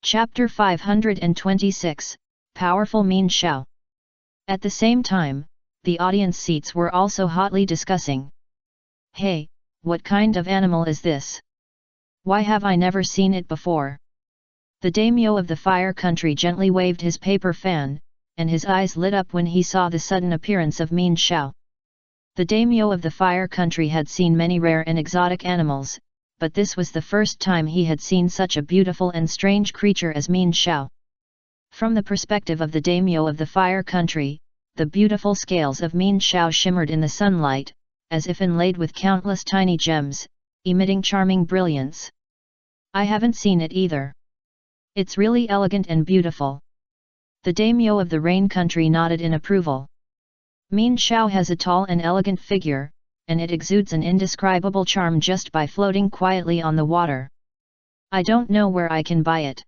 Chapter 526, Powerful Min Xiao. At the same time, the audience seats were also hotly discussing. Hey, what kind of animal is this? Why have I never seen it before? The daimyo of the fire country gently waved his paper fan, and his eyes lit up when he saw the sudden appearance of Min Xiao. The daimyo of the fire country had seen many rare and exotic animals, but this was the first time he had seen such a beautiful and strange creature as Min Xiao. From the perspective of the daimyo of the fire country, the beautiful scales of Min Xiao shimmered in the sunlight, as if inlaid with countless tiny gems, emitting charming brilliance. I haven't seen it either. It's really elegant and beautiful. The daimyo of the rain country nodded in approval. Min Xiao has a tall and elegant figure, and it exudes an indescribable charm just by floating quietly on the water. I don't know where I can buy it.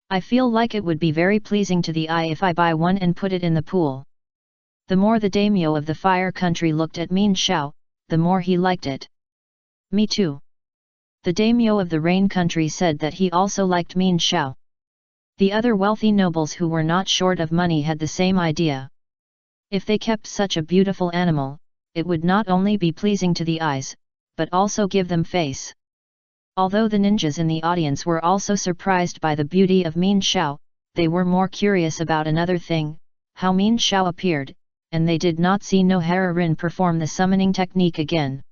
I feel like it would be very pleasing to the eye if I buy one and put it in the pool. The more the daimyo of the fire country looked at Min Xiao, the more he liked it. Me too. The daimyo of the rain country said that he also liked Min Xiao. The other wealthy nobles who were not short of money had the same idea. If they kept such a beautiful animal, it would not only be pleasing to the eyes, but also give them face. Although the ninjas in the audience were also surprised by the beauty of Min Xiao, they were more curious about another thing, how Min Xiao appeared, and they did not see Nohara-rin perform the summoning technique again.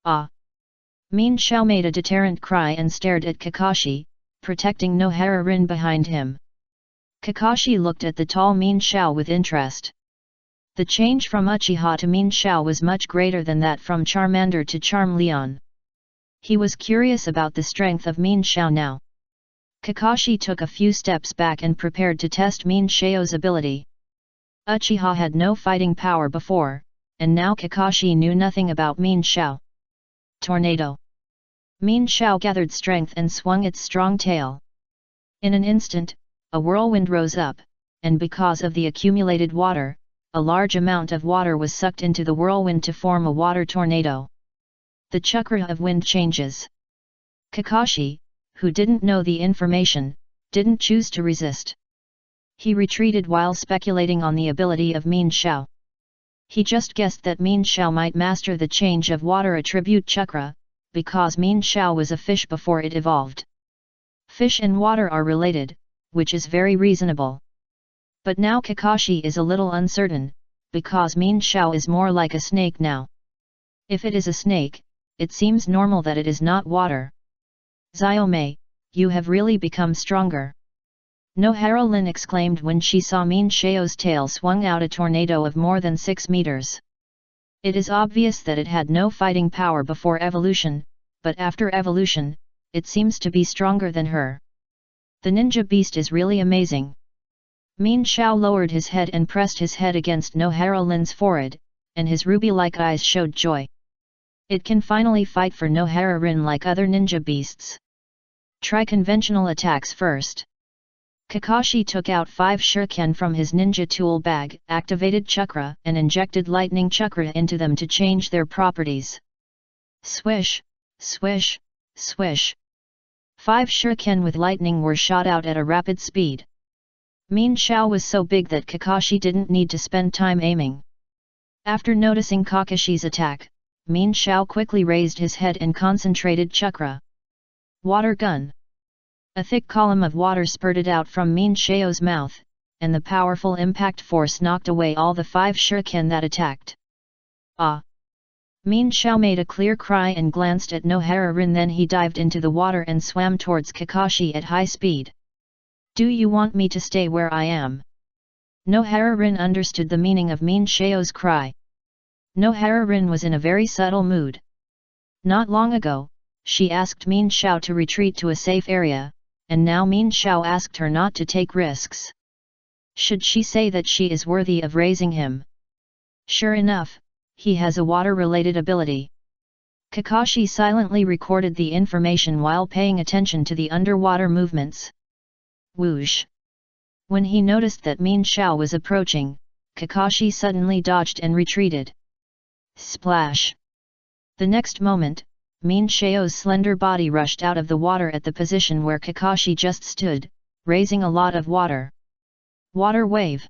Ah! Min Xiao made a deterrent cry and stared at Kakashi, protecting Nohara-rin behind him. Kakashi looked at the tall Min Xiao with interest. The change from Uchiha to Min Xiao was much greater than that from Charmander to Charmeleon. He was curious about the strength of Min Xiao now. Kakashi took a few steps back and prepared to test Min Xiao's ability. Uchiha had no fighting power before, and now Kakashi knew nothing about Min Xiao. Tornado. Min Xiao gathered strength and swung its strong tail. In an instant, a whirlwind rose up, and because of the accumulated water, a large amount of water was sucked into the whirlwind to form a water tornado. The chakra of wind changes. Kakashi, who didn't know the information, didn't choose to resist. He retreated while speculating on the ability of Min Xiao. He just guessed that Min Xiao might master the change of water attribute chakra, because Min Xiao was a fish before it evolved. Fish and water are related, which is very reasonable. But now Kakashi is a little uncertain, because Min Xiao is more like a snake now. If it is a snake, it seems normal that it is not water. Xiaomei, you have really become stronger. Nohara-rin exclaimed when she saw Min Xiao's tail swung out a tornado of more than 6 meters. It is obvious that it had no fighting power before evolution, but after evolution, it seems to be stronger than her. The ninja beast is really amazing. Min Xiao lowered his head and pressed his head against Nohara-rin's forehead, and his ruby-like eyes showed joy. It can finally fight for Nohara-rin like other ninja beasts. Try conventional attacks first. Kakashi took out 5 shuriken from his ninja tool bag, activated chakra and injected lightning chakra into them to change their properties. Swish, swish, swish. 5 shuriken with lightning were shot out at a rapid speed. Min Xiao was so big that Kakashi didn't need to spend time aiming. After noticing Kakashi's attack, Min Xiao quickly raised his head and concentrated chakra. Water gun. A thick column of water spurted out from Min Xiao's mouth, and the powerful impact force knocked away all the 5 shuriken that attacked. Ah! Min Xiao made a clear cry and glanced at Nohara-rin, then he dived into the water and swam towards Kakashi at high speed. Do you want me to stay where I am? Nohara-rin understood the meaning of Min Xiao's cry. Nohara-rin was in a very subtle mood. Not long ago, she asked Min Xiao to retreat to a safe area, and now Min Xiao asked her not to take risks. Should she say that she is worthy of raising him? Sure enough, he has a water-related ability. Kakashi silently recorded the information while paying attention to the underwater movements. Whoosh! When he noticed that Min Xiao was approaching, Kakashi suddenly dodged and retreated. Splash! The next moment, Min Xiao's slender body rushed out of the water at the position where Kakashi just stood, raising a lot of water. Water wave.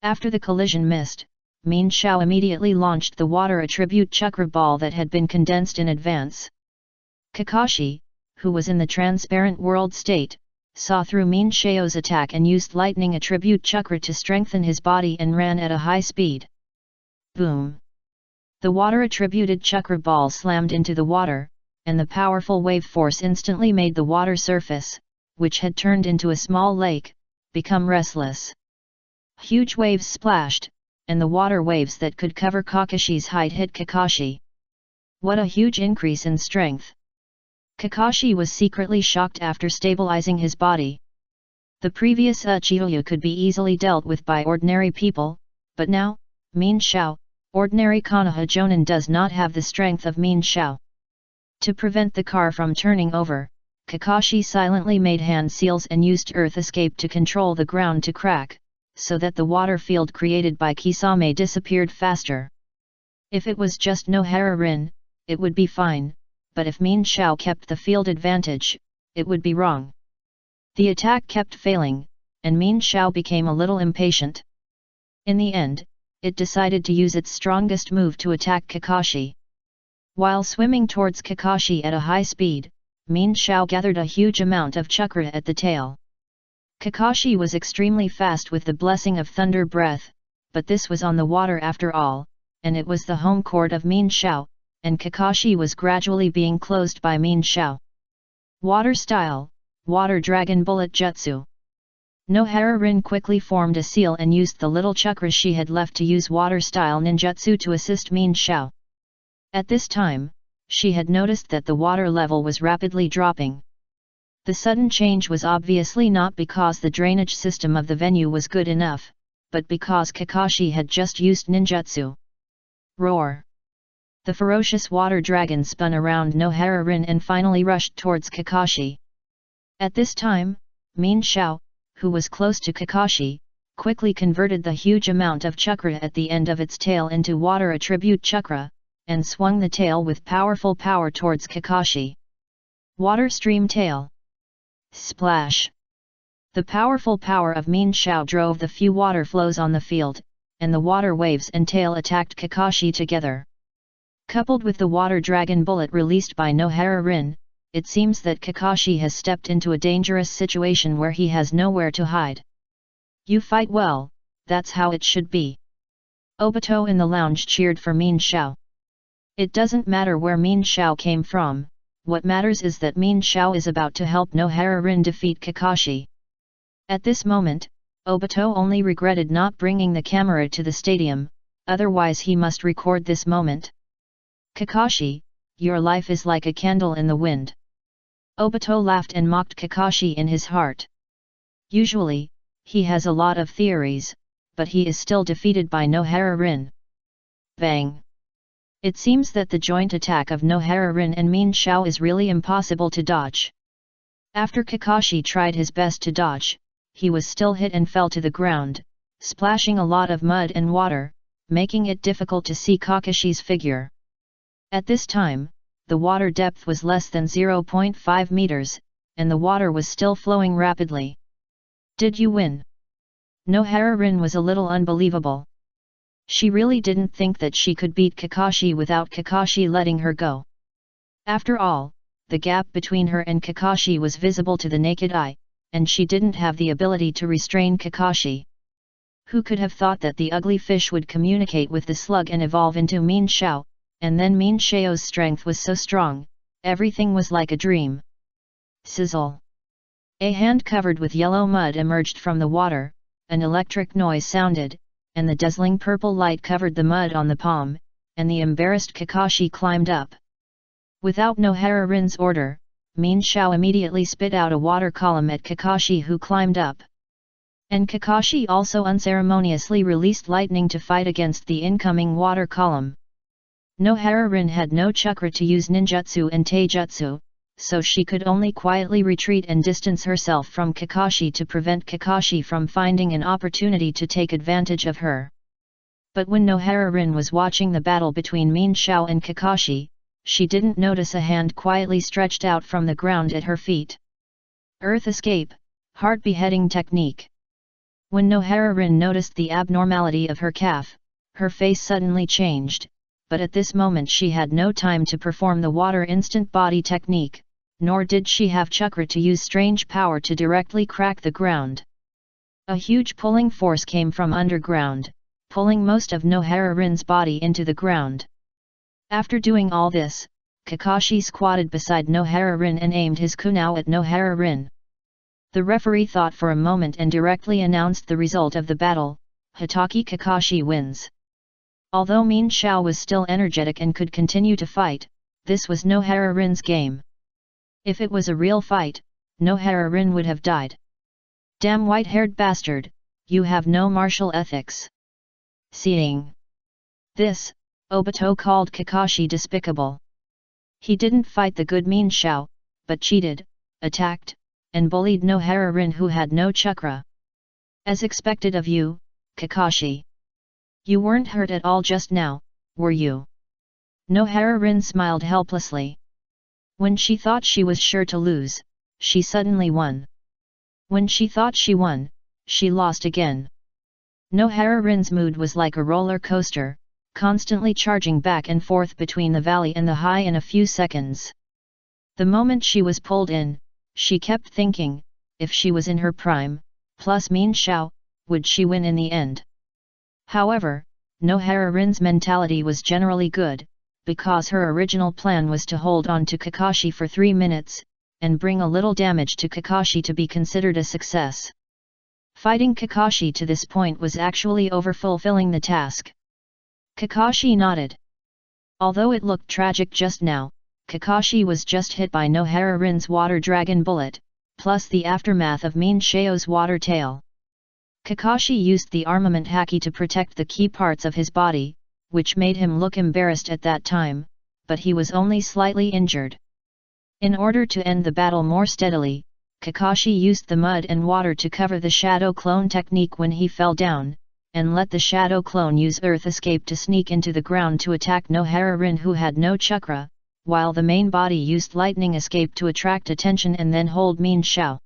After the collision missed, Min Xiao immediately launched the water attribute chakra ball that had been condensed in advance. Kakashi, who was in the transparent world state, saw through Min Xiao's attack and used lightning attribute chakra to strengthen his body and ran at a high speed. Boom! The water attributed chakra ball slammed into the water, and the powerful wave force instantly made the water surface, which had turned into a small lake, become restless. Huge waves splashed, and the water waves that could cover Kakashi's height hit Kakashi. What a huge increase in strength! Kakashi was secretly shocked after stabilizing his body. The previous Uchiha could be easily dealt with by ordinary people, but now, Min Xiao, ordinary Konoha Jonin, does not have the strength of Min Xiao. To prevent the car from turning over, Kakashi silently made hand seals and used earth escape to control the ground to crack, so that the water field created by Kisame disappeared faster. If it was just Nohara Rin, it would be fine, but if Min Xiao kept the field advantage, it would be wrong. The attack kept failing, and Min Xiao became a little impatient. In the end, it decided to use its strongest move to attack Kakashi. While swimming towards Kakashi at a high speed, Min Xiao gathered a huge amount of chakra at the tail. Kakashi was extremely fast with the blessing of thunder breath, but this was on the water after all, and it was the home court of Min Xiao, and Kakashi was gradually being closed by Min Xiao. Water Style, Water Dragon Bullet Jutsu. Nohara Rin quickly formed a seal and used the little chakra she had left to use Water Style Ninjutsu to assist Min Xiao. At this time, she had noticed that the water level was rapidly dropping. The sudden change was obviously not because the drainage system of the venue was good enough, but because Kakashi had just used ninjutsu. Roar! The ferocious water dragon spun around Nohara Rin and finally rushed towards Kakashi. At this time, Min Xiao, who was close to Kakashi, quickly converted the huge amount of chakra at the end of its tail into water attribute chakra, and swung the tail with powerful power towards Kakashi. Water Stream Tail. Splash! The powerful power of Min Xiao drove the few water flows on the field, and the water waves and tail attacked Kakashi together. Coupled with the water dragon bullet released by Nohara Rin, it seems that Kakashi has stepped into a dangerous situation where he has nowhere to hide. You fight well, that's how it should be. Obito in the lounge cheered for Min Xiao. It doesn't matter where Min Xiao came from, what matters is that Min Xiao is about to help Nohara Rin defeat Kakashi. At this moment, Obito only regretted not bringing the camera to the stadium, otherwise he must record this moment. Kakashi, your life is like a candle in the wind. Obito laughed and mocked Kakashi in his heart. Usually, he has a lot of theories, but he is still defeated by Nohara Rin. Bang! It seems that the joint attack of Nohara Rin and Min Xiao is really impossible to dodge. After Kakashi tried his best to dodge, he was still hit and fell to the ground, splashing a lot of mud and water, making it difficult to see Kakashi's figure. At this time, the water depth was less than 0.5 meters, and the water was still flowing rapidly. Did you win? Nohara Rin was a little unbelievable. She really didn't think that she could beat Kakashi without Kakashi letting her go. After all, the gap between her and Kakashi was visible to the naked eye, and she didn't have the ability to restrain Kakashi. Who could have thought that the ugly fish would communicate with the slug and evolve into Min Xiao, and then Min Xiao's strength was so strong, everything was like a dream. Sizzle! A hand covered with yellow mud emerged from the water, an electric noise sounded, and the dazzling purple light covered the mud on the palm, and the embarrassed Kakashi climbed up. Without Nohara Rin's order, Min Xiao immediately spit out a water column at Kakashi, who climbed up. And Kakashi also unceremoniously released lightning to fight against the incoming water column. Nohara Rin had no chakra to use ninjutsu and taijutsu, so she could only quietly retreat and distance herself from Kakashi to prevent Kakashi from finding an opportunity to take advantage of her. But when Nohara Rin was watching the battle between Min Xiao and Kakashi, she didn't notice a hand quietly stretched out from the ground at her feet. Earth escape, Heart beheading technique. When Nohara-rin noticed the abnormality of her calf, her face suddenly changed, but at this moment she had no time to perform the water instant body technique, nor did she have chakra to use strange power to directly crack the ground. A huge pulling force came from underground, pulling most of Nohara-rin's body into the ground. After doing all this, Kakashi squatted beside Nohara-rin and aimed his kunao at Nohara-rin. The referee thought for a moment and directly announced the result of the battle: Hitaki Kakashi wins. Although Min Xiao was still energetic and could continue to fight, this was Nohara-rin's game. If it was a real fight, Nohara-rin would have died. Damn white-haired bastard, you have no martial ethics. Seeing this, Obito called Kakashi despicable. He didn't fight the good Min Xiao, but cheated, attacked, and bullied Nohara-rin who had no chakra. As expected of you, Kakashi. You weren't hurt at all just now, were you? Nohara-rin smiled helplessly. When she thought she was sure to lose, she suddenly won. When she thought she won, she lost again. Nohara-rin's mood was like a roller coaster, constantly charging back and forth between the valley and the high in a few seconds. The moment she was pulled in, she kept thinking, if she was in her prime, plus Min Xiao, would she win in the end? However, Nohara-rin's mentality was generally good, because her original plan was to hold on to Kakashi for 3 minutes, and bring a little damage to Kakashi to be considered a success. Fighting Kakashi to this point was actually overfulfilling the task. Kakashi nodded. Although it looked tragic just now, Kakashi was just hit by Nohara-rin's water dragon bullet, plus the aftermath of Min Xiao's water tail. Kakashi used the armament haki to protect the key parts of his body, which made him look embarrassed at that time, but he was only slightly injured. In order to end the battle more steadily, Kakashi used the mud and water to cover the shadow clone technique when he fell down, and let the shadow clone use earth escape to sneak into the ground to attack Nohara-rin who had no chakra, while the main body used lightning escape to attract attention and then hold Min Xiao.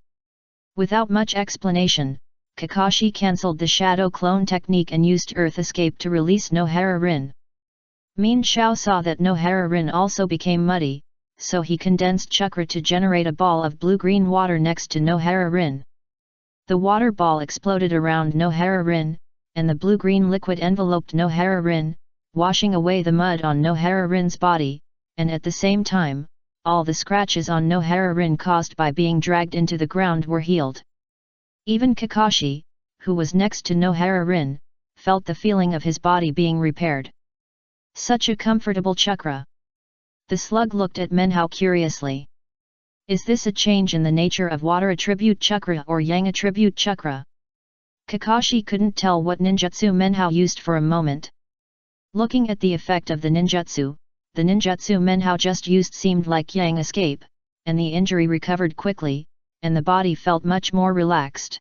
Without much explanation, Kakashi cancelled the shadow clone technique and used earth escape to release Nohara-rin. Min Xiao saw that Nohara-rin also became muddy, so he condensed chakra to generate a ball of blue-green water next to Nohara-rin. The water ball exploded around Nohara-rin, and the blue-green liquid enveloped Nohara-rin, washing away the mud on Nohara-rin's body, and at the same time, all the scratches on Nohara-rin caused by being dragged into the ground were healed. Even Kakashi, who was next to Nohara-rin, felt the feeling of his body being repaired. Such a comfortable chakra. The slug looked at Menhao curiously. Is this a change in the nature of water attribute chakra or yang attribute chakra? Kakashi couldn't tell what ninjutsu Menhao used for a moment. Looking at the effect of the ninjutsu Menhao just used seemed like yang escape, and the injury recovered quickly, and the body felt much more relaxed.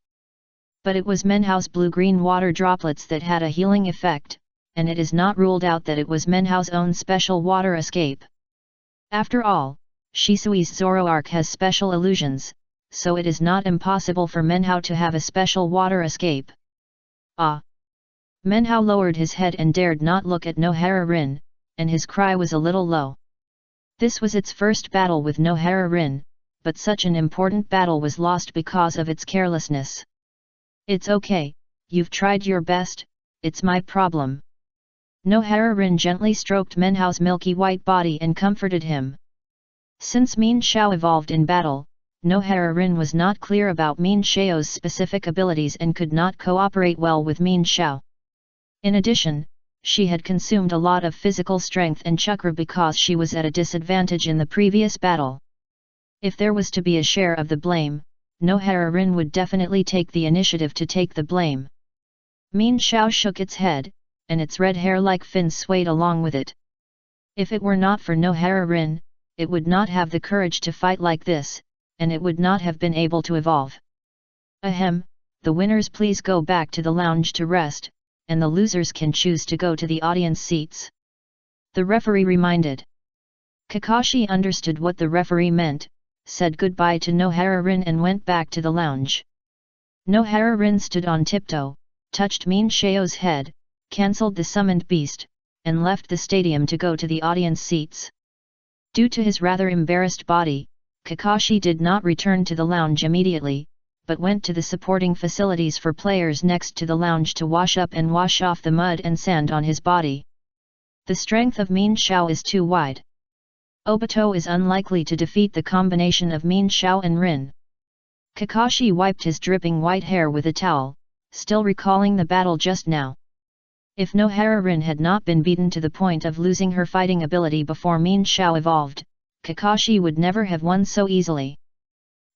But it was Menhao's blue-green water droplets that had a healing effect, and it is not ruled out that it was Menhao's own special water escape. After all, Shisui's Zoroark has special illusions, so it is not impossible for Menhao to have a special water escape. Ah! Menhao lowered his head and dared not look at Nohara-rin, and his cry was a little low. This was its first battle with Nohara-rin, but such an important battle was lost because of its carelessness. It's okay, you've tried your best, it's my problem. Nohara-rin gently stroked Menhao's milky white body and comforted him. Since Min Xiao evolved in battle, Nohara-rin was not clear about Min Xiao's specific abilities and could not cooperate well with Min Xiao. In addition, she had consumed a lot of physical strength and chakra because she was at a disadvantage in the previous battle. If there was to be a share of the blame, Nohara-rin would definitely take the initiative to take the blame. Min Xiao shook its head, and its red hair like fins swayed along with it. If it were not for Nohara-rin, it would not have the courage to fight like this, and it would not have been able to evolve. Ahem, the winners please go back to the lounge to rest, and the losers can choose to go to the audience seats. The referee reminded. Kakashi understood what the referee meant, said goodbye to Nohara-rin and went back to the lounge. Nohara Rin stood on tiptoe, touched Min Shao's head, cancelled the summoned beast, and left the stadium to go to the audience seats. Due to his rather embarrassed body, Kakashi did not return to the lounge immediately, but went to the supporting facilities for players next to the lounge to wash up and wash off the mud and sand on his body. The strength of Min Shao is too wide. Obito is unlikely to defeat the combination of Min Shao and Rin. Kakashi wiped his dripping white hair with a towel, still recalling the battle just now. If Nohara Rin had not been beaten to the point of losing her fighting ability before Min Shao evolved, Kakashi would never have won so easily.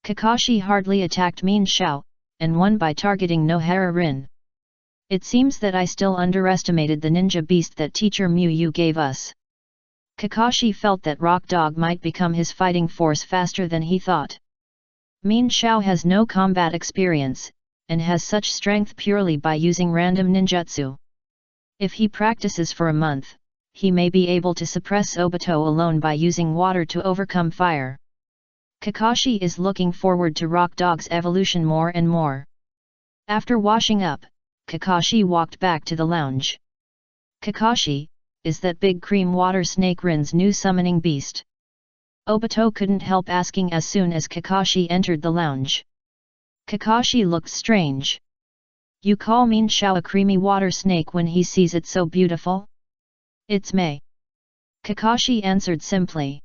Kakashi hardly attacked Min Shao, and won by targeting Nohara Rin. It seems that I still underestimated the ninja beast that teacher Mu Yu gave us. Kakashi felt that Rock Dog might become his fighting force faster than he thought. Min Shao has no combat experience, and has such strength purely by using random ninjutsu. If he practices for a month, he may be able to suppress Obito alone by using water to overcome fire. Kakashi is looking forward to Rock Dog's evolution more and more. After washing up, Kakashi walked back to the lounge. Kakashi, is that big cream water snake Rin's new summoning beast? Obito couldn't help asking as soon as Kakashi entered the lounge. Kakashi looked strange. You call Min Shao a creamy water snake when he sees it so beautiful? It's Mei. Kakashi answered simply.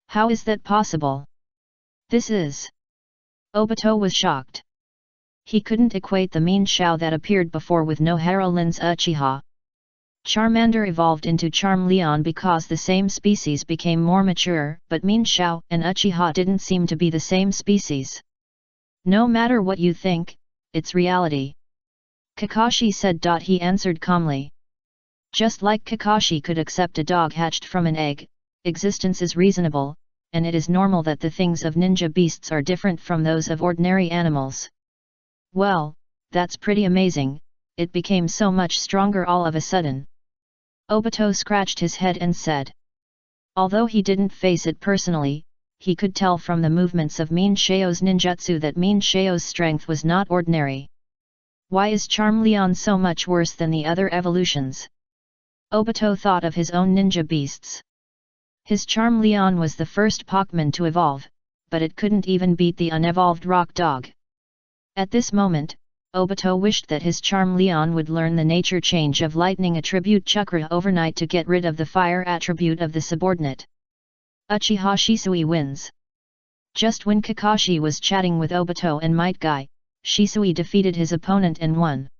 How is that possible? This is... Obito was shocked. He couldn't equate the Min Shao that appeared before with Nohara Rin's Uchiha. Charmander evolved into Charmeleon because the same species became more mature, but Min Shao and Uchiha didn't seem to be the same species. No matter what you think, it's reality. Kakashi said. He answered calmly. Just like Kakashi could accept a dog hatched from an egg, existence is reasonable, and it is normal that the things of ninja beasts are different from those of ordinary animals. Well, that's pretty amazing, it became so much stronger all of a sudden. Obito scratched his head and said. Although he didn't face it personally, he could tell from the movements of Min Shao's ninjutsu that Min Shao's strength was not ordinary. Why is Charmeleon so much worse than the other evolutions? Obito thought of his own ninja beasts. His Charmeleon was the first Pokemon to evolve, but it couldn't even beat the unevolved Rock Dog. At this moment, Obito wished that his Charmeleon would learn the nature change of lightning attribute chakra overnight to get rid of the fire attribute of the subordinate. Uchiha Shisui wins. Just when Kakashi was chatting with Obito and Might Guy, Shisui defeated his opponent and won.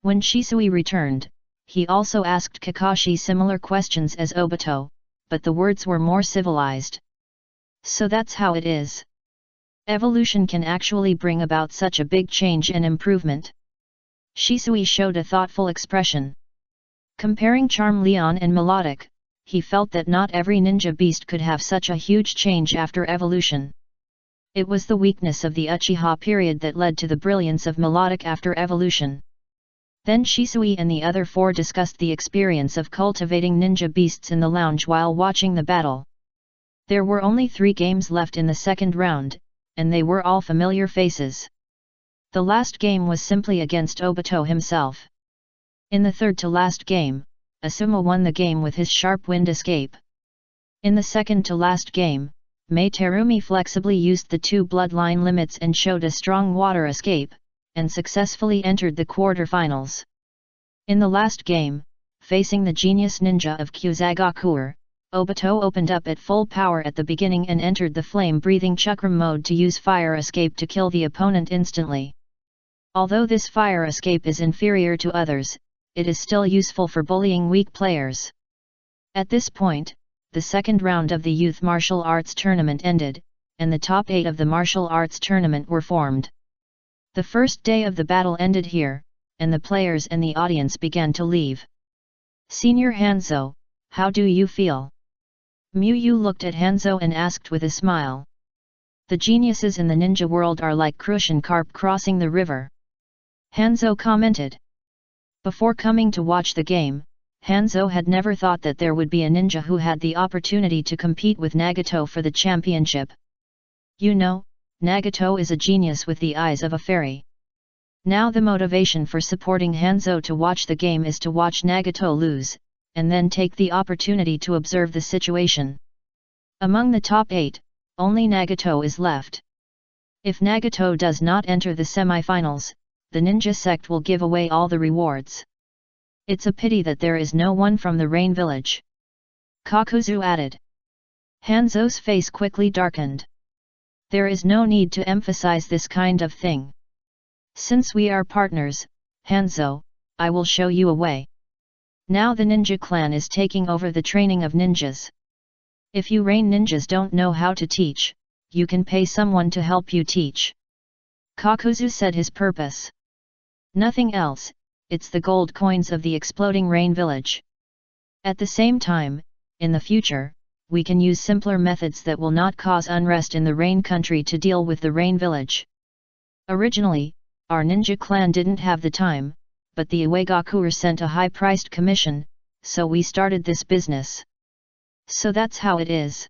When Shisui returned, he also asked Kakashi similar questions as Obito, but the words were more civilized. So that's how it is. Evolution can actually bring about such a big change and improvement. Shisui showed a thoughtful expression. Comparing Charmeleon and Melodic, he felt that not every ninja beast could have such a huge change after evolution. It was the weakness of the Uchiha period that led to the brilliance of Melodic after evolution. Then Shisui and the other four discussed the experience of cultivating ninja beasts in the lounge while watching the battle. There were only 3 games left in the second round, and they were all familiar faces. The last game was simply against Obito himself. In the third to last game, Asuma won the game with his sharp wind escape. In the second to last game, Mei Terumi flexibly used the 2 bloodline limits and showed a strong water escape, and successfully entered the quarterfinals. In the last game, facing the genius ninja of Kyuzagakur, Obito opened up at full power at the beginning and entered the flame-breathing chakra mode to use fire escape to kill the opponent instantly. Although this fire escape is inferior to others, it is still useful for bullying weak players. At this point, the second round of the Youth Martial Arts Tournament ended, and the top 8 of the Martial Arts Tournament were formed. The first day of the battle ended here, and the players and the audience began to leave. Senior Hanzo, how do you feel? Mu Yu looked at Hanzo and asked with a smile. The geniuses in the ninja world are like crucian carp crossing the river. Hanzo commented. Before coming to watch the game, Hanzo had never thought that there would be a ninja who had the opportunity to compete with Nagato for the championship. You know, Nagato is a genius with the eyes of a fairy. Now the motivation for supporting Hanzo to watch the game is to watch Nagato lose, and then take the opportunity to observe the situation. Among the top 8, only Nagato is left. If Nagato does not enter the semi-finals, the ninja sect will give away all the rewards. It's a pity that there is no one from the Rain Village. Kakuzu added. Hanzo's face quickly darkened. There is no need to emphasize this kind of thing. Since we are partners, Hanzo, I will show you a way. Now the ninja clan is taking over the training of ninjas. If you Rain ninjas don't know how to teach, you can pay someone to help you teach. Kakuzu said his purpose. Nothing else, it's the gold coins of the exploding Rain Village. At the same time, in the future, we can use simpler methods that will not cause unrest in the Rain country to deal with the Rain Village. Originally, our ninja clan didn't have the time, but the Iwagakure sent a high-priced commission, so we started this business. So that's how it is.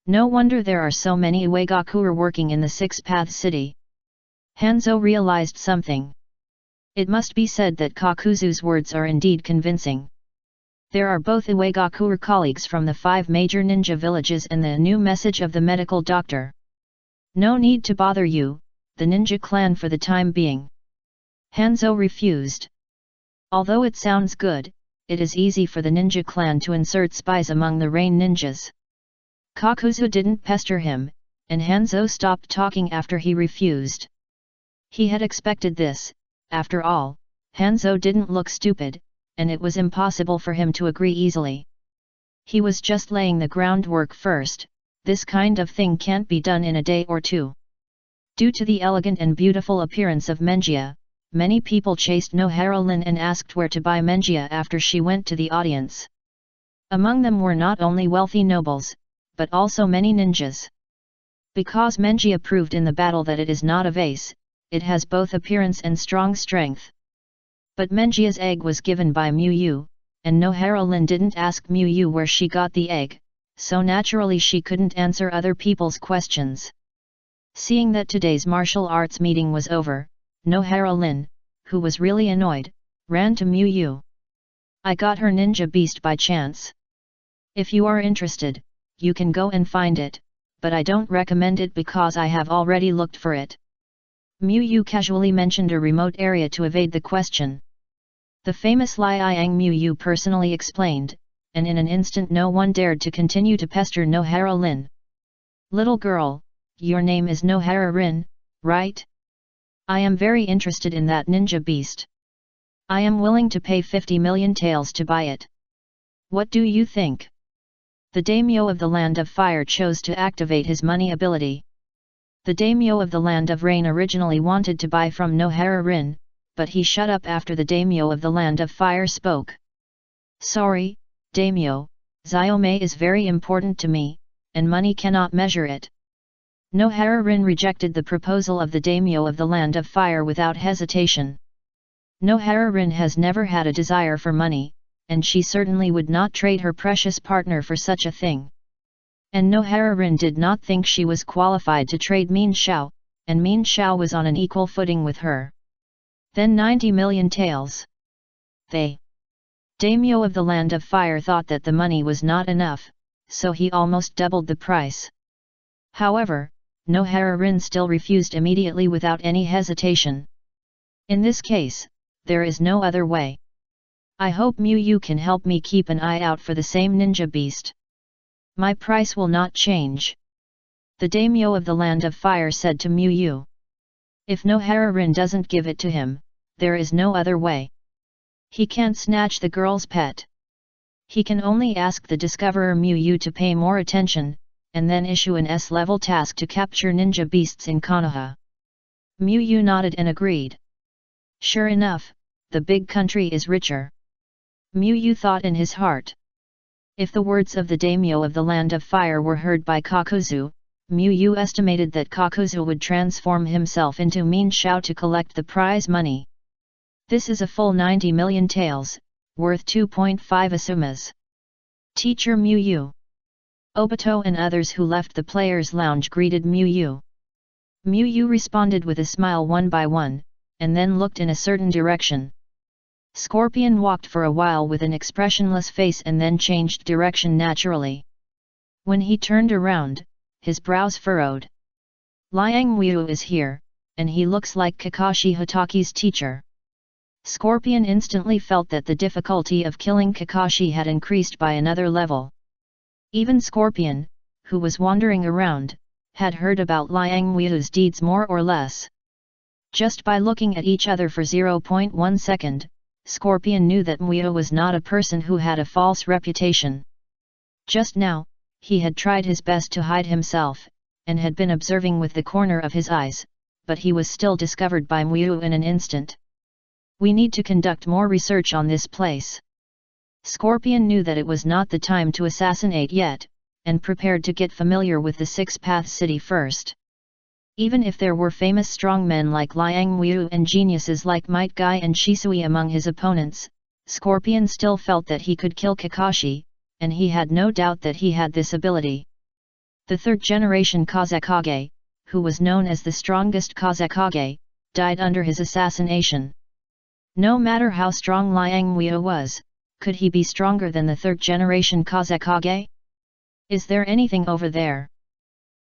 No wonder there are so many Iwagakure working in the Six Paths City. Hanzo realized something. It must be said that Kakuzu's words are indeed convincing. There are both Iwagakure colleagues from the 5 major ninja villages and the new message of the medical doctor. No need to bother you, the ninja clan for the time being. Hanzo refused. Although it sounds good, it is easy for the ninja clan to insert spies among the Rain ninjas. Kakuzu didn't pester him, and Hanzo stopped talking after he refused. He had expected this. After all, Hanzo didn't look stupid, and it was impossible for him to agree easily. He was just laying the groundwork first. This kind of thing can't be done in a day or two. Due to the elegant and beautiful appearance of Menjia, many people chased Nohara Lin and asked where to buy Menjia after she went to the audience. Among them were not only wealthy nobles, but also many ninjas. Because Menjia proved in the battle that it is not a vase, it has both appearance and strong strength. But Menjia's egg was given by Miyu, and Nohara Lin didn't ask Miyu where she got the egg, so naturally she couldn't answer other people's questions. Seeing that today's martial arts meeting was over, Nohara Lin, who was really annoyed, ran to Miyu. I got her ninja beast by chance. If you are interested, you can go and find it, but I don't recommend it because I have already looked for it. Miyu casually mentioned a remote area to evade the question. The famous Liang Miyu personally explained, and in an instant no one dared to continue to pester Nohara Lin. Little girl, your name is Nohara Rin, right? I am very interested in that ninja beast. I am willing to pay 50 million taels to buy it. What do you think? The daimyo of the Land of Fire chose to activate his money ability. The daimyo of the Land of Rain originally wanted to buy from Nohara Rin, but he shut up after the daimyo of the Land of Fire spoke. Sorry, daimyo, Xiaomei is very important to me, and money cannot measure it. Nohara Rin rejected the proposal of the daimyo of the Land of Fire without hesitation. Nohara Rin has never had a desire for money, and she certainly would not trade her precious partner for such a thing. And Nohara Rin did not think she was qualified to trade Min Xiao, and Min Xiao was on an equal footing with her. Then 90 million taels. The daimyo of the Land of Fire thought that the money was not enough, so he almost doubled the price. However, Nohara Rin still refused immediately without any hesitation. In this case, there is no other way. I hope Miyu can help me keep an eye out for the same ninja beast. My price will not change. The daimyo of the Land of Fire said to Miyu. If Nohara Rin doesn't give it to him, there is no other way. He can't snatch the girl's pet. He can only ask the discoverer Miyu to pay more attention, and then issue an S-level task to capture ninja beasts in Konoha. Miyu nodded and agreed. Sure enough, the big country is richer. Miyu thought in his heart. If the words of the daimyo of the Land of Fire were heard by Kakuzu, Miyu estimated that Kakuzu would transform himself into Min Xiao to collect the prize money. This is a full 90 million taels, worth 2.5 asumas. Teacher Miyu. Obito and others who left the players' lounge greeted Miyu. Miyu responded with a smile one by one, and then looked in a certain direction. Scorpion walked for a while with an expressionless face and then changed direction naturally. When he turned around, his brows furrowed. Liang Wu is here, and he looks like Kakashi Hataki's teacher. Scorpion instantly felt that the difficulty of killing Kakashi had increased by another level. Even Scorpion, who was wandering around, had heard about Liang Wu's deeds more or less. Just by looking at each other for 0.1 second, Scorpion knew that Wu was not a person who had a false reputation. Just now, he had tried his best to hide himself, and had been observing with the corner of his eyes, but he was still discovered by Wu in an instant. We need to conduct more research on this place. Scorpion knew that it was not the time to assassinate yet, and prepared to get familiar with the Six Paths City first. Even if there were famous strongmen like Liang Wu and geniuses like Might Guy and Shisui among his opponents, Scorpion still felt that he could kill Kakashi, and he had no doubt that he had this ability. The third-generation Kazekage, who was known as the strongest Kazekage, died under his assassination. No matter how strong Liang Wu was, could he be stronger than the third-generation Kazekage? Is there anything over there?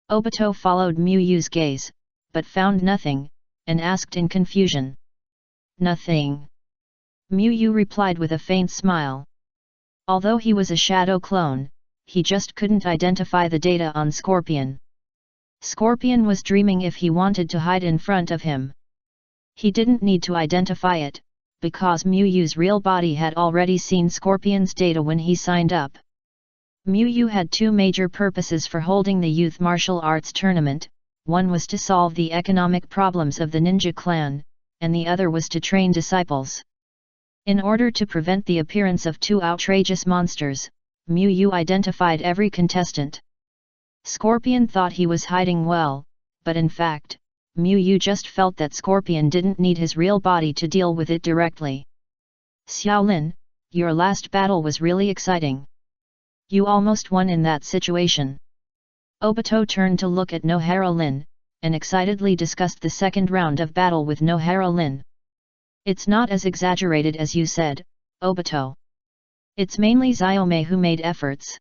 Obito followed Muyu's gaze, but found nothing, and asked in confusion. Nothing. Muyu replied with a faint smile. Although he was a shadow clone, he just couldn't identify the data on Scorpion. Scorpion was dreaming if he wanted to hide in front of him. He didn't need to identify it, because Muyu's real body had already seen Scorpion's data when he signed up. Muyu had two major purposes for holding the youth martial arts tournament. One was to solve the economic problems of the ninja clan, and the other was to train disciples. In order to prevent the appearance of two outrageous monsters, Muyu identified every contestant. Scorpion thought he was hiding well, but in fact, Muyu just felt that Scorpion didn't need his real body to deal with it directly. Xiaolin, your last battle was really exciting. You almost won in that situation. Obito turned to look at Nohara Lin, and excitedly discussed the second round of battle with Nohara Lin. It's not as exaggerated as you said, Obito. It's mainly Xiaomei who made efforts.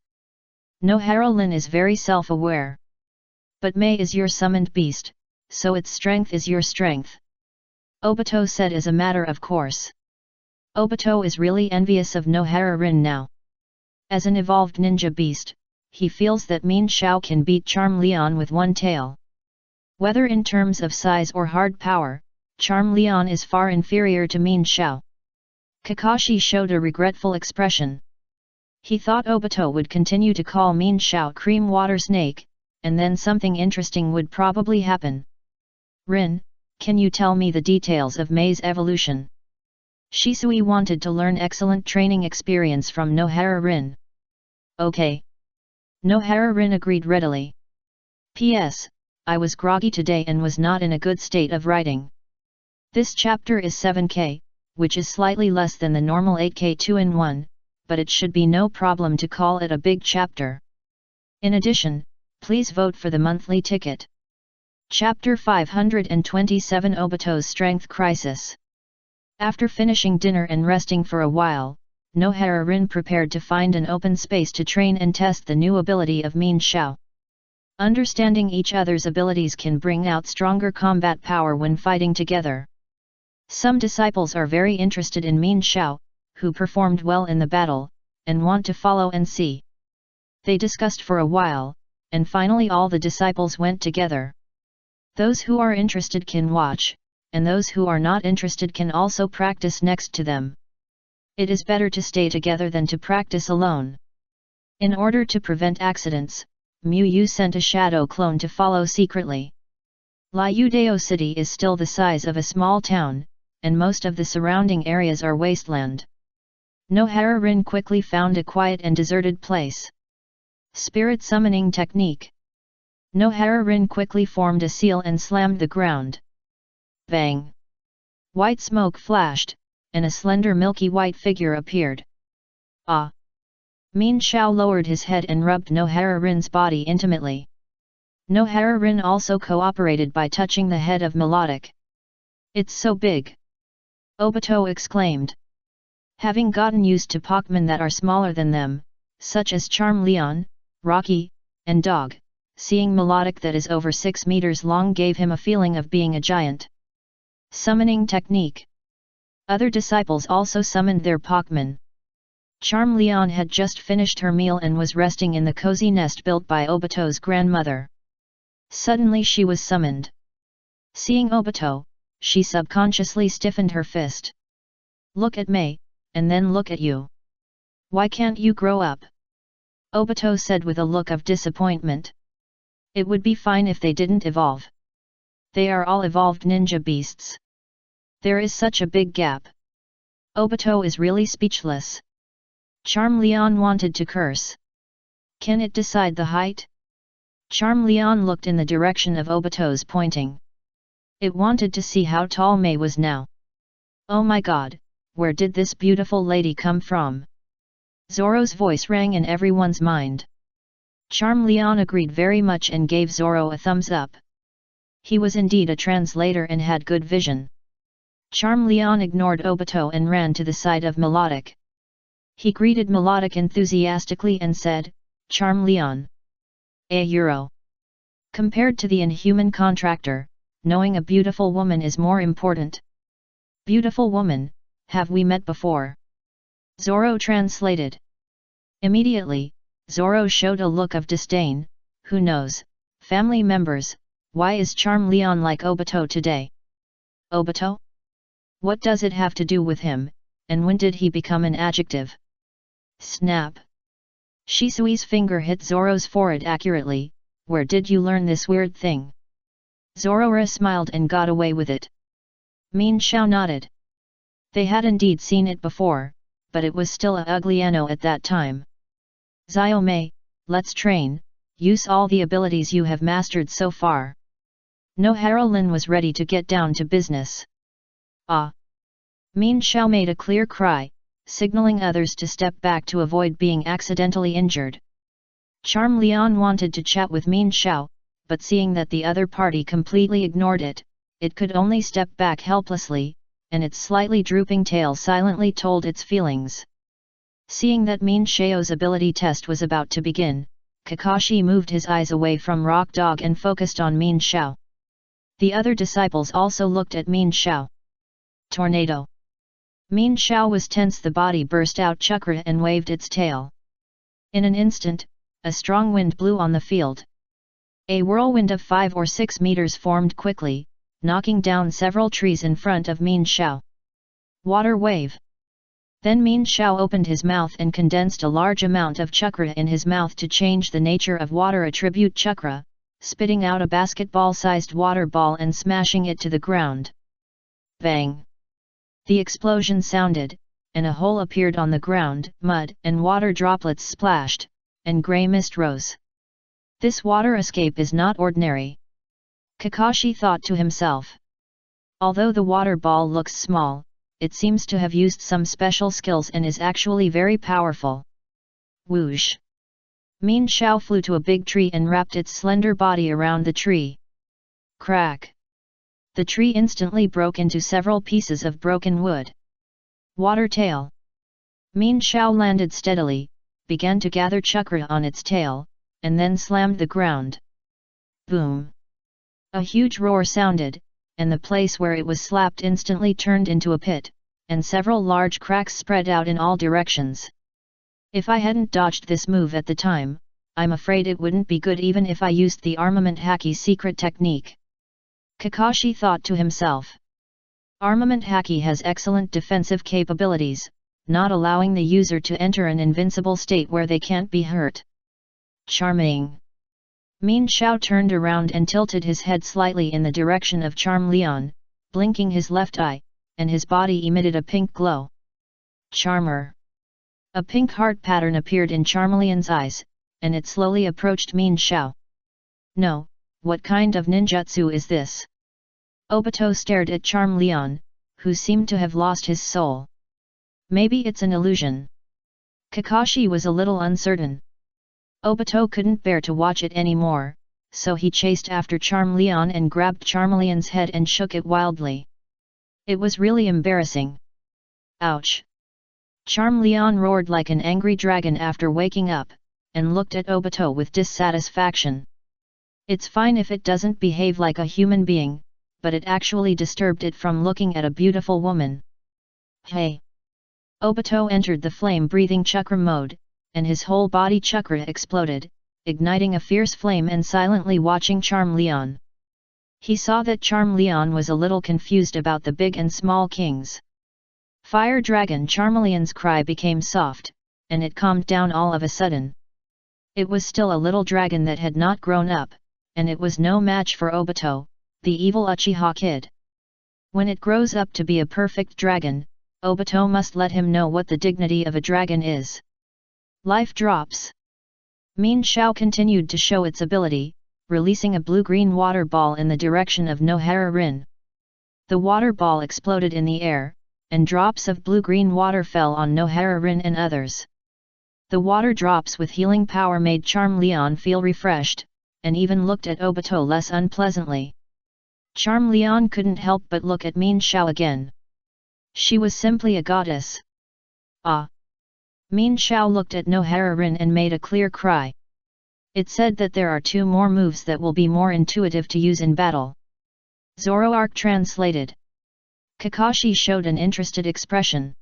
Nohara Lin is very self-aware. But Mei is your summoned beast, so its strength is your strength. Obito said as a matter of course. Obito is really envious of Nohara Rin now. As an evolved ninja beast, he feels that Min Xiao can beat Charm Leon with one tail. Whether in terms of size or hard power, Charm Leon is far inferior to Min Xiao. Kakashi showed a regretful expression. He thought Obito would continue to call Min Xiao Cream Water Snake, and then something interesting would probably happen. Rin, can you tell me the details of Mei's evolution? Shisui wanted to learn excellent training experience from Nohara Rin. Okay. Nohara Rin agreed readily. P.S. I was groggy today and was not in a good state of writing. This chapter is 7K, which is slightly less than the normal 8K 2-in-1, but it should be no problem to call it a big chapter. In addition, please vote for the monthly ticket. Chapter 527 Obito's Strength Crisis. After finishing dinner and resting for a while, Nohara Rin prepared to find an open space to train and test the new ability of Min Xiao. Understanding each other's abilities can bring out stronger combat power when fighting together. Some disciples are very interested in Min Xiao, who performed well in the battle, and want to follow and see. They discussed for a while, and finally all the disciples went together. Those who are interested can watch, and those who are not interested can also practice next to them. It is better to stay together than to practice alone. In order to prevent accidents, Muyu sent a shadow clone to follow secretly. Liudeo City is still the size of a small town, and most of the surrounding areas are wasteland. Nohara Rin quickly found a quiet and deserted place. Spirit Summoning Technique. Nohara Rin quickly formed a seal and slammed the ground. Bang! White smoke flashed, and a slender milky white figure appeared. Ah! Min Xiao lowered his head and rubbed Nohara Rin's body intimately. Nohara Rin also cooperated by touching the head of Melodic. It's so big! Obito exclaimed. Having gotten used to Pokemon that are smaller than them, such as Charmeleon, Rocky, and Dog, seeing Melodic that is over 6 meters long gave him a feeling of being a giant. Summoning technique. Other disciples also summoned their Pokemon. Charmeleon had just finished her meal and was resting in the cozy nest built by Obito's grandmother. Suddenly she was summoned. Seeing Obito, she subconsciously stiffened her fist. Look at me, and then look at you. Why can't you grow up? Obito said with a look of disappointment. It would be fine if they didn't evolve. They are all evolved ninja beasts. There is such a big gap. Obito is really speechless. Charmeleon wanted to curse. Can it decide the height? Charmeleon looked in the direction of Obito's pointing. It wanted to see how tall Mei was now. Oh my god, where did this beautiful lady come from? Zoro's voice rang in everyone's mind. Charmeleon agreed very much and gave Zoro a thumbs up. He was indeed a translator and had good vision. Charmeleon ignored Obito and ran to the side of Melodic. He greeted Melodic enthusiastically and said, Charmeleon. A euro. Compared to the inhuman contractor, knowing a beautiful woman is more important. Beautiful woman, have we met before? Zoro translated. Immediately, Zoro showed a look of disdain. Who knows, family members, why is Charmeleon like Obito today? Obito? What does it have to do with him, and when did he become an adjective? Snap! Shisui's finger hit Zoro's forehead accurately. Where did you learn this weird thing? Zoro smiled and got away with it. Min Xiao nodded. They had indeed seen it before, but it was still a ugly Eno at that time. Zio Mei, let's train, use all the abilities you have mastered so far. No Harolin was ready to get down to business. Ah! Min Xiao made a clear cry, signaling others to step back to avoid being accidentally injured. Charmeleon wanted to chat with Min Xiao, but seeing that the other party completely ignored it, it could only step back helplessly, and its slightly drooping tail silently told its feelings. Seeing that Min Xiao's ability test was about to begin, Kakashi moved his eyes away from Rock Dog and focused on Min Xiao. The other disciples also looked at Min Xiao. Tornado. Min Xiao was tense. The body burst out chakra and waved its tail. In an instant, a strong wind blew on the field. A whirlwind of 5 or 6 meters formed quickly, knocking down several trees in front of Min Xiao. Water wave. Then Min Xiao opened his mouth and condensed a large amount of chakra in his mouth to change the nature of water attribute chakra, spitting out a basketball-sized water ball and smashing it to the ground. Bang! The explosion sounded, and a hole appeared on the ground. Mud and water droplets splashed, and grey mist rose. This water escape is not ordinary. Kakashi thought to himself. Although the water ball looks small, it seems to have used some special skills and is actually very powerful. Whoosh! Min Xiao flew to a big tree and wrapped its slender body around the tree. Crack! The tree instantly broke into several pieces of broken wood. Water tail. Min Xiao landed steadily, began to gather chakra on its tail, and then slammed the ground. Boom! A huge roar sounded, and the place where it was slapped instantly turned into a pit, and several large cracks spread out in all directions. If I hadn't dodged this move at the time, I'm afraid it wouldn't be good even if I used the armament haki secret technique. Kakashi thought to himself. Armament haki has excellent defensive capabilities, not allowing the user to enter an invincible state where they can't be hurt. Charming! Min Xiao turned around and tilted his head slightly in the direction of Charmeleon, blinking his left eye, and his body emitted a pink glow. Charmer! A pink heart pattern appeared in Charmeleon's eyes, and it slowly approached Min Xiao. No, what kind of ninjutsu is this? Obito stared at Charmeleon, who seemed to have lost his soul. Maybe it's an illusion. Kakashi was a little uncertain. Obito couldn't bear to watch it anymore, so he chased after Charmeleon and grabbed Charmeleon's head and shook it wildly. It was really embarrassing. Ouch! Charmeleon roared like an angry dragon after waking up, and looked at Obito with dissatisfaction. It's fine if it doesn't behave like a human being, but it actually disturbed it from looking at a beautiful woman. Hey! Obito entered the flame-breathing chakra mode, and his whole body chakra exploded, igniting a fierce flame and silently watching Charmeleon. He saw that Charmeleon was a little confused about the big and small kings. Fire Dragon Charmeleon's cry became soft, and it calmed down all of a sudden. It was still a little dragon that had not grown up, and it was no match for Obito, the evil Uchiha kid. When it grows up to be a perfect dragon, Obito must let him know what the dignity of a dragon is. Life drops. Mean Shao continued to show its ability, releasing a blue-green water ball in the direction of Nohara Rin. The water ball exploded in the air, and drops of blue-green water fell on Nohara Rin and others. The water drops with healing power made Charmeleon feel refreshed, and even looked at Obito less unpleasantly. Charmeleon couldn't help but look at Mean Shao again. She was simply a goddess. Ah! Mean Shao looked at Nohara Rin and made a clear cry. It said that there are 2 more moves that will be more intuitive to use in battle. Zoroark translated. Kakashi showed an interested expression.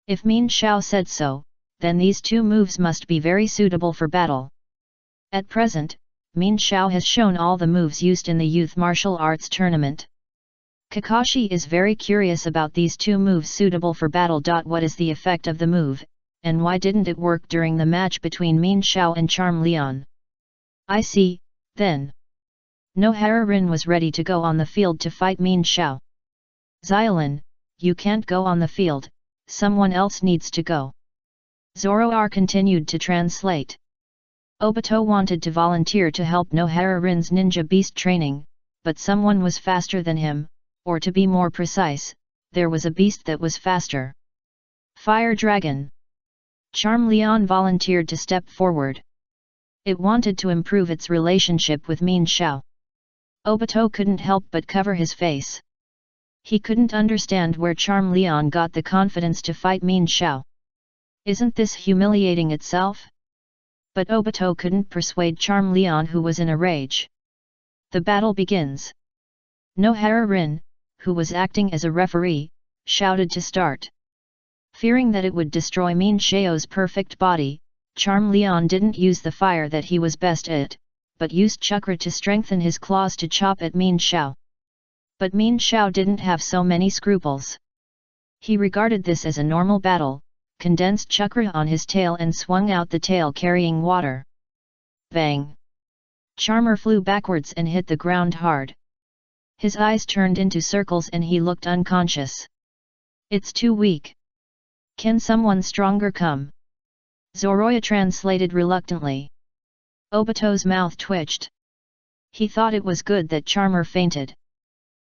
If Mean Shao said so, then these 2 moves must be very suitable for battle. At present, Mean Shao has shown all the moves used in the youth martial arts tournament. Kakashi is very curious about these 2 moves suitable for battle. What is the effect of the move, and why didn't it work during the match between Mean Shao and Charmeleon? I see, then. Nohara Rin was ready to go on the field to fight Mean Shao. Xiaolin, you can't go on the field, someone else needs to go. Zoroark continued to translate. Obito wanted to volunteer to help Nohara Rin's ninja beast training, but someone was faster than him, or to be more precise, there was a beast that was faster. Fire Dragon. Charmeleon volunteered to step forward. It wanted to improve its relationship with Mean Shao. Obito couldn't help but cover his face. He couldn't understand where Charmeleon got the confidence to fight Mean Shao. Isn't this humiliating itself? But Obito couldn't persuade Charmeleon, who was in a rage. The battle begins. Nohara Rin, who was acting as a referee, shouted to start. Fearing that it would destroy Mean Shao's perfect body, Charmeleon didn't use the fire that he was best at, but used chakra to strengthen his claws to chop at Mean Shao. But Mean Shao didn't have so many scruples. He regarded this as a normal battle, condensed chakra on his tail and swung out the tail carrying water. Bang! Charmer flew backwards and hit the ground hard. His eyes turned into circles and he looked unconscious. It's too weak. Can someone stronger come? Zoroya translated reluctantly. Obito's mouth twitched. He thought it was good that Charmer fainted.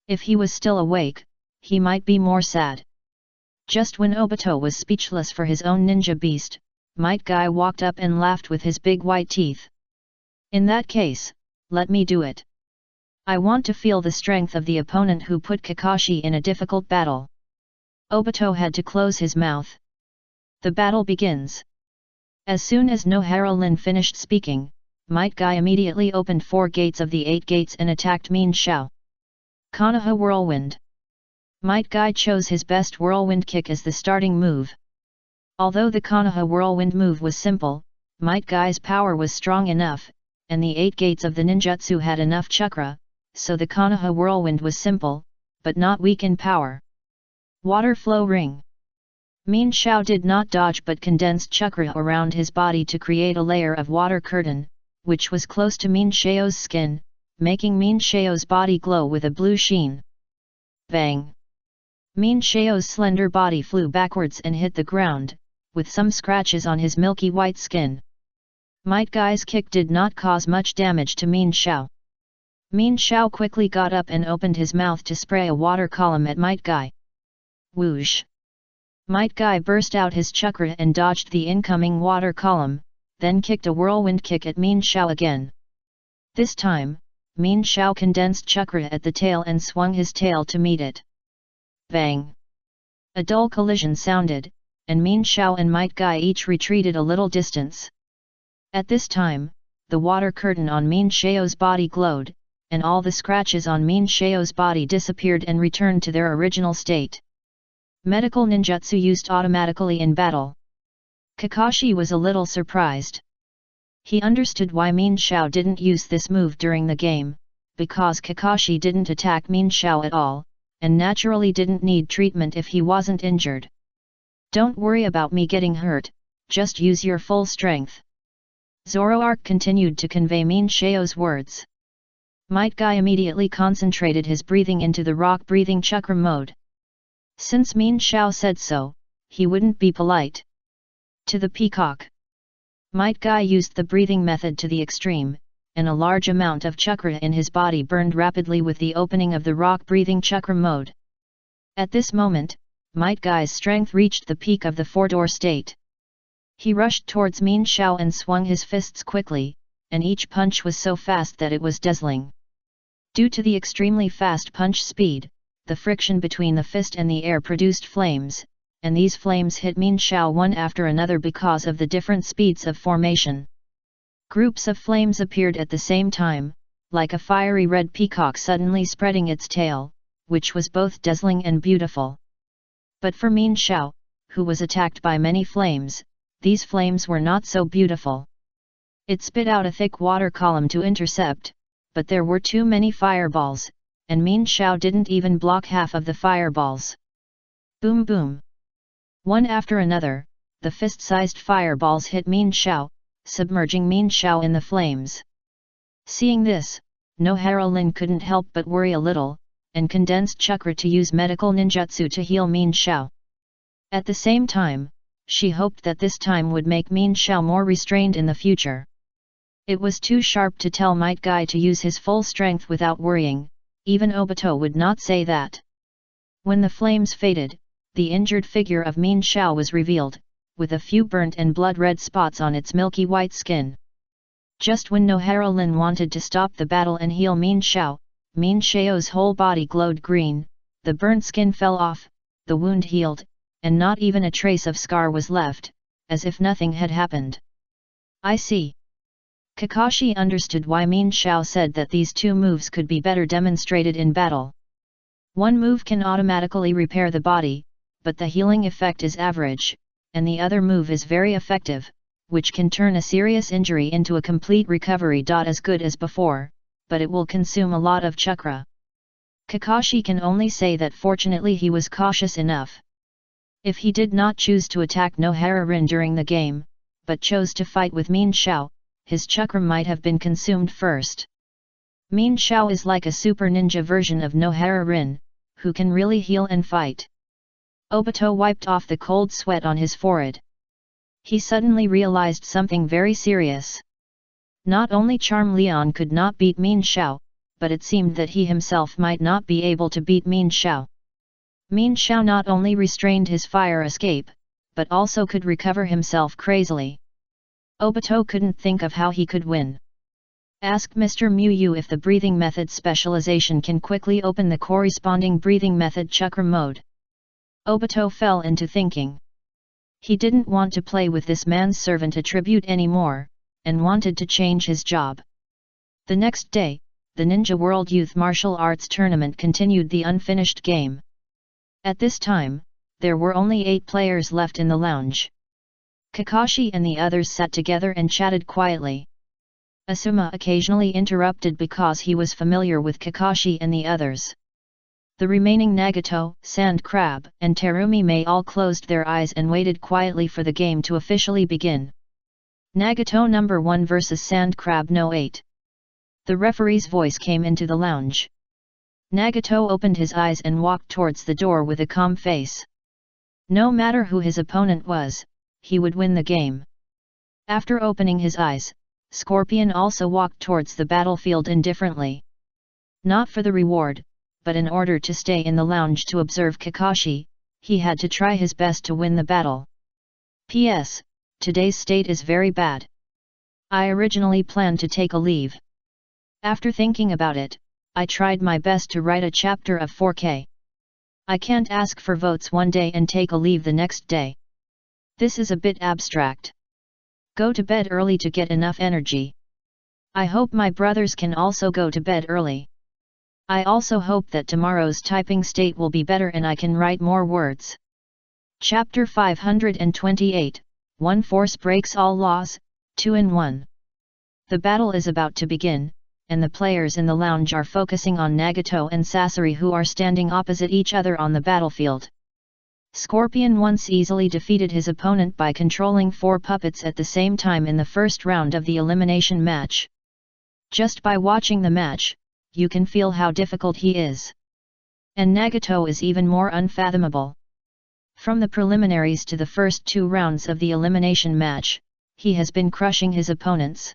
If he was still awake, he might be more sad. Just when Obito was speechless for his own ninja beast, Might Guy walked up and laughed with his big white teeth. In that case, let me do it. I want to feel the strength of the opponent who put Kakashi in a difficult battle. Obito had to close his mouth. The battle begins. As soon as Nohara Rin finished speaking, Might Guy immediately opened 4 gates of the 8 gates and attacked Mean Shao. Konoha Whirlwind. Might Guy chose his best whirlwind kick as the starting move. Although the Konoha Whirlwind move was simple, Might Guy's power was strong enough, and the 8 gates of the ninjutsu had enough chakra, so the Konoha Whirlwind was simple, but not weak in power. Water Flow Ring. Mean Shao did not dodge but condensed chakra around his body to create a layer of water curtain, which was close to Mean Shao's skin, making Mean Shao's body glow with a blue sheen. Bang! Mean Shao's slender body flew backwards and hit the ground, with some scratches on his milky white skin. Might Guy's kick did not cause much damage to Mean Shao. Mean Shao quickly got up and opened his mouth to spray a water column at Might Guy. Whoosh! Might Guy burst out his chakra and dodged the incoming water column, then kicked a whirlwind kick at Mean Shao again. This time, Mean Shao condensed chakra at the tail and swung his tail to meet it. Bang! A dull collision sounded, and Min Xiao and Might Guy each retreated a little distance. At this time, the water curtain on Min Xiao's body glowed, and all the scratches on Min Xiao's body disappeared and returned to their original state. Medical ninjutsu used automatically in battle. Kakashi was a little surprised. He understood why Min Xiao didn't use this move during the game, because Kakashi didn't attack Min Xiao at all, and naturally didn't need treatment if he wasn't injured. Don't worry about me getting hurt, just use your full strength. Zoroark continued to convey Min Xiao's words. Might Guy immediately concentrated his breathing into the rock-breathing chakra mode. Since Min Xiao said so, he wouldn't be polite. To the peacock. Might Guy used the breathing method to the extreme, and a large amount of chakra in his body burned rapidly with the opening of the rock-breathing chakra mode. At this moment, Might Guy's strength reached the peak of the four-door state. He rushed towards Min Xiao and swung his fists quickly, and each punch was so fast that it was dazzling. Due to the extremely fast punch speed, the friction between the fist and the air produced flames, and these flames hit Min Xiao one after another because of the different speeds of formation. Groups of flames appeared at the same time, like a fiery red peacock suddenly spreading its tail, which was both dazzling and beautiful. But for Min Xiao, who was attacked by many flames, these flames were not so beautiful. It spit out a thick water column to intercept, but there were too many fireballs, and Min Xiao didn't even block half of the fireballs. Boom boom! One after another, the fist-sized fireballs hit Min Xiao, submerging Min Xiao in the flames. Seeing this, Nohara Lin couldn't help but worry a little, and condensed chakra to use medical ninjutsu to heal Min Xiao. At the same time, she hoped that this time would make Min Xiao more restrained in the future. It was too sharp to tell Might Guy to use his full strength without worrying, even Obito would not say that. When the flames faded, the injured figure of Min Xiao was revealed, with a few burnt and blood-red spots on its milky white skin. Just when Nohara Lin wanted to stop the battle and heal Min Xiao's whole body glowed green, the burnt skin fell off, the wound healed, and not even a trace of scar was left, as if nothing had happened. I see. Kakashi understood why Min Xiao said that these two moves could be better demonstrated in battle. One move can automatically repair the body, but the healing effect is average, and the other move is very effective, which can turn a serious injury into a complete recovery. As good as before, but it will consume a lot of chakra. Kakashi can only say that fortunately he was cautious enough. If he did not choose to attack Nohara Rin during the game, but chose to fight with Min Xiao, his chakra might have been consumed first. Min Xiao is like a super ninja version of Nohara Rin, who can really heal and fight. Obito wiped off the cold sweat on his forehead. He suddenly realized something very serious. Not only Charm Leon could not beat Min Xiao, but it seemed that he himself might not be able to beat Min Xiao. Min Xiao not only restrained his fire escape, but also could recover himself crazily. Obito couldn't think of how he could win. Ask Mr. Muyu if the breathing method specialization can quickly open the corresponding breathing method chakra mode. Obito fell into thinking. He didn't want to play with this man's servant attribute anymore, and wanted to change his job. The next day, the Ninja World Youth Martial Arts Tournament continued the unfinished game. At this time, there were only 8 players left in the lounge. Kakashi and the others sat together and chatted quietly. Asuma occasionally interrupted because he was familiar with Kakashi and the others. The remaining Nagato, Sand Crab, and Terumi May all closed their eyes and waited quietly for the game to officially begin. Nagato No. 1 vs Sand Crab No. 8. The referee's voice came into the lounge. Nagato opened his eyes and walked towards the door with a calm face. No matter who his opponent was, he would win the game. After opening his eyes, Scorpion also walked towards the battlefield indifferently. Not for the reward, but in order to stay in the lounge to observe Kakashi, he had to try his best to win the battle. P.S. Today's state is very bad. I originally planned to take a leave. After thinking about it, I tried my best to write a chapter of 4K. I can't ask for votes one day and take a leave the next day. This is a bit abstract. Go to bed early to get enough energy. I hope my brothers can also go to bed early. I also hope that tomorrow's typing state will be better and I can write more words. Chapter 528, One Force Breaks All Laws, 2 in 1. The battle is about to begin, and the players in the lounge are focusing on Nagato and Sasori, who are standing opposite each other on the battlefield. Scorpion once easily defeated his opponent by controlling 4 puppets at the same time in the first round of the elimination match. Just by watching the match, you can feel how difficult he is. And Nagato is even more unfathomable. From the preliminaries to the first 2 rounds of the elimination match, he has been crushing his opponents.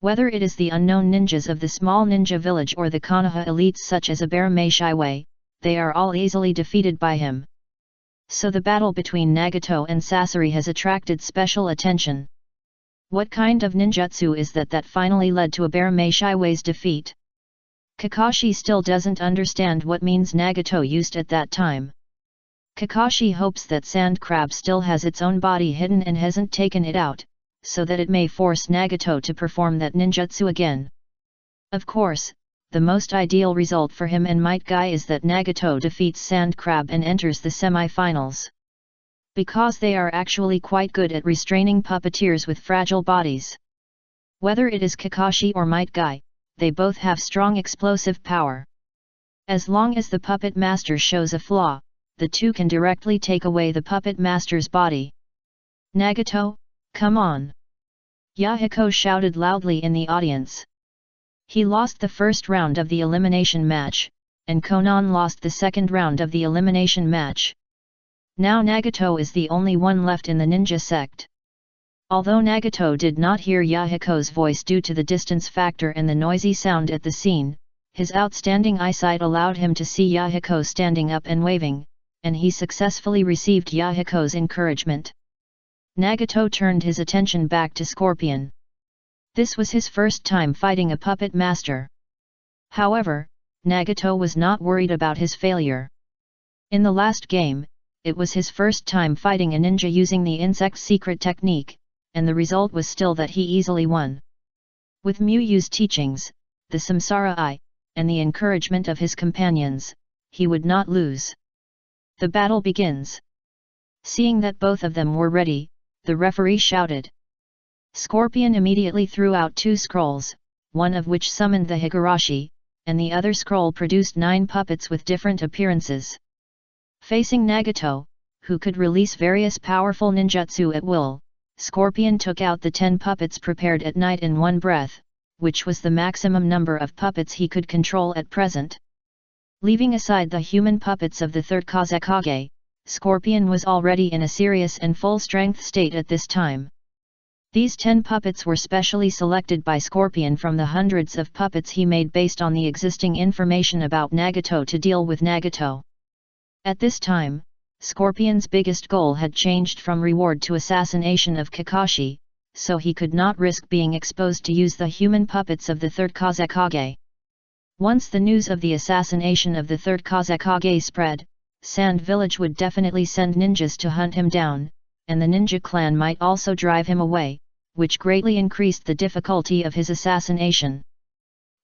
Whether it is the unknown ninjas of the small ninja village or the Konoha elites such as Abarame Shiwei, they are all easily defeated by him. So the battle between Nagato and Sasori has attracted special attention. What kind of ninjutsu is that finally led to Abarame Shiwei's defeat? Kakashi still doesn't understand what means Nagato used at that time. Kakashi hopes that Sand Crab still has its own body hidden and hasn't taken it out, so that it may force Nagato to perform that ninjutsu again. Of course, the most ideal result for him and Might Guy is that Nagato defeats Sand Crab and enters the semi-finals. Because they are actually quite good at restraining puppeteers with fragile bodies. Whether it is Kakashi or Might Guy, they both have strong explosive power. As long as the puppet master shows a flaw, the two can directly take away the puppet master's body. Nagato, come on! Yahiko shouted loudly in the audience. He lost the first round of the elimination match, and Konan lost the second round of the elimination match. Now Nagato is the only one left in the ninja sect. Although Nagato did not hear Yahiko's voice due to the distance factor and the noisy sound at the scene, his outstanding eyesight allowed him to see Yahiko standing up and waving, and he successfully received Yahiko's encouragement. Nagato turned his attention back to Scorpion. This was his first time fighting a puppet master. However, Nagato was not worried about his failure. In the last game, it was his first time fighting a ninja using the insect's secret technique, and the result was still that he easily won. With Muyu's teachings, the Samsara Eye, and the encouragement of his companions, he would not lose. The battle begins. Seeing that both of them were ready, the referee shouted. Scorpion immediately threw out 2 scrolls, one of which summoned the Higurashi, and the other scroll produced 9 puppets with different appearances. Facing Nagato, who could release various powerful ninjutsu at will, Scorpion took out the 10 puppets prepared at night in one breath, which was the maximum number of puppets he could control at present. Leaving aside the human puppets of the third Kazekage, Scorpion was already in a serious and full-strength state at this time. These 10 puppets were specially selected by Scorpion from the hundreds of puppets he made based on the existing information about Nagato to deal with Nagato. At this time, Scorpion's biggest goal had changed from reward to assassination of Kakashi, so he could not risk being exposed to use the human puppets of the third Kazekage. Once the news of the assassination of the third Kazekage spread, Sand Village would definitely send ninjas to hunt him down, and the ninja clan might also drive him away, which greatly increased the difficulty of his assassination.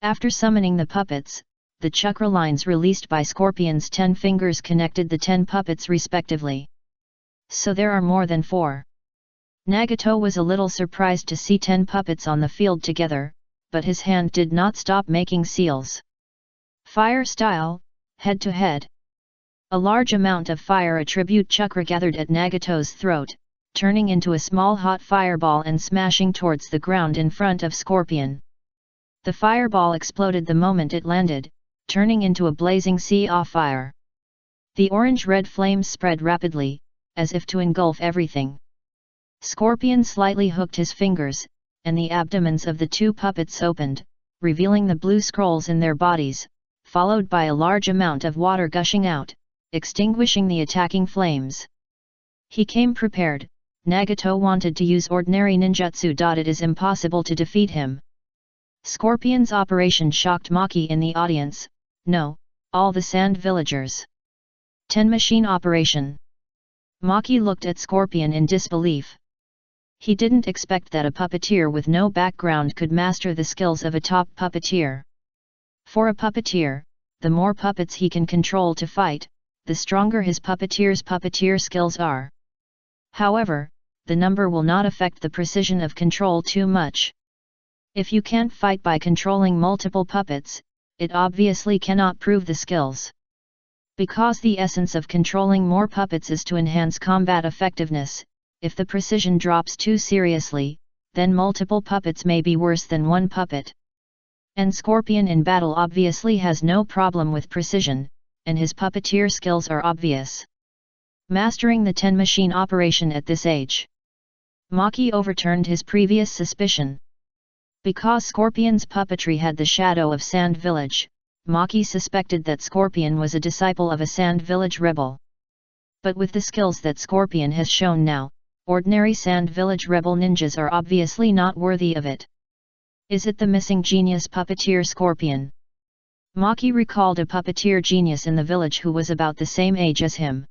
After summoning the puppets, the chakra lines released by Scorpion's 10 fingers connected the 10 puppets respectively. So there are more than 4. Nagato was a little surprised to see 10 puppets on the field together, but his hand did not stop making seals. Fire style, head to head. A large amount of fire attribute chakra gathered at Nagato's throat, turning into a small hot fireball and smashing towards the ground in front of Scorpion. The fireball exploded the moment it landed, turning into a blazing sea of fire. The orange-red flames spread rapidly, as if to engulf everything. Scorpion slightly hooked his fingers, and the abdomens of the 2 puppets opened, revealing the blue scrolls in their bodies, followed by a large amount of water gushing out, extinguishing the attacking flames. He came prepared. Nagato wanted to use ordinary ninjutsu. It is impossible to defeat him. Scorpion's operation shocked Maki in the audience, no, all the Sand villagers. 10 machine operation. Maki looked at Scorpion in disbelief. He didn't expect that a puppeteer with no background could master the skills of a top puppeteer. For a puppeteer, the more puppets he can control to fight, the stronger his puppeteer skills are. However, the number will not affect the precision of control too much. If you can't fight by controlling multiple puppets, it obviously cannot prove the skills. Because the essence of controlling more puppets is to enhance combat effectiveness, if the precision drops too seriously, then multiple puppets may be worse than one puppet. And Scorpion in battle obviously has no problem with precision, and his puppeteer skills are obvious. Mastering the 10 machine operation at this age. Maki overturned his previous suspicion. Because Scorpion's puppetry had the shadow of Sand Village, Maki suspected that Scorpion was a disciple of a Sand Village rebel. But with the skills that Scorpion has shown now, ordinary Sand Village rebel ninjas are obviously not worthy of it. Is it the missing genius puppeteer Scorpion? Maki recalled a puppeteer genius in the village who was about the same age as him.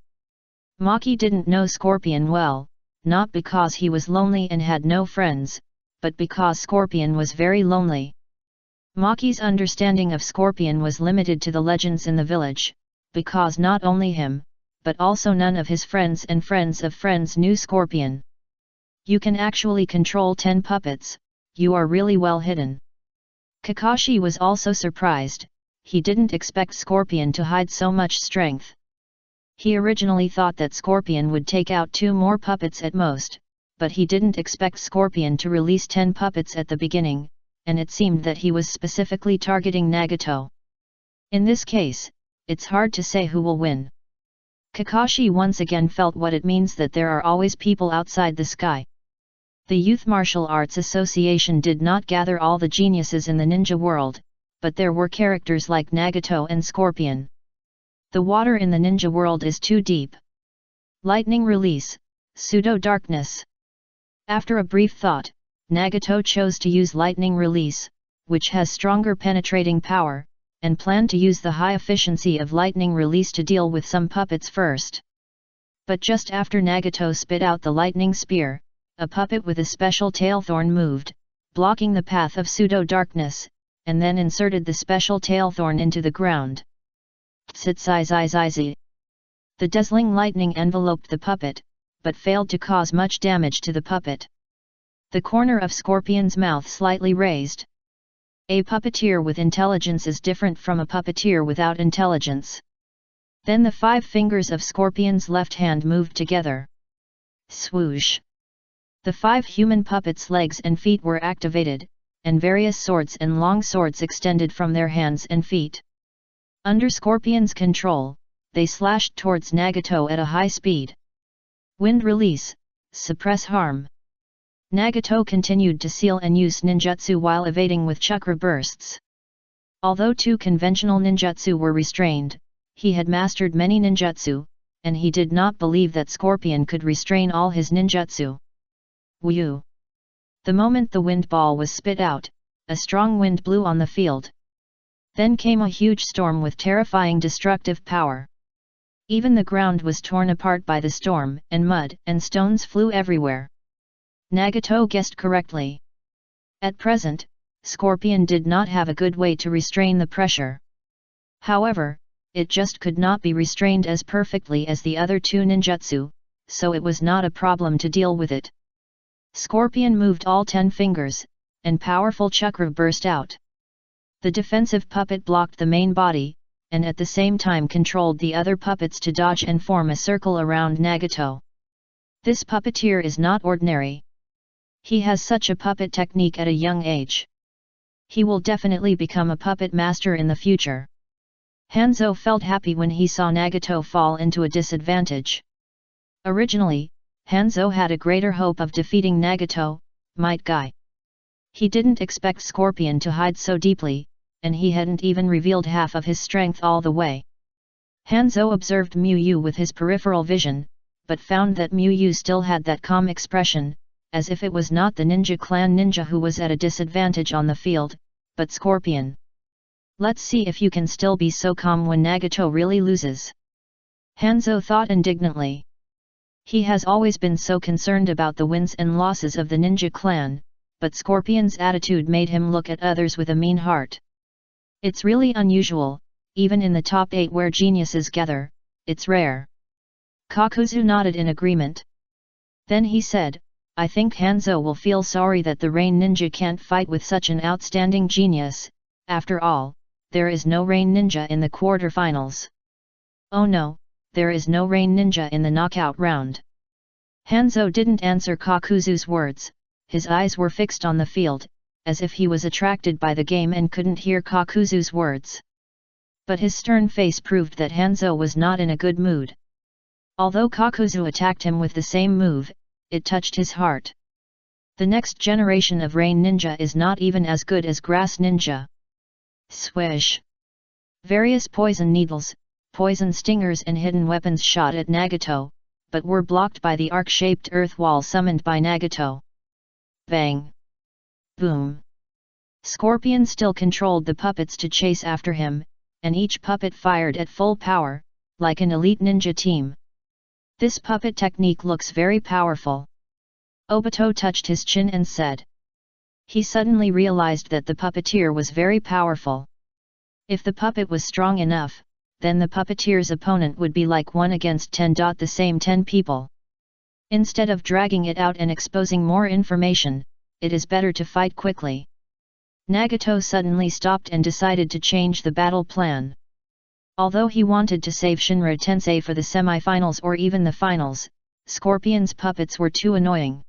Maki didn't know Scorpion well, not because he was lonely and had no friends, but because Scorpion was very lonely. Maki's understanding of Scorpion was limited to the legends in the village, because not only him, but also none of his friends and friends of friends knew Scorpion. You can actually control 10 puppets, you are really well hidden. Kakashi was also surprised, he didn't expect Scorpion to hide so much strength. He originally thought that Scorpion would take out 2 more puppets at most, but he didn't expect Scorpion to release 10 puppets at the beginning, and it seemed that he was specifically targeting Nagato. In this case, it's hard to say who will win. Kakashi once again felt what it means that there are always people outside the sky. The Youth Martial Arts Association did not gather all the geniuses in the ninja world, but there were characters like Nagato and Scorpion. The water in the ninja world is too deep. Lightning release, pseudo-darkness. After a brief thought, Nagato chose to use lightning release, which has stronger penetrating power, and planned to use the high efficiency of lightning release to deal with some puppets first. But just after Nagato spit out the lightning spear, a puppet with a special tail thorn moved, blocking the path of pseudo-darkness, and then inserted the special tail thorn into the ground. The dazzling lightning enveloped the puppet, but failed to cause much damage to the puppet. The corner of Scorpion's mouth slightly raised. A puppeteer with intelligence is different from a puppeteer without intelligence. Then the 5 fingers of Scorpion's left hand moved together. Swoosh! The 5 human puppets' legs and feet were activated, and various swords and long swords extended from their hands and feet. Under Scorpion's control, they slashed towards Nagato at a high speed. Wind release, suppress harm. Nagato continued to seal and use ninjutsu while evading with chakra bursts. Although 2 conventional ninjutsu were restrained, he had mastered many ninjutsu, and he did not believe that Scorpion could restrain all his ninjutsu. Whew! The moment the wind ball was spit out, a strong wind blew on the field. Then came a huge storm with terrifying destructive power. Even the ground was torn apart by the storm, and mud and stones flew everywhere. Nagato guessed correctly. At present, Scorpion did not have a good way to restrain the pressure. However, it just could not be restrained as perfectly as the other 2 ninjutsu, so it was not a problem to deal with it. Scorpion moved all 10 fingers, and powerful chakra burst out. The defensive puppet blocked the main body, and at the same time controlled the other puppets to dodge and form a circle around Nagato. This puppeteer is not ordinary. He has such a puppet technique at a young age. He will definitely become a puppet master in the future. Hanzo felt happy when he saw Nagato fall into a disadvantage. Originally, Hanzo had a greater hope of defeating Nagato, Might Guy. He didn't expect Scorpion to hide so deeply, and he hadn't even revealed half of his strength all the way. Hanzo observed Miyu with his peripheral vision, but found that Miyu still had that calm expression, as if it was not the ninja clan ninja who was at a disadvantage on the field, but Scorpion. Let's see if you can still be so calm when Nagato really loses. Hanzo thought indignantly. He has always been so concerned about the wins and losses of the ninja clan, but Scorpion's attitude made him look at others with a mean heart. It's really unusual, even in the top 8 where geniuses gather, it's rare. Kakuzu nodded in agreement. Then he said, I think Hanzo will feel sorry that the Rain Ninja can't fight with such an outstanding genius. After all, there is no Rain Ninja in the quarterfinals. Oh no, there is no Rain Ninja in the knockout round. Hanzo didn't answer Kakuzu's words, his eyes were fixed on the field, as if he was attracted by the game and couldn't hear Kakuzu's words. But his stern face proved that Hanzo was not in a good mood. Although Kakuzu attacked him with the same move, it touched his heart. The next generation of Rain Ninja is not even as good as Grass Ninja. Swish! Various poison needles, poison stingers and hidden weapons shot at Nagato, but were blocked by the arc-shaped earth wall summoned by Nagato. Bang! Boom! Scorpion still controlled the puppets to chase after him, and each puppet fired at full power, like an elite ninja team. This puppet technique looks very powerful. Obito touched his chin and said. He suddenly realized that the puppeteer was very powerful. If the puppet was strong enough, then the puppeteer's opponent would be like 1 against 10. The same 10 people. Instead of dragging it out and exposing more information, it is better to fight quickly. Nagato suddenly stopped and decided to change the battle plan. Although he wanted to save Shinra Tensei for the semi-finals or even the finals, Scorpion's puppets were too annoying.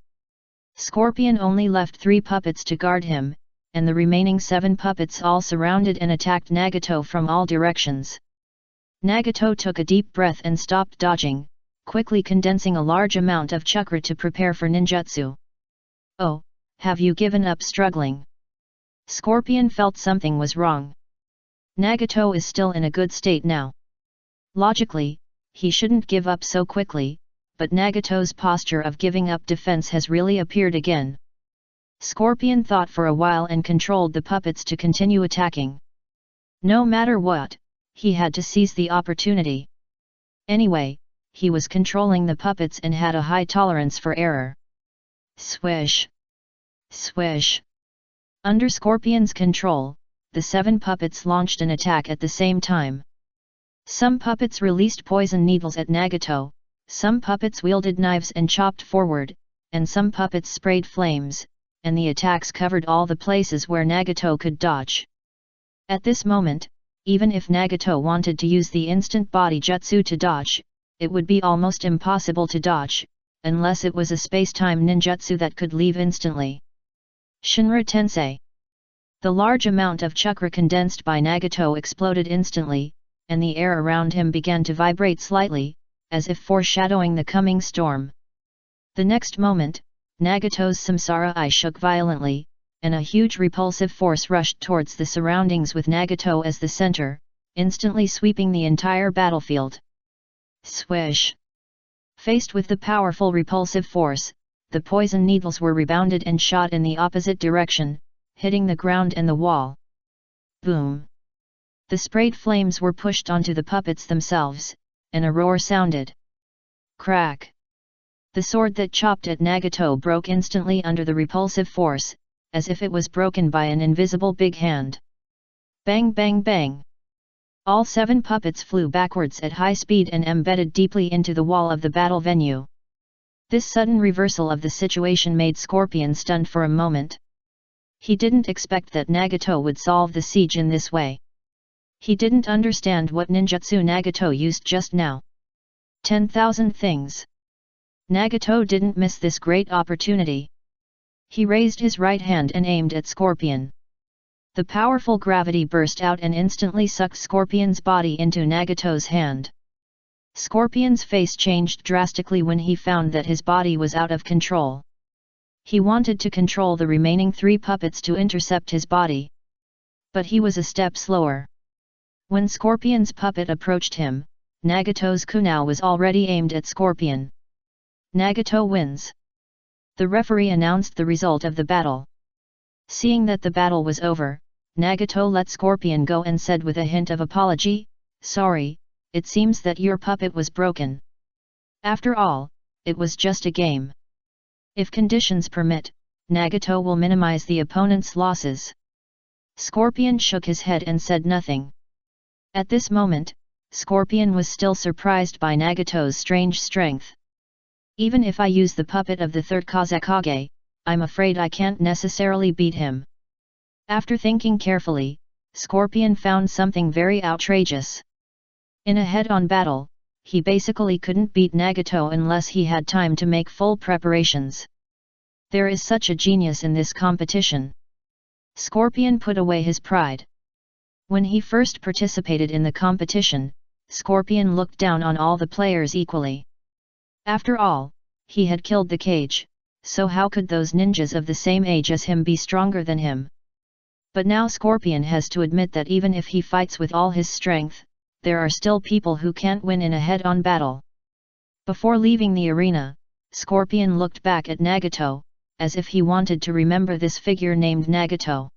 Scorpion only left 3 puppets to guard him, and the remaining 7 puppets all surrounded and attacked Nagato from all directions. Nagato took a deep breath and stopped dodging, quickly condensing a large amount of chakra to prepare for ninjutsu. Oh, have you given up struggling? Scorpion felt something was wrong. Nagato is still in a good state now. Logically, he shouldn't give up so quickly, but Nagato's posture of giving up defense has really appeared again. Scorpion thought for a while and controlled the puppets to continue attacking. No matter what, he had to seize the opportunity. Anyway, he was controlling the puppets and had a high tolerance for error. Swish! Swish! Under Scorpion's control, the 7 puppets launched an attack at the same time. Some puppets released poison needles at Nagato, some puppets wielded knives and chopped forward, and some puppets sprayed flames, and the attacks covered all the places where Nagato could dodge. At this moment, even if Nagato wanted to use the instant body jutsu to dodge, it would be almost impossible to dodge, unless it was a space-time ninjutsu that could leave instantly. Shinra Tensei. The large amount of chakra condensed by Nagato exploded instantly, and the air around him began to vibrate slightly, as if foreshadowing the coming storm. The next moment, Nagato's samsara eye shook violently, and a huge repulsive force rushed towards the surroundings with Nagato as the center, instantly sweeping the entire battlefield. Swish! Faced with the powerful repulsive force, the poison needles were rebounded and shot in the opposite direction, hitting the ground and the wall. Boom! The sprayed flames were pushed onto the puppets themselves, and a roar sounded. Crack! The sword that chopped at Nagato broke instantly under the repulsive force, as if it was broken by an invisible big hand. Bang bang bang! All 7 puppets flew backwards at high speed and embedded deeply into the wall of the battle venue. This sudden reversal of the situation made Scorpion stunned for a moment. He didn't expect that Nagato would solve the siege in this way. He didn't understand what ninjutsu Nagato used just now. 10,000 things. Nagato didn't miss this great opportunity. He raised his right hand and aimed at Scorpion. The powerful gravity burst out and instantly sucked Scorpion's body into Nagato's hand. Scorpion's face changed drastically when he found that his body was out of control. He wanted to control the remaining 3 puppets to intercept his body. But he was a step slower. When Scorpion's puppet approached him, Nagato's kunai was already aimed at Scorpion. Nagato wins. The referee announced the result of the battle. Seeing that the battle was over, Nagato let Scorpion go and said with a hint of apology, "Sorry, it seems that your puppet was broken. After all, it was just a game. If conditions permit, Nagato will minimize the opponent's losses. Scorpion shook his head and said nothing. At this moment, Scorpion was still surprised by Nagato's strange strength. Even if I use the puppet of the third Kazekage, I'm afraid I can't necessarily beat him. After thinking carefully, Scorpion found something very outrageous. In a head-on battle, he basically couldn't beat Nagato unless he had time to make full preparations. There is such a genius in this competition. Scorpion put away his pride. When he first participated in the competition, Scorpion looked down on all the players equally. After all, he had killed the cage, so how could those ninjas of the same age as him be stronger than him? But now Scorpion has to admit that even if he fights with all his strength, there are still people who can't win in a head-on battle. Before leaving the arena, Scorpion looked back at Nagato, as if he wanted to remember this figure named Nagato.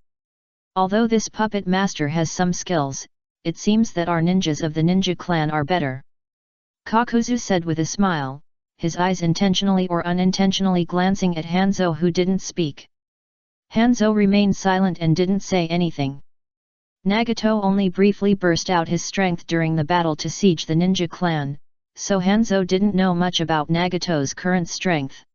Although this puppet master has some skills, it seems that our ninjas of the ninja clan are better. Kakuzu said with a smile, his eyes intentionally or unintentionally glancing at Hanzo, who didn't speak. Hanzo remained silent and didn't say anything. Nagato only briefly burst out his strength during the battle to siege the ninja clan, so Hanzo didn't know much about Nagato's current strength.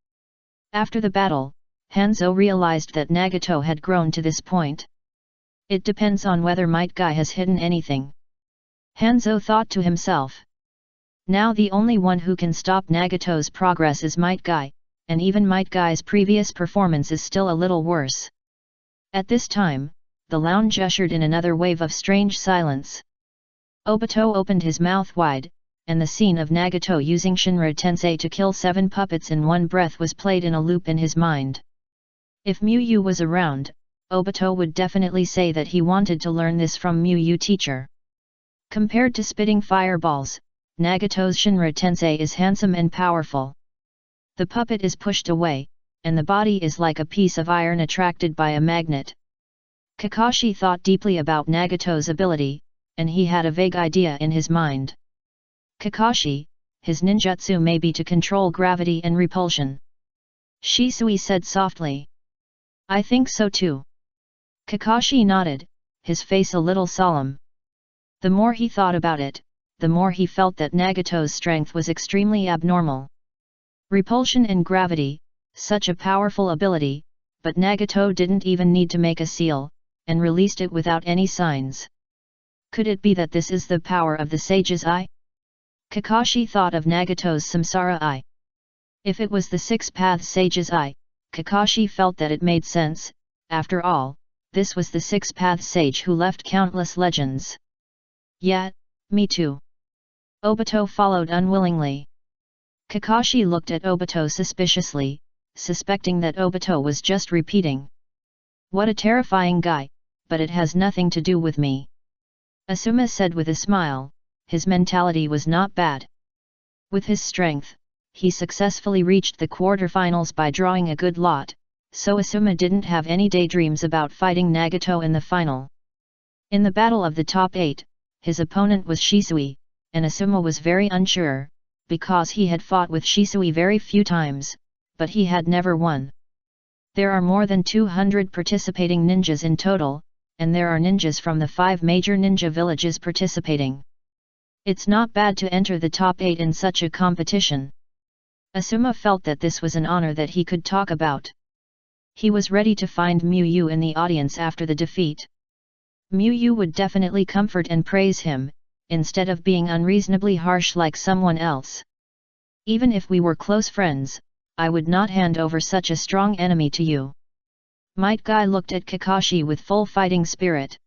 After the battle, Hanzo realized that Nagato had grown to this point. It depends on whether Might Guy has hidden anything. Hanzo thought to himself. Now the only one who can stop Nagato's progress is Might Guy, and even Might Guy's previous performance is still a little worse. At this time, the lounge ushered in another wave of strange silence. Obito opened his mouth wide, and the scene of Nagato using Shinra Tensei to kill 7 puppets in one breath was played in a loop in his mind. If Miyu was around, Obito would definitely say that he wanted to learn this from Miyu teacher. Compared to spitting fireballs, Nagato's Shinra Tensei is handsome and powerful. The puppet is pushed away, and the body is like a piece of iron attracted by a magnet. Kakashi thought deeply about Nagato's ability, and he had a vague idea in his mind. Kakashi, his ninjutsu may be to control gravity and repulsion. Shisui said softly. I think so too. Kakashi nodded, his face a little solemn. The more he thought about it, the more he felt that Nagato's strength was extremely abnormal. Repulsion and gravity, such a powerful ability, but Nagato didn't even need to make a seal, and released it without any signs. Could it be that this is the power of the Sage's Eye? Kakashi thought of Nagato's Samsara Eye. If it was the Six-Path Sage's Eye, Kakashi felt that it made sense. After all, this was the Six-Path Sage who left countless legends. Yeah, me too. Obito followed unwillingly. Kakashi looked at Obito suspiciously, suspecting that Obito was just repeating. What a terrifying guy, but it has nothing to do with me. Asuma said with a smile, his mentality was not bad. With his strength, he successfully reached the quarterfinals by drawing a good lot, so Asuma didn't have any daydreams about fighting Nagato in the final. In the battle of the top 8, his opponent was Shisui, and Asuma was very unsure, because he had fought with Shisui very few times, but he had never won. There are more than 200 participating ninjas in total, and there are ninjas from the 5 major ninja villages participating. It's not bad to enter the top 8 in such a competition. Asuma felt that this was an honor that he could talk about. He was ready to find Miyu in the audience after the defeat. Miyu would definitely comfort and praise him, instead of being unreasonably harsh like someone else. Even if we were close friends, I would not hand over such a strong enemy to you. Might Guy looked at Kakashi with full fighting spirit.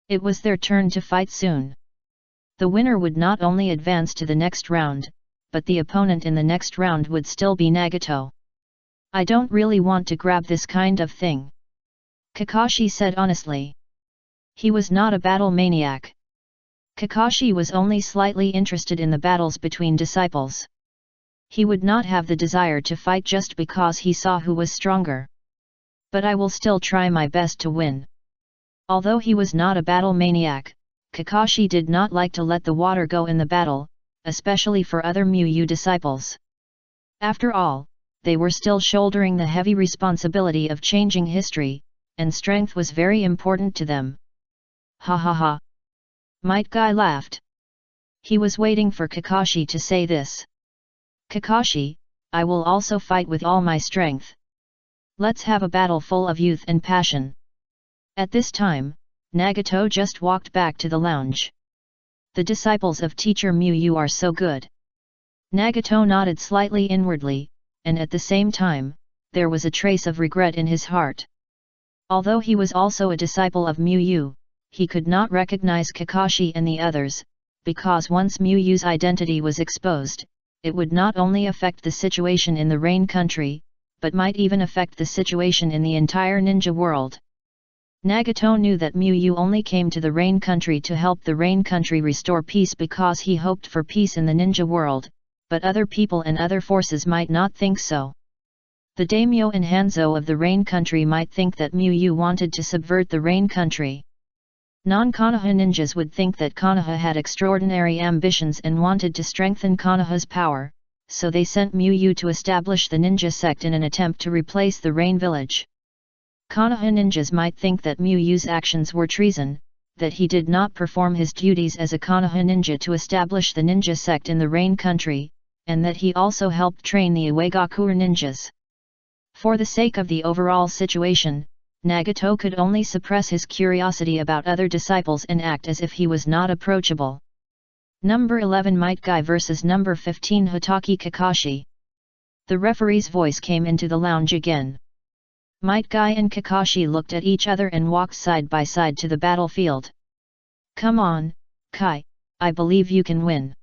It was their turn to fight soon. The winner would not only advance to the next round, but the opponent in the next round would still be Nagato. I don't really want to grab this kind of thing, Kakashi said honestly. He was not a battle maniac. Kakashi was only slightly interested in the battles between disciples. He would not have the desire to fight just because he saw who was stronger. But I will still try my best to win. Although he was not a battle maniac, Kakashi did not like to let the water go in the battle, especially for other Mu disciples. After all, they were still shouldering the heavy responsibility of changing history, and strength was very important to them. Ha ha ha! Might Guy laughed. He was waiting for Kakashi to say this. Kakashi, I will also fight with all my strength. Let's have a battle full of youth and passion. At this time, Nagato just walked back to the lounge. The disciples of Teacher Mu are so good. Nagato nodded slightly inwardly, and at the same time, there was a trace of regret in his heart. Although he was also a disciple of Mu, he could not recognize Kakashi and the others, because once Mu's identity was exposed, it would not only affect the situation in the Rain Country, but might even affect the situation in the entire ninja world. Nagato knew that Mu only came to the Rain Country to help the Rain Country restore peace because he hoped for peace in the ninja world, but other people and other forces might not think so. The daimyo and Hanzo of the Rain Country might think that Mu wanted to subvert the Rain Country. Non-Konoha ninjas would think that Konoha had extraordinary ambitions and wanted to strengthen Konoha's power, so they sent Mu to establish the ninja sect in an attempt to replace the Rain village. Konoha ninjas might think that Mu's actions were treason, that he did not perform his duties as a Konoha ninja to establish the ninja sect in the Rain Country, and that he also helped train the Uegakure ninjas. For the sake of the overall situation, Nagato could only suppress his curiosity about other disciples and act as if he was not approachable. Number 11 Might Guy vs Number 15 Hitaki Kakashi. The referee's voice came into the lounge again. Might Guy and Kakashi looked at each other and walked side by side to the battlefield. Come on, Kai, I believe you can win.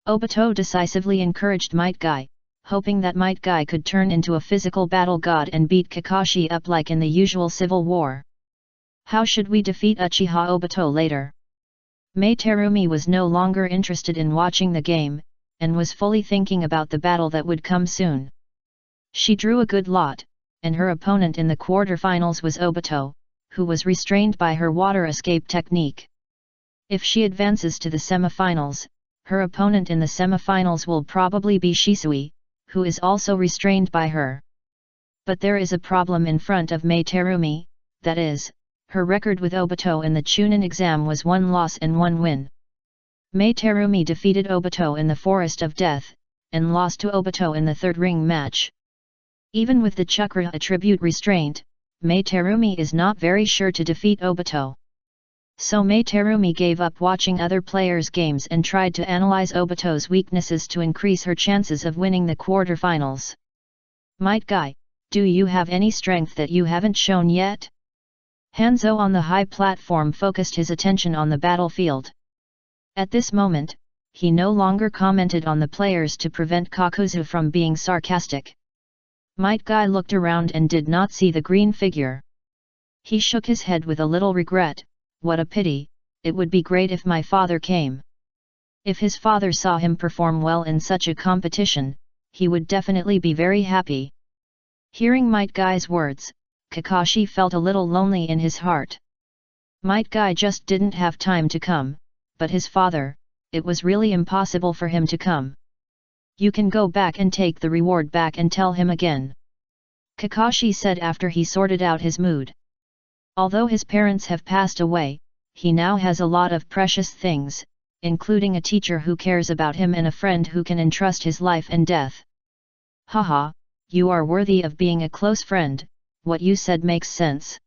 Obito decisively encouraged Might Guy, hoping that Might Guy could turn into a physical battle god and beat Kakashi up like in the usual civil war. How should we defeat Uchiha Obito later? Mei Terumi was no longer interested in watching the game, and was fully thinking about the battle that would come soon. She drew a good lot, and her opponent in the quarterfinals was Obito, who was restrained by her water escape technique. If she advances to the semifinals, her opponent in the semifinals will probably be Shisui, who is also restrained by her. But there is a problem in front of Mei Terumi, that is, her record with Obito in the Chunin exam was 1 loss and 1 win. Mei Terumi defeated Obito in the Forest of Death, and lost to Obito in the third ring match. Even with the chakra attribute restraint, Mei Terumi is not very sure to defeat Obito. So Mei Terumi gave up watching other players' games and tried to analyze Obito's weaknesses to increase her chances of winning the quarterfinals. Might Guy, do you have any strength that you haven't shown yet? Hanzo on the high platform focused his attention on the battlefield. At this moment, he no longer commented on the players to prevent Kakuzu from being sarcastic. Might Guy looked around and did not see the green figure. He shook his head with a little regret. What a pity, it would be great if my father came. If his father saw him perform well in such a competition, he would definitely be very happy. Hearing Might Guy's words, Kakashi felt a little lonely in his heart. Might Guy just didn't have time to come, but his father, it was really impossible for him to come. You can go back and take the reward back and tell him again. Kakashi said after he sorted out his mood. Although his parents have passed away, he now has a lot of precious things, including a teacher who cares about him and a friend who can entrust his life and death. Haha, you are worthy of being a close friend, what you said makes sense.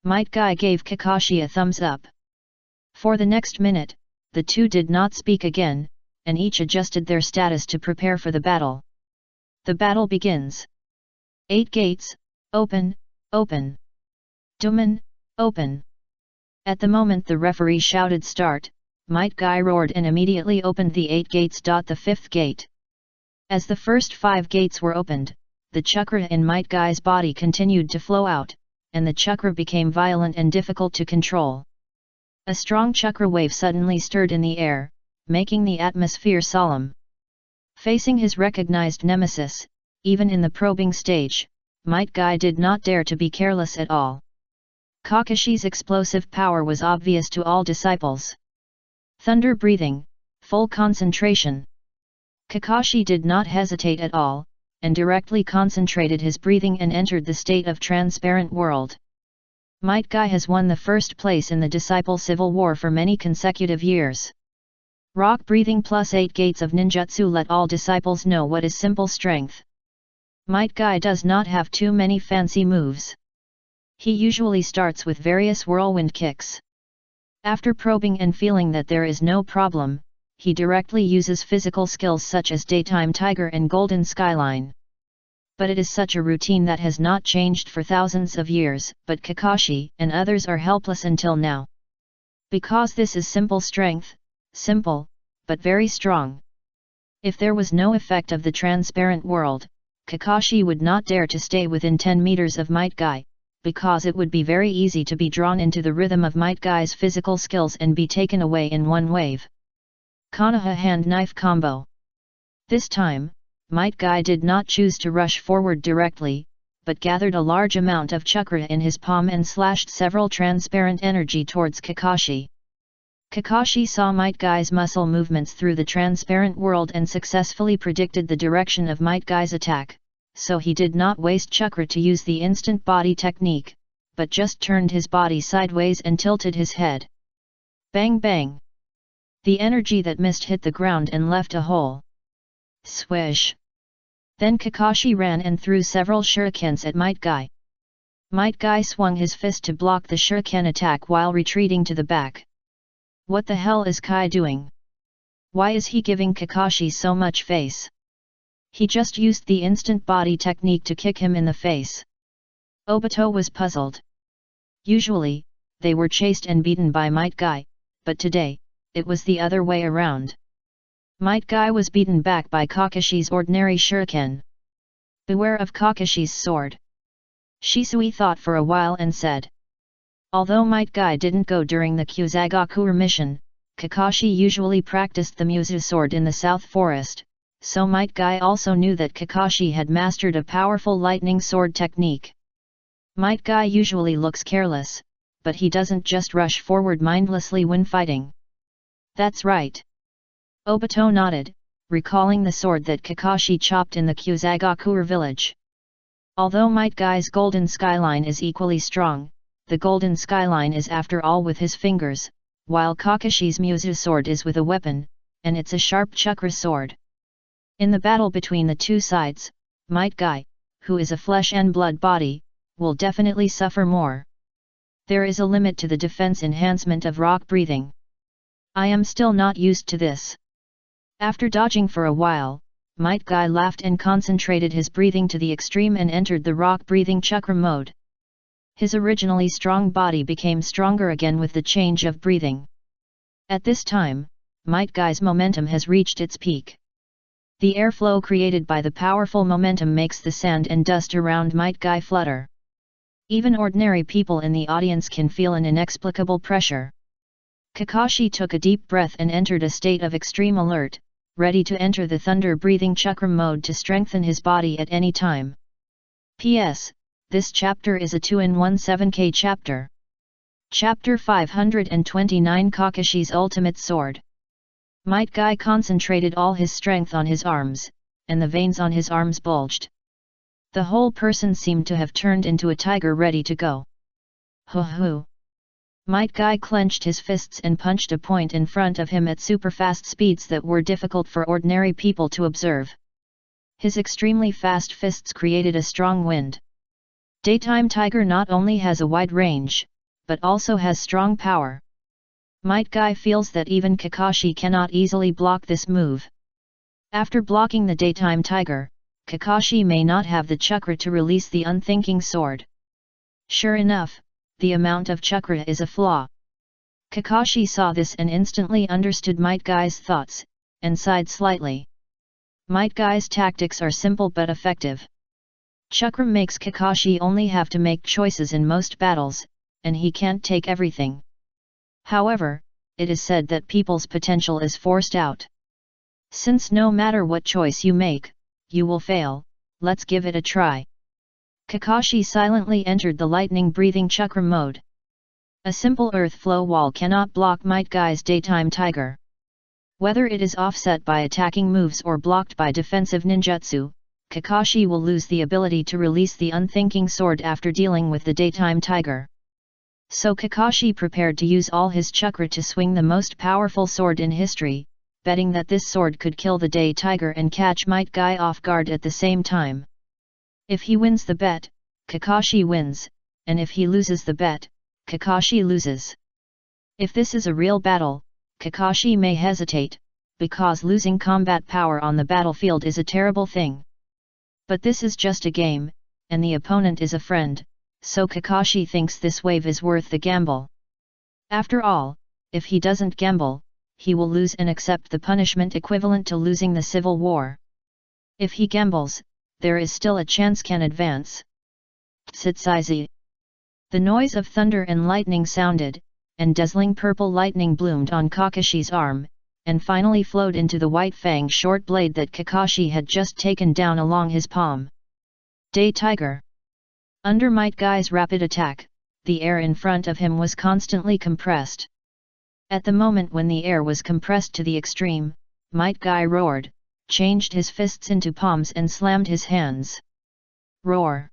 Might Guy gave Kakashi a thumbs up. For the next minute, the two did not speak again, and each adjusted their status to prepare for the battle. The battle begins. 8 gates, open, open. Domain, open. At the moment the referee shouted start, Might Guy roared and immediately opened the 8 gates. The 5th gate. As the first 5 gates were opened, the chakra in Might Guy's body continued to flow out, and the chakra became violent and difficult to control. A strong chakra wave suddenly stirred in the air, making the atmosphere solemn. Facing his recognized nemesis, even in the probing stage, Might Guy did not dare to be careless at all. Kakashi's explosive power was obvious to all disciples. Thunder breathing, full concentration. Kakashi did not hesitate at all, and directly concentrated his breathing and entered the state of transparent world. Might Guy has won the first place in the disciple civil war for many consecutive years. Rock breathing plus 8 gates of ninjutsu let all disciples know what is simple strength. Might Guy does not have too many fancy moves. He usually starts with various whirlwind kicks. After probing and feeling that there is no problem, he directly uses physical skills such as Daytime Tiger and Golden Skyline. But it is such a routine that has not changed for thousands of years, but Kakashi and others are helpless until now. Because this is simple strength, simple, but very strong. If there was no effect of the transparent world, Kakashi would not dare to stay within 10 meters of Might Guy, because it would be very easy to be drawn into the rhythm of Might Guy's physical skills and be taken away in one wave. Konoha hand knife combo. This time, Might Guy did not choose to rush forward directly, but gathered a large amount of chakra in his palm and slashed several transparent energy towards Kakashi. Kakashi saw Might Guy's muscle movements through the transparent world and successfully predicted the direction of Might Guy's attack, so he did not waste chakra to use the instant body technique, but just turned his body sideways and tilted his head. Bang bang! The energy that missed hit the ground and left a hole. Swish! Then Kakashi ran and threw several shurikens at Might Guy. Might Guy swung his fist to block the shuriken attack while retreating to the back. What the hell is Kai doing? Why is he giving Kakashi so much face? He just used the instant body technique to kick him in the face. Obito was puzzled. Usually, they were chased and beaten by Might Guy, but today, it was the other way around. Might Guy was beaten back by Kakashi's ordinary shuriken. Beware of Kakashi's sword. Shisui thought for a while and said. Although Might Guy didn't go during the Kusagaku mission, Kakashi usually practiced the Muzu sword in the South Forest, so Might Guy also knew that Kakashi had mastered a powerful lightning sword technique. Might Guy usually looks careless, but he doesn't just rush forward mindlessly when fighting. That's right. Obito nodded, recalling the sword that Kakashi chopped in the Kusagaku village. Although Might Guy's Golden Skyline is equally strong, the Golden Skyline is after all with his fingers, while Kakashi's Muzu sword is with a weapon, and it's a sharp chakra sword. In the battle between the two sides, Might Guy, who is a flesh and blood body, will definitely suffer more. There is a limit to the defense enhancement of rock breathing. I am still not used to this. After dodging for a while, Might Guy laughed and concentrated his breathing to the extreme and entered the rock breathing chakra mode. His originally strong body became stronger again with the change of breathing. At this time, Might Guy's momentum has reached its peak. The airflow created by the powerful momentum makes the sand and dust around Might Guy flutter. Even ordinary people in the audience can feel an inexplicable pressure. Kakashi took a deep breath and entered a state of extreme alert, ready to enter the thunder-breathing chakra mode to strengthen his body at any time. P.S. This chapter is a 2-in-1 7K chapter. Chapter 529 Kakashi's Ultimate Sword. Might Guy concentrated all his strength on his arms, and the veins on his arms bulged. The whole person seemed to have turned into a tiger ready to go. Hoo-hoo! Might Guy clenched his fists and punched a point in front of him at super-fast speeds that were difficult for ordinary people to observe. His extremely fast fists created a strong wind. Daytime Tiger not only has a wide range, but also has strong power. Might Guy feels that even Kakashi cannot easily block this move. After blocking the Daytime Tiger, Kakashi may not have the chakra to release the unthinking sword. Sure enough, the amount of chakra is a flaw. Kakashi saw this and instantly understood Might Guy's thoughts, and sighed slightly. Might Guy's tactics are simple but effective. Chakra makes Kakashi only have to make choices in most battles, and he can't take everything. However, it is said that people's potential is forced out. Since no matter what choice you make, you will fail, let's give it a try. Kakashi silently entered the lightning-breathing chakra mode. A simple earth flow wall cannot block Might Guy's daytime tiger. Whether it is offset by attacking moves or blocked by defensive ninjutsu, Kakashi will lose the ability to release the unthinking sword after dealing with the daytime tiger. So Kakashi prepared to use all his chakra to swing the most powerful sword in history, betting that this sword could kill the day tiger and catch Might Guy off guard at the same time. If he wins the bet, Kakashi wins, and if he loses the bet, Kakashi loses. If this is a real battle, Kakashi may hesitate, because losing combat power on the battlefield is a terrible thing. But this is just a game, and the opponent is a friend, so Kakashi thinks this wave is worth the gamble. After all, if he doesn't gamble, he will lose and accept the punishment equivalent to losing the civil war. If he gambles, there is still a chance can advance. Tsitsaizi. The noise of thunder and lightning sounded, and dazzling purple lightning bloomed on Kakashi's arm, and finally flowed into the white fang short blade that Kakashi had just taken down along his palm. Day Tiger. Under Might Guy's rapid attack, the air in front of him was constantly compressed. At the moment when the air was compressed to the extreme, Might Guy roared, changed his fists into palms and slammed his hands. Roar.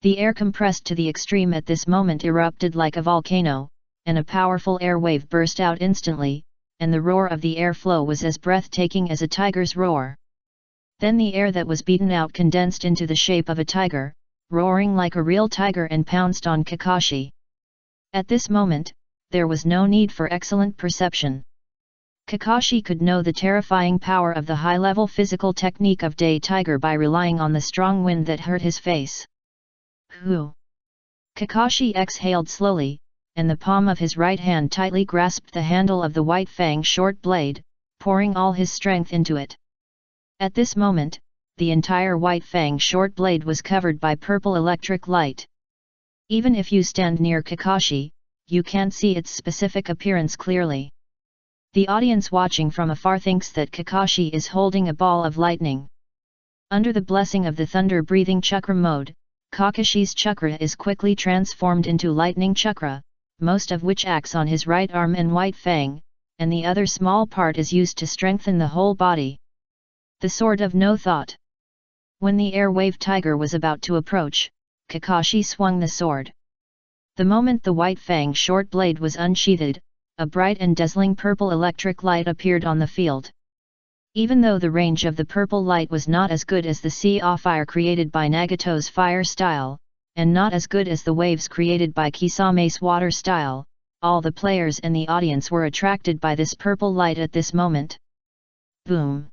The air compressed to the extreme at this moment erupted like a volcano, and a powerful air wave burst out instantly, and the roar of the airflow was as breathtaking as a tiger's roar. Then the air that was beaten out condensed into the shape of a tiger, roaring like a real tiger and pounced on Kakashi. At this moment, there was no need for excellent perception. Kakashi could know the terrifying power of the high-level physical technique of Day Tiger by relying on the strong wind that hurt his face. Hoo! Kakashi exhaled slowly, and the palm of his right hand tightly grasped the handle of the white fang short blade, pouring all his strength into it. At this moment, the entire white fang short blade was covered by purple electric light. Even if you stand near Kakashi, you can't see its specific appearance clearly. The audience watching from afar thinks that Kakashi is holding a ball of lightning. Under the blessing of the thunder-breathing chakra mode, Kakashi's chakra is quickly transformed into lightning chakra, most of which acts on his right arm and white fang, and the other small part is used to strengthen the whole body. The Sword of No Thought. When the air wave tiger was about to approach, Kakashi swung the sword. The moment the white fang short blade was unsheathed, a bright and dazzling purple electric light appeared on the field. Even though the range of the purple light was not as good as the sea fire created by Nagato's fire style, and not as good as the waves created by Kisame's water style, all the players and the audience were attracted by this purple light at this moment. Boom!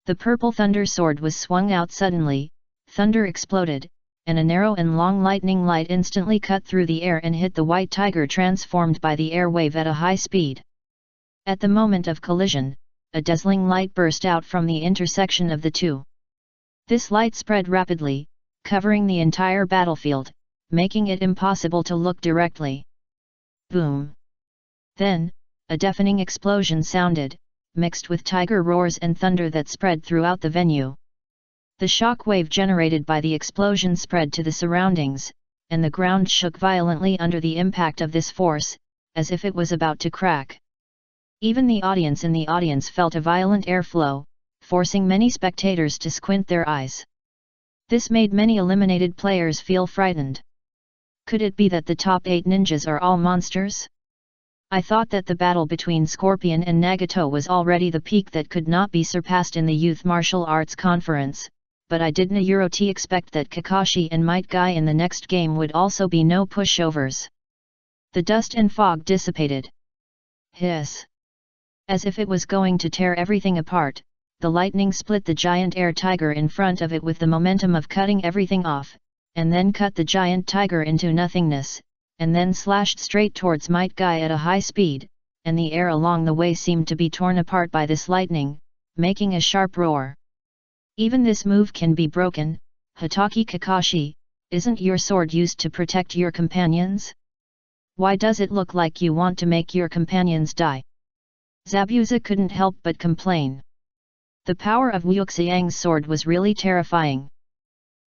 The purple thunder sword was swung out suddenly, thunder exploded, and a narrow and long lightning light instantly cut through the air and hit the white tiger transformed by the air wave at a high speed. At the moment of collision, a dazzling light burst out from the intersection of the two. This light spread rapidly, covering the entire battlefield, making it impossible to look directly. Boom! Then, a deafening explosion sounded, mixed with tiger roars and thunder that spread throughout the venue. The shock wave generated by the explosion spread to the surroundings, and the ground shook violently under the impact of this force, as if it was about to crack. Even the audience in the audience felt a violent airflow, forcing many spectators to squint their eyes. This made many eliminated players feel frightened. Could it be that the top 8 ninjas are all monsters? I thought that the battle between Scorpion and Nagato was already the peak that could not be surpassed in the Youth Martial Arts Conference, but I didn't expect that Kakashi and Might Guy in the next game would also be no pushovers. The dust and fog dissipated. Hiss! As if it was going to tear everything apart, the lightning split the giant air tiger in front of it with the momentum of cutting everything off, and then cut the giant tiger into nothingness, and then slashed straight towards Might Guy at a high speed, and the air along the way seemed to be torn apart by this lightning, making a sharp roar. Even this move can be broken, Hatake Kakashi, isn't your sword used to protect your companions? Why does it look like you want to make your companions die? Zabuza couldn't help but complain. The power of Wuxiang's sword was really terrifying.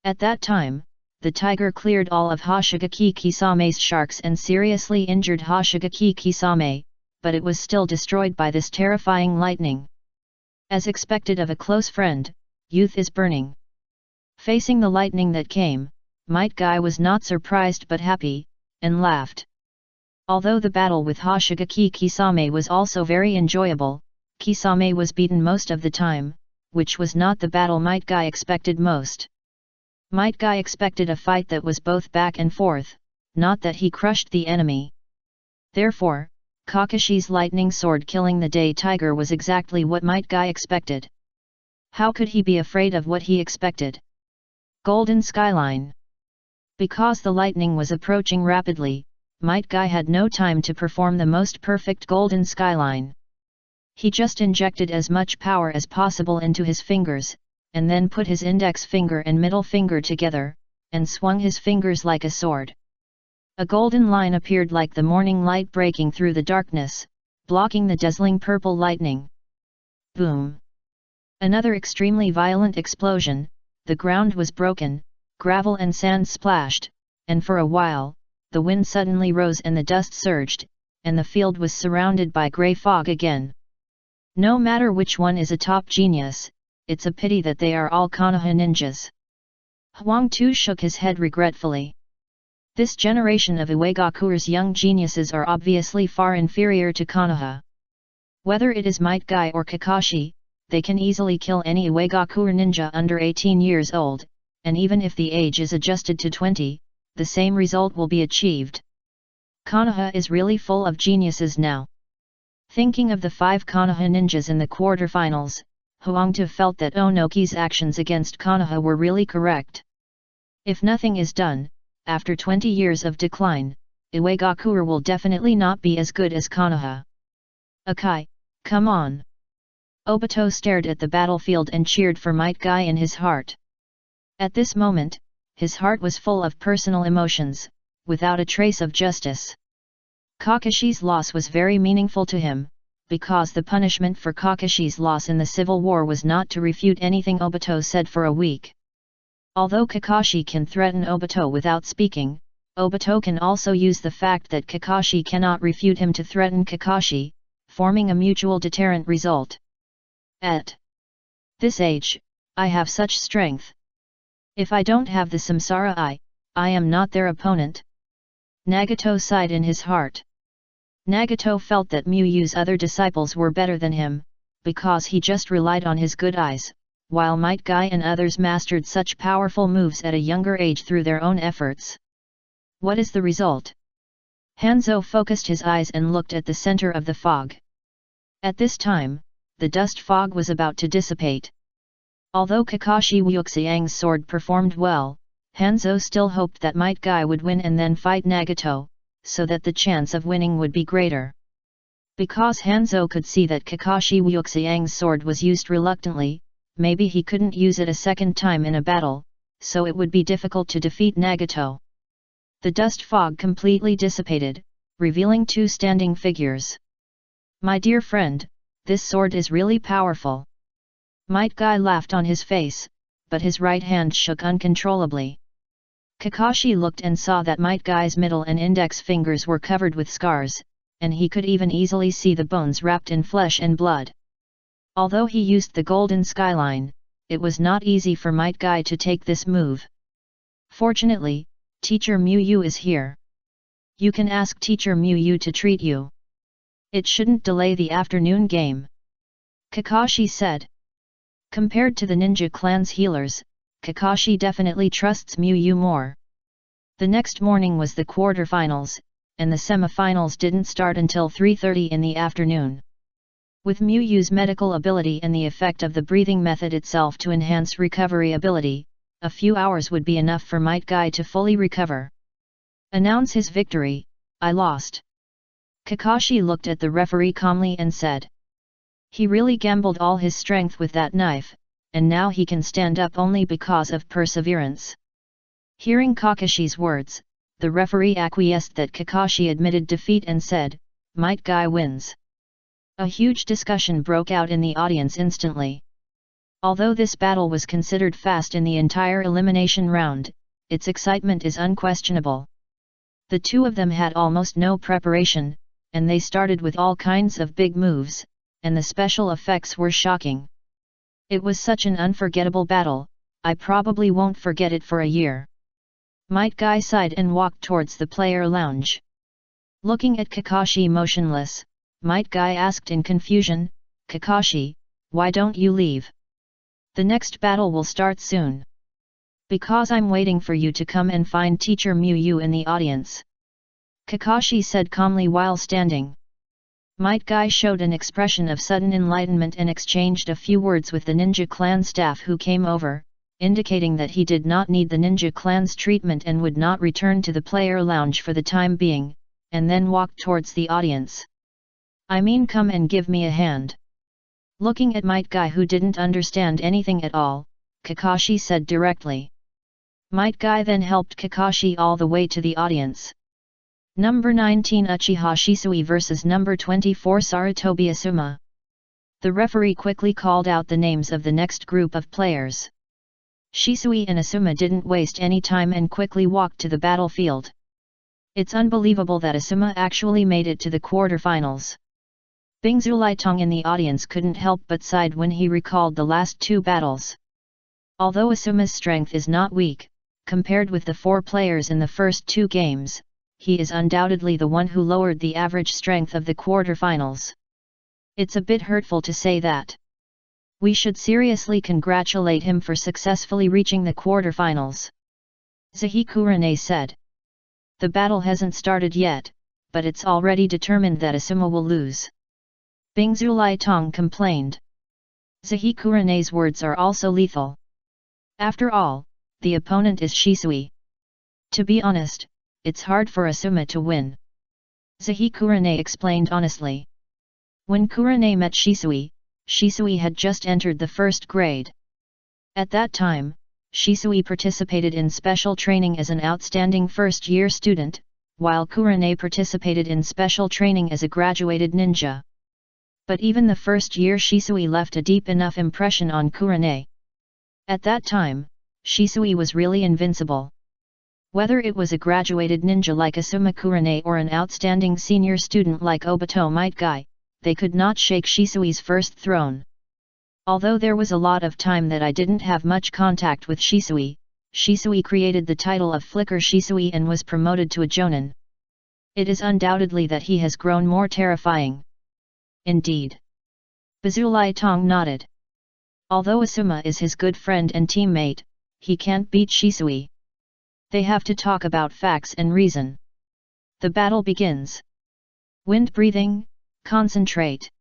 At that time, the tiger cleared all of Hoshigaki Kisame's sharks and seriously injured Hoshigaki Kisame, but it was still destroyed by this terrifying lightning. As expected of a close friend, youth is burning. Facing the lightning that came, Might Guy was not surprised but happy, and laughed. Although the battle with Hoshigaki Kisame was also very enjoyable, Kisame was beaten most of the time, which was not the battle Might Guy expected most. Might Guy expected a fight that was both back and forth, not that he crushed the enemy. Therefore, Kakashi's lightning sword killing the day tiger was exactly what Might Guy expected. How could he be afraid of what he expected? Golden Skyline. Because the lightning was approaching rapidly, Might Guy had no time to perform the most perfect Golden Skyline. He just injected as much power as possible into his fingers, and then put his index finger and middle finger together, and swung his fingers like a sword. A golden line appeared like the morning light breaking through the darkness, blocking the dazzling purple lightning. Boom! Another extremely violent explosion, the ground was broken, gravel and sand splashed, and for a while, the wind suddenly rose and the dust surged, and the field was surrounded by grey fog again. No matter which one is a top genius, it's a pity that they are all Konoha ninjas. Huang Tu shook his head regretfully. This generation of Iwagakure's young geniuses are obviously far inferior to Konoha. Whether it is Might Guy or Kakashi, they can easily kill any Iwagakure ninja under 18 years old, and even if the age is adjusted to 20, the same result will be achieved. Konoha is really full of geniuses now. Thinking of the 5 Konoha ninjas in the quarterfinals, Huang Tu felt that Onoki's actions against Konoha were really correct. If nothing is done, after 20 years of decline, Iwagakure will definitely not be as good as Konoha. Akai, come on! Obito stared at the battlefield and cheered for Might Guy in his heart. At this moment, his heart was full of personal emotions, without a trace of justice. Kakashi's loss was very meaningful to him, because the punishment for Kakashi's loss in the civil war was not to refute anything Obito said for a week. Although Kakashi can threaten Obito without speaking, Obito can also use the fact that Kakashi cannot refute him to threaten Kakashi, forming a mutual deterrent result. At this age, I have such strength. If I don't have the samsara I am not their opponent. Nagato sighed in his heart. Nagato felt that Muyu's other disciples were better than him, because he just relied on his good eyes, while Might Guy and others mastered such powerful moves at a younger age through their own efforts. What is the result? Hanzo focused his eyes and looked at the center of the fog. At this time, the dust fog was about to dissipate. Although Kakashi Wuxiang's sword performed well, Hanzo still hoped that Might Guy would win and then fight Nagato, so that the chance of winning would be greater. Because Hanzo could see that Kakashi Wuxiang's sword was used reluctantly, maybe he couldn't use it a second time in a battle, so it would be difficult to defeat Nagato. The dust fog completely dissipated, revealing 2 standing figures. My dear friend, this sword is really powerful. Might Guy laughed on his face, but his right hand shook uncontrollably. Kakashi looked and saw that Might Guy's middle and index fingers were covered with scars, and he could even easily see the bones wrapped in flesh and blood. Although he used the Golden Skyline, it was not easy for Might Guy to take this move. Fortunately, Teacher Muyu is here. You can ask Teacher Muyu to treat you. It shouldn't delay the afternoon game. Kakashi said. Compared to the ninja clan's healers, Kakashi definitely trusts Muyu more. The next morning was the quarterfinals, and the semifinals didn't start until 3:30 in the afternoon. With Muyu's medical ability and the effect of the breathing method itself to enhance recovery ability, a few hours would be enough for Might Guy to fully recover. Announce his victory, I lost. Kakashi looked at the referee calmly and said. He really gambled all his strength with that knife, and now he can stand up only because of perseverance. Hearing Kakashi's words, the referee acquiesced that Kakashi admitted defeat and said, Might Guy wins. A huge discussion broke out in the audience instantly. Although this battle was considered fast in the entire elimination round, its excitement is unquestionable. The two of them had almost no preparation, and they started with all kinds of big moves, and the special effects were shocking. It was such an unforgettable battle, I probably won't forget it for a year. Might Guy sighed and walked towards the player lounge. Looking at Kakashi motionless, Might Guy asked in confusion, "Kakashi, why don't you leave? The next battle will start soon." "Because I'm waiting for you to come and find Teacher Miyu in the audience," Kakashi said calmly while standing. Might Guy showed an expression of sudden enlightenment and exchanged a few words with the ninja clan staff who came over, indicating that he did not need the ninja clan's treatment and would not return to the player lounge for the time being, and then walked towards the audience. "I mean, come and give me a hand." Looking at Might Guy, who didn't understand anything at all, Kakashi said directly. Might Guy then helped Kakashi all the way to the audience. Number 19 Uchiha Shisui vs number 24 Sarutobi Asuma. The referee quickly called out the names of the next group of players. Shisui and Asuma didn't waste any time and quickly walked to the battlefield. It's unbelievable that Asuma actually made it to the quarterfinals. Bingzu Lietong in the audience couldn't help but sighed when he recalled the last two battles. Although Asuma's strength is not weak, compared with the four players in the first two games, he is undoubtedly the one who lowered the average strength of the quarterfinals. It's a bit hurtful to say that. We should seriously congratulate him for successfully reaching the quarterfinals. Zahikurane said. The battle hasn't started yet, but it's already determined that Asuma will lose. Bingzu Lietong complained. Zahikurane's words are also lethal. After all, the opponent is Shisui. To be honest, it's hard for Asuma to win. Zahikurane explained honestly. When Kurane met Shisui, Shisui had just entered the first grade. At that time, Shisui participated in special training as an outstanding first-year student, while Kurane participated in special training as a graduated ninja. But even the first year Shisui left a deep enough impression on Kurane. At that time, Shisui was really invincible. Whether it was a graduated ninja like Asuma Kurane or an outstanding senior student like Obito Might Guy, they could not shake Shisui's first throne. Although there was a lot of time that I didn't have much contact with Shisui, Shisui created the title of Flicker Shisui and was promoted to a Jonin. It is undoubtedly that he has grown more terrifying. Indeed. Bingzu Lietong nodded. Although Asuma is his good friend and teammate, he can't beat Shisui. They have to talk about facts and reason. The battle begins. Wind breathing, concentrate.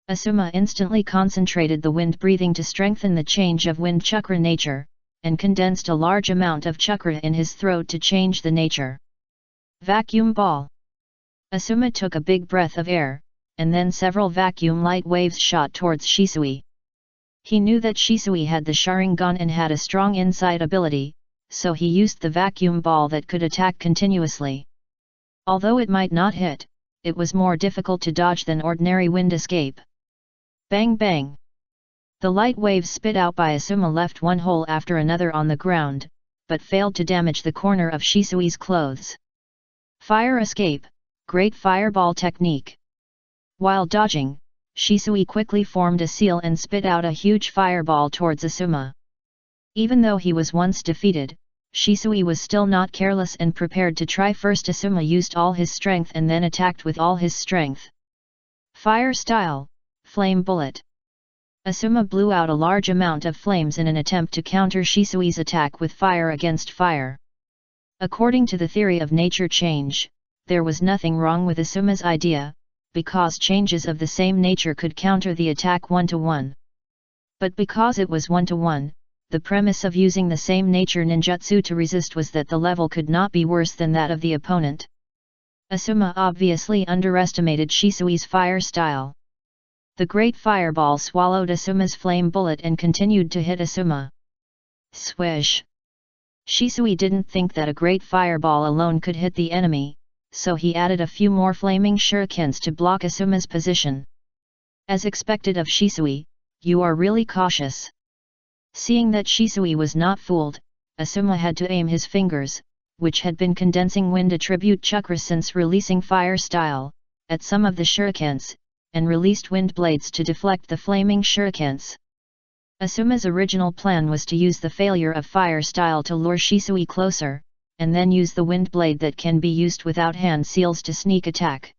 Asuma instantly concentrated the wind breathing to strengthen the change of wind chakra nature, and condensed a large amount of chakra in his throat to change the nature. Vacuum ball. Asuma took a big breath of air, and then several vacuum light waves shot towards Shisui. He knew that Shisui had the Sharingan and had a strong inside ability, so he used the vacuum ball that could attack continuously. Although it might not hit, it was more difficult to dodge than ordinary wind escape. Bang bang! The light waves spit out by Asuma left one hole after another on the ground, but failed to damage the corner of Shisui's clothes. Fire escape, great fireball technique. While dodging, Shisui quickly formed a seal and spit out a huge fireball towards Asuma. Even though he was once defeated, Shisui was still not careless and prepared to try. First Asuma used all his strength and then attacked with all his strength. Fire style, flame bullet. Asuma blew out a large amount of flames in an attempt to counter Shisui's attack with fire against fire. According to the theory of nature change, there was nothing wrong with Asuma's idea, because changes of the same nature could counter the attack 1-to-1. But because it was 1-to-1, the premise of using the same nature ninjutsu to resist was that the level could not be worse than that of the opponent. Asuma obviously underestimated Shisui's fire style. The great fireball swallowed Asuma's flame bullet and continued to hit Asuma. Swish! Shisui didn't think that a great fireball alone could hit the enemy, so he added a few more flaming shurikens to block Asuma's position. As expected of Shisui, you are really cautious. Seeing that Shisui was not fooled, Asuma had to aim his fingers, which had been condensing wind attribute chakra since releasing fire style, at some of the shurikens, and released wind blades to deflect the flaming shurikens. Asuma's original plan was to use the failure of fire style to lure Shisui closer, and then use the wind blade that can be used without hand seals to sneak attack.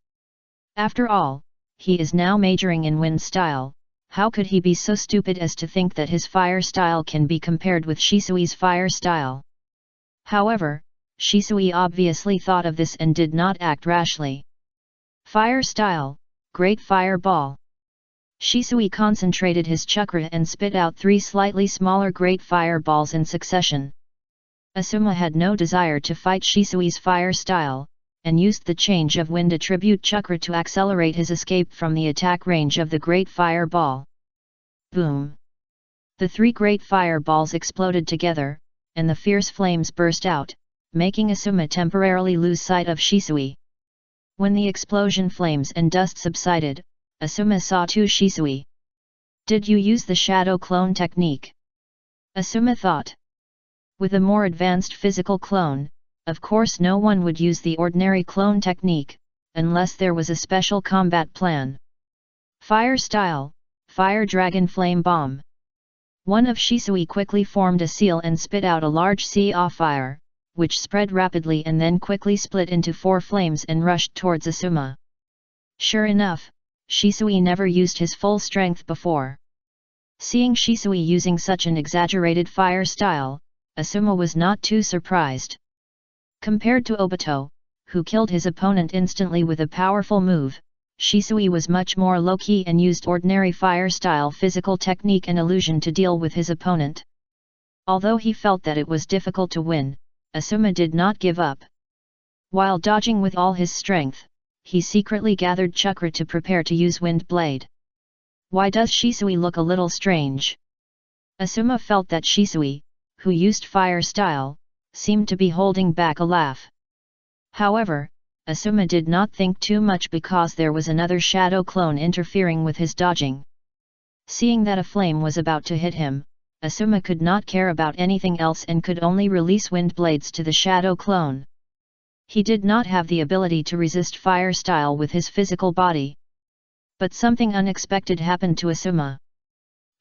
After all, he is now majoring in wind style. How could he be so stupid as to think that his fire style can be compared with Shisui's fire style? However, Shisui obviously thought of this and did not act rashly. Fire style, Great Fireball. Shisui concentrated his chakra and spit out 3 slightly smaller great fireballs in succession. Asuma had no desire to fight Shisui's fire style, and used the change of wind attribute chakra to accelerate his escape from the attack range of the great fireball. Boom! The 3 great fireballs exploded together, and the fierce flames burst out, making Asuma temporarily lose sight of Shisui. When the explosion flames and dust subsided, Asuma saw to Shisui. Did you use the shadow clone technique? Asuma thought. With a more advanced physical clone, of course no one would use the ordinary clone technique, unless there was a special combat plan. Fire style, Fire Dragon Flame Bomb. One of Shisui quickly formed a seal and spit out a large sea of fire, which spread rapidly and then quickly split into 4 flames and rushed towards Asuma. Sure enough, Shisui never used his full strength before. Seeing Shisui using such an exaggerated fire style, Asuma was not too surprised. Compared to Obito, who killed his opponent instantly with a powerful move, Shisui was much more low-key and used ordinary fire-style physical technique and illusion to deal with his opponent. Although he felt that it was difficult to win, Asuma did not give up. While dodging with all his strength, he secretly gathered chakra to prepare to use Wind Blade. Why does Shisui look a little strange? Asuma felt that Shisui, who used fire style, seemed to be holding back a laugh. However, Asuma did not think too much because there was another shadow clone interfering with his dodging. Seeing that a flame was about to hit him, Asuma could not care about anything else and could only release wind blades to the shadow clone. He did not have the ability to resist fire style with his physical body. But something unexpected happened to Asuma.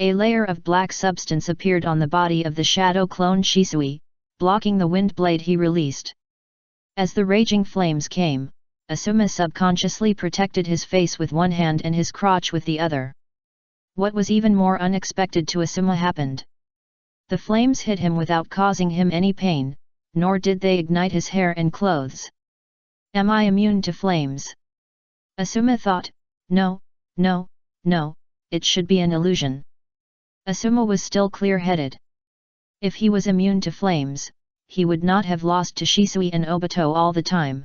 A layer of black substance appeared on the body of the shadow clone Shisui, blocking the wind blade he released. As the raging flames came, Asuma subconsciously protected his face with one hand and his crotch with the other. What was even more unexpected to Asuma happened. The flames hit him without causing him any pain, nor did they ignite his hair and clothes. Am I immune to flames? Asuma thought, no, it should be an illusion. Asuma was still clear-headed. If he was immune to flames, he would not have lost to Shisui and Obito all the time.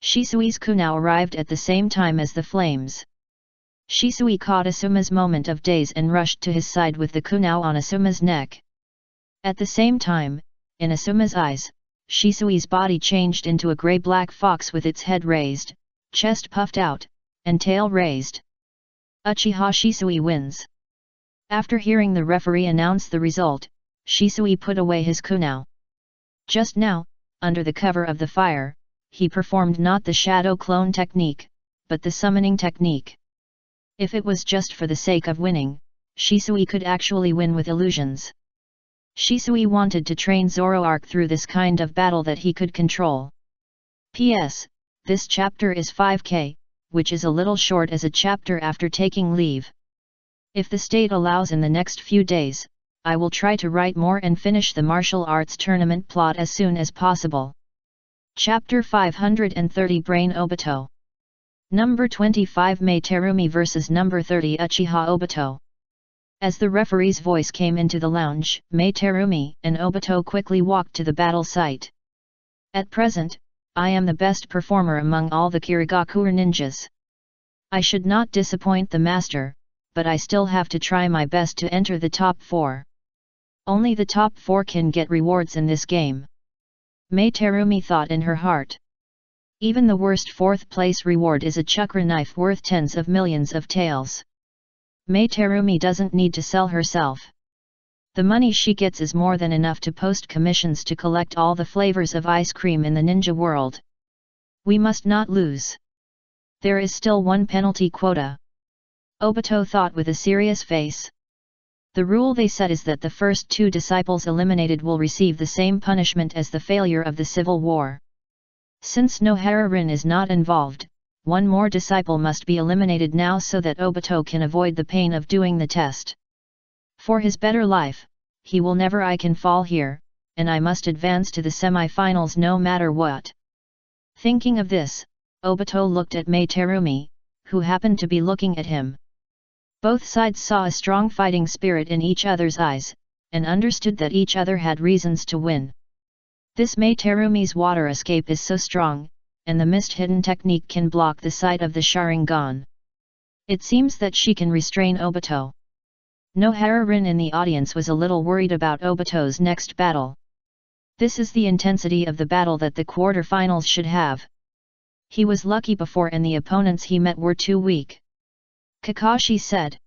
Shisui's kunao arrived at the same time as the flames. Shisui caught Asuma's moment of daze and rushed to his side with the kunao on Asuma's neck. At the same time, in Asuma's eyes, Shisui's body changed into a grey-black fox with its head raised, chest puffed out, and tail raised. Uchiha Shisui wins. After hearing the referee announce the result, Shisui put away his kunao. Just now, under the cover of the fire, he performed not the shadow clone technique, but the summoning technique. If it was just for the sake of winning, Shisui could actually win with illusions. Shisui wanted to train Zoroark through this kind of battle that he could control. P.S. This chapter is 5K, which is a little short as a chapter after taking leave. If the state allows in the next few days, I will try to write more and finish the martial arts tournament plot as soon as possible. Chapter 530 Brain Obito. Number 25 Mei Terumi vs Number 30 Uchiha Obito. As the referee's voice came into the lounge, Mei Terumi and Obito quickly walked to the battle site. At present, I am the best performer among all the Kirigakure ninjas. I should not disappoint the master, but I still have to try my best to enter the top 4. Only the top 4 can get rewards in this game. Mei Terumi thought in her heart. Even the worst 4th place reward is a chakra knife worth tens of millions of taels. Mei Terumi doesn't need to sell herself. The money she gets is more than enough to post commissions to collect all the flavors of ice cream in the ninja world. We must not lose. There is still one penalty quota. Obito thought with a serious face. The rule they set is that the first 2 disciples eliminated will receive the same punishment as the failure of the civil war. Since Nohara-rin is not involved, 1 more disciple must be eliminated now so that Obito can avoid the pain of doing the test. For his better life, he will never I can fall here, and I must advance to the semi-finals no matter what. Thinking of this, Obito looked at Mei Terumi, who happened to be looking at him. Both sides saw a strong fighting spirit in each other's eyes, and understood that each other had reasons to win. This Mei Terumi's water escape is so strong, and the mist hidden technique can block the sight of the Sharingan. It seems that she can restrain Obito. Nohara-rin in the audience was a little worried about Obito's next battle. This is the intensity of the battle that the quarter-finals should have. He was lucky before and the opponents he met were too weak. Kakashi said.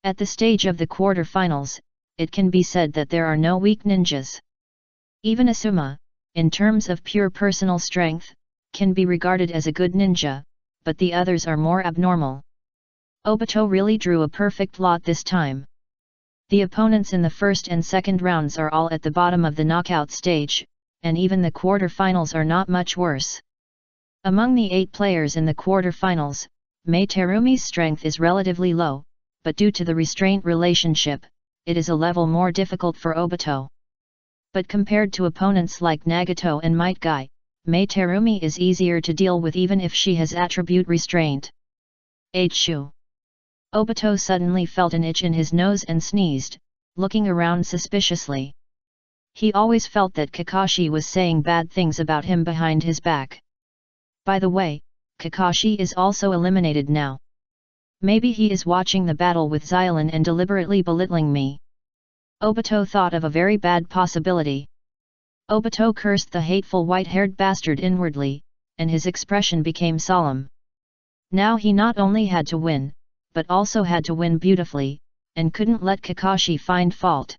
At the stage of the quarter-finals, it can be said that there are no weak ninjas. Even Asuma, in terms of pure personal strength, can be regarded as a good ninja, but the others are more abnormal. Obito really drew a perfect lot this time. The opponents in the first and second rounds are all at the bottom of the knockout stage, and even the quarter-finals are not much worse. Among the 8 players in the quarter-finals, Mei Terumi's strength is relatively low, but due to the restraint relationship, it is a level more difficult for Obito. But compared to opponents like Nagato and Might Guy, Mei Terumi is easier to deal with even if she has attribute restraint. Achoo! Obito suddenly felt an itch in his nose and sneezed, looking around suspiciously. He always felt that Kakashi was saying bad things about him behind his back. By the way, Kakashi is also eliminated now. Maybe he is watching the battle with Xiaolin and deliberately belittling me. Obito thought of a very bad possibility. Obito cursed the hateful white-haired bastard inwardly, and his expression became solemn. Now he not only had to win, but also had to win beautifully, and couldn't let Kakashi find fault.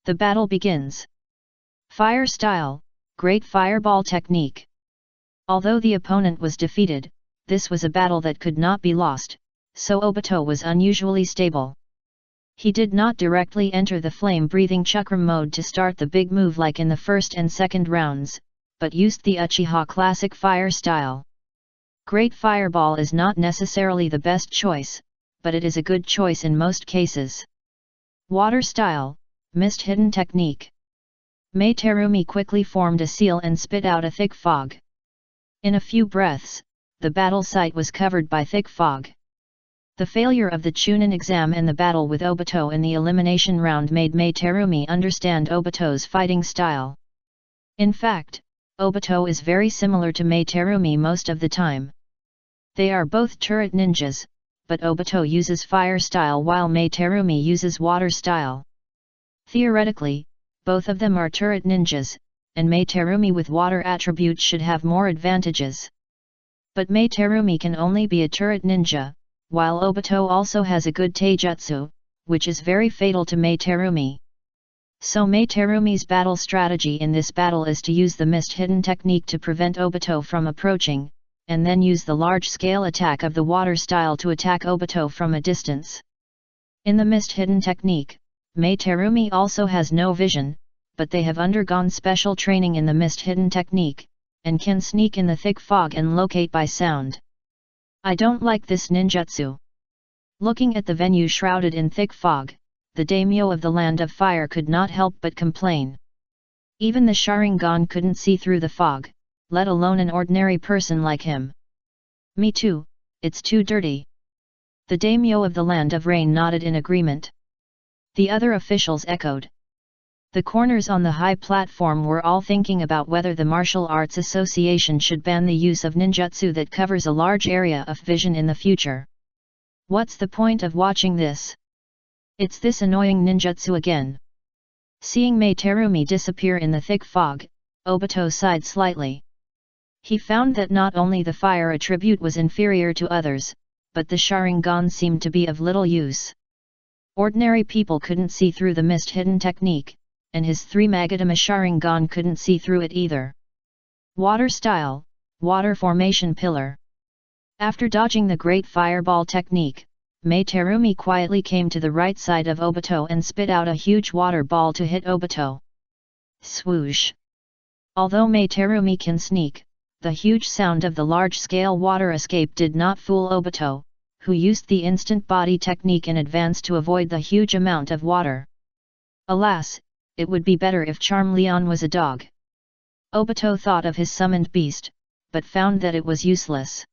The battle begins. Fire style, great fireball technique. Although the opponent was defeated, this was a battle that could not be lost, so Obito was unusually stable. He did not directly enter the flame-breathing chakram mode to start the big move like in the first and second rounds, but used the Uchiha classic fire style. Great fireball is not necessarily the best choice, but it is a good choice in most cases. Water style, mist hidden technique. Mei Terumi quickly formed a seal and spit out a thick fog. In a few breaths, the battle site was covered by thick fog. The failure of the Chunin exam and the battle with Obito in the elimination round made Mei Terumi understand Obito's fighting style. In fact, Obito is very similar to Mei Terumi most of the time. They are both turret ninjas, but Obito uses fire style while Mei Terumi uses water style. Theoretically, both of them are turret ninjas, and Mei Terumi with water attributes should have more advantages. But Mei Terumi can only be a turret ninja, while Obito also has a good taijutsu, which is very fatal to Mei Terumi. So Mei Terumi's battle strategy in this battle is to use the mist hidden technique to prevent Obito from approaching, and then use the large-scale attack of the water style to attack Obito from a distance. In the mist hidden technique, Mei Terumi also has no vision, but they have undergone special training in the mist hidden technique, and can sneak in the thick fog and locate by sound. I don't like this ninjutsu. Looking at the venue shrouded in thick fog, the daimyo of the Land of Fire could not help but complain. Even the Sharingan couldn't see through the fog, let alone an ordinary person like him. Me too, it's too dirty. The daimyo of the Land of Rain nodded in agreement. The other officials echoed. The corners on the high platform were all thinking about whether the Martial Arts Association should ban the use of ninjutsu that covers a large area of vision in the future. What's the point of watching this? It's this annoying ninjutsu again. Seeing Mei Terumi disappear in the thick fog, Obito sighed slightly. He found that not only the fire attribute was inferior to others, but the Sharingan seemed to be of little use. Ordinary people couldn't see through the mist hidden technique, and his 3 Magatama Sharingan couldn't see through it either. Water style, water formation pillar. After dodging the great fireball technique, Mei Terumi quietly came to the right side of Obito and spit out a huge water ball to hit Obito. Swoosh! Although Mei Terumi can sneak, the huge sound of the large-scale water escape did not fool Obito, who used the instant body technique in advance to avoid the huge amount of water. Alas, it would be better if Charmeleon was a dog. Obito thought of his summoned beast, but found that it was useless.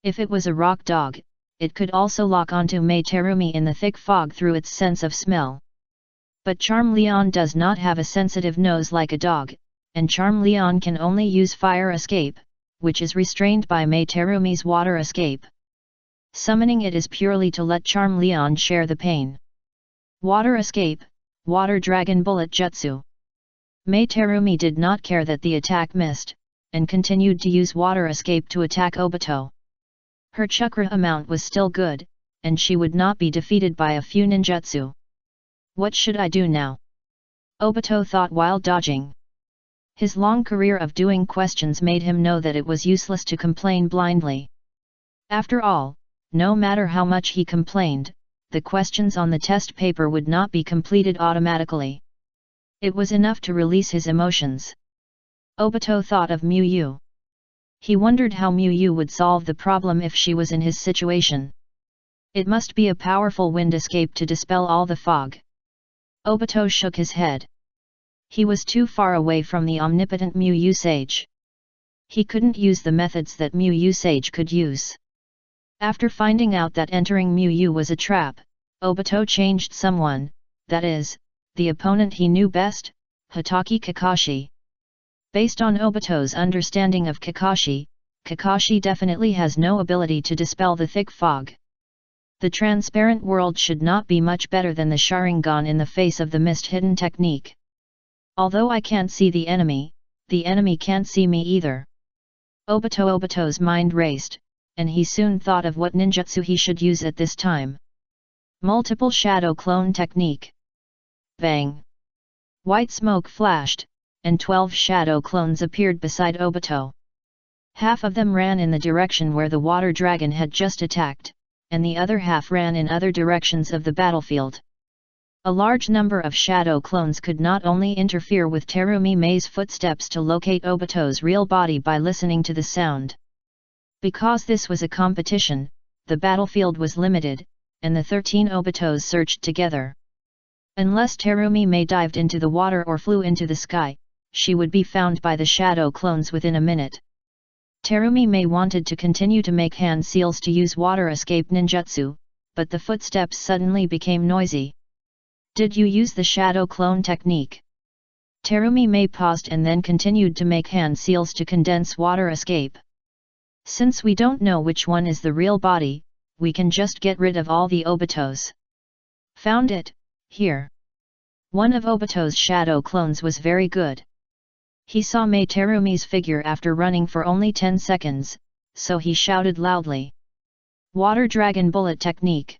If it was a rock dog, it could also lock onto Mei Terumi in the thick fog through its sense of smell. But Charmeleon does not have a sensitive nose like a dog, and Charmeleon can only use fire escape, which is restrained by Mei Terumi's water escape. Summoning it is purely to let Charmeleon share the pain. Water escape, water dragon bullet jutsu. Mei Terumi did not care that the attack missed, and continued to use water escape to attack Obito. Her chakra amount was still good, and she would not be defeated by a few ninjutsu. What should I do now? Obito thought while dodging. His long career of doing questions made him know that it was useless to complain blindly. After all, no matter how much he complained, the questions on the test paper would not be completed automatically. It was enough to release his emotions. Obito thought of Miyu. He wondered how Miyu would solve the problem if she was in his situation. It must be a powerful wind escape to dispel all the fog. Obito shook his head. He was too far away from the omnipotent Miyu sage. He couldn't use the methods that Miyu sage could use. After finding out that entering Miyu was a trap, Obito changed someone, that is, the opponent he knew best, Hitaki Kakashi. Based on Obito's understanding of Kakashi, Kakashi definitely has no ability to dispel the thick fog. The transparent world should not be much better than the Sharingan in the face of the mist hidden technique. Although I can't see the enemy can't see me either. Obito's mind raced, and he soon thought of what ninjutsu he should use at this time. Multiple shadow clone technique. Bang! White smoke flashed, and 12 shadow clones appeared beside Obito. Half of them ran in the direction where the water dragon had just attacked, and the other half ran in other directions of the battlefield. A large number of shadow clones could not only interfere with Terumi Mei's footsteps to locate Obito's real body by listening to the sound. Because this was a competition, the battlefield was limited, and the 13 Obitos surged together. Unless Terumi Mei dived into the water or flew into the sky, she would be found by the shadow clones within a minute. Terumi Mei wanted to continue to make hand seals to use water escape ninjutsu, but the footsteps suddenly became noisy. Did you use the shadow clone technique? Terumi Mei paused and then continued to make hand seals to condense water escape. Since we don't know which one is the real body, we can just get rid of all the Obitos. Found it, here. One of Obito's shadow clones was very good. He saw Mei Terumi's figure after running for only 10 seconds, so he shouted loudly. Water Dragon Bullet Technique.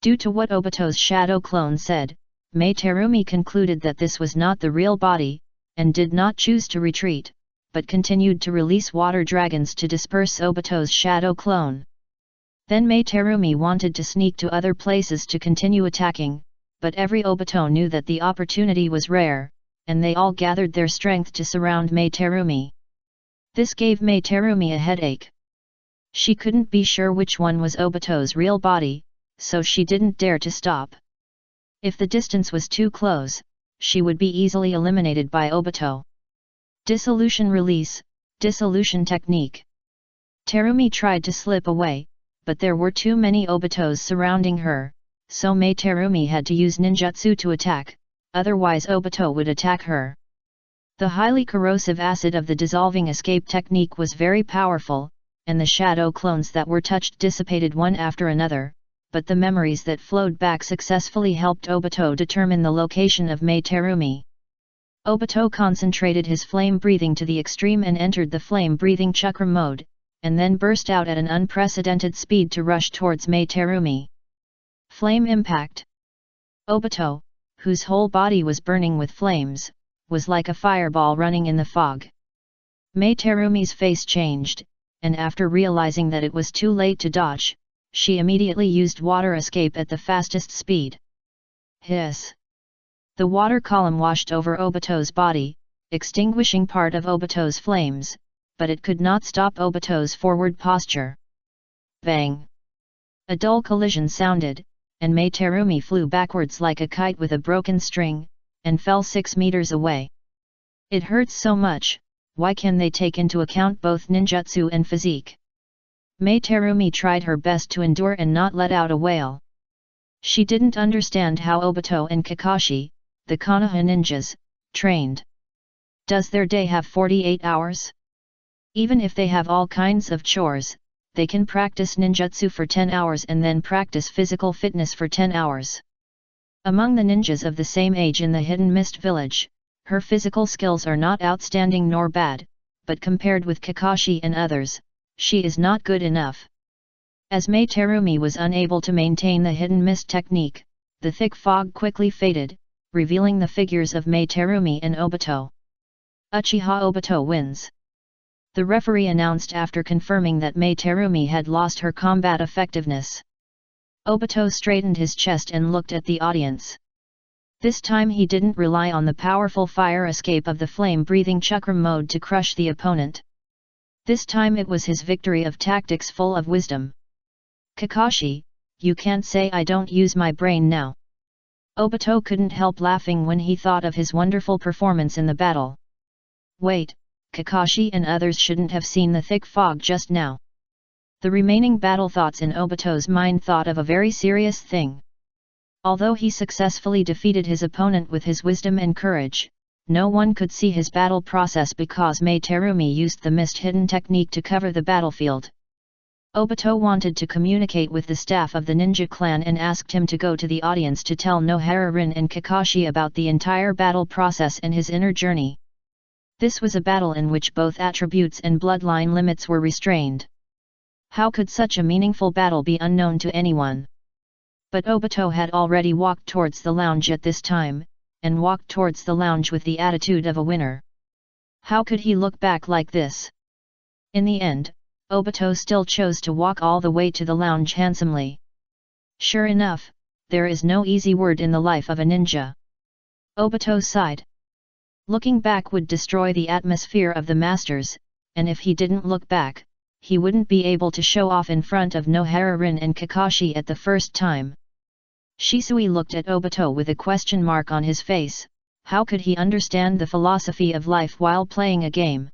Due to what Obito's shadow clone said, Mei Terumi concluded that this was not the real body, and did not choose to retreat, but continued to release water dragons to disperse Obito's shadow clone. Then Mei Terumi wanted to sneak to other places to continue attacking, but every Obito knew that the opportunity was rare, and they all gathered their strength to surround Mei Terumi. This gave Mei Terumi a headache. She couldn't be sure which one was Obito's real body, so she didn't dare to stop. If the distance was too close, she would be easily eliminated by Obito. Dissolution Release, Dissolution Technique. Terumi tried to slip away, but there were too many Obitos surrounding her, so Mei Terumi had to use ninjutsu to attack, otherwise Obito would attack her. The highly corrosive acid of the dissolving escape technique was very powerful, and the shadow clones that were touched dissipated one after another, but the memories that flowed back successfully helped Obito determine the location of Mei Terumi. Obito concentrated his flame breathing to the extreme and entered the flame breathing chakra mode, and then burst out at an unprecedented speed to rush towards Mei Terumi. Flame Impact. Obito, whose whole body was burning with flames, was like a fireball running in the fog. Mei Terumi's face changed, and after realizing that it was too late to dodge, she immediately used water escape at the fastest speed. Hiss! The water column washed over Obito's body, extinguishing part of Obito's flames, but it could not stop Obito's forward posture. Bang! A dull collision sounded, and Mei Terumi flew backwards like a kite with a broken string, and fell 6 meters away. It hurts so much, why can they take into account both ninjutsu and physique? Mei Terumi tried her best to endure and not let out a wail. She didn't understand how Obito and Kakashi, the Konoha ninjas, trained. Does their day have 48 hours? Even if they have all kinds of chores, they can practice ninjutsu for 10 hours and then practice physical fitness for 10 hours. Among the ninjas of the same age in the Hidden Mist village, her physical skills are not outstanding nor bad, but compared with Kakashi and others, she is not good enough. As Mei Terumi was unable to maintain the Hidden Mist technique, the thick fog quickly faded, revealing the figures of Mei Terumi and Obito. Uchiha Obito wins. The referee announced after confirming that Mei Terumi had lost her combat effectiveness. Obito straightened his chest and looked at the audience. This time he didn't rely on the powerful fire escape of the flame-breathing chakram mode to crush the opponent. This time it was his victory of tactics full of wisdom. Kakashi, you can't say I don't use my brain now. Obito couldn't help laughing when he thought of his wonderful performance in the battle. Wait, Kakashi and others shouldn't have seen the thick fog just now. The remaining battle thoughts in Obito's mind thought of a very serious thing. Although he successfully defeated his opponent with his wisdom and courage, no one could see his battle process because Mei Terumi used the mist hidden technique to cover the battlefield. Obito wanted to communicate with the staff of the ninja clan and asked him to go to the audience to tell Nohara-rin and Kakashi about the entire battle process and his inner journey. This was a battle in which both attributes and bloodline limits were restrained. How could such a meaningful battle be unknown to anyone? But Obito had already walked towards the lounge at this time, and walked towards the lounge with the attitude of a winner. How could he look back like this? In the end, Obito still chose to walk all the way to the lounge handsomely. Sure enough, there is no easy word in the life of a ninja. Obito sighed. Looking back would destroy the atmosphere of the masters, and if he didn't look back, he wouldn't be able to show off in front of Nohara-rin and Kakashi at the first time. Shisui looked at Obito with a question mark on his face. How could he understand the philosophy of life while playing a game?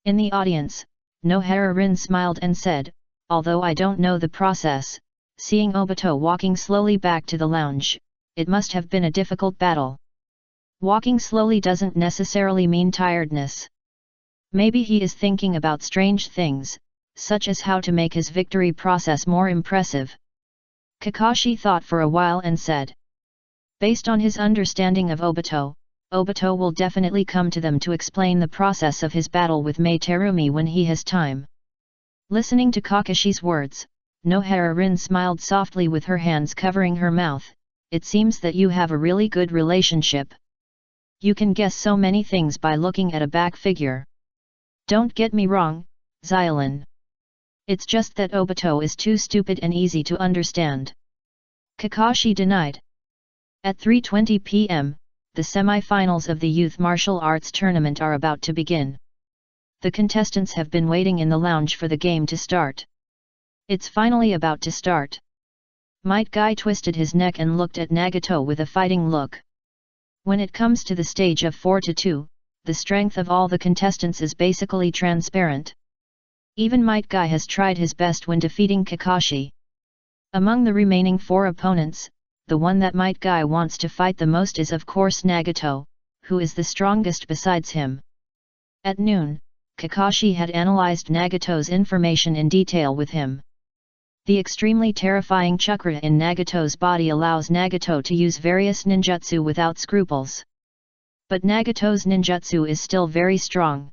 In the audience, Nohara-rin smiled and said, although I don't know the process, seeing Obito walking slowly back to the lounge, it must have been a difficult battle. Walking slowly doesn't necessarily mean tiredness. Maybe he is thinking about strange things, such as how to make his victory process more impressive. Kakashi thought for a while and said. Based on his understanding of Obito, Obito will definitely come to them to explain the process of his battle with Mei Terumi when he has time. Listening to Kakashi's words, Nohara-rin smiled softly with her hands covering her mouth. It seems that you have a really good relationship. You can guess so many things by looking at a back figure. Don't get me wrong, Xiaolin. It's just that Obito is too stupid and easy to understand. Kakashi denied. At 3:20 p.m., the semi-finals of the Youth Martial Arts Tournament are about to begin. The contestants have been waiting in the lounge for the game to start. It's finally about to start. Might Guy twisted his neck and looked at Nagato with a fighting look. When it comes to the stage of 4-2, the strength of all the contestants is basically transparent. Even Might Guy has tried his best when defeating Kakashi. Among the remaining 4 opponents, the one that Might Guy wants to fight the most is of course Nagato, who is the strongest besides him. At noon, Kakashi had analyzed Nagato's information in detail with him. The extremely terrifying chakra in Nagato's body allows Nagato to use various ninjutsu without scruples. But Nagato's ninjutsu is still very strong.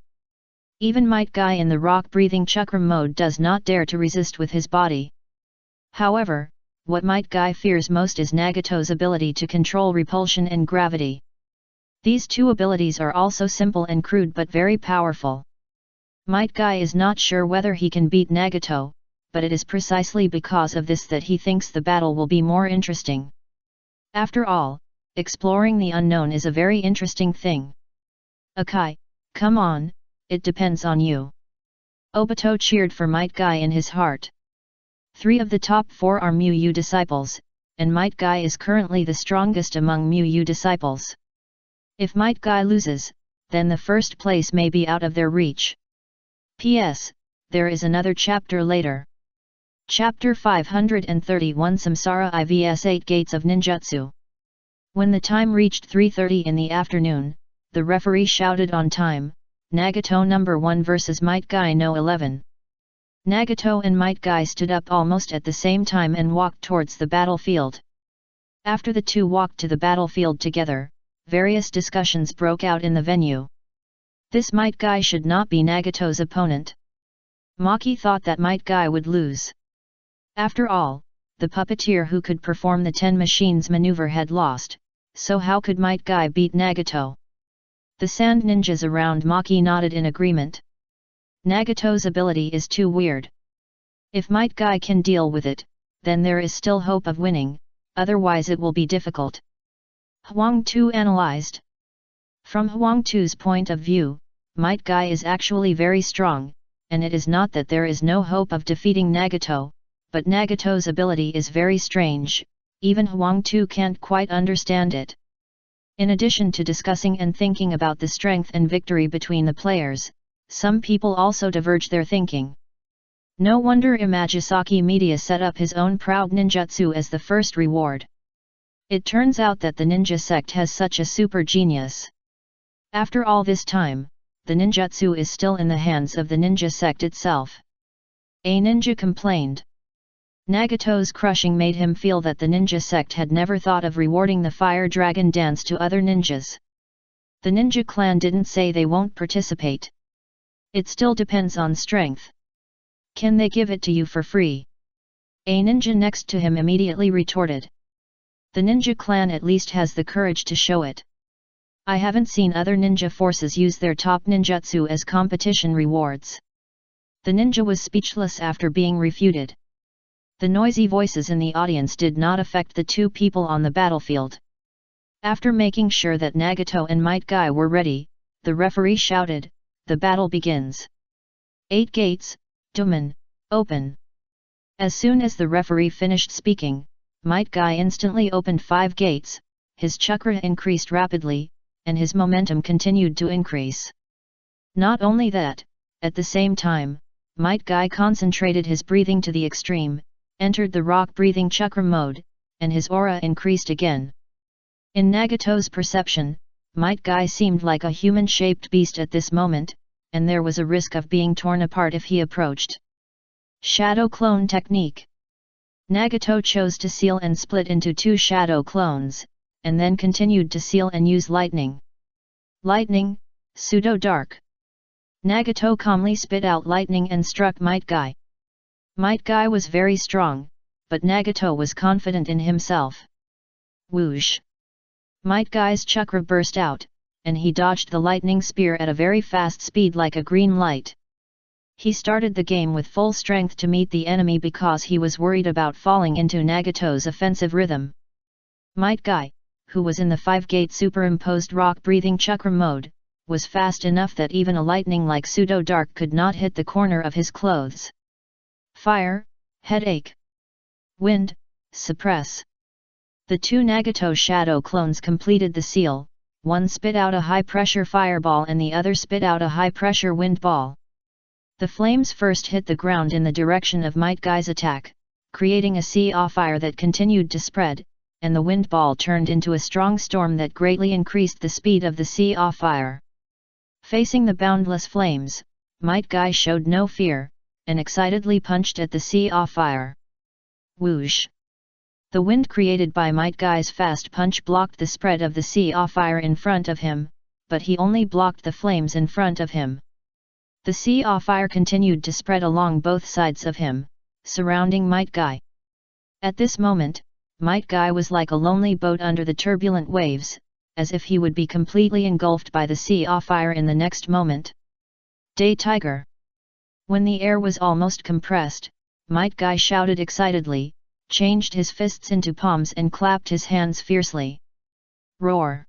Even Might Guy in the rock-breathing chakra mode does not dare to resist with his body. However, what Might Guy fears most is Nagato's ability to control repulsion and gravity. These two abilities are also simple and crude but very powerful. Might Guy is not sure whether he can beat Nagato, but it is precisely because of this that he thinks the battle will be more interesting. After all, exploring the unknown is a very interesting thing. Akai, come on, it depends on you. Obito cheered for Might Guy in his heart. 3 of the top 4 are Mu disciples, and Might Guy is currently the strongest among Mu disciples. If Might Guy loses, then the first place may be out of their reach. P.S. There is another chapter later. Chapter 531 Samsara IVS 8 Gates of Ninjutsu. When the time reached 3:30 in the afternoon, the referee shouted on time, Nagato number 1 versus Might Guy no 11. Nagato and Might Guy stood up almost at the same time and walked towards the battlefield. After the two walked to the battlefield together, various discussions broke out in the venue. This Might Guy should not be Nagato's opponent. Maki thought that Might Guy would lose. After all, the puppeteer who could perform the 10 machines maneuver had lost, so how could Might Guy beat Nagato? The sand ninjas around Maki nodded in agreement. Nagato's ability is too weird. If Might Guy can deal with it, then there is still hope of winning, otherwise it will be difficult. Huang Tu analyzed. From Huang Tu's point of view, Might Guy is actually very strong, and it is not that there is no hope of defeating Nagato, but Nagato's ability is very strange, even Huang Tu can't quite understand it. In addition to discussing and thinking about the strength and victory between the players, some people also diverge their thinking. No wonder Imagusaki Media set up his own proud ninjutsu as the first reward. It turns out that the ninja sect has such a super genius. After all this time, the ninjutsu is still in the hands of the ninja sect itself. A ninja complained. Nagato's crushing made him feel that the ninja sect had never thought of rewarding the fire dragon dance to other ninjas. The ninja clan didn't say they won't participate. It still depends on strength. Can they give it to you for free? A ninja next to him immediately retorted. The ninja clan at least has the courage to show it. I haven't seen other ninja forces use their top ninjutsu as competition rewards. The ninja was speechless after being refuted. The noisy voices in the audience did not affect the two people on the battlefield. After making sure that Nagato and Might Guy were ready, the referee shouted, "The battle begins. 8 gates, Domain, open." As soon as the referee finished speaking, Might Guy instantly opened 5 gates, his chakra increased rapidly, and his momentum continued to increase. Not only that, at the same time, Might Guy concentrated his breathing to the extreme, entered the rock-breathing chakra mode, and his aura increased again. In Nagato's perception, Might Guy seemed like a human-shaped beast at this moment, and there was a risk of being torn apart if he approached. Shadow Clone Technique. Nagato chose to seal and split into 2 shadow clones, and then continued to seal and use lightning. Lightning, pseudo-dark. Nagato calmly spit out lightning and struck Might Guy. Might Guy was very strong, but Nagato was confident in himself. Whoosh! Might Guy's chakra burst out, and he dodged the lightning spear at a very fast speed like a green light. He started the game with full strength to meet the enemy because he was worried about falling into Nagato's offensive rhythm. Might Guy, who was in the 5-gate superimposed rock-breathing chakra mode, was fast enough that even a lightning-like pseudo-dark could not hit the corner of his clothes. Fire, headache. Wind, suppress. The 2 Nagato shadow clones completed the seal, one spit out a high-pressure fireball and the other spit out a high-pressure wind ball. The flames first hit the ground in the direction of Might Guy's attack, creating a sea of fire that continued to spread, and the wind ball turned into a strong storm that greatly increased the speed of the sea of fire. Facing the boundless flames, Might Guy showed no fear, and excitedly punched at the sea of fire. Whoosh! The wind created by Might Guy's fast punch blocked the spread of the sea of fire in front of him, but he only blocked the flames in front of him. The sea of fire continued to spread along both sides of him, surrounding Might Guy. At this moment, Might Guy was like a lonely boat under the turbulent waves, as if he would be completely engulfed by the sea of fire in the next moment. Day Tiger! When the air was almost compressed, Might Guy shouted excitedly, changed his fists into palms and clapped his hands fiercely. Roar!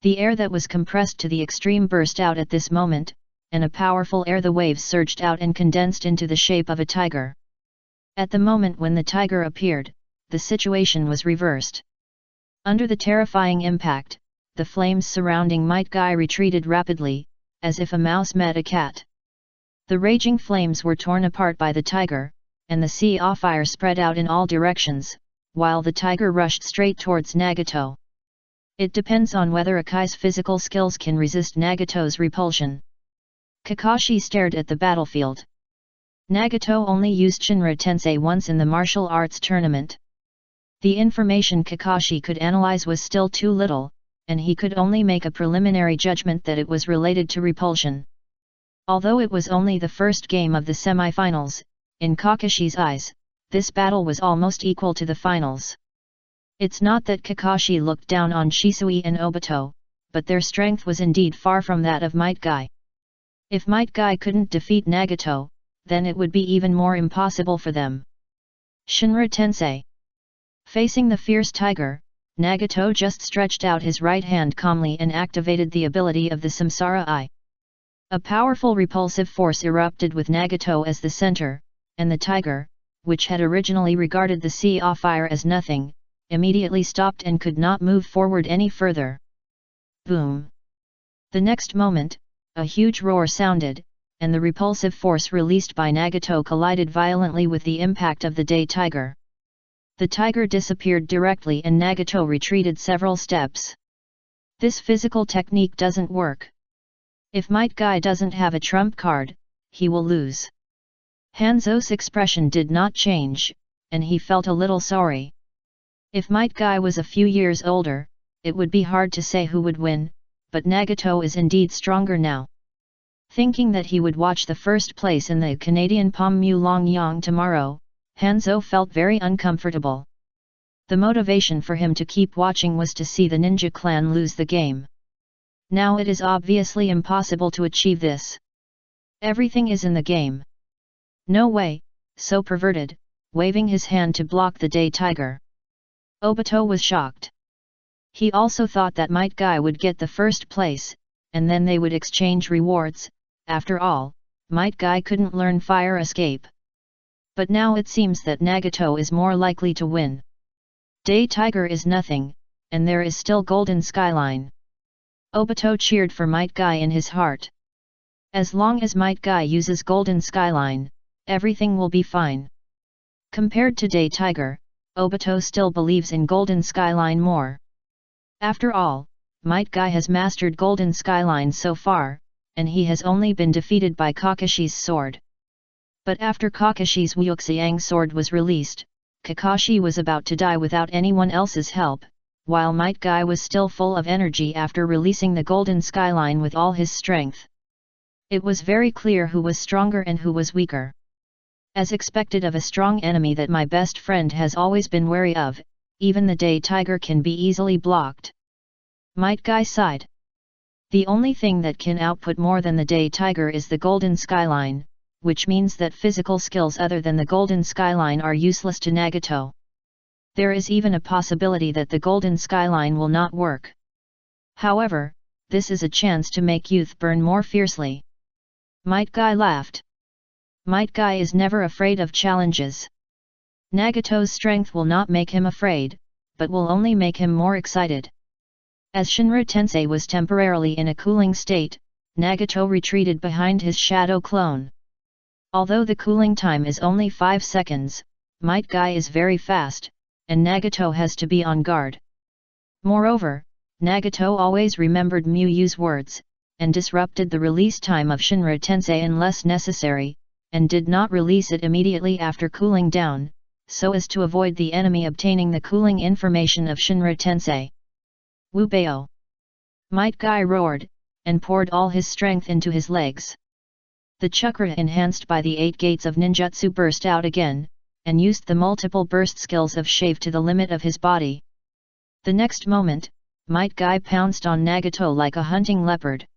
The air that was compressed to the extreme burst out at this moment, and a powerful air the waves surged out and condensed into the shape of a tiger. At the moment when the tiger appeared, the situation was reversed. Under the terrifying impact, the flames surrounding Might Guy retreated rapidly, as if a mouse met a cat. The raging flames were torn apart by the tiger, and the sea of fire spread out in all directions, while the tiger rushed straight towards Nagato. It depends on whether Akai's physical skills can resist Nagato's repulsion. Kakashi stared at the battlefield. Nagato only used Shinra Tensei once in the martial arts tournament. The information Kakashi could analyze was still too little, and he could only make a preliminary judgment that it was related to repulsion. Although it was only the first game of the semi-finals, in Kakashi's eyes, this battle was almost equal to the finals. It's not that Kakashi looked down on Shisui and Obito, but their strength was indeed far from that of Might Guy. If Might Guy couldn't defeat Nagato, then it would be even more impossible for them. Shinra Tensei. Facing the fierce tiger, Nagato just stretched out his right hand calmly and activated the ability of the Samsara Eye. A powerful repulsive force erupted with Nagato as the center, and the tiger, which had originally regarded the sea of fire as nothing, immediately stopped and could not move forward any further. Boom! The next moment, a huge roar sounded, and the repulsive force released by Nagato collided violently with the impact of the day tiger. The tiger disappeared directly and Nagato retreated several steps. This physical technique doesn't work. If Might Guy doesn't have a trump card, he will lose. Hanzo's expression did not change, and he felt a little sorry. If Might Guy was a few years older, it would be hard to say who would win, but Nagato is indeed stronger now. Thinking that he would watch the first place in the Canadian Pom Mu Long Yang tomorrow, Hanzo felt very uncomfortable. The motivation for him to keep watching was to see the ninja clan lose the game. Now it is obviously impossible to achieve this. Everything is in the game. No way, so perverted, waving his hand to block the day tiger. Obito was shocked. He also thought that Might Guy would get the first place, and then they would exchange rewards. After all, Might Guy couldn't learn fire escape. But now it seems that Nagato is more likely to win. Day Tiger is nothing, and there is still Golden Skyline. Obito cheered for Might Guy in his heart. As long as Might Guy uses Golden Skyline, everything will be fine. Compared to Day Tiger, Obito still believes in Golden Skyline more. After all, Might Guy has mastered Golden Skyline so far, and he has only been defeated by Kakashi's sword. But after Kakashi's Wuxiang sword was released, Kakashi was about to die without anyone else's help, while Might Guy was still full of energy after releasing the Golden Skyline with all his strength. It was very clear who was stronger and who was weaker. As expected of a strong enemy that my best friend has always been wary of, even the Day Tiger can be easily blocked. Might Guy sighed. The only thing that can output more than the Day Tiger is the Golden Skyline, which means that physical skills other than the Golden Skyline are useless to Nagato. There is even a possibility that the Golden Skyline will not work. However, this is a chance to make youth burn more fiercely. Might Guy laughed. Might Guy is never afraid of challenges. Nagato's strength will not make him afraid, but will only make him more excited. As Shinra Tensei was temporarily in a cooling state, Nagato retreated behind his shadow clone. Although the cooling time is only 5 seconds, Might Guy is very fast, and Nagato has to be on guard. Moreover, Nagato always remembered Muyu's words, and disrupted the release time of Shinra Tensei unless necessary, and did not release it immediately after cooling down, so as to avoid the enemy obtaining the cooling information of Shinra Tensei. Wubeo! Might Guy roared, and poured all his strength into his legs. The chakra enhanced by the 8 gates of ninjutsu burst out again, and used the multiple burst skills of Shave to the limit of his body. The next moment, Might Guy pounced on Nagato like a hunting leopard.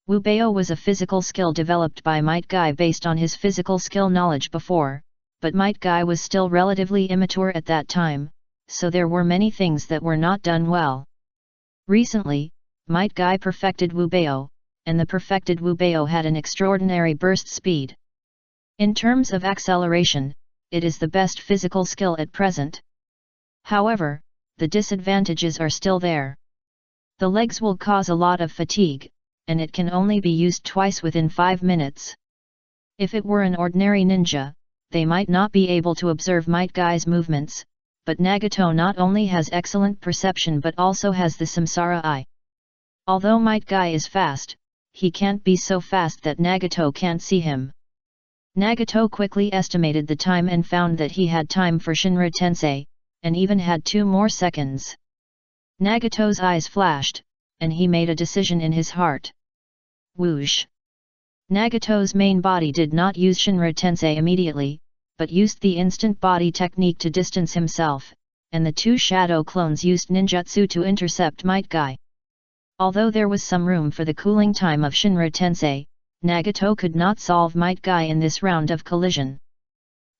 Wubeo was a physical skill developed by Might Guy based on his physical skill knowledge before, but Might Guy was still relatively immature at that time, so there were many things that were not done well. Recently, Might Guy perfected Wubeo, and the perfected Wubeo had an extraordinary burst speed. In terms of acceleration, it is the best physical skill at present. However, the disadvantages are still there. The legs will cause a lot of fatigue, and it can only be used twice within 5 minutes. If it were an ordinary ninja, they might not be able to observe Might Guy's movements, but Nagato not only has excellent perception but also has the Samsara eye. Although Might Guy is fast, he can't be so fast that Nagato can't see him. Nagato quickly estimated the time and found that he had time for Shinra Tensei, and even had 2 more seconds. Nagato's eyes flashed, and he made a decision in his heart. Whoosh! Nagato's main body did not use Shinra Tensei immediately, but used the instant body technique to distance himself, and the 2 shadow clones used ninjutsu to intercept Might Guy. Although there was some room for the cooling time of Shinra Tensei, Nagato could not solve Might Guy in this round of collision.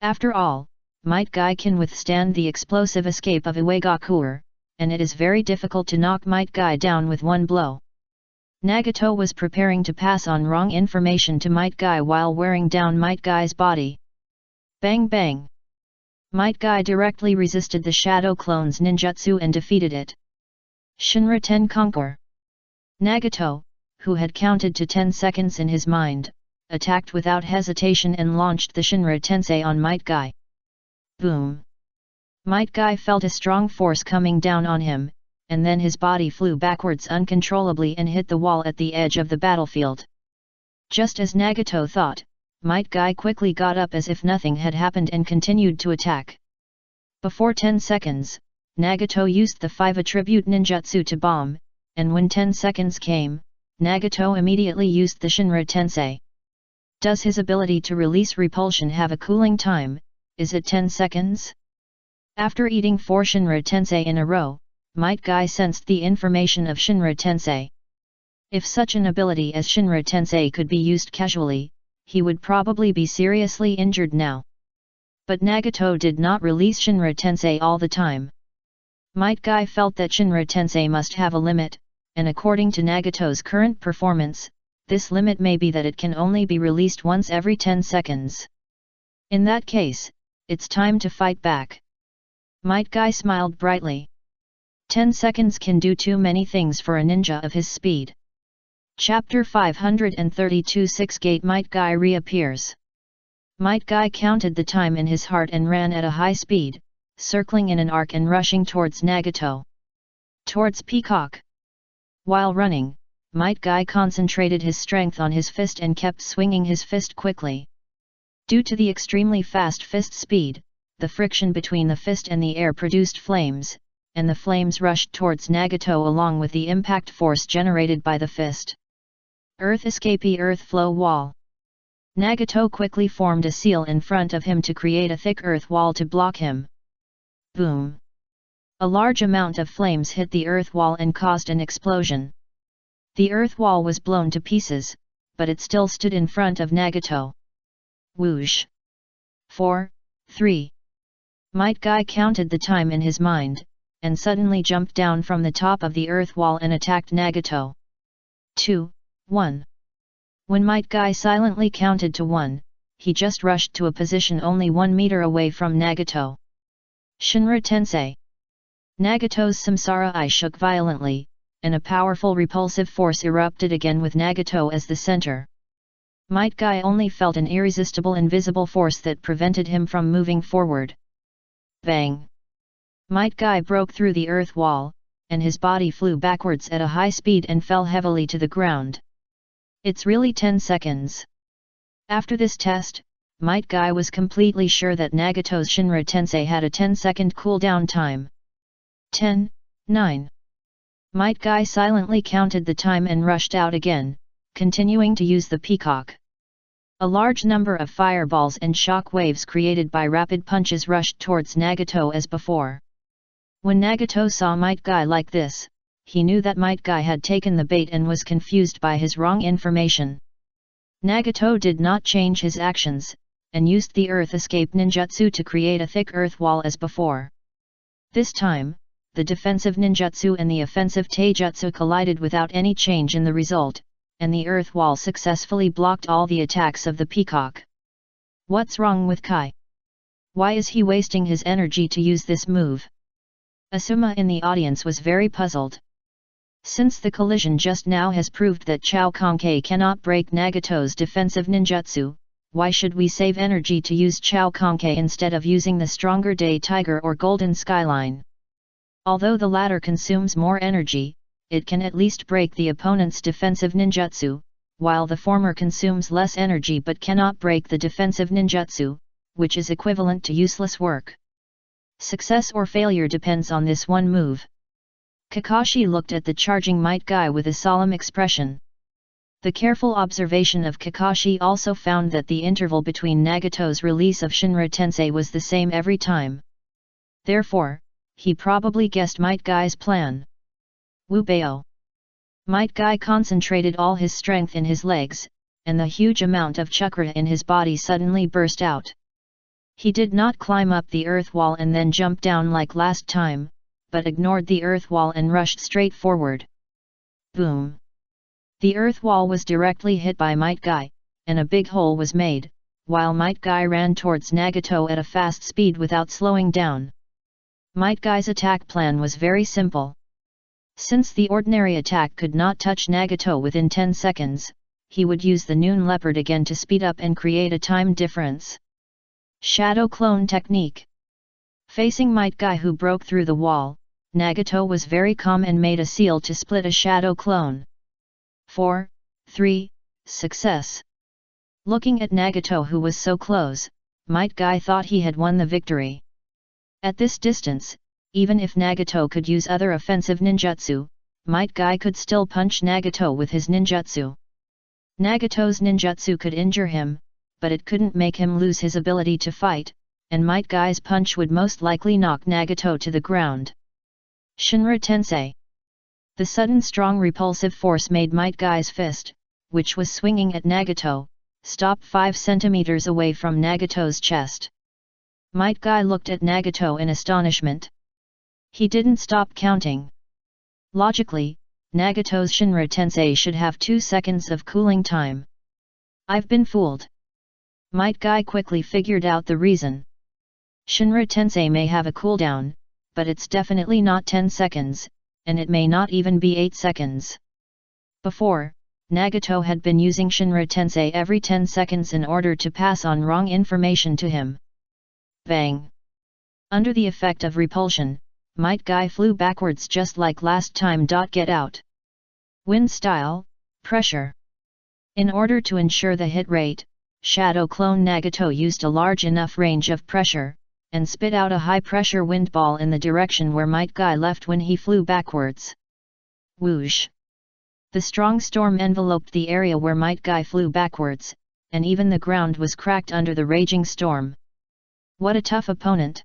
After all, Might Guy can withstand the explosive escape of Iwagakuer, and it is very difficult to knock Might Guy down with one blow. Nagato was preparing to pass on wrong information to Might Guy while wearing down Might Guy's body. Bang bang! Might Guy directly resisted the Shadow Clone's ninjutsu and defeated it. Shinra Ten Conquer! Nagato, who had counted to 10 seconds in his mind, attacked without hesitation and launched the Shinra Tensei on Might Guy. Boom! Might Guy felt a strong force coming down on him, and then his body flew backwards uncontrollably and hit the wall at the edge of the battlefield. Just as Nagato thought, Might Guy quickly got up as if nothing had happened and continued to attack. Before 10 seconds, Nagato used the 5 attribute ninjutsu to bomb, and when 10 seconds came, Nagato immediately used the Shinra Tensei. Does his ability to release repulsion have a cooling time? Is it 10 seconds? After eating 4 Shinra Tensei in a row, Might Guy sensed the information of Shinra Tensei. If such an ability as Shinra Tensei could be used casually, he would probably be seriously injured now. But Nagato did not release Shinra Tensei all the time. Might Guy felt that Shinra Tensei must have a limit, and according to Nagato's current performance, this limit may be that it can only be released once every 10 seconds. In that case, it's time to fight back. Might Guy smiled brightly. 10 seconds can do too many things for a ninja of his speed. Chapter 532 Six Gate Might Guy reappears. Might Guy counted the time in his heart and ran at a high speed, circling in an arc and rushing towards Nagato. Towards Peacock. While running, Might Guy concentrated his strength on his fist and kept swinging his fist quickly. Due to the extremely fast fist speed, the friction between the fist and the air produced flames, and the flames rushed towards Nagato along with the impact force generated by the fist. Earth escapee earth flow wall. Nagato quickly formed a seal in front of him to create a thick earth wall to block him. Boom! A large amount of flames hit the earth wall and caused an explosion. The earth wall was blown to pieces, but it still stood in front of Nagato. Whoosh! 4, 3. Might Guy counted the time in his mind, and suddenly jumped down from the top of the earth wall and attacked Nagato. 2, 1. When Might Guy silently counted to 1, he just rushed to a position only 1 meter away from Nagato. Shinra Tensei. Nagato's Samsara eye shook violently, and a powerful repulsive force erupted again with Nagato as the center. Might Guy only felt an irresistible invisible force that prevented him from moving forward. Bang! Might Guy broke through the earth wall, and his body flew backwards at a high speed and fell heavily to the ground. It's really 10 seconds. After this test, Might Guy was completely sure that Nagato's Shinra Tensei had a 10-second cooldown time. 10, 9. Might Guy silently counted the time and rushed out again, continuing to use the peacock. A large number of fireballs and shock waves created by rapid punches rushed towards Nagato as before. When Nagato saw Might Guy like this, he knew that Might Guy had taken the bait and was confused by his wrong information. Nagato did not change his actions, and used the earth escape ninjutsu to create a thick earth wall as before. This time, the defensive ninjutsu and the offensive taijutsu collided without any change in the result, and the earth wall successfully blocked all the attacks of the peacock. What's wrong with Kai? Why is he wasting his energy to use this move? Asuma in the audience was very puzzled. Since the collision just now has proved that Chao Konkei cannot break Nagato's defensive ninjutsu, why should we save energy to use Chao Konkei instead of using the stronger Day Tiger or Golden Skyline? Although the latter consumes more energy, it can at least break the opponent's defensive ninjutsu, while the former consumes less energy but cannot break the defensive ninjutsu, which is equivalent to useless work. Success or failure depends on this one move. Kakashi looked at the charging Might Guy with a solemn expression. The careful observation of Kakashi also found that the interval between Nagato's release of Shinra Tensei was the same every time. Therefore, he probably guessed Might Guy's plan. Whoopeo! Might Guy concentrated all his strength in his legs, and the huge amount of chakra in his body suddenly burst out. He did not climb up the earth wall and then jump down like last time, but ignored the earth wall and rushed straight forward. Boom! The earth wall was directly hit by Might Guy, and a big hole was made, while Might Guy ran towards Nagato at a fast speed without slowing down. Might Guy's attack plan was very simple. Since the ordinary attack could not touch Nagato within 10 seconds, he would use the Noon Leopard again to speed up and create a time difference. Shadow Clone Technique. Facing Might Guy who broke through the wall, Nagato was very calm and made a seal to split a shadow clone. 4, 3, success. Looking at Nagato who was so close, Might Guy thought he had won the victory. At this distance, even if Nagato could use other offensive ninjutsu, Might Guy could still punch Nagato with his ninjutsu. Nagato's ninjutsu could injure him, but it couldn't make him lose his ability to fight, and Might Guy's punch would most likely knock Nagato to the ground. Shinra Tensei. The sudden strong repulsive force made Might Guy's fist, which was swinging at Nagato, stop 5 centimeters away from Nagato's chest. Might Guy looked at Nagato in astonishment. He didn't stop counting. Logically, Nagato's Shinra Tensei should have 2 seconds of cooling time. I've been fooled. Might Guy quickly figured out the reason. Shinra Tensei may have a cooldown, but it's definitely not 10 seconds, and it may not even be 8 seconds. Before, Nagato had been using Shinra Tensei every 10 seconds in order to pass on wrong information to him. Bang! Under the effect of repulsion, Might Guy flew backwards just like last time. Get out. Wind style, pressure. In order to ensure the hit rate, Shadow Clone Nagato used a large enough range of pressure, and spit out a high-pressure wind ball in the direction where Might Guy left when he flew backwards. Whoosh! The strong storm enveloped the area where Might Guy flew backwards, and even the ground was cracked under the raging storm. What a tough opponent!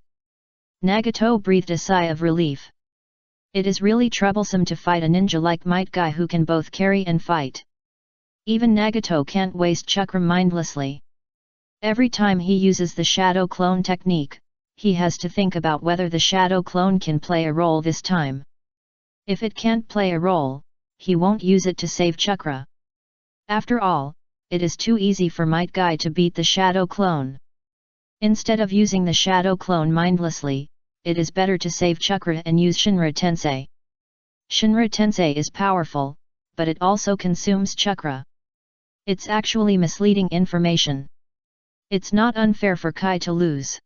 Nagato breathed a sigh of relief. It is really troublesome to fight a ninja like Might Guy who can both carry and fight. Even Nagato can't waste chakra mindlessly. Every time he uses the Shadow Clone technique, he has to think about whether the Shadow Clone can play a role this time. If it can't play a role, he won't use it to save chakra. After all, it is too easy for Might Guy to beat the Shadow Clone. Instead of using the Shadow Clone mindlessly, it is better to save chakra and use Shinra Tensei. Shinra Tensei is powerful, but it also consumes chakra. It's actually misleading information. It's not unfair for Kai to lose.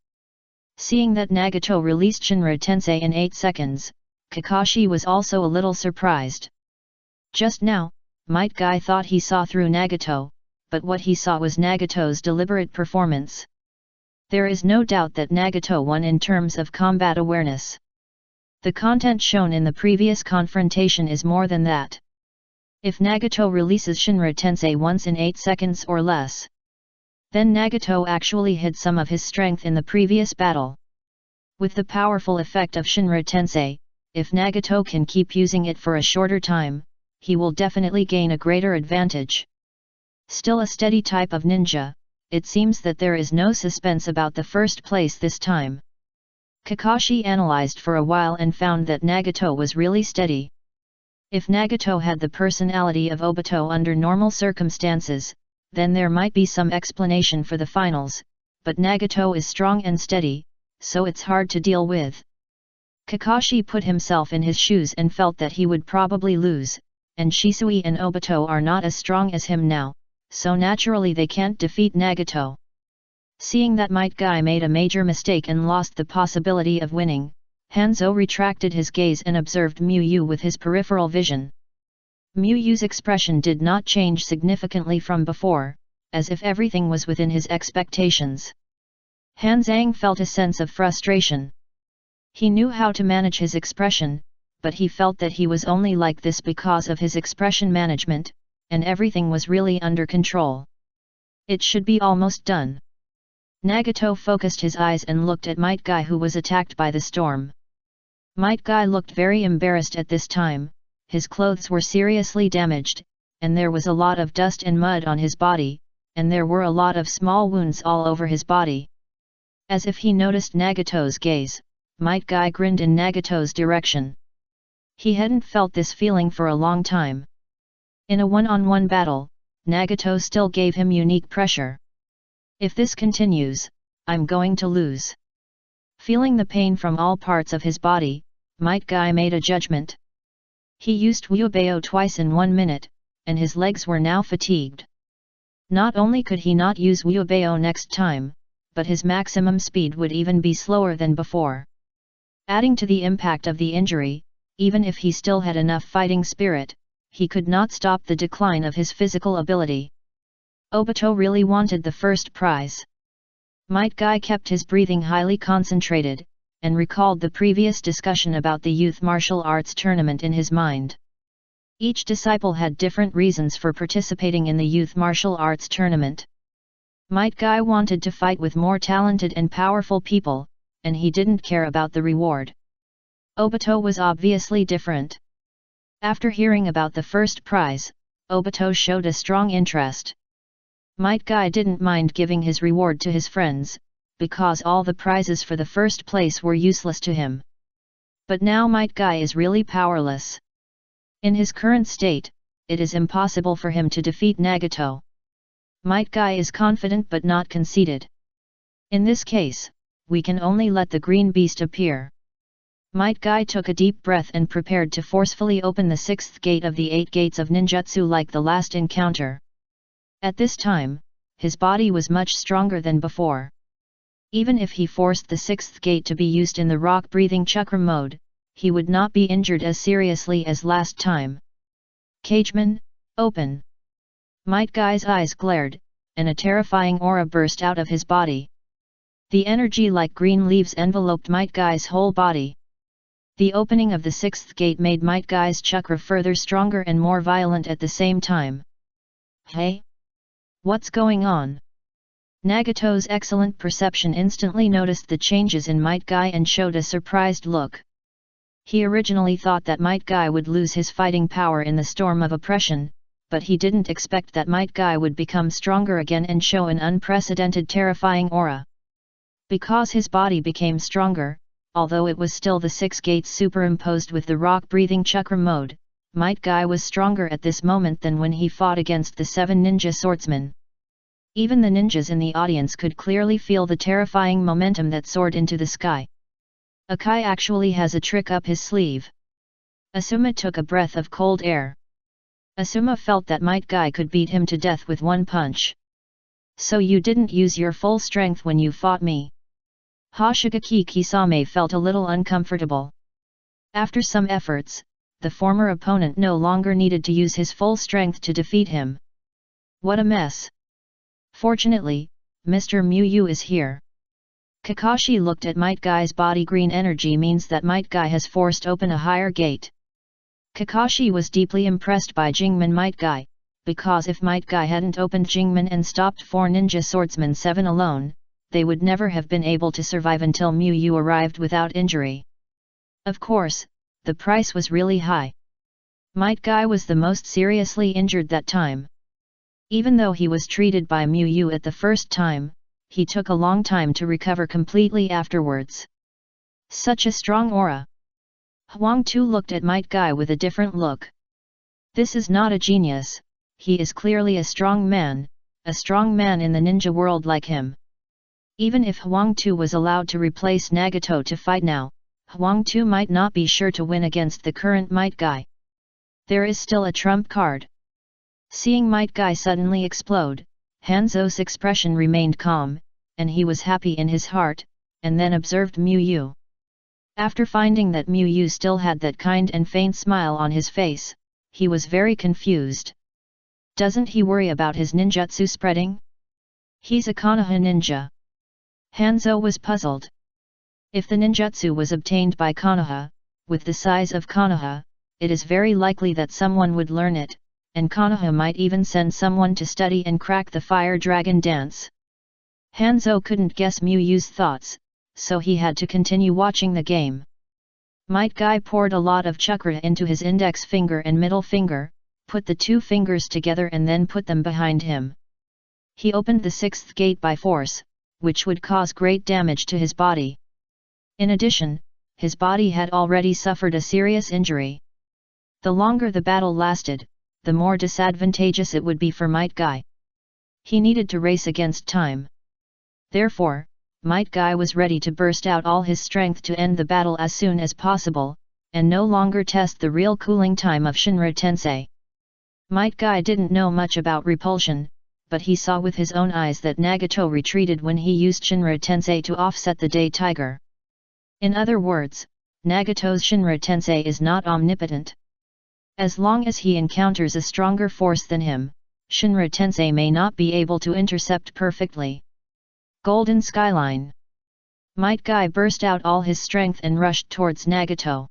Seeing that Nagato released Shinra Tensei in 8 seconds, Kakashi was also a little surprised. Just now, Might Guy thought he saw through Nagato, but what he saw was Nagato's deliberate performance. There is no doubt that Nagato won in terms of combat awareness. The content shown in the previous confrontation is more than that. If Nagato releases Shinra Tensei once in 8 seconds or less, Then Nagato actually hid some of his strength in the previous battle. With the powerful effect of Shinra Tensei, if Nagato can keep using it for a shorter time, he will definitely gain a greater advantage. Still a steady type of ninja, it seems that there is no suspense about the first place this time. Kakashi analyzed for a while and found that Nagato was really steady. If Nagato had the personality of Obito under normal circumstances, then there might be some explanation for the finals, but Nagato is strong and steady, so it's hard to deal with. Kakashi put himself in his shoes and felt that he would probably lose, and Shisui and Obito are not as strong as him now, so naturally they can't defeat Nagato. Seeing that Might Guy made a major mistake and lost the possibility of winning, Hanzo retracted his gaze and observed Miyu with his peripheral vision. Miyu's expression did not change significantly from before, as if everything was within his expectations. Hanzang felt a sense of frustration. He knew how to manage his expression, but he felt that he was only like this because of his expression management, and everything was really under control. It should be almost done. Nagato focused his eyes and looked at Might Guy, who was attacked by the storm. Might Guy looked very embarrassed at this time. His clothes were seriously damaged, and there was a lot of dust and mud on his body, and there were a lot of small wounds all over his body. As if he noticed Nagato's gaze, Might Guy grinned in Nagato's direction. He hadn't felt this feeling for a long time. In a one-on-one battle, Nagato still gave him unique pressure. If this continues, I'm going to lose. Feeling the pain from all parts of his body, Might Guy made a judgment. He used Wubeo twice in 1 minute, and his legs were now fatigued. Not only could he not use Wubeo next time, but his maximum speed would even be slower than before. Adding to the impact of the injury, even if he still had enough fighting spirit, he could not stop the decline of his physical ability. Obito really wanted the first prize. Might Guy kept his breathing highly concentrated, and recalled the previous discussion about the youth martial arts tournament in his mind. Each disciple had different reasons for participating in the youth martial arts tournament. Might Guy wanted to fight with more talented and powerful people, and he didn't care about the reward. Obito was obviously different. After hearing about the first prize, Obito showed a strong interest. Might Guy didn't mind giving his reward to his friends, because all the prizes for the first place were useless to him. But now Might Guy is really powerless. In his current state, it is impossible for him to defeat Nagato. Might Guy is confident but not conceited. In this case, we can only let the green beast appear. Might Guy took a deep breath and prepared to forcefully open the 6th gate of the 8 gates of ninjutsu like the last encounter. At this time, his body was much stronger than before. Even if he forced the 6th gate to be used in the rock-breathing chakra mode, he would not be injured as seriously as last time. Cageman, open! Might Guy's eyes glared, and a terrifying aura burst out of his body. The energy like green leaves enveloped Might Guy's whole body. The opening of the 6th gate made Might Guy's chakra further stronger and more violent at the same time. Hey? What's going on? Nagato's excellent perception instantly noticed the changes in Might Guy and showed a surprised look. He originally thought that Might Guy would lose his fighting power in the storm of oppression, but he didn't expect that Might Guy would become stronger again and show an unprecedented terrifying aura. Because his body became stronger, although it was still the 6 gates superimposed with the rock-breathing chakra mode, Might Guy was stronger at this moment than when he fought against the 7 ninja swordsmen. Even the ninjas in the audience could clearly feel the terrifying momentum that soared into the sky. Akai actually has a trick up his sleeve. Asuma took a breath of cold air. Asuma felt that Might Guy could beat him to death with one punch. So you didn't use your full strength when you fought me? Hoshigaki Kisame felt a little uncomfortable. After some efforts, the former opponent no longer needed to use his full strength to defeat him. What a mess! Fortunately, Mr. Miyu is here. Kakashi looked at Might Guy's body. Green energy means that Might Guy has forced open a higher gate. Kakashi was deeply impressed by Jingman Might Guy, because if Might Guy hadn't opened Jingmen and stopped 4 ninja swordsmen 7 alone, they would never have been able to survive until Mu Yu arrived without injury. Of course, the price was really high. Might Guy was the most seriously injured that time. Even though he was treated by Mu Yu at the first time, he took a long time to recover completely afterwards. Such a strong aura. Huang Tu looked at Might Guy with a different look. This is not a genius, he is clearly a strong man in the ninja world like him. Even if Huang Tu was allowed to replace Nagato to fight now, Huang Tu might not be sure to win against the current Might Guy. There is still a trump card. Seeing Might Guy suddenly explode, Hanzo's expression remained calm, and he was happy in his heart, and then observed Mu Yu. After finding that Mu Yu still had that kind and faint smile on his face, he was very confused. Doesn't he worry about his ninjutsu spreading? He's a Konoha ninja. Hanzo was puzzled. If the ninjutsu was obtained by Konoha, with the size of Konoha, it is very likely that someone would learn it, and Konoha might even send someone to study and crack the fire dragon dance. Hanzo couldn't guess Mu Yu's thoughts, so he had to continue watching the game. Might Guy poured a lot of chakra into his index finger and middle finger, put the 2 fingers together and then put them behind him. He opened the 6th gate by force, which would cause great damage to his body. In addition, his body had already suffered a serious injury. The longer the battle lasted, the more disadvantageous it would be for Might Guy. He needed to race against time. Therefore, Might Guy was ready to burst out all his strength to end the battle as soon as possible, and no longer test the real cooling time of Shinra Tensei. Might Guy didn't know much about repulsion, but he saw with his own eyes that Nagato retreated when he used Shinra Tensei to offset the Day Tiger. In other words, Nagato's Shinra Tensei is not omnipotent. As long as he encounters a stronger force than him, Shinra Tensei may not be able to intercept perfectly. Golden Skyline. Might Guy burst out all his strength and rushed towards Nagato.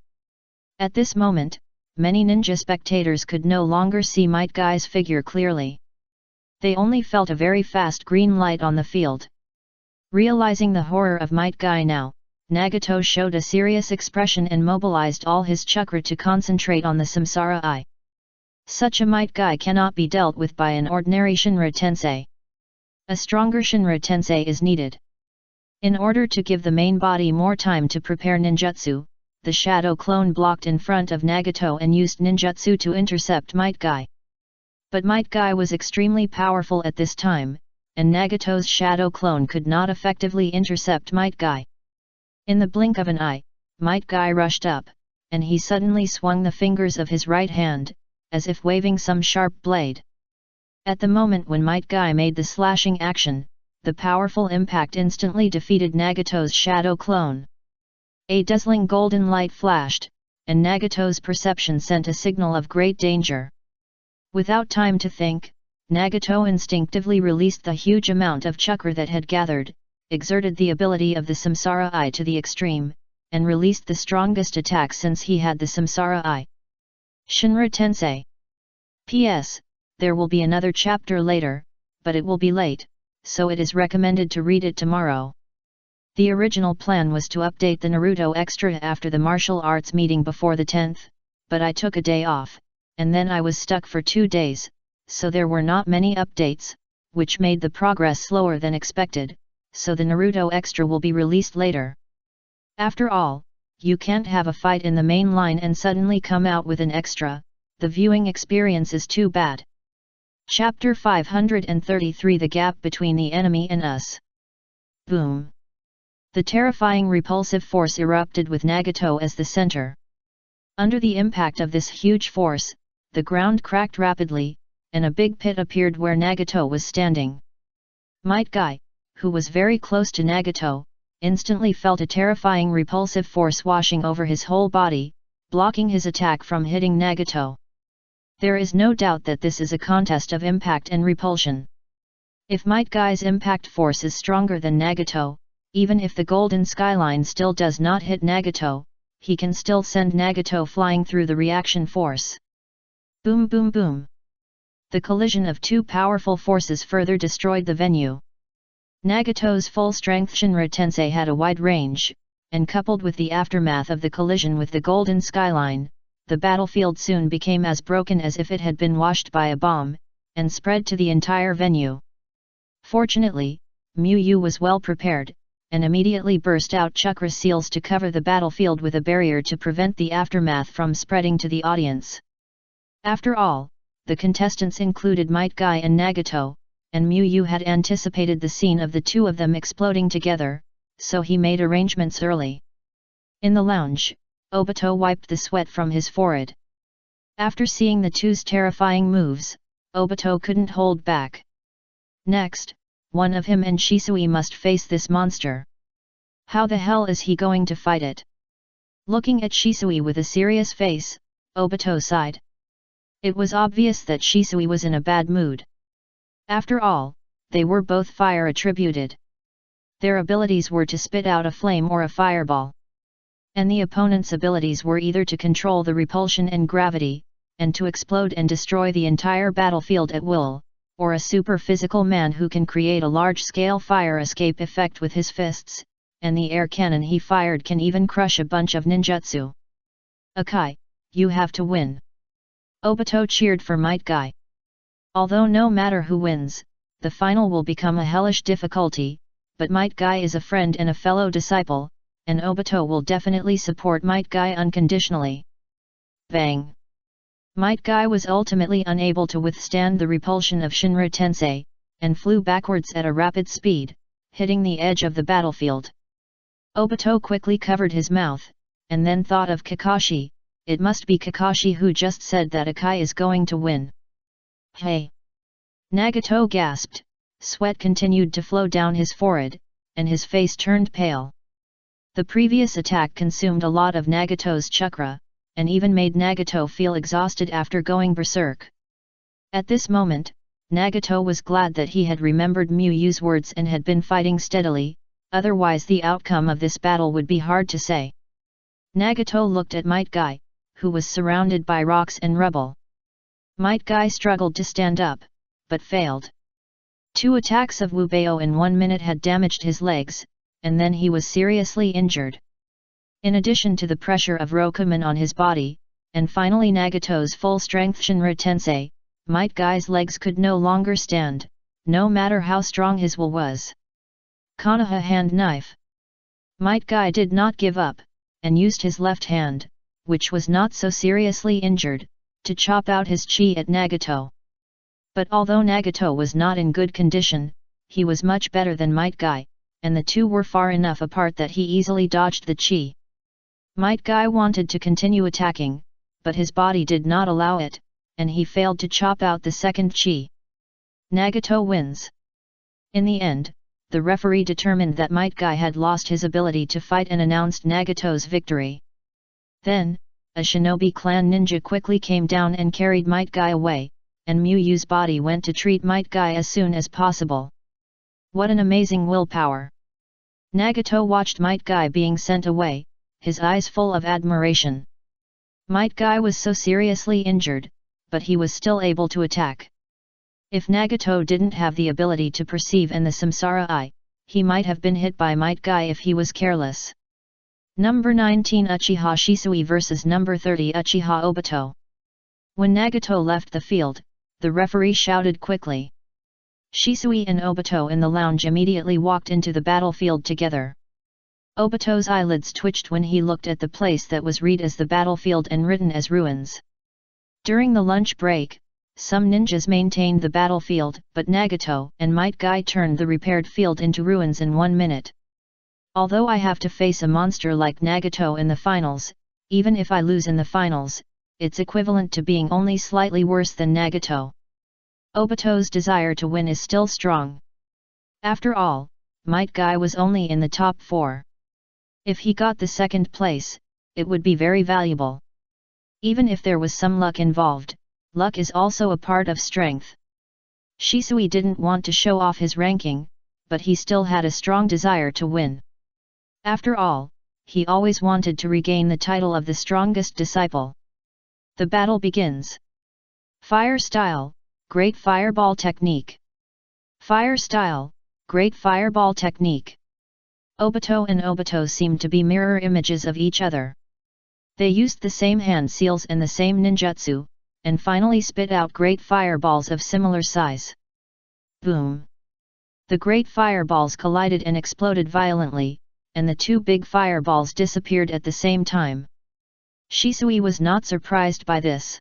At this moment, many ninja spectators could no longer see Might Guy's figure clearly. They only felt a very fast green light on the field. Realizing the horror of Might Guy now, Nagato showed a serious expression and mobilized all his chakra to concentrate on the Samsara Eye. Such a Might Guy cannot be dealt with by an ordinary Shinra Tensei. A stronger Shinra Tensei is needed. In order to give the main body more time to prepare ninjutsu, the shadow clone blocked in front of Nagato and used ninjutsu to intercept Might Guy. But Might Guy was extremely powerful at this time, and Nagato's shadow clone could not effectively intercept Might Guy. In the blink of an eye, Might Guy rushed up, and he suddenly swung the fingers of his right hand, as if waving some sharp blade. At the moment when Might Guy made the slashing action, the powerful impact instantly defeated Nagato's shadow clone. A dazzling golden light flashed, and Nagato's perception sent a signal of great danger. Without time to think, Nagato instinctively released the huge amount of chakra that had gathered, exerted the ability of the Samsara Eye to the extreme, and released the strongest attack since he had the Samsara Eye. Shinra Tensei. P.S. There will be another chapter later, but it will be late, so it is recommended to read it tomorrow. The original plan was to update the Naruto extra after the martial arts meeting before the 10th, but I took a day off, and then I was stuck for 2 days, so there were not many updates, which made the progress slower than expected, so the Naruto extra will be released later. After all, you can't have a fight in the main line and suddenly come out with an extra, the viewing experience is too bad. Chapter 533 The Gap Between the Enemy and Us. Boom! The terrifying repulsive force erupted with Nagato as the center. Under the impact of this huge force, the ground cracked rapidly, and a big pit appeared where Nagato was standing. Might Guy, who was very close to Nagato, instantly felt a terrifying repulsive force washing over his whole body, blocking his attack from hitting Nagato. There is no doubt that this is a contest of impact and repulsion. If Might Guy's impact force is stronger than Nagato, even if the golden skyline still does not hit Nagato, he can still send Nagato flying through the reaction force. Boom boom boom. The collision of two powerful forces further destroyed the venue. Nagato's full-strength Shinra Tensei had a wide range, and coupled with the aftermath of the collision with the golden skyline, the battlefield soon became as broken as if it had been washed by a bomb, and spread to the entire venue. Fortunately, Mu was well prepared, and immediately burst out chakra seals to cover the battlefield with a barrier to prevent the aftermath from spreading to the audience. After all, the contestants included Might Guy and Nagato, and Mu had anticipated the scene of the two of them exploding together, so he made arrangements early. In the lounge, Obito wiped the sweat from his forehead. After seeing the two's terrifying moves, Obito couldn't hold back. Next, one of him and Shisui must face this monster. How the hell is he going to fight it? Looking at Shisui with a serious face, Obito sighed. It was obvious that Shisui was in a bad mood. After all, they were both fire attributed. Their abilities were to spit out a flame or a fireball. And the opponent's abilities were either to control the repulsion and gravity, and to explode and destroy the entire battlefield at will, or a super physical man who can create a large-scale fire escape effect with his fists, and the air cannon he fired can even crush a bunch of ninjutsu. Akai, you have to win. Obito cheered for Might Guy. Although no matter who wins, the final will become a hellish difficulty, but Might Guy is a friend and a fellow disciple, and Obito will definitely support Might Guy unconditionally. Bang! Might Guy was ultimately unable to withstand the repulsion of Shinra Tensei, and flew backwards at a rapid speed, hitting the edge of the battlefield. Obito quickly covered his mouth, and then thought of Kakashi. It must be Kakashi who just said that Akai is going to win. Hey! Nagato gasped, sweat continued to flow down his forehead, and his face turned pale. The previous attack consumed a lot of Nagato's chakra, and even made Nagato feel exhausted after going berserk. At this moment, Nagato was glad that he had remembered Muyu's words and had been fighting steadily, otherwise the outcome of this battle would be hard to say. Nagato looked at Might Guy, who was surrounded by rocks and rubble. Might Guy struggled to stand up, but failed. 2 attacks of Wubeo in 1 minute had damaged his legs, and then he was seriously injured. In addition to the pressure of Rokuman on his body, and finally Nagato's full-strength Shinra Tensei, Might Guy's legs could no longer stand, no matter how strong his will was. Konoha hand knife. Might Guy did not give up, and used his left hand, which was not so seriously injured, to chop out his chi at Nagato. But although Nagato was not in good condition, he was much better than Might Guy, and the two were far enough apart that he easily dodged the chi. Might Guy wanted to continue attacking, but his body did not allow it, and he failed to chop out the second chi. Nagato wins. In the end, the referee determined that Might Guy had lost his ability to fight and announced Nagato's victory. Then, a shinobi clan ninja quickly came down and carried Might Guy away, and Muyu's body went to treat Might Guy as soon as possible. What an amazing willpower! Nagato watched Might Guy being sent away, his eyes full of admiration. Might Guy was so seriously injured, but he was still able to attack. If Nagato didn't have the ability to perceive and the samsara eye, he might have been hit by Might Guy if he was careless. Number 19 Uchiha Shisui vs Number 30 Uchiha Obito. When Nagato left the field, the referee shouted quickly. Shisui and Obito in the lounge immediately walked into the battlefield together. Obito's eyelids twitched when he looked at the place that was read as the battlefield and written as ruins. During the lunch break, some ninjas maintained the battlefield, but Nagato and Might Guy turned the repaired field into ruins in 1 minute. Although I have to face a monster like Nagato in the finals, even if I lose in the finals, it's equivalent to being only slightly worse than Nagato. Obito's desire to win is still strong. After all, Might Guy was only in the top 4. If he got the second place, it would be very valuable. Even if there was some luck involved, luck is also a part of strength. Shisui didn't want to show off his ranking, but he still had a strong desire to win. After all, he always wanted to regain the title of the strongest disciple. The battle begins. Fire style, Great Fireball Technique. Fire Style, Great Fireball Technique. Obito and Obito seemed to be mirror images of each other. They used the same hand seals and the same ninjutsu, and finally spit out great fireballs of similar size. Boom! The great fireballs collided and exploded violently, and the two big fireballs disappeared at the same time. Shisui was not surprised by this.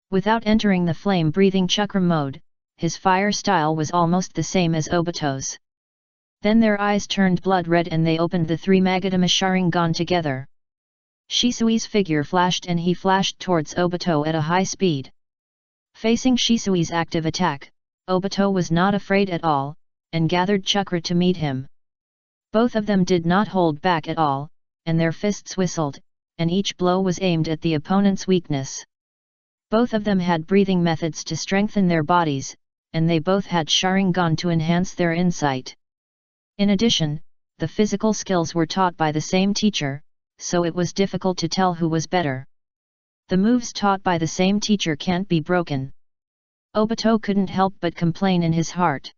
Without entering the flame-breathing chakra mode, his fire style was almost the same as Obito's. Then their eyes turned blood red and they opened the three Magatama Sharingan together. Shisui's figure flashed and he flashed towards Obito at a high speed. Facing Shisui's active attack, Obito was not afraid at all, and gathered chakra to meet him. Both of them did not hold back at all, and their fists whistled, and each blow was aimed at the opponent's weakness. Both of them had breathing methods to strengthen their bodies, and they both had Sharingan to enhance their insight. In addition, the physical skills were taught by the same teacher, so it was difficult to tell who was better. The moves taught by the same teacher can't be broken. Obito couldn't help but complain in his heart.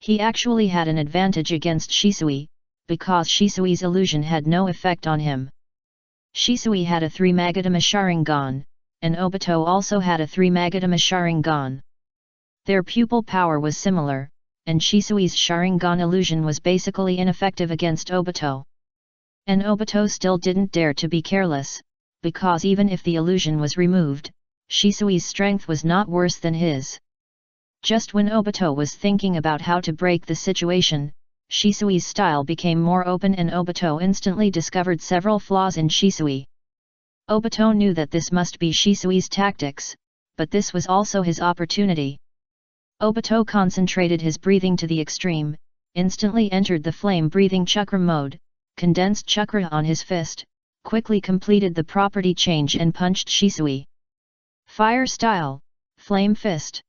He actually had an advantage against Shisui, because Shisui's illusion had no effect on him. Shisui had a 3 Magatama Sharingan, and Obito also had a 3 Magatama Sharingan. Their pupil power was similar, and Shisui's Sharingan illusion was basically ineffective against Obito. And Obito still didn't dare to be careless, because even if the illusion was removed, Shisui's strength was not worse than his. Just when Obito was thinking about how to break the situation, Shisui's style became more open and Obito instantly discovered several flaws in Shisui. Obito knew that this must be Shisui's tactics, but this was also his opportunity. Obito concentrated his breathing to the extreme, instantly entered the flame-breathing chakra mode, condensed chakra on his fist, quickly completed the property change and punched Shisui. Fire Style, Flame Fist.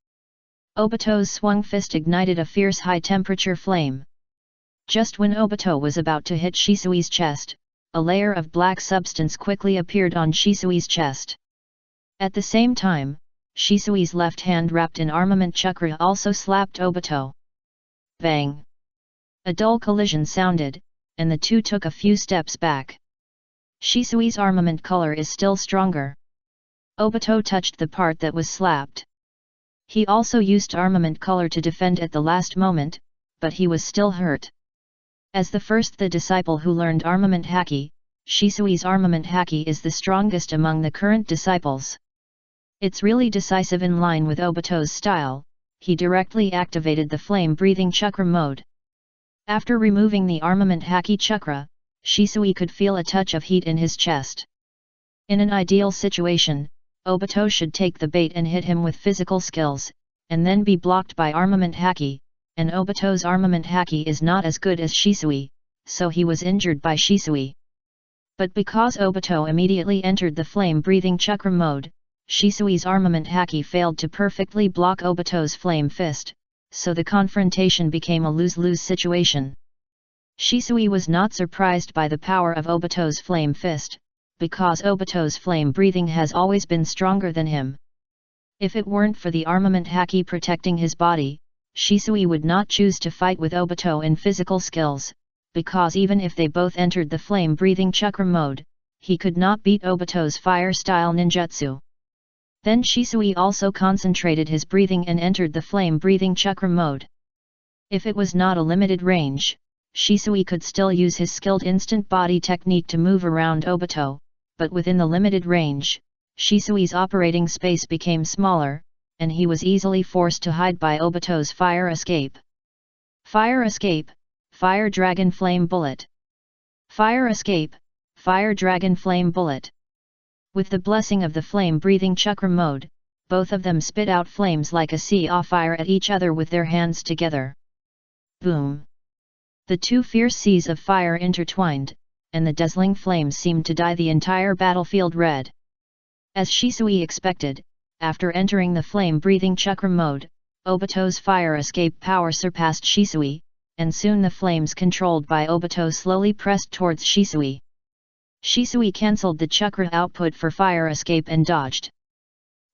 Obito's swung fist ignited a fierce high-temperature flame. Just when Obito was about to hit Shisui's chest, a layer of black substance quickly appeared on Shisui's chest. At the same time, Shisui's left hand wrapped in armament chakra also slapped Obito. Bang! A dull collision sounded, and the two took a few steps back. Shisui's armament color is still stronger. Obito touched the part that was slapped. He also used armament color to defend at the last moment, but he was still hurt. As the disciple who learned armament haki, Shisui's armament haki is the strongest among the current disciples. It's really decisive in line with Obito's style. He directly activated the flame-breathing chakra mode. After removing the armament haki chakra, Shisui could feel a touch of heat in his chest. In an ideal situation, Obito should take the bait and hit him with physical skills, and then be blocked by armament haki, and Obito's armament haki is not as good as Shisui, so he was injured by Shisui. But because Obito immediately entered the flame-breathing chakra mode, Shisui's armament haki failed to perfectly block Obito's flame fist, so the confrontation became a lose-lose situation. Shisui was not surprised by the power of Obito's flame fist, because Obito's flame breathing has always been stronger than him. If it weren't for the armament haki protecting his body, Shisui would not choose to fight with Obito in physical skills, because even if they both entered the flame-breathing chakra mode, he could not beat Obito's fire-style ninjutsu. Then Shisui also concentrated his breathing and entered the flame-breathing chakra mode. If it was not a limited range, Shisui could still use his skilled instant body technique to move around Obito, but within the limited range, Shisui's operating space became smaller, and he was easily forced to hide by Obito's fire escape. Fire Escape, Fire Dragon Flame Bullet. Fire Escape, Fire Dragon Flame Bullet. With the blessing of the flame-breathing chakra mode, both of them spit out flames like a sea of fire at each other with their hands together. Boom! The two fierce seas of fire intertwined, and the dazzling flames seemed to dye the entire battlefield red. As Shisui expected, after entering the flame-breathing chakra mode, Obito's fire escape power surpassed Shisui, and soon the flames controlled by Obito slowly pressed towards Shisui. Shisui cancelled the chakra output for fire escape and dodged.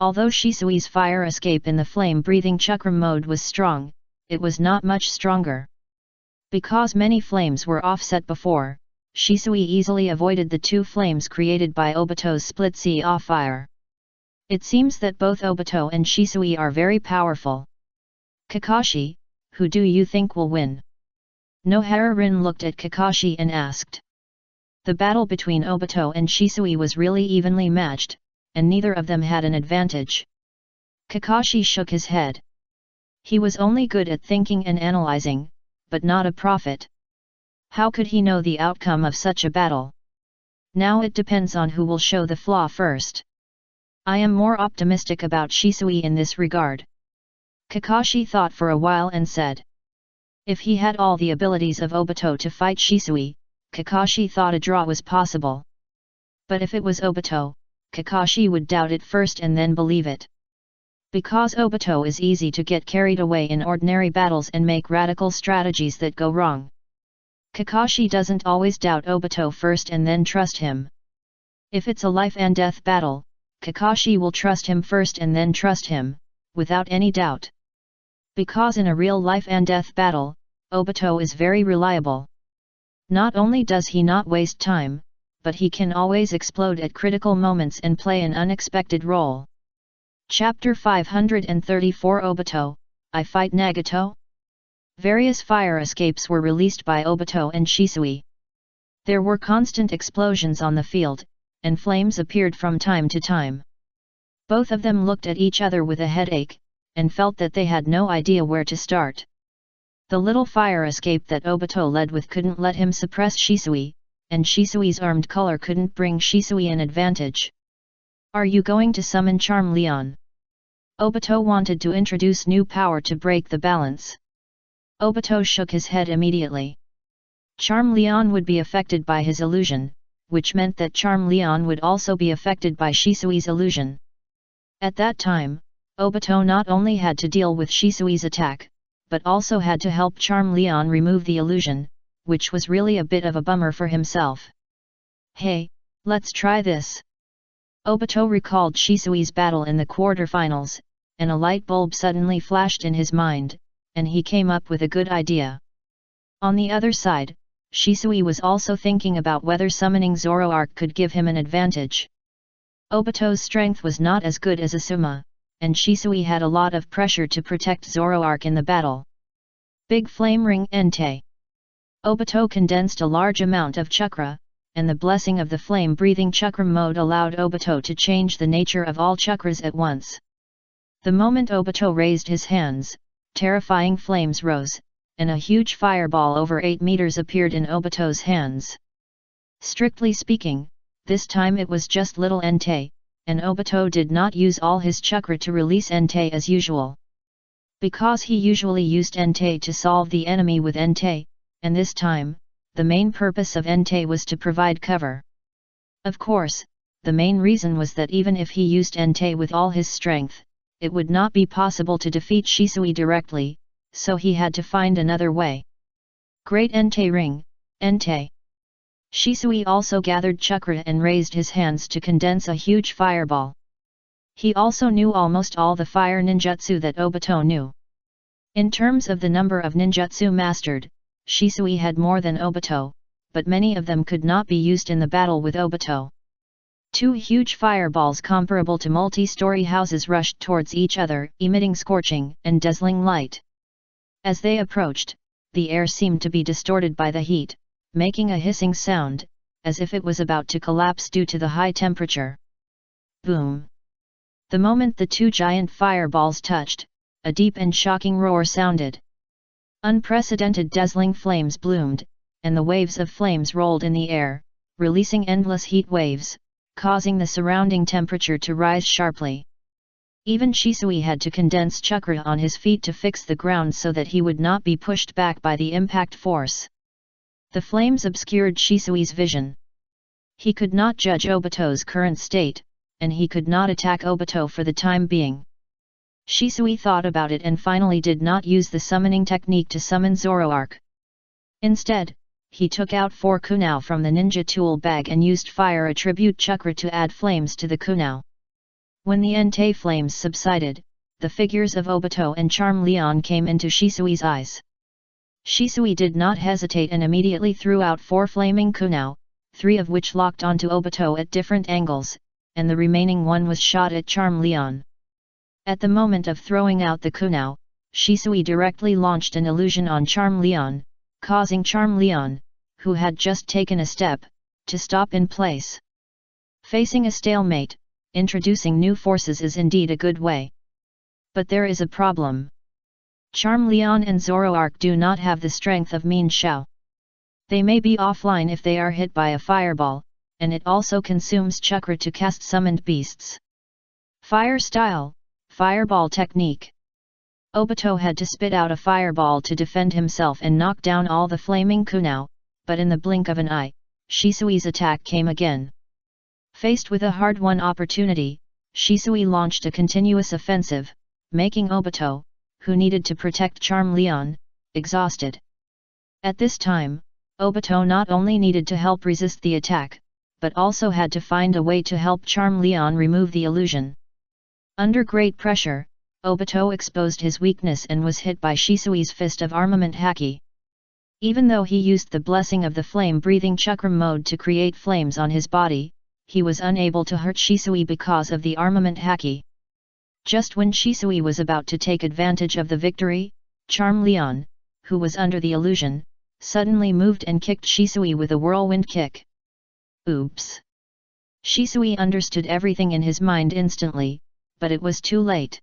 Although Shisui's fire escape in the flame-breathing chakra mode was strong, it was not much stronger. Because many flames were offset before, Shisui easily avoided the two flames created by Obito's split sea off fire. It seems that both Obito and Shisui are very powerful. Kakashi, who do you think will win? Nohara-rin looked at Kakashi and asked. The battle between Obito and Shisui was really evenly matched, and neither of them had an advantage. Kakashi shook his head. He was only good at thinking and analyzing, but not a prophet. How could he know the outcome of such a battle? Now it depends on who will show the flaw first. I am more optimistic about Shisui in this regard. Kakashi thought for a while and said. If he had all the abilities of Obito to fight Shisui, Kakashi thought a draw was possible. But if it was Obito, Kakashi would doubt it first and then believe it. Because Obito is easy to get carried away in ordinary battles and make radical strategies that go wrong. Kakashi doesn't always doubt Obito first and then trust him. If it's a life and death battle, Kakashi will trust him first and then trust him, without any doubt. Because in a real life and death battle, Obito is very reliable. Not only does he not waste time, but he can always explode at critical moments and play an unexpected role. Chapter 534 Obito, I Fight Nagato? Various fire escapes were released by Obito and Shisui. There were constant explosions on the field, and flames appeared from time to time. Both of them looked at each other with a headache, and felt that they had no idea where to start. The little fire escape that Obito led with couldn't let him suppress Shisui, and Shisui's armed color couldn't bring Shisui an advantage. Are you going to summon Charm Leon? Obito wanted to introduce new power to break the balance. Obito shook his head immediately. Charm Leon would be affected by his illusion, which meant that Charm Leon would also be affected by Shisui's illusion. At that time, Obito not only had to deal with Shisui's attack, but also had to help Charm Leon remove the illusion, which was really a bit of a bummer for himself. Hey, let's try this. Obito recalled Shisui's battle in the quarterfinals, and a light bulb suddenly flashed in his mind, and he came up with a good idea. On the other side, Shisui was also thinking about whether summoning Zoroark could give him an advantage. Obito's strength was not as good as Asuma, and Shisui had a lot of pressure to protect Zoroark in the battle. Big Flame Ring Entei. Obito condensed a large amount of chakra, and the blessing of the flame-breathing chakra mode allowed Obito to change the nature of all chakras at once. The moment Obito raised his hands, terrifying flames rose, and a huge fireball over 8 meters appeared in Obito's hands. Strictly speaking, this time it was just little Entei, and Obito did not use all his chakra to release Entei as usual. Because he usually used Entei to solve the enemy with Entei, and this time, the main purpose of Entei was to provide cover. Of course, the main reason was that even if he used Entei with all his strength, it would not be possible to defeat Shisui directly, so he had to find another way. Great Entei Ring, Entei. Shisui also gathered chakra and raised his hands to condense a huge fireball. He also knew almost all the fire ninjutsu that Obito knew. In terms of the number of ninjutsu mastered, Shisui had more than Obito, but many of them could not be used in the battle with Obito. 2 huge fireballs comparable to multi-story houses rushed towards each other, emitting scorching and dazzling light. As they approached, the air seemed to be distorted by the heat, making a hissing sound, as if it was about to collapse due to the high temperature. Boom! The moment the 2 giant fireballs touched, a deep and shocking roar sounded. Unprecedented dazzling flames bloomed, and the waves of flames rolled in the air, releasing endless heat waves, causing the surrounding temperature to rise sharply. Even Shisui had to condense chakra on his feet to fix the ground so that he would not be pushed back by the impact force. The flames obscured Shisui's vision. He could not judge Obito's current state, and he could not attack Obito for the time being. Shisui thought about it and finally did not use the summoning technique to summon Zoroark. Instead, he took out 4 kunao from the ninja tool bag and used fire attribute chakra to add flames to the kunao. When the Entei flames subsided, the figures of Obito and Charm Leon came into Shisui's eyes. Shisui did not hesitate and immediately threw out 4 flaming kunai, 3 of which locked onto Obito at different angles, and the remaining one was shot at Charm Leon. At the moment of throwing out the kunai, Shisui directly launched an illusion on Charm Leon, causing Charm Leon, who had just taken a step, to stop in place. Facing a stalemate, introducing new forces is indeed a good way. But there is a problem. Charm Leon and Zoroark do not have the strength of Min Xiao. They may be offline if they are hit by a fireball, and it also consumes chakra to cast summoned beasts. Fire style, fireball technique. Obito had to spit out a fireball to defend himself and knock down all the flaming kunai, but in the blink of an eye, Shisui's attack came again. Faced with a hard-won opportunity, Shisui launched a continuous offensive, making Obito, who needed to protect Charm Leon, exhausted. At this time, Obito not only needed to help resist the attack, but also had to find a way to help Charm Leon remove the illusion. Under great pressure, Obito exposed his weakness and was hit by Shisui's fist of armament haki. Even though he used the blessing of the flame-breathing chakra mode to create flames on his body, he was unable to hurt Shisui because of the armament haki. Just when Shisui was about to take advantage of the victory, Charm Leon, who was under the illusion, suddenly moved and kicked Shisui with a whirlwind kick. Oops! Shisui understood everything in his mind instantly, but it was too late.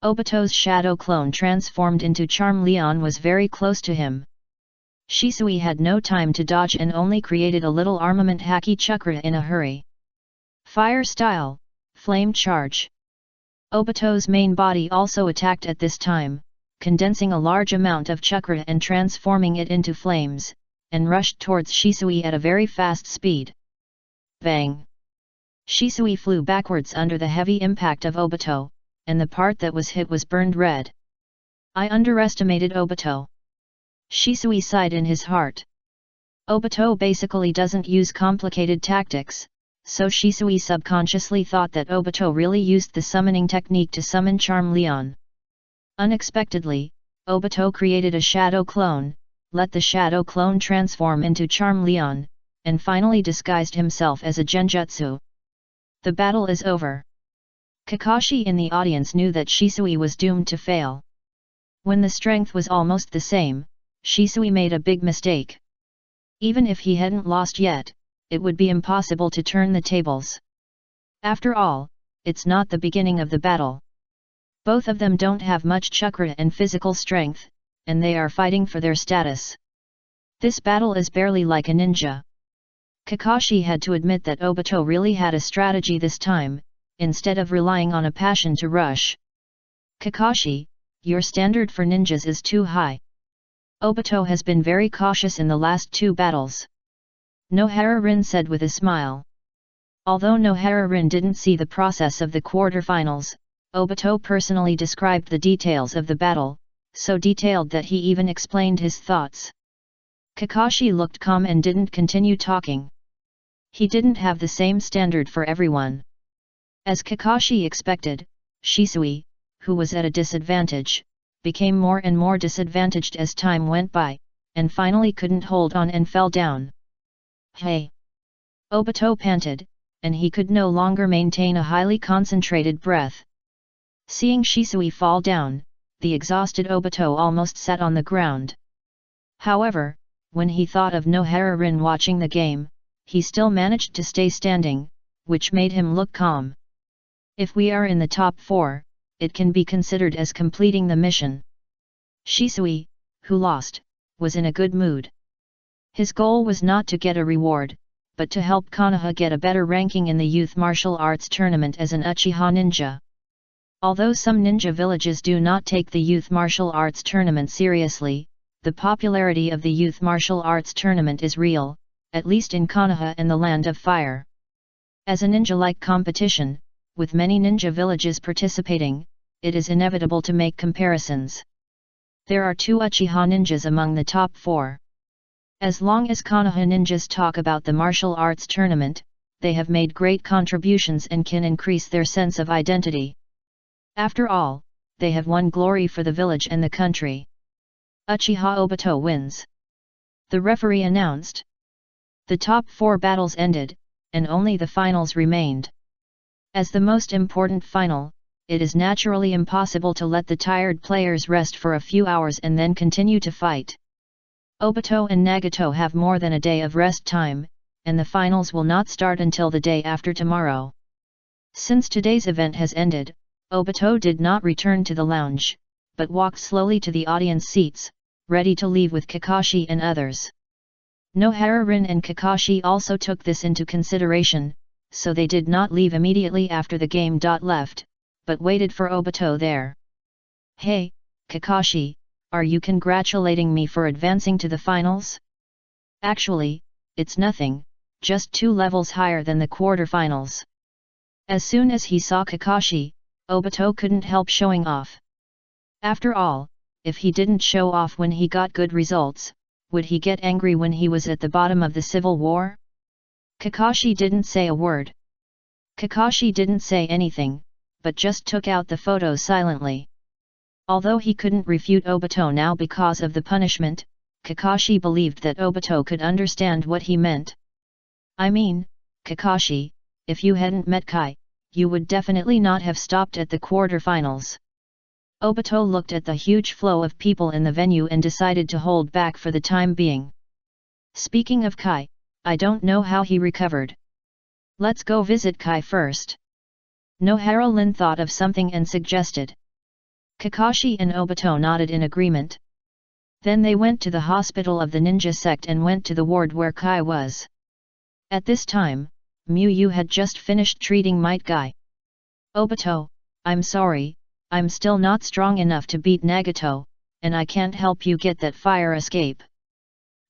Obito's shadow clone transformed into Charm Leon was very close to him. Shisui had no time to dodge and only created a little armament haki chakra in a hurry. Fire style, flame charge. Obito's main body also attacked at this time, condensing a large amount of chakra and transforming it into flames, and rushed towards Shisui at a very fast speed. Bang! Shisui flew backwards under the heavy impact of Obito, and the part that was hit was burned red. I underestimated Obito. Shisui sighed in his heart. Obito basically doesn't use complicated tactics, so Shisui subconsciously thought that Obito really used the summoning technique to summon Charm Leon. Unexpectedly, Obito created a shadow clone, let the shadow clone transform into Charm Leon, and finally disguised himself as a genjutsu. The battle is over. Kakashi in the audience knew that Shisui was doomed to fail. When the strength was almost the same, Shisui made a big mistake. Even if he hadn't lost yet, it would be impossible to turn the tables. After all, it's not the beginning of the battle. Both of them don't have much chakra and physical strength, and they are fighting for their status. This battle is barely like a ninja. Kakashi had to admit that Obito really had a strategy this time, instead of relying on a passion to rush. Kakashi, your standard for ninjas is too high. Obito has been very cautious in the last 2 battles. Nohara-rin said with a smile. Although Nohara-rin didn't see the process of the quarterfinals, Obito personally described the details of the battle, so detailed that he even explained his thoughts. Kakashi looked calm and didn't continue talking. He didn't have the same standard for everyone. As Kakashi expected, Shisui, who was at a disadvantage, became more and more disadvantaged as time went by, and finally couldn't hold on and fell down. Hey! Obito panted, and he could no longer maintain a highly concentrated breath. Seeing Shisui fall down, the exhausted Obito almost sat on the ground. However, when he thought of Nohara-rin watching the game, he still managed to stay standing, which made him look calm. If we are in the top 4, it can be considered as completing the mission. Shisui, who lost, was in a good mood. His goal was not to get a reward, but to help Konoha get a better ranking in the youth martial arts tournament as an Uchiha ninja. Although some ninja villages do not take the youth martial arts tournament seriously, the popularity of the youth martial arts tournament is real, at least in Konoha and the Land of Fire. As a ninja-like competition, with many ninja villages participating, it is inevitable to make comparisons. There are 2 Uchiha ninjas among the top 4. As long as Konoha ninjas talk about the martial arts tournament, they have made great contributions and can increase their sense of identity. After all, they have won glory for the village and the country. Uchiha Obito wins. The referee announced. The top 4 battles ended, and only the finals remained. As the most important final, it is naturally impossible to let the tired players rest for a few hours and then continue to fight. Obito and Nagato have more than a day of rest time, and the finals will not start until the day after tomorrow. Since today's event has ended, Obito did not return to the lounge, but walked slowly to the audience seats, ready to leave with Kakashi and others. Nohara-rin and Kakashi also took this into consideration, so they did not leave immediately after the game. Left, but waited for Obito there. "Hey, Kakashi, are you congratulating me for advancing to the finals?" "Actually, it's nothing, just 2 levels higher than the quarterfinals." As soon as he saw Kakashi, Obito couldn't help showing off. After all, if he didn't show off when he got good results, would he get angry when he was at the bottom of the civil war? Kakashi didn't say a word. Kakashi didn't say anything, but just took out the photo silently. Although he couldn't refute Obito now because of the punishment, Kakashi believed that Obito could understand what he meant. "I mean, Kakashi, if you hadn't met Kai, you would definitely not have stopped at the quarterfinals." Obito looked at the huge flow of people in the venue and decided to hold back for the time being. "Speaking of Kai, I don't know how he recovered. Let's go visit Kai first." Nohara-rin thought of something and suggested. Kakashi and Obito nodded in agreement. Then they went to the hospital of the ninja sect and went to the ward where Kai was. At this time, Miyu had just finished treating Might Guy. "Obito, I'm sorry, I'm still not strong enough to beat Nagato, and I can't help you get that fire escape."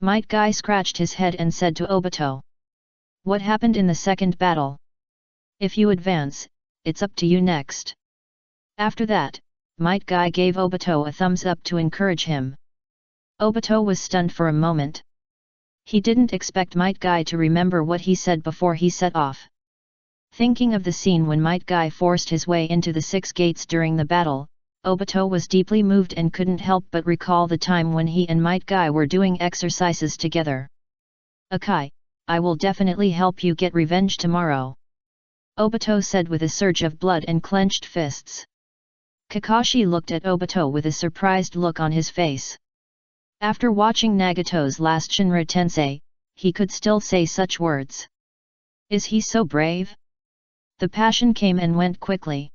Might Guy scratched his head and said to Obito. "What happened in the second battle? If you advance, it's up to you next." After that, Might Guy gave Obito a thumbs up to encourage him. Obito was stunned for a moment. He didn't expect Might Guy to remember what he said before he set off. Thinking of the scene when Might Guy forced his way into the 6 gates during the battle, Obito was deeply moved and couldn't help but recall the time when he and Might Guy were doing exercises together. "Akai, I will definitely help you get revenge tomorrow," Obito said with a surge of blood and clenched fists. Kakashi looked at Obito with a surprised look on his face. After watching Nagato's last Shinra Tensei, he could still say such words. Is he so brave? The passion came and went quickly.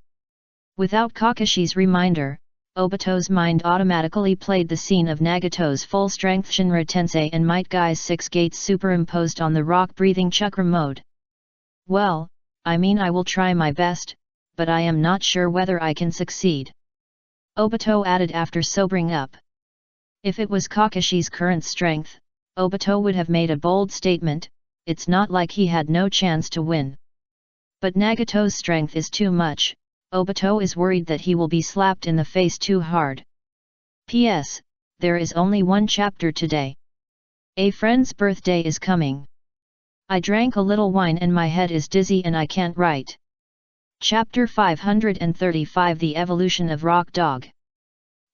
Without Kakashi's reminder, Obito's mind automatically played the scene of Nagato's full-strength Shinra Tensei and Might Guy's 6 gates superimposed on the rock-breathing chakra mode. "Well, I mean I will try my best, but I am not sure whether I can succeed," Obito added after sobering up. If it was Kakashi's current strength, Obito would have made a bold statement, it's not like he had no chance to win. But Nagato's strength is too much, Obito is worried that he will be slapped in the face too hard. P.S. There is only one chapter today. A friend's birthday is coming. I drank a little wine and my head is dizzy and I can't write. Chapter 535 The Evolution of Rock Dog.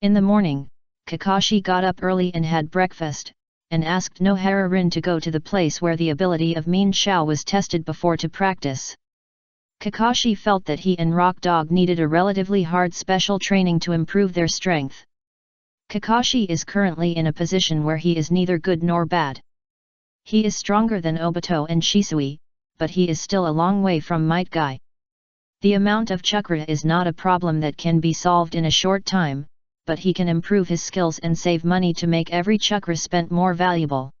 In the morning, Kakashi got up early and had breakfast, and asked Nohara-rin to go to the place where the ability of Mean Shao was tested before to practice. Kakashi felt that he and Rock Dog needed a relatively hard special training to improve their strength. Kakashi is currently in a position where he is neither good nor bad. He is stronger than Obito and Shisui, but he is still a long way from Might Guy. The amount of chakra is not a problem that can be solved in a short time, but he can improve his skills and save money to make every chakra spent more valuable.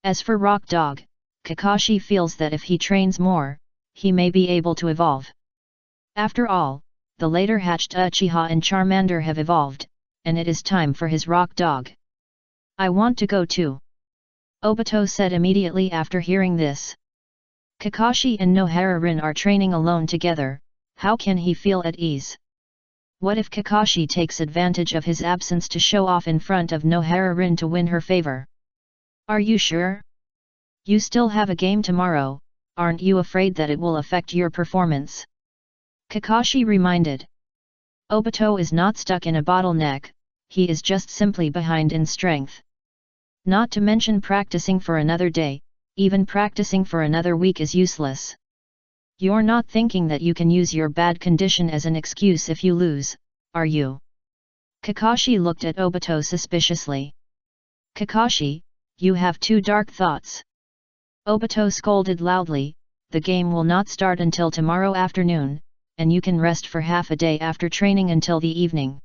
As for Rock Dog, Kakashi feels that if he trains more, he may be able to evolve. After all, the later hatched Uchiha and Charmander have evolved, and it is time for his Rock Dog. I want to go too, Obito said immediately after hearing this. Kakashi and Nohara-rin are training alone together, how can he feel at ease? What if Kakashi takes advantage of his absence to show off in front of Nohara-rin to win her favor? Are you sure? You still have a game tomorrow, aren't you afraid that it will affect your performance? Kakashi reminded. Obito is not stuck in a bottleneck, he is just simply behind in strength. Not to mention practicing for another day, even practicing for another week is useless. You're not thinking that you can use your bad condition as an excuse if you lose, are you? Kakashi looked at Obito suspiciously. Kakashi, you have too dark thoughts. Obito scolded loudly, the game will not start until tomorrow afternoon, and you can rest for half a day after training until the evening.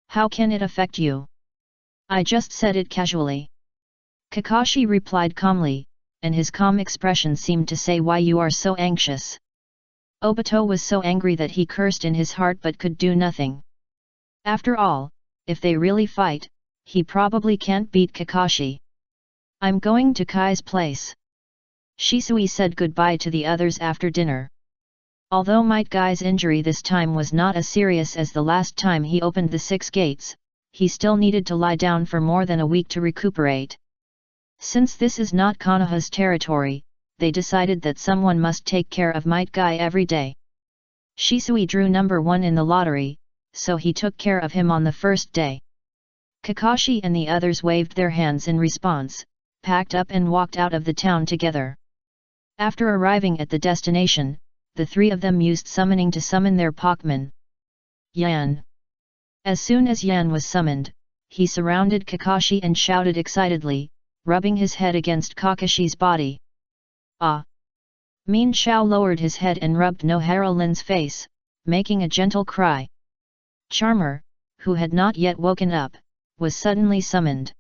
How can it affect you? I just said it casually. Kakashi replied calmly, and his calm expression seemed to say why you are so anxious. Obito was so angry that he cursed in his heart but could do nothing. After all, if they really fight, he probably can't beat Kakashi. I'm going to Kai's place. Shisui said goodbye to the others after dinner. Although Might Guy's injury this time was not as serious as the last time he opened the 6 gates, he still needed to lie down for more than a week to recuperate. Since this is not Konoha's territory, they decided that someone must take care of Might Guy every day. Shisui drew number 1 in the lottery, so he took care of him on the first day. Kakashi and the others waved their hands in response, packed up and walked out of the town together. After arriving at the destination, the 3 of them used summoning to summon their Pokemon. Yan. As soon as Yan was summoned, he surrounded Kakashi and shouted excitedly, rubbing his head against Kakashi's body. Ah! Min Shao lowered his head and rubbed Nohara Lin's face, making a gentle cry. Charmer, who had not yet woken up, was suddenly summoned.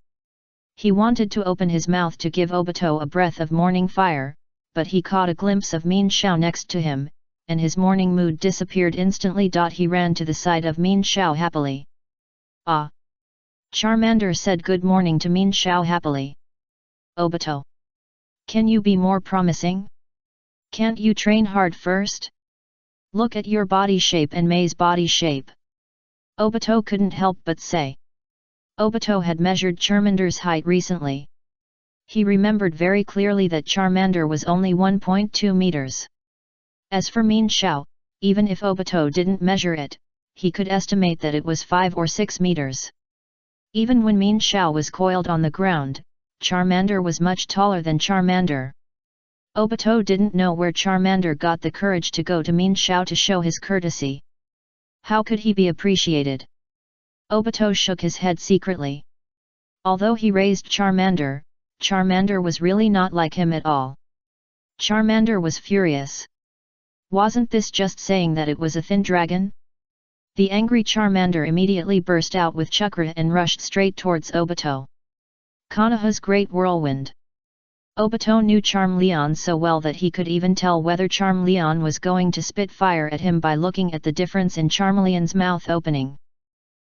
He wanted to open his mouth to give Obito a breath of morning fire, but he caught a glimpse of Min Shao next to him, and his morning mood disappeared instantly. He ran to the side of Min Shao happily. Ah! Charmander said good morning to Min Shao happily. Obito. Can you be more promising? Can't you train hard first? Look at your body shape and Mei's body shape. Obito couldn't help but say. Obito had measured Charmander's height recently. He remembered very clearly that Charmander was only 1.2 meters. As for Min Shao, even if Obito didn't measure it, he could estimate that it was 5 or 6 meters. Even when Min Shao was coiled on the ground, Charmander was much taller than Charmander. Obito didn't know where Charmander got the courage to go to Min Shao to show his courtesy. How could he be appreciated? Obito shook his head secretly. Although he raised Charmander, Charmander was really not like him at all. Charmander was furious. Wasn't this just saying that it was a thin dragon? The angry Charmander immediately burst out with chakra and rushed straight towards Obito. Konoha's great whirlwind. Obito knew Charmeleon so well that he could even tell whether Charmeleon was going to spit fire at him by looking at the difference in Charmeleon's mouth opening.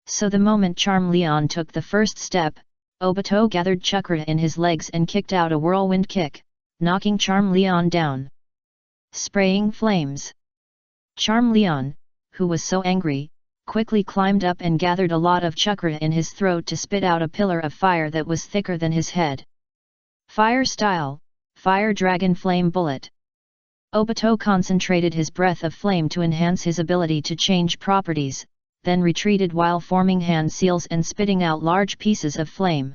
So the moment Charmeleon took the first step, Obito gathered chakra in his legs and kicked out a whirlwind kick, knocking Charmeleon down. Spraying flames. Charmeleon, who was so angry, quickly climbed up and gathered a lot of chakra in his throat to spit out a pillar of fire that was thicker than his head. Fire style, Fire Dragon Flame Bullet. Obito concentrated his breath of flame to enhance his ability to change properties, then retreated while forming hand seals and spitting out large pieces of flame.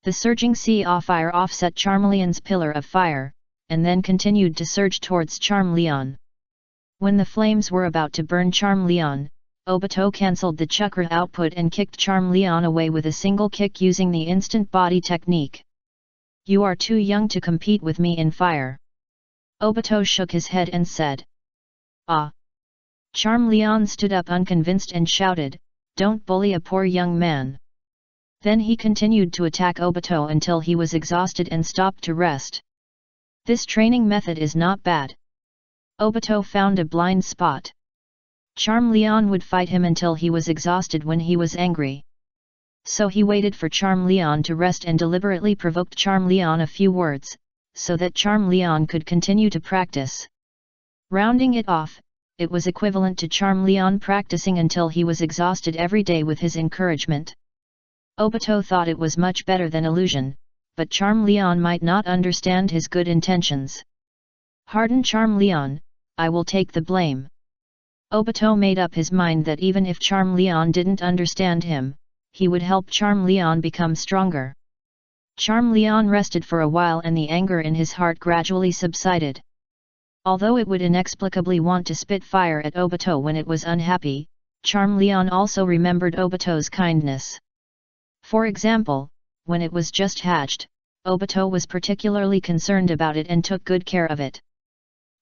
The surging sea of fire offset Charmeleon's pillar of fire, and then continued to surge towards Charmeleon. When the flames were about to burn Charmeleon, Obito cancelled the chakra output and kicked Charmeleon away with a single kick using the instant body technique. You are too young to compete with me in fire. Obito shook his head and said. Ah! Charmeleon stood up unconvinced and shouted, "Don't bully a poor young man." Then he continued to attack Obito until he was exhausted and stopped to rest. This training method is not bad. Obito found a blind spot. Charmeleon would fight him until he was exhausted when he was angry. So he waited for Charmeleon to rest and deliberately provoked Charmeleon a few words, so that Charmeleon could continue to practice. Rounding it off, it was equivalent to Charmeleon practicing until he was exhausted every day with his encouragement. Obito thought it was much better than illusion, but Charmeleon might not understand his good intentions. Harden Charmeleon, I will take the blame. Obito made up his mind that even if Charmeleon didn't understand him, he would help Charmeleon become stronger. Charmeleon rested for a while and the anger in his heart gradually subsided. Although it would inexplicably want to spit fire at Obito when it was unhappy, Charmeleon also remembered Obito's kindness. For example, when it was just hatched, Obito was particularly concerned about it and took good care of it.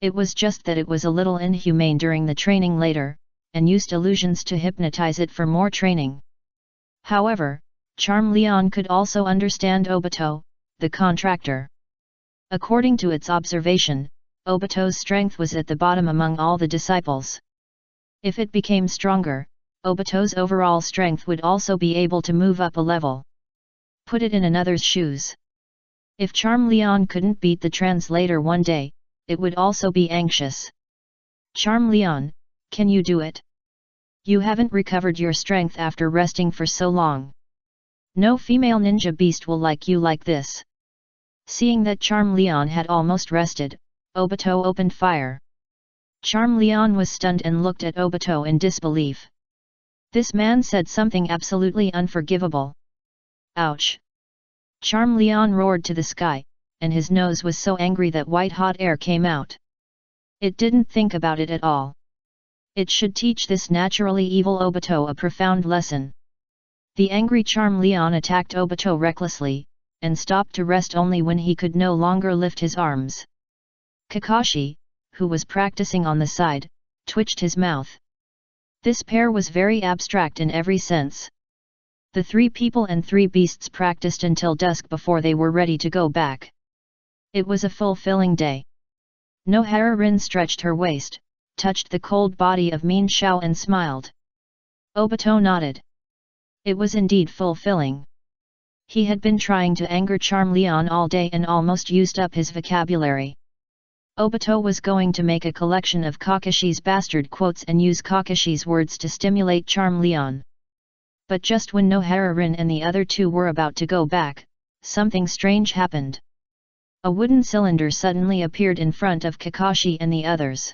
It was just that it was a little inhumane during the training later, and used illusions to hypnotize it for more training. However, Charmeleon could also understand Obito, the contractor. According to its observation, Obito's strength was at the bottom among all the disciples. If it became stronger, Obito's overall strength would also be able to move up a level. Put it in another's shoes. If Charmeleon couldn't beat the translator one day, it would also be anxious. Charmeleon, can you do it? You haven't recovered your strength after resting for so long. No female ninja beast will like you like this. Seeing that Charmeleon had almost rested, Obito opened fire. Charmeleon was stunned and looked at Obito in disbelief. This man said something absolutely unforgivable. Ouch! Charmeleon roared to the sky, and his nose was so angry that white-hot air came out. It didn't think about it at all. It should teach this naturally evil Obito a profound lesson. The angry Charmeleon attacked Obito recklessly, and stopped to rest only when he could no longer lift his arms. Kakashi, who was practicing on the side, twitched his mouth. This pair was very abstract in every sense. The three people and three beasts practiced until dusk before they were ready to go back. It was a fulfilling day. Nohara-rin stretched her waist, touched the cold body of Min Xiao and smiled. Obito nodded. It was indeed fulfilling. He had been trying to anger Charmeleon all day and almost used up his vocabulary. Obito was going to make a collection of Kakashi's bastard quotes and use Kakashi's words to stimulate Charmeleon. But just when Nohara-rin and the other two were about to go back, something strange happened. A wooden cylinder suddenly appeared in front of Kakashi and the others.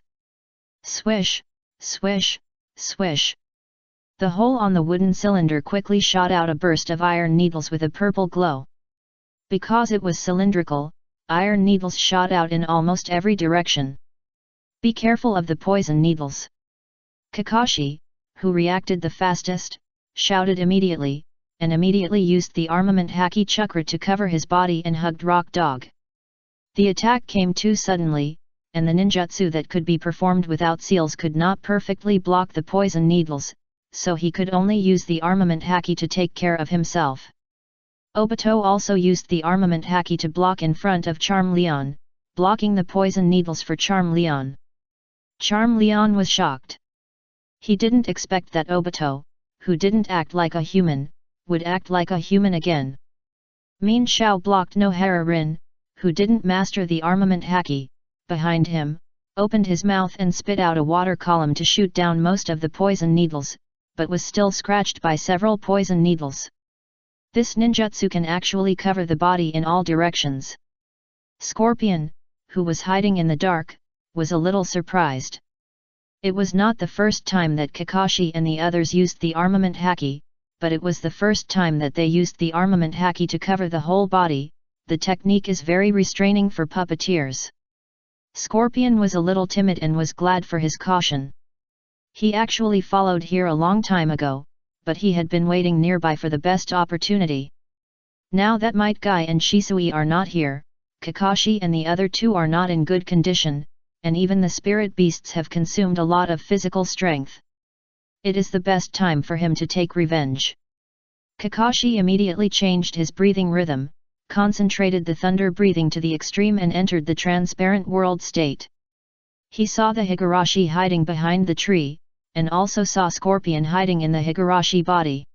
Swish, swish, swish. The hole on the wooden cylinder quickly shot out a burst of iron needles with a purple glow. Because it was cylindrical, iron needles shot out in almost every direction. Be careful of the poison needles. Kakashi, who reacted the fastest, shouted immediately, and immediately used the armament Haki Chakra to cover his body and hugged Rock Dog. The attack came too suddenly, and the ninjutsu that could be performed without seals could not perfectly block the poison needles, so he could only use the armament Haki to take care of himself. Obito also used the armament Haki to block in front of Charmeleon, blocking the poison needles for Charmeleon. Charmeleon was shocked. He didn't expect that Obito, who didn't act like a human, would act like a human again. Min Xiao blocked Nohara-rin, who didn't master the armament Haki, behind him, opened his mouth and spit out a water column to shoot down most of the poison needles, but was still scratched by several poison needles. This ninjutsu can actually cover the body in all directions. Scorpion, who was hiding in the dark, was a little surprised. It was not the first time that Kakashi and the others used the armament Haki, but it was the first time that they used the armament Haki to cover the whole body. The technique is very restraining for puppeteers. Scorpion was a little timid and was glad for his caution. He actually followed here a long time ago, but he had been waiting nearby for the best opportunity. Now that Might Guy and Shisui are not here, Kakashi and the other two are not in good condition, and even the spirit beasts have consumed a lot of physical strength. It is the best time for him to take revenge. Kakashi immediately changed his breathing rhythm, concentrated the thunder breathing to the extreme and entered the transparent world state. He saw the Higurashi hiding behind the tree, and also saw Scorpion hiding in the Higurashi body.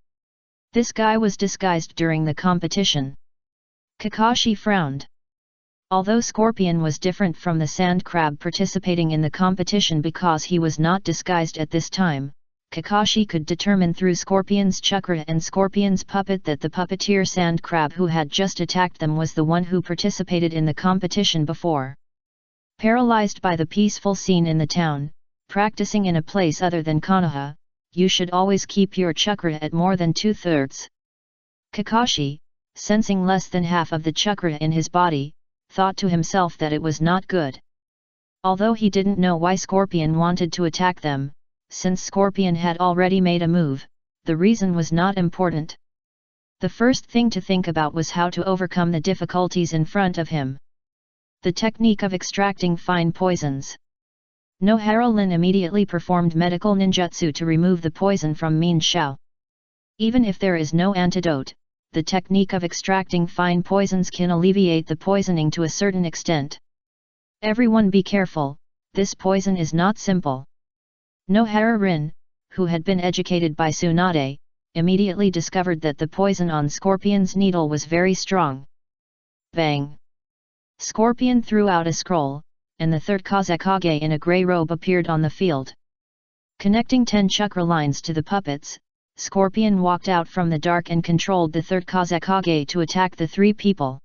This guy was disguised during the competition. Kakashi frowned. Although Scorpion was different from the sand crab participating in the competition because he was not disguised at this time, Kakashi could determine through Scorpion's chakra and Scorpion's puppet that the puppeteer sand crab who had just attacked them was the one who participated in the competition before. Paralyzed by the peaceful scene in the town, practicing in a place other than Konoha, you should always keep your chakra at more than 2/3. Kakashi, sensing less than half of the chakra in his body, thought to himself that it was not good. Although he didn't know why Scorpion wanted to attack them, since Scorpion had already made a move, the reason was not important. The first thing to think about was how to overcome the difficulties in front of him. The technique of extracting fine poisons. Nohara Lin immediately performed medical ninjutsu to remove the poison from Min Shao. Even if there is no antidote, the technique of extracting fine poisons can alleviate the poisoning to a certain extent. Everyone be careful, this poison is not simple. Nohara Rin, who had been educated by Tsunade, immediately discovered that the poison on Scorpion's needle was very strong. Bang! Scorpion threw out a scroll, and the third Kazekage in a grey robe appeared on the field. Connecting 10 chakra lines to the puppets, Scorpion walked out from the dark and controlled the third Kazekage to attack the 3 people.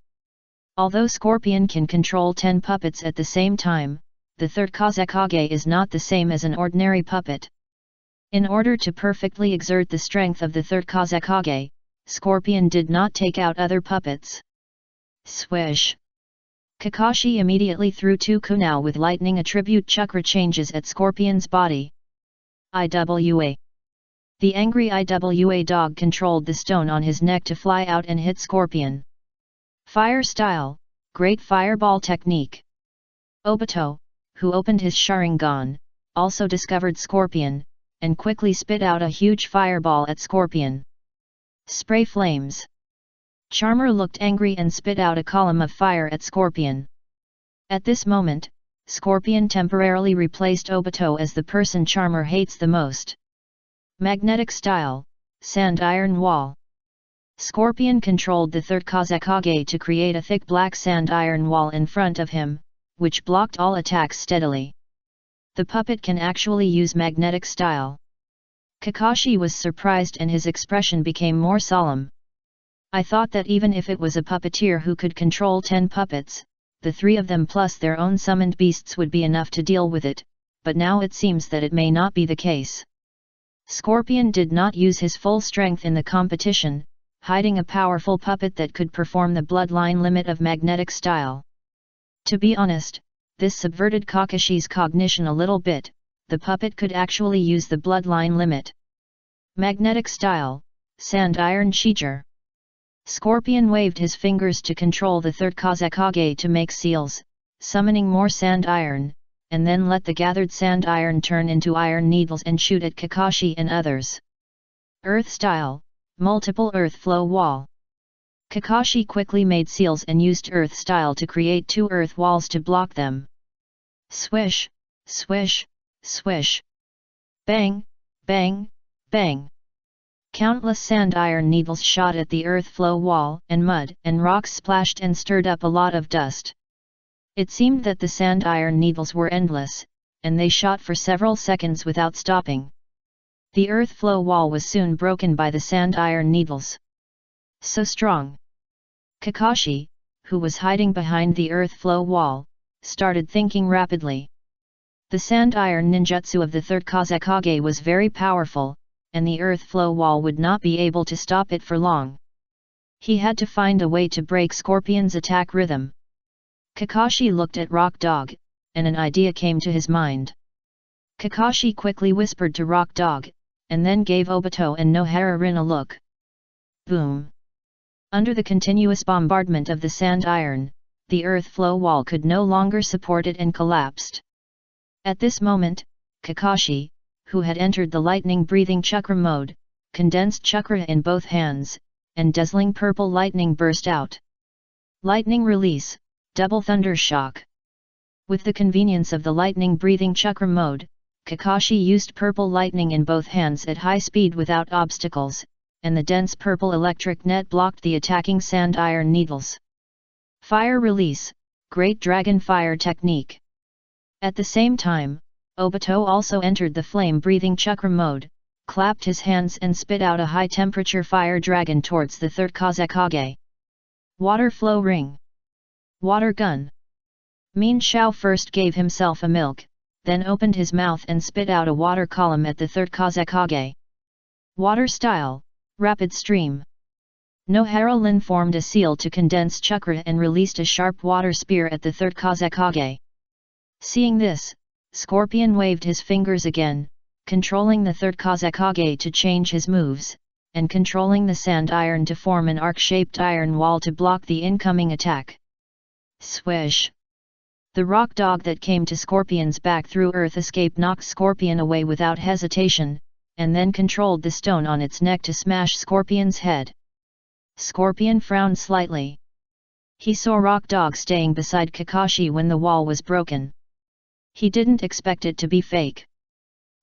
Although Scorpion can control 10 puppets at the same time, the third Kazekage is not the same as an ordinary puppet. In order to perfectly exert the strength of the third Kazekage, Scorpion did not take out other puppets. Swish! Kakashi immediately threw 2 kunai with lightning attribute chakra changes at Scorpion's body. IWA. The angry IWA dog controlled the stone on his neck to fly out and hit Scorpion. Fire style, great fireball technique. Obito, who opened his Sharingan, also discovered Scorpion, and quickly spit out a huge fireball at Scorpion. Spray flames. Charmer looked angry and spit out a column of fire at Scorpion. At this moment, Scorpion temporarily replaced Obito as the person Charmer hates the most. Magnetic style, sand iron wall. Scorpion controlled the third Kazekage to create a thick black sand iron wall in front of him, which blocked all attacks steadily. The puppet can actually use magnetic style. Kakashi was surprised and his expression became more solemn. I thought that even if it was a puppeteer who could control 10 puppets, the 3 of them plus their own summoned beasts would be enough to deal with it, but now it seems that it may not be the case. Scorpion did not use his full strength in the competition, hiding a powerful puppet that could perform the bloodline limit of magnetic style. To be honest, this subverted Kakashi's cognition a little bit. The puppet could actually use the bloodline limit. Magnetic style, sand iron Shiger. Scorpion waved his fingers to control the third Kazekage to make seals, summoning more sand iron, and then let the gathered sand iron turn into iron needles and shoot at Kakashi and others. Earth style, multiple earth flow wall. Kakashi quickly made seals and used earth style to create 2 earth walls to block them. Swish, swish, swish. Bang, bang, bang. Countless sand iron needles shot at the earth flow wall, and mud and rocks splashed and stirred up a lot of dust. It seemed that the sand iron needles were endless, and they shot for several seconds without stopping. The earth flow wall was soon broken by the sand iron needles. So strong! Kakashi, who was hiding behind the earth flow wall, started thinking rapidly. The sand iron ninjutsu of the third Kazekage was very powerful, and the earth flow wall would not be able to stop it for long. He had to find a way to break Scorpion's attack rhythm. Kakashi looked at Rock Dog, and an idea came to his mind. Kakashi quickly whispered to Rock Dog, and then gave Obito and Nohara Rin a look. Boom! Under the continuous bombardment of the sand iron, the earth flow wall could no longer support it and collapsed. At this moment, Kakashi, who had entered the lightning-breathing chakra mode, condensed chakra in both hands, and dazzling purple lightning burst out. Lightning release, double thunder shock. With the convenience of the lightning-breathing chakra mode, Kakashi used purple lightning in both hands at high speed without obstacles, and the dense purple electric net blocked the attacking sand iron needles. Fire release, Great Dragon Fire technique. At the same time, Obito also entered the flame-breathing chakra mode, clapped his hands and spit out a high-temperature fire dragon towards the third Kazekage. Water flow ring. Water gun. Mean Shao first gave himself a milk, then opened his mouth and spit out a water column at the third Kazekage. Water style, rapid stream. Nohara Lin formed a seal to condense chakra and released a sharp water spear at the third Kazekage. Seeing this, Scorpion waved his fingers again, controlling the third Kazekage to change his moves, and controlling the sand iron to form an arc-shaped iron wall to block the incoming attack. Swish! The rock dog that came to Scorpion's back through earth escape knocked Scorpion away without hesitation, and then controlled the stone on its neck to smash Scorpion's head. Scorpion frowned slightly. He saw Rock Dog staying beside Kakashi when the wall was broken. He didn't expect it to be fake.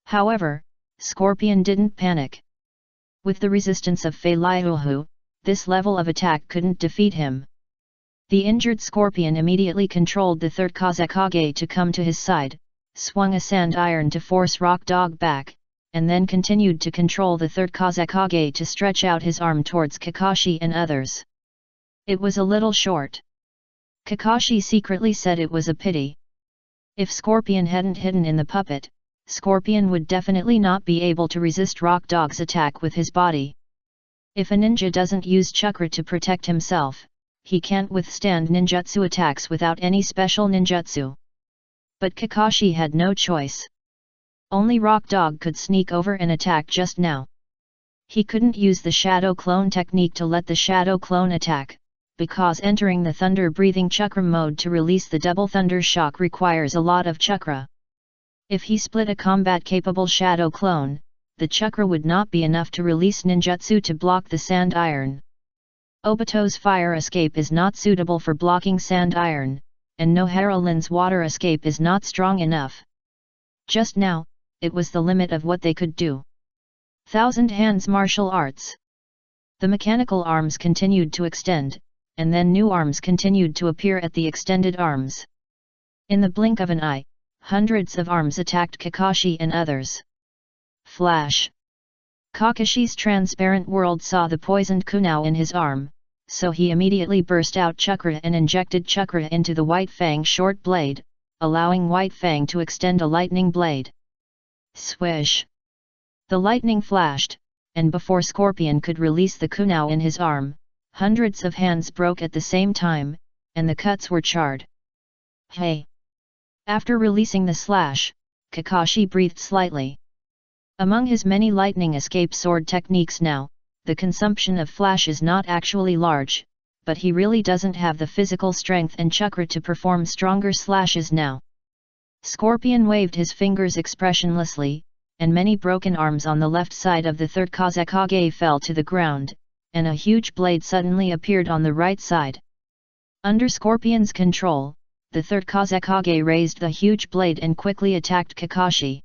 However, Scorpion didn't panic. With the resistance of Fei Liuhu, this level of attack couldn't defeat him. The injured Scorpion immediately controlled the third Kazekage to come to his side, swung a sand iron to force Rock Dog back, and then continued to control the third Kazekage to stretch out his arm towards Kakashi and others. It was a little short. Kakashi secretly said it was a pity. If Scorpion hadn't hidden in the puppet, Scorpion would definitely not be able to resist Rock Dog's attack with his body. If a ninja doesn't use chakra to protect himself, he can't withstand ninjutsu attacks without any special ninjutsu. But Kakashi had no choice. Only Rock Dog could sneak over and attack just now. He couldn't use the Shadow Clone technique to let the Shadow Clone attack, because entering the thunder-breathing chakra mode to release the double thunder shock requires a lot of chakra. If he split a combat-capable Shadow Clone, the chakra would not be enough to release ninjutsu to block the sand iron. Obito's fire escape is not suitable for blocking sand iron, and Nohara Lin's water escape is not strong enough. Just now, it was the limit of what they could do. Thousand Hands Martial Arts. The mechanical arms continued to extend, and then new arms continued to appear at the extended arms. In the blink of an eye, hundreds of arms attacked Kakashi and others. Flash! Kakashi's transparent world saw the poisoned kunao in his arm, so he immediately burst out chakra and injected chakra into the White Fang short blade, allowing White Fang to extend a lightning blade. Swish! The lightning flashed, and before Scorpion could release the kunao in his arm, hundreds of hands broke at the same time, and the cuts were charred. Hey! After releasing the slash, Kakashi breathed slightly. Among his many lightning escape sword techniques now, the consumption of flash is not actually large, but he really doesn't have the physical strength and chakra to perform stronger slashes now. Scorpion waved his fingers expressionlessly, and many broken arms on the left side of the third Kazekage fell to the ground, and a huge blade suddenly appeared on the right side. Under Scorpion's control, the third Kazekage raised the huge blade and quickly attacked Kakashi.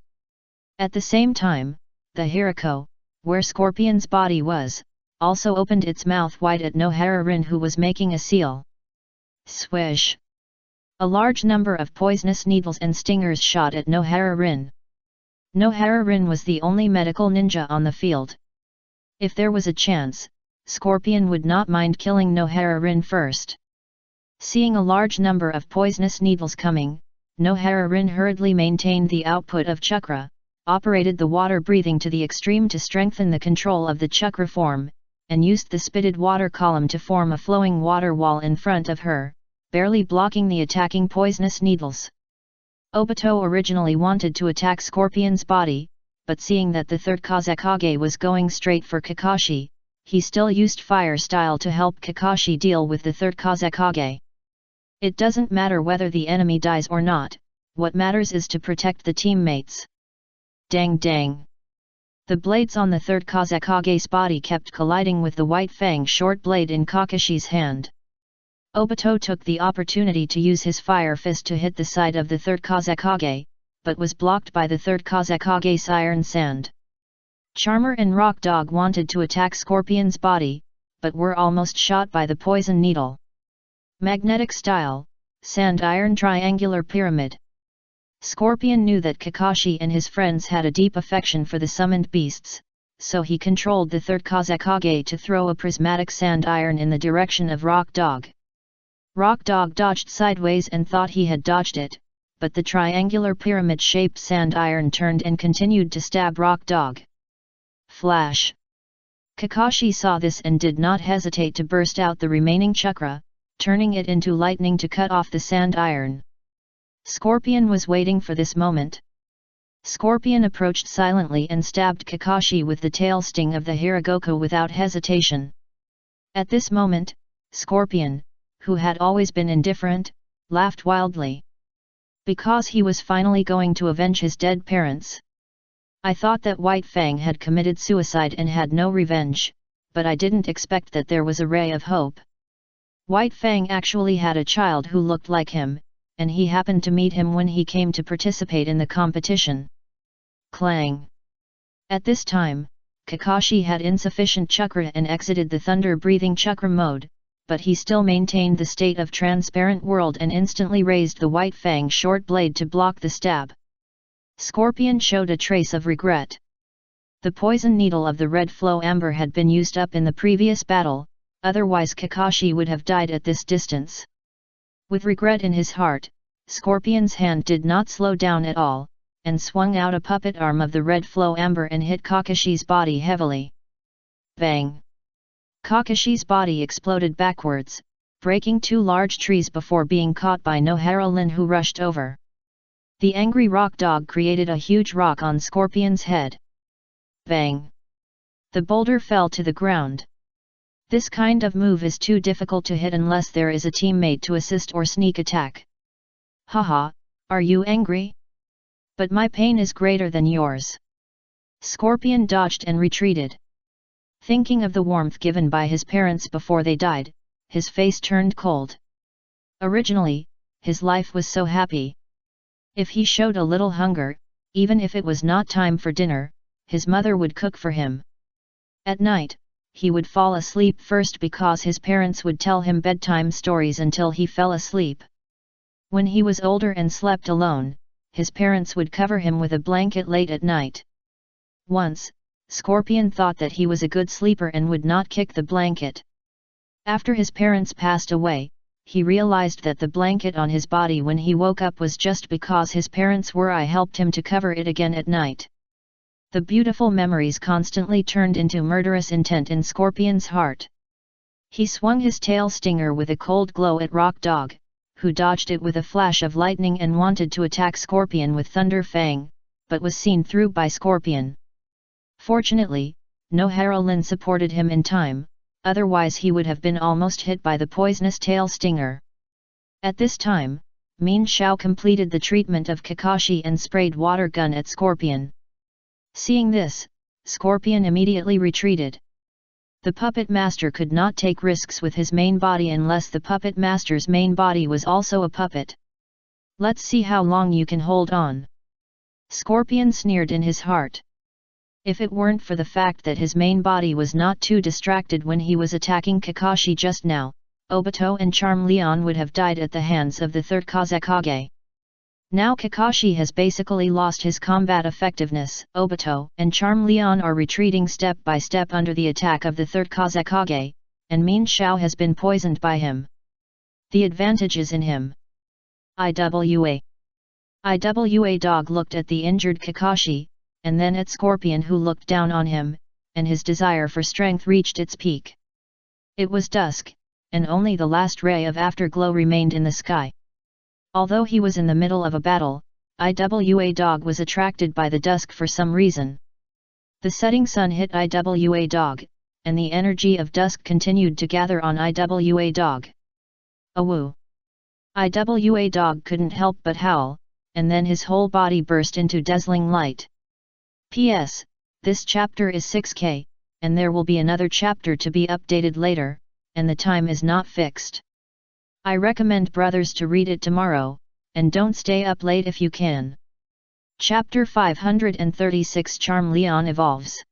At the same time, the Hirako, where Scorpion's body was, also opened its mouth wide at Nohara Rin, who was making a seal. Swish! A large number of poisonous needles and stingers shot at Nohara Rin. Nohara Rin was the only medical ninja on the field. If there was a chance, Scorpion would not mind killing Nohara Rin first. Seeing a large number of poisonous needles coming, Nohara Rin hurriedly maintained the output of chakra, operated the water breathing to the extreme to strengthen the control of the chakra form, and used the spitted water column to form a flowing water wall in front of her, barely blocking the attacking poisonous needles. Obito originally wanted to attack Scorpion's body, but seeing that the third Kazekage was going straight for Kakashi, he still used fire style to help Kakashi deal with the third Kazekage. It doesn't matter whether the enemy dies or not, what matters is to protect the teammates. Dang dang! The blades on the third Kazekage's body kept colliding with the White Fang short blade in Kakashi's hand. Obito took the opportunity to use his fire fist to hit the side of the third Kazekage, but was blocked by the third Kazekage's iron sand. Charmer and Rock Dog wanted to attack Scorpion's body, but were almost shot by the poison needle. Magnetic style, sand iron triangular pyramid. Scorpion knew that Kakashi and his friends had a deep affection for the summoned beasts, so he controlled the third Kazekage to throw a prismatic sand iron in the direction of Rock Dog. Rock Dog dodged sideways and thought he had dodged it, but the triangular pyramid-shaped sand iron turned and continued to stab Rock Dog. Flash! Kakashi saw this and did not hesitate to burst out the remaining chakra, turning it into lightning to cut off the sand iron. Scorpion was waiting for this moment. Scorpion approached silently and stabbed Kakashi with the tail sting of the Hiragoku without hesitation. At this moment, Scorpion, who had always been indifferent, laughed wildly. Because he was finally going to avenge his dead parents. I thought that White Fang had committed suicide and had no revenge, but I didn't expect that there was a ray of hope. White Fang actually had a child who looked like him, and he happened to meet him when he came to participate in the competition. Clang! At this time, Kakashi had insufficient chakra and exited the thunder-breathing chakra mode, but he still maintained the state of transparent world and instantly raised the White Fang short blade to block the stab. Scorpion showed a trace of regret. The poison needle of the red flow amber had been used up in the previous battle, otherwise Kakashi would have died at this distance. With regret in his heart, Scorpion's hand did not slow down at all, and swung out a puppet arm of the red flow amber and hit Kakashi's body heavily. Bang! Kakashi's body exploded backwards, breaking 2 large trees before being caught by Noharolin, who rushed over. The angry rock dog created a huge rock on Scorpion's head. Bang! The boulder fell to the ground. This kind of move is too difficult to hit unless there is a teammate to assist or sneak attack. Haha, are you angry? But my pain is greater than yours. Scorpion dodged and retreated. Thinking of the warmth given by his parents before they died, his face turned cold. Originally, his life was so happy. If he showed a little hunger, even if it was not time for dinner, his mother would cook for him. At night, he would fall asleep first because his parents would tell him bedtime stories until he fell asleep. When he was older and slept alone, his parents would cover him with a blanket late at night. Once, Scorpion thought that he was a good sleeper and would not kick the blanket. After his parents passed away, he realized that the blanket on his body when he woke up was just because his parents were. I helped him to cover it again at night. The beautiful memories constantly turned into murderous intent in Scorpion's heart. He swung his tail stinger with a cold glow at Rock Dog, who dodged it with a flash of lightning and wanted to attack Scorpion with Thunder Fang, but was seen through by Scorpion. Fortunately, Noharolin supported him in time, otherwise he would have been almost hit by the poisonous tail stinger. At this time, Min Xiao completed the treatment of Kakashi and sprayed water gun at Scorpion. Seeing this, Scorpion immediately retreated. The puppet master could not take risks with his main body unless the puppet master's main body was also a puppet. Let's see how long you can hold on. Scorpion sneered in his heart. If it weren't for the fact that his main body was not too distracted when he was attacking Kakashi just now, Obito and Charmeleon would have died at the hands of the third Kazekage. Now Kakashi has basically lost his combat effectiveness. Obito and Charmeleon are retreating step by step under the attack of the third Kazekage, and Min Xiao has been poisoned by him. The advantage is in him. IWA Dog looked at the injured Kakashi, and then at Scorpion, who looked down on him, and his desire for strength reached its peak. It was dusk, and only the last ray of afterglow remained in the sky. Although he was in the middle of a battle, IWA Dog was attracted by the dusk for some reason. The setting sun hit IWA Dog, and the energy of dusk continued to gather on IWA Dog. Awoo! IWA Dog couldn't help but howl, and then his whole body burst into dazzling light. P.S. This chapter is 6K, and there will be another chapter to be updated later, and the time is not fixed. I recommend brothers to read it tomorrow, and don't stay up late if you can. Chapter 536 Charmeleon Evolves.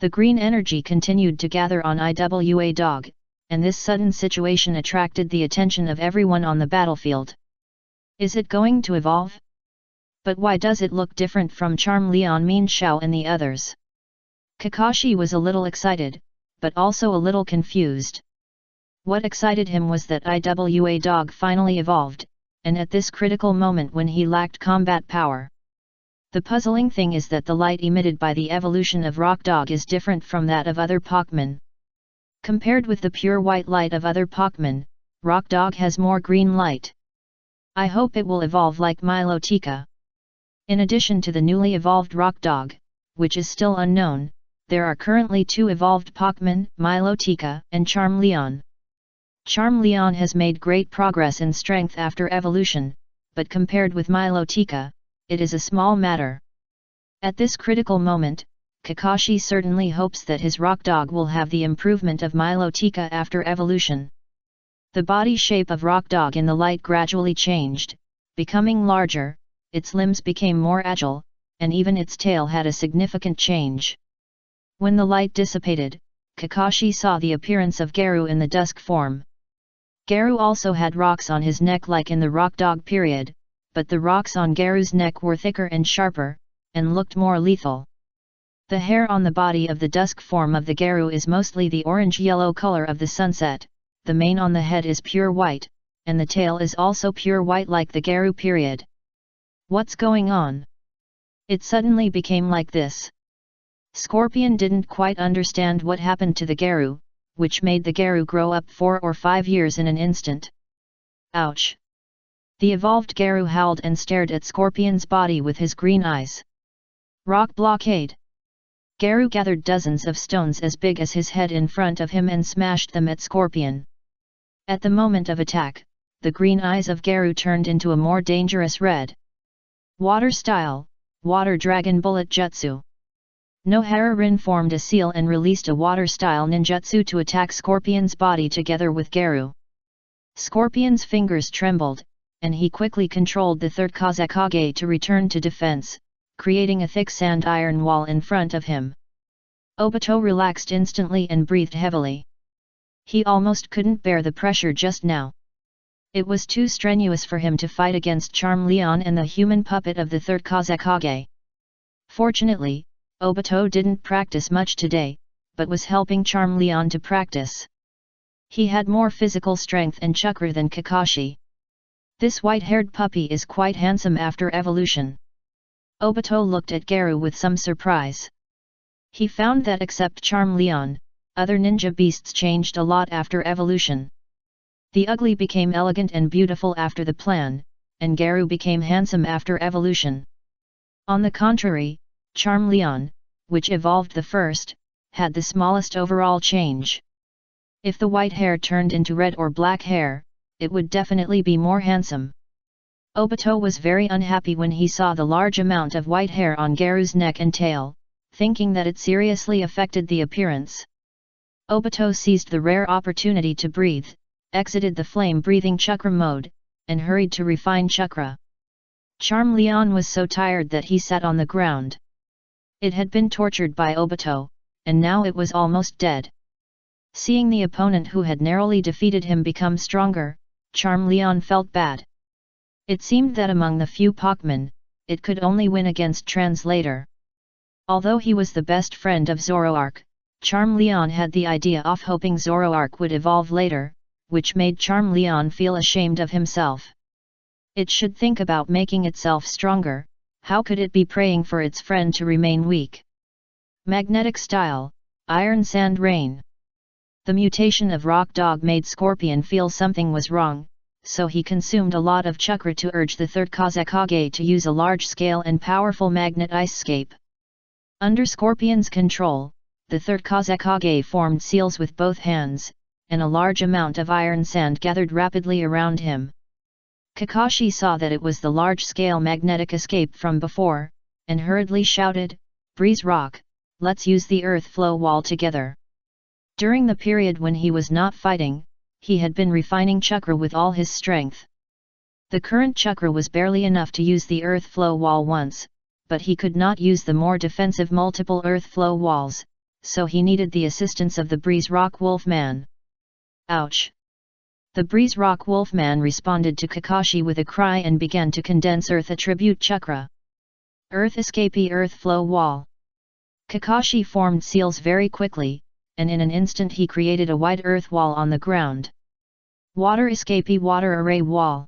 The green energy continued to gather on IWA Dog, and this sudden situation attracted the attention of everyone on the battlefield. Is it going to evolve? But why does it look different from Charmeleon, Min Xiao and the others? Kakashi was a little excited, but also a little confused. What excited him was that IWA Dog finally evolved, and at this critical moment when he lacked combat power. The puzzling thing is that the light emitted by the evolution of Rock Dog is different from that of other Pokémon. Compared with the pure white light of other Pokémon, Rock Dog has more green light. I hope it will evolve like Milotica. In addition to the newly evolved Rock Dog, which is still unknown, there are currently 2 evolved Pokémon, Milotica and Charmeleon. Charmeleon has made great progress in strength after evolution, but compared with Milotica, it is a small matter. At this critical moment, Kakashi certainly hopes that his Rock Dog will have the improvement of Milotica after evolution. The body shape of Rock Dog in the light gradually changed, becoming larger, its limbs became more agile, and even its tail had a significant change. When the light dissipated, Kakashi saw the appearance of Garu in the dusk form. Garu also had rocks on his neck like in the Rock Dog period, but the rocks on Garu's neck were thicker and sharper, and looked more lethal. The hair on the body of the dusk form of the Garu is mostly the orange-yellow color of the sunset, the mane on the head is pure white, and the tail is also pure white like the Garu period. What's going on? It suddenly became like this. Scorpion didn't quite understand what happened to the Garu, which made the Garu grow up 4 or 5 years in an instant. Ouch! The evolved Garu howled and stared at Scorpion's body with his green eyes. Rock blockade! Garu gathered dozens of stones as big as his head in front of him and smashed them at Scorpion. At the moment of attack, the green eyes of Garu turned into a more dangerous red. Water style, Water Dragon Bullet Jutsu. Nohara formed a seal and released a water style ninjutsu to attack Scorpion's body together with Garu. Scorpion's fingers trembled, and he quickly controlled the third Kazekage to return to defense, creating a thick sand iron wall in front of him. Obito relaxed instantly and breathed heavily. He almost couldn't bear the pressure just now. It was too strenuous for him to fight against Charmeleon and the human puppet of the third Kazekage. Fortunately, Obito didn't practice much today, but was helping Charmeleon to practice. He had more physical strength and chakra than Kakashi. This white-haired puppy is quite handsome after evolution. Obito looked at Garu with some surprise. He found that except Charmeleon, other ninja beasts changed a lot after evolution. The ugly became elegant and beautiful after the plan, and Garu became handsome after evolution. On the contrary, Charmeleon, which evolved the first, had the smallest overall change. If the white hair turned into red or black hair, it would definitely be more handsome. Obito was very unhappy when he saw the large amount of white hair on Garu's neck and tail, thinking that it seriously affected the appearance. Obito seized the rare opportunity to breathe, exited the flame-breathing chakra mode, and hurried to refine chakra. Charmeleon was so tired that he sat on the ground. It had been tortured by Obito, and now it was almost dead. Seeing the opponent who had narrowly defeated him become stronger, Charmeleon felt bad. It seemed that among the few Pokémon, it could only win against Translator. Although he was the best friend of Zoroark, Charmeleon had the idea of hoping Zoroark would evolve later, which made Charmeleon feel ashamed of himself. It should think about making itself stronger. How could it be praying for its friend to remain weak? Magnetic style, Iron Sand Rain. The mutation of Rock Dog made Scorpion feel something was wrong, so he consumed a lot of chakra to urge the third Kazekage to use a large-scale and powerful magnet ice-scape. Under Scorpion's control, the third Kazekage formed seals with both hands, and a large amount of iron sand gathered rapidly around him. Kakashi saw that it was the large-scale magnetic escape from before, and hurriedly shouted, "Breeze Rock, let's use the earth flow wall together." During the period when he was not fighting, he had been refining chakra with all his strength. The current chakra was barely enough to use the earth flow wall once, but he could not use the more defensive multiple earth flow walls, so he needed the assistance of the Breeze Rock Wolfman. Ouch! The Breeze Rock Wolfman responded to Kakashi with a cry and began to condense Earth Attribute Chakra. Earth Escapee Earth Flow Wall. Kakashi formed seals very quickly, and in an instant he created a wide earth wall on the ground. Water escapee water array wall.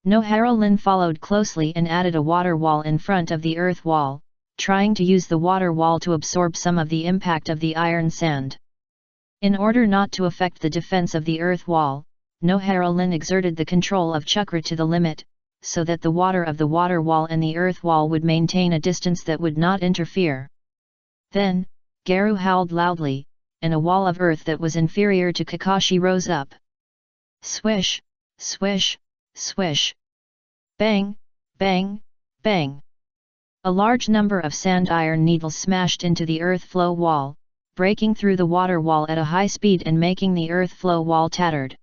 Nohara Lin followed closely and added a water wall in front of the earth wall, trying to use the water wall to absorb some of the impact of the iron sand. In order not to affect the defense of the earth wall, Nohara Lin exerted the control of chakra to the limit, so that the water of the water wall and the earth wall would maintain a distance that would not interfere. Then, Garu howled loudly, and a wall of earth that was inferior to Kakashi rose up. Swish, swish, swish. Bang, bang, bang. A large number of sand iron needles smashed into the earth flow wall, breaking through the water wall at a high speed and making the earth flow wall tattered.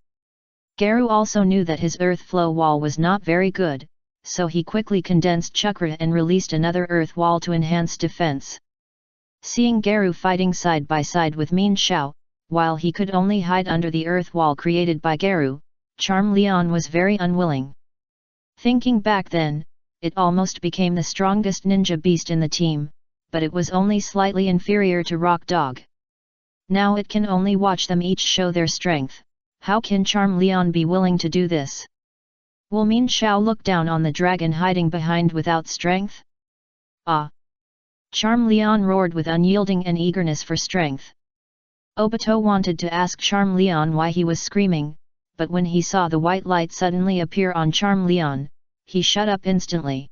Garu also knew that his earth flow wall was not very good, so he quickly condensed chakra and released another earth wall to enhance defense. Seeing Garu fighting side by side with Min Xiao, while he could only hide under the earth wall created by Garu, Charmeleon was very unwilling. Thinking back then, it almost became the strongest ninja beast in the team, but it was only slightly inferior to Rock Dog. Now it can only watch them each show their strength. How can Charmeleon be willing to do this? Will Min Xiao look down on the dragon hiding behind without strength? Ah! Charmeleon roared with unyielding and eagerness for strength. Obito wanted to ask Charmeleon why he was screaming, but when he saw the white light suddenly appear on Charmeleon, he shut up instantly.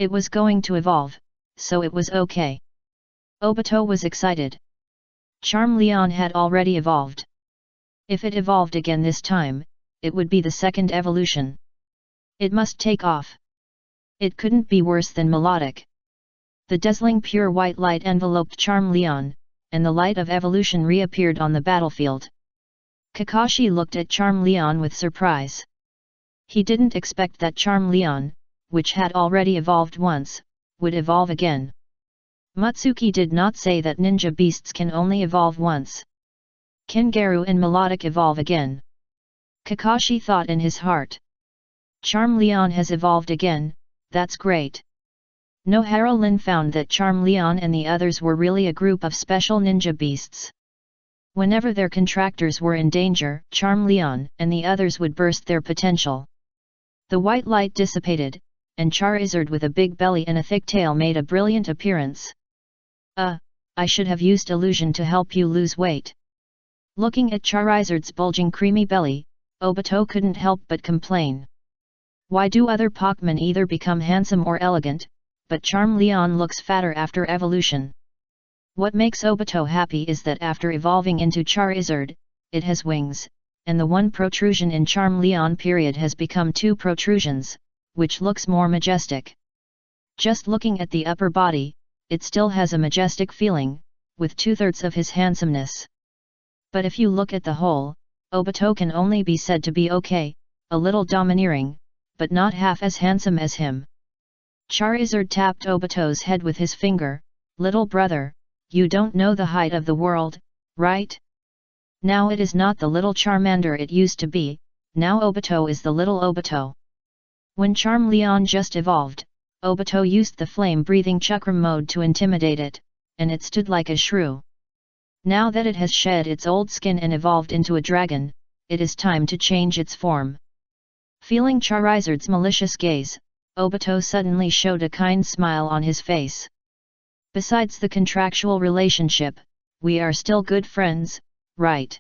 It was going to evolve, so it was okay. Obito was excited. Charmeleon had already evolved. If it evolved again this time, it would be the second evolution. It must take off. It couldn't be worse than melodic. The dazzling pure white light enveloped Charmeleon, and the light of evolution reappeared on the battlefield. Kakashi looked at Charmeleon with surprise. He didn't expect that Charmeleon, which had already evolved once, would evolve again. Mutsuki did not say that ninja beasts can only evolve once. Can Garu and Melodic evolve again? Kakashi thought in his heart. Charmeleon has evolved again, that's great. Nohara Lin found that Charmeleon and the others were really a group of special ninja beasts. Whenever their contractors were in danger, Charmeleon and the others would burst their potential. The white light dissipated, and Charizard with a big belly and a thick tail made a brilliant appearance. I should have used illusion to help you lose weight. Looking at Charizard's bulging creamy belly, Obito couldn't help but complain. Why do other Pokémon either become handsome or elegant, but Charmeleon looks fatter after evolution? What makes Obito happy is that after evolving into Charizard, it has wings, and the one protrusion in Charmeleon period has become two protrusions, which looks more majestic. Just looking at the upper body, it still has a majestic feeling, with 2/3 of his handsomeness. But if you look at the whole, Obito can only be said to be okay, a little domineering, but not half as handsome as him. Charizard tapped Obito's head with his finger. Little brother, you don't know the height of the world, right? Now it is not the little Charmander it used to be, now Obito is the little Obito. When Charmeleon just evolved, Obito used the flame-breathing chakra mode to intimidate it, and it stood like a shrew. Now that it has shed its old skin and evolved into a dragon, it is time to change its form. Feeling Charizard's malicious gaze, Obito suddenly showed a kind smile on his face. Besides the contractual relationship, we are still good friends, right?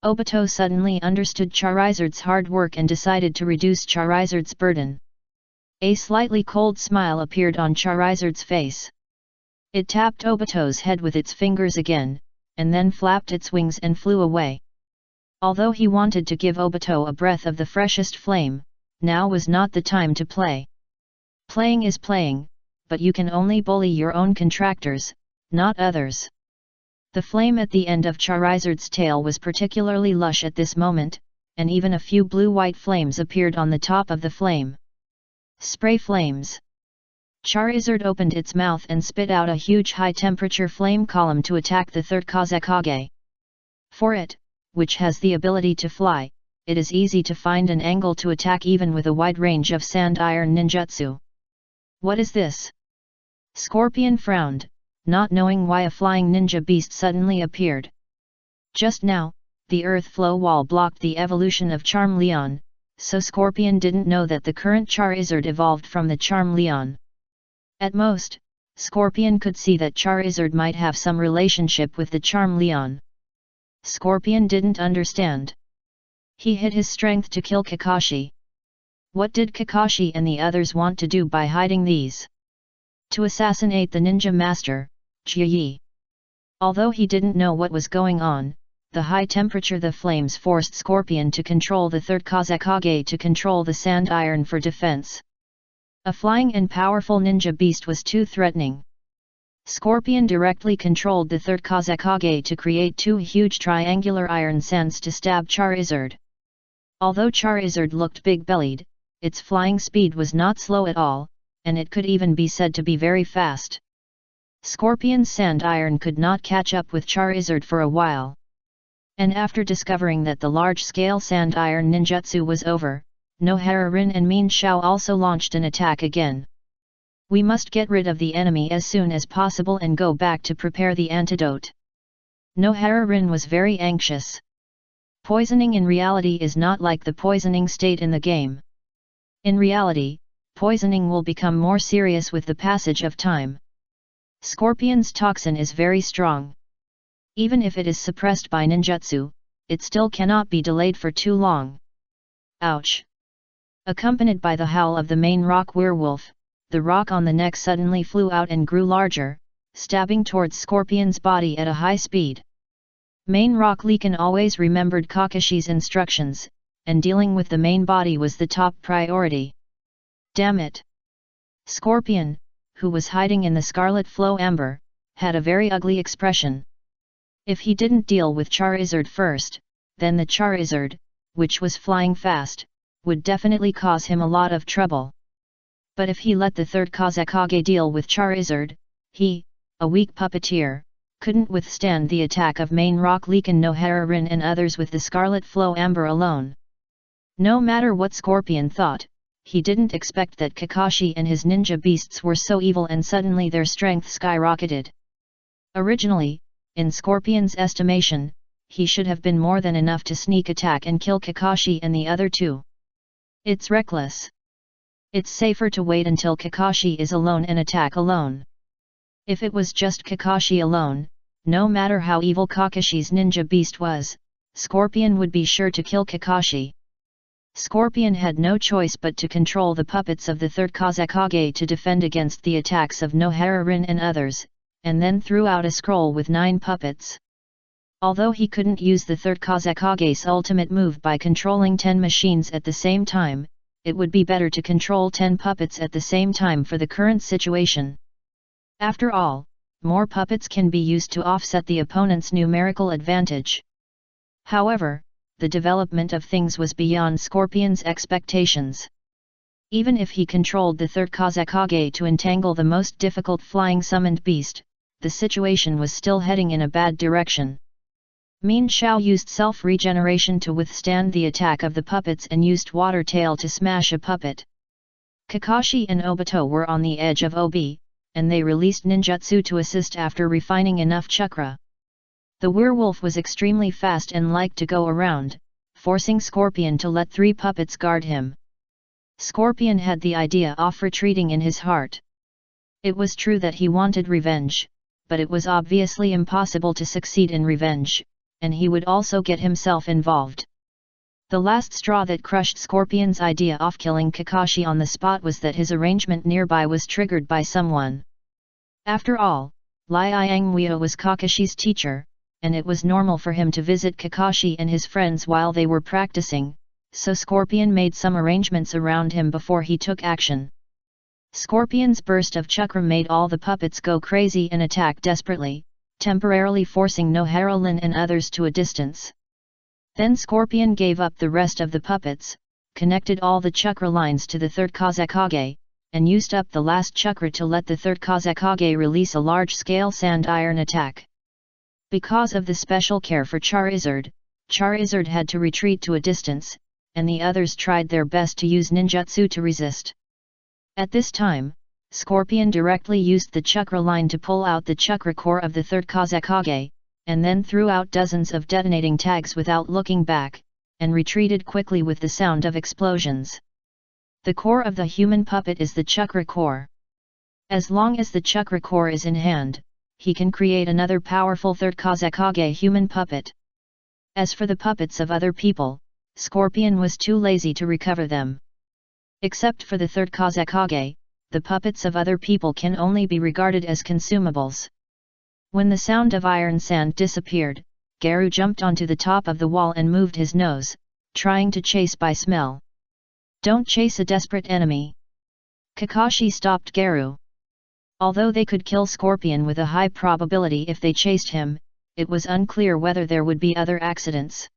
Obito suddenly understood Charizard's hard work and decided to reduce Charizard's burden. A slightly cold smile appeared on Charizard's face. It tapped Obito's head with its fingers again, and then flapped its wings and flew away. Although he wanted to give Obito a breath of the freshest flame, now was not the time to play. Playing is playing, but you can only bully your own contractors, not others. The flame at the end of Charizard's tail was particularly lush at this moment, and even a few blue-white flames appeared on the top of the flame. Spray flames. Charizard opened its mouth and spit out a huge high-temperature flame column to attack the third Kazekage. For it, which has the ability to fly, it is easy to find an angle to attack even with a wide range of sand iron ninjutsu. What is this? Scorpion frowned, not knowing why a flying ninja beast suddenly appeared. Just now, the earth flow wall blocked the evolution of Charm Leon, so Scorpion didn't know that the current Charizard evolved from the Charm Leon. At most, Scorpion could see that Charizard might have some relationship with the Charm Leon. Scorpion didn't understand. He hid his strength to kill Kakashi. What did Kakashi and the others want to do by hiding these? To assassinate the ninja master, Ji. Although he didn't know what was going on, the high temperature the flames forced Scorpion to control the third Kazekage to control the sand iron for defense. A flying and powerful ninja beast was too threatening. Scorpion directly controlled the third Kazekage to create two huge triangular iron sands to stab Charizard. Although Charizard looked big-bellied, its flying speed was not slow at all, and it could even be said to be very fast. Scorpion's sand iron could not catch up with Charizard for a while. And after discovering that the large-scale sand iron ninjutsu was over, Nohara Rin and Mean Shao also launched an attack again. We must get rid of the enemy as soon as possible and go back to prepare the antidote. Nohara Rin was very anxious. Poisoning in reality is not like the poisoning state in the game. In reality, poisoning will become more serious with the passage of time. Scorpion's toxin is very strong. Even if it is suppressed by ninjutsu, it still cannot be delayed for too long. Ouch! Accompanied by the howl of the main rock werewolf, the rock on the neck suddenly flew out and grew larger, stabbing towards Scorpion's body at a high speed. Main Rock Leakin always remembered Kakashi's instructions, and dealing with the main body was the top priority. Damn it! Scorpion, who was hiding in the Scarlet Flow Amber, had a very ugly expression. If he didn't deal with Charizard first, then the Charizard, which was flying fast, would definitely cause him a lot of trouble. But if he let the third Kazekage deal with Charizard, he, a weak puppeteer, couldn't withstand the attack of Main Rock Leakin Nohara Rin and others with the Scarlet Flow Amber alone. No matter what Scorpion thought, he didn't expect that Kakashi and his ninja beasts were so evil and suddenly their strength skyrocketed. Originally, in Scorpion's estimation, he should have been more than enough to sneak attack and kill Kakashi and the other two. It's reckless. It's safer to wait until Kakashi is alone and attack alone. If it was just Kakashi alone, no matter how evil Kakashi's ninja beast was, Scorpion would be sure to kill Kakashi. Scorpion had no choice but to control the puppets of the third Kazekage to defend against the attacks of Nohara Rin and others, and then threw out a scroll with 9 puppets. Although he couldn't use the third Kazekage's ultimate move by controlling 10 machines at the same time, it would be better to control 10 puppets at the same time for the current situation. After all, more puppets can be used to offset the opponent's numerical advantage. However, the development of things was beyond Scorpion's expectations. Even if he controlled the third Kazekage to entangle the most difficult flying summoned beast, the situation was still heading in a bad direction. Mean Shao used self-regeneration to withstand the attack of the puppets and used Water Tail to smash a puppet. Kakashi and Obito were on the edge of Obi, and they released ninjutsu to assist after refining enough chakra. The werewolf was extremely fast and liked to go around, forcing Scorpion to let 3 puppets guard him. Scorpion had the idea of retreating in his heart. It was true that he wanted revenge, but it was obviously impossible to succeed in revenge, and he would also get himself involved. The last straw that crushed Scorpion's idea of killing Kakashi on the spot was that his arrangement nearby was triggered by someone. After all, Liangweo was Kakashi's teacher, and it was normal for him to visit Kakashi and his friends while they were practicing, so Scorpion made some arrangements around him before he took action. Scorpion's burst of chakra made all the puppets go crazy and attack desperately, temporarily forcing Nohara Rin and others to a distance. Then Scorpion gave up the rest of the puppets, connected all the chakra lines to the third Kazekage, and used up the last chakra to let the third Kazekage release a large-scale sand iron attack. Because of the special care for Charizard, Charizard had to retreat to a distance, and the others tried their best to use ninjutsu to resist. At this time, Scorpion directly used the chakra line to pull out the chakra core of the third Kazekage, and then threw out dozens of detonating tags without looking back, and retreated quickly with the sound of explosions. The core of the human puppet is the chakra core. As long as the chakra core is in hand, he can create another powerful third Kazekage human puppet. As for the puppets of other people, Scorpion was too lazy to recover them. Except for the third Kazekage, the puppets of other people can only be regarded as consumables. When the sound of iron sand disappeared, Garu jumped onto the top of the wall and moved his nose, trying to chase by smell. Don't chase a desperate enemy. Kakashi stopped Garu. Although they could kill Scorpion with a high probability if they chased him, it was unclear whether there would be other accidents.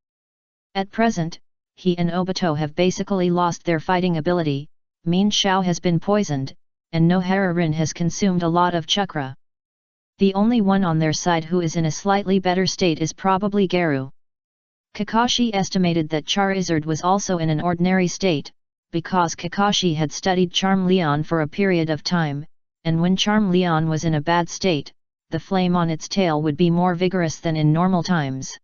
At present, he and Obito have basically lost their fighting ability, Min Shao has been poisoned, and Nohara Rin has consumed a lot of chakra. The only one on their side who is in a slightly better state is probably Garu. Kakashi estimated that Charizard was also in an ordinary state, because Kakashi had studied Charm Leon for a period of time, and when Charm Leon was in a bad state, the flame on its tail would be more vigorous than in normal times.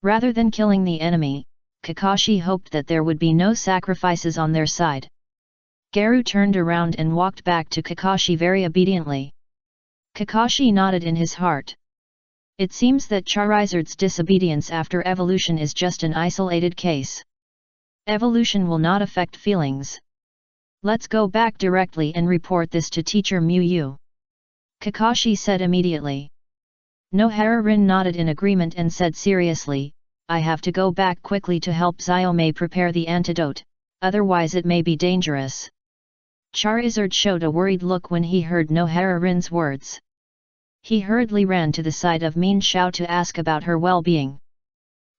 Rather than killing the enemy, Kakashi hoped that there would be no sacrifices on their side. Garu turned around and walked back to Kakashi very obediently. Kakashi nodded in his heart. It seems that Charizard's disobedience after evolution is just an isolated case. Evolution will not affect feelings. Let's go back directly and report this to Teacher Miyu. Kakashi said immediately. Nohara Rin nodded in agreement and said seriously, I have to go back quickly to help Xiaomei prepare the antidote, otherwise it may be dangerous. Charizard showed a worried look when he heard Nohara Rin's words. He hurriedly ran to the side of Min Shao to ask about her well-being.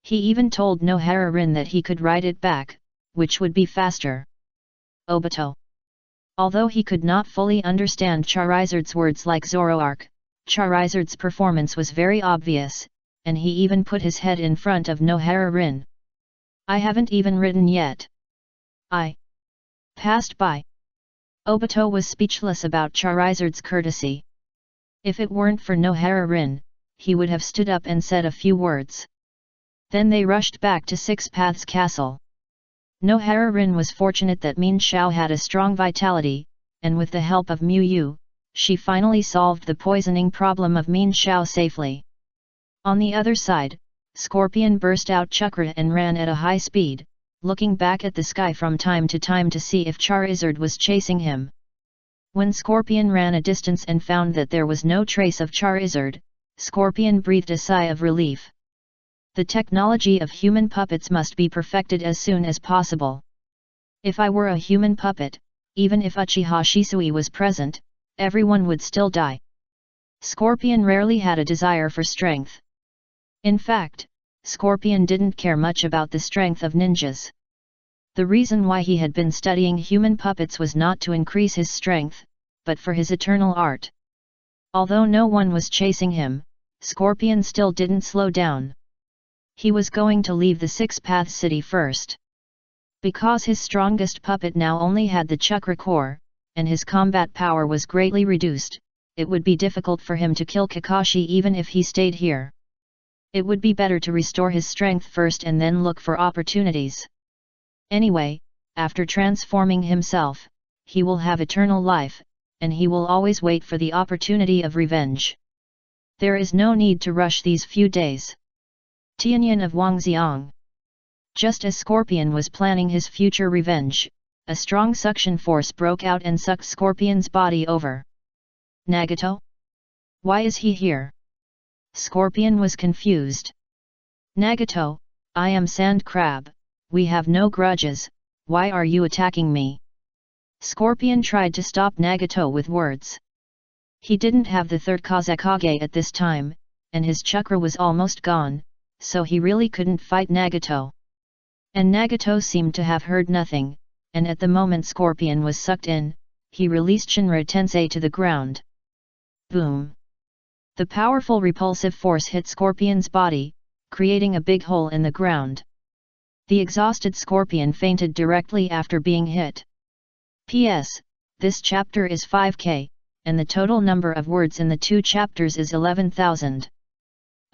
He even told Nohara Rin that he could ride it back, which would be faster. Obito. Although he could not fully understand Charizard's words like Zoroark, Charizard's performance was very obvious, and he even put his head in front of Nohara Rin. I haven't even ridden yet. I passed by. Obito was speechless about Charizard's courtesy. If it weren't for Nohara Rin, he would have stood up and said a few words. Then they rushed back to Six Paths Castle. Nohara Rin was fortunate that Min Shao had a strong vitality, and with the help of Miyu, she finally solved the poisoning problem of Min Shao safely. On the other side, Scorpion burst out chakra and ran at a high speed, looking back at the sky from time to time to see if Charizard was chasing him. When Scorpion ran a distance and found that there was no trace of Charizard, Scorpion breathed a sigh of relief. The technology of human puppets must be perfected as soon as possible. If I were a human puppet, even if Uchiha Shisui was present, everyone would still die. Scorpion rarely had a desire for strength. In fact, Scorpion didn't care much about the strength of ninjas. The reason why he had been studying human puppets was not to increase his strength, but for his eternal art. Although no one was chasing him, Scorpion still didn't slow down. He was going to leave the Six Paths City first. Because his strongest puppet now only had the chakra core, and his combat power was greatly reduced, it would be difficult for him to kill Kakashi even if he stayed here. It would be better to restore his strength first and then look for opportunities. Anyway, after transforming himself, he will have eternal life, and he will always wait for the opportunity of revenge. There is no need to rush these few days. Tianyan of Wangxiang. Just as Scorpion was planning his future revenge, a strong suction force broke out and sucked Scorpion's body over. Nagato? Why is he here? Scorpion was confused. Nagato, I am Sand Crab, we have no grudges, why are you attacking me? Scorpion tried to stop Nagato with words. He didn't have the third Kazekage at this time, and his chakra was almost gone, so he really couldn't fight Nagato. And Nagato seemed to have heard nothing, and at the moment Scorpion was sucked in, he released Shinra Tensei to the ground. Boom! The powerful repulsive force hit Scorpion's body, creating a big hole in the ground. The exhausted Scorpion fainted directly after being hit. P.S. This chapter is 5K, and the total number of words in the 2 chapters is 11,000.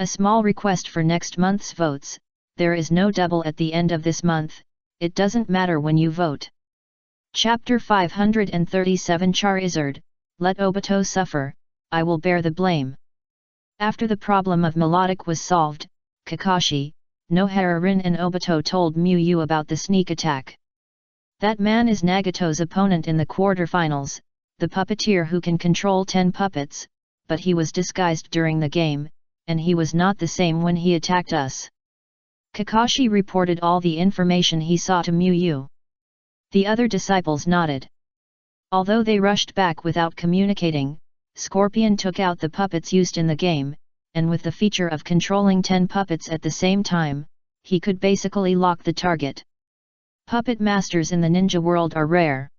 A small request for next month's votes: there is no double at the end of this month, it doesn't matter when you vote. Chapter 537 Charizard, let Obito suffer, I will bear the blame. After the problem of melodic was solved, Kakashi, Nohara-rin and Obito told Miyu about the sneak attack. That man is Nagato's opponent in the quarterfinals, the puppeteer who can control 10 puppets, but he was disguised during the game, and he was not the same when he attacked us. Kakashi reported all the information he saw to Miyu. The other disciples nodded. Although they rushed back without communicating, Scorpion took out the puppets used in the game, and with the feature of controlling 10 puppets at the same time, he could basically lock the target. Puppet masters in the ninja world are rare.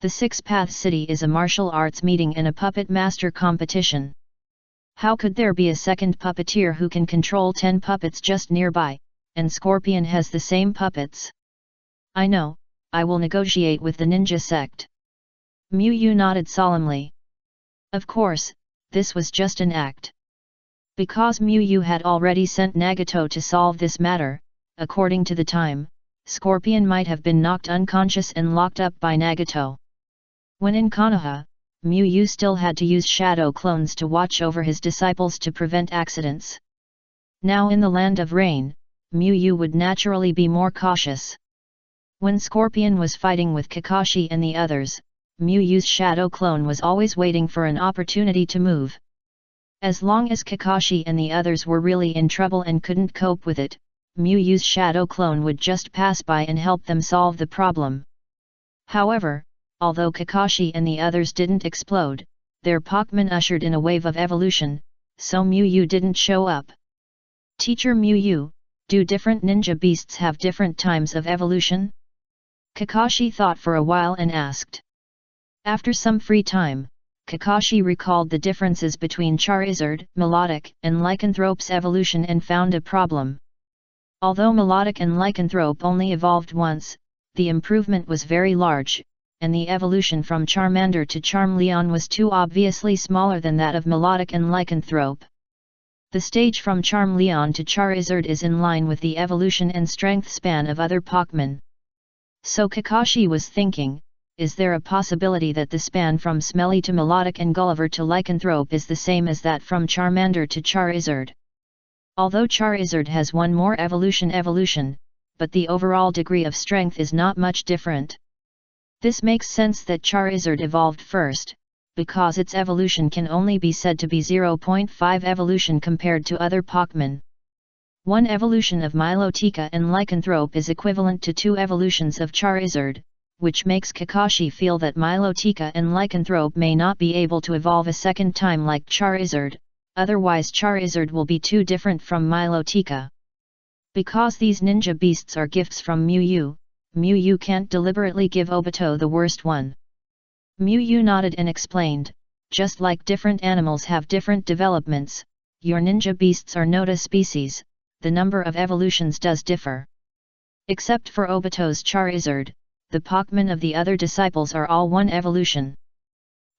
The Six Paths City is a martial arts meeting and a puppet master competition. How could there be a second puppeteer who can control 10 puppets just nearby, and Scorpion has the same puppets? I know, I will negotiate with the ninja sect. Miyu nodded solemnly. Of course, this was just an act. Because Miyu had already sent Nagato to solve this matter, according to the time, Scorpion might have been knocked unconscious and locked up by Nagato. When in Konoha, Miyu still had to use shadow clones to watch over his disciples to prevent accidents. Now in the Land of Rain, Miyu would naturally be more cautious. When Scorpion was fighting with Kakashi and the others, Miyu's shadow clone was always waiting for an opportunity to move. As long as Kakashi and the others were really in trouble and couldn't cope with it, Miyu's shadow clone would just pass by and help them solve the problem. However, although Kakashi and the others didn't explode, their Pokémon ushered in a wave of evolution, so Miyu didn't show up. Teacher Miyu, do different ninja beasts have different times of evolution? Kakashi thought for a while and asked. After some free time, Kakashi recalled the differences between Charizard, Melodic, and Lycanthrope's evolution and found a problem. Although Melodic and Lycanthrope only evolved once, the improvement was very large, and the evolution from Charmander to Charmeleon was too obviously smaller than that of Melodic and Lycanthrope. The stage from Charmeleon to Charizard is in line with the evolution and strength span of other Pokémon. So Kakashi was thinking, is there a possibility that the span from Smelly to Melodic and Gulliver to Lycanthrope is the same as that from Charmander to Charizard? Although Charizard has one more evolution, but the overall degree of strength is not much different. This makes sense that Charizard evolved first, because its evolution can only be said to be 0.5 evolution compared to other Pokémon. One evolution of Milotica and Lycanthrope is equivalent to 2 evolutions of Charizard, which makes Kakashi feel that Milotica and Lycanthrope may not be able to evolve a second time like Charizard, otherwise Charizard will be too different from Milotica. Because these ninja beasts are gifts from Miyu, Miyu can't deliberately give Obito the worst one. Miyu nodded and explained, just like different animals have different developments, your ninja beasts are Nota species, the number of evolutions does differ. Except for Obito's Charizard, the Pokémon of the other disciples are all one evolution.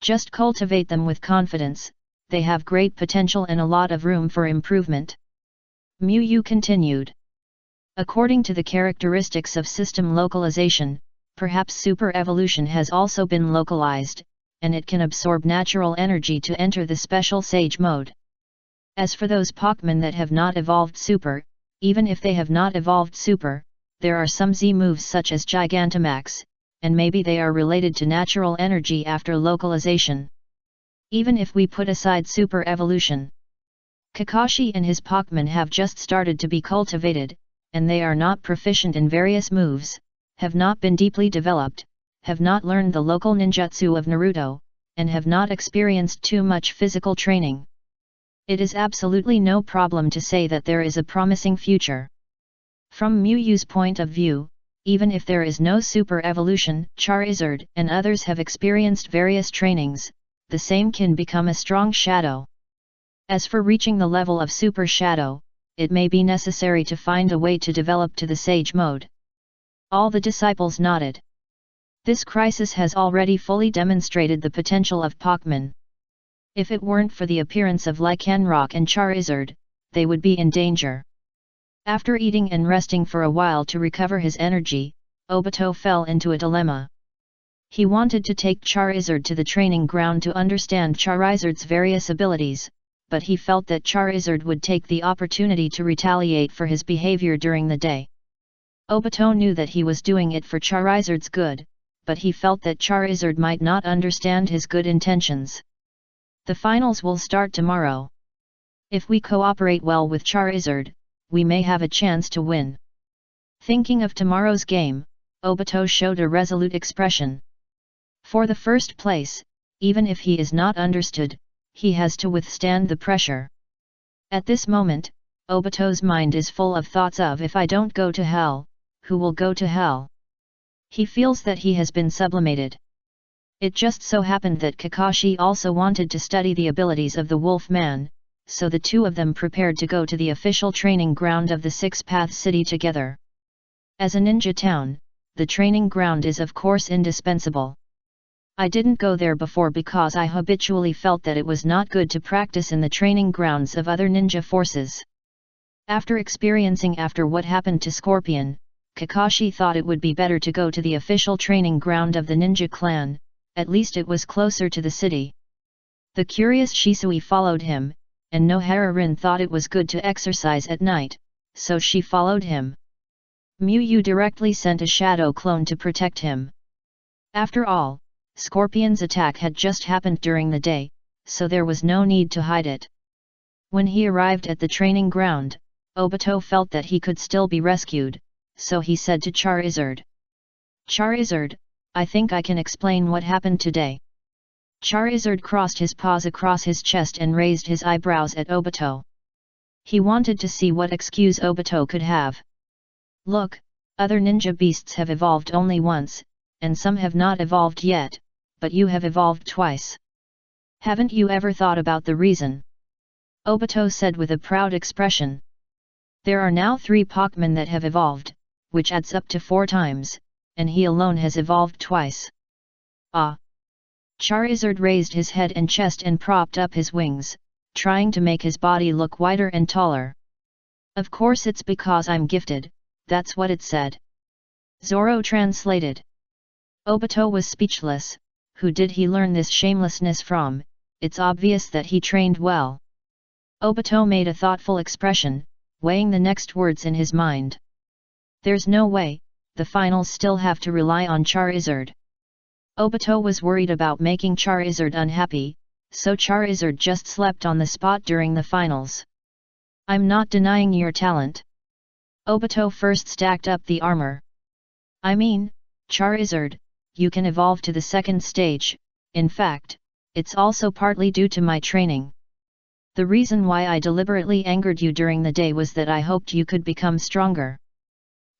Just cultivate them with confidence, they have great potential and a lot of room for improvement. Miyu continued. According to the characteristics of system localization, perhaps super evolution has also been localized, and it can absorb natural energy to enter the special Sage mode. As for those Pokémon that have not evolved super, even if they have not evolved super, there are some Z moves such as Gigantamax, and maybe they are related to natural energy after localization. Even if we put aside super evolution, Kakashi and his Pokémon have just started to be cultivated, and they are not proficient in various moves, have not been deeply developed, have not learned the local ninjutsu of Naruto, and have not experienced too much physical training. It is absolutely no problem to say that there is a promising future. From Miyu's point of view, even if there is no super evolution, Charizard and others have experienced various trainings, the same can become a strong shadow. As for reaching the level of super shadow, it may be necessary to find a way to develop to the Sage mode. All the disciples nodded. This crisis has already fully demonstrated the potential of Pokémon. If it weren't for the appearance of Lycanroc and Charizard, they would be in danger. After eating and resting for a while to recover his energy, Obito fell into a dilemma. He wanted to take Charizard to the training ground to understand Charizard's various abilities, but he felt that Charizard would take the opportunity to retaliate for his behavior during the day. Obito knew that he was doing it for Charizard's good, but he felt that Charizard might not understand his good intentions. The finals will start tomorrow. If we cooperate well with Charizard, we may have a chance to win. Thinking of tomorrow's game, Obito showed a resolute expression. For the first place, even if he is not understood, he has to withstand the pressure. At this moment, Obito's mind is full of thoughts of if I don't go to hell, who will go to hell? He feels that he has been sublimated. It just so happened that Kakashi also wanted to study the abilities of the Wolf Man, so the two of them prepared to go to the official training ground of the Six Paths City together. As a ninja town, the training ground is of course indispensable. I didn't go there before because I habitually felt that it was not good to practice in the training grounds of other ninja forces. After experiencing what happened to Scorpion, Kakashi thought it would be better to go to the official training ground of the ninja clan, at least it was closer to the city. The curious Shisui followed him, and Nohara-rin thought it was good to exercise at night, so she followed him. Miyu directly sent a shadow clone to protect him. After all, Scorpion's attack had just happened during the day, so there was no need to hide it. When he arrived at the training ground, Obito felt that he could still be rescued, so he said to Charizard. Charizard, I think I can explain what happened today. Charizard crossed his paws across his chest and raised his eyebrows at Obito. He wanted to see what excuse Obito could have. Look, other ninja beasts have evolved only once, and some have not evolved yet, but you have evolved twice. Haven't you ever thought about the reason? Obito said with a proud expression. There are now 3 Pokémon that have evolved, which adds up to 4 times, and he alone has evolved twice. Ah! Charizard raised his head and chest and propped up his wings, trying to make his body look wider and taller. Of course it's because I'm gifted, that's what it said. Zoro translated. Obito was speechless. Who did he learn this shamelessness from? It's obvious that he trained well. Obito made a thoughtful expression, weighing the next words in his mind. There's no way, the finals still have to rely on Charizard. Obito was worried about making Charizard unhappy, so Charizard just slept on the spot during the finals. I'm not denying your talent. Obito first stacked up the armor. I mean, Charizard, you can evolve to the 2nd stage, in fact, it's also partly due to my training. The reason why I deliberately angered you during the day was that I hoped you could become stronger.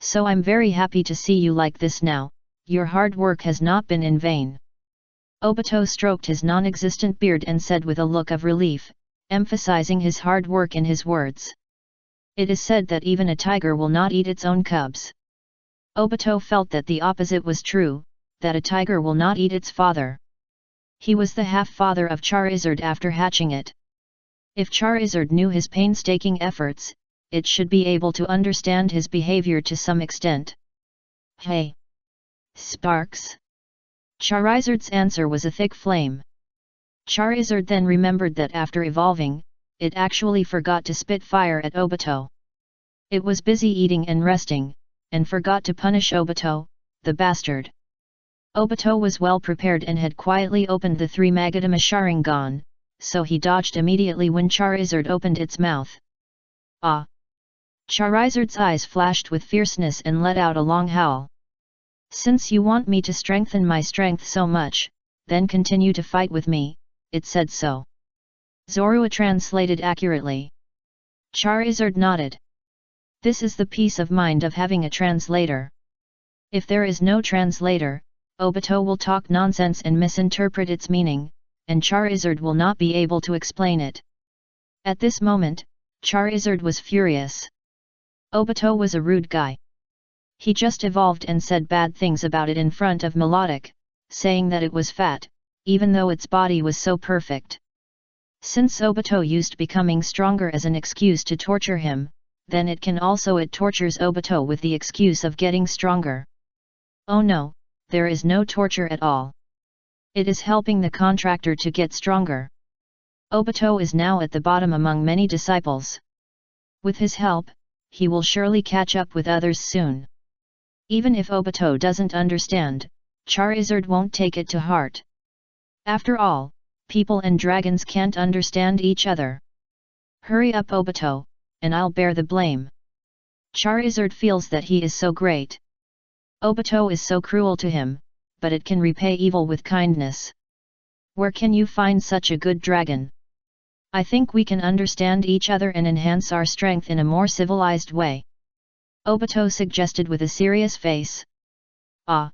So I'm very happy to see you like this now. Your hard work has not been in vain. Obito stroked his non-existent beard and said with a look of relief, emphasizing his hard work in his words. It is said that even a tiger will not eat its own cubs. Obito felt that the opposite was true, that a tiger will not eat its father. He was the half-father of Charizard after hatching it. If Charizard knew his painstaking efforts, it should be able to understand his behavior to some extent. Hey! Sparks? Charizard's answer was a thick flame. Charizard then remembered that after evolving, it actually forgot to spit fire at Obito. It was busy eating and resting, and forgot to punish Obito, the bastard. Obito was well prepared and had quietly opened the 3 Magatama Sharingan, so he dodged immediately when Charizard opened its mouth. Ah! Charizard's eyes flashed with fierceness and let out a long howl. Since you want me to strengthen my strength so much, then continue to fight with me, it said so. Zoro translated accurately. Charizard nodded. This is the peace of mind of having a translator. If there is no translator, Obito will talk nonsense and misinterpret its meaning, and Charizard will not be able to explain it. At this moment, Charizard was furious. Obito was a rude guy. He just evolved and said bad things about it in front of Melodic, saying that it was fat, even though its body was so perfect. Since Obito used becoming stronger as an excuse to torture him, then it can also it tortures Obito with the excuse of getting stronger. Oh no, there is no torture at all. It is helping the contractor to get stronger. Obito is now at the bottom among many disciples. With his help, he will surely catch up with others soon. Even if Obito doesn't understand, Charizard won't take it to heart. After all, people and dragons can't understand each other. Hurry up Obito, and I'll bear the blame. Charizard feels that he is so great. Obito is so cruel to him, but it can repay evil with kindness. Where can you find such a good dragon? I think we can understand each other and enhance our strength in a more civilized way. Obito suggested with a serious face. Ah!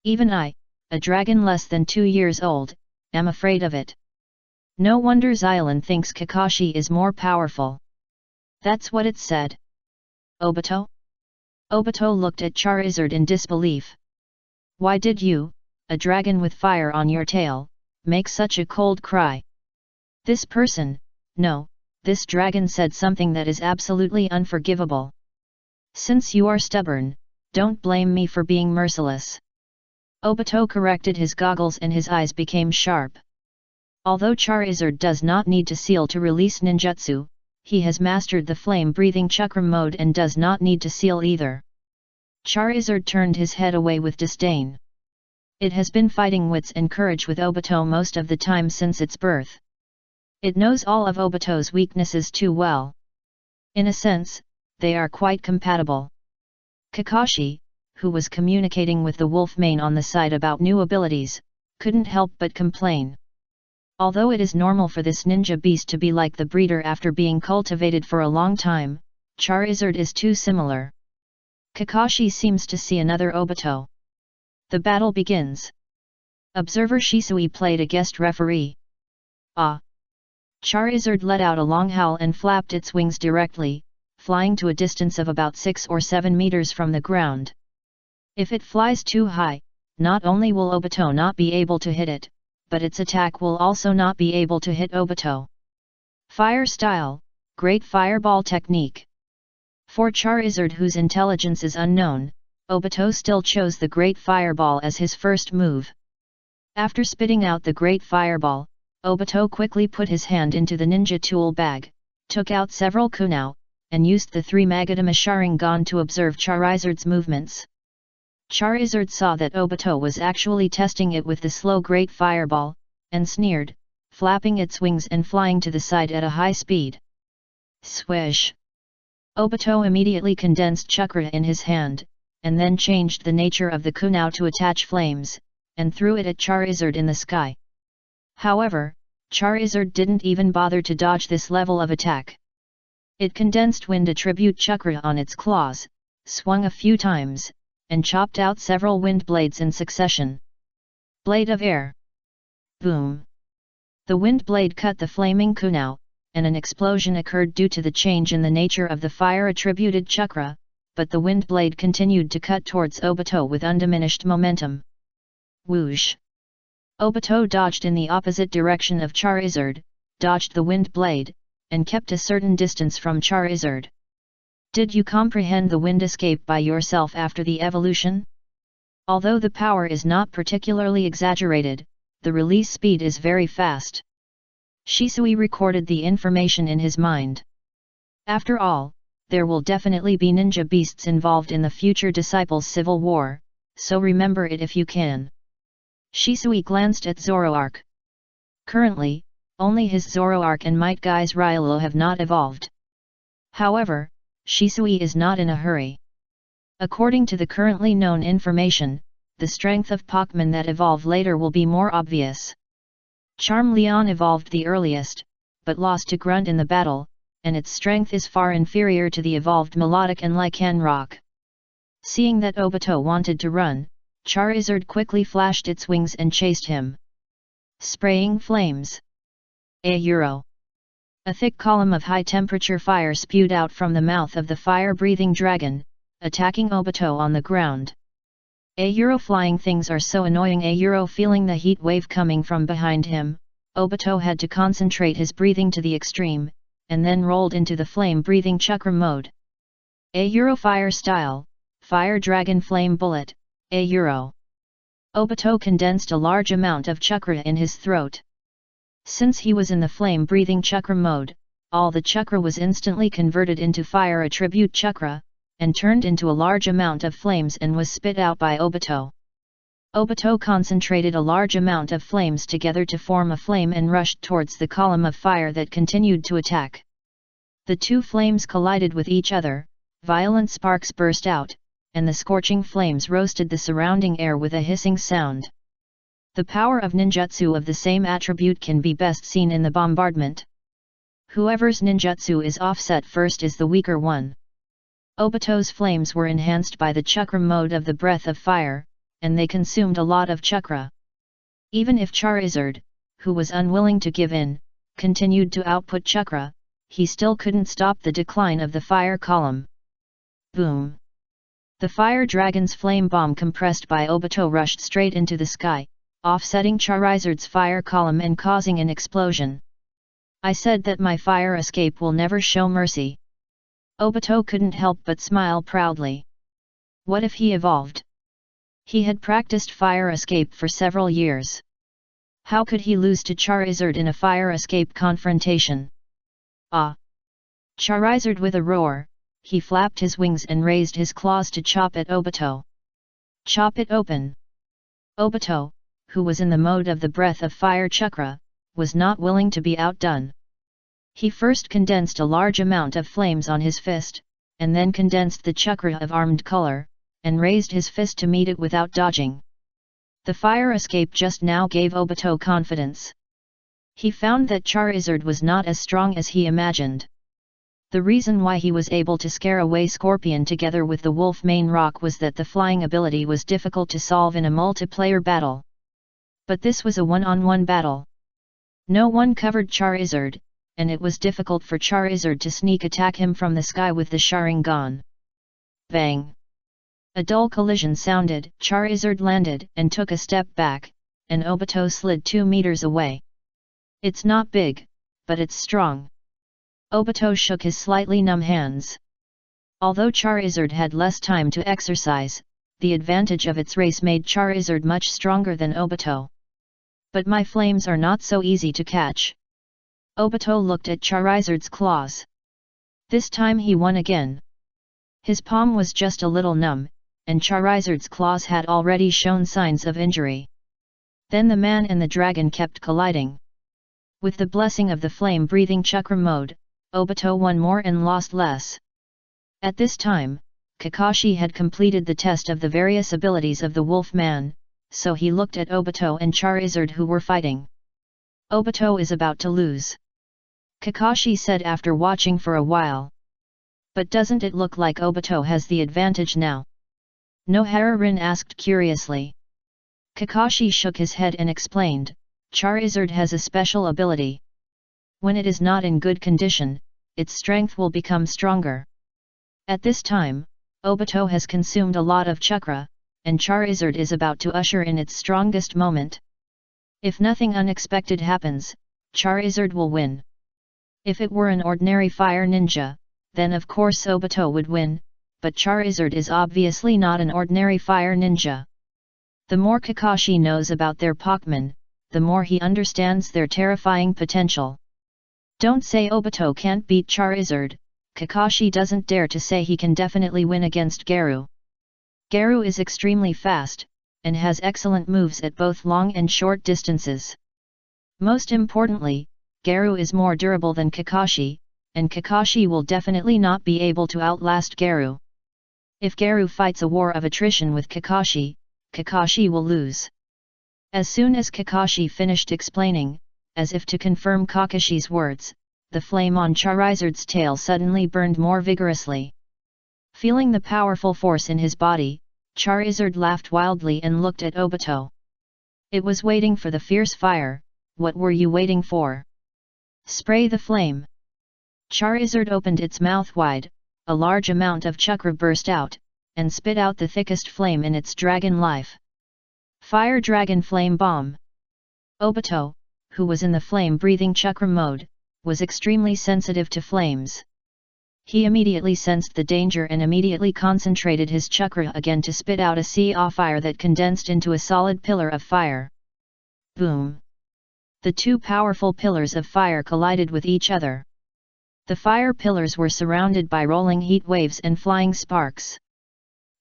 Even I, a dragon less than 2 years old, am afraid of it. No wonder Xylan thinks Kakashi is more powerful. That's what it said. Obito? Obito looked at Charizard in disbelief. Why did you, a dragon with fire on your tail, make such a cold cry? This person, no, this dragon said something that is absolutely unforgivable. Since you are stubborn, don't blame me for being merciless. Obito corrected his goggles and his eyes became sharp. Although Charizard does not need to seal to release ninjutsu, he has mastered the flame-breathing chakra mode and does not need to seal either. Charizard turned his head away with disdain. It has been fighting wits and courage with Obito most of the time since its birth. It knows all of Obito's weaknesses too well. In a sense, they are quite compatible. Kakashi, who was communicating with the Wolfmane on the side about new abilities, couldn't help but complain. Although it is normal for this ninja beast to be like the breeder after being cultivated for a long time, Charizard is too similar. Kakashi seems to see another Obito. The battle begins. Observer Shisui played a guest referee. Ah! Charizard let out a long howl and flapped its wings directly, flying to a distance of about 6 or 7 meters from the ground. If it flies too high, not only will Obito not be able to hit it, but its attack will also not be able to hit Obito. Fire style, Great Fireball technique. For Charizard, whose intelligence is unknown, Obito still chose the Great Fireball as his first move. After spitting out the Great Fireball, Obito quickly put his hand into the ninja tool bag, took out several kunai, and used the 3 Magatama Sharingan to observe Charizard's movements. Charizard saw that Obito was actually testing it with the slow Great Fireball, and sneered, flapping its wings and flying to the side at a high speed. Swish! Obito immediately condensed chakra in his hand, and then changed the nature of the kunai to attach flames, and threw it at Charizard in the sky. However, Charizard didn't even bother to dodge this level of attack. It condensed wind attribute chakra on its claws, swung a few times, and chopped out several wind blades in succession. Blade of air. Boom! The wind blade cut the flaming kunai, and an explosion occurred due to the change in the nature of the fire-attributed chakra, but the wind blade continued to cut towards Obito with undiminished momentum. Whoosh! Obito dodged in the opposite direction of Charizard, dodged the wind blade, and kept a certain distance from Charizard. Did you comprehend the wind escape by yourself after the evolution? Although the power is not particularly exaggerated, the release speed is very fast. Shisui recorded the information in his mind. After all, there will definitely be ninja beasts involved in the future Disciples' Civil War, so remember it if you can. Shisui glanced at Zoroark. Currently, only his Zoroark and Might Guy's Ryalo have not evolved. However, Shisui is not in a hurry. According to the currently known information, the strength of Pokemon that evolve later will be more obvious. Charmeleon evolved the earliest, but lost to Grunt in the battle, and its strength is far inferior to the evolved Melodic and Lycanroc. Seeing that Obito wanted to run, Charizard quickly flashed its wings and chased him. Spraying flames. A thick column of high-temperature fire spewed out from the mouth of the fire-breathing dragon, attacking Obito on the ground. Flying things are so annoying. Feeling the heat wave coming from behind him, Obito had to concentrate his breathing to the extreme, and then rolled into the flame-breathing chakra mode. A Euro Fire Style, Fire Dragon Flame Bullet, A Euro. Obito condensed a large amount of chakra in his throat. Since he was in the flame-breathing chakra mode, all the chakra was instantly converted into fire attribute chakra, and turned into a large amount of flames and was spit out by Obito. Obito concentrated a large amount of flames together to form a flame and rushed towards the column of fire that continued to attack. The two flames collided with each other, violent sparks burst out, and the scorching flames roasted the surrounding air with a hissing sound. The power of ninjutsu of the same attribute can be best seen in the bombardment. Whoever's ninjutsu is offset first is the weaker one. Obito's flames were enhanced by the chakra mode of the breath of fire, and they consumed a lot of chakra. Even if Charizard, who was unwilling to give in, continued to output chakra, he still couldn't stop the decline of the fire column. Boom! The fire dragon's flame bomb compressed by Obito rushed straight into the sky, offsetting Charizard's fire column and causing an explosion. I said that my fire escape will never show mercy. Obito couldn't help but smile proudly. What if he evolved? He had practiced fire escape for several years. How could he lose to Charizard in a fire escape confrontation? Ah! Charizard with a roar, he flapped his wings and raised his claws to chop at Obito. Chop it open! Obito, who was in the mode of the breath of fire chakra, was not willing to be outdone. He first condensed a large amount of flames on his fist, and then condensed the chakra of armed color, and raised his fist to meet it without dodging. The fire escape just now gave Obito confidence. He found that Charizard was not as strong as he imagined. The reason why he was able to scare away Scorpion together with the Wolf Mane Rock was that the flying ability was difficult to solve in a multiplayer battle. But this was a one-on-one battle. No one covered Charizard, and it was difficult for Charizard to sneak attack him from the sky with the Sharingan. Bang! A dull collision sounded, Charizard landed and took a step back, and Obito slid 2 meters away. It's not big, but it's strong. Obito shook his slightly numb hands. Although Charizard had less time to exercise, the advantage of its race made Charizard much stronger than Obito. But my flames are not so easy to catch. Obito looked at Charizard's claws. This time he won again. His palm was just a little numb, and Charizard's claws had already shown signs of injury. Then the man and the dragon kept colliding. With the blessing of the flame-breathing chakra mode, Obito won more and lost less. At this time, Kakashi had completed the test of the various abilities of the Wolf Man, so he looked at Obito and Charizard who were fighting. Obito is about to lose, Kakashi said after watching for a while. But doesn't it look like Obito has the advantage now? Noharin asked curiously. Kakashi shook his head and explained, Charizard has a special ability. When it is not in good condition, its strength will become stronger. At this time, Obito has consumed a lot of chakra, and Charizard is about to usher in its strongest moment. If nothing unexpected happens, Charizard will win. If it were an ordinary fire ninja, then of course Obito would win, but Charizard is obviously not an ordinary fire ninja. The more Kakashi knows about their Pokémon, the more he understands their terrifying potential. Don't say Obito can't beat Charizard, Kakashi doesn't dare to say he can definitely win against Garu. Garu is extremely fast, and has excellent moves at both long and short distances. Most importantly, Garu is more durable than Kakashi, and Kakashi will definitely not be able to outlast Garu. If Garu fights a war of attrition with Kakashi, Kakashi will lose. As soon as Kakashi finished explaining, as if to confirm Kakashi's words, the flame on Charizard's tail suddenly burned more vigorously. Feeling the powerful force in his body, Charizard laughed wildly and looked at Obito. It was waiting for the fierce fire. What were you waiting for? Spray the flame. Charizard opened its mouth wide, a large amount of chakra burst out, and spit out the thickest flame in its dragon life. Fire Dragon Flame Bomb. Obito, who was in the flame-breathing chakra mode, was extremely sensitive to flames. He immediately sensed the danger and immediately concentrated his chakra again to spit out a sea of fire that condensed into a solid pillar of fire. Boom! The two powerful pillars of fire collided with each other. The fire pillars were surrounded by rolling heat waves and flying sparks.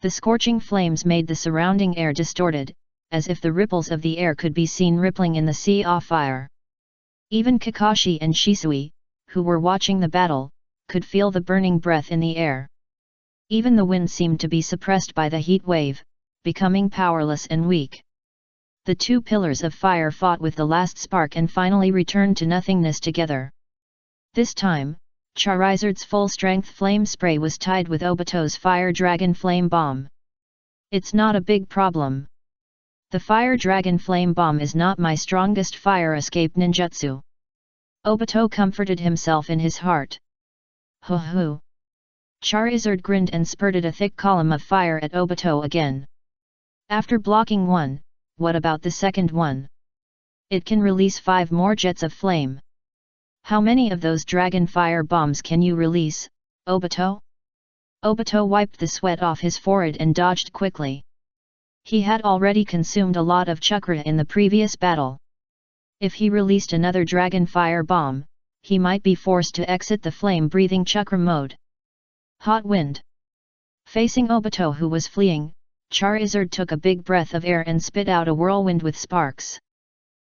The scorching flames made the surrounding air distorted, as if the ripples of the air could be seen rippling in the sea of fire. Even Kakashi and Shisui, who were watching the battle, could feel the burning breath in the air. Even the wind seemed to be suppressed by the heat wave, becoming powerless and weak. The two pillars of fire fought with the last spark and finally returned to nothingness together. This time, Charizard's full-strength flame spray was tied with Obito's Fire Dragon Flame Bomb. It's not a big problem. The Fire Dragon Flame Bomb is not my strongest fire escape ninjutsu. Obito comforted himself in his heart. Ho ho! Charizard grinned and spurted a thick column of fire at Obito again. After blocking one, what about the second one? It can release 5 more jets of flame. How many of those dragon fire bombs can you release, Obito? Obito wiped the sweat off his forehead and dodged quickly. He had already consumed a lot of chakra in the previous battle. If he released another dragon fire bomb, he might be forced to exit the flame-breathing chakra mode. Hot wind. Facing Obito who was fleeing, Charizard took a big breath of air and spit out a whirlwind with sparks.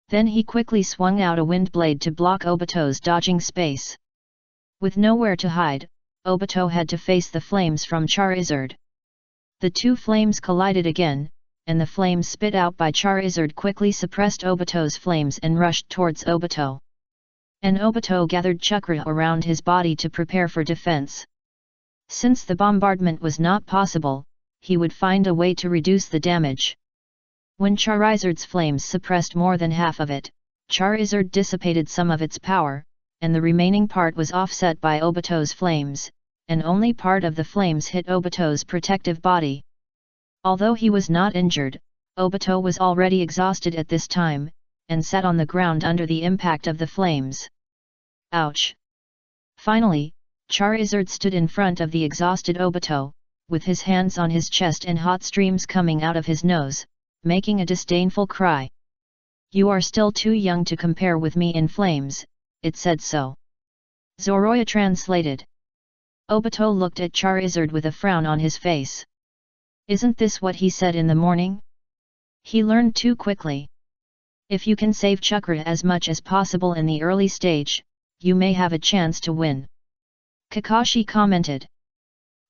Then he quickly swung out a wind blade to block Obito's dodging space. With nowhere to hide, Obito had to face the flames from Charizard. The two flames collided again, and the flames spit out by Charizard quickly suppressed Obito's flames and rushed towards Obito. And Obito gathered chakra around his body to prepare for defense. Since the bombardment was not possible, he would find a way to reduce the damage. When Charizard's flames suppressed more than half of it, Charizard dissipated some of its power, and the remaining part was offset by Obito's flames, and only part of the flames hit Obito's protective body. Although he was not injured, Obito was already exhausted at this time, and sat on the ground under the impact of the flames. Ouch! Finally, Charizard stood in front of the exhausted Obito, with his hands on his chest and hot streams coming out of his nose, making a disdainful cry. "You are still too young to compare with me in flames," it said so. Zoroya translated. Obito looked at Charizard with a frown on his face. Isn't this what he said in the morning? He learned too quickly. If you can save chakra as much as possible in the early stage, you may have a chance to win. Kakashi commented.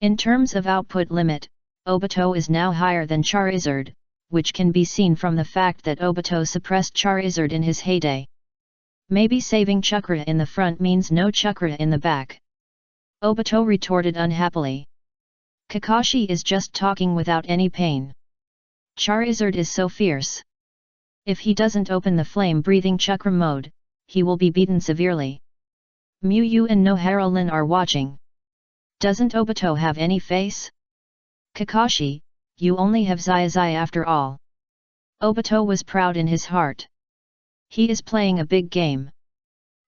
In terms of output limit, Obito is now higher than Charizard, which can be seen from the fact that Obito suppressed Charizard in his heyday. Maybe saving chakra in the front means no chakra in the back. Obito retorted unhappily. Kakashi is just talking without any pain. Charizard is so fierce. If he doesn't open the flame-breathing chakra mode, he will be beaten severely. Miyu and Nohara-Lin are watching. Doesn't Obito have any face? Kakashi, you only have Zai after all. Obito was proud in his heart. He is playing a big game.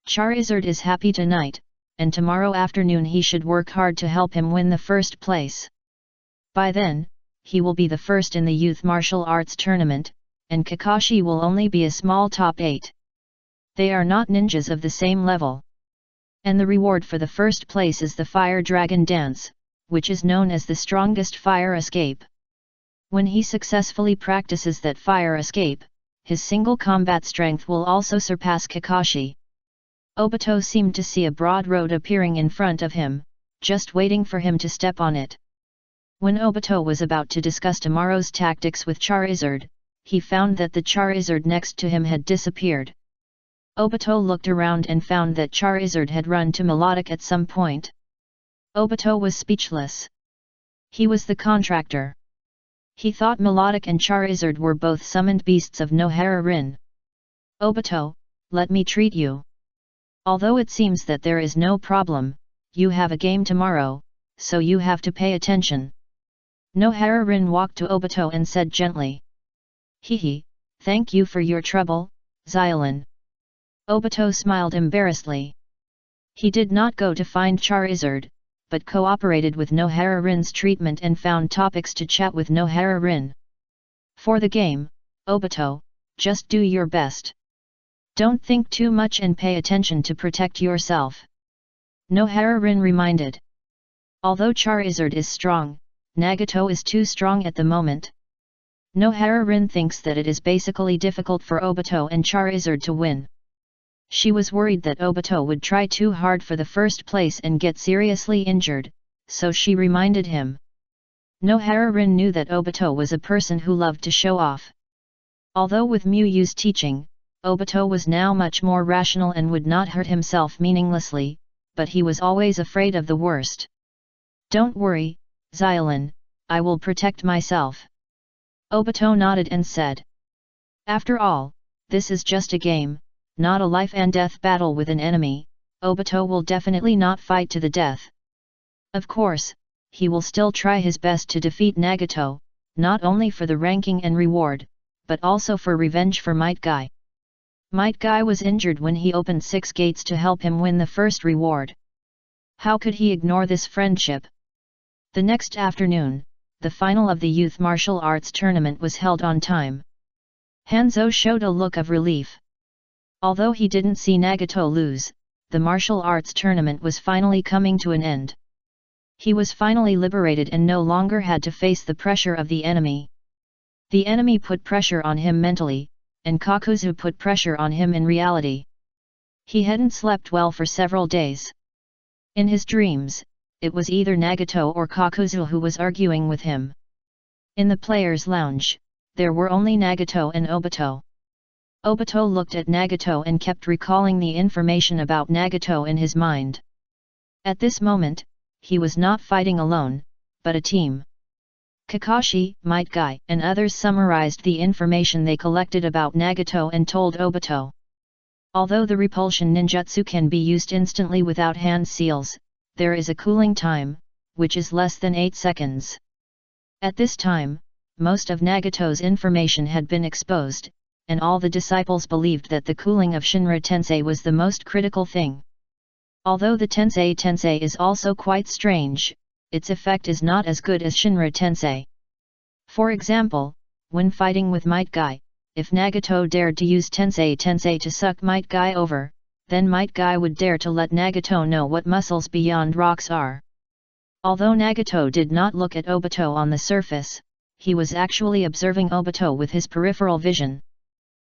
Charizard is happy tonight, and tomorrow afternoon he should work hard to help him win the first place. By then, he will be the first in the youth martial arts tournament, and Kakashi will only be a small top 8. They are not ninjas of the same level. And the reward for the first place is the Fire Dragon Dance, which is known as the strongest fire escape. When he successfully practices that fire escape, his single combat strength will also surpass Kakashi. Obito seemed to see a broad road appearing in front of him, just waiting for him to step on it. When Obito was about to discuss tomorrow's tactics with Charizard, he found that the Charizard next to him had disappeared. Obito looked around and found that Charizard had run to Melodic at some point. Obito was speechless. He was the contractor. He thought Melodic and Charizard were both summoned beasts of Nohara-Rin. Obito, let me treat you. Although it seems that there is no problem, you have a game tomorrow, so you have to pay attention. Nohara-Rin walked to Obito and said gently. Hehe, thank you for your trouble, Xiaolin. Obito smiled embarrassedly. He did not go to find Charizard, but cooperated with Nohara Rin's treatment and found topics to chat with Nohara Rin. For the game, Obito, just do your best. Don't think too much and pay attention to protect yourself. Nohara Rin reminded. Although Charizard is strong, Nagato is too strong at the moment. Nohara Rin thinks that it is basically difficult for Obito and Charizard to win. She was worried that Obito would try too hard for the first place and get seriously injured, so she reminded him. Nohara Rin knew that Obito was a person who loved to show off. Although with Muyu's teaching, Obito was now much more rational and would not hurt himself meaninglessly, but he was always afraid of the worst. Don't worry, Xiaolin, I will protect myself. Obito nodded and said. After all, this is just a game, not a life and death battle with an enemy. Obito will definitely not fight to the death. Of course, he will still try his best to defeat Nagato, not only for the ranking and reward, but also for revenge for Might Guy. Might Guy was injured when he opened 6 gates to help him win the first reward. How could he ignore this friendship? The next afternoon, the final of the youth martial arts tournament was held on time. Hanzo showed a look of relief. Although he didn't see Nagato lose, the martial arts tournament was finally coming to an end. He was finally liberated and no longer had to face the pressure of the enemy. The enemy put pressure on him mentally, and Kakuzu put pressure on him in reality. He hadn't slept well for several days. In his dreams, it was either Nagato or Kakuzu who was arguing with him. In the players' lounge, there were only Nagato and Obito. Obito looked at Nagato and kept recalling the information about Nagato in his mind. At this moment, he was not fighting alone, but a team. Kakashi, Might Guy, and others summarized the information they collected about Nagato and told Obito. Although the repulsion ninjutsu can be used instantly without hand seals, there is a cooling time, which is less than 8 seconds. At this time, most of Nagato's information had been exposed, and all the disciples believed that the cooling of Shinra Tensei was the most critical thing. Although the Tensei is also quite strange, its effect is not as good as Shinra Tensei. For example, when fighting with Might Guy, if Nagato dared to use Tensei to suck Might Guy over, then Might Guy would dare to let Nagato know what muscles beyond rocks are. Although Nagato did not look at Obito on the surface, he was actually observing Obito with his peripheral vision.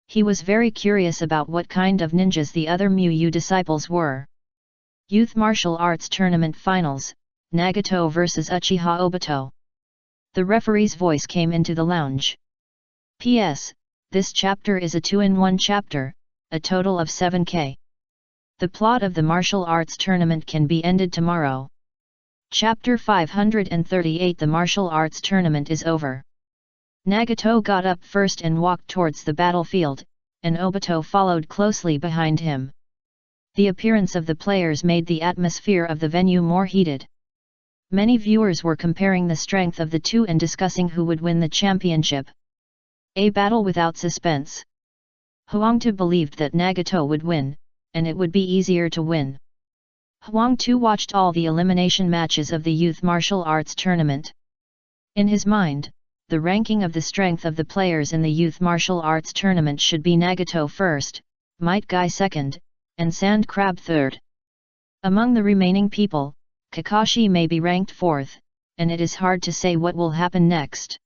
He was very curious about what kind of ninjas the other Muyu disciples were. Youth Martial Arts Tournament Finals, Nagato vs Uchiha Obito. The referee's voice came into the lounge. P.S. This chapter is a 2-in-1 chapter, a total of 7K. The plot of the martial arts tournament can be ended tomorrow. Chapter 538. The martial arts tournament is over. Nagato got up first and walked towards the battlefield, and Obito followed closely behind him. The appearance of the players made the atmosphere of the venue more heated. Many viewers were comparing the strength of the two and discussing who would win the championship. A battle without suspense. Huangtu believed that Nagato would win, and it would be easier to win. Huangtu watched all the elimination matches of the youth martial arts tournament. In his mind, the ranking of the strength of the players in the youth martial arts tournament should be Nagato first, Might Guy second, and Sand Crab third. Among the remaining people, Kakashi may be ranked fourth, and it is hard to say what will happen next.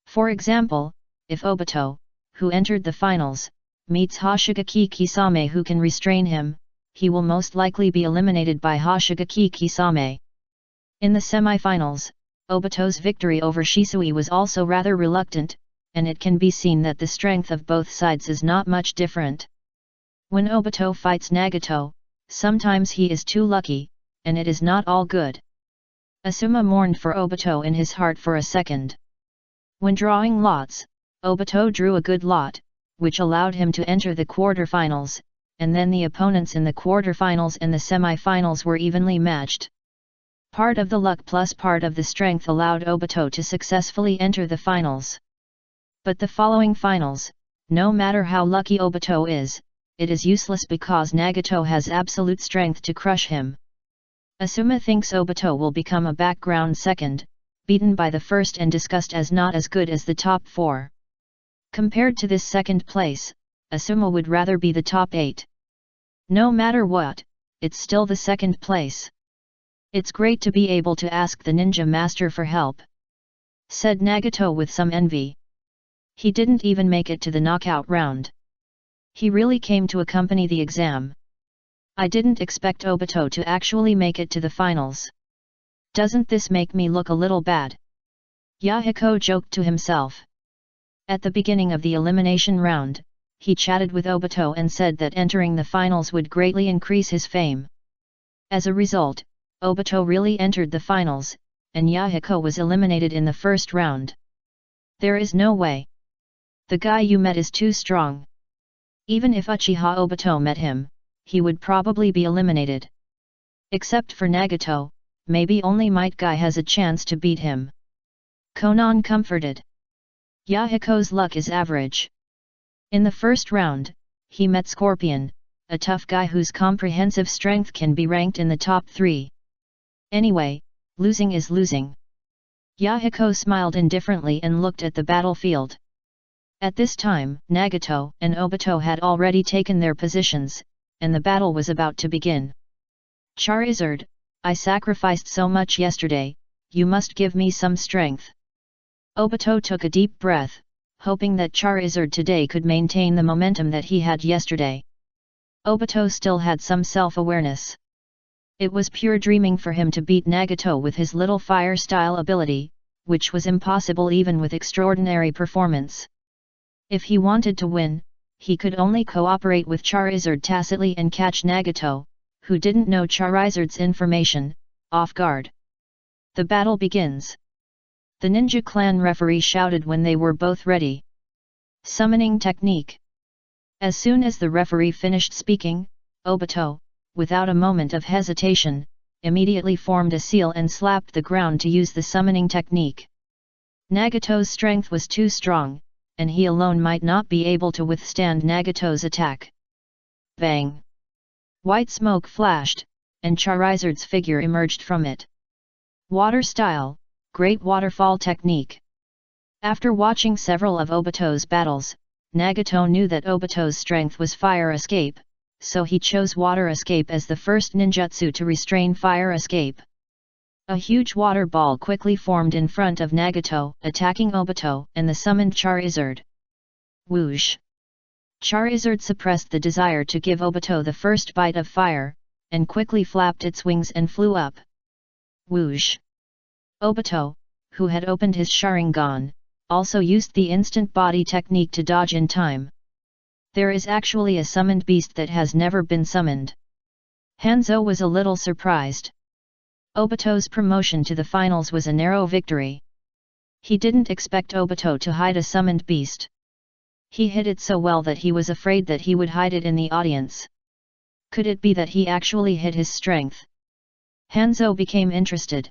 For example, if Obito, who entered the finals, meets Hoshigaki Kisame who can restrain him, he will most likely be eliminated by Hoshigaki Kisame. In the semi-finals, Obito's victory over Shisui was also rather reluctant, and it can be seen that the strength of both sides is not much different. When Obito fights Nagato, sometimes he is too lucky, and it is not all good. Asuma mourned for Obito in his heart for a second. When drawing lots, Obito drew a good lot, which allowed him to enter the quarterfinals, and then the opponents in the quarterfinals and the semi-finals were evenly matched. Part of the luck plus part of the strength allowed Obito to successfully enter the finals. But the following finals, no matter how lucky Obito is, it is useless because Nagato has absolute strength to crush him. Asuma thinks Obito will become a background second, beaten by the first and discussed as not as good as the top 4. Compared to this second place, Asuma would rather be the top 8. No matter what, it's still the second place. It's great to be able to ask the ninja master for help, said Nagato with some envy. He didn't even make it to the knockout round. He really came to accompany the exam. I didn't expect Obito to actually make it to the finals. Doesn't this make me look a little bad? Yahiko joked to himself. At the beginning of the elimination round, he chatted with Obito and said that entering the finals would greatly increase his fame. As a result, Obito really entered the finals, and Yahiko was eliminated in the first round. There is no way. The guy you met is too strong. Even if Uchiha Obito met him, he would probably be eliminated. Except for Nagato, maybe only Might Guy has a chance to beat him. Konan comforted. Yahiko's luck is average. In the first round, he met Scorpion, a tough guy whose comprehensive strength can be ranked in the top 3. Anyway, losing is losing. Yahiko smiled indifferently and looked at the battlefield. At this time, Nagato and Obito had already taken their positions, and the battle was about to begin. Charizard, I sacrificed so much yesterday, you must give me some strength. Obito took a deep breath, hoping that Charizard today could maintain the momentum that he had yesterday. Obito still had some self-awareness. It was pure dreaming for him to beat Nagato with his little fire-style ability, which was impossible even with extraordinary performance. If he wanted to win, he could only cooperate with Charizard tacitly and catch Nagato, who didn't know Charizard's information, off guard. The battle begins. The Ninja Clan referee shouted when they were both ready. Summoning technique. As soon as the referee finished speaking, Obito, without a moment of hesitation, immediately formed a seal and slapped the ground to use the summoning technique. Nagato's strength was too strong, and he alone might not be able to withstand Nagato's attack. Bang! White smoke flashed, and Charizard's figure emerged from it. Water style, great waterfall technique. After watching several of Obito's battles, Nagato knew that Obito's strength was fire escape, so he chose water escape as the first ninjutsu to restrain fire escape. A huge water ball quickly formed in front of Nagato, attacking Obito and the summoned Charizard. Whoosh! Charizard suppressed the desire to give Obito the first bite of fire, and quickly flapped its wings and flew up. Whoosh! Obito, who had opened his Sharingan, also used the instant body technique to dodge in time. There is actually a summoned beast that has never been summoned. Hanzo was a little surprised. Obito's promotion to the finals was a narrow victory. He didn't expect Obito to hide a summoned beast. He hid it so well that he was afraid that he would hide it in the audience. Could it be that he actually hid his strength? Hanzo became interested.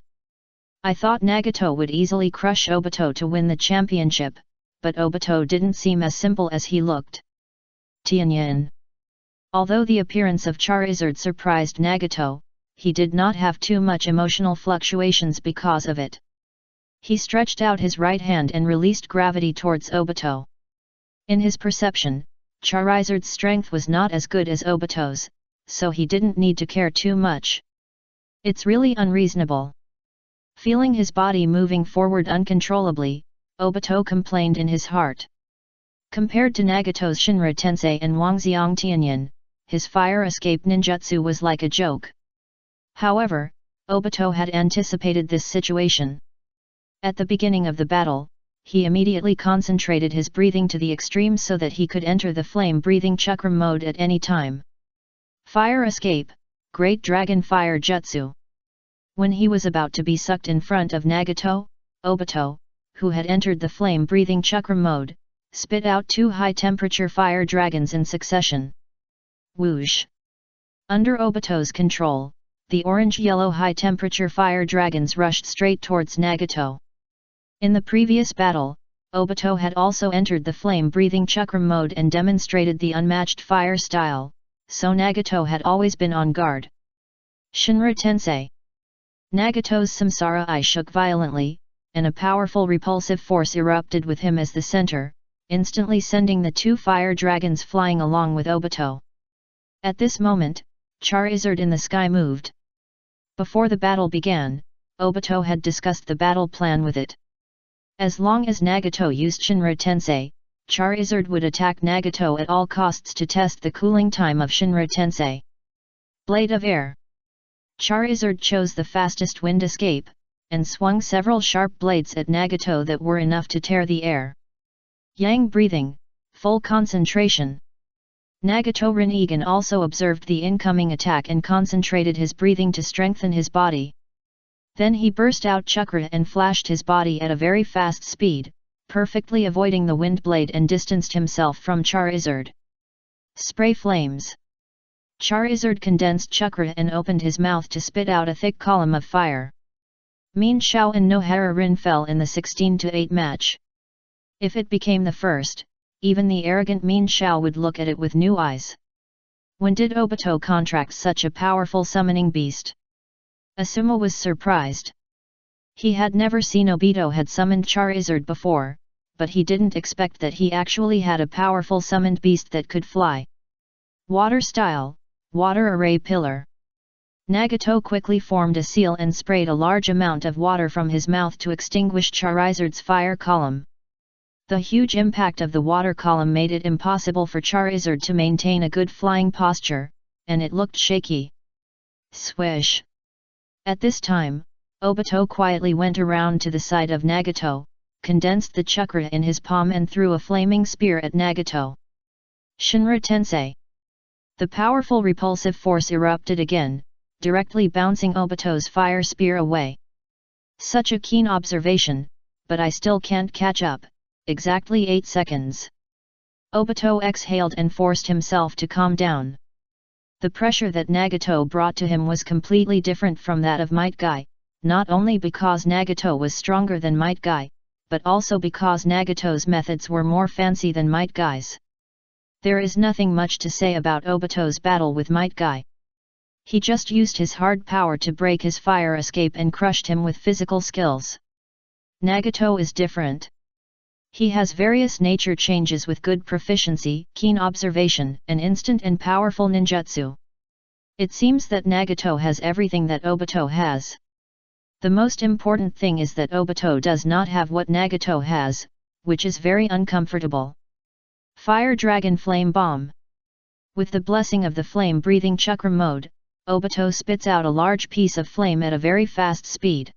I thought Nagato would easily crush Obito to win the championship, but Obito didn't seem as simple as he looked. Tianyin. Although the appearance of Charizard surprised Nagato, he did not have too much emotional fluctuations because of it. He stretched out his right hand and released gravity towards Obito. In his perception, Charizard's strength was not as good as Obito's, so he didn't need to care too much. It's really unreasonable. Feeling his body moving forward uncontrollably, Obito complained in his heart. Compared to Nagato's Shinra Tensei and Wangxiang Tianyin, his fire escape ninjutsu was like a joke. However, Obito had anticipated this situation. At the beginning of the battle, he immediately concentrated his breathing to the extreme so that he could enter the flame-breathing chakram mode at any time. Fire escape, Great Dragon Fire Jutsu. When he was about to be sucked in front of Nagato, Obito, who had entered the flame-breathing chakram mode, spit out 2 high-temperature fire dragons in succession. Whoosh! Under Obito's control, the orange-yellow high-temperature fire dragons rushed straight towards Nagato. In the previous battle, Obito had also entered the flame-breathing chakra mode and demonstrated the unmatched fire style, so Nagato had always been on guard. Shinra Tensei. Nagato's samsara eye shook violently, and a powerful repulsive force erupted with him as the center, instantly sending the two fire dragons flying along with Obito. At this moment, Charizard in the sky moved. Before the battle began, Obito had discussed the battle plan with it. As long as Nagato used Shinra Tensei, Charizard would attack Nagato at all costs to test the cooling time of Shinra Tensei. Blade of Air. Charizard chose the fastest wind escape, and swung several sharp blades at Nagato that were enough to tear the air. Yang breathing, full concentration. Nagato Rinnegan also observed the incoming attack and concentrated his breathing to strengthen his body. Then he burst out chakra and flashed his body at a very fast speed, perfectly avoiding the wind blade and distanced himself from Charizard. Spray flames. Charizard condensed chakra and opened his mouth to spit out a thick column of fire. Min Xiao and Nohara Rin fell in the 16-8 match. If it became the first, even the arrogant Min Xiao would look at it with new eyes. When did Obito contract such a powerful summoning beast? Asuma was surprised. He had never seen Obito had summoned Charizard before, but he didn't expect that he actually had a powerful summoned beast that could fly. Water style, water array pillar. Nagato quickly formed a seal and sprayed a large amount of water from his mouth to extinguish Charizard's fire column. The huge impact of the water column made it impossible for Charizard to maintain a good flying posture, and it looked shaky. Swish! At this time, Obito quietly went around to the side of Nagato, condensed the chakra in his palm and threw a flaming spear at Nagato. Shinra Tensei. The powerful repulsive force erupted again, directly bouncing Obito's fire spear away. Such a keen observation, but I still can't catch up. Exactly 8 seconds. Obito exhaled and forced himself to calm down. The pressure that Nagato brought to him was completely different from that of Might Guy, not only because Nagato was stronger than Might Guy, but also because Nagato's methods were more fancy than Might Guy's. There is nothing much to say about Obito's battle with Might Guy. He just used his hard power to break his fire escape and crushed him with physical skills. Nagato is different. He has various nature changes with good proficiency, keen observation, and instant and powerful ninjutsu. It seems that Nagato has everything that Obito has. The most important thing is that Obito does not have what Nagato has, which is very uncomfortable. Fire Dragon Flame Bomb. With the blessing of the flame-breathing chakra mode, Obito spits out a large piece of flame at a very fast speed.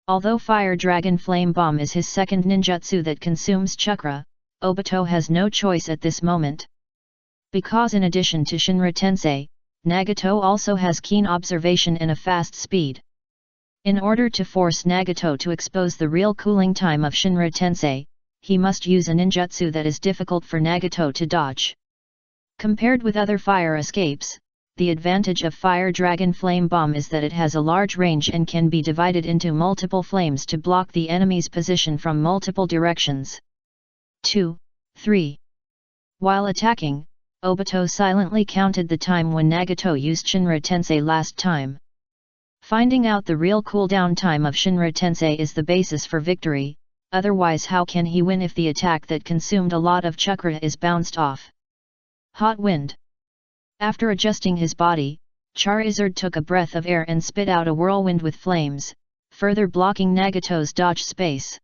Although Fire Dragon Flame Bomb is his second ninjutsu that consumes chakra, Obito has no choice at this moment. Because in addition to Shinra Tensei, Nagato also has keen observation and a fast speed. In order to force Nagato to expose the real cooling time of Shinra Tensei, he must use a ninjutsu that is difficult for Nagato to dodge. Compared with other fire escapes, the advantage of Fire Dragon Flame Bomb is that it has a large range and can be divided into multiple flames to block the enemy's position from multiple directions. 2, 3. While attacking, Obito silently counted the time when Nagato used Shinra Tensei last time. Finding out the real cooldown time of Shinra Tensei is the basis for victory, otherwise how can he win if the attack that consumed a lot of chakra is bounced off? Hot Wind. After adjusting his body, Charizard took a breath of air and spit out a whirlwind with flames, further blocking Nagato's dodge space.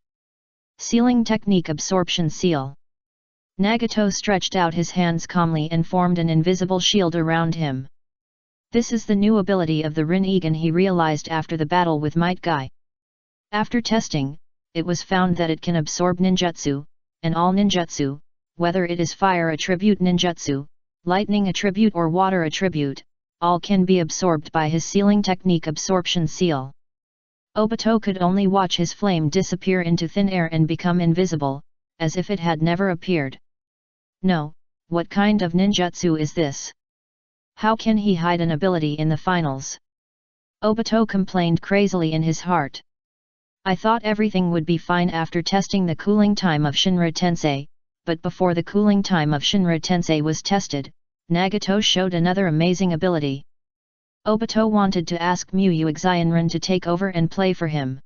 Sealing Technique Absorption Seal. Nagato stretched out his hands calmly and formed an invisible shield around him. This is the new ability of the Rinnegan he realized after the battle with Might Guy. After testing, it was found that it can absorb ninjutsu, and all ninjutsu, whether it is fire attribute ninjutsu, lightning attribute or water attribute, all can be absorbed by his sealing technique absorption seal. Obito could only watch his flame disappear into thin air and become invisible, as if it had never appeared. No, what kind of ninjutsu is this? How can he hide an ability in the finals? Obito complained crazily in his heart. I thought everything would be fine after testing the cooling time of Shinra Tensei, but before the cooling time of Shinra Tensei was tested, Nagato showed another amazing ability. Obito wanted to ask Muyu Xianren to take over and play for him.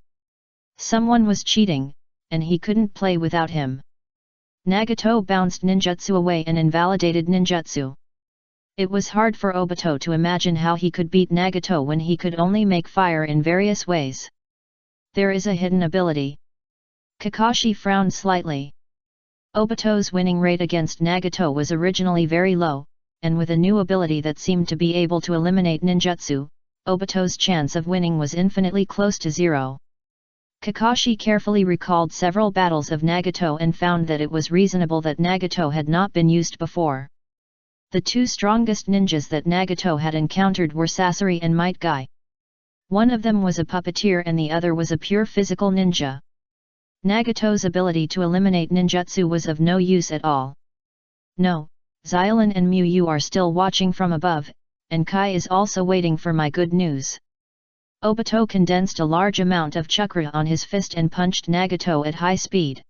Someone was cheating, and he couldn't play without him. Nagato bounced ninjutsu away and invalidated ninjutsu. It was hard for Obito to imagine how he could beat Nagato when he could only make fire in various ways. There is a hidden ability. Kakashi frowned slightly. Obito's winning rate against Nagato was originally very low, and with a new ability that seemed to be able to eliminate ninjutsu, Obito's chance of winning was infinitely close to zero. Kakashi carefully recalled several battles of Nagato and found that it was reasonable that Nagato had not been used before. The two strongest ninjas that Nagato had encountered were Sasori and Might Guy. One of them was a puppeteer and the other was a pure physical ninja. Nagato's ability to eliminate ninjutsu was of no use at all. No, Xiaolin and Muyu are still watching from above, and Kai is also waiting for my good news. Obito condensed a large amount of chakra on his fist and punched Nagato at high speed.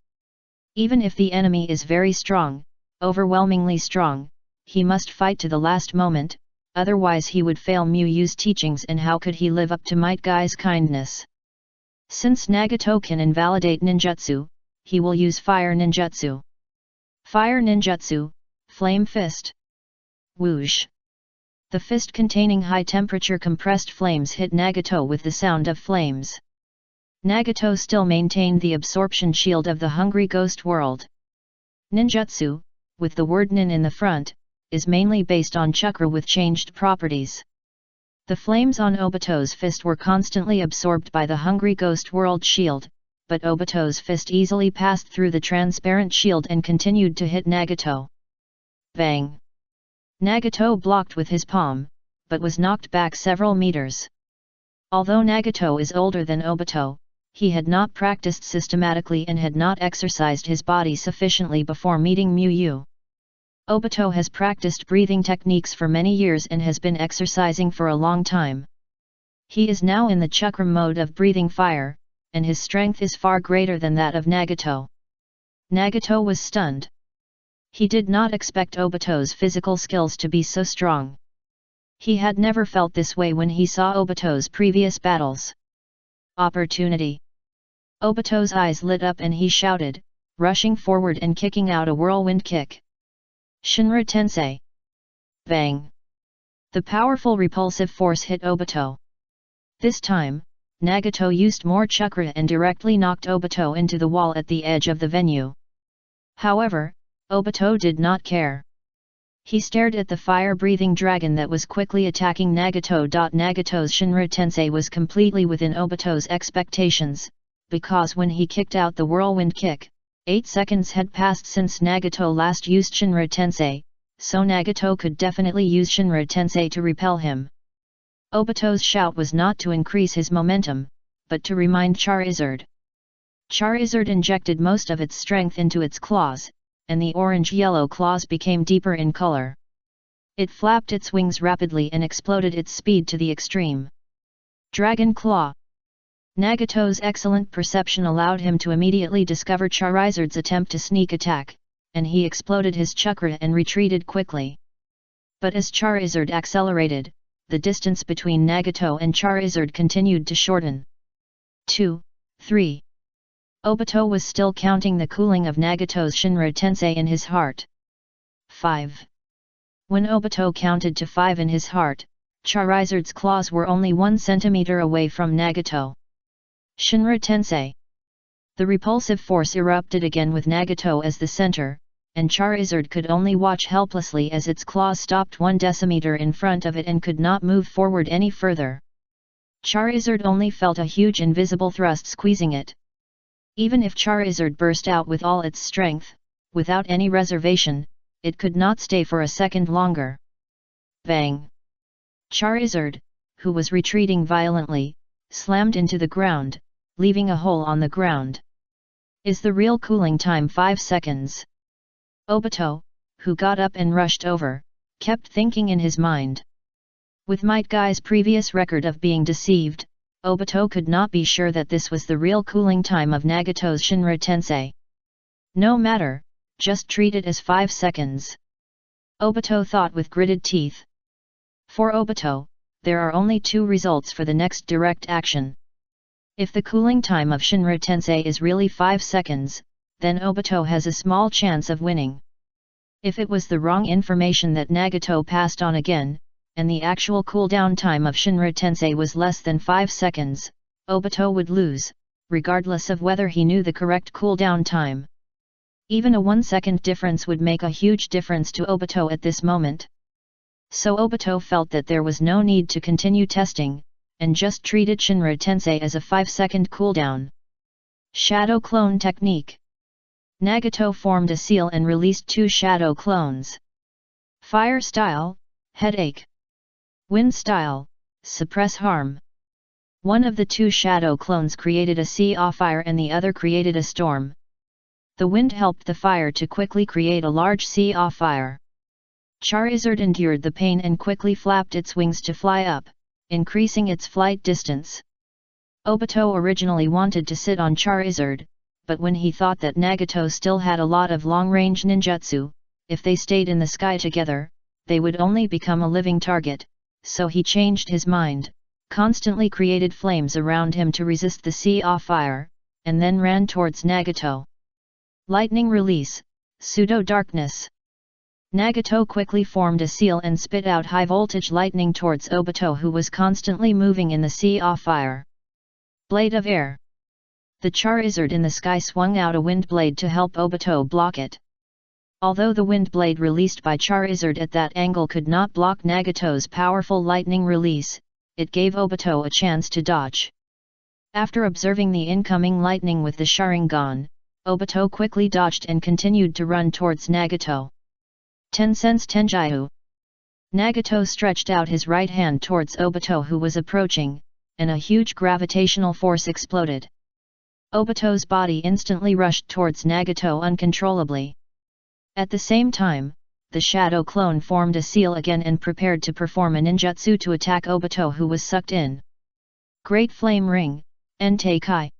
Even if the enemy is very strong, overwhelmingly strong, he must fight to the last moment, otherwise he would fail Muyu's teachings, and how could he live up to Might Guy's kindness? Since Nagato can invalidate ninjutsu, he will use fire ninjutsu. Fire ninjutsu, flame fist. Whoosh! The fist containing high-temperature compressed flames hit Nagato with the sound of flames. Nagato still maintained the absorption shield of the hungry ghost world. Ninjutsu, with the word nin in the front, is mainly based on chakra with changed properties. The flames on Obito's fist were constantly absorbed by the hungry ghost world shield, but Obito's fist easily passed through the transparent shield and continued to hit Nagato. Bang! Nagato blocked with his palm, but was knocked back several meters. Although Nagato is older than Obito, he had not practiced systematically and had not exercised his body sufficiently before meeting Muyu. Obito has practiced breathing techniques for many years and has been exercising for a long time. He is now in the chakra mode of breathing fire, and his strength is far greater than that of Nagato. Nagato was stunned. He did not expect Obito's physical skills to be so strong. He had never felt this way when he saw Obito's previous battles. Opportunity! Obito's eyes lit up and he shouted, rushing forward and kicking out a whirlwind kick. Shinra Tensei! Bang! The powerful repulsive force hit Obito. This time, Nagato used more chakra and directly knocked Obito into the wall at the edge of the venue. However, Obito did not care. He stared at the fire-breathing dragon that was quickly attacking Nagato. Nagato's Shinra Tensei was completely within Obito's expectations, because when he kicked out the whirlwind kick, 8 seconds had passed since Nagato last used Shinra Tensei, so Nagato could definitely use Shinra Tensei to repel him. Obito's shout was not to increase his momentum, but to remind Charizard. Charizard injected most of its strength into its claws, and the orange-yellow claws became deeper in color. It flapped its wings rapidly and exploded its speed to the extreme. Dragon Claw! Nagato's excellent perception allowed him to immediately discover Charizard's attempt to sneak attack, and he exploded his chakra and retreated quickly. But as Charizard accelerated, the distance between Nagato and Charizard continued to shorten. 2, 3. Obito was still counting the cooling of Nagato's Shinra Tensei in his heart. 5. When Obito counted to 5 in his heart, Charizard's claws were only 1 centimeter away from Nagato. Shinra Tensei! The repulsive force erupted again with Nagato as the center, and Charizard could only watch helplessly as its claws stopped 1 decimeter in front of it and could not move forward any further. Charizard only felt a huge invisible thrust squeezing it. Even if Charizard burst out with all its strength, without any reservation, it could not stay for a second longer. Bang! Charizard, who was retreating violently, slammed into the ground, leaving a hole on the ground. Is the real cooling time 5 seconds? Obito, who got up and rushed over, kept thinking in his mind. With Might Guy's previous record of being deceived, Obito could not be sure that this was the real cooling time of Nagato's Shinra Tensei. No matter, just treat it as 5 seconds. Obito thought with gritted teeth. For Obito, there are only 2 results for the next direct action. If the cooling time of Shinra Tensei is really 5 seconds, then Obito has a small chance of winning. If it was the wrong information that Nagato passed on again, and the actual cooldown time of Shinra Tensei was less than 5 seconds, Obito would lose, regardless of whether he knew the correct cooldown time. Even a 1-second difference would make a huge difference to Obito at this moment. So Obito felt that there was no need to continue testing, and just treated Shinra Tensei as a 5-second cooldown. Shadow Clone Technique. Nagato formed a seal and released 2 shadow clones. Fire Style, Headache. Wind Style, Suppress Harm. One of the 2 shadow clones created a sea of fire and the other created a storm. The wind helped the fire to quickly create a large sea of fire. Charizard endured the pain and quickly flapped its wings to fly up, increasing its flight distance. Obito originally wanted to sit on Charizard, but when he thought that Nagato still had a lot of long-range ninjutsu, if they stayed in the sky together, they would only become a living target, so he changed his mind, constantly created flames around him to resist the sea of fire, and then ran towards Nagato. Lightning Release, Pseudo-Darkness. Nagato quickly formed a seal and spit out high-voltage lightning towards Obito, who was constantly moving in the sea of fire. Blade of Air. The Charizard in the sky swung out a wind blade to help Obito block it. Although the wind blade released by Charizard at that angle could not block Nagato's powerful lightning release, it gave Obito a chance to dodge. After observing the incoming lightning with the Sharingan, Obito quickly dodged and continued to run towards Nagato. Tensen's Tenjaiu. Nagato stretched out his right hand towards Obito, who was approaching, and a huge gravitational force exploded. Obito's body instantly rushed towards Nagato uncontrollably. At the same time, the shadow clone formed a seal again and prepared to perform a ninjutsu to attack Obito, who was sucked in. Great Flame Ring, Entei Kai.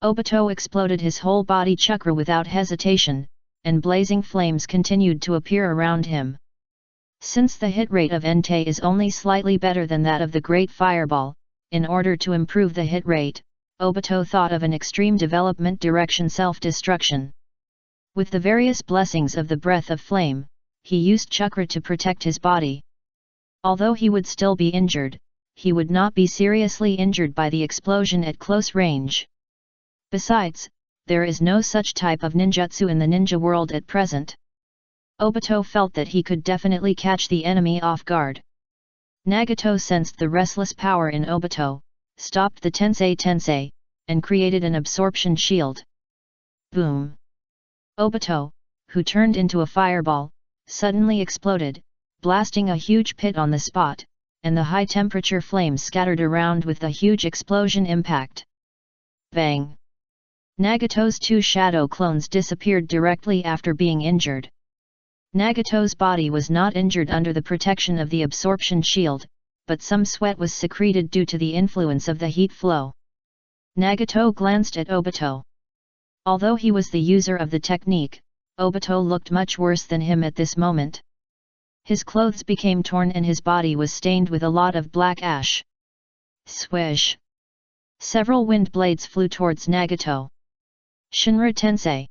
Obito exploded his whole body chakra without hesitation, and blazing flames continued to appear around him. Since the hit rate of Entei is only slightly better than that of the Great Fireball, in order to improve the hit rate, Obito thought of an extreme development direction: self-destruction. With the various blessings of the Breath of Flame, he used chakra to protect his body. Although he would still be injured, he would not be seriously injured by the explosion at close range. Besides, there is no such type of ninjutsu in the ninja world at present. Obito felt that he could definitely catch the enemy off guard. Nagato sensed the restless power in Obito, stopped the Tensei, and created an absorption shield. Boom! Obito, who turned into a fireball, suddenly exploded, blasting a huge pit on the spot, and the high-temperature flames scattered around with the huge explosion impact. Bang! Nagato's 2 shadow clones disappeared directly after being injured. Nagato's body was not injured under the protection of the absorption shield, but some sweat was secreted due to the influence of the heat flow. Nagato glanced at Obito. Although he was the user of the technique, Obito looked much worse than him at this moment. His clothes became torn and his body was stained with a lot of black ash. Swish! Several wind blades flew towards Nagato. Shinra Tensei.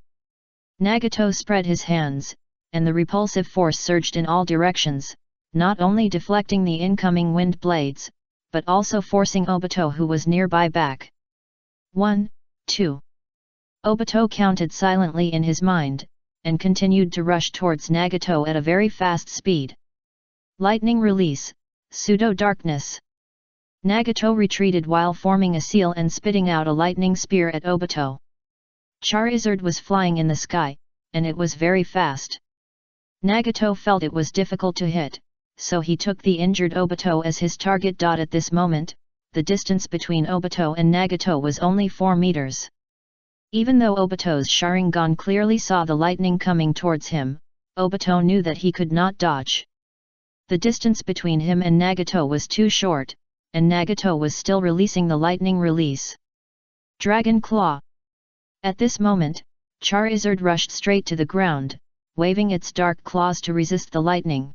Nagato spread his hands, and the repulsive force surged in all directions, not only deflecting the incoming wind blades, but also forcing Obito, who was nearby, back. 1, 2. Obito counted silently in his mind, and continued to rush towards Nagato at a very fast speed. Lightning Release, Pseudo-Darkness. Nagato retreated while forming a seal and spitting out a lightning spear at Obito. Charizard was flying in the sky, and it was very fast. Nagato felt it was difficult to hit, so he took the injured Obito as his target. At this moment, the distance between Obito and Nagato was only 4 meters. Even though Obito's Sharingan clearly saw the lightning coming towards him, Obito knew that he could not dodge. The distance between him and Nagato was too short, and Nagato was still releasing the lightning release. Dragon Claw! At this moment, Charizard rushed straight to the ground, waving its dark claws to resist the lightning.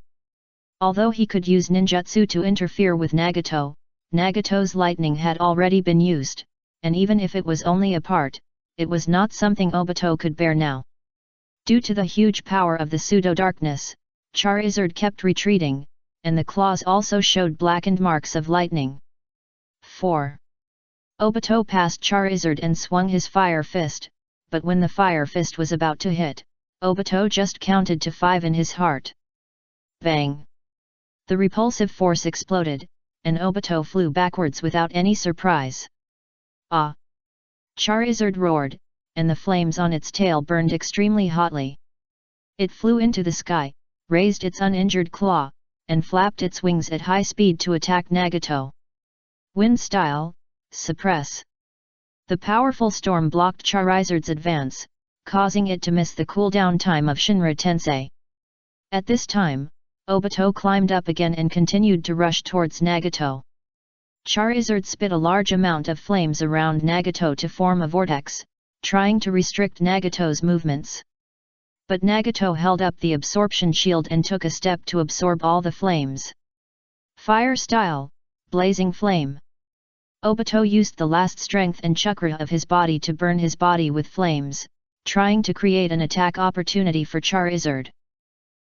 Although he could use ninjutsu to interfere with Nagato, Nagato's lightning had already been used, and even if it was only a part, it was not something Obito could bear now. Due to the huge power of the pseudo-darkness, Charizard kept retreating, and the claws also showed blackened marks of lightning. 4. Obito passed Charizard and swung his fire fist, but when the fire fist was about to hit, Obito just counted to 5 in his heart. Bang! The repulsive force exploded, and Obito flew backwards without any surprise. Ah! Charizard roared, and the flames on its tail burned extremely hotly. It flew into the sky, raised its uninjured claw, and flapped its wings at high speed to attack Nagato. Wind style, suppress. The powerful storm blocked Charizard's advance, causing it to miss the cooldown time of Shinra Tensei. At this time, Obito climbed up again and continued to rush towards Nagato. Charizard spit a large amount of flames around Nagato to form a vortex, trying to restrict Nagato's movements. But Nagato held up the absorption shield and took a step to absorb all the flames. Fire style, blazing flame. Obito used the last strength and chakra of his body to burn his body with flames, trying to create an attack opportunity for Charizard.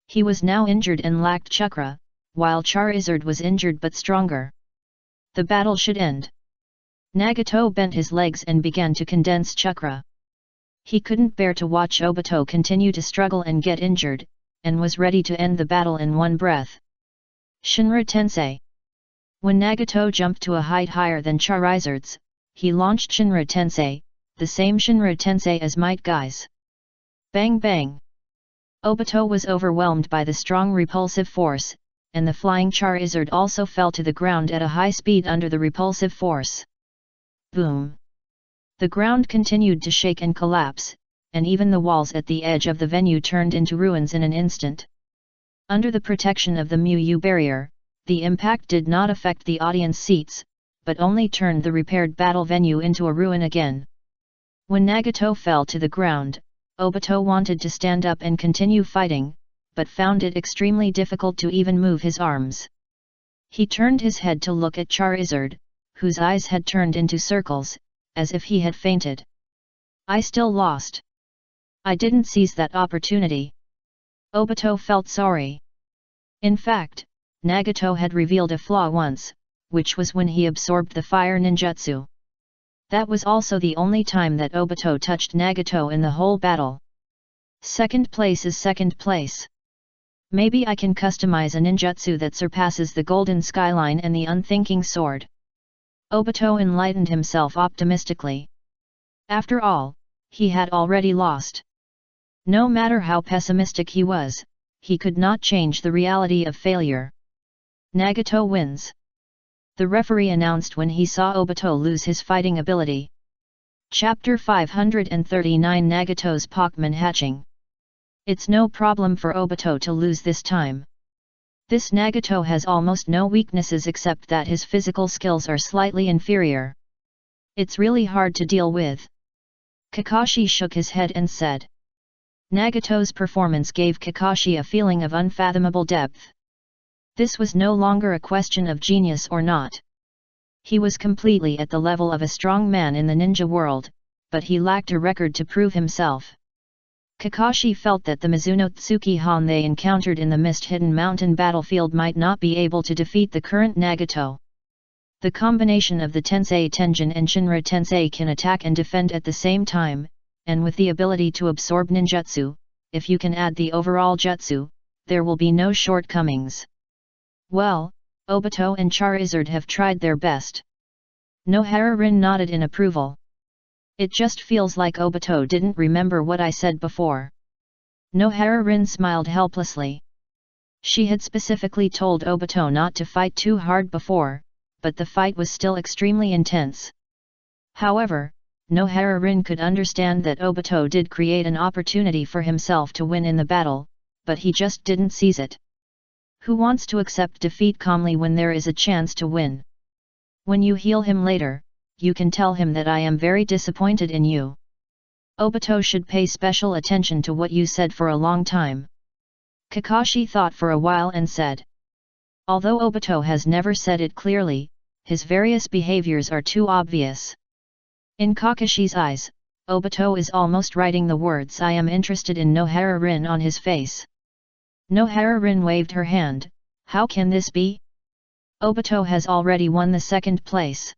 He was now injured and lacked chakra, while Charizard was injured but stronger. The battle should end. Nagato bent his legs and began to condense chakra. He couldn't bear to watch Obito continue to struggle and get injured, and was ready to end the battle in one breath. Shinra Tensei. When Nagato jumped to a height higher than Charizard's, he launched Shinra Tensei, the same Shinra Tensei as Might Guys. Bang bang! Obito was overwhelmed by the strong repulsive force, and the flying Charizard also fell to the ground at a high speed under the repulsive force. Boom! The ground continued to shake and collapse, and even the walls at the edge of the venue turned into ruins in an instant. Under the protection of the Mu barrier, the impact did not affect the audience seats, but only turned the repaired battle venue into a ruin again. When Nagato fell to the ground, Obito wanted to stand up and continue fighting, but found it extremely difficult to even move his arms. He turned his head to look at Charizard, whose eyes had turned into circles, as if he had fainted. I still lost. I didn't seize that opportunity. Obito felt sorry. In fact, Nagato had revealed a flaw once, which was when he absorbed the fire ninjutsu. That was also the only time that Obito touched Nagato in the whole battle. Second place is second place. Maybe I can customize a ninjutsu that surpasses the Golden Skyline and the Unthinking Sword. Obito enlightened himself optimistically. After all, he had already lost. No matter how pessimistic he was, he could not change the reality of failure. Nagato wins. The referee announced when he saw Obito lose his fighting ability. Chapter 539 Nagato's Pokemon Hatching. It's no problem for Obito to lose this time. This Nagato has almost no weaknesses except that his physical skills are slightly inferior. It's really hard to deal with. Kakashi shook his head and said. Nagato's performance gave Kakashi a feeling of unfathomable depth. This was no longer a question of genius or not. He was completely at the level of a strong man in the ninja world, but he lacked a record to prove himself. Kakashi felt that the Mizuno Tsuki Han they encountered in the mist-hidden mountain battlefield might not be able to defeat the current Nagato. The combination of the Tensei Tenjin and Shinra Tensei can attack and defend at the same time, and with the ability to absorb ninjutsu, if you can add the overall jutsu, there will be no shortcomings. Well, Obito and Charizard have tried their best. Nohara-rin nodded in approval. It just feels like Obito didn't remember what I said before. Nohara-rin smiled helplessly. She had specifically told Obito not to fight too hard before, but the fight was still extremely intense. However, Nohara-rin could understand that Obito did create an opportunity for himself to win in the battle, but he just didn't seize it. Who wants to accept defeat calmly when there is a chance to win? When you heal him later, you can tell him that I am very disappointed in you. Obito should pay special attention to what you said for a long time. Kakashi thought for a while and said. Although Obito has never said it clearly, his various behaviors are too obvious. In Kakashi's eyes, Obito is almost writing the words I am interested in Nohara-rin on his face. Nohara-rin waved her hand. How can this be? Obito has already won the second place.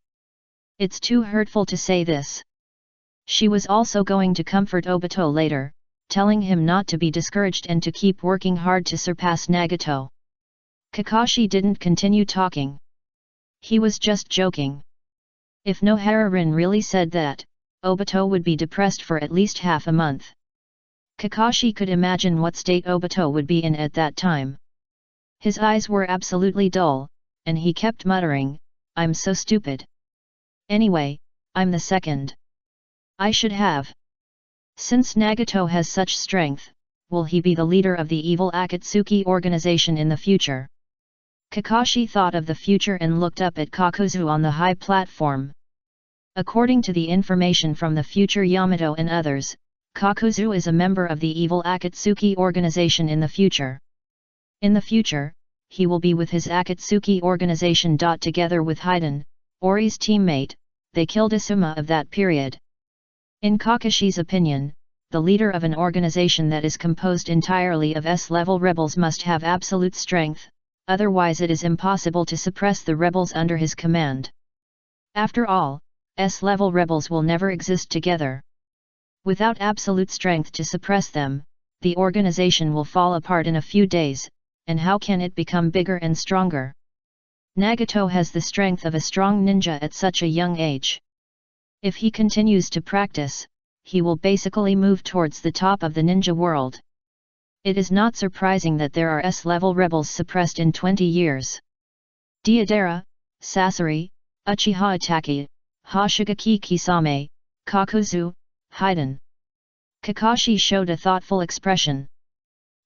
It's too hurtful to say this. She was also going to comfort Obito later, telling him not to be discouraged and to keep working hard to surpass Nagato. Kakashi didn't continue talking. He was just joking. If Nohara-rin really said that, Obito would be depressed for at least half a month. Kakashi could imagine what state Obito would be in at that time. His eyes were absolutely dull, and he kept muttering, I'm so stupid. Anyway, I'm the second. I should have. Since Nagato has such strength, will he be the leader of the evil Akatsuki organization in the future? Kakashi thought of the future and looked up at Kakuzu on the high platform. According to the information from the future Yamato and others, Kakuzu is a member of the evil Akatsuki organization in the future. In the future, he will be with his Akatsuki organization. Together with Haiden, Ori's teammate, they killed Asuma of that period. In Kakashi's opinion, the leader of an organization that is composed entirely of S-level rebels must have absolute strength, otherwise it is impossible to suppress the rebels under his command. After all, S-level rebels will never exist together. Without absolute strength to suppress them, the organization will fall apart in a few days, and how can it become bigger and stronger? Nagato has the strength of a strong ninja at such a young age. If he continues to practice, he will basically move towards the top of the ninja world. It is not surprising that there are S-level rebels suppressed in 20 years. Deidara, Sasori, Uchiha Itachi, Hoshigaki Kisame, Kakuzu, Haiden. Kakashi showed a thoughtful expression.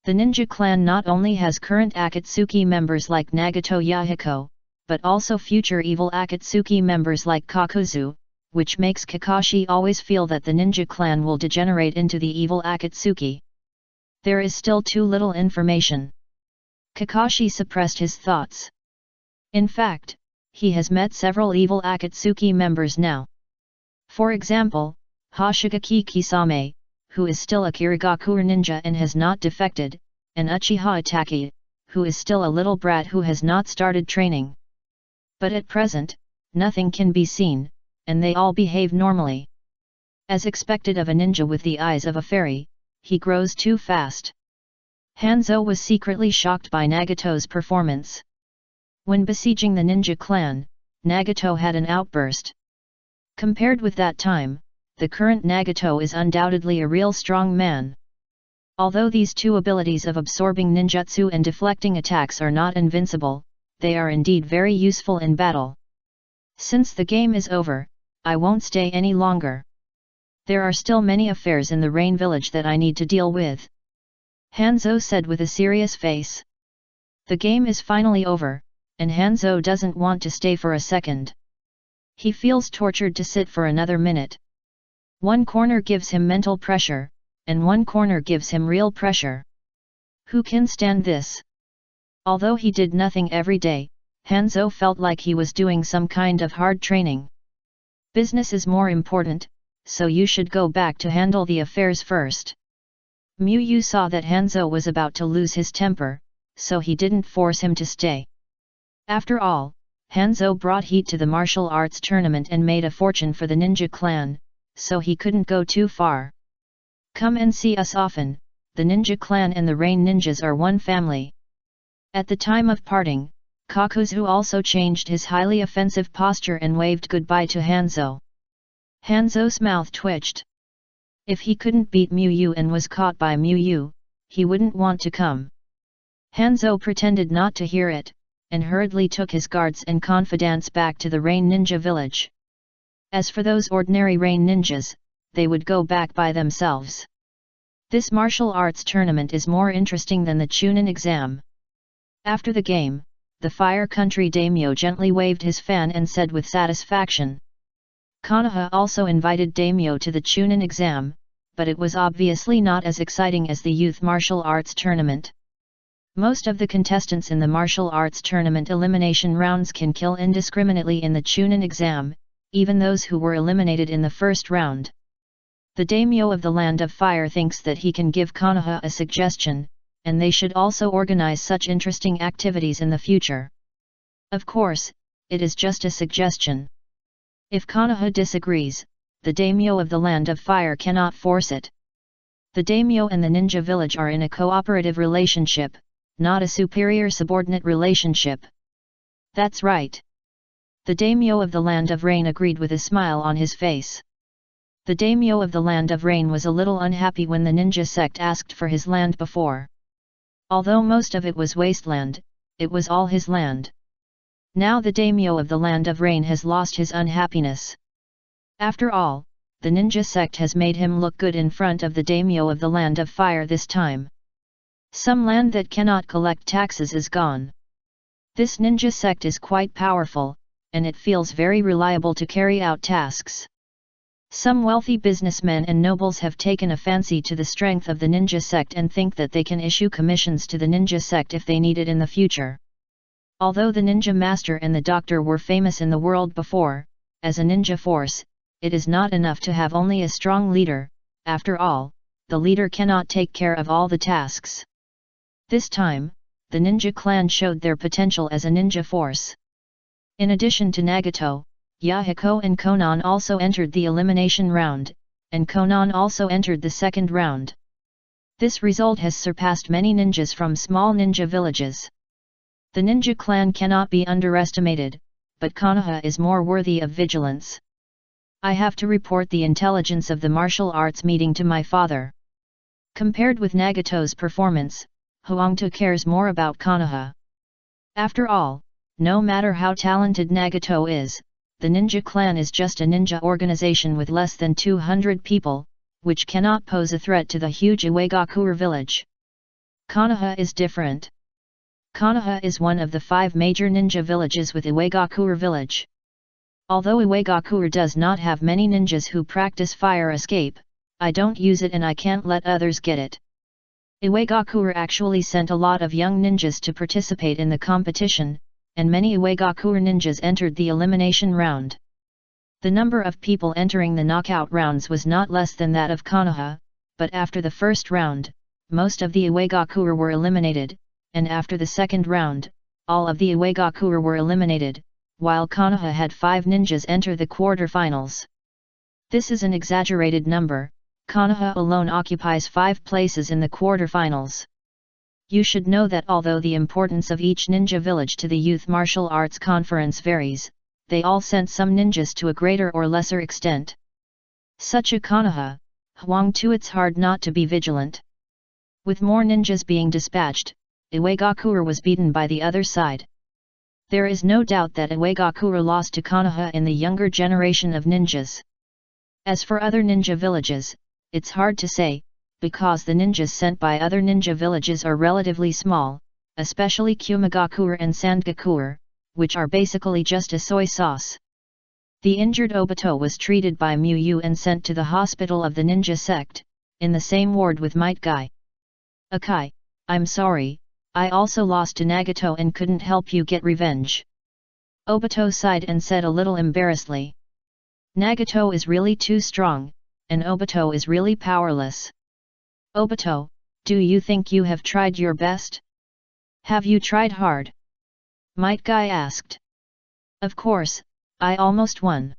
The ninja clan not only has current Akatsuki members like Nagato Yahiko, but also future evil Akatsuki members like Kakuzu, which makes Kakashi always feel that the ninja clan will degenerate into the evil Akatsuki. There is still too little information. Kakashi suppressed his thoughts. In fact, he has met several evil Akatsuki members now. For example, Hoshigaki Kisame, who is still a Kirigaku ninja and has not defected, and Uchiha Itachi, who is still a little brat who has not started training. But at present, nothing can be seen, and they all behave normally. As expected of a ninja with the eyes of a fairy, he grows too fast. Hanzo was secretly shocked by Nagato's performance. When besieging the ninja clan, Nagato had an outburst. Compared with that time, the current Nagato is undoubtedly a real strong man. Although these two abilities of absorbing ninjutsu and deflecting attacks are not invincible, they are indeed very useful in battle. Since the game is over, I won't stay any longer. There are still many affairs in the Rain Village that I need to deal with. Hanzo said with a serious face. The game is finally over, and Hanzo doesn't want to stay for a second. He feels tortured to sit for another minute. One corner gives him mental pressure, and one corner gives him real pressure. Who can stand this? Although he did nothing every day, Hanzo felt like he was doing some kind of hard training. Business is more important, so you should go back to handle the affairs first. Miyu saw that Hanzo was about to lose his temper, so he didn't force him to stay. After all, Hanzo brought heat to the martial arts tournament and made a fortune for the ninja clan, so he couldn't go too far. Come and see us often, the ninja clan and the Rain Ninjas are one family. At the time of parting, Kakuzu also changed his highly offensive posture and waved goodbye to Hanzo. Hanzo's mouth twitched. If he couldn't beat Miyu and was caught by Miyu, he wouldn't want to come. Hanzo pretended not to hear it, and hurriedly took his guards and confidants back to the Rain Ninja village. As for those ordinary Rain Ninjas, they would go back by themselves. This martial arts tournament is more interesting than the Chunin exam. After the game, The Fire Country daimyo gently waved his fan and said with satisfaction. Konoha also invited daimyo to the Chunin exam, but it was obviously not as exciting as the youth martial arts tournament. Most of the contestants in the martial arts tournament elimination rounds can kill indiscriminately in the Chunin exam, even those who were eliminated in the first round. The daimyo of the Land of Fire thinks that he can give Konoha a suggestion, and they should also organize such interesting activities in the future. Of course, it is just a suggestion. If Konoha disagrees, the daimyo of the Land of Fire cannot force it. The daimyo and the ninja village are in a cooperative relationship, not a superior-subordinate relationship. That's right. The daimyo of the Land of Rain agreed with a smile on his face. The daimyo of the Land of Rain was a little unhappy when the ninja sect asked for his land before. Although most of it was wasteland, it was all his land. Now the daimyo of the Land of Rain has lost his unhappiness. After all, the ninja sect has made him look good in front of the daimyo of the Land of Fire this time. Some land that cannot collect taxes is gone. This ninja sect is quite powerful, and it feels very reliable to carry out tasks. Some wealthy businessmen and nobles have taken a fancy to the strength of the ninja sect and think that they can issue commissions to the ninja sect if they need it in the future. Although the ninja master and the doctor were famous in the world before, as a ninja force, it is not enough to have only a strong leader. After all, the leader cannot take care of all the tasks. This time, the ninja clan showed their potential as a ninja force. In addition to Nagato, Yahiko and Konan also entered the elimination round, and Konan also entered the second round. This result has surpassed many ninjas from small ninja villages. The ninja clan cannot be underestimated, but Konoha is more worthy of vigilance. I have to report the intelligence of the martial arts meeting to my father. Compared with Nagato's performance, Huangta cares more about Konoha. After all, no matter how talented Nagato is, the ninja clan is just a ninja organization with less than 200 people, which cannot pose a threat to the huge Iwagakure village. Konoha is different. Konoha is one of the 5 major ninja villages with Iwagakure village. Although Iwagakure does not have many ninjas who practice fire escape, I don't use it and I can't let others get it. Iwagakure actually sent a lot of young ninjas to participate in the competition, and many Iwagakure ninjas entered the elimination round. The number of people entering the knockout rounds was not less than that of Konoha, but after the first round, most of the Iwagakure were eliminated, and after the second round, all of the Iwagakure were eliminated, while Konoha had 5 ninjas enter the quarter-finals. This is an exaggerated number. Konoha alone occupies 5 places in the quarter-finals. You should know that although the importance of each ninja village to the Youth Martial Arts Conference varies, they all sent some ninjas to a greater or lesser extent. Such a Konoha, Huangtu, it's hard not to be vigilant. With more ninjas being dispatched, Iwagakure was beaten by the other side. There is no doubt that Iwagakure lost to Konoha in the younger generation of ninjas. As for other ninja villages, it's hard to say, because the ninjas sent by other ninja villages are relatively small, especially Kumagakure and Sandgakure, which are basically just a soy sauce. The injured Obito was treated by Muyu and sent to the hospital of the ninja sect, in the same ward with Might Guy. Akai, I'm sorry, I also lost to Nagato and couldn't help you get revenge. Obito sighed and said a little embarrassedly. Nagato is really too strong, and Obito is really powerless. Obito, do you think you have tried your best? Have you tried hard? Might Guy asked. Of course, I almost won.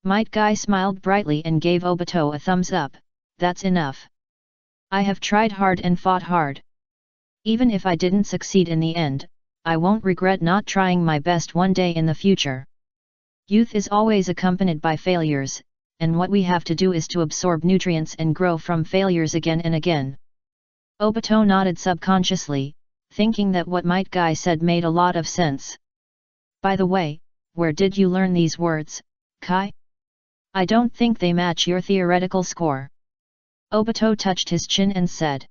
Might Guy smiled brightly and gave Obito a thumbs up. That's enough. I have tried hard and fought hard. Even if I didn't succeed in the end, I won't regret not trying my best one day in the future. Youth is always accompanied by failures, and what we have to do is to absorb nutrients and grow from failures again and again. Obito nodded subconsciously, thinking that what Might Guy said made a lot of sense. By the way, where did you learn these words, Kai? I don't think they match your theoretical score. Obito touched his chin and said.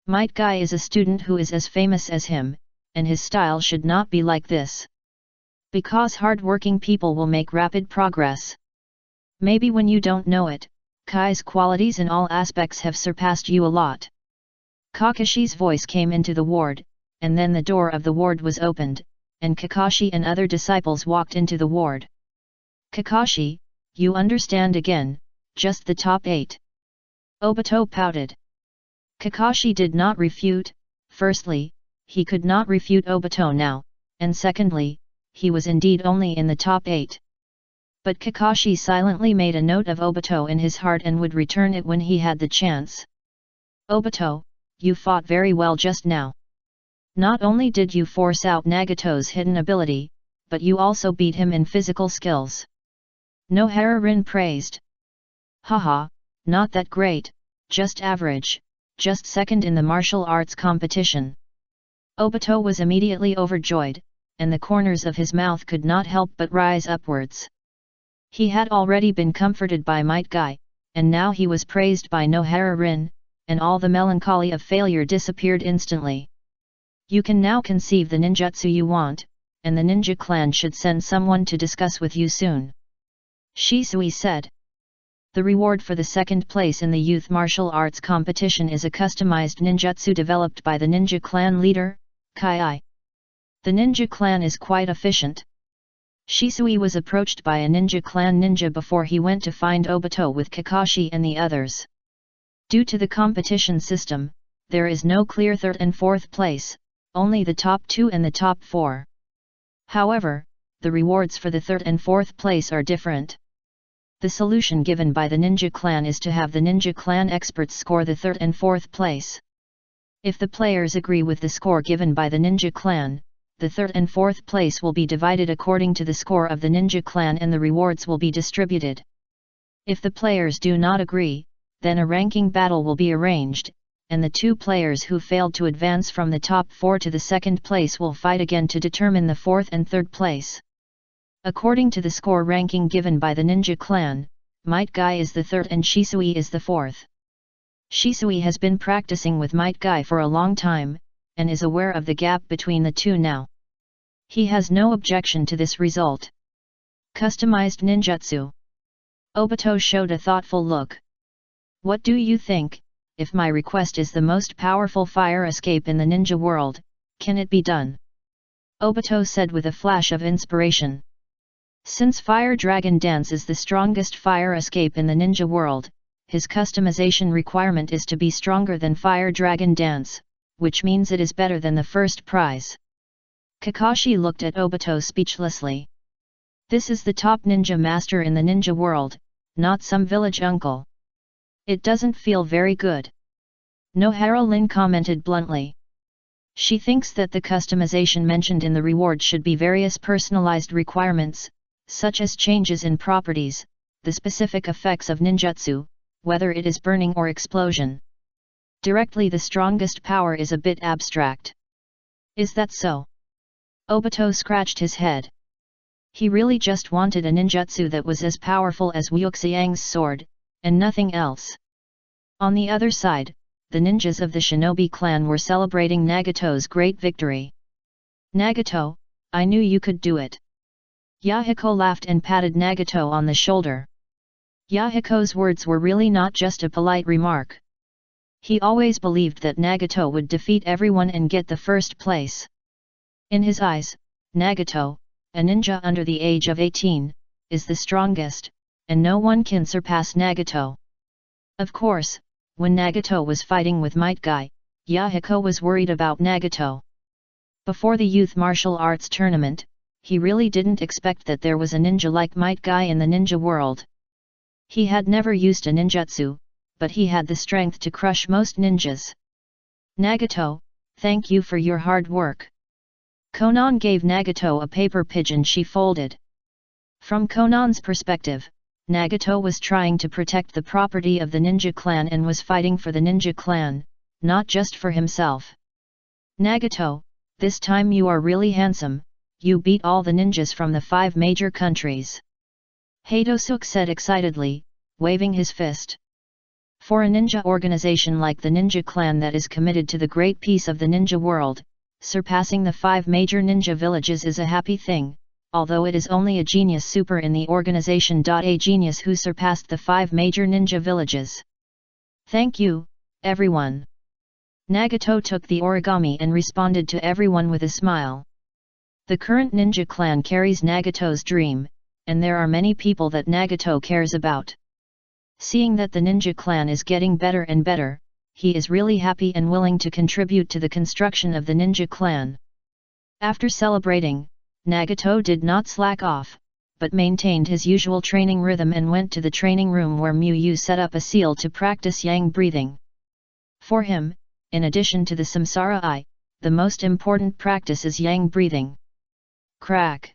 Might Guy is a student who is as famous as him, and his style should not be like this. Because hard-working people will make rapid progress. Maybe when you don't know it, Kai's qualities in all aspects have surpassed you a lot. Kakashi's voice came into the ward, and then the door of the ward was opened, and Kakashi and other disciples walked into the ward. Kakashi, you understand again, just the top 8. Obito pouted. Kakashi did not refute. Firstly, he could not refute Obito now, and secondly, he was indeed only in the top 8. But Kakashi silently made a note of Obito in his heart and would return it when he had the chance. Obito, you fought very well just now. Not only did you force out Nagato's hidden ability, but you also beat him in physical skills. Nohara-rin praised. Haha, not that great, just average, just second in the martial arts competition. Obito was immediately overjoyed, and the corners of his mouth could not help but rise upwards. He had already been comforted by Might Guy, and now he was praised by Nohara-rin, and all the melancholy of failure disappeared instantly. You can now conceive the ninjutsu you want, and the ninja clan should send someone to discuss with you soon. Shisui said. The reward for the second place in the youth martial arts competition is a customized ninjutsu developed by the ninja clan leader, Kai. The ninja clan is quite efficient. Shisui was approached by a ninja clan ninja before he went to find Obito with Kakashi and the others. Due to the competition system, there is no clear third and fourth place, only the top 2 and the top 4. However, the rewards for the third and fourth place are different. The solution given by the ninja clan is to have the ninja clan experts score the third and fourth place. If the players agree with the score given by the ninja clan, the third and fourth place will be divided according to the score of the ninja clan and the rewards will be distributed. If the players do not agree, then a ranking battle will be arranged, and the 2 players who failed to advance from the top 4 to the second place will fight again to determine the fourth and third place. According to the score ranking given by the ninja clan, Might Guy is the third and Shisui is the fourth. Shisui has been practicing with Might Guy for a long time, and is aware of the gap between the two now. He has no objection to this result. Customized ninjutsu. Obito showed a thoughtful look. What do you think? If my request is the most powerful fire escape in the ninja world, can it be done? Obito said with a flash of inspiration. Since Fire Dragon Dance is the strongest fire escape in the ninja world, his customization requirement is to be stronger than Fire Dragon Dance, which means it is better than the first prize. Kakashi looked at Obito speechlessly. This is the top ninja master in the ninja world, not some village uncle. It doesn't feel very good. Nohara-rin commented bluntly. She thinks that the customization mentioned in the reward should be various personalized requirements, such as changes in properties, the specific effects of ninjutsu, whether it is burning or explosion. Directly the strongest power is a bit abstract. Is that so? Obito scratched his head. He really just wanted a ninjutsu that was as powerful as Wuxiang's sword, and nothing else. On the other side, the ninjas of the shinobi clan were celebrating Nagato's great victory. Nagato, I knew you could do it. Yahiko laughed and patted Nagato on the shoulder. Yahiko's words were really not just a polite remark. He always believed that Nagato would defeat everyone and get the first place. In his eyes, Nagato, a ninja under the age of 18, is the strongest, and no one can surpass Nagato. Of course, when Nagato was fighting with Might Guy, Yahiko was worried about Nagato. Before the youth martial arts tournament, he really didn't expect that there was a ninja like Might Guy in the ninja world. He had never used a ninjutsu, but he had the strength to crush most ninjas. Nagato, thank you for your hard work. Konan gave Nagato a paper pigeon she folded. From Konan's perspective, Nagato was trying to protect the property of the ninja clan and was fighting for the ninja clan, not just for himself. Nagato, this time you are really handsome, you beat all the ninjas from the 5 major countries. Hadosuke said excitedly, waving his fist. For a ninja organization like the ninja clan that is committed to the great peace of the ninja world, surpassing the 5 major ninja villages is a happy thing, although it is only a genius super in the organization. A genius who surpassed the 5 major ninja villages. Thank you, everyone. Nagato took the origami and responded to everyone with a smile. The current ninja clan carries Nagato's dream, and there are many people that Nagato cares about. Seeing that the ninja clan is getting better and better, he is really happy and willing to contribute to the construction of the ninja clan. After celebrating, Nagato did not slack off, but maintained his usual training rhythm and went to the training room where Miyu set up a seal to practice yang breathing. For him, in addition to the samsara eye, the most important practice is yang breathing. Crack!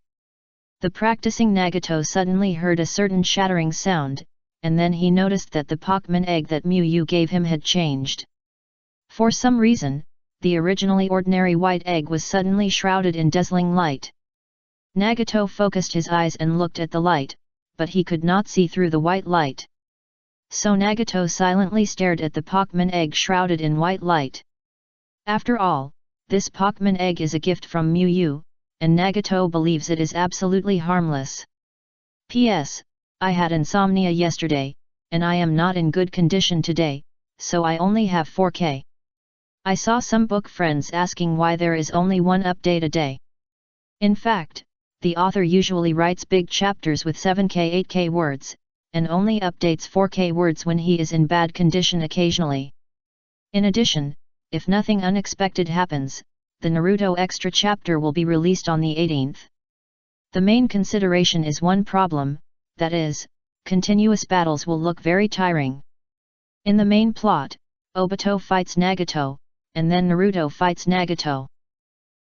The practicing Nagato suddenly heard a certain shattering sound, and then he noticed that the Pokemon egg that Miyu gave him had changed. For some reason, the originally ordinary white egg was suddenly shrouded in dazzling light. Nagato focused his eyes and looked at the light, but he could not see through the white light. So Nagato silently stared at the Pokemon egg shrouded in white light. After all, this Pokemon egg is a gift from Miyu, and Nagato believes it is absolutely harmless. P.S. I had insomnia yesterday, and I am not in good condition today, so I only have 4K. I saw some book friends asking why there is only one update a day. In fact, the author usually writes big chapters with 7K 8K words, and only updates 4K words when he is in bad condition occasionally. In addition, if nothing unexpected happens, the Naruto extra chapter will be released on the 18th. The main consideration is one problem, that is, continuous battles will look very tiring. In the main plot, Obito fights Nagato, and then Naruto fights Nagato.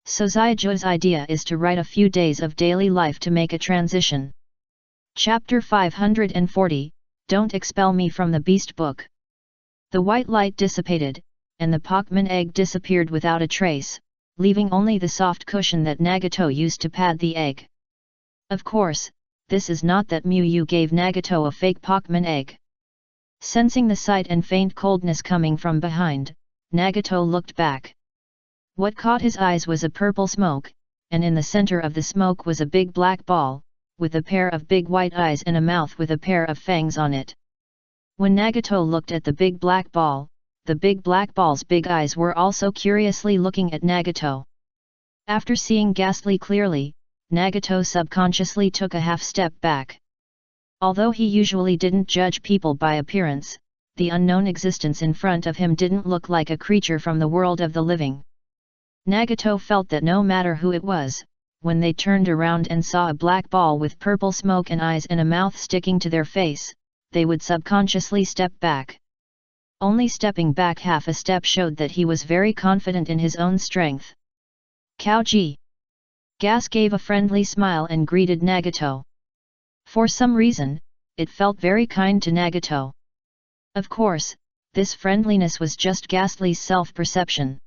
So Zyuju's idea is to write a few days of daily life to make a transition. Chapter 540, Don't Expel Me from the Beast Book. The white light dissipated, and the Pokemon egg disappeared without a trace, leaving only the soft cushion that Nagato used to pad the egg. Of course, this is not that Miyu gave Nagato a fake Pokemon egg. Sensing the sight and faint coldness coming from behind, Nagato looked back. What caught his eyes was a purple smoke, and in the center of the smoke was a big black ball, with a pair of big white eyes and a mouth with a pair of fangs on it. When Nagato looked at the big black ball, the big black ball's big eyes were also curiously looking at Nagato. After seeing Ghastly clearly, Nagato subconsciously took a half step back. Although he usually didn't judge people by appearance, the unknown existence in front of him didn't look like a creature from the world of the living. Nagato felt that no matter who it was, when they turned around and saw a black ball with purple smoke and eyes and a mouth sticking to their face, they would subconsciously step back. Only stepping back half a step showed that he was very confident in his own strength. Kauji! Gas gave a friendly smile and greeted Nagato. For some reason, it felt very kind to Nagato. Of course, this friendliness was just Ghastly's self-perception.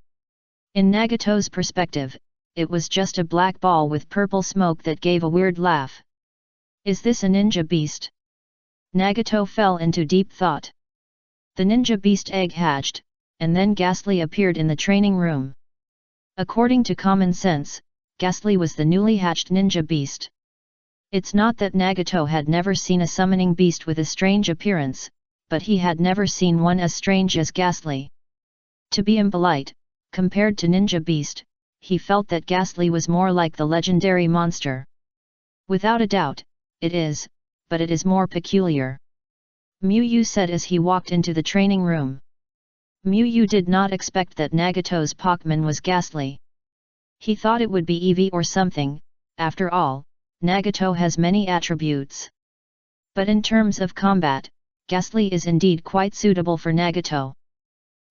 In Nagato's perspective, it was just a black ball with purple smoke that gave a weird laugh. Is this a ninja beast? Nagato fell into deep thought. The ninja beast egg hatched, and then Ghastly appeared in the training room. According to common sense, Ghastly was the newly hatched ninja beast. It's not that Nagato had never seen a summoning beast with a strange appearance, but he had never seen one as strange as Ghastly. To be impolite, compared to Ninja Beast, he felt that Ghastly was more like the legendary monster. Without a doubt, it is, but it is more peculiar. Miyu said as he walked into the training room. Miyu did not expect that Nagato's Pokemon was Ghastly. He thought it would be Eevee or something, after all, Nagato has many attributes. But in terms of combat, Ghastly is indeed quite suitable for Nagato.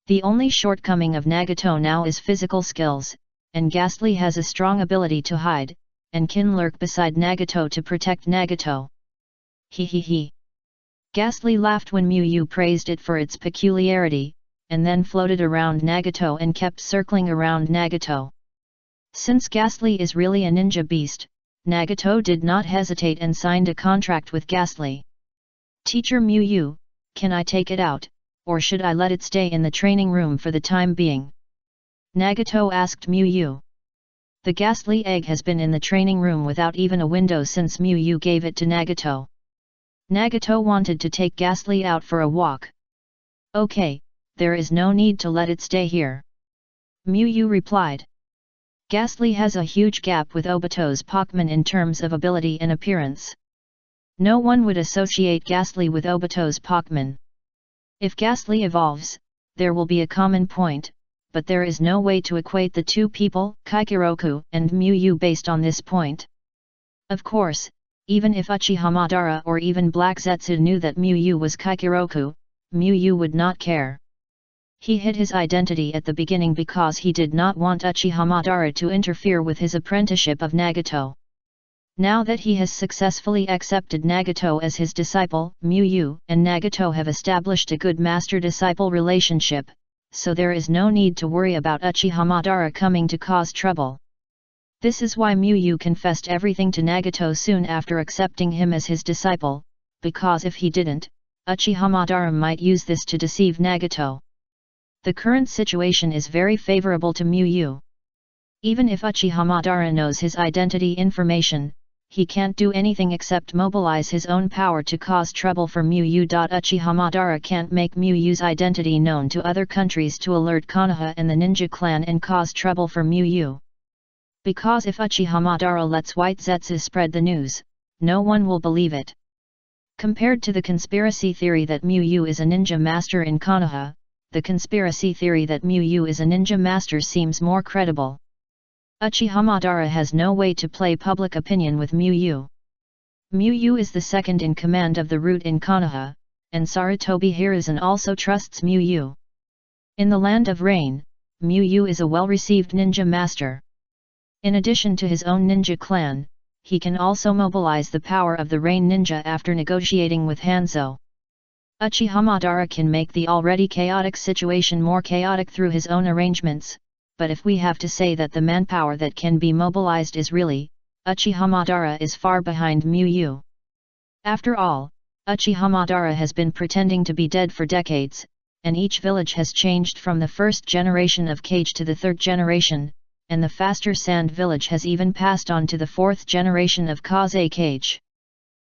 The only shortcoming of Nagato now is physical skills, and Ghastly has a strong ability to hide, and can lurk beside Nagato to protect Nagato. He. Ghastly laughed when Miyu praised it for its peculiarity, and then floated around Nagato and kept circling around Nagato. Since Ghastly is really a ninja beast, Nagato did not hesitate and signed a contract with Ghastly. Teacher Miyu, can I take it out, or should I let it stay in the training room for the time being? Nagato asked Miyu. The ghastly egg has been in the training room without even a window since Miyu gave it to Nagato. Nagato wanted to take Ghastly out for a walk. Okay, there is no need to let it stay here. Miyu replied. Ghastly has a huge gap with Obito's Pokemon in terms of ability and appearance. No one would associate Ghastly with Obito's Pokemon. If Ghastly evolves, there will be a common point, but there is no way to equate the two people, Kaikeroku and Miyu, based on this point. Of course, even if Uchiha Madara or even Black Zetsu knew that Miyu was Kaikeroku, Miyu would not care. He hid his identity at the beginning because he did not want Uchiha Madara to interfere with his apprenticeship of Nagato. Now that he has successfully accepted Nagato as his disciple, Miyu and Nagato have established a good master-disciple relationship, so there is no need to worry about Uchiha Madara coming to cause trouble. This is why Miyu confessed everything to Nagato soon after accepting him as his disciple, because if he didn't, Uchiha Madara might use this to deceive Nagato. The current situation is very favorable to Miyu. Even if Uchiha Madara knows his identity information, he can't do anything except mobilize his own power to cause trouble for Miyu. Uchiha Madara can't make Miyu's identity known to other countries to alert Konoha and the ninja clan and cause trouble for Miyu. Because if Uchiha Madara lets White Zetsu spread the news, no one will believe it. Compared to the conspiracy theory that Miyu is a ninja master in Konoha, the conspiracy theory that Miyu is a ninja master seems more credible. Uchiha Madara has no way to play public opinion with Miyu. Miyu is the second in command of the route in Konoha, and Sarutobi Hiruzen also trusts Miyu. In the Land of Rain, Miyu is a well-received ninja master. In addition to his own ninja clan, he can also mobilize the power of the Rain Ninja after negotiating with Hanzo. Uchiha Madara can make the already chaotic situation more chaotic through his own arrangements, but if we have to say that the manpower that can be mobilized is really, Uchiha Madara is far behind Miyu. After all, Uchiha Madara has been pretending to be dead for decades, and each village has changed from the first generation of Kage to the third generation, and the faster Sand village has even passed on to the fourth generation of Kaze Kage.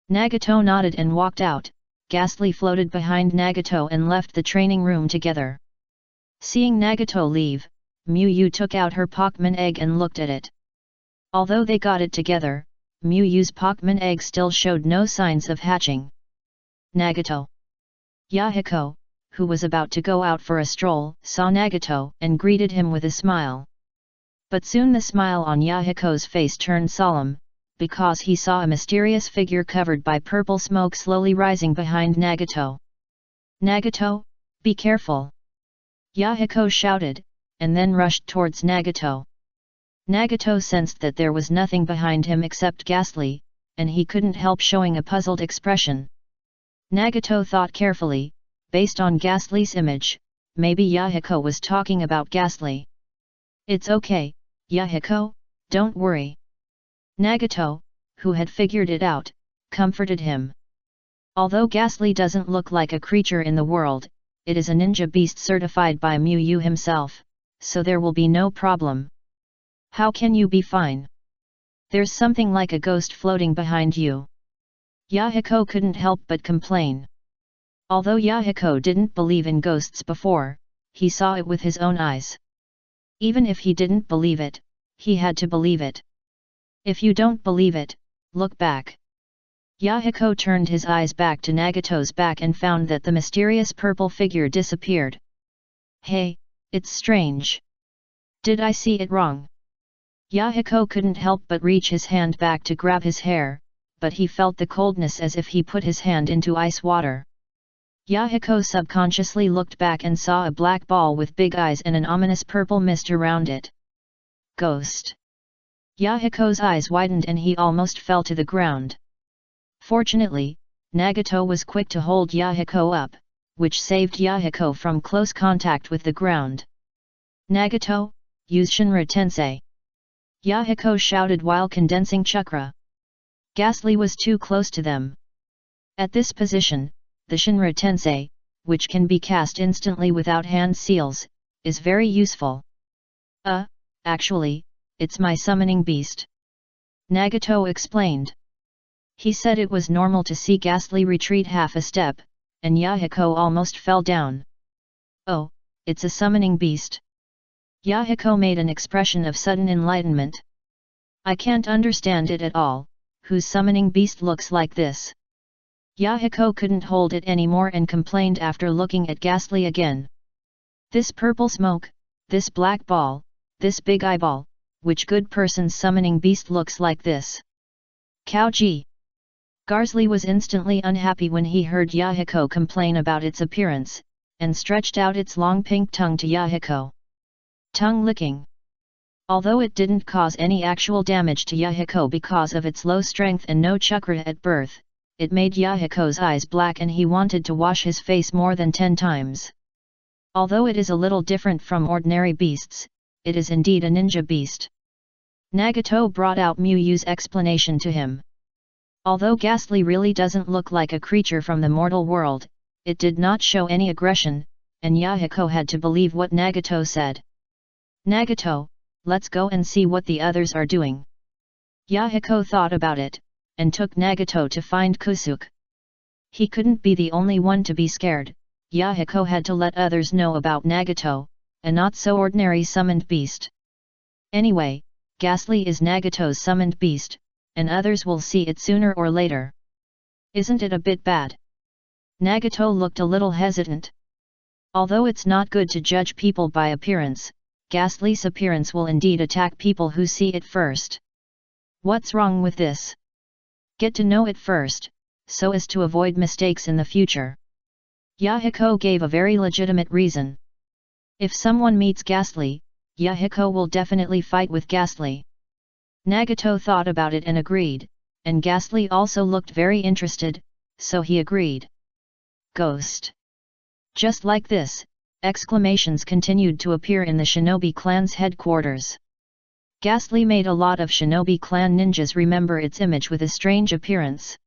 Nagato nodded and walked out. Ghastly floated behind Nagato and left the training room together. Seeing Nagato leave, Miyu took out her Pokemon egg and looked at it. Although they got it together, Miyu's Pokemon egg still showed no signs of hatching. Nagato. Yahiko, who was about to go out for a stroll, saw Nagato and greeted him with a smile. But soon the smile on Yahiko's face turned solemn, because he saw a mysterious figure covered by purple smoke slowly rising behind Nagato. Nagato, be careful! Yahiko shouted, and then rushed towards Nagato. Nagato sensed that there was nothing behind him except Ghastly, and he couldn't help showing a puzzled expression. Nagato thought carefully, based on Ghastly's image, maybe Yahiko was talking about Ghastly. It's okay, Yahiko, don't worry. Nagato, who had figured it out, comforted him. Although Ghastly doesn't look like a creature in the world, it is a ninja beast certified by Miyu himself, so there will be no problem. How can you be fine? There's something like a ghost floating behind you. Yahiko couldn't help but complain. Although Yahiko didn't believe in ghosts before, he saw it with his own eyes. Even if he didn't believe it, he had to believe it. If you don't believe it, look back. Yahiko turned his eyes back to Nagato's back and found that the mysterious purple figure disappeared. Hey, it's strange. Did I see it wrong? Yahiko couldn't help but reach his hand back to grab his hair, but he felt the coldness as if he put his hand into ice water. Yahiko subconsciously looked back and saw a black ball with big eyes and an ominous purple mist around it. Ghost. Yahiko's eyes widened and he almost fell to the ground. Fortunately, Nagato was quick to hold Yahiko up, which saved Yahiko from close contact with the ground. Nagato, use Shinra Tensei! Yahiko shouted while condensing chakra. Ghastly was too close to them. At this position, the Shinra Tensei, which can be cast instantly without hand seals, is very useful. Actually, it's my summoning beast. Nagato explained. He said it was normal to see Ghastly retreat half a step, and Yahiko almost fell down. Oh, it's a summoning beast. Yahiko made an expression of sudden enlightenment. I can't understand it at all, whose summoning beast looks like this? Yahiko couldn't hold it anymore and complained after looking at Ghastly again. This purple smoke, this black ball, this big eyeball, which good person's summoning beast looks like this? Kauji. Ghastly was instantly unhappy when he heard Yahiko complain about its appearance, and stretched out its long pink tongue to Yahiko. Tongue licking. Although it didn't cause any actual damage to Yahiko because of its low strength and no chakra at birth, it made Yahiko's eyes black and he wanted to wash his face more than 10 times. Although it is a little different from ordinary beasts, it is indeed a ninja beast. Nagato brought out Muyu's explanation to him. Although Ghastly really doesn't look like a creature from the mortal world, it did not show any aggression, and Yahiko had to believe what Nagato said. Nagato, let's go and see what the others are doing. Yahiko thought about it, and took Nagato to find Kusuke. He couldn't be the only one to be scared. Yahiko had to let others know about Nagato, a not-so-ordinary summoned beast. Anyway, Ghastly is Nagato's summoned beast, and others will see it sooner or later. Isn't it a bit bad? Nagato looked a little hesitant. Although it's not good to judge people by appearance, Ghastly's appearance will indeed attack people who see it first. What's wrong with this? Get to know it first, so as to avoid mistakes in the future. Yahiko gave a very legitimate reason. If someone meets Ghastly, Yahiko will definitely fight with Ghastly. Nagato thought about it and agreed, and Ghastly also looked very interested, so he agreed. Ghost. Just like this, exclamations continued to appear in the Shinobi clan's headquarters. Ghastly made a lot of Shinobi clan ninjas remember its image with a strange appearance.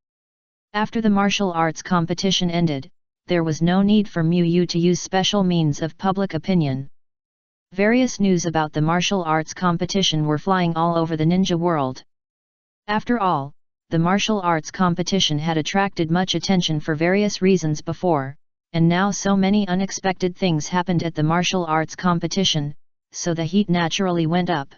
After the martial arts competition ended, there was no need for Muyu to use special means of public opinion. Various news about the martial arts competition were flying all over the ninja world. After all, the martial arts competition had attracted much attention for various reasons before, and now so many unexpected things happened at the martial arts competition, so the heat naturally went up.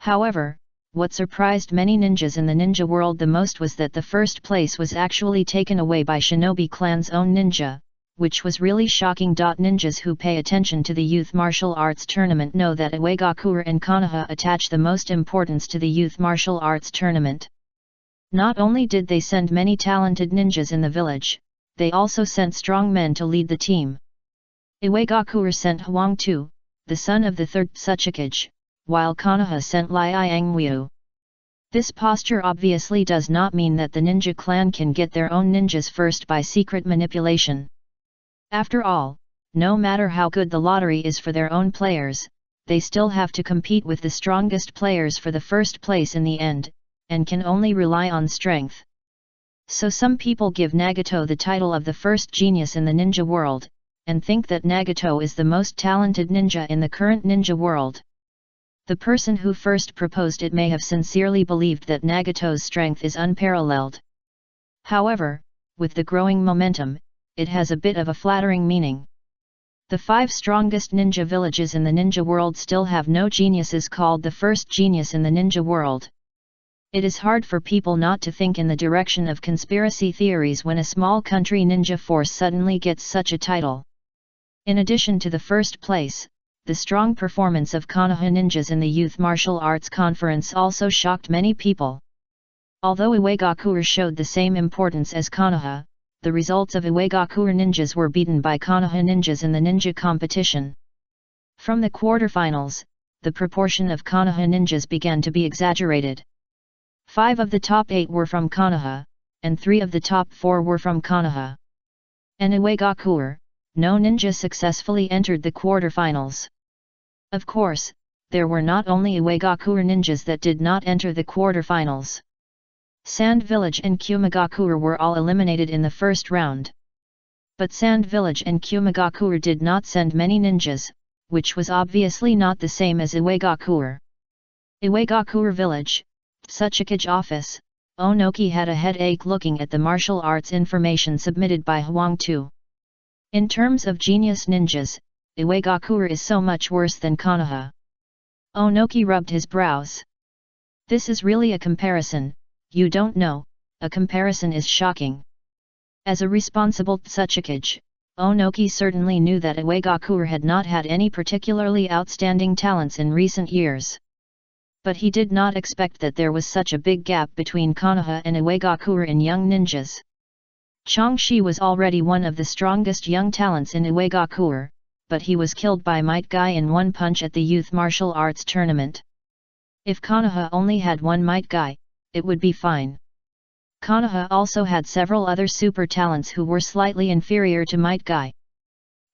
However, what surprised many ninjas in the ninja world the most was that the first place was actually taken away by Shinobi clan's own ninja, which was really shocking. Ninjas who pay attention to the youth martial arts tournament know that Iwagakure and Konoha attach the most importance to the youth martial arts tournament. Not only did they send many talented ninjas in the village, they also sent strong men to lead the team. Iwagakure sent Huang-tu, the son of the third Tsuchikage, while Konoha sent Liangwu. This posture obviously does not mean that the ninja clan can get their own ninjas first by secret manipulation. After all, no matter how good the lottery is for their own players, they still have to compete with the strongest players for the first place in the end, and can only rely on strength. So some people give Nagato the title of the first genius in the ninja world, and think that Nagato is the most talented ninja in the current ninja world. The person who first proposed it may have sincerely believed that Nagato's strength is unparalleled. However, with the growing momentum, it has a bit of a flattering meaning. The 5 strongest ninja villages in the ninja world still have no geniuses called the first genius in the ninja world. It is hard for people not to think in the direction of conspiracy theories when a small country ninja force suddenly gets such a title. In addition to the first place, the strong performance of Konoha ninjas in the Youth Martial Arts Conference also shocked many people. Although Iwagakure showed the same importance as Konoha, the results of Iwagakure ninjas were beaten by Konoha ninjas in the ninja competition. From the quarterfinals, the proportion of Konoha ninjas began to be exaggerated. 5 of the top 8 were from Konoha, and 3 of the top 4 were from Konoha. And Iwagakure, no ninja successfully entered the quarterfinals. Of course, there were not only Iwagakure ninjas that did not enter the quarterfinals. Sand Village and Kumagakure were all eliminated in the first round. But Sand Village and Kumagakure did not send many ninjas, which was obviously not the same as Iwagakure. Iwagakure Village, Tsuchikage Office. Onoki had a headache looking at the martial arts information submitted by Huang Tu. In terms of genius ninjas, Iwagakure is so much worse than Konoha. Onoki rubbed his brows. This is really a comparison, you don't know, a comparison is shocking. As a responsible Tsuchikage, Onoki certainly knew that Iwagakure had not had any particularly outstanding talents in recent years. But he did not expect that there was such a big gap between Konoha and Iwagakure in young ninjas. Changshi was already one of the strongest young talents in Iwagakure, but he was killed by Might Guy in one punch at the youth martial arts tournament. If Konoha only had one Might Guy, it would be fine. Konoha also had several other super talents who were slightly inferior to Might Guy.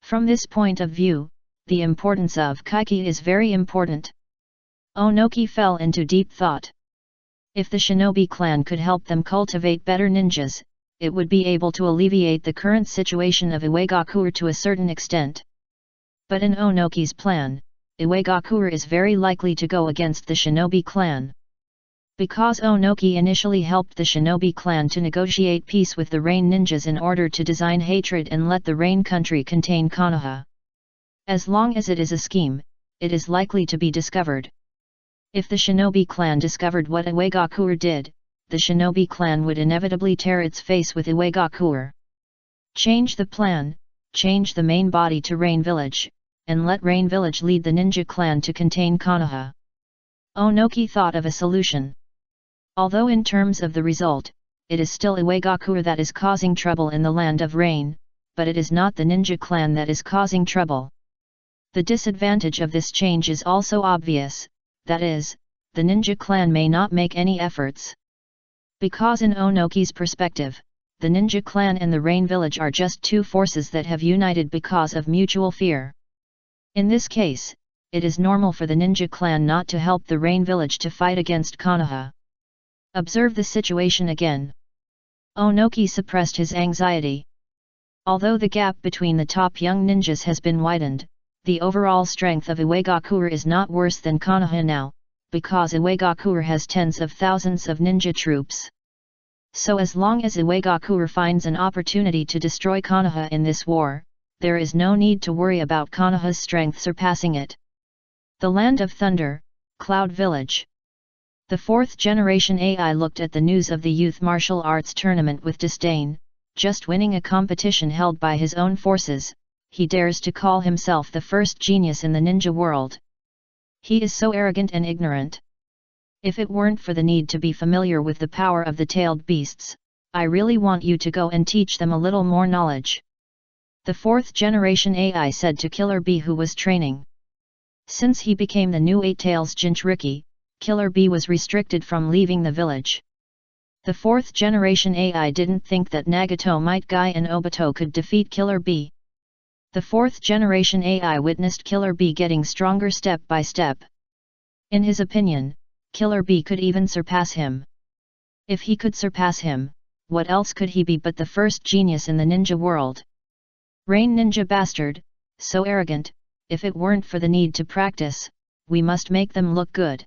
From this point of view, the importance of Kaiki is very important. Onoki fell into deep thought. If the shinobi clan could help them cultivate better ninjas, it would be able to alleviate the current situation of Iwagakure to a certain extent. But in Onoki's plan, Iwagakure is very likely to go against the shinobi clan. Because Onoki initially helped the shinobi clan to negotiate peace with the Rain ninjas in order to design hatred and let the Rain country contain Konoha. As long as it is a scheme, it is likely to be discovered. If the shinobi clan discovered what Iwagakure did, the shinobi clan would inevitably tear its face with Iwagakure. Change the plan, change the main body to Rain Village, and let Rain Village lead the ninja clan to contain Konoha. Onoki thought of a solution. Although in terms of the result, it is still Iwagakure that is causing trouble in the land of Rain, but it is not the ninja clan that is causing trouble. The disadvantage of this change is also obvious, that is, the ninja clan may not make any efforts. Because in Onoki's perspective, the ninja clan and the Rain village are just two forces that have united because of mutual fear. In this case, it is normal for the ninja clan not to help the Rain village to fight against Konoha. Observe the situation again. Onoki suppressed his anxiety. Although the gap between the top young ninjas has been widened, the overall strength of Iwagakure is not worse than Konoha now, because Iwagakure has tens of thousands of ninja troops. So as long as Iwagakure finds an opportunity to destroy Konoha in this war, there is no need to worry about Konoha's strength surpassing it. The Land of Thunder, Cloud Village. The fourth generation AI looked at the news of the youth martial arts tournament with disdain. Just winning a competition held by his own forces, he dares to call himself the first genius in the ninja world. He is so arrogant and ignorant. If it weren't for the need to be familiar with the power of the tailed beasts, I really want you to go and teach them a little more knowledge. The fourth generation AI said to Killer Bee, who was training. Since he became the new Eight Tails Jinchuriki, Killer Bee was restricted from leaving the village. The fourth generation AI didn't think that Nagato, Might Guy and Obito could defeat Killer Bee. The fourth generation AI witnessed Killer Bee getting stronger step by step. In his opinion, Killer Bee could even surpass him. If he could surpass him, what else could he be but the first genius in the ninja world? Rain ninja bastard, so arrogant, if it weren't for the need to practice, we must make them look good.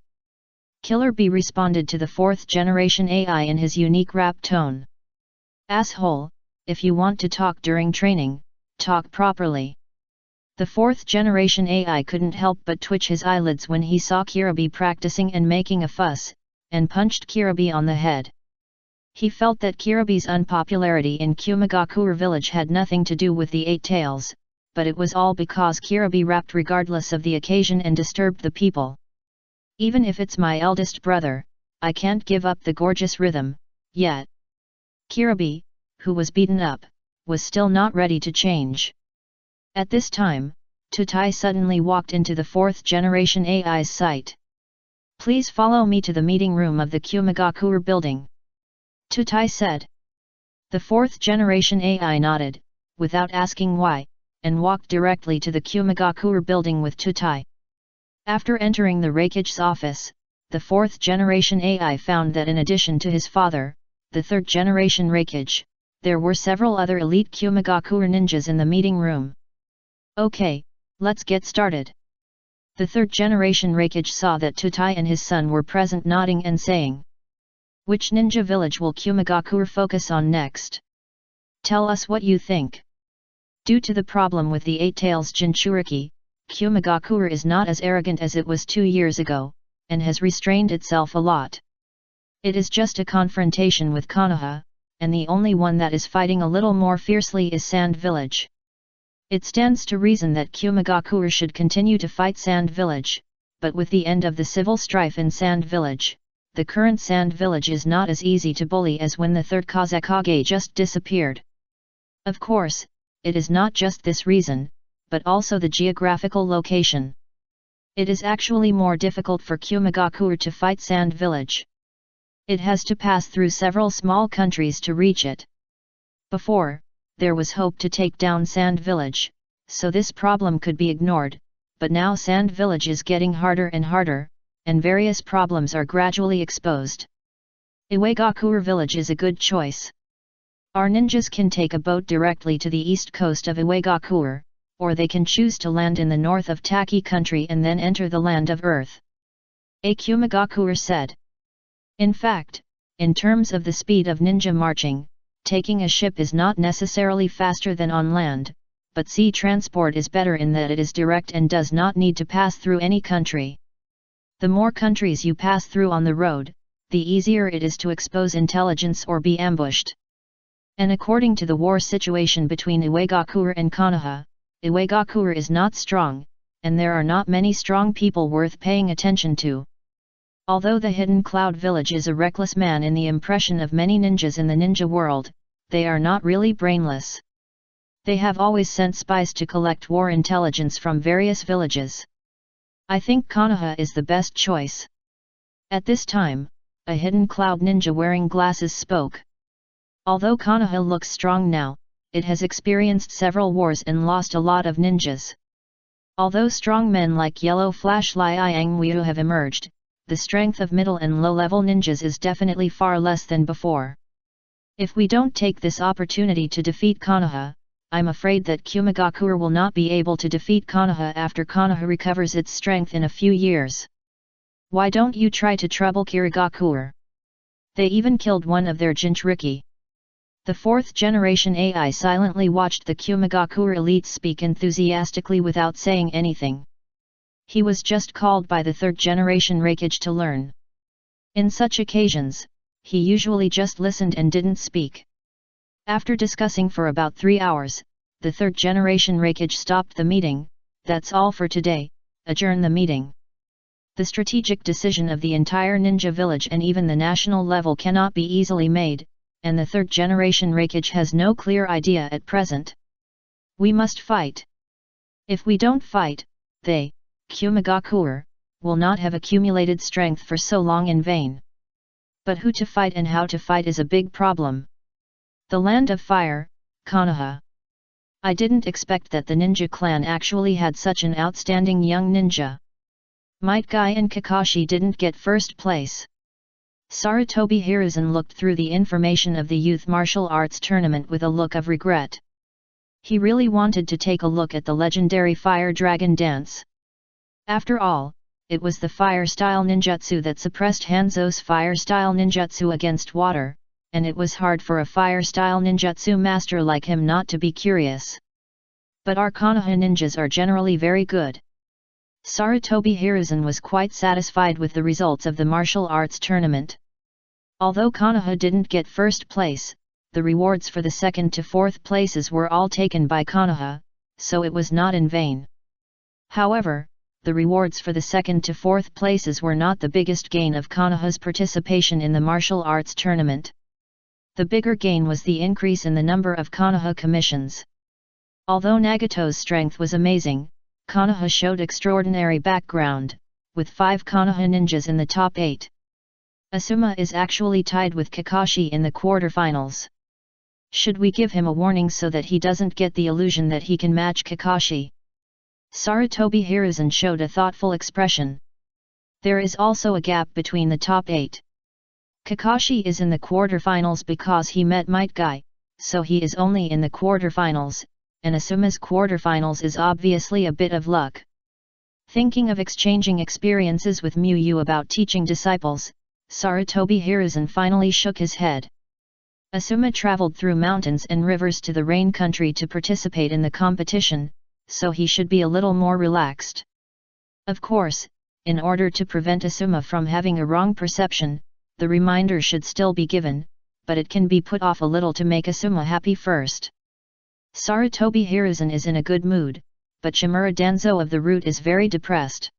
Killer Bee responded to the fourth generation AI in his unique rap tone. Asshole, if you want to talk during training, talk properly. The fourth generation AI couldn't help but twitch his eyelids when he saw Kirabi practicing and making a fuss, and punched Kirabi on the head. He felt that Kirabi's unpopularity in Kumagakure village had nothing to do with the Eight Tails, but it was all because Kirabi rapped regardless of the occasion and disturbed the people. Even if it's my eldest brother, I can't give up the gorgeous rhythm, yet. Kirabi, who was beaten up, was still not ready to change. At this time, Tutai suddenly walked into the fourth generation AI's sight. Please follow me to the meeting room of the Kumagakure building. Tutai said. The fourth generation AI nodded, without asking why, and walked directly to the Kumagakure building with Tutai. After entering the Raikage's office, the fourth generation AI found that in addition to his father, the third generation Raikage, there were several other elite Kumagakure ninjas in the meeting room. Okay, let's get started. The third generation Raikage saw that Tutai and his son were present, nodding and saying, "Which ninja village will Kumagakure focus on next? Tell us what you think." Due to the problem with the Eight Tails Jinchuriki, Kumagakure is not as arrogant as it was 2 years ago, and has restrained itself a lot. It is just a confrontation with Konoha, and the only one that is fighting a little more fiercely is Sand Village. It stands to reason that Kumagakure should continue to fight Sand Village, but with the end of the civil strife in Sand Village, the current Sand Village is not as easy to bully as when the third Kazekage just disappeared. Of course, it is not just this reason, but also the geographical location. It is actually more difficult for Kumagakure to fight Sand Village. It has to pass through several small countries to reach it. Before, there was hope to take down Sand Village, so this problem could be ignored, but now Sand Village is getting harder and harder, and various problems are gradually exposed. Iwagakure Village is a good choice. Our ninjas can take a boat directly to the east coast of Iwagakure, or they can choose to land in the north of Taki country and then enter the land of Earth. Kumagakure said. In fact, in terms of the speed of ninja marching, taking a ship is not necessarily faster than on land, but sea transport is better in that it is direct and does not need to pass through any country. The more countries you pass through on the road, the easier it is to expose intelligence or be ambushed. And according to the war situation between Iwagakure and Konoha, Iwagakure is not strong, and there are not many strong people worth paying attention to. Although the Hidden Cloud Village is a reckless man in the impression of many ninjas in the ninja world, they are not really brainless. They have always sent spies to collect war intelligence from various villages. I think Konoha is the best choice. At this time, a Hidden Cloud ninja wearing glasses spoke. Although Konoha looks strong now, it has experienced several wars and lost a lot of ninjas. Although strong men like Yellow Flash Liang Weu have emerged, the strength of middle and low-level ninjas is definitely far less than before. If we don't take this opportunity to defeat Konoha, I'm afraid that Kumagakure will not be able to defeat Konoha after Konoha recovers its strength in a few years. Why don't you try to trouble Kirigakure? They even killed one of their Jinchuriki. The fourth generation AI silently watched the Kumagakure elite speak enthusiastically without saying anything. He was just called by the third generation Raikage to learn. In such occasions, he usually just listened and didn't speak. After discussing for about 3 hours, the third generation Raikage stopped the meeting. That's all for today, adjourn the meeting. The strategic decision of the entire ninja village and even the national level cannot be easily made, and the third generation Raikage has no clear idea at present. We must fight. If we don't fight, they, Kumagakure, will not have accumulated strength for so long in vain. But who to fight and how to fight is a big problem. The Land of Fire, Konoha. I didn't expect that the ninja clan actually had such an outstanding young ninja. Might Guy and Kakashi didn't get first place. Sarutobi Hiruzen looked through the information of the youth martial arts tournament with a look of regret. He really wanted to take a look at the legendary Fire Dragon dance. After all, it was the fire-style ninjutsu that suppressed Hanzo's fire-style ninjutsu against water, and it was hard for a fire-style ninjutsu master like him not to be curious. But our Konoha ninjas are generally very good. Sarutobi Hiruzen was quite satisfied with the results of the martial arts tournament. Although Konoha didn't get first place, the rewards for the second to fourth places were all taken by Konoha, so it was not in vain. However, the rewards for the second to fourth places were not the biggest gain of Konoha's participation in the martial arts tournament. The bigger gain was the increase in the number of Konoha commissions. Although Nagato's strength was amazing, Konoha showed extraordinary background, with 5 Konoha ninjas in the top 8. Asuma is actually tied with Kakashi in the quarterfinals. Should we give him a warning so that he doesn't get the illusion that he can match Kakashi? Sarutobi Hiruzen showed a thoughtful expression. There is also a gap between the top 8. Kakashi is in the quarterfinals because he met Might Guy, so he is only in the quarterfinals, and Asuma's quarterfinals is obviously a bit of luck. Thinking of exchanging experiences with Miyu about teaching disciples, Sarutobi Hiruzen finally shook his head. Asuma traveled through mountains and rivers to the rain country to participate in the competition, so he should be a little more relaxed. Of course, in order to prevent Asuma from having a wrong perception, the reminder should still be given, but it can be put off a little to make Asuma happy first. Sarutobi Hiruzen is in a good mood, but Shimura Danzo of the route is very depressed.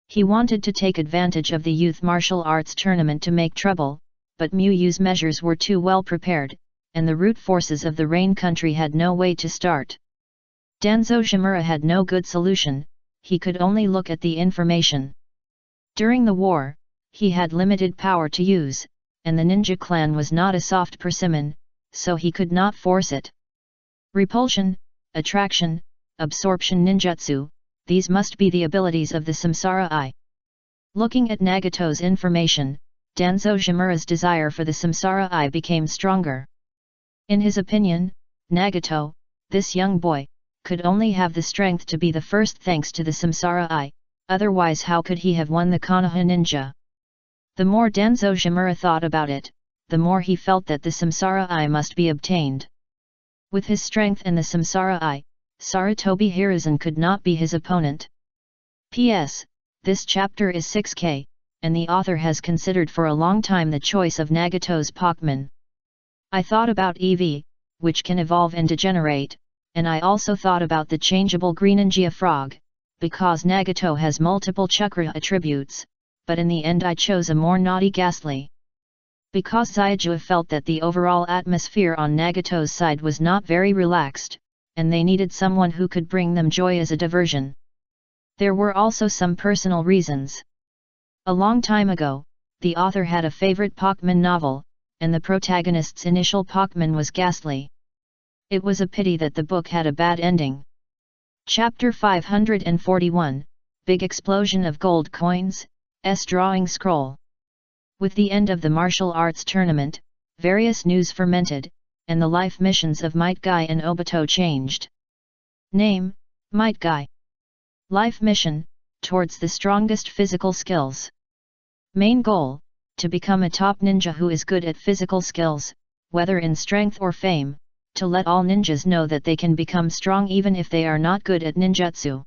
He wanted to take advantage of the youth martial arts tournament to make trouble, but Miyu's measures were too well prepared, and the root forces of the rain country had no way to start. Danzo Shimura had no good solution, he could only look at the information. During the war, he had limited power to use, and the ninja clan was not a soft persimmon, so he could not force it. Repulsion, attraction, absorption ninjutsu, these must be the abilities of the Samsara Eye. Looking at Nagato's information, Danzo Shimura's desire for the Samsara Eye became stronger. In his opinion, Nagato, this young boy, could only have the strength to be the first thanks to the Samsara Eye, otherwise how could he have won the Konoha ninja? The more Danzo Shimura thought about it, the more he felt that the Samsara Eye must be obtained. With his strength and the Samsara Eye, Sarutobi Hiruzen could not be his opponent. P.S. This chapter is 6K, and the author has considered for a long time the choice of Nagato's Pokemon. I thought about Eevee, which can evolve and degenerate, and I also thought about the changeable Greninja frog, because Nagato has multiple chakra attributes, but in the end I chose a more naughty Ghastly. Because Zyuja felt that the overall atmosphere on Nagato's side was not very relaxed, and they needed someone who could bring them joy as a diversion. There were also some personal reasons. A long time ago, the author had a favorite Pokemon novel, and the protagonist's initial Pokemon was Ghastly. It was a pity that the book had a bad ending. Chapter 541, Big Explosion of Gold Coins, S Drawing Scroll. With the end of the martial arts tournament, various news fermented, and the life missions of Might Guy and Obito changed. Name, Might Guy. Life mission, towards the strongest physical skills. Main goal, to become a top ninja who is good at physical skills, whether in strength or fame, to let all ninjas know that they can become strong even if they are not good at ninjutsu.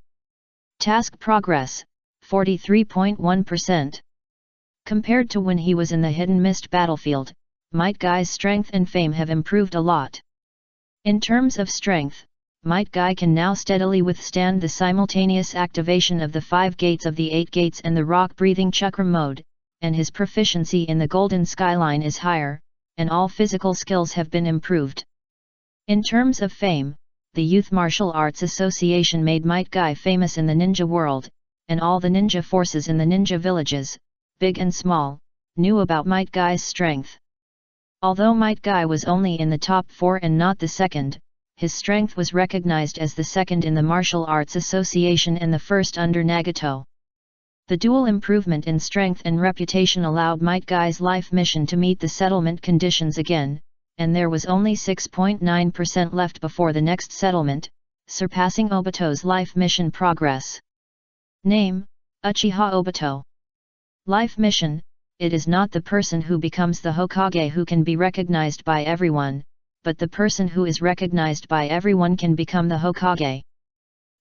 Task progress, 43.1%. Compared to when he was in the Hidden Mist battlefield, Might Guy's strength and fame have improved a lot. In terms of strength, Might Guy can now steadily withstand the simultaneous activation of the 5 gates of the 8 gates and the rock-breathing chakra mode, and his proficiency in the Golden Skyline is higher, and all physical skills have been improved. In terms of fame, the Youth Martial Arts Association made Might Guy famous in the ninja world, and all the ninja forces in the ninja villages, big and small, knew about Might Guy's strength. Although Might Guy was only in the top 4 and not the second, his strength was recognized as the second in the Martial Arts Association and the first under Nagato. The dual improvement in strength and reputation allowed Might Guy's life mission to meet the settlement conditions again, and there was only 6.9% left before the next settlement, surpassing Obito's life mission progress. Name, Uchiha Obito. Life mission, it is not the person who becomes the Hokage who can be recognized by everyone, but the person who is recognized by everyone can become the Hokage.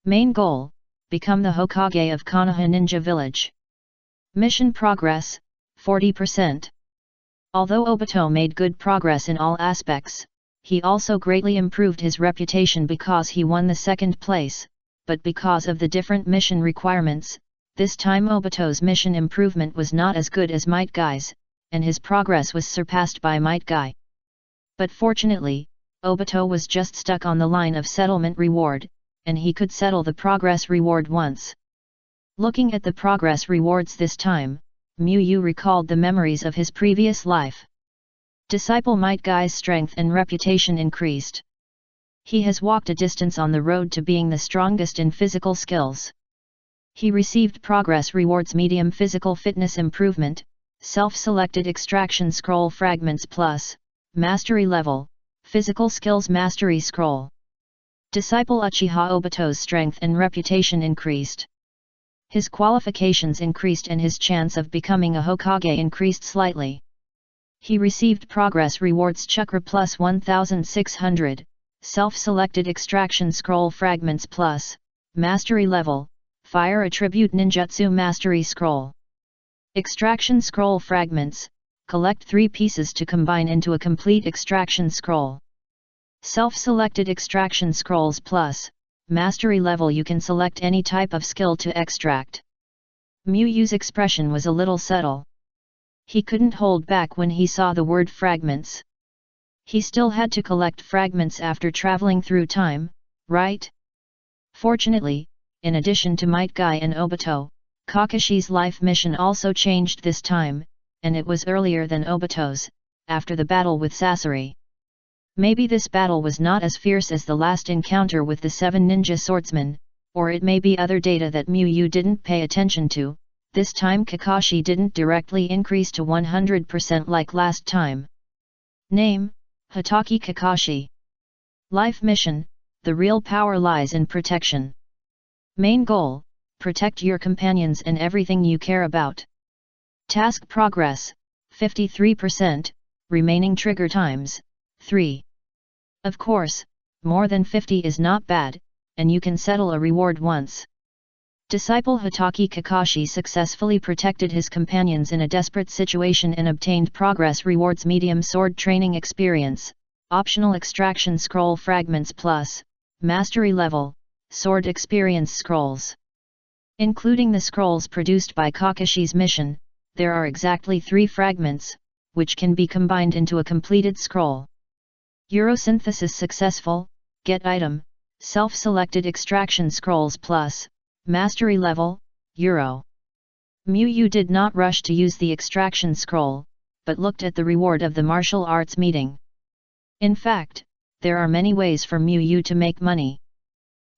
Main goal, become the Hokage of Konoha Ninja Village. Mission progress, 40%. Although Obito made good progress in all aspects, he also greatly improved his reputation because he won the second place, but because of the different mission requirements, this time Obito's mission improvement was not as good as Might Guy's, and his progress was surpassed by Might Guy. But fortunately, Obito was just stuck on the line of settlement reward, and he could settle the progress reward once. Looking at the progress rewards this time, Miyu recalled the memories of his previous life. Disciple Might Guy's strength and reputation increased. He has walked a distance on the road to being the strongest in physical skills. He received progress rewards medium physical fitness improvement, self-selected extraction scroll fragments plus, mastery level, physical skills mastery scroll. Disciple Uchiha Obito's strength and reputation increased. His qualifications increased and his chance of becoming a Hokage increased slightly. He received progress rewards chakra plus 1600, self-selected extraction scroll fragments plus, mastery level, fire attribute ninjutsu mastery scroll. Extraction scroll fragments, collect 3 pieces to combine into a complete extraction scroll. Self-selected extraction scrolls plus, mastery level you can select any type of skill to extract. Muyu's expression was a little subtle. He couldn't hold back when he saw the word fragments. He still had to collect fragments after traveling through time, right? Fortunately, in addition to Might Guy and Obito, Kakashi's life mission also changed this time, and it was earlier than Obito's, after the battle with Sasori. Maybe this battle was not as fierce as the last encounter with the 7 ninja swordsmen, or it may be other data that Muyu didn't pay attention to. This time Kakashi didn't directly increase to 100% like last time. Name, Hatake Kakashi. Life mission, the real power lies in protection. Main goal, protect your companions and everything you care about. Task progress, 53%, remaining trigger times, 3. Of course, more than 50 is not bad, and you can settle a reward once. Disciple Hatake Kakashi successfully protected his companions in a desperate situation and obtained progress rewards medium sword training experience, optional extraction scroll fragments plus, mastery level, sword experience scrolls. Including the scrolls produced by Kakashi's mission, there are exactly 3 fragments, which can be combined into a completed scroll. Eurosynthesis successful, get item, self-selected extraction scrolls plus, mastery level, Euro. Muyu did not rush to use the extraction scroll, but looked at the reward of the martial arts meeting. In fact, there are many ways for Muyu to make money.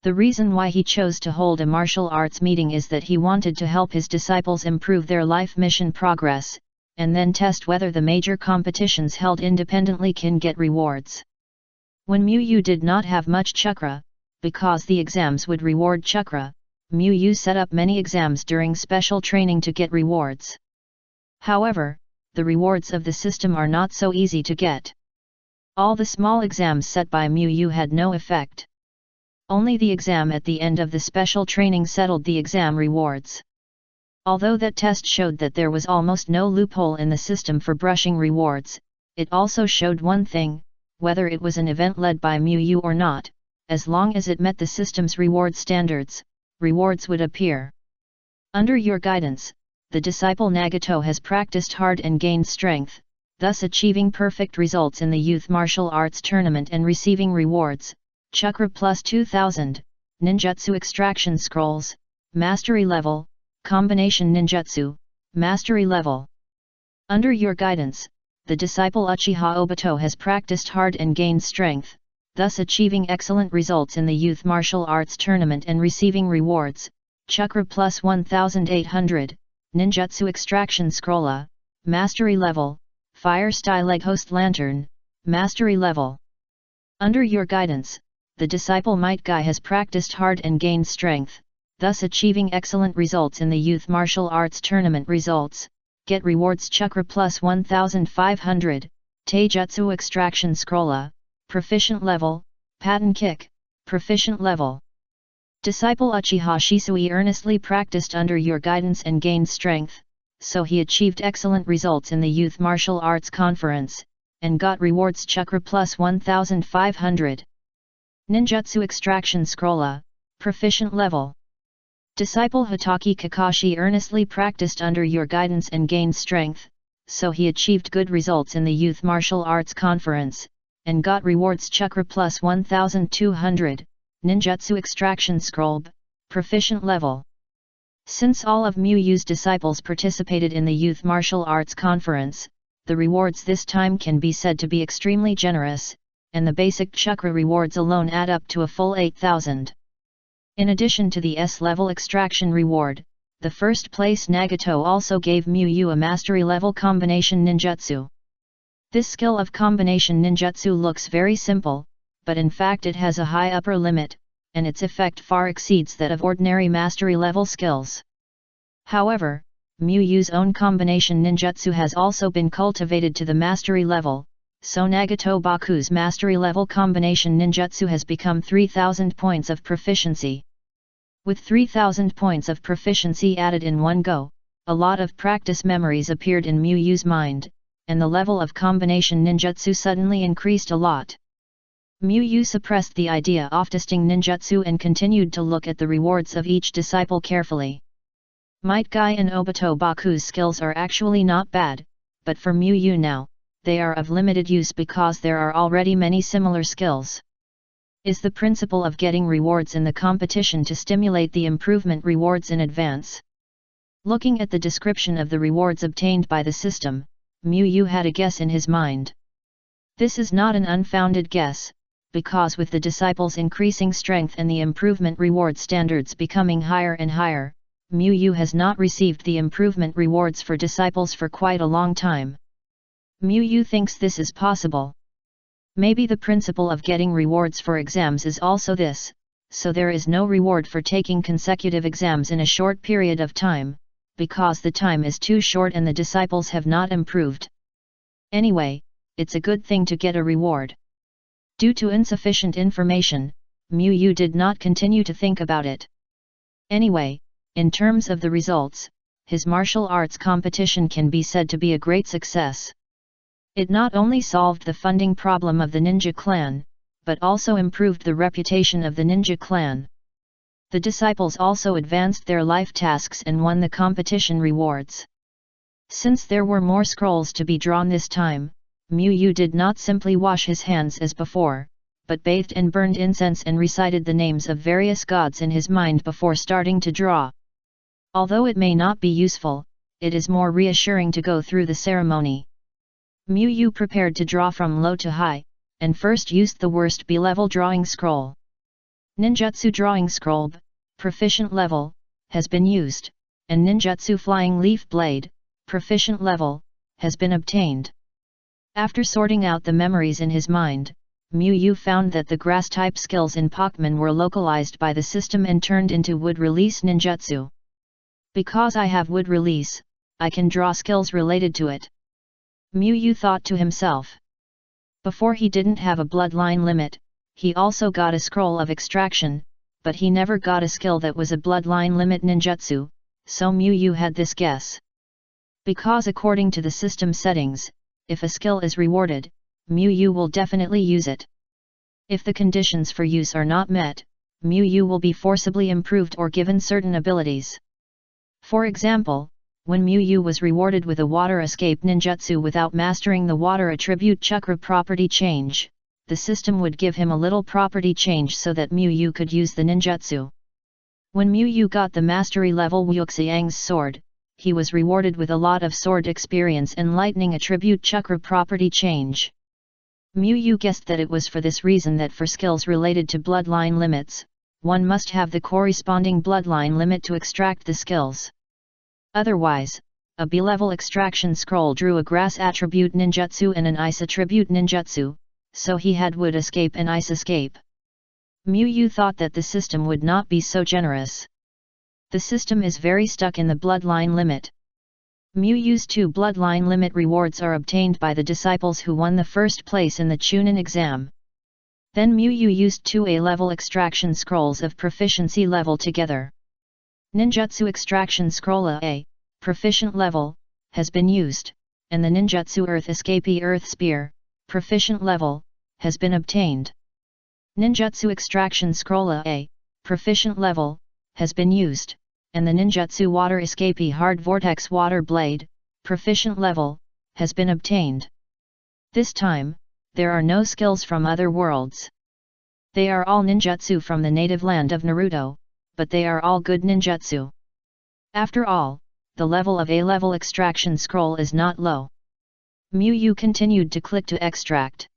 The reason why he chose to hold a martial arts meeting is that he wanted to help his disciples improve their life mission progress, and then test whether the major competitions held independently can get rewards. When Muyu did not have much chakra, because the exams would reward chakra, Muyu set up many exams during special training to get rewards. However, the rewards of the system are not so easy to get. All the small exams set by Muyu had no effect. Only the exam at the end of the special training settled the exam rewards. Although that test showed that there was almost no loophole in the system for brushing rewards, it also showed one thing, whether it was an event led by Muyu or not, as long as it met the system's reward standards, rewards would appear. Under your guidance, the disciple Nagato has practiced hard and gained strength, thus achieving perfect results in the youth martial arts tournament and receiving rewards, chakra plus 2000, ninjutsu extraction scrolls, mastery level, combination ninjutsu, mastery level. Under your guidance, the disciple Uchiha Obito has practiced hard and gained strength, thus achieving excellent results in the youth martial arts tournament and receiving rewards, chakra plus 1800, ninjutsu extraction scrolla, mastery level, fire style leg host lantern, mastery level. Under your guidance, the disciple Might Guy has practiced hard and gained strength, thus achieving excellent results in the youth martial arts tournament results, get rewards chakra plus 1500, taijutsu extraction scrolla, proficient level, pattern kick, proficient level. Disciple Uchiha Shisui earnestly practiced under your guidance and gained strength, so he achieved excellent results in the Youth Martial Arts Conference, and got rewards chakra plus 1500. Ninjutsu extraction scrolla, proficient level. Disciple Hatake Kakashi earnestly practiced under your guidance and gained strength, so he achieved good results in the Youth Martial Arts Conference, and got rewards chakra plus 1200, ninjutsu extraction scroll, proficient level. Since all of Muyu's disciples participated in the Youth Martial Arts Conference, the rewards this time can be said to be extremely generous, and the basic chakra rewards alone add up to a full 8000. In addition to the S-level extraction reward, the first place Nagato also gave Muyu a mastery level combination ninjutsu. This skill of combination ninjutsu looks very simple, but in fact it has a high upper limit, and its effect far exceeds that of ordinary mastery level skills. However, Muyu's own combination ninjutsu has also been cultivated to the mastery level, so Nagato Baku's mastery level combination ninjutsu has become 3000 points of proficiency. With 3000 points of proficiency added in one go, a lot of practice memories appeared in Muyu's mind, and the level of combination ninjutsu suddenly increased a lot. Muyu suppressed the idea of testing ninjutsu and continued to look at the rewards of each disciple carefully. Might Guy and Obito Baku's skills are actually not bad, but for Muyu now, they are of limited use because there are already many similar skills. Is the principle of getting rewards in the competition to stimulate the improvement rewards in advance? Looking at the description of the rewards obtained by the system, Muyu had a guess in his mind. This is not an unfounded guess, because with the disciples' increasing strength and the improvement reward standards becoming higher and higher, Muyu has not received the improvement rewards for disciples for quite a long time. Muyu thinks this is possible. Maybe the principle of getting rewards for exams is also this, so there is no reward for taking consecutive exams in a short period of time, because the time is too short and the disciples have not improved. Anyway, it's a good thing to get a reward. Due to insufficient information, Muyu did not continue to think about it. Anyway, in terms of the results, his martial arts competition can be said to be a great success. It not only solved the funding problem of the ninja clan, but also improved the reputation of the ninja clan. The disciples also advanced their life tasks and won the competition rewards. Since there were more scrolls to be drawn this time, Muyu did not simply wash his hands as before, but bathed and burned incense and recited the names of various gods in his mind before starting to draw. Although it may not be useful, it is more reassuring to go through the ceremony. Muyu prepared to draw from low to high, and first used the worst B-level drawing scroll. Ninjutsu drawing scroll B, proficient level, has been used, and ninjutsu flying leaf blade, proficient level, has been obtained. After sorting out the memories in his mind, Muyu found that the grass-type skills in Pokemon were localized by the system and turned into wood release ninjutsu. Because I have wood release, I can draw skills related to it. Muyu thought to himself. Before he didn't have a bloodline limit, he also got a scroll of extraction, but he never got a skill that was a bloodline limit ninjutsu, so Muyu had this guess. Because according to the system settings, if a skill is rewarded, Muyu will definitely use it. If the conditions for use are not met, Muyu will be forcibly improved or given certain abilities. For example, when Muyu was rewarded with a water escape ninjutsu without mastering the water attribute chakra property change, the system would give him a little property change so that Muyu could use the ninjutsu. When Muyu got the mastery level Wuxiang's sword, he was rewarded with a lot of sword experience and lightning attribute chakra property change. Muyu guessed that it was for this reason that for skills related to bloodline limits, one must have the corresponding bloodline limit to extract the skills. Otherwise, a B-level extraction scroll drew a grass attribute ninjutsu and an ice attribute ninjutsu, so he had wood escape and ice escape. Muyu thought that the system would not be so generous. The system is very stuck in the bloodline limit. Muyu's 2 bloodline limit rewards are obtained by the disciples who won the first place in the Chunin exam. Then Muyu used 2 A-level extraction scrolls of proficiency level together. Ninjutsu extraction scroll A, proficient level, has been used, and the ninjutsu earth escapee earth spear, proficient level, has been obtained. Ninjutsu extraction scroll A, proficient level, has been used, and the ninjutsu water escapee hard vortex water blade, proficient level, has been obtained. This time, there are no skills from other worlds. They are all ninjutsu from the native land of Naruto, but they are all good ninjutsu. After all, the level of A-level extraction scroll is not low. Muyu continued to click to extract.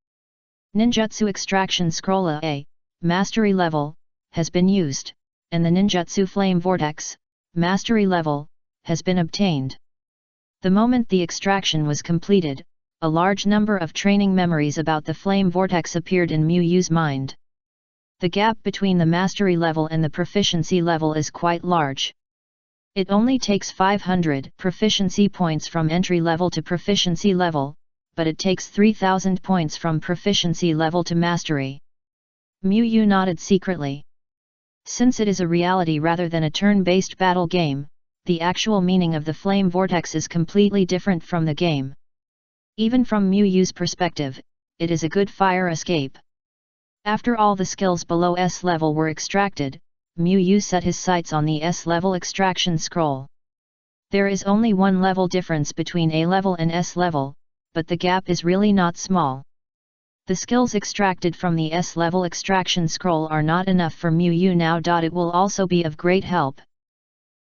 Ninjutsu extraction scroll A, mastery level, has been used, and the ninjutsu flame vortex, mastery level, has been obtained. The moment the extraction was completed, a large number of training memories about the flame vortex appeared in Muyu's mind. The gap between the mastery level and the proficiency level is quite large. It only takes 500 proficiency points from entry level to proficiency level, but it takes 3000 points from proficiency level to mastery. Miyu nodded secretly. Since it is a reality rather than a turn-based battle game, the actual meaning of the flame vortex is completely different from the game. Even from Miyu's perspective, it is a good fire escape. After all the skills below S level were extracted, Miyu set his sights on the S level extraction scroll. There is only one level difference between A level and S level, but the gap is really not small. The skills extracted from the S level extraction scroll are not enough for Miyu now. It will also be of great help.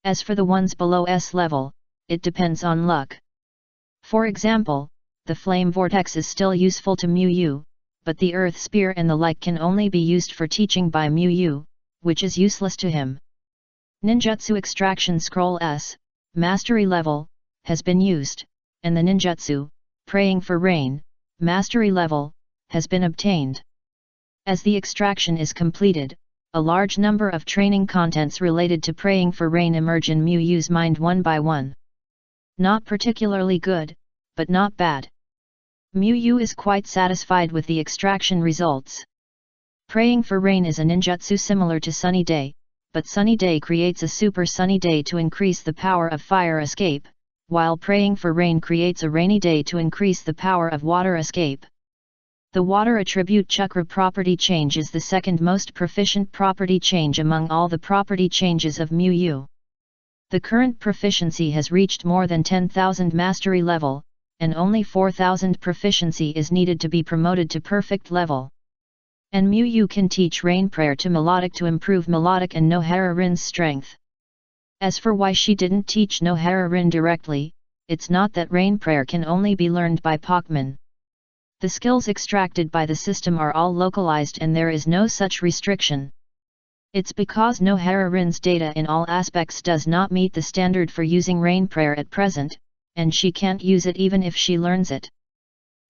As for the ones below S level, it depends on luck. For example, the flame vortex is still useful to Miyu, but the earth spear and the like can only be used for teaching by Miyu, which is useless to him. Ninjutsu extraction scroll S, mastery level, has been used, and the ninjutsu, praying for rain, mastery level, has been obtained. As the extraction is completed, a large number of training contents related to praying for rain emerge in Miyu's mind one by one. Not particularly good, but not bad. Miyu is quite satisfied with the extraction results. Praying for rain is a ninjutsu similar to Sunny Day, but Sunny Day creates a super Sunny Day to increase the power of fire escape, while praying for rain creates a rainy day to increase the power of water escape. The water attribute chakra property change is the second most proficient property change among all the property changes of Miyu. The current proficiency has reached more than 10,000 mastery level, and only 4,000 proficiency is needed to be promoted to perfect level. And Miyu can teach rain prayer to melodic to improve melodic and Nohara Rin's strength. As for why she didn't teach Nohara Rin directly, it's not that rain prayer can only be learned by Pokemon. The skills extracted by the system are all localized and there is no such restriction. It's because Nohara Rin's data in all aspects does not meet the standard for using rain prayer at present, and she can't use it even if she learns it.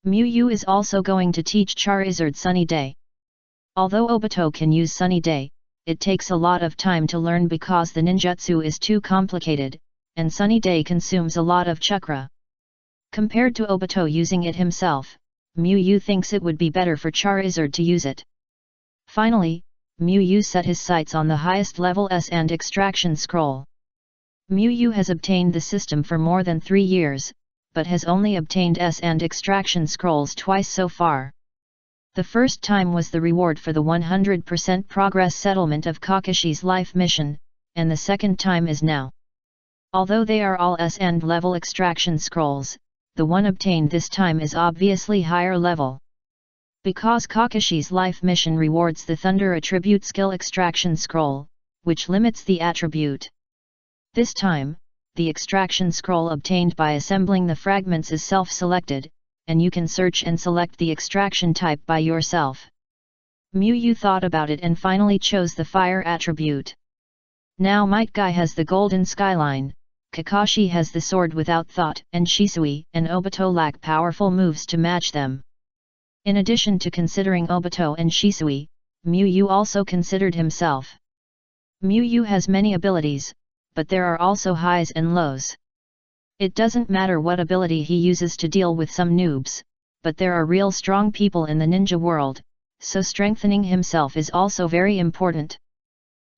Miyu is also going to teach Charizard Sunny Day. Although Obito can use Sunny Day, it takes a lot of time to learn because the ninjutsu is too complicated, and Sunny Day consumes a lot of chakra. Compared to Obito using it himself, Miyu thinks it would be better for Charizard to use it. Finally, Miyu set his sights on the highest level S and extraction scroll. Miyu has obtained the system for more than 3 years, but has only obtained S and extraction scrolls twice so far. The first time was the reward for the 100% progress settlement of Kakashi's life mission, and the second time is now. Although they are all S and level extraction scrolls, the one obtained this time is obviously higher level. Because Kakashi's life mission rewards the Thunder Attribute Skill Extraction Scroll, which limits the attribute. This time, the extraction scroll obtained by assembling the fragments is self-selected, and you can search and select the extraction type by yourself. Miyu thought about it and finally chose the fire attribute. Now Might Guy has the golden skyline, Kakashi has the sword without thought, and Shisui and Obito lack powerful moves to match them. In addition to considering Obito and Shisui, Miyu also considered himself. Miyu has many abilities, but there are also highs and lows. It doesn't matter what ability he uses to deal with some noobs, but there are real strong people in the ninja world, so strengthening himself is also very important.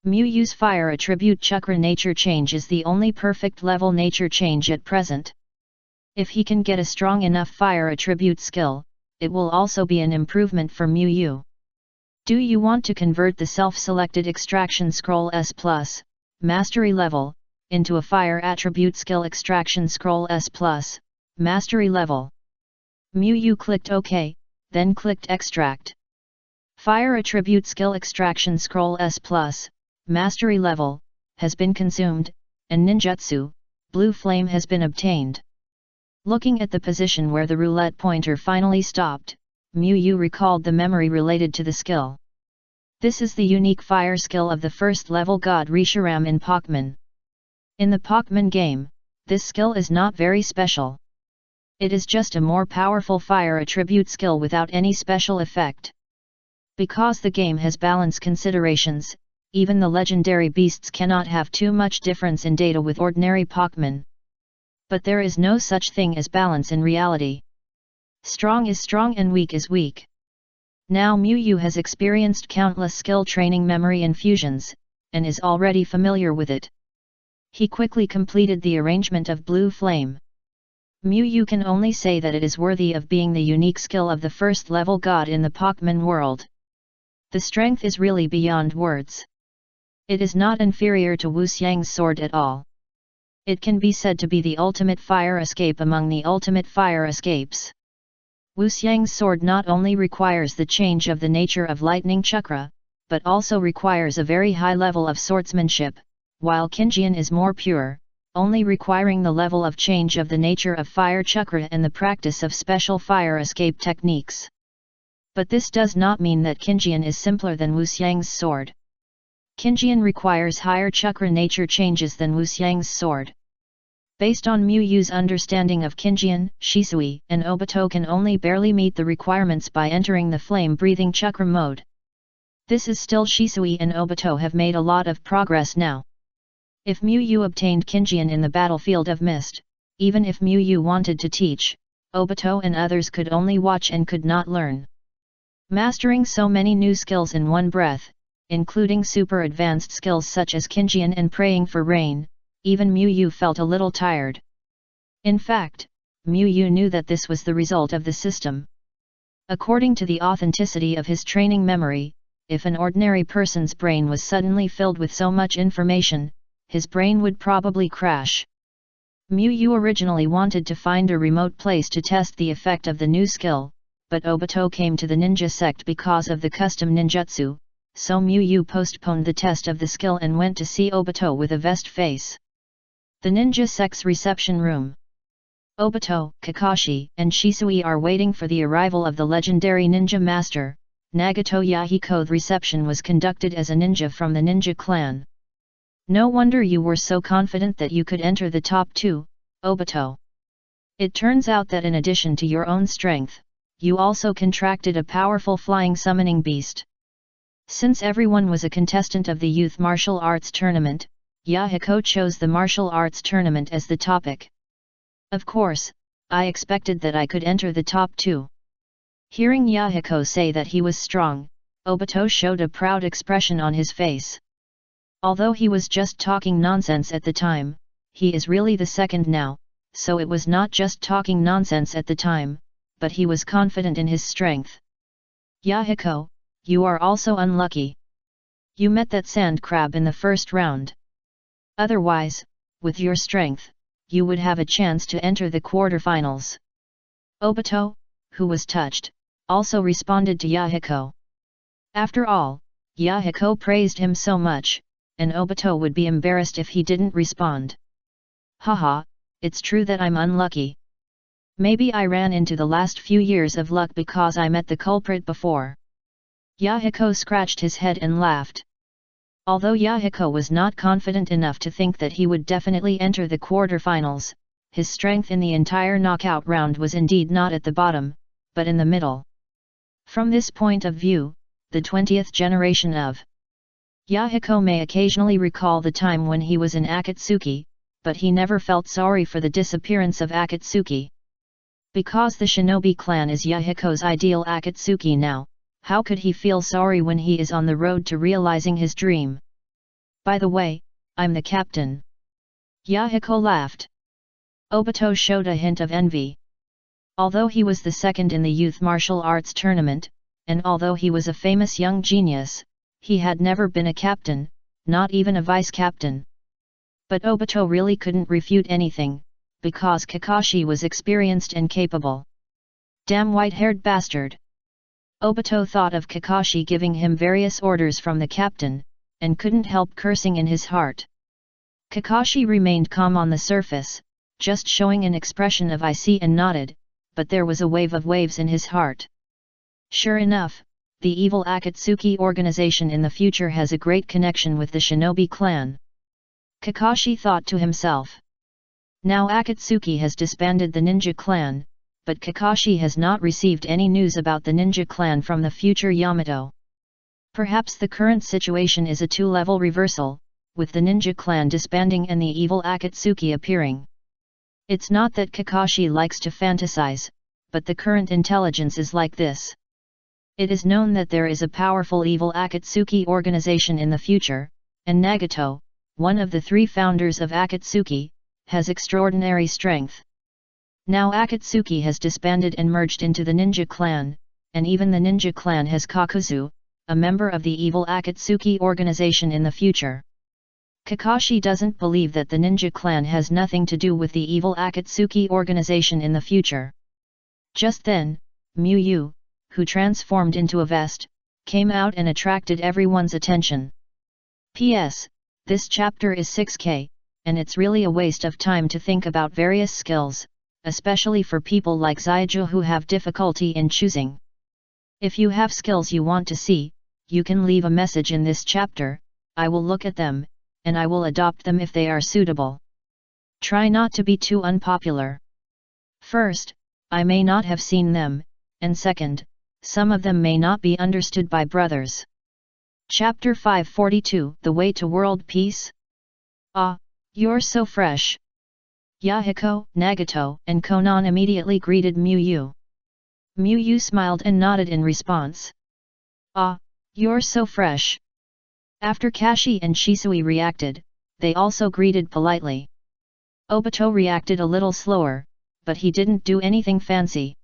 Miyu's fire attribute chakra nature change is the only perfect level nature change at present. If he can get a strong enough fire attribute skill, it will also be an improvement for Miyu. Do you want to convert the self-selected extraction scroll S+, mastery level, into a fire attribute skill extraction scroll S+, mastery level? Miyu clicked OK, then clicked extract. Fire attribute skill extraction scroll S+, mastery level, has been consumed, and ninjutsu, blue flame has been obtained. Looking at the position where the roulette pointer finally stopped, Miyu recalled the memory related to the skill. This is the unique fire skill of the first level god Reshiram in Pokemon. In the Pokemon game, this skill is not very special. It is just a more powerful fire attribute skill without any special effect. Because the game has balance considerations, even the legendary beasts cannot have too much difference in data with ordinary Pokémon. But there is no such thing as balance in reality. Strong is strong and weak is weak. Now Miyu has experienced countless skill training memory infusions, and is already familiar with it. He quickly completed the arrangement of Blue Flame. Miyu can only say that it is worthy of being the unique skill of the first level god in the Pokémon world. The strength is really beyond words. It is not inferior to Wu Xiang's sword at all. It can be said to be the ultimate fire escape among the ultimate fire escapes. Wu Xiang's sword not only requires the change of the nature of lightning chakra, but also requires a very high level of swordsmanship, while Qinjian is more pure, only requiring the level of change of the nature of fire chakra and the practice of special fire escape techniques. But this does not mean that Qinjian is simpler than Wu Xiang's sword. Qinjian requires higher chakra nature changes than Wu Xiang's sword. Based on Miyu's understanding of Qinjian, Shisui and Obito can only barely meet the requirements by entering the flame-breathing chakra mode. This is still Shisui and Obito have made a lot of progress now. If Miyu obtained Qinjian in the battlefield of mist, even if Miyu wanted to teach, Obito and others could only watch and could not learn. Mastering so many new skills in one breath, including super advanced skills such as Qinjian and praying for rain, even Miyu felt a little tired. In fact, Miyu knew that this was the result of the system. According to the authenticity of his training memory, if an ordinary person's brain was suddenly filled with so much information, his brain would probably crash. Miyu originally wanted to find a remote place to test the effect of the new skill, but Obito came to the ninja sect because of the custom ninjutsu, so Miyu postponed the test of the skill and went to see Obito with a vest face. The ninja sect's reception room. Obito, Kakashi, and Shisui are waiting for the arrival of the legendary ninja master. Nagato Yahiko's reception was conducted as a ninja from the ninja clan. No wonder you were so confident that you could enter the top 2, Obito. It turns out that in addition to your own strength, you also contracted a powerful flying summoning beast. Since everyone was a contestant of the youth martial arts tournament, Yahiko chose the martial arts tournament as the topic. Of course, I expected that I could enter the top 2. Hearing Yahiko say that he was strong, Obito showed a proud expression on his face. Although he was just talking nonsense at the time, he is really the second now, so it was not just talking nonsense at the time, but he was confident in his strength. Yahiko, you are also unlucky. You met that sand crab in the first round. Otherwise, with your strength, you would have a chance to enter the quarterfinals. Obito, who was touched, also responded to Yahiko. After all, Yahiko praised him so much, and Obito would be embarrassed if he didn't respond. Haha, it's true that I'm unlucky. Maybe I ran into the last few years of luck because I met the culprit before. Yahiko scratched his head and laughed. Although Yahiko was not confident enough to think that he would definitely enter the quarterfinals, his strength in the entire knockout round was indeed not at the bottom, but in the middle. From this point of view, the 20th generation of Yahiko may occasionally recall the time when he was in Akatsuki, but he never felt sorry for the disappearance of Akatsuki. Because the shinobi clan is Yahiko's ideal Akatsuki now, how could he feel sorry when he is on the road to realizing his dream? By the way, I'm the captain. Yahiko laughed. Obito showed a hint of envy. Although he was the second in the youth martial arts tournament, and although he was a famous young genius, he had never been a captain, not even a vice-captain. But Obito really couldn't refute anything, because Kakashi was experienced and capable. Damn white-haired bastard! Obito thought of Kakashi giving him various orders from the captain, and couldn't help cursing in his heart. Kakashi remained calm on the surface, just showing an expression of I see and nodded, but there was a wave of waves in his heart. Sure enough, the evil Akatsuki organization in the future has a great connection with the shinobi clan. Kakashi thought to himself. Now Akatsuki has disbanded the ninja clan, but Kakashi has not received any news about the ninja clan from the future Yamato. Perhaps the current situation is a two-level reversal, with the ninja clan disbanding and the evil Akatsuki appearing. It's not that Kakashi likes to fantasize, but the current intelligence is like this. It is known that there is a powerful evil Akatsuki organization in the future, and Nagato, one of the three founders of Akatsuki, has extraordinary strength. Now Akatsuki has disbanded and merged into the ninja clan, and even the ninja clan has Kakuzu, a member of the evil Akatsuki organization in the future. Kakashi doesn't believe that the ninja clan has nothing to do with the evil Akatsuki organization in the future. Just then, Miyu, who transformed into a vest, came out and attracted everyone's attention. P.S. This chapter is 6K, and it's really a waste of time to think about various skills, especially for people like Zaiju who have difficulty in choosing. If you have skills you want to see, you can leave a message in this chapter, I will look at them, and I will adopt them if they are suitable. Try not to be too unpopular. First, I may not have seen them, and second, some of them may not be understood by brothers. Chapter 542 The Way to World Peace? Ah, you're so fresh. Yahiko, Nagato, and Konan immediately greeted Miyu. Miyu smiled and nodded in response. Ah, you're so fresh. After Kashi and Shisui reacted, they also greeted politely. Obito reacted a little slower, but he didn't do anything fancy.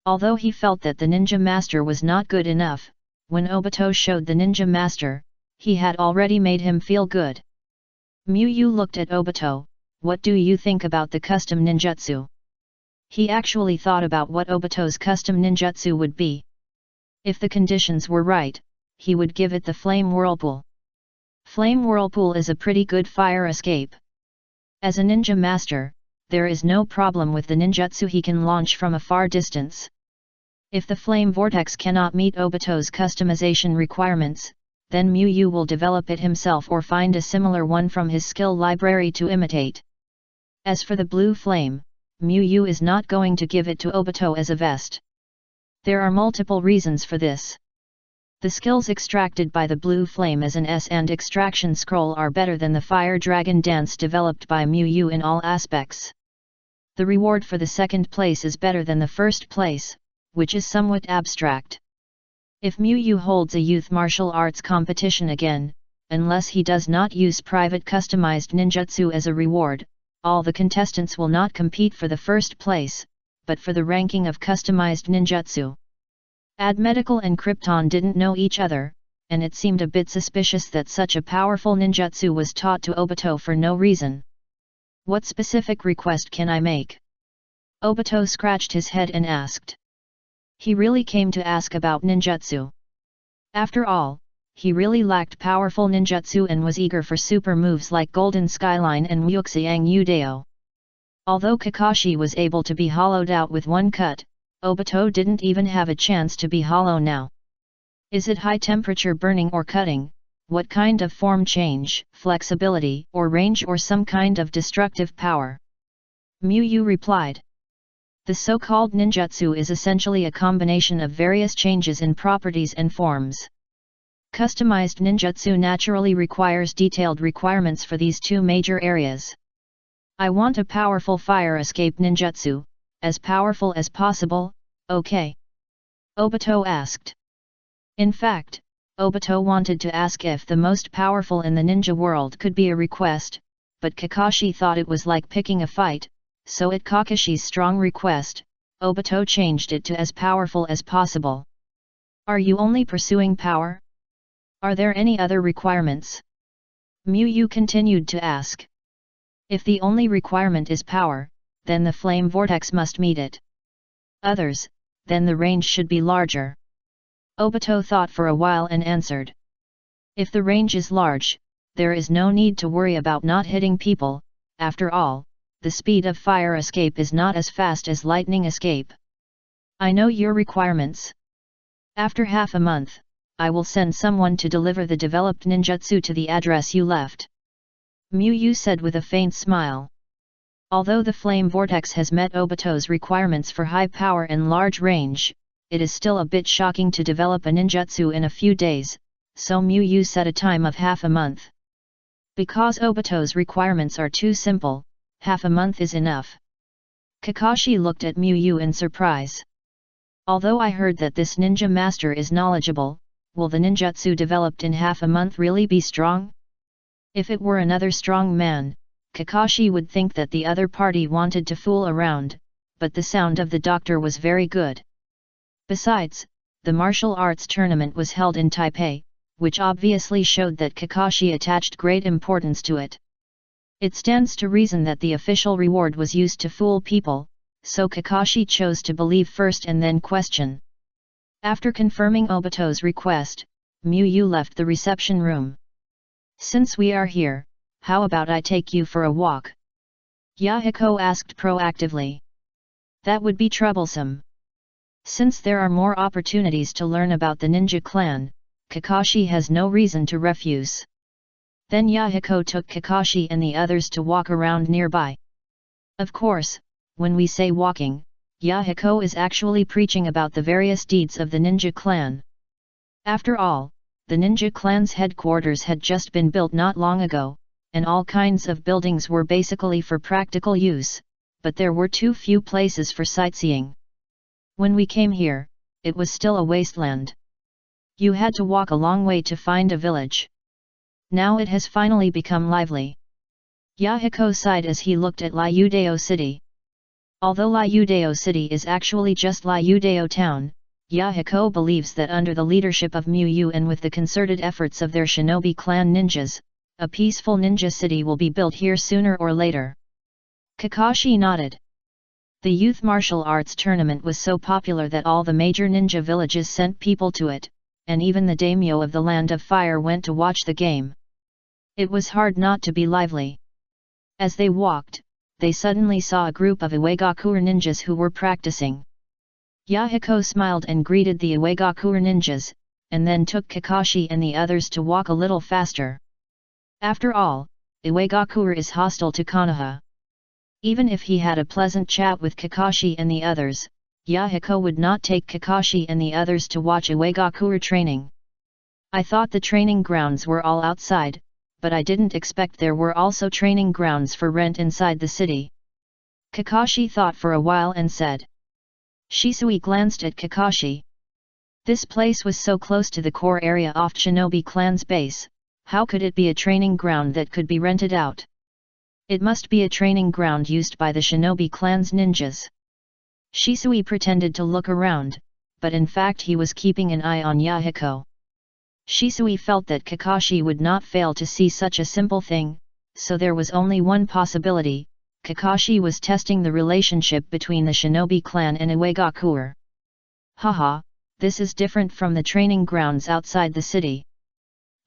Although he felt that the ninja master was not good enough, when Obito showed the ninja master, he had already made him feel good. Miyu looked at Obito, what do you think about the custom ninjutsu? He actually thought about what Obito's custom ninjutsu would be. If the conditions were right, he would give it the Flame Whirlpool. Flame Whirlpool is a pretty good fire escape. As a ninja master, there is no problem with the ninjutsu he can launch from a far distance. If the flame vortex cannot meet Obito's customization requirements, then Miyu will develop it himself or find a similar one from his skill library to imitate. As for the blue flame, Miyu is not going to give it to Obito as a vest. There are multiple reasons for this. The skills extracted by the blue flame as an S and extraction scroll are better than the fire dragon dance developed by Miyu in all aspects. The reward for the second place is better than the first place, which is somewhat abstract. If Miyu holds a youth martial arts competition again, unless he does not use private customized ninjutsu as a reward, all the contestants will not compete for the first place, but for the ranking of customized ninjutsu. Medical and Krypton didn't know each other, and it seemed a bit suspicious that such a powerful ninjutsu was taught to Obito for no reason. What specific request can I make? Obito scratched his head and asked. He really came to ask about ninjutsu. After all, he really lacked powerful ninjutsu and was eager for super moves like Golden Skyline and Muxiang Udeo. Although Kakashi was able to be hollowed out with one cut, Obito didn't even have a chance to be hollow now. Is it high temperature burning or cutting? What kind of form change, flexibility, or range or some kind of destructive power? Miyu replied. The so-called ninjutsu is essentially a combination of various changes in properties and forms. Customized ninjutsu naturally requires detailed requirements for these two major areas. I want a powerful fire escape ninjutsu, as powerful as possible, okay? Obito asked. In fact, Obito wanted to ask if the most powerful in the ninja world could be a request, but Kakashi thought it was like picking a fight, so at Kakashi's strong request, Obito changed it to as powerful as possible. Are you only pursuing power? Are there any other requirements? Miyu continued to ask. If the only requirement is power, then the flame vortex must meet it. Others, then the range should be larger. Obito thought for a while and answered. If the range is large, there is no need to worry about not hitting people, after all, the speed of fire escape is not as fast as lightning escape. I know your requirements. After half a month, I will send someone to deliver the developed ninjutsu to the address you left. Miyu said with a faint smile. Although the flame vortex has met Obito's requirements for high power and large range, it is still a bit shocking to develop a ninjutsu in a few days, so Mu set a time of half a month. Because Obito's requirements are too simple, half a month is enough. Kakashi looked at Mu in surprise. Although I heard that this ninja master is knowledgeable, will the ninjutsu developed in half a month really be strong? If it were another strong man, Kakashi would think that the other party wanted to fool around, but the sound of the doctor was very good. Besides, the martial arts tournament was held in Taipei, which obviously showed that Kakashi attached great importance to it. It stands to reason that the official reward was used to fool people, so Kakashi chose to believe first and then question. After confirming Obito's request, Mu left the reception room. Since we are here, how about I take you for a walk? Yahiko asked proactively. That would be troublesome. Since there are more opportunities to learn about the ninja clan, Kakashi has no reason to refuse. Then Yahiko took Kakashi and the others to walk around nearby. Of course, when we say walking, Yahiko is actually preaching about the various deeds of the ninja clan. After all, the ninja clan's headquarters had just been built not long ago, and all kinds of buildings were basically for practical use, but there were too few places for sightseeing. When we came here, it was still a wasteland. You had to walk a long way to find a village. Now it has finally become lively. Yahiko sighed as he looked at Liudeo City. Although Liudeo City is actually just Liudeo Town, Yahiko believes that under the leadership of Mu and with the concerted efforts of their shinobi clan ninjas, a peaceful ninja city will be built here sooner or later. Kakashi nodded. The youth martial arts tournament was so popular that all the major ninja villages sent people to it, and even the daimyo of the Land of Fire went to watch the game. It was hard not to be lively. As they walked, they suddenly saw a group of Iwagakure ninjas who were practicing. Yahiko smiled and greeted the Iwagakure ninjas, and then took Kakashi and the others to walk a little faster. After all, Iwagakure is hostile to Konoha. Even if he had a pleasant chat with Kakashi and the others, Yahiko would not take Kakashi and the others to watch Iwagakure training. I thought the training grounds were all outside, but I didn't expect there were also training grounds for rent inside the city. Kakashi thought for a while and said. Shisui glanced at Kakashi. This place was so close to the core area off Shinobi clan's base, how could it be a training ground that could be rented out? It must be a training ground used by the Shinobi clan's ninjas. Shisui pretended to look around, but in fact he was keeping an eye on Yahiko. Shisui felt that Kakashi would not fail to see such a simple thing, so there was only one possibility: Kakashi was testing the relationship between the Shinobi clan and Iwagakure. Haha, this is different from the training grounds outside the city.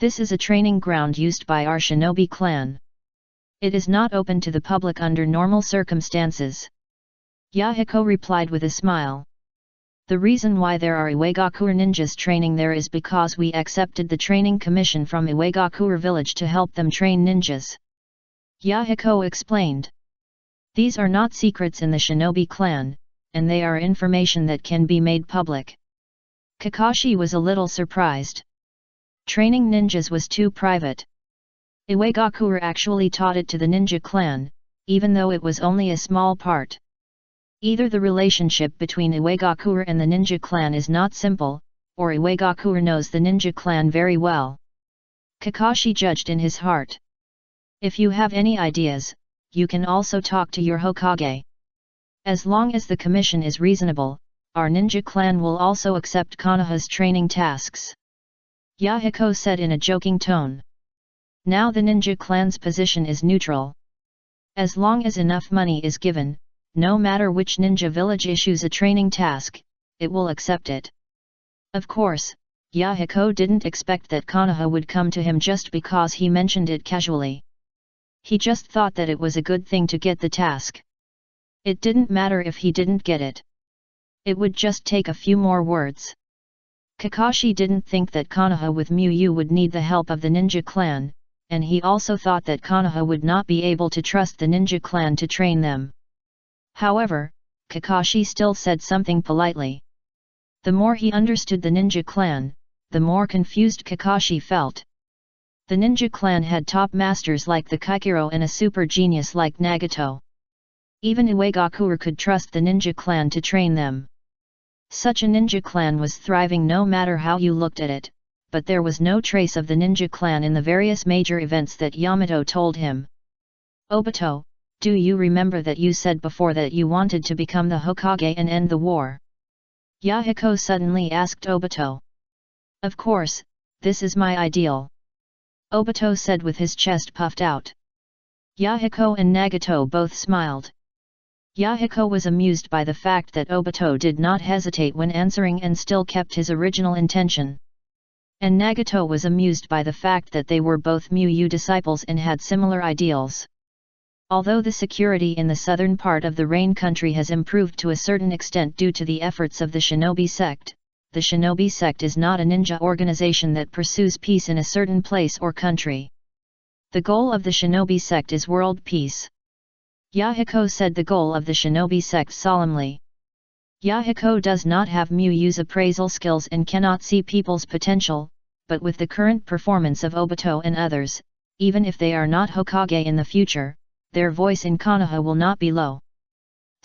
This is a training ground used by our Shinobi clan. It is not open to the public under normal circumstances. Yahiko replied with a smile. The reason why there are Iwagakure ninjas training there is because we accepted the training commission from Iwagakure village to help them train ninjas. Yahiko explained. These are not secrets in the Shinobi clan, and they are information that can be made public. Kakashi was a little surprised. Training ninjas was too private. Iwagakure actually taught it to the ninja clan, even though it was only a small part. Either the relationship between Iwagakure and the ninja clan is not simple, or Iwagakure knows the ninja clan very well. Kakashi judged in his heart. If you have any ideas, you can also talk to your Hokage. As long as the commission is reasonable, our ninja clan will also accept Konoha's training tasks. Yahiko said in a joking tone. Now the ninja clan's position is neutral. As long as enough money is given, no matter which ninja village issues a training task, it will accept it. Of course, Yahiko didn't expect that Konoha would come to him just because he mentioned it casually. He just thought that it was a good thing to get the task. It didn't matter if he didn't get it. It would just take a few more words. Kakashi didn't think that Konoha with Mu would need the help of the ninja clan, and he also thought that Konoha would not be able to trust the ninja clan to train them. However, Kakashi still said something politely. The more he understood the ninja clan, the more confused Kakashi felt. The ninja clan had top masters like the Kaikiro and a super genius like Nagato. Even Uegakure could trust the ninja clan to train them. Such a ninja clan was thriving no matter how you looked at it, but there was no trace of the ninja clan in the various major events that Yamato told him. Obito, do you remember that you said before that you wanted to become the Hokage and end the war? Yahiko suddenly asked Obito. Of course, this is my ideal. Obito said with his chest puffed out. Yahiko and Nagato both smiled. Yahiko was amused by the fact that Obito did not hesitate when answering and still kept his original intention. And Nagato was amused by the fact that they were both Muyu disciples and had similar ideals. Although the security in the southern part of the Rain country has improved to a certain extent due to the efforts of the Shinobi sect, the Shinobi sect is not a ninja organization that pursues peace in a certain place or country. The goal of the Shinobi sect is world peace. Yahiko said the goal of the Shinobi sect solemnly. Yahiko does not have Muyu's appraisal skills and cannot see people's potential, but with the current performance of Obito and others, even if they are not Hokage in the future, their voice in Konoha will not be low.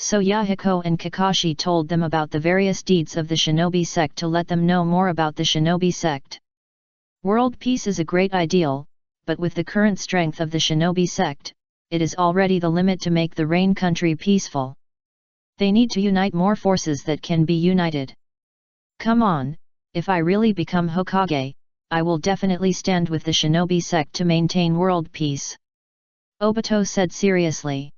So Yahiko and Kakashi told them about the various deeds of the Shinobi sect to let them know more about the Shinobi sect. World peace is a great ideal, but with the current strength of the Shinobi sect, it is already the limit to make the Rain country peaceful. They need to unite more forces that can be united. Come on, if I really become Hokage, I will definitely stand with the Shinobi sect to maintain world peace. Obito said seriously.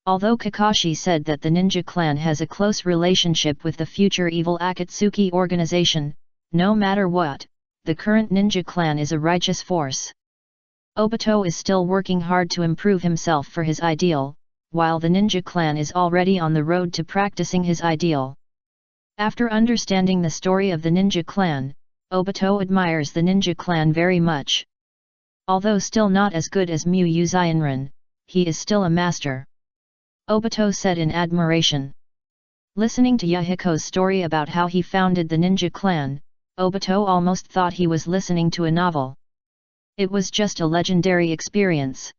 Although Kakashi said that the ninja clan has a close relationship with the future evil Akatsuki organization, no matter what, the current ninja clan is a righteous force. Obito is still working hard to improve himself for his ideal, while the ninja clan is already on the road to practicing his ideal. After understanding the story of the ninja clan, Obito admires the ninja clan very much. Although still not as good as Muyu Zainran, he is still a master. Obito said in admiration. Listening to Yahiko's story about how he founded the ninja clan, Obito almost thought he was listening to a novel. It was just a legendary experience.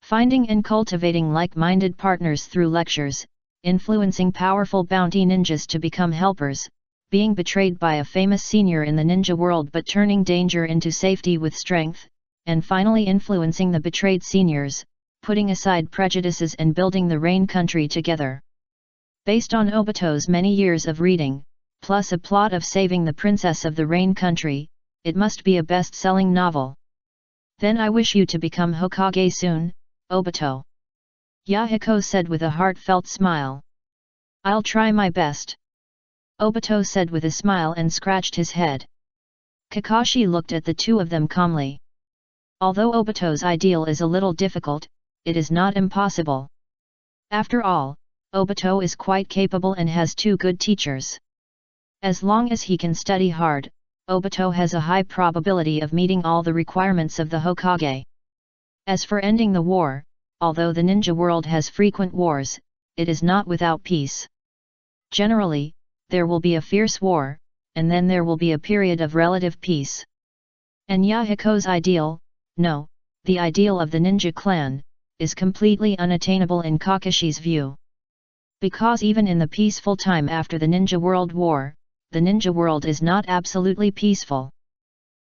Finding and cultivating like-minded partners through lectures, influencing powerful bounty ninjas to become helpers, being betrayed by a famous senior in the ninja world but turning danger into safety with strength, and finally influencing the betrayed seniors, putting aside prejudices and building the Rain country together. Based on Obito's many years of reading, plus a plot of saving the princess of the Rain country, it must be a best-selling novel. Then I wish you to become Hokage soon, Obito. Yahiko said with a heartfelt smile. I'll try my best. Obito said with a smile and scratched his head. Kakashi looked at the two of them calmly. Although Obito's ideal is a little difficult, it is not impossible. After all, Obito is quite capable and has two good teachers. As long as he can study hard, Obito has a high probability of meeting all the requirements of the Hokage. As for ending the war, although the ninja world has frequent wars, it is not without peace. Generally, there will be a fierce war, and then there will be a period of relative peace. And Yahiko's ideal, no, the ideal of the ninja clan, is completely unattainable in Kakashi's view. Because even in the peaceful time after the Ninja World War, the ninja world is not absolutely peaceful.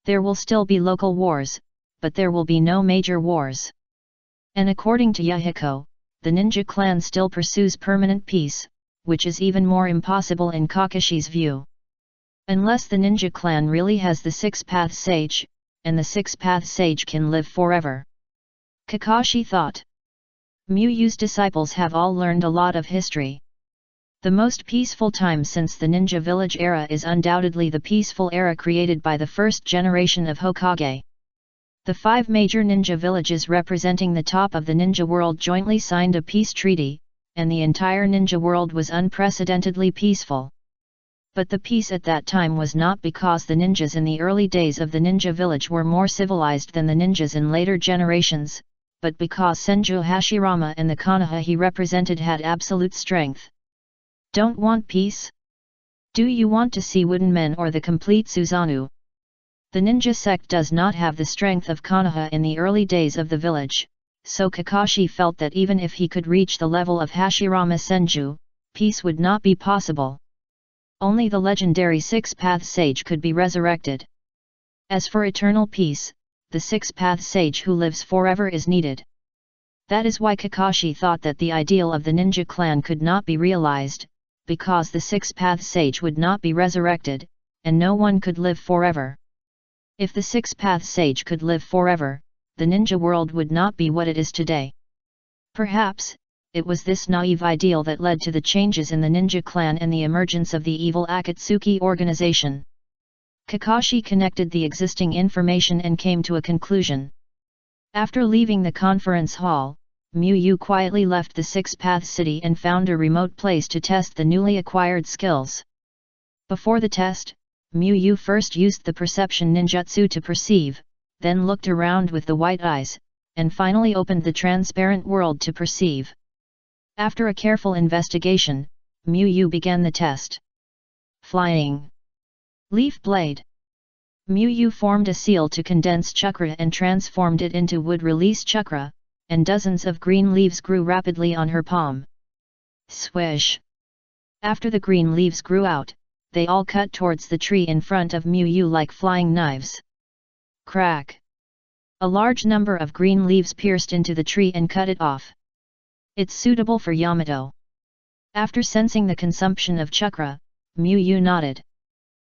There will still be local wars, but there will be no major wars. And according to Yahiko, the ninja clan still pursues permanent peace, which is even more impossible in Kakashi's view. Unless the ninja clan really has the Six-Path Sage, and the Six-Path Sage can live forever. Kakashi thought. Muyu's disciples have all learned a lot of history. The most peaceful time since the Ninja Village era is undoubtedly the peaceful era created by the first generation of Hokage. The 5 major ninja villages representing the top of the ninja world jointly signed a peace treaty, and the entire ninja world was unprecedentedly peaceful. But the peace at that time was not because the ninjas in the early days of the ninja village were more civilized than the ninjas in later generations, but because Senju Hashirama and the Konoha he represented had absolute strength. Don't want peace? Do you want to see wooden men or the complete Susanoo? The ninja sect does not have the strength of Konoha in the early days of the village, so Kakashi felt that even if he could reach the level of Hashirama Senju, peace would not be possible. Only the legendary Six-Path Sage could be resurrected. As for eternal peace, the Six-Path Sage who lives forever is needed. That is why Kakashi thought that the ideal of the ninja clan could not be realized, because the Six-Path Sage would not be resurrected, and no one could live forever. If the Six-Path Sage could live forever, the ninja world would not be what it is today. Perhaps, it was this naive ideal that led to the changes in the ninja clan and the emergence of the evil Akatsuki organization. Kakashi connected the existing information and came to a conclusion. After leaving the conference hall, Miyu quietly left the Six-Path City and found a remote place to test the newly acquired skills. Before the test, Miyu first used the perception ninjutsu to perceive, then looked around with the white eyes, and finally opened the transparent world to perceive. After a careful investigation, Miyu began the test. Flying Leaf Blade. Miyu formed a seal to condense chakra and transformed it into wood release chakra, and dozens of green leaves grew rapidly on her palm. Swish! After the green leaves grew out, they all cut towards the tree in front of Miyu like flying knives. Crack! A large number of green leaves pierced into the tree and cut it off. It's suitable for Yamato. After sensing the consumption of chakra, Miyu nodded.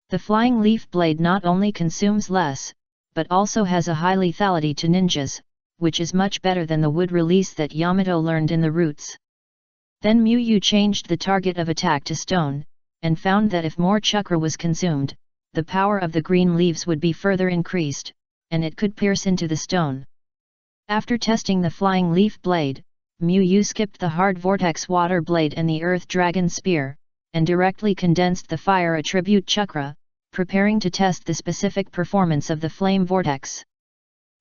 The flying leaf blade not only consumes less, but also has a high lethality to ninjas, which is much better than the wood release that Yamato learned in the roots. Then Miyu changed the target of attack to stone, and found that if more chakra was consumed, the power of the green leaves would be further increased, and it could pierce into the stone. After testing the flying leaf blade, Miyu skipped the hard vortex water blade and the earth dragon spear, and directly condensed the fire attribute chakra, preparing to test the specific performance of the flame vortex.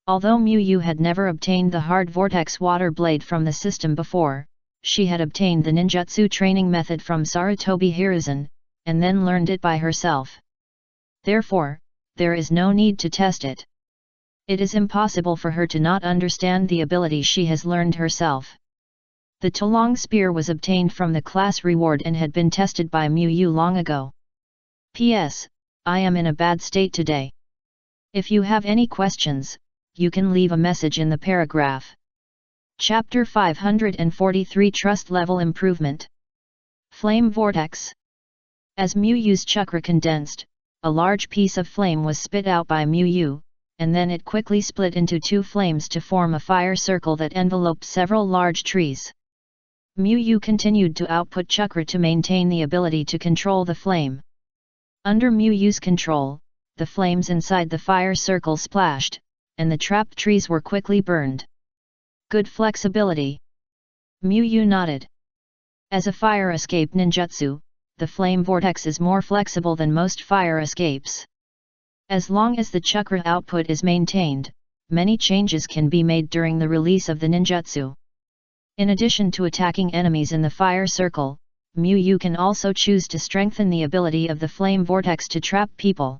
Although Miyu had never obtained the hard vortex water blade from the system before, she had obtained the ninjutsu training method from Sarutobi Hiruzen, and then learned it by herself. Therefore, there is no need to test it. It is impossible for her to not understand the ability she has learned herself. The Tolong spear was obtained from the class reward and had been tested by Miyu long ago. P.S. I am in a bad state today. If you have any questions, you can leave a message in the paragraph. Chapter 543 Trust Level Improvement. Flame Vortex. As Miyu's chakra condensed, a large piece of flame was spit out by Miyu, and then it quickly split into two flames to form a fire circle that enveloped several large trees. Miyu continued to output chakra to maintain the ability to control the flame. Under Miyu's control, the flames inside the fire circle splashed, and the trapped trees were quickly burned. Good flexibility. Miyu nodded. As a fire escape ninjutsu, the flame vortex is more flexible than most fire escapes. As long as the chakra output is maintained, many changes can be made during the release of the ninjutsu. In addition to attacking enemies in the fire circle, Miyu can also choose to strengthen the ability of the flame vortex to trap people.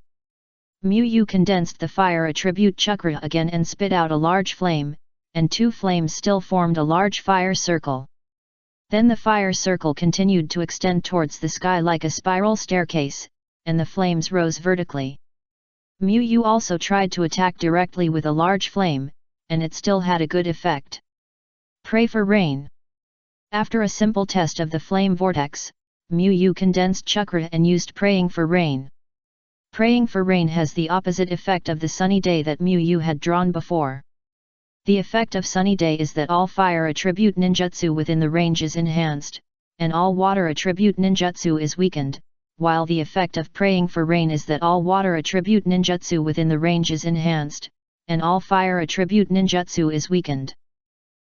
Miyu condensed the fire attribute chakra again and spit out a large flame, and two flames still formed a large fire circle. Then the fire circle continued to extend towards the sky like a spiral staircase, and the flames rose vertically. Miyu also tried to attack directly with a large flame, and it still had a good effect. Pray for rain. After a simple test of the flame vortex, Miyu condensed chakra and used praying for rain. Praying for rain has the opposite effect of the sunny day that Miyu had drawn before. The effect of sunny day is that all fire attribute ninjutsu within the range is enhanced, and all water attribute ninjutsu is weakened, while the effect of praying for rain is that all water attribute ninjutsu within the range is enhanced, and all fire attribute ninjutsu is weakened.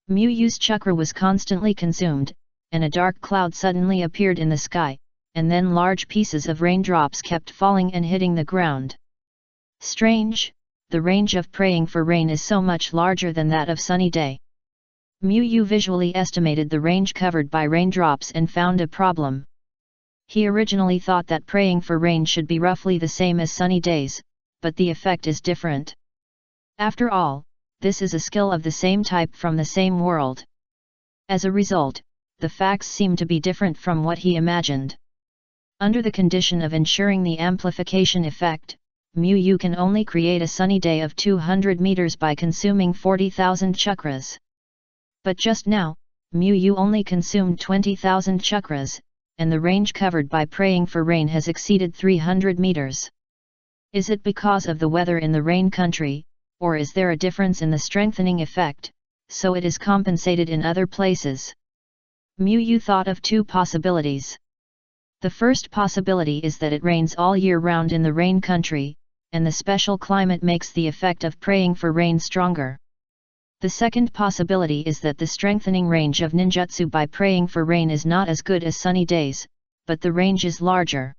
Miyu's chakra was constantly consumed, and a dark cloud suddenly appeared in the sky, and then large pieces of raindrops kept falling and hitting the ground. Strange, the range of praying for rain is so much larger than that of sunny day. Miyu visually estimated the range covered by raindrops and found a problem. He originally thought that praying for rain should be roughly the same as sunny days, but the effect is different. After all, this is a skill of the same type from the same world. As a result, the facts seem to be different from what he imagined. Under the condition of ensuring the amplification effect, Mu can only create a sunny day of 200 meters by consuming 40,000 chakras. But just now, Mu only consumed 20,000 chakras, and the range covered by praying for rain has exceeded 300 meters. Is it because of the weather in the rain country, or is there a difference in the strengthening effect, so it is compensated in other places? Mu thought of two possibilities. The first possibility is that it rains all year round in the rain country, and the special climate makes the effect of praying for rain stronger. The second possibility is that the strengthening range of ninjutsu by praying for rain is not as good as sunny days, but the range is larger.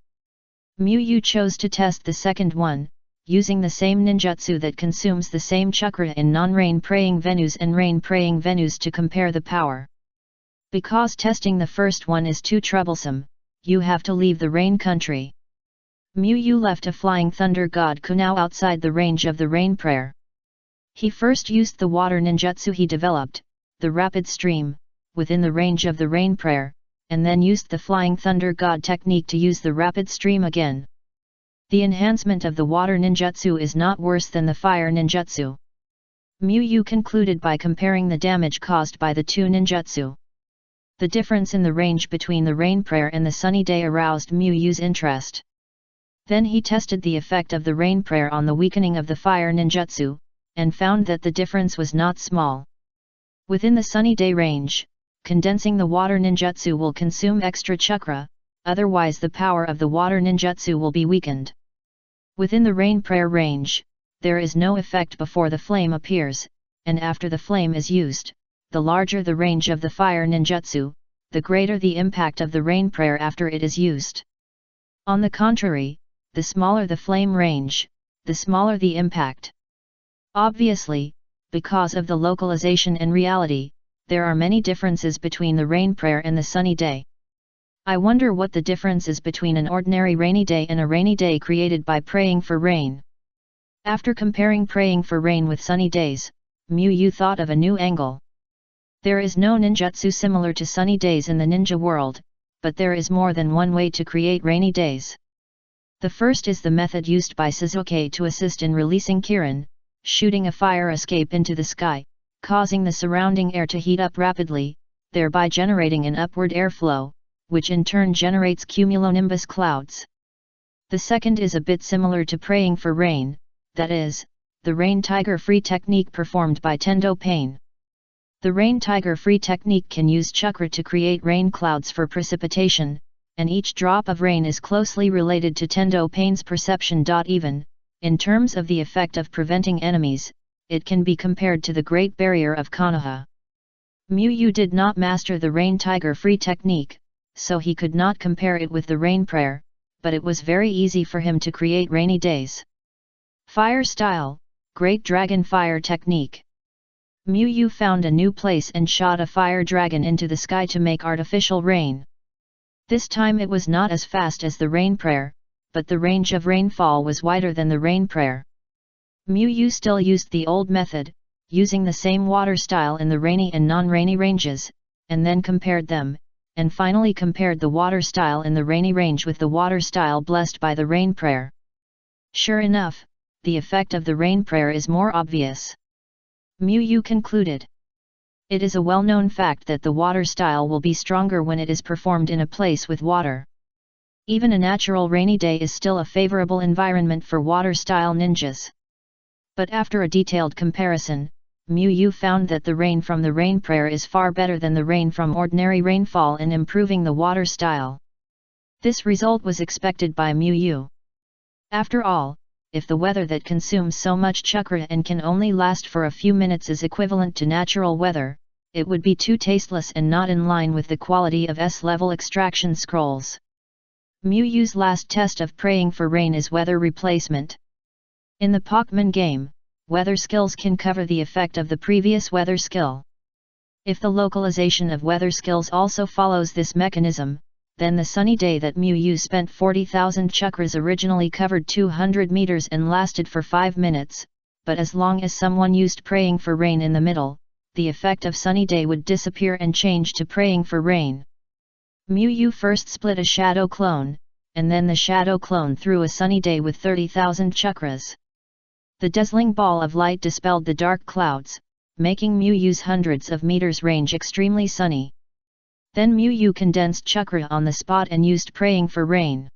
Mu chose to test the second one, using the same ninjutsu that consumes the same chakra in non-rain praying venues and rain praying venues to compare the power. Because testing the first one is too troublesome, you have to leave the rain country. Mu left a flying thunder god Konoha outside the range of the rain prayer. He first used the water ninjutsu he developed, the rapid stream, within the range of the rain prayer, and then used the flying thunder god technique to use the rapid stream again. The enhancement of the water ninjutsu is not worse than the fire ninjutsu. Mu concluded by comparing the damage caused by the two ninjutsu. The difference in the range between the rain prayer and the sunny day aroused Mu's interest. Then he tested the effect of the rain prayer on the weakening of the fire ninjutsu, and found that the difference was not small. Within the sunny day range, condensing the water ninjutsu will consume extra chakra, otherwise the power of the water ninjutsu will be weakened. Within the rain prayer range, there is no effect before the flame appears, and after the flame is used, the larger the range of the fire ninjutsu, the greater the impact of the rain prayer after it is used. On the contrary, the smaller the flame range, the smaller the impact. Obviously, because of the localization and reality, there are many differences between the rain prayer and the sunny day. I wonder what the difference is between an ordinary rainy day and a rainy day created by praying for rain. After comparing praying for rain with sunny days, Mu thought of a new angle. There is no ninjutsu similar to sunny days in the ninja world, but there is more than one way to create rainy days. The first is the method used by Sasuke to assist in releasing Kirin, shooting a fire escape into the sky, causing the surrounding air to heat up rapidly, thereby generating an upward airflow, which in turn generates cumulonimbus clouds. The second is a bit similar to praying for rain, that is, the rain tiger free technique performed by Tendo Pain. The rain tiger free technique can use chakra to create rain clouds for precipitation, and each drop of rain is closely related to Tendo Pain's perception. Even, in terms of the effect of preventing enemies, it can be compared to the Great Barrier of Konoha. Mu did not master the rain tiger free technique, so he could not compare it with the rain prayer, but it was very easy for him to create rainy days. Fire style, Great Dragon Fire Technique. Mu found a new place and shot a fire dragon into the sky to make artificial rain. This time it was not as fast as the rain prayer, but the range of rainfall was wider than the rain prayer. Mu still used the old method, using the same water style in the rainy and non-rainy ranges, and then compared them, and finally compared the water style in the rainy range with the water style blessed by the rain prayer. Sure enough, the effect of the rain prayer is more obvious. Mu concluded. It is a well-known fact that the water style will be stronger when it is performed in a place with water. Even a natural rainy day is still a favorable environment for water style ninjas. But after a detailed comparison, Mu found that the rain from the rain prayer is far better than the rain from ordinary rainfall in improving the water style. This result was expected by Mu. After all, if the weather that consumes so much chakra and can only last for a few minutes is equivalent to natural weather, it would be too tasteless and not in line with the quality of S-level extraction scrolls. Mu's last test of praying for rain is weather replacement. In the Pokemon game, weather skills can cover the effect of the previous weather skill. If the localization of weather skills also follows this mechanism, then the sunny day that Mu spent 40,000 chakras originally covered 200 meters and lasted for 5 minutes, but as long as someone used praying for rain in the middle, the effect of sunny day would disappear and change to praying for rain. Mu first split a shadow clone, and then the shadow clone threw a sunny day with 30,000 chakras. The dazzling ball of light dispelled the dark clouds, making Mu's hundreds of meters range extremely sunny. Then Mu condensed chakra on the spot and used praying for rain.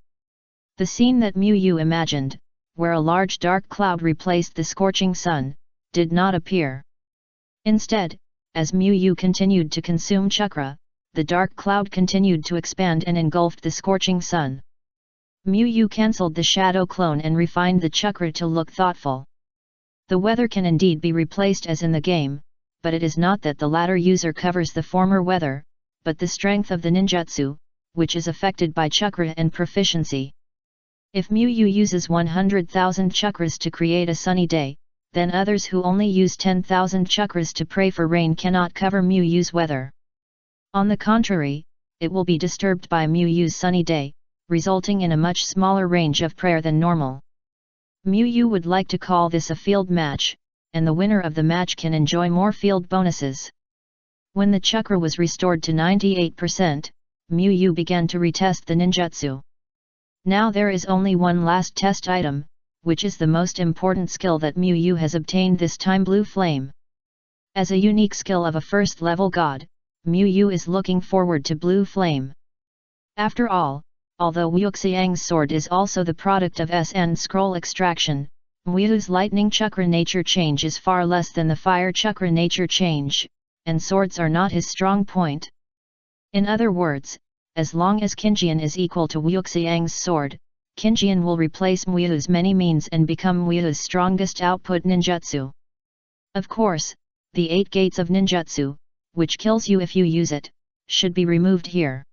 The scene that Mu imagined, where a large dark cloud replaced the scorching sun, did not appear. Instead, as Mu continued to consume chakra, the dark cloud continued to expand and engulfed the scorching sun. Mu cancelled the shadow clone and refined the chakra to look thoughtful. The weather can indeed be replaced as in the game, but it is not that the latter user covers the former weather, but the strength of the ninjutsu, which is affected by chakra and proficiency. If Mu uses 100,000 chakras to create a sunny day, then others who only use 10,000 chakras to pray for rain cannot cover Mu's weather. On the contrary, it will be disturbed by Mu's sunny day, resulting in a much smaller range of prayer than normal. Mu would like to call this a field match, and the winner of the match can enjoy more field bonuses. When the chakra was restored to 98%, Mu began to retest the ninjutsu. Now there is only one last test item, which is the most important skill that Mu has obtained this time: Blue Flame. As a unique skill of a first-level god, Mu is looking forward to Blue Flame. After all, although Wuxiang's sword is also the product of SN scroll extraction, Mu's lightning chakra nature change is far less than the fire chakra nature change, and swords are not his strong point. In other words, as long as Qinjian is equal to Wuxiang's sword, Qinjian will replace Mu's many means and become Mu's strongest output ninjutsu. Of course, the 8 gates of ninjutsu, which kills you if you use it, should be removed here.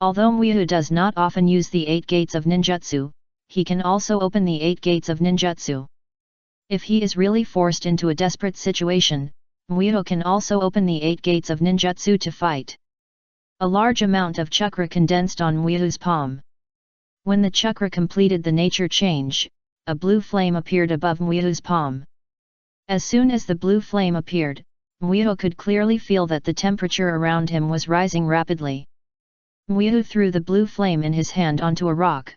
Although Mu does not often use the 8 gates of ninjutsu, he can also open the 8 gates of ninjutsu. If he is really forced into a desperate situation, Mu can also open the 8 gates of ninjutsu to fight. A large amount of chakra condensed on Mu's palm. When the chakra completed the nature change, a blue flame appeared above Mu's palm. As soon as the blue flame appeared, Mu could clearly feel that the temperature around him was rising rapidly. Mu threw the blue flame in his hand onto a rock.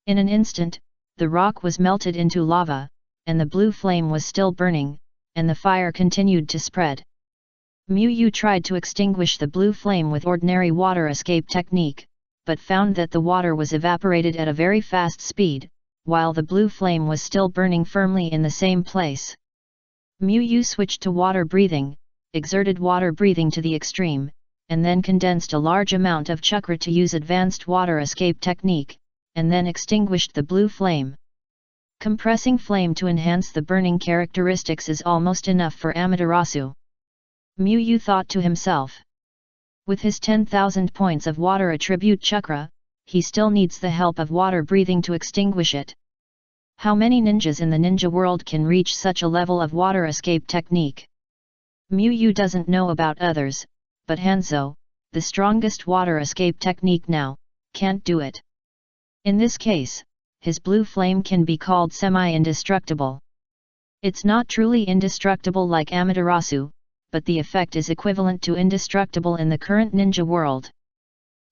In an instant, the rock was melted into lava, and the blue flame was still burning, and the fire continued to spread. Mu tried to extinguish the blue flame with ordinary water escape technique, but found that the water was evaporated at a very fast speed, while the blue flame was still burning firmly in the same place. Mu switched to water breathing, exerted water breathing to the extreme, and then condensed a large amount of chakra to use advanced water escape technique, and then extinguished the blue flame. Compressing flame to enhance the burning characteristics is almost enough for Amaterasu. Mu thought to himself. With his 10,000 points of water attribute chakra, he still needs the help of water breathing to extinguish it. How many ninjas in the ninja world can reach such a level of water escape technique? Mu doesn't know about others, but Hanzo, the strongest water escape technique now, can't do it. In this case, his blue flame can be called semi-indestructible. It's not truly indestructible like Amaterasu, but the effect is equivalent to indestructible in the current ninja world.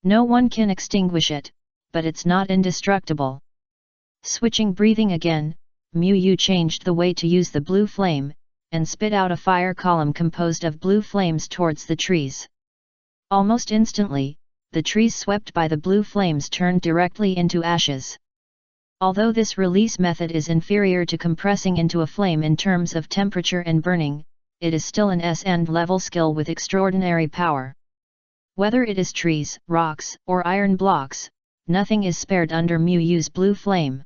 No one can extinguish it, but it's not indestructible. Switching breathing again, Mu changed the way to use the blue flame, and spit out a fire column composed of blue flames towards the trees. Almost instantly, the trees swept by the blue flames turned directly into ashes. Although this release method is inferior to compressing into a flame in terms of temperature and burning, it is still an S-end level skill with extraordinary power. Whether it is trees, rocks, or iron blocks, nothing is spared under Mu's blue flame.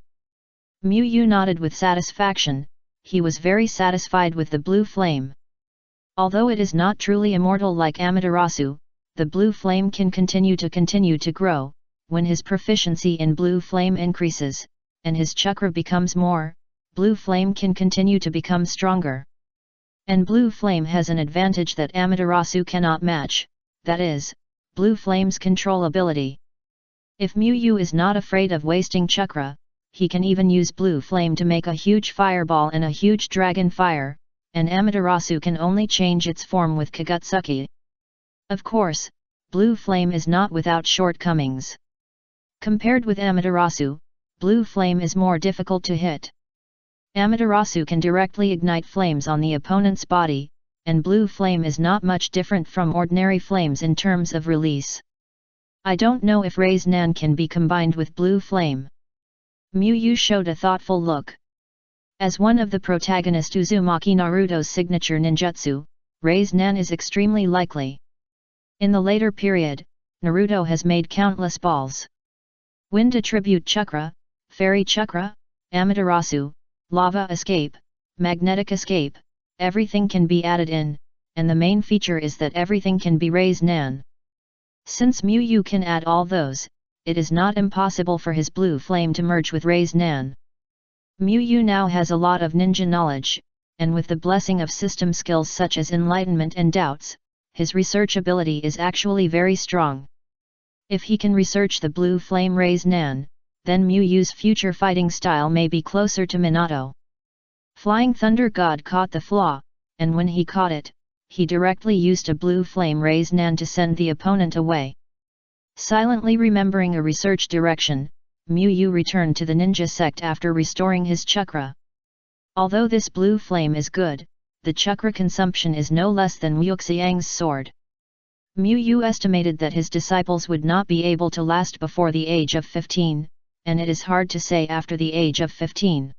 Mu nodded with satisfaction. He was very satisfied with the blue flame. Although it is not truly immortal like Amaterasu, the blue flame can continue to grow. When his proficiency in blue flame increases, and his chakra becomes more, blue flame can continue to become stronger. And blue flame has an advantage that Amaterasu cannot match, that is, blue flame's controllability. If Muyu is not afraid of wasting chakra, he can even use blue flame to make a huge fireball and a huge dragon fire, and Amaterasu can only change its form with Kagutsuki. Of course, blue flame is not without shortcomings. Compared with Amaterasu, blue flame is more difficult to hit. Amaterasu can directly ignite flames on the opponent's body, and blue flame is not much different from ordinary flames in terms of release. I don't know if Raise Nan can be combined with blue flame. Muyu showed a thoughtful look. As one of the protagonist Uzumaki Naruto's signature ninjutsu, Raise Nan is extremely likely. In the later period, Naruto has made countless balls. Wind attribute chakra, fairy chakra, Amaterasu, lava escape, magnetic escape, everything can be added in, and the main feature is that everything can be Raise Nan. Since Muyu can add all those, it is not impossible for his blue flame to merge with Raise Nan. Muyu now has a lot of ninja knowledge, and with the blessing of system skills such as enlightenment and doubts, his research ability is actually very strong. If he can research the blue flame Raise Nan, then Muyu's future fighting style may be closer to Minato. Flying Thunder God caught the flaw, and when he caught it, he directly used a blue flame Raise Nan to send the opponent away. Silently remembering a research direction, Muyu returned to the ninja sect after restoring his chakra. Although this blue flame is good, the chakra consumption is no less than Wuxiang's sword. Muyu estimated that his disciples would not be able to last before the age of 15, and it is hard to say after the age of 15.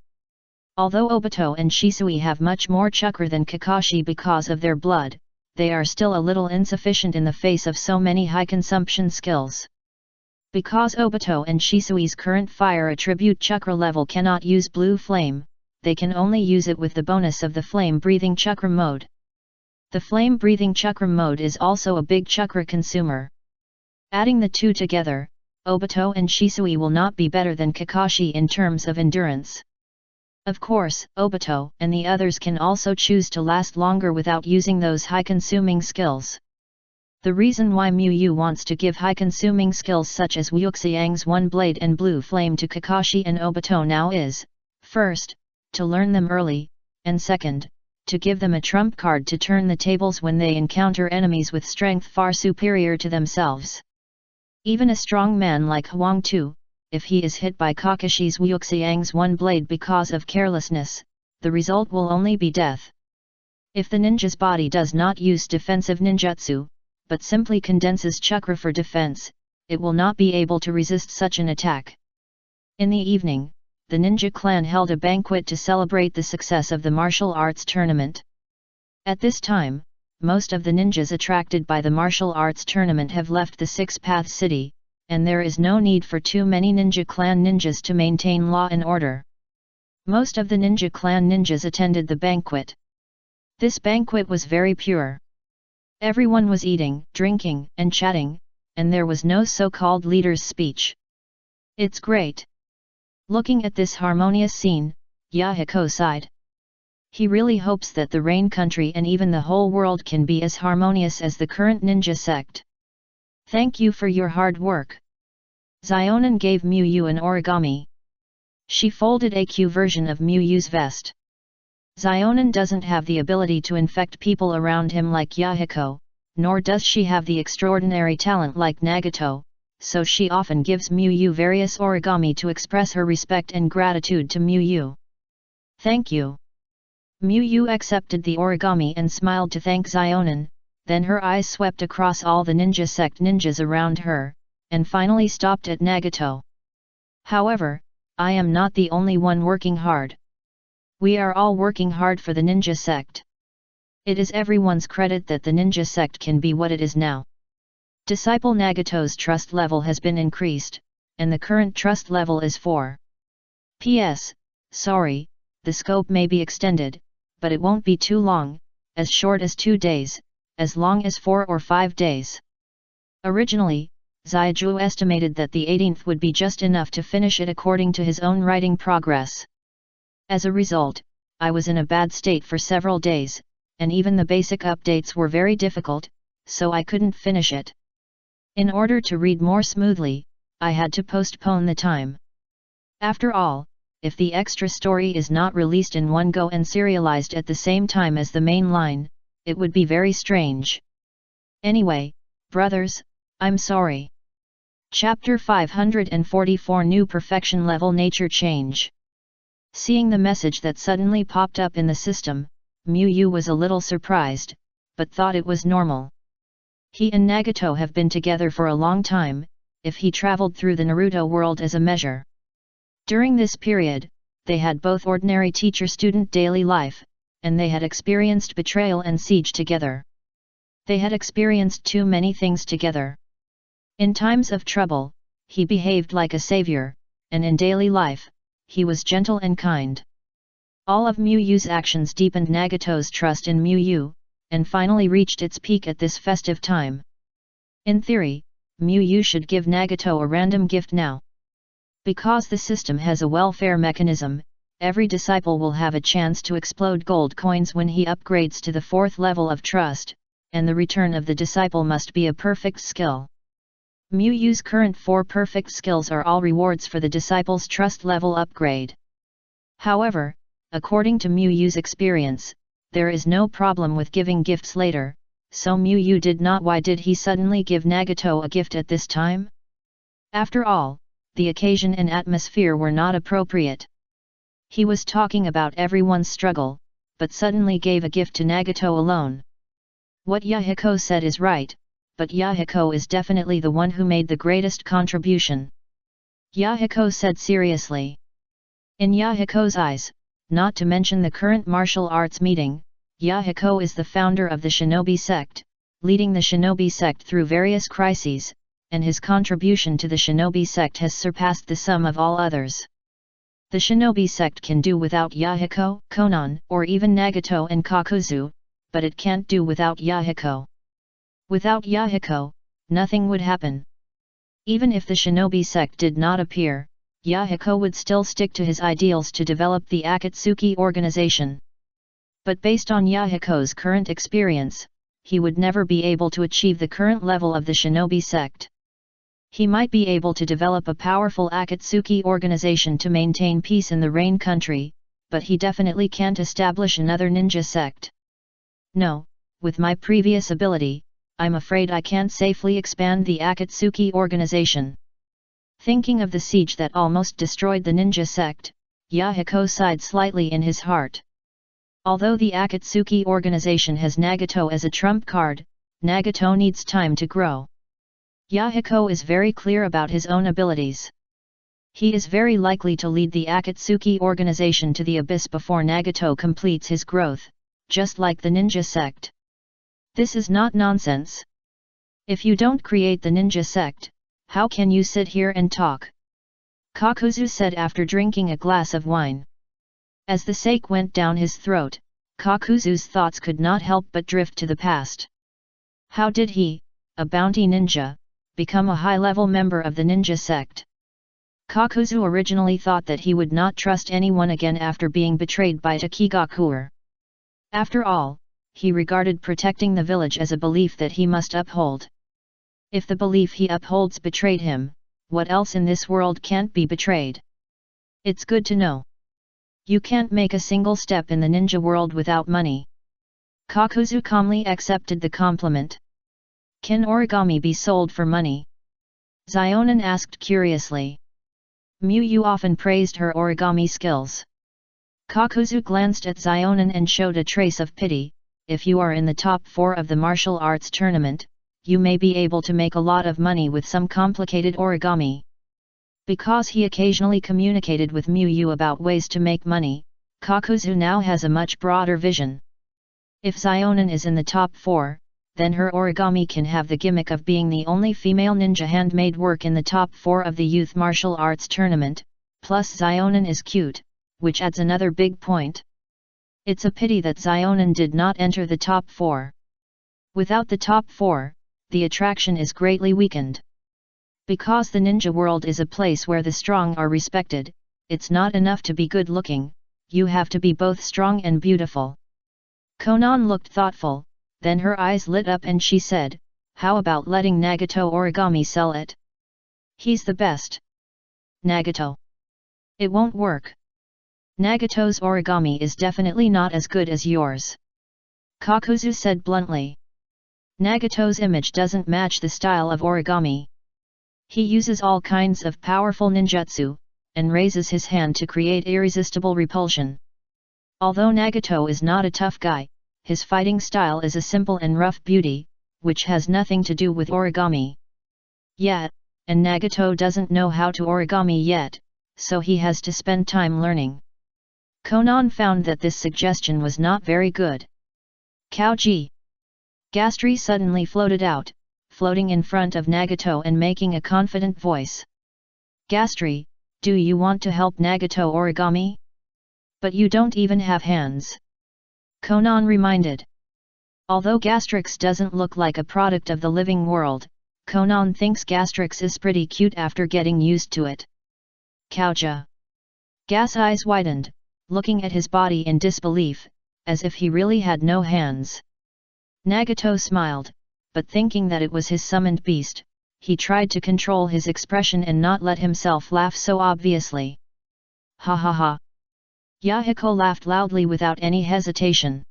Although Obito and Shisui have much more chakra than Kakashi because of their blood, they are still a little insufficient in the face of so many high consumption skills. Because Obito and Shisui's current fire attribute chakra level cannot use blue flame, they can only use it with the bonus of the flame breathing chakra mode. The flame breathing chakra mode is also a big chakra consumer. Adding the two together, Obito and Shisui will not be better than Kakashi in terms of endurance. Of course, Obito and the others can also choose to last longer without using those high-consuming skills. The reason why Muyu wants to give high-consuming skills such as Wuxiang's One Blade and Blue Flame to Kakashi and Obito now is, first, to learn them early, and second, to give them a trump card to turn the tables when they encounter enemies with strength far superior to themselves. Even a strong man like Huang Tu, if he is hit by Kakashi's Wuxiang's One Blade because of carelessness, the result will only be death. If the ninja's body does not use defensive ninjutsu, but simply condenses chakra for defense, it will not be able to resist such an attack. In the evening, the ninja clan held a banquet to celebrate the success of the martial arts tournament. At this time, most of the ninjas attracted by the martial arts tournament have left the Six Path City, and there is no need for too many ninja clan ninjas to maintain law and order. Most of the ninja clan ninjas attended the banquet. This banquet was very pure. Everyone was eating, drinking, and chatting, and there was no so-called leader's speech. It's great. Looking at this harmonious scene, Yahiko sighed. He really hopes that the Rain Country and even the whole world can be as harmonious as the current ninja sect. Thank you for your hard work. Xionin gave Muyu an origami. She folded a Q version of Muyu's vest. Xionin doesn't have the ability to infect people around him like Yahiko, nor does she have the extraordinary talent like Nagato, so she often gives Muyu various origami to express her respect and gratitude to Muyu. Thank you. Muyu accepted the origami and smiled to thank Xionin, then her eyes swept across all the ninja sect ninjas around her, and finally stopped at Nagato. However, I am not the only one working hard. We are all working hard for the ninja sect. It is everyone's credit that the ninja sect can be what it is now. Disciple Nagato's trust level has been increased, and the current trust level is 4. P.S. Sorry, the scope may be extended, but it won't be too long, as short as 2 days, as long as 4 or 5 days. Originally, Zaiju estimated that the 18th would be just enough to finish it according to his own writing progress. As a result, I was in a bad state for several days, and even the basic updates were very difficult, so I couldn't finish it. In order to read more smoothly, I had to postpone the time. After all, if the extra story is not released in one go and serialized at the same time as the main line, it would be very strange. Anyway, brothers, I'm sorry. Chapter 544 New Perfection Level Nature Change. Seeing the message that suddenly popped up in the system, Miyu was a little surprised, but thought it was normal. He and Nagato have been together for a long time, if he traveled through the Naruto world as a measure. During this period, they had both ordinary teacher-student daily life, and they had experienced betrayal and siege together. They had experienced too many things together. In times of trouble, he behaved like a savior, and in daily life, he was gentle and kind. All of Miyu's actions deepened Nagato's trust in Miyu, and finally reached its peak at this festive time. In theory, Miyu should give Nagato a random gift now. Because the system has a welfare mechanism, every disciple will have a chance to explode gold coins when he upgrades to the 4th level of trust, and the return of the disciple must be a perfect skill. Miyu's current 4 perfect skills are all rewards for the disciple's trust level upgrade. However, according to Miyu's experience, there is no problem with giving gifts later, so Miyu did not. Why did he suddenly give Nagato a gift at this time? After all, the occasion and atmosphere were not appropriate. He was talking about everyone's struggle, but suddenly gave a gift to Nagato alone. What Yahiko said is right, but Yahiko is definitely the one who made the greatest contribution. Yahiko said seriously. In Yahiko's eyes, not to mention the current martial arts meeting, Yahiko is the founder of the Shinobi sect, leading the Shinobi sect through various crises, and his contribution to the Shinobi sect has surpassed the sum of all others. The Shinobi sect can do without Yahiko, Konan, or even Nagato and Kakuzu, but it can't do without Yahiko. Without Yahiko, nothing would happen. Even if the Shinobi sect did not appear, Yahiko would still stick to his ideals to develop the Akatsuki organization. But based on Yahiko's current experience, he would never be able to achieve the current level of the Shinobi sect. He might be able to develop a powerful Akatsuki organization to maintain peace in the Rain country, but he definitely can't establish another ninja sect. No, with my previous ability, I'm afraid I can't safely expand the Akatsuki organization. Thinking of the siege that almost destroyed the ninja sect, Yahiko sighed slightly in his heart. Although the Akatsuki organization has Nagato as a trump card, Nagato needs time to grow. Yahiko is very clear about his own abilities. He is very likely to lead the Akatsuki organization to the abyss before Nagato completes his growth, just like the ninja sect. This is not nonsense. If you don't create the ninja sect, how can you sit here and talk? Kakuzu said after drinking a glass of wine. As the sake went down his throat, Kakuzu's thoughts could not help but drift to the past. How did he, a bounty ninja, become a high-level member of the ninja sect? Kakuzu originally thought that he would not trust anyone again after being betrayed by Takigakuer. After all, he regarded protecting the village as a belief that he must uphold. If the belief he upholds betrayed him, what else in this world can't be betrayed? It's good to know. You can't make a single step in the ninja world without money. Kakuzu calmly accepted the compliment. Can origami be sold for money? Zionin asked curiously. Miyu often praised her origami skills. Kakuzu glanced at Zionin and showed a trace of pity. If you are in the top 4 of the martial arts tournament, you may be able to make a lot of money with some complicated origami. Because he occasionally communicated with Miyu about ways to make money, Kakuzu now has a much broader vision. If Zionin is in the top 4, then her origami can have the gimmick of being the only female ninja handmade work in the top 4 of the youth martial arts tournament, plus Zionin is cute, which adds another big point. It's a pity that Zionin did not enter the top 4. Without the top 4, the attraction is greatly weakened. Because the ninja world is a place where the strong are respected, it's not enough to be good looking, you have to be both strong and beautiful. Konan looked thoughtful, then her eyes lit up and she said, how about letting Nagato origami sell it? He's the best. Nagato. It won't work. Nagato's origami is definitely not as good as yours. Kakuzu said bluntly. Nagato's image doesn't match the style of origami. He uses all kinds of powerful ninjutsu, and raises his hand to create irresistible repulsion. Although Nagato is not a tough guy, his fighting style is a simple and rough beauty, which has nothing to do with origami. Yet, and Nagato doesn't know how to origami yet, so he has to spend time learning. Konan found that this suggestion was not very good. Kauji. Gastri suddenly floated out, floating in front of Nagato and making a confident voice. Gastri, do you want to help Nagato origami? But you don't even have hands. Konan reminded. Although Gastrix doesn't look like a product of the living world, Konan thinks Gastrix is pretty cute after getting used to it. Kauja. Gas eyes widened, looking at his body in disbelief, as if he really had no hands. Nagato smiled, but thinking that it was his summoned beast, he tried to control his expression and not let himself laugh so obviously. Ha ha ha. Yahiko laughed loudly without any hesitation.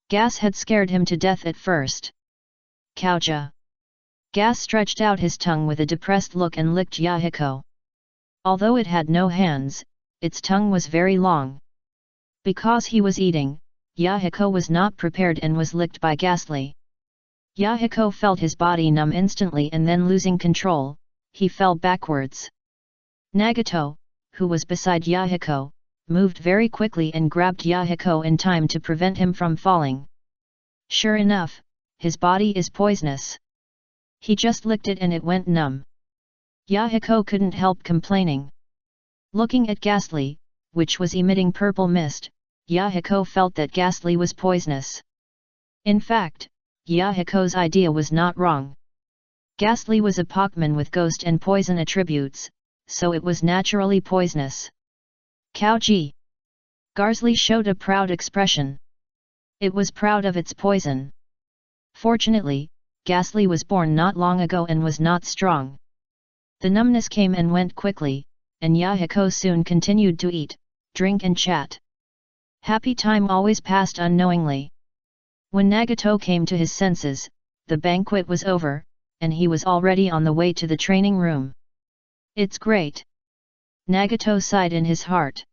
Gas had scared him to death at first. Kauja. Gas stretched out his tongue with a depressed look and licked Yahiko. Although it had no hands, its tongue was very long. Because he was eating, Yahiko was not prepared and was licked by Ghastly. Yahiko felt his body numb instantly and then losing control, he fell backwards. Nagato, who was beside Yahiko, moved very quickly and grabbed Yahiko in time to prevent him from falling. Sure enough, his body is poisonous. He just licked it and it went numb. Yahiko couldn't help complaining. Looking at Ghastly, which was emitting purple mist, Yahiko felt that Ghastly was poisonous. In fact, Yahiko's idea was not wrong. Ghastly was a Pokémon with ghost and poison attributes, so it was naturally poisonous. Kauji. Garzly showed a proud expression. It was proud of its poison. Fortunately, Ghastly was born not long ago and was not strong. The numbness came and went quickly, and Yahiko soon continued to eat, drink and chat. Happy time always passed unknowingly. When Nagato came to his senses, the banquet was over, and he was already on the way to the training room. It's great. Nagato sighed in his heart.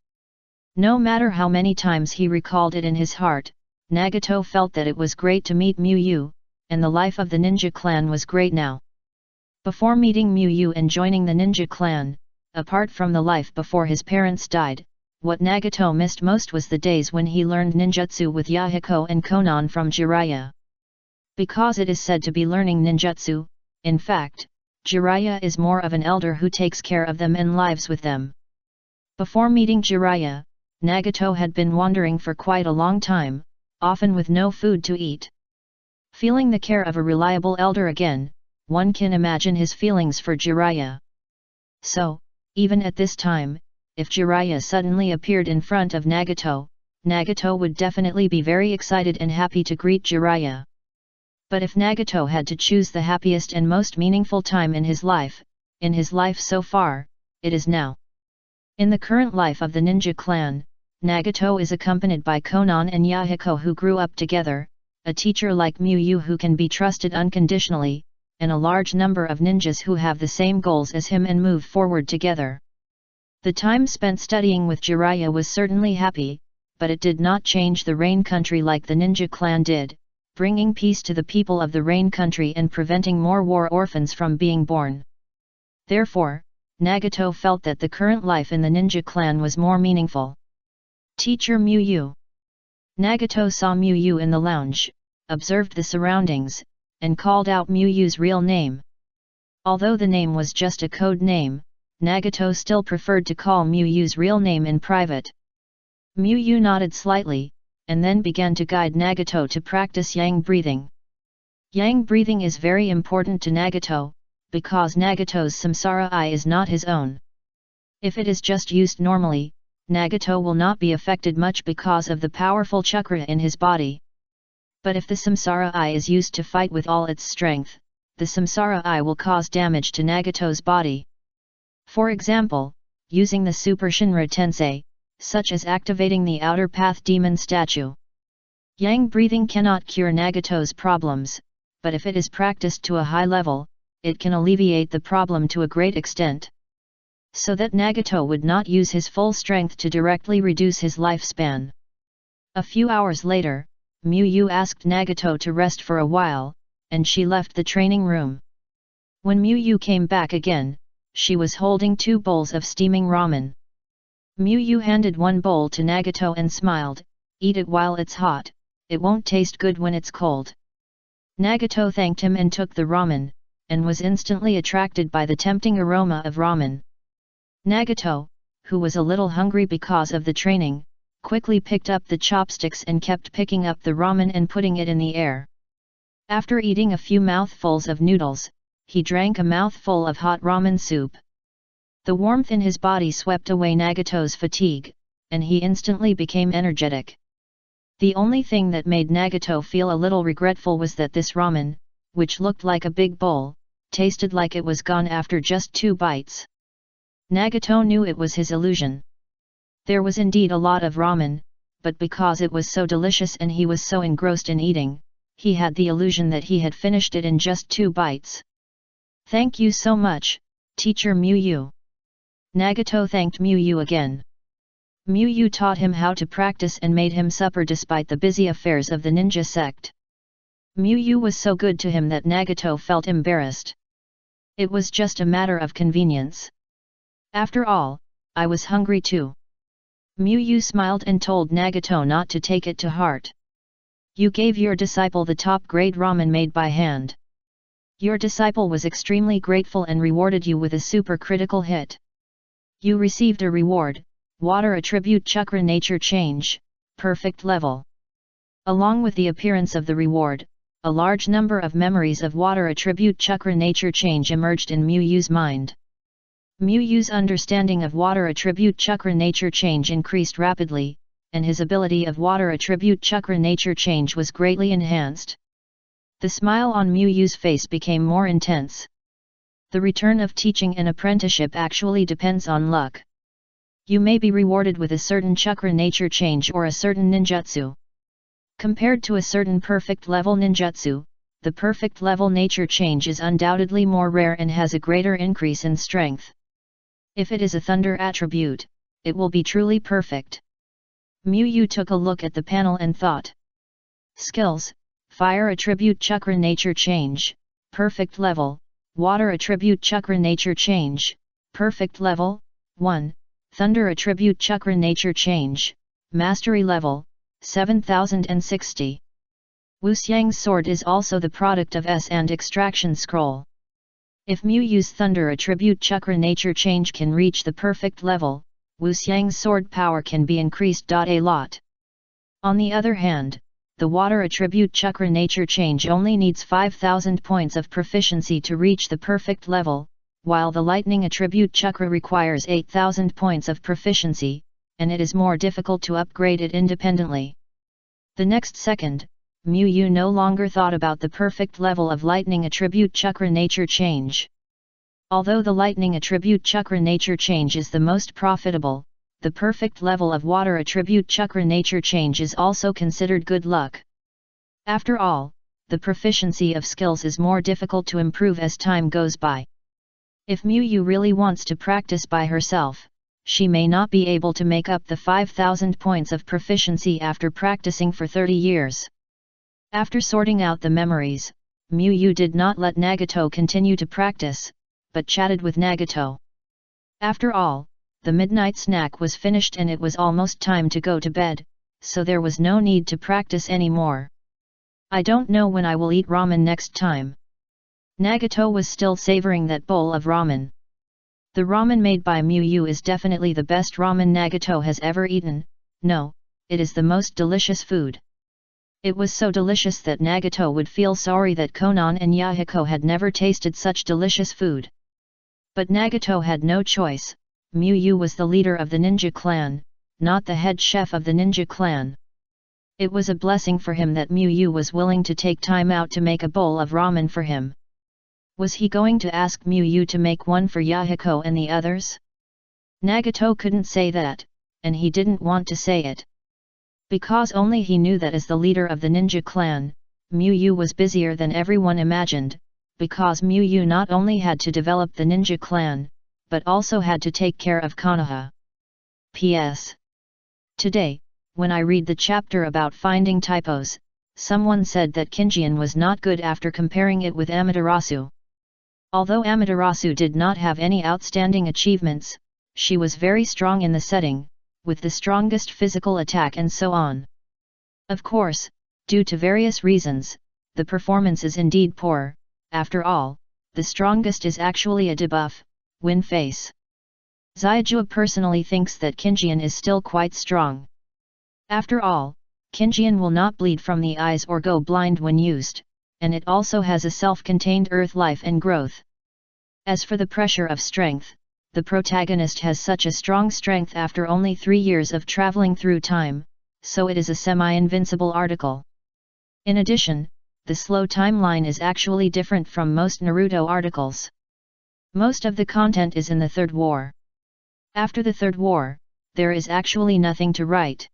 No matter how many times he recalled it in his heart, Nagato felt that it was great to meet Miyu, and the life of the ninja clan was great now. Before meeting Miyu and joining the ninja clan, apart from the life before his parents died, what Nagato missed most was the days when he learned ninjutsu with Yahiko and Konan from Jiraiya. Because it is said to be learning ninjutsu, in fact, Jiraiya is more of an elder who takes care of them and lives with them. Before meeting Jiraiya, Nagato had been wandering for quite a long time, often with no food to eat. Feeling the care of a reliable elder again, one can imagine his feelings for Jiraiya. So, even at this time, if Jiraiya suddenly appeared in front of Nagato, Nagato would definitely be very excited and happy to greet Jiraiya. But if Nagato had to choose the happiest and most meaningful time in his life so far, it is now. In the current life of the ninja clan, Nagato is accompanied by Konan and Yahiko who grew up together, a teacher like Miyu who can be trusted unconditionally, and a large number of ninjas who have the same goals as him and move forward together. The time spent studying with Jiraiya was certainly happy, but it did not change the Rain Country like the ninja clan did, bringing peace to the people of the Rain Country and preventing more war orphans from being born. Therefore, Nagato felt that the current life in the ninja clan was more meaningful. Teacher Miyu. Nagato saw Miyu in the lounge, observed the surroundings, and called out Miyu's real name. Although the name was just a code name, Nagato still preferred to call Miyu's real name in private. Miyu nodded slightly, and then began to guide Nagato to practice yang breathing. Yang breathing is very important to Nagato, because Nagato's samsara eye is not his own. If it is just used normally, Nagato will not be affected much because of the powerful chakra in his body. But if the samsara eye is used to fight with all its strength, the samsara eye will cause damage to Nagato's body. For example, using the Super Shinra Tensei, such as activating the Outer Path Demon statue. Yang breathing cannot cure Nagato's problems, but if it is practiced to a high level, it can alleviate the problem to a great extent. So that Nagato would not use his full strength to directly reduce his lifespan. A few hours later, Miyu asked Nagato to rest for a while, and she left the training room. When Miyu came back again, she was holding 2 bowls of steaming ramen. Miyu handed one bowl to Nagato and smiled, "Eat it while it's hot, it won't taste good when it's cold." Nagato thanked him and took the ramen, and was instantly attracted by the tempting aroma of ramen. Nagato, who was a little hungry because of the training, quickly picked up the chopsticks and kept picking up the ramen and putting it in the air. After eating a few mouthfuls of noodles, he drank a mouthful of hot ramen soup. The warmth in his body swept away Nagato's fatigue, and he instantly became energetic. The only thing that made Nagato feel a little regretful was that this ramen, which looked like a big bowl, tasted like it was gone after just 2 bites. Nagato knew it was his illusion. There was indeed a lot of ramen, but because it was so delicious and he was so engrossed in eating, he had the illusion that he had finished it in just 2 bites. "Thank you so much, Teacher Miyu." Nagato thanked Miyu again. Miyu taught him how to practice and made him supper despite the busy affairs of the ninja sect. Miyu was so good to him that Nagato felt embarrassed. It was just a matter of convenience. "After all, I was hungry too." Miyu smiled and told Nagato not to take it to heart. "You gave your disciple the top-grade ramen made by hand. Your disciple was extremely grateful and rewarded you with a super critical hit. You received a reward, Water Attribute Chakra Nature Change, Perfect Level." Along with the appearance of the reward, a large number of memories of Water Attribute Chakra Nature Change emerged in Miyu's mind. Miyu's understanding of Water Attribute Chakra Nature Change increased rapidly, and his ability of Water Attribute Chakra Nature Change was greatly enhanced. The smile on Miyu's face became more intense. The return of teaching and apprenticeship actually depends on luck. You may be rewarded with a certain chakra nature change or a certain ninjutsu. Compared to a certain perfect level ninjutsu, the perfect level nature change is undoubtedly more rare and has a greater increase in strength. If it is a thunder attribute, it will be truly perfect. Miyu took a look at the panel and thought. Skills: Fire Attribute Chakra Nature Change, Perfect Level, Water Attribute Chakra Nature Change, Perfect Level, 1, Thunder Attribute Chakra Nature Change, Mastery Level, 7060. Wuxiang's sword is also the product of S and Extraction Scroll. If Miyu's Thunder Attribute Chakra Nature Change can reach the perfect level, Wuxiang's sword power can be increased a lot. On the other hand, the Water Attribute Chakra Nature Change only needs 5,000 points of proficiency to reach the perfect level, while the Lightning Attribute Chakra requires 8,000 points of proficiency, and it is more difficult to upgrade it independently. The next second, Miyu no longer thought about the perfect level of Lightning Attribute Chakra Nature Change. Although the Lightning Attribute Chakra Nature Change is the most profitable, the perfect level of Water Attribute Chakra Nature Change is also considered good luck. After all, the proficiency of skills is more difficult to improve as time goes by. If Miyu really wants to practice by herself, she may not be able to make up the 5,000 points of proficiency after practicing for 30 years. After sorting out the memories, Miyu did not let Nagato continue to practice, but chatted with Nagato. After all, the midnight snack was finished and it was almost time to go to bed, so there was no need to practice anymore. "I don't know when I will eat ramen next time." Nagato was still savoring that bowl of ramen. The ramen made by Miyu is definitely the best ramen Nagato has ever eaten. No, it is the most delicious food. It was so delicious that Nagato would feel sorry that Konan and Yahiko had never tasted such delicious food. But Nagato had no choice. Miyu was the leader of the ninja clan, not the head chef of the ninja clan. It was a blessing for him that Miyu was willing to take time out to make a bowl of ramen for him. Was he going to ask Miyu to make one for Yahiko and the others? Nagato couldn't say that, and he didn't want to say it. Because only he knew that as the leader of the ninja clan, Miyu was busier than everyone imagined, because Miyu not only had to develop the ninja clan, but also had to take care of Konoha. P.S. Today, when I read the chapter about finding typos, someone said that Kinjian was not good after comparing it with Amaterasu. Although Amaterasu did not have any outstanding achievements, she was very strong in the setting, with the strongest physical attack and so on. Of course, due to various reasons, the performance is indeed poor. After all, the strongest is actually a debuff, win face. Zyajua personally thinks that Kinjian is still quite strong. After all, Kinjian will not bleed from the eyes or go blind when used, and it also has a self-contained earth life and growth. As for the pressure of strength, the protagonist has such a strong strength after only 3 years of traveling through time, so it is a semi-invincible article. In addition, the slow timeline is actually different from most Naruto articles. Most of the content is in the Third War. After the Third War, there is actually nothing to write.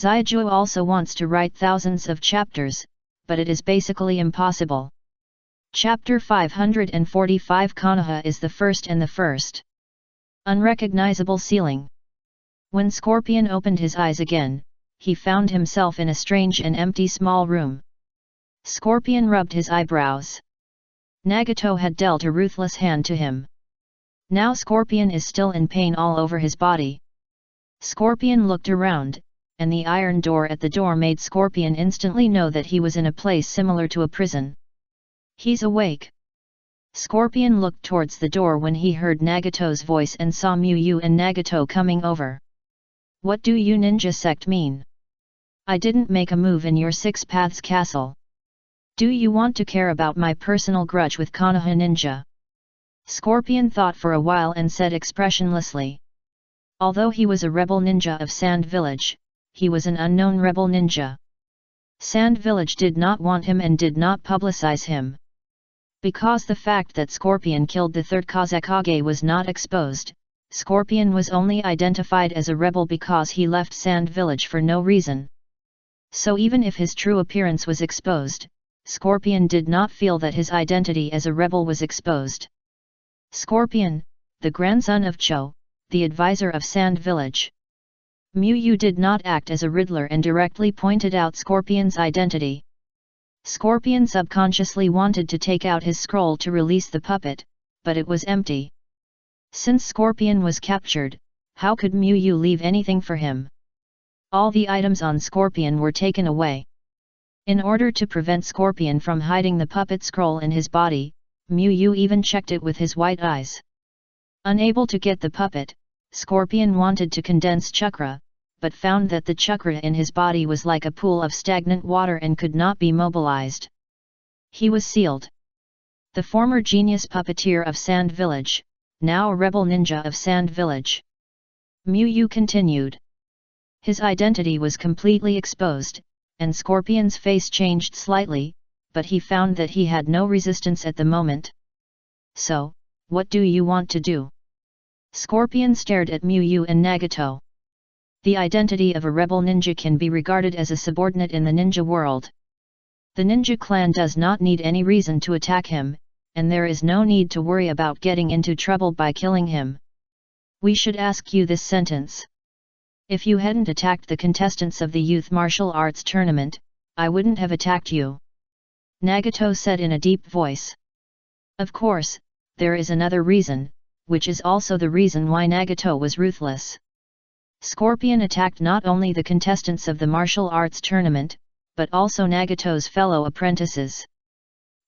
Zyajua also wants to write thousands of chapters, but it is basically impossible. Chapter 545 Konoha is the first and the first. Unrecognizable ceiling. When Scorpion opened his eyes again, he found himself in a strange and empty small room. Scorpion rubbed his eyebrows. Nagato had dealt a ruthless hand to him. Now Scorpion is still in pain all over his body. Scorpion looked around, and the iron door at the door made Scorpion instantly know that he was in a place similar to a prison. He's awake. Scorpion looked towards the door when he heard Nagato's voice and saw Miyu and Nagato coming over. What do you ninja sect mean? I didn't make a move in your Six Paths castle. Do you want to care about my personal grudge with Konoha ninja? Scorpion thought for a while and said expressionlessly. Although he was a rebel ninja of Sand Village, he was an unknown rebel ninja. Sand Village did not want him and did not publicize him. Because the fact that Scorpion killed the third Kazekage was not exposed, Scorpion was only identified as a rebel because he left Sand Village for no reason. So even if his true appearance was exposed, Scorpion did not feel that his identity as a rebel was exposed. Scorpion, the grandson of Cho, the advisor of Sand Village. Miyu did not act as a riddler and directly pointed out Scorpion's identity. Scorpion subconsciously wanted to take out his scroll to release the puppet, but it was empty. Since Scorpion was captured, how could Miyu leave anything for him? All the items on Scorpion were taken away. In order to prevent Scorpion from hiding the puppet scroll in his body, Miyu even checked it with his white eyes. Unable to get the puppet, Scorpion wanted to condense chakra, but found that the chakra in his body was like a pool of stagnant water and could not be mobilized. He was sealed. The former genius puppeteer of Sand Village, now a rebel ninja of Sand Village. Miyu continued. His identity was completely exposed, and Scorpion's face changed slightly, but he found that he had no resistance at the moment. So, what do you want to do? Scorpion stared at Miyu and Nagato. The identity of a rebel ninja can be regarded as a subordinate in the ninja world. The ninja clan does not need any reason to attack him, and there is no need to worry about getting into trouble by killing him. We should ask you this sentence. If you hadn't attacked the contestants of the youth martial arts tournament, I wouldn't have attacked you. Nagato said in a deep voice. Of course, there is another reason, which is also the reason why Nagato was ruthless. Scorpion attacked not only the contestants of the martial arts tournament, but also Nagato's fellow apprentices.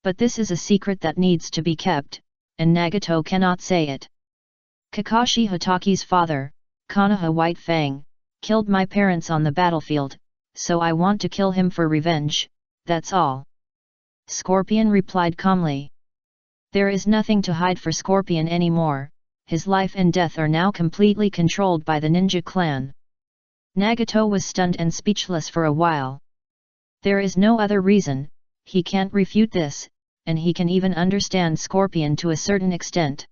But this is a secret that needs to be kept, and Nagato cannot say it. Kakashi Hataki's father, Konoha White Fang, killed my parents on the battlefield, so I want to kill him for revenge, that's all. Scorpion replied calmly. There is nothing to hide for Scorpion anymore, his life and death are now completely controlled by the ninja clan. Nagato was stunned and speechless for a while. There is no other reason, he can't refute this, and he can even understand Scorpion to a certain extent.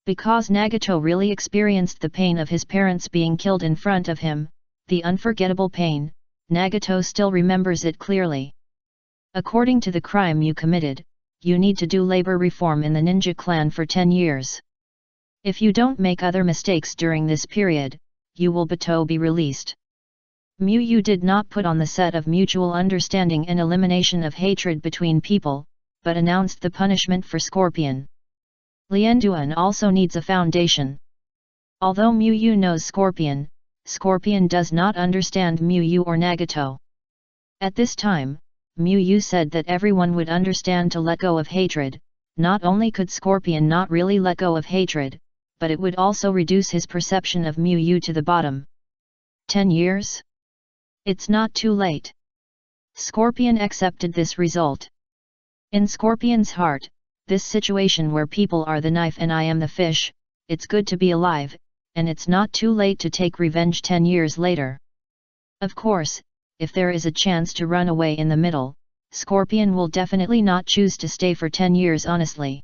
Because Nagato really experienced the pain of his parents being killed in front of him, the unforgettable pain, Nagato still remembers it clearly. According to the crime you committed, you need to do labor reform in the ninja clan for 10 years. If you don't make other mistakes during this period, you will be released. Miyu did not put on the set of mutual understanding and elimination of hatred between people, but announced the punishment for Scorpion. Lianduan also needs a foundation. Although Miyu knows Scorpion, Scorpion does not understand Miyu or Nagato. At this time, Miyu said that everyone would understand to let go of hatred. Not only could Scorpion not really let go of hatred, but it would also reduce his perception of Miyu to the bottom. 10 years? It's not too late. Scorpion accepted this result. In Scorpion's heart, this situation where people are the knife and I am the fish, it's good to be alive, and it's not too late to take revenge 10 years later. Of course, if there is a chance to run away in the middle, Scorpion will definitely not choose to stay for 10 years honestly.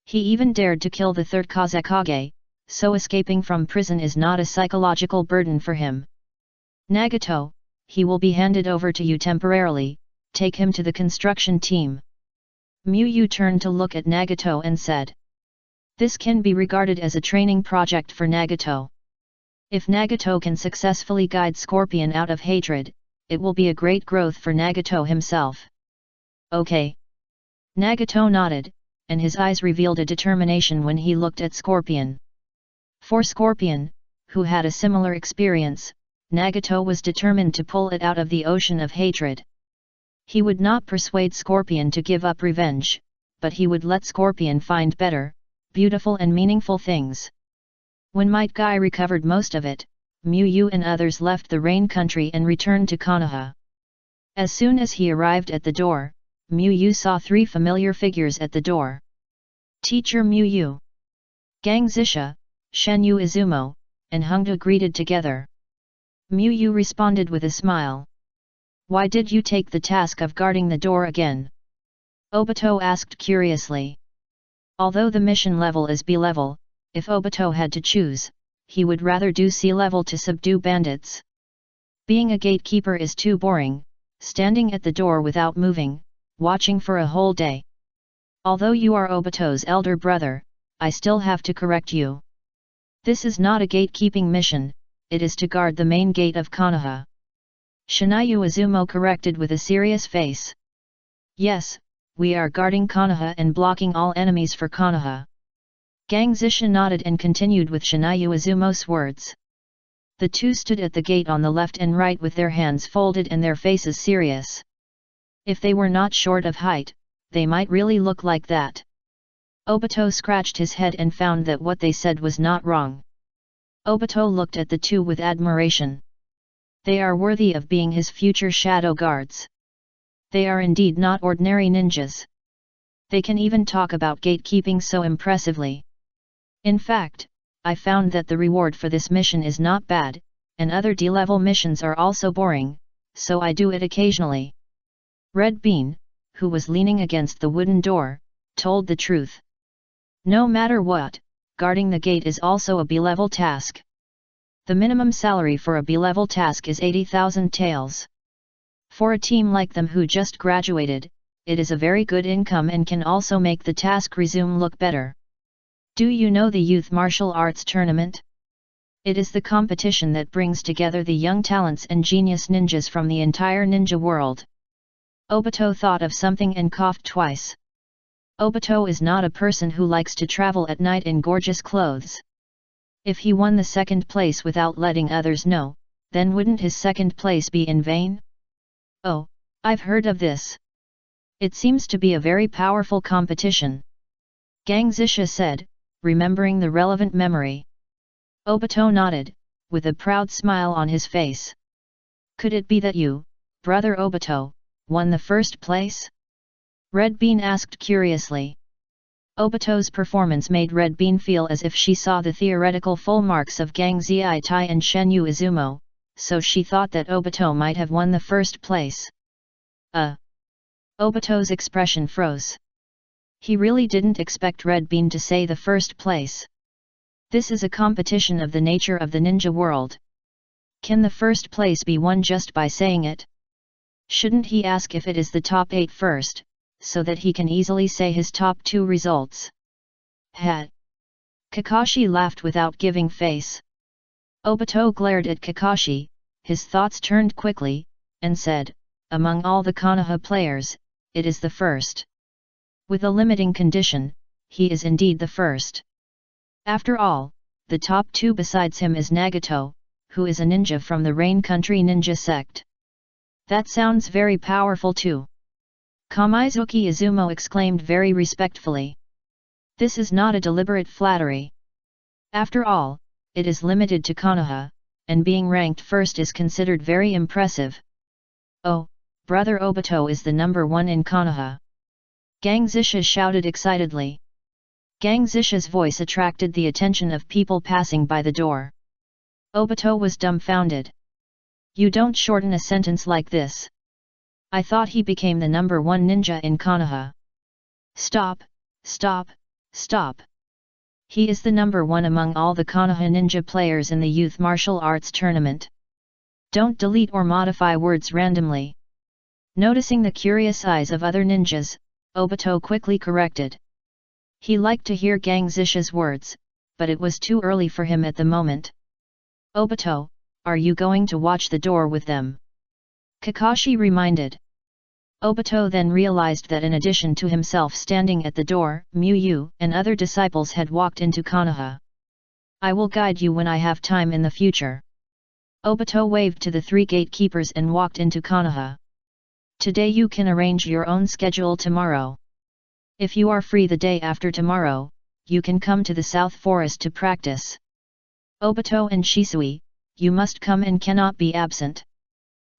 He even dared to kill the third Kazekage, so escaping from prison is not a psychological burden for him. Nagato, he will be handed over to you temporarily, take him to the construction team. Miyu turned to look at Nagato and said. This can be regarded as a training project for Nagato. If Nagato can successfully guide Scorpion out of hatred, it will be a great growth for Nagato himself. Okay. Nagato nodded, and his eyes revealed a determination when he looked at Scorpion. For Scorpion, who had a similar experience, Nagato was determined to pull it out of the ocean of hatred. He would not persuade Scorpion to give up revenge, but he would let Scorpion find better, beautiful and meaningful things. When Might Guy recovered most of it, Miyu and others left the rain country and returned to Konoha. As soon as he arrived at the door, Miyu saw 3 familiar figures at the door. Teacher Miyu, Gang Zisha, Shenyu Izumo, and Hongda greeted together. Miyu responded with a smile. Why did you take the task of guarding the door again? Obito asked curiously. Although the mission level is B level, if Obito had to choose, he would rather do C level to subdue bandits. Being a gatekeeper is too boring, standing at the door without moving, watching for a whole day. Although you are Obito's elder brother, I still have to correct you. This is not a gatekeeping mission, it is to guard the main gate of Konoha. Shinayu Izumo corrected with a serious face. Yes, we are guarding Konoha and blocking all enemies for Konoha. Gang Zisha nodded and continued with Shinayu Izumo's words. The two stood at the gate on the left and right with their hands folded and their faces serious. If they were not short of height, they might really look like that. Obito scratched his head and found that what they said was not wrong. Obito looked at the two with admiration. They are worthy of being his future shadow guards. They are indeed not ordinary ninjas. They can even talk about gatekeeping so impressively. In fact, I found that the reward for this mission is not bad, and other D-level missions are also boring, so I do it occasionally. Red Bean, who was leaning against the wooden door, told the truth. No matter what, guarding the gate is also a B-level task. The minimum salary for a B-level task is 80,000 taels. For a team like them who just graduated, it is a very good income and can also make the task resume look better. Do you know the Youth Martial Arts Tournament? It is the competition that brings together the young talents and genius ninjas from the entire ninja world. Obito thought of something and coughed twice. Obito is not a person who likes to travel at night in gorgeous clothes. If he won the second place without letting others know, then wouldn't his second place be in vain? Oh, I've heard of this. It seems to be a very powerful competition. Gang Zisha said, remembering the relevant memory. Obito nodded, with a proud smile on his face. Could it be that you, brother Obito, won the first place? Red Bean asked curiously. Obito's performance made Red Bean feel as if she saw the theoretical full marks of Gang Zitai and Shenyu Izumo, so she thought that Obito might have won the first place. Obito's expression froze. He really didn't expect Red Bean to say the first place. This is a competition of the nature of the ninja world. Can the first place be won just by saying it? Shouldn't he ask if it is the top 8 first, so that he can easily say his top 2 results? Ha! Kakashi laughed without giving face. Obito glared at Kakashi, his thoughts turned quickly, and said, among all the Konoha players, it is the first. With a limiting condition, he is indeed the first. After all, the top 2 besides him is Nagato, who is a ninja from the Rain Country ninja sect. That sounds very powerful too. Kamizuki Izumo exclaimed very respectfully. This is not a deliberate flattery. After all, it is limited to Konoha, and being ranked first is considered very impressive. Oh, brother Obito is the number 1 in Konoha. Gang Zisha shouted excitedly. Gang Zisha's voice attracted the attention of people passing by the door. Obito was dumbfounded. You don't shorten a sentence like this. I thought he became the number 1 ninja in Konoha. Stop, stop, stop. He is the number 1 among all the Konoha ninja players in the youth martial arts tournament. Don't delete or modify words randomly. Noticing the curious eyes of other ninjas, Obito quickly corrected. He liked to hear Gang Zisha's words, but it was too early for him at the moment. Obito, are you going to watch the door with them? Kakashi reminded. Obito then realized that in addition to himself standing at the door, Miyu and other disciples had walked into Konoha. I will guide you when I have time in the future. Obito waved to the 3 gatekeepers and walked into Konoha. Today you can arrange your own schedule tomorrow. If you are free the day after tomorrow, you can come to the South Forest to practice. Obito and Shisui, you must come and cannot be absent.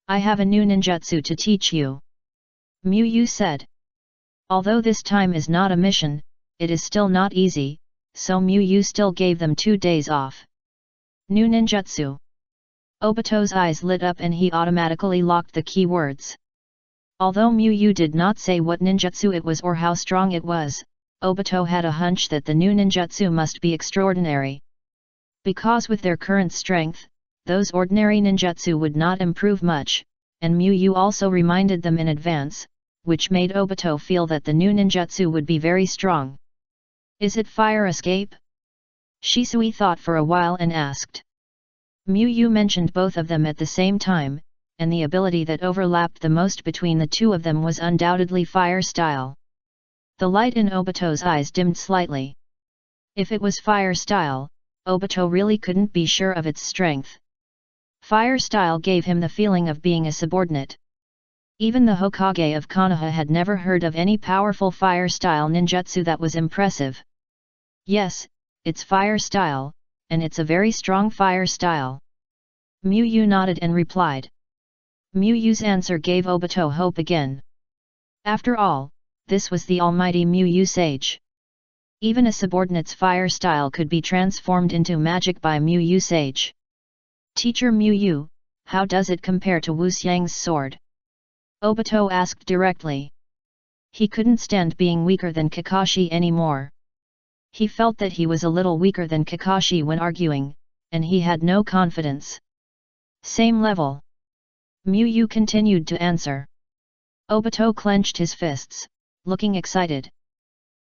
I have a new ninjutsu to teach you. Miyu said. Although this time is not a mission, it is still not easy, so Miyu still gave them 2 days off. New ninjutsu. Obito's eyes lit up and he automatically locked the keywords. Although Miyu did not say what ninjutsu it was or how strong it was, Obito had a hunch that the new ninjutsu must be extraordinary. Because with their current strength, those ordinary ninjutsu would not improve much, and Miyu also reminded them in advance, which made Obito feel that the new ninjutsu would be very strong. Is it fire escape? Shisui thought for a while and asked. Miyu mentioned both of them at the same time, and the ability that overlapped the most between the 2 of them was undoubtedly fire style. The light in Obito's eyes dimmed slightly. If it was fire style, Obito really couldn't be sure of its strength. Fire style gave him the feeling of being a subordinate. Even the Hokage of Konoha had never heard of any powerful fire style ninjutsu that was impressive. Yes, it's fire style, and it's a very strong fire style. Miyu nodded and replied. Miyu's answer gave Obito hope again. After all, this was the almighty Miyu Sage. Even a subordinate's fire style could be transformed into magic by Miyu Sage. Teacher Miyu, how does it compare to Wu Xiang's sword? Obito asked directly. He couldn't stand being weaker than Kakashi anymore. He felt that he was a little weaker than Kakashi when arguing, and he had no confidence. Same level. Miyu continued to answer. Obito clenched his fists, looking excited.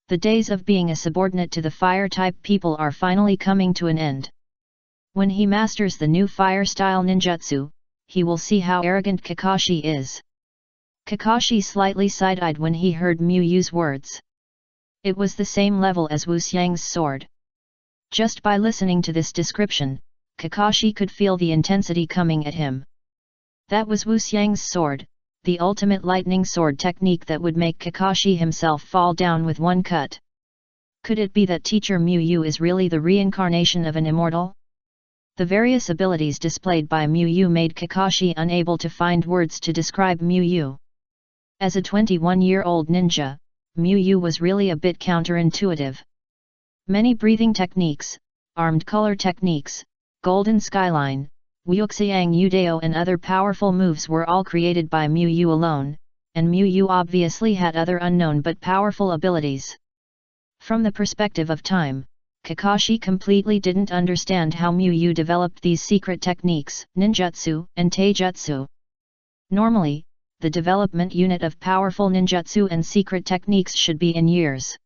The days of being a subordinate to the fire-type people are finally coming to an end. When he masters the new fire-style ninjutsu, he will see how arrogant Kakashi is. Kakashi slightly side-eyed when he heard Miyu's words. It was the same level as Wu Xiang's sword. Just by listening to this description, Kakashi could feel the intensity coming at him. That was Wu Xiang's sword, the ultimate lightning sword technique that would make Kakashi himself fall down with one cut. Could it be that Teacher Miyu is really the reincarnation of an immortal? The various abilities displayed by Miyu made Kakashi unable to find words to describe Miyu. As a 21-year-old ninja, Miyu was really a bit counterintuitive. Many breathing techniques, armed color techniques, golden skyline, Wuxiang Udao and other powerful moves were all created by Miyu alone, and Miyu obviously had other unknown but powerful abilities. From the perspective of time, Kakashi completely didn't understand how Miyu developed these secret techniques, ninjutsu and taijutsu. Normally, the development unit of powerful ninjutsu and secret techniques should be in years.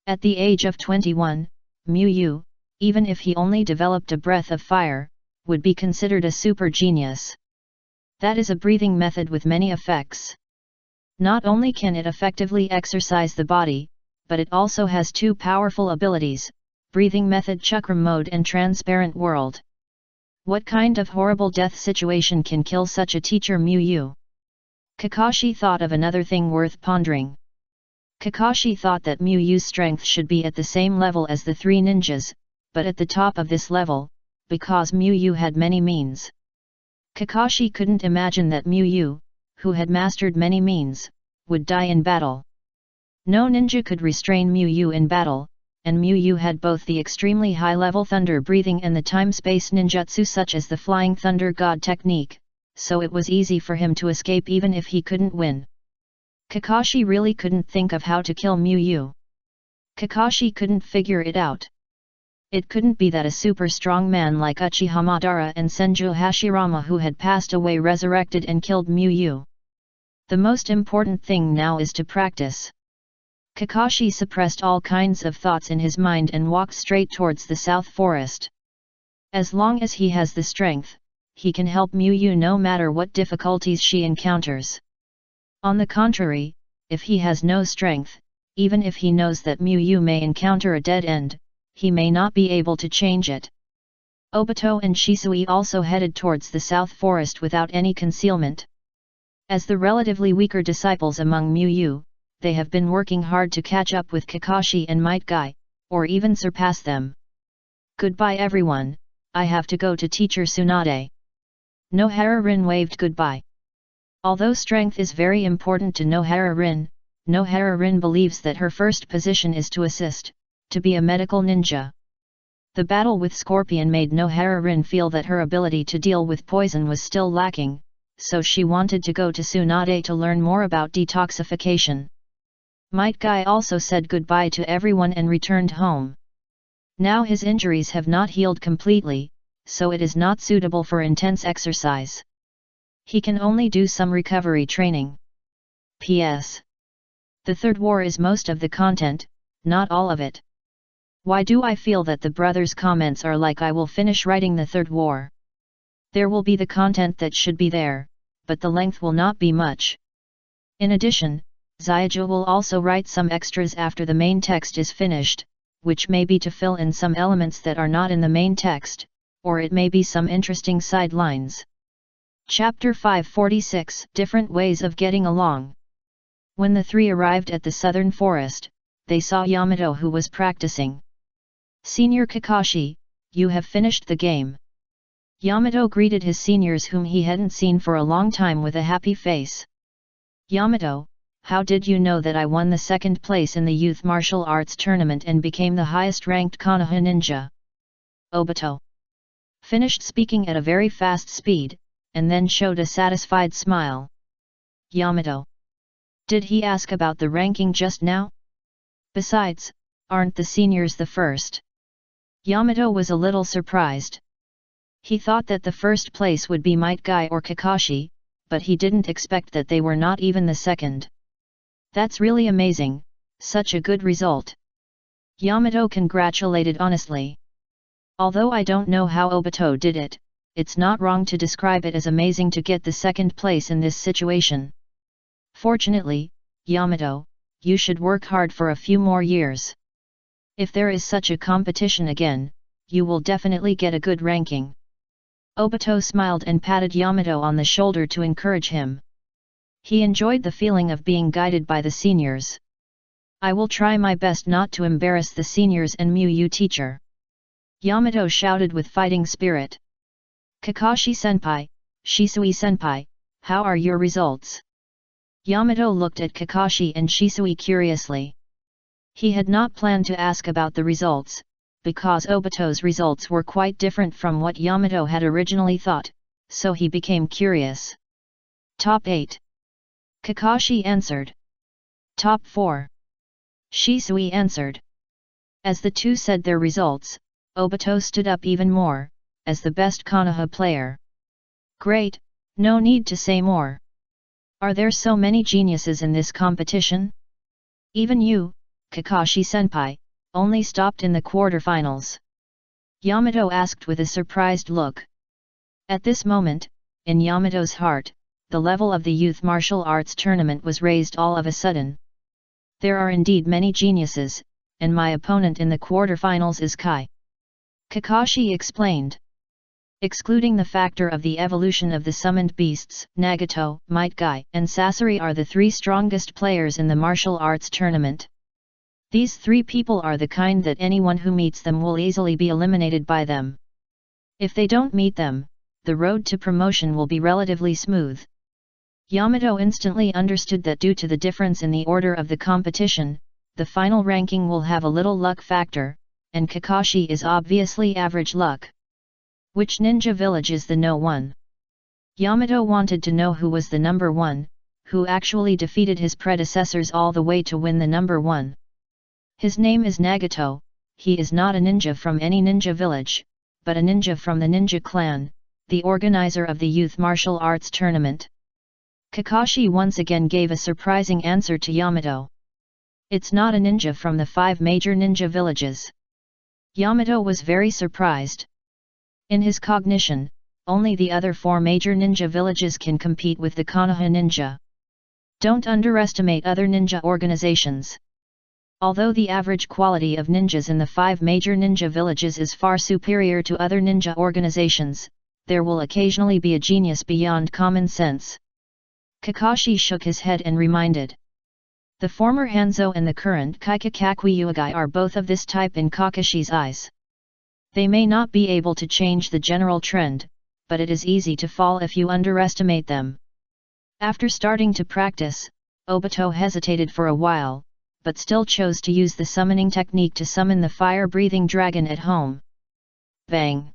At the age of 21, Miyu, even if he only developed a breath of fire, would be considered a super genius. That is a breathing method with many effects. Not only can it effectively exercise the body, but it also has two powerful abilities, breathing method chakra mode and transparent world. What kind of horrible death situation can kill such a teacher Miyu? Kakashi thought of another thing worth pondering. Kakashi thought that Miyu's strength should be at the same level as the three ninjas, but at the top of this level, because Miyu had many means. Kakashi couldn't imagine that Miyu, who had mastered many means, would die in battle. No ninja could restrain Miyu in battle, and Miyu had both the extremely high-level thunder breathing and the time-space ninjutsu such as the flying thunder god technique, so it was easy for him to escape even if he couldn't win. Kakashi really couldn't think of how to kill Miyu. Kakashi couldn't figure it out. It couldn't be that a super strong man like Uchiha Madara and Senju Hashirama who had passed away resurrected and killed Miyu. The most important thing now is to practice. Kakashi suppressed all kinds of thoughts in his mind and walked straight towards the South Forest. As long as he has the strength, he can help Miyu no matter what difficulties she encounters. On the contrary, if he has no strength, even if he knows that Miyu may encounter a dead end, he may not be able to change it. Obito and Shisui also headed towards the South Forest without any concealment. As the relatively weaker disciples among Miyu, they have been working hard to catch up with Kakashi and Might Guy, or even surpass them. Goodbye everyone, I have to go to Teacher Tsunade. Nohara-rin waved goodbye. Although strength is very important to Nohara-rin, Nohara-rin believes that her first position is to assist, to be a medical ninja. The battle with Scorpion made Nohara-rin feel that her ability to deal with poison was still lacking, so she wanted to go to Tsunade to learn more about detoxification. Might Guy also said goodbye to everyone and returned home. Now his injuries have not healed completely, so it is not suitable for intense exercise. He can only do some recovery training. P.S. The third war is most of the content, not all of it. Why do I feel that the brothers' comments are like I will finish writing the third war? There will be the content that should be there, but the length will not be much. In addition, Zyuja will also write some extras after the main text is finished, which may be to fill in some elements that are not in the main text, or it may be some interesting side lines. Chapter 546 Different Ways of Getting Along. When the three arrived at the southern forest, they saw Yamato who was practicing. Senior Kakashi, you have finished the game. Yamato greeted his seniors whom he hadn't seen for a long time with a happy face. Yamato, how did you know that I won the second place in the youth martial arts tournament and became the highest ranked Konoha ninja? Obito finished speaking at a very fast speed, and then showed a satisfied smile. Yamato. Did he ask about the ranking just now? Besides, aren't the seniors the first? Yamato was a little surprised. He thought that the first place would be Might Guy or Kakashi, but he didn't expect that they were not even the second. That's really amazing, such a good result. Yamato congratulated honestly. Although I don't know how Obito did it, it's not wrong to describe it as amazing to get the second place in this situation. Fortunately, Yamato, you should work hard for a few more years. If there is such a competition again, you will definitely get a good ranking. Obito smiled and patted Yamato on the shoulder to encourage him. He enjoyed the feeling of being guided by the seniors. I will try my best not to embarrass the seniors and Miyu teacher. Yamato shouted with fighting spirit. Kakashi-senpai, Shisui-senpai, how are your results? Yamato looked at Kakashi and Shisui curiously. He had not planned to ask about the results, because Obito's results were quite different from what Yamato had originally thought, so he became curious. Top 8. Kakashi answered. Top 4. Shisui answered. As the two said their results, Obito stood up even more, as the best Konoha player. Great, no need to say more. Are there so many geniuses in this competition? Even you, Kakashi-senpai, only stopped in the quarterfinals. Yamato asked with a surprised look. At this moment, in Yamato's heart, the level of the youth martial arts tournament was raised all of a sudden. There are indeed many geniuses, and my opponent in the quarterfinals is Kai. Kakashi explained. Excluding the factor of the evolution of the summoned beasts, Nagato, Might Guy, and Sasori are the three strongest players in the martial arts tournament. These three people are the kind that anyone who meets them will easily be eliminated by them. If they don't meet them, the road to promotion will be relatively smooth. Yamato instantly understood that due to the difference in the order of the competition, the final ranking will have a little luck factor, and Kakashi is obviously average luck. Which ninja village is the no one? Yamato wanted to know who was the number one, who actually defeated his predecessors all the way to win the number one. His name is Nagato. He is not a ninja from any ninja village, but a ninja from the ninja clan, the organizer of the youth martial arts tournament. Kakashi once again gave a surprising answer to Yamato. It's not a ninja from the 5 major ninja villages. Yamato was very surprised. In his cognition, only the other 4 major ninja villages can compete with the Konoha ninja. Don't underestimate other ninja organizations. Although the average quality of ninjas in the 5 major ninja villages is far superior to other ninja organizations, there will occasionally be a genius beyond common sense. Kakashi shook his head and reminded. The former Hanzo and the current Kaikakakui Uegai are both of this type in Kakashi's eyes. They may not be able to change the general trend, but it is easy to fall if you underestimate them. After starting to practice, Obito hesitated for a while, but still chose to use the summoning technique to summon the fire-breathing dragon at home. Bang!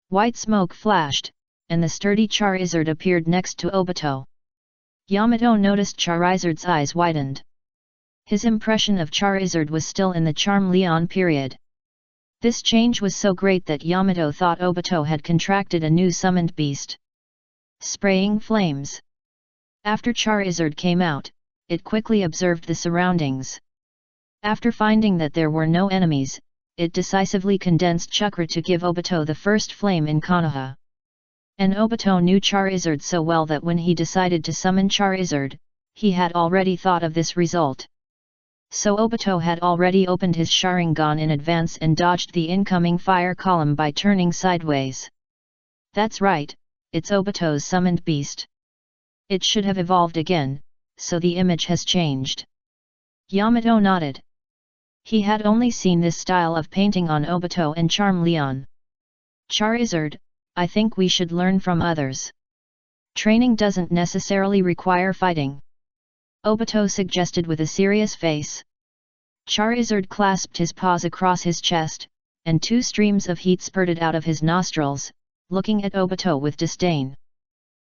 White smoke flashed, and the sturdy Charizard appeared next to Obito. Yamato noticed Charizard's eyes widened. His impression of Charizard was still in the Charm-Leon period. This change was so great that Yamato thought Obito had contracted a new summoned beast. Spraying flames. After Charizard came out, it quickly observed the surroundings. After finding that there were no enemies, it decisively condensed chakra to give Obito the first flame in Konoha. And Obito knew Charizard so well that when he decided to summon Charizard, he had already thought of this result. So Obito had already opened his Sharingan in advance and dodged the incoming fire column by turning sideways. That's right, it's Obito's summoned beast. It should have evolved again, so the image has changed. Yamato nodded. He had only seen this style of painting on Obito and Charm-Leon. Charizard, I think we should learn from others. Training doesn't necessarily require fighting. Obito suggested with a serious face. Charizard clasped his paws across his chest, and 2 streams of heat spurted out of his nostrils, looking at Obito with disdain.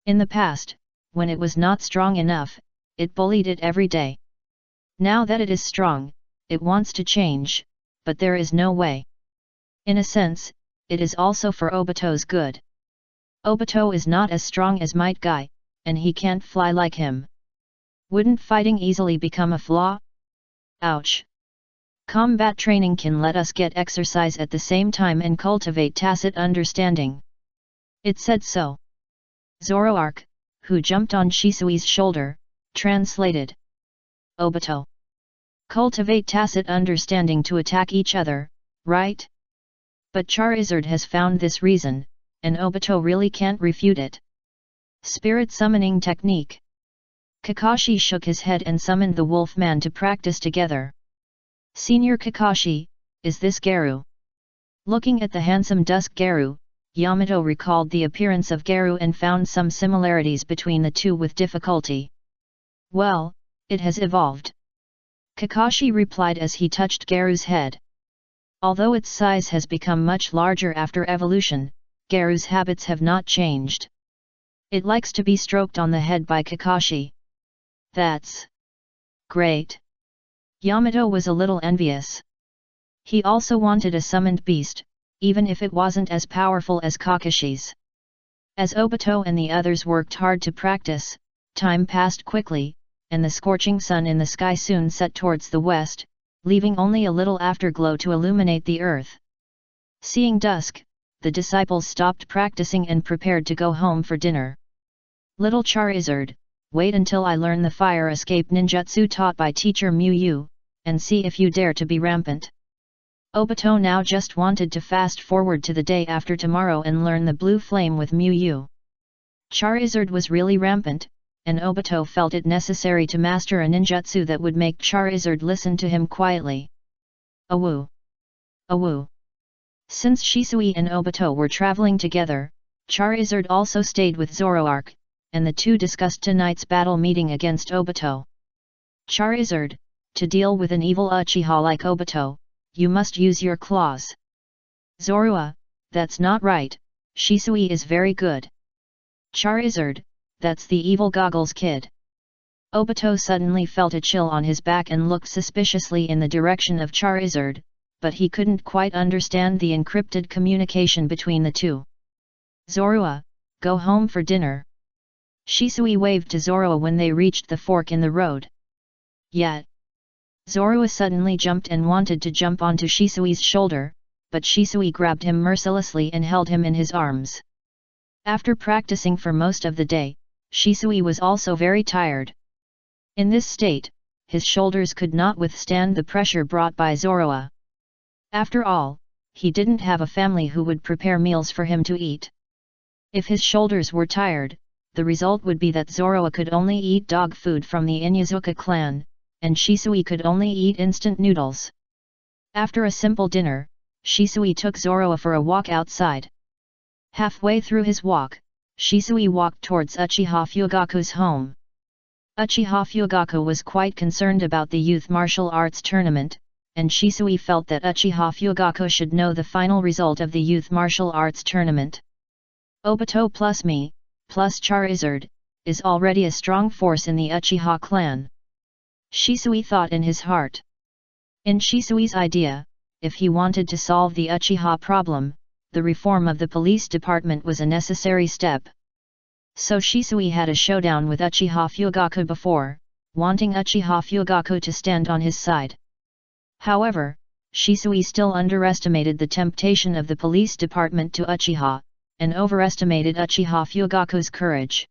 In the past, when it was not strong enough, it bullied it every day. Now that it is strong, it wants to change, but there is no way. In a sense, it is also for Obito's good. Obito is not as strong as Might Guy, and he can't fly like him. Wouldn't fighting easily become a flaw? Ouch! Combat training can let us get exercise at the same time and cultivate tacit understanding. It said so. Zoroark, who jumped on Shisui's shoulder, translated. Obito. Cultivate tacit understanding to attack each other, right? But Charizard has found this reason, and Obito really can't refute it. Spirit summoning technique. Kakashi shook his head and summoned the Wolfman to practice together. Senior Kakashi, is this Garu? Looking at the handsome dusk Garu, Yamato recalled the appearance of Garu and found some similarities between the two with difficulty. Well, it has evolved. Kakashi replied as he touched Garu's head. Although its size has become much larger after evolution, Garu's habits have not changed. It likes to be stroked on the head by Kakashi. That's great. Yamato was a little envious. He also wanted a summoned beast, even if it wasn't as powerful as Kakashi's. As Obito and the others worked hard to practice, time passed quickly, and the scorching sun in the sky soon set towards the west, leaving only a little afterglow to illuminate the earth. Seeing dusk, the disciples stopped practicing and prepared to go home for dinner. Little Charizard, wait until I learn the fire escape ninjutsu taught by teacher Miyu, and see if you dare to be rampant. Obito now just wanted to fast forward to the day after tomorrow and learn the blue flame with Miyu. Charizard was really rampant, and Obito felt it necessary to master a ninjutsu that would make Charizard listen to him quietly. Awoo! Awoo! Since Shisui and Obito were traveling together, Charizard also stayed with Zoroark, and the two discussed tonight's battle meeting against Obito. Charizard, to deal with an evil Uchiha like Obito, you must use your claws. Zorua, that's not right, Shisui is very good. Charizard, that's the evil goggles kid. Obito suddenly felt a chill on his back and looked suspiciously in the direction of Charizard, but he couldn't quite understand the encrypted communication between the two. Zorua, go home for dinner. Shisui waved to Zorua when they reached the fork in the road. Yet. Zorua suddenly jumped and wanted to jump onto Shisui's shoulder, but Shisui grabbed him mercilessly and held him in his arms. After practicing for most of the day, Shisui was also very tired. In this state, his shoulders could not withstand the pressure brought by Zorua. After all, he didn't have a family who would prepare meals for him to eat. If his shoulders were tired, the result would be that Zorua could only eat dog food from the Inyazuka clan, and Shisui could only eat instant noodles. After a simple dinner, Shisui took Zorua for a walk outside. Halfway through his walk, Shisui walked towards Uchiha Fugaku's home. Uchiha Fugaku was quite concerned about the youth martial arts tournament, and Shisui felt that Uchiha Fugaku should know the final result of the youth martial arts tournament. Obito plus me, plus Charizard, is already a strong force in the Uchiha clan. Shisui thought in his heart. In Shisui's idea, if he wanted to solve the Uchiha problem, the reform of the police department was a necessary step. So Shisui had a showdown with Uchiha Fugaku before, wanting Uchiha Fugaku to stand on his side. However, Shisui still underestimated the temptation of the police department to Uchiha, and overestimated Uchiha Fugaku's courage.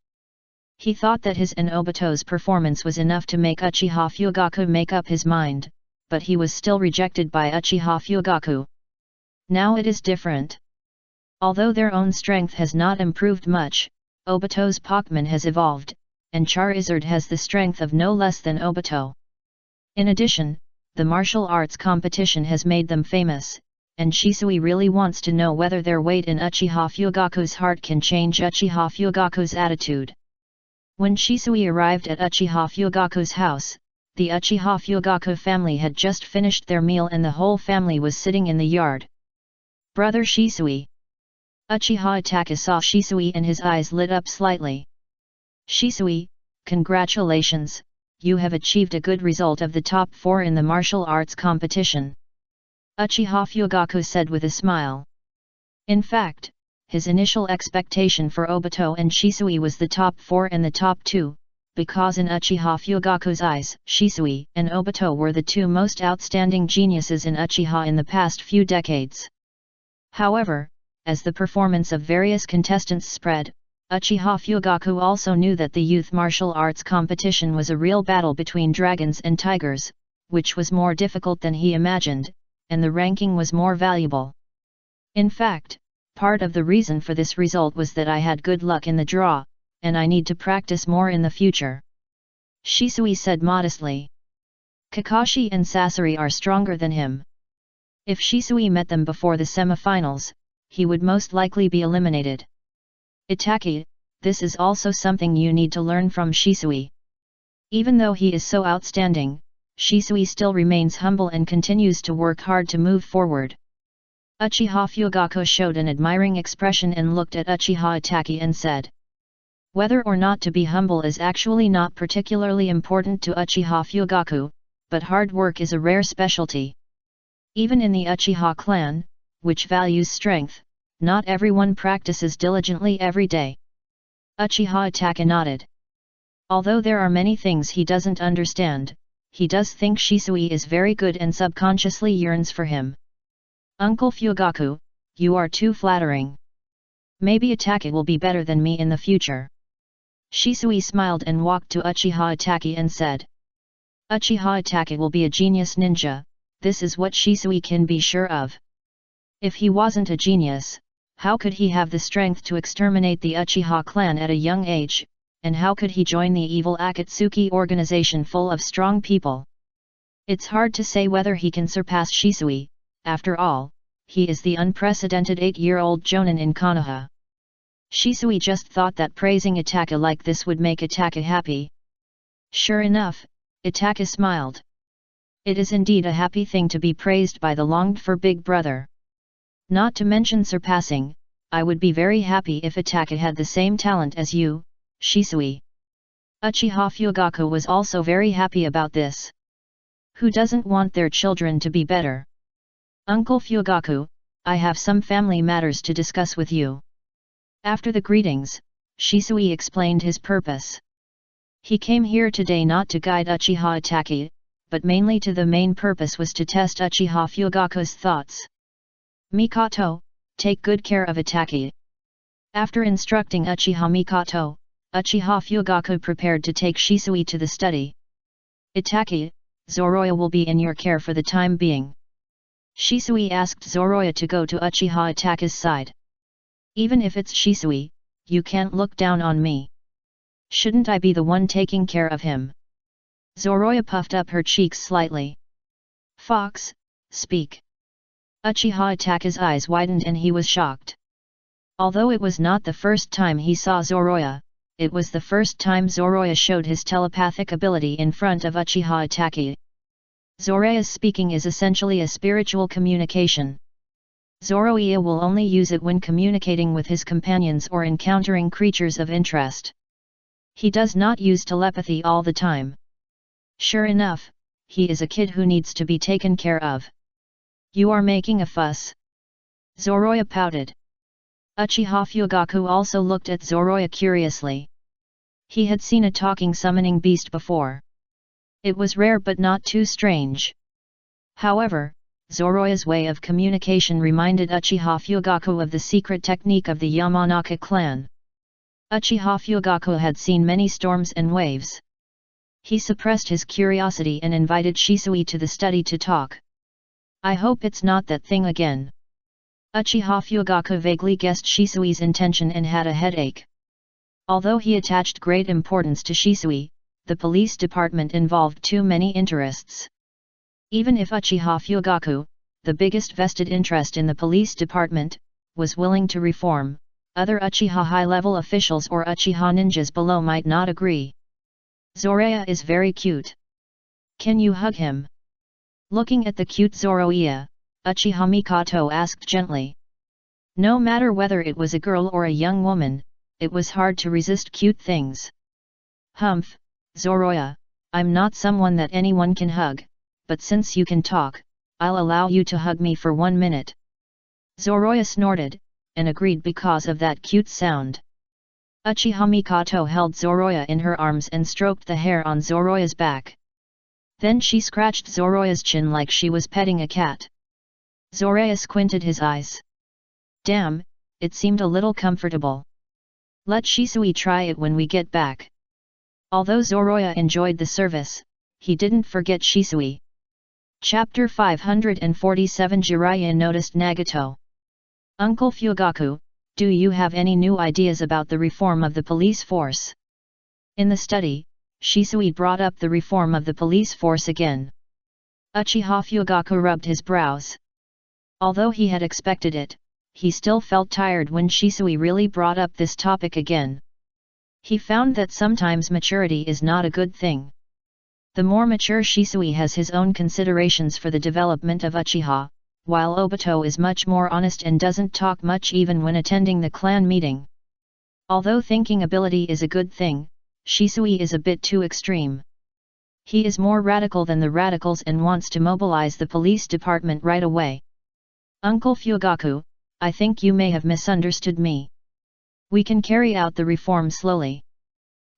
He thought that his and Obito's performance was enough to make Uchiha Fugaku make up his mind, but he was still rejected by Uchiha Fugaku. Now it is different. Although their own strength has not improved much, Obito's Pokemon has evolved, and Charizard has the strength of no less than Obito. In addition, the martial arts competition has made them famous, and Shisui really wants to know whether their weight in Uchiha Fugaku's heart can change Uchiha Fugaku's attitude. When Shisui arrived at Uchiha Fugaku's house, the Uchiha Fugaku family had just finished their meal and the whole family was sitting in the yard. Brother Shisui. Uchiha Itachi saw Shisui and his eyes lit up slightly. Shisui, congratulations, you have achieved a good result of the top 4 in the martial arts competition. Uchiha Fugaku said with a smile. In fact, his initial expectation for Obito and Shisui was the top 4 and the top 2, because in Uchiha Fugaku's eyes, Shisui and Obito were the 2 most outstanding geniuses in Uchiha in the past few decades. However, as the performance of various contestants spread, Uchiha Fugaku also knew that the youth martial arts competition was a real battle between dragons and tigers, which was more difficult than he imagined, and the ranking was more valuable. In fact, part of the reason for this result was that I had good luck in the draw, and I need to practice more in the future. Shisui said modestly. Kakashi and Sasori are stronger than him. If Shisui met them before the semifinals, he would most likely be eliminated. Itachi, this is also something you need to learn from Shisui. Even though he is so outstanding, Shisui still remains humble and continues to work hard to move forward. Uchiha Fugaku showed an admiring expression and looked at Uchiha Itachi and said, whether or not to be humble is actually not particularly important to Uchiha Fugaku, but hard work is a rare specialty. Even in the Uchiha clan, which values strength, not everyone practices diligently every day. Uchiha Itachi nodded. Although there are many things he doesn't understand, he does think Shisui is very good and subconsciously yearns for him. Uncle Fugaku, you are too flattering. Maybe Itachi will be better than me in the future. Shisui smiled and walked to Uchiha Itachi and said. Uchiha Itachi will be a genius ninja, this is what Shisui can be sure of. If he wasn't a genius, how could he have the strength to exterminate the Uchiha clan at a young age, and how could he join the evil Akatsuki organization full of strong people? It's hard to say whether he can surpass Shisui, after all, he is the unprecedented 8-year-old Jonin in Konoha. Shisui just thought that praising Itachi like this would make Itachi happy. Sure enough, Itachi smiled. It is indeed a happy thing to be praised by the longed-for big brother. Not to mention surpassing, I would be very happy if Itachi had the same talent as you, Shisui. Uchiha Fugaku was also very happy about this. Who doesn't want their children to be better? Uncle Fugaku, I have some family matters to discuss with you. After the greetings, Shisui explained his purpose. He came here today not to guide Uchiha Itachi, but mainly the main purpose was to test Uchiha Fugaku's thoughts. Mikoto, take good care of Itachi. After instructing Uchiha Mikoto, Uchiha Fugaku prepared to take Shisui to the study. Itachi, Zoroya will be in your care for the time being. Shisui asked Zoroya to go to Uchiha Itachi's side. Even if it's Shisui, you can't look down on me. Shouldn't I be the one taking care of him? Zoroya puffed up her cheeks slightly. Fox, speak. Uchiha Itachi's eyes widened and he was shocked. Although it was not the first time he saw Zoroya, it was the first time Zoroya showed his telepathic ability in front of Uchiha Itachi. Zoroya's speaking is essentially a spiritual communication. Zoroya will only use it when communicating with his companions or encountering creatures of interest. He does not use telepathy all the time. Sure enough, he is a kid who needs to be taken care of. You are making a fuss. Zoroya pouted. Uchiha Fugaku also looked at Zoroya curiously. He had seen a talking summoning beast before. It was rare but not too strange. However, Zoroya's way of communication reminded Uchiha Fugaku of the secret technique of the Yamanaka clan. Uchiha Fugaku had seen many storms and waves. He suppressed his curiosity and invited Shisui to the study to talk. I hope it's not that thing again. Uchiha Fugaku vaguely guessed Shisui's intention and had a headache. Although he attached great importance to Shisui, the police department involved too many interests. Even if Uchiha Fugaku, the biggest vested interest in the police department, was willing to reform, other Uchiha high-level officials or Uchiha ninjas below might not agree. Zoroya is very cute. Can you hug him? Looking at the cute Zoroya, Uchiha Mikoto asked gently. No matter whether it was a girl or a young woman, it was hard to resist cute things. Humph, Zoroya, I'm not someone that anyone can hug, but since you can talk, I'll allow you to hug me for 1 minute. Zoroya snorted, and agreed because of that cute sound. Uchiha Mikoto held Zoroya in her arms and stroked the hair on Zoroya's back. Then she scratched Zoroya's chin like she was petting a cat. Zoroya squinted his eyes. Damn, it seemed a little comfortable. Let Shisui try it when we get back. Although Zoroya enjoyed the service, he didn't forget Shisui. Chapter 547 Jiraiya noticed Nagato. Uncle Fugaku, do you have any new ideas about the reform of the police force? In the study, Shisui brought up the reform of the police force again. Uchiha Fugaku rubbed his brows. Although he had expected it, he still felt tired when Shisui really brought up this topic again. He found that sometimes maturity is not a good thing. The more mature Shisui has his own considerations for the development of Uchiha, while Obito is much more honest and doesn't talk much even when attending the clan meeting. Although thinking ability is a good thing, Shisui is a bit too extreme. He is more radical than the radicals and wants to mobilize the police department right away. Uncle Fugaku, I think you may have misunderstood me. We can carry out the reform slowly.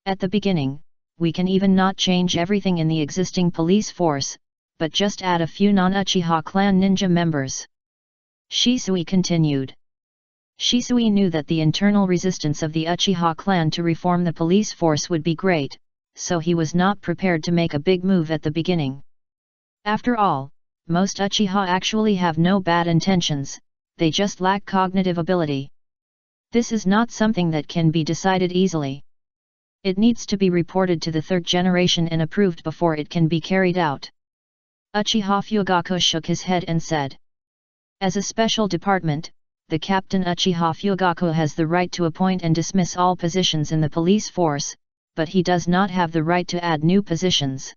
At the beginning, we can even not change everything in the existing police force, but just add a few non-Uchiha clan ninja members. Shisui continued. Shisui knew that the internal resistance of the Uchiha clan to reform the police force would be great, so he was not prepared to make a big move at the beginning. After all, most Uchiha actually have no bad intentions, they just lack cognitive ability. This is not something that can be decided easily. It needs to be reported to the third generation and approved before it can be carried out. Uchiha Fugaku shook his head and said. As a special department, the Captain Uchiha Fugaku has the right to appoint and dismiss all positions in the police force, but he does not have the right to add new positions.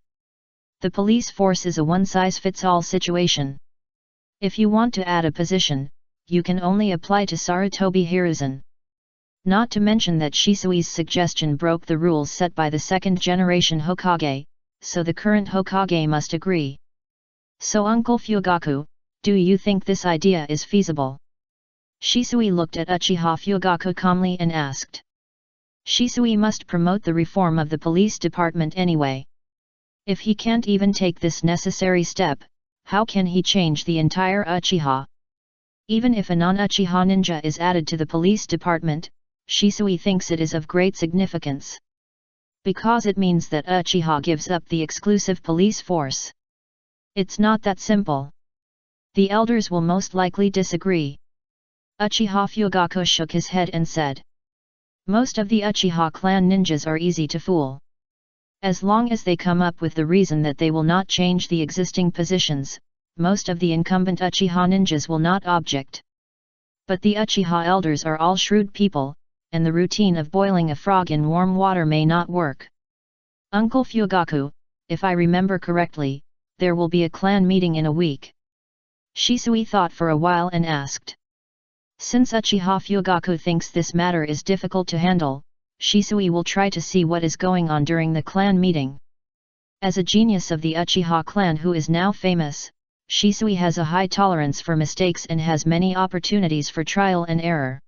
The police force is a one-size-fits-all situation. If you want to add a position, you can only apply to Sarutobi Hiruzen. Not to mention that Shisui's suggestion broke the rules set by the second-generation Hokage, so the current Hokage must agree. So Uncle Fugaku, do you think this idea is feasible? Shisui looked at Uchiha Fugaku calmly and asked. Shisui must promote the reform of the police department anyway. If he can't even take this necessary step, how can he change the entire Uchiha? Even if a non-Uchiha ninja is added to the police department, Shisui thinks it is of great significance. Because it means that Uchiha gives up the exclusive police force. It's not that simple. The elders will most likely disagree. Uchiha Fugaku shook his head and said. Most of the Uchiha clan ninjas are easy to fool. As long as they come up with the reason that they will not change the existing positions, most of the incumbent Uchiha ninjas will not object. But the Uchiha elders are all shrewd people, and the routine of boiling a frog in warm water may not work. Uncle Fugaku, if I remember correctly, there will be a clan meeting in a week. Shisui thought for a while and asked. Since Uchiha Fugaku thinks this matter is difficult to handle, Shisui will try to see what is going on during the clan meeting. As a genius of the Uchiha clan who is now famous, Shisui has a high tolerance for mistakes and has many opportunities for trial and error.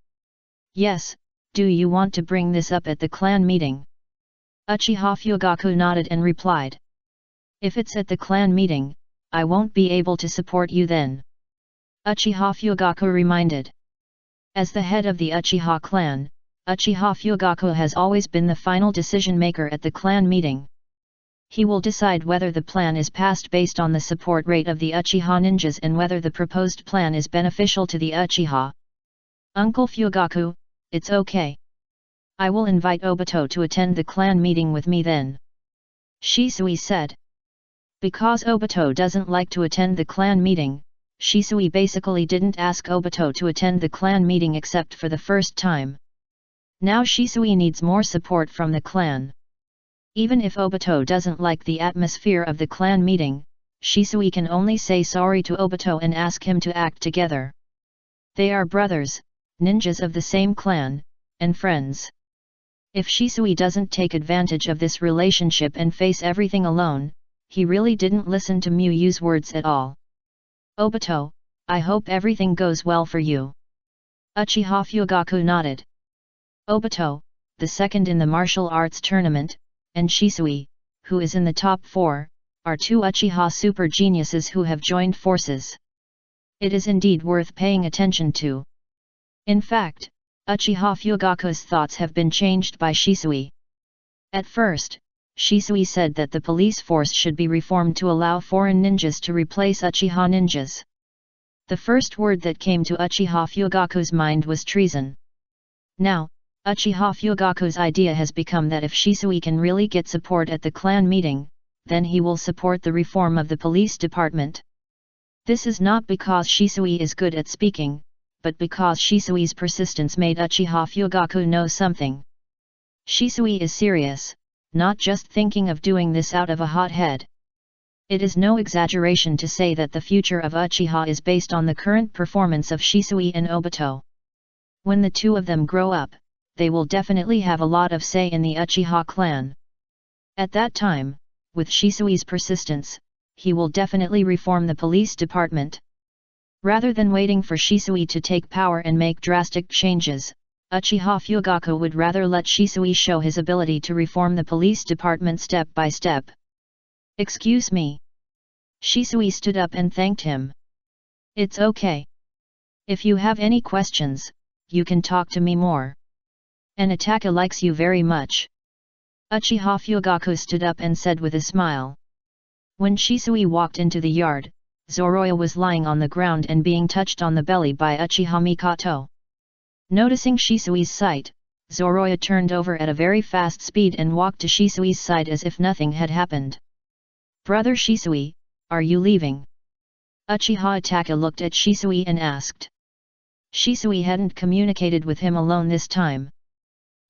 Yes, do you want to bring this up at the clan meeting? Uchiha Fugaku nodded and replied. If it's at the clan meeting, I won't be able to support you then. Uchiha Fugaku reminded. As the head of the Uchiha clan, Uchiha Fugaku has always been the final decision maker at the clan meeting. He will decide whether the plan is passed based on the support rate of the Uchiha ninjas and whether the proposed plan is beneficial to the Uchiha. Uncle Fugaku, it's okay. I will invite Obito to attend the clan meeting with me then. Shisui said. Because Obito doesn't like to attend the clan meeting, Shisui basically didn't ask Obito to attend the clan meeting except for the first time. Now Shisui needs more support from the clan. Even if Obito doesn't like the atmosphere of the clan meeting, Shisui can only say sorry to Obito and ask him to act together. They are brothers, ninjas of the same clan, and friends. If Shisui doesn't take advantage of this relationship and face everything alone, he really didn't listen to Muyu's words at all. Obito, I hope everything goes well for you. Uchiha Fugaku nodded. Obito, the second in the martial arts tournament, and Shisui, who is in the top 4, are two Uchiha super geniuses who have joined forces. It is indeed worth paying attention to. In fact, Uchiha Fugaku's thoughts have been changed by Shisui. At first, Shisui said that the police force should be reformed to allow foreign ninjas to replace Uchiha ninjas. The first word that came to Uchiha Fugaku's mind was treason. Now, Uchiha Fugaku's idea has become that if Shisui can really get support at the clan meeting, then he will support the reform of the police department. This is not because Shisui is good at speaking, but because Shisui's persistence made Uchiha Fugaku know something. Shisui is serious, not just thinking of doing this out of a hot head. It is no exaggeration to say that the future of Uchiha is based on the current performance of Shisui and Obito. When the two of them grow up, they will definitely have a lot of say in the Uchiha clan. At that time, with Shisui's persistence, he will definitely reform the police department. Rather than waiting for Shisui to take power and make drastic changes, Uchiha Fugaku would rather let Shisui show his ability to reform the police department step by step. "Excuse me." Shisui stood up and thanked him. "It's okay. If you have any questions, you can talk to me more. And Ataka likes you very much." Uchiha Fugaku stood up and said with a smile. When Shisui walked into the yard, Zoroya was lying on the ground and being touched on the belly by Uchiha Mikoto. Noticing Shisui's sight, Zoroya turned over at a very fast speed and walked to Shisui's side as if nothing had happened. "Brother Shisui, are you leaving?" Uchiha Ataka looked at Shisui and asked. Shisui hadn't communicated with him alone this time.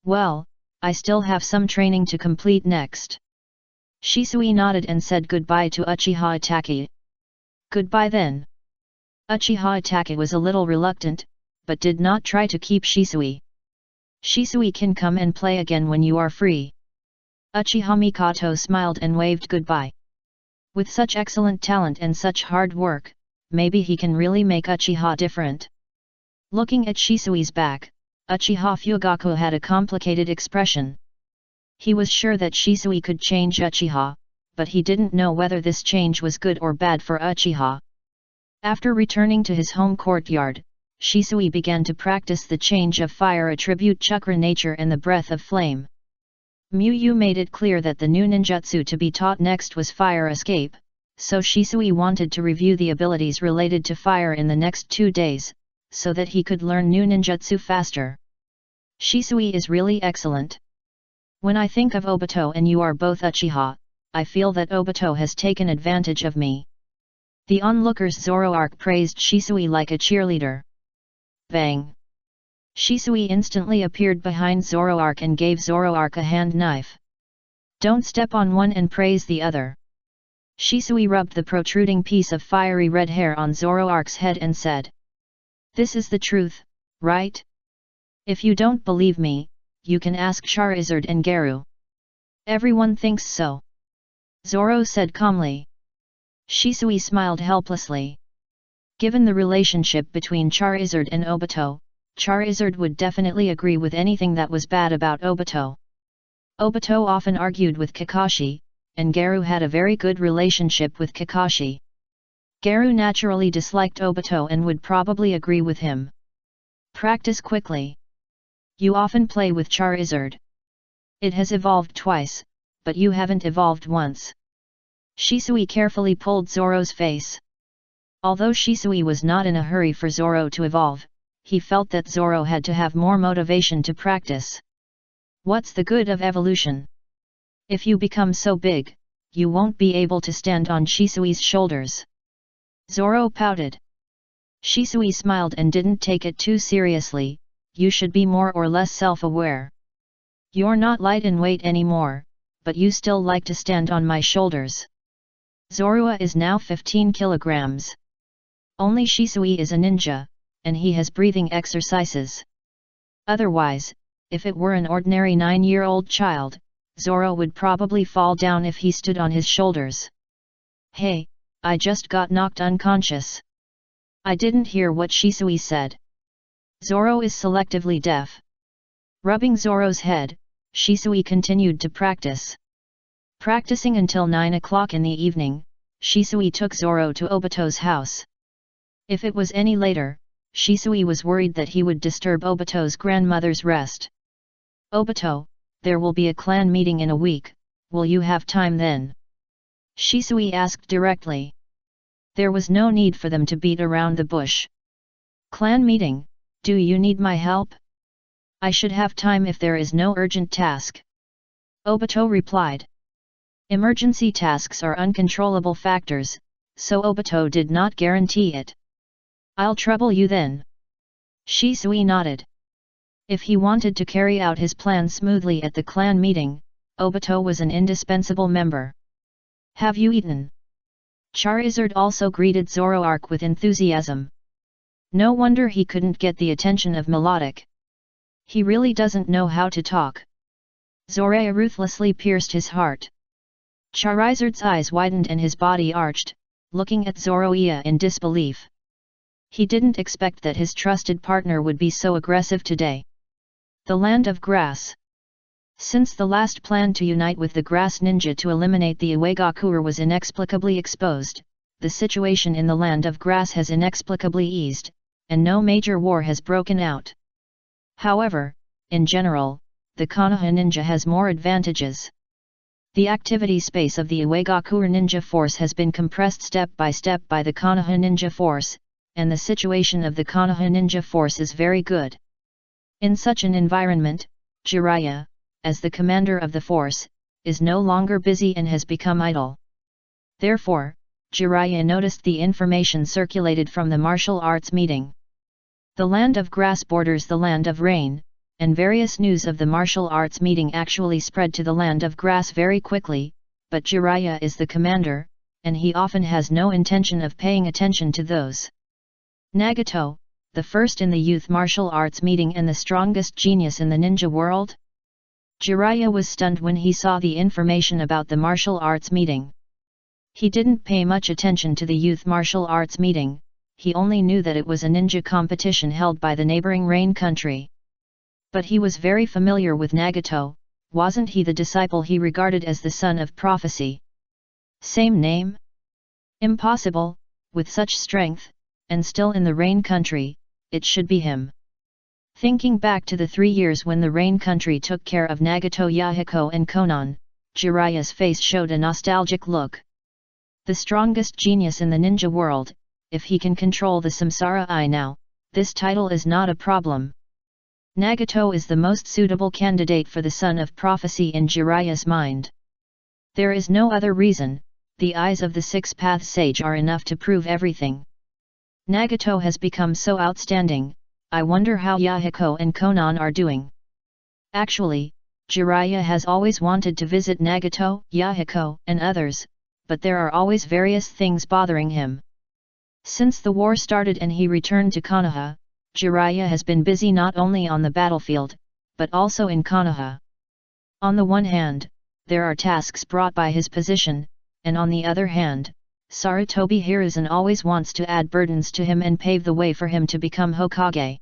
"Well, I still have some training to complete next." Shisui nodded and said goodbye to Uchiha Ataka. "Goodbye then." Uchiha Ataka was a little reluctant, but did not try to keep Shisui. "Shisui can come and play again when you are free." Uchiha Mikoto smiled and waved goodbye. With such excellent talent and such hard work, maybe he can really make Uchiha different. Looking at Shisui's back, Uchiha Fugaku had a complicated expression. He was sure that Shisui could change Uchiha, but he didn't know whether this change was good or bad for Uchiha. After returning to his home courtyard, Shisui began to practice the change of fire attribute chakra nature and the breath of flame. Muyu made it clear that the new ninjutsu to be taught next was fire escape, so Shisui wanted to review the abilities related to fire in the next 2 days, so that he could learn new ninjutsu faster. "Shisui is really excellent. When I think of Obito and you are both Uchiha, I feel that Obito has taken advantage of me." The onlookers Zoroark praised Shisui like a cheerleader. Bang! Shisui instantly appeared behind Zoroark and gave Zoroark a hand knife. "Don't step on one and praise the other." Shisui rubbed the protruding piece of fiery red hair on Zoroark's head and said. "This is the truth, right? If you don't believe me, you can ask Charizard and Garu. Everyone thinks so." Zoro said calmly. Shisui smiled helplessly. Given the relationship between Charizard and Obito, Charizard would definitely agree with anything that was bad about Obito. Obito often argued with Kakashi, and Garu had a very good relationship with Kakashi. Garu naturally disliked Obito and would probably agree with him. "Practice quickly. You often play with Charizard. It has evolved twice, but you haven't evolved once." Shisui carefully pulled Zoro's face. Although Shisui was not in a hurry for Zoro to evolve, he felt that Zoro had to have more motivation to practice. What's the good of evolution? If you become so big, you won't be able to stand on Shisui's shoulders. Zoro pouted. Shisui smiled and didn't take it too seriously. "You should be more or less self-aware. You're not light in weight anymore, but you still like to stand on my shoulders." Zoro is now 15 kilograms. Only Shisui is a ninja, and he has breathing exercises. Otherwise, if it were an ordinary 9-year-old child, Zoro would probably fall down if he stood on his shoulders. "Hey, I just got knocked unconscious. I didn't hear what Shisui said." Zoro is selectively deaf. Rubbing Zoro's head, Shisui continued to practice. Practicing until 9 o'clock in the evening, Shisui took Zoro to Obito's house. If it was any later, Shisui was worried that he would disturb Obito's grandmother's rest. "Obito, there will be a clan meeting in a week, will you have time then?" Shisui asked directly. There was no need for them to beat around the bush. "Clan meeting, do you need my help?" "I should have time if there is no urgent task." Obito replied. Emergency tasks are uncontrollable factors, so Obito did not guarantee it. "I'll trouble you then." Shisui nodded. If he wanted to carry out his plan smoothly at the clan meeting, Obito was an indispensable member. "Have you eaten?" Charizard also greeted Zoroark with enthusiasm. No wonder he couldn't get the attention of Melodic. He really doesn't know how to talk. Zoraya ruthlessly pierced his heart. Charizard's eyes widened and his body arched, looking at Zoroia in disbelief. He didn't expect that his trusted partner would be so aggressive today. The Land of Grass. Since the last plan to unite with the Grass Ninja to eliminate the Iwagakure was inexplicably exposed, the situation in the Land of Grass has inexplicably eased, and no major war has broken out. However, in general, the Konoha ninja has more advantages. The activity space of the Iwagakure ninja force has been compressed step by the Konoha ninja force, and the situation of the Konoha ninja force is very good. In such an environment, Jiraiya, as the commander of the force, is no longer busy and has become idle. Therefore, Jiraiya noticed the information circulated from the martial arts meeting. The Land of Grass borders the Land of Rain, and various news of the martial arts meeting actually spread to the Land of Grass very quickly, but Jiraiya is the commander, and he often has no intention of paying attention to those. Nagato, the first in the youth martial arts meeting and the strongest genius in the ninja world? Jiraiya was stunned when he saw the information about the martial arts meeting. He didn't pay much attention to the youth martial arts meeting, he only knew that it was a ninja competition held by the neighboring Rain country. But he was very familiar with Nagato, wasn't he the disciple he regarded as the son of prophecy? Same name? Impossible, with such strength, and still in the Rain country, it should be him. Thinking back to the 3 years when the Rain country took care of Nagato, Yahiko and Konan, Jiraiya's face showed a nostalgic look. The strongest genius in the ninja world, if he can control the Samsara Eye now, this title is not a problem. Nagato is the most suitable candidate for the son of prophecy in Jiraiya's mind. There is no other reason, the eyes of the six-path sage are enough to prove everything. Nagato has become so outstanding, I wonder how Yahiko and Konan are doing. Actually, Jiraiya has always wanted to visit Nagato, Yahiko, and others, but there are always various things bothering him. Since the war started and he returned to Konoha, Jiraiya has been busy not only on the battlefield, but also in Konoha. On the one hand, there are tasks brought by his position, and on the other hand, Sarutobi Hiruzen always wants to add burdens to him and pave the way for him to become Hokage.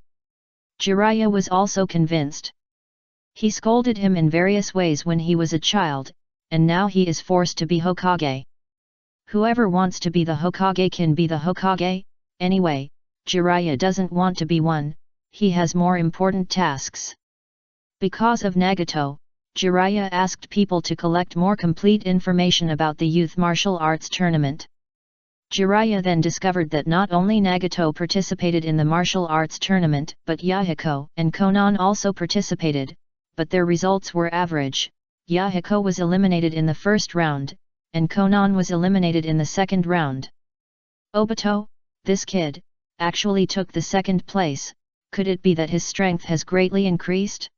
Jiraiya was also convinced. He scolded him in various ways when he was a child, and now he is forced to be Hokage. Whoever wants to be the Hokage can be the Hokage, anyway. Jiraiya doesn't want to be one, he has more important tasks. Because of Nagato, Jiraiya asked people to collect more complete information about the youth martial arts tournament. Jiraiya then discovered that not only Nagato participated in the martial arts tournament but Yahiko and Konan also participated, but their results were average. Yahiko was eliminated in the first round, and Konan was eliminated in the second round. Obito, this kid, actually took the second place, could it be that his strength has greatly increased?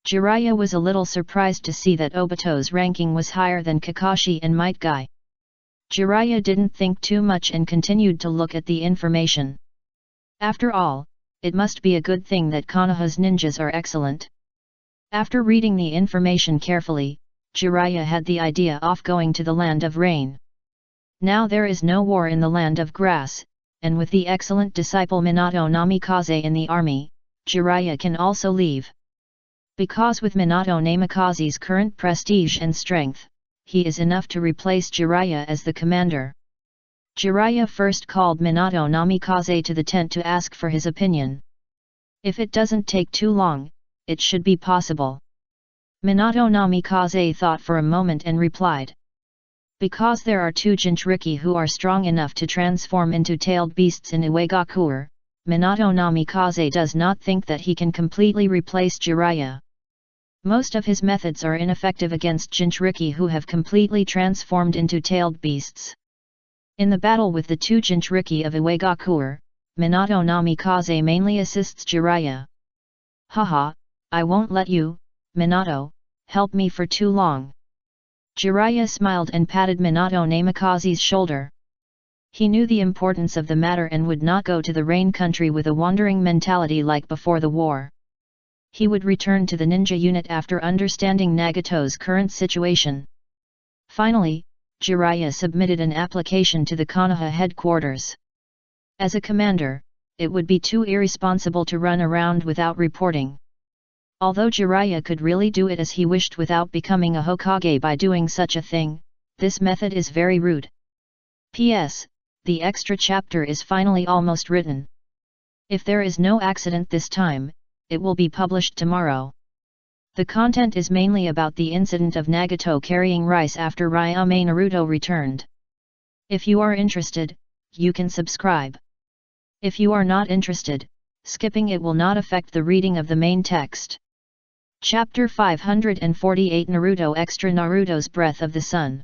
Jiraiya was a little surprised to see that Obito's ranking was higher than Kakashi and Might Guy. Jiraiya didn't think too much and continued to look at the information. After all, it must be a good thing that Konoha's ninjas are excellent. After reading the information carefully, Jiraiya had the idea of going to the Land of Rain. Now there is no war in the Land of Grass, and with the excellent disciple Minato Namikaze in the army, Jiraiya can also leave. Because with Minato Namikaze's current prestige and strength, he is enough to replace Jiraiya as the commander. Jiraiya first called Minato Namikaze to the tent to ask for his opinion. If it doesn't take too long, it should be possible. Minato Namikaze thought for a moment and replied. Because there are 2 Jinchuriki who are strong enough to transform into tailed beasts in Iwagakure, Minato Namikaze does not think that he can completely replace Jiraiya. Most of his methods are ineffective against Jinchuriki who have completely transformed into tailed beasts. In the battle with the 2 Jinchuriki of Iwagakure, Minato Namikaze mainly assists Jiraiya. Haha, I won't let you, Minato, help me for too long. Jiraiya smiled and patted Minato Namikaze's shoulder. He knew the importance of the matter and would not go to the Rain country with a wandering mentality like before the war. He would return to the ninja unit after understanding Nagato's current situation. Finally, Jiraiya submitted an application to the Konoha headquarters. As a commander, it would be too irresponsible to run around without reporting. Although Jiraiya could really do it as he wished without becoming a Hokage by doing such a thing, this method is very rude. P.S. The extra chapter is finally almost written. If there is no accident this time, it will be published tomorrow. The content is mainly about the incident of Nagato carrying rice after Ryume Naruto returned. If you are interested, you can subscribe. If you are not interested, skipping it will not affect the reading of the main text. Chapter 548 Naruto Extra Naruto's Breath of the Sun.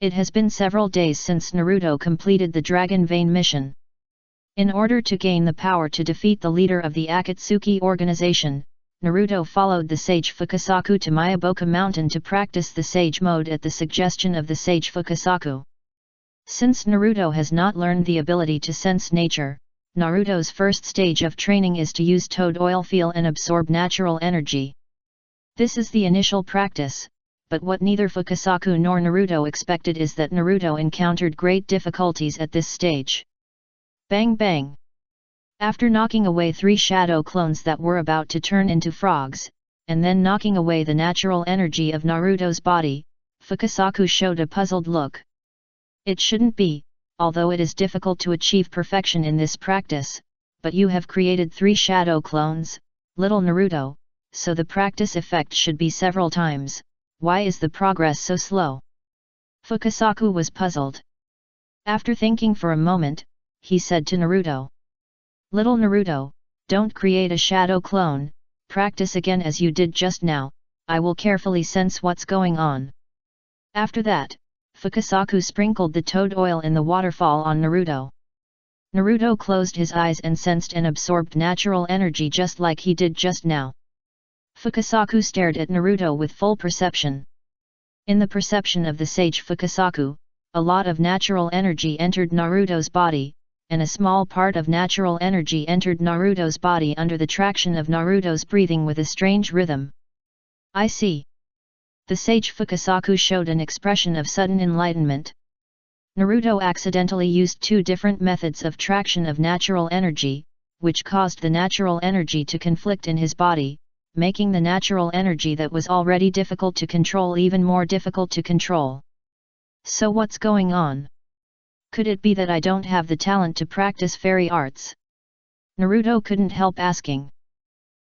It has been several days since Naruto completed the Dragon Vein mission. In order to gain the power to defeat the leader of the Akatsuki organization, Naruto followed the sage Fukasaku to Myaboka Mountain to practice the sage mode at the suggestion of the sage Fukasaku. Since Naruto has not learned the ability to sense nature, Naruto's first stage of training is to use toad oil feel and absorb natural energy. This is the initial practice, but what neither Fukasaku nor Naruto expected is that Naruto encountered great difficulties at this stage. Bang bang! After knocking away 3 shadow clones that were about to turn into frogs, and then knocking away the natural energy of Naruto's body, Fukasaku showed a puzzled look. It shouldn't be, although it is difficult to achieve perfection in this practice, but you have created 3 shadow clones, little Naruto, so the practice effect should be several times. Why is the progress so slow? Fukasaku was puzzled. After thinking for a moment, he said to Naruto, "Little Naruto, don't create a shadow clone, practice again as you did just now, I will carefully sense what's going on." After that, Fukasaku sprinkled the toad oil in the waterfall on Naruto. Naruto closed his eyes and sensed and absorbed natural energy just like he did just now. Fukasaku stared at Naruto with full perception. In the perception of the sage Fukasaku, a lot of natural energy entered Naruto's body, and a small part of natural energy entered Naruto's body under the traction of Naruto's breathing with a strange rhythm. "I see." The sage Fukasaku showed an expression of sudden enlightenment. Naruto accidentally used 2 different methods of traction of natural energy, which caused the natural energy to conflict in his body, making the natural energy that was already difficult to control even more difficult to control. So what's going on? Could it be that I don't have the talent to practice fairy arts? Naruto couldn't help asking.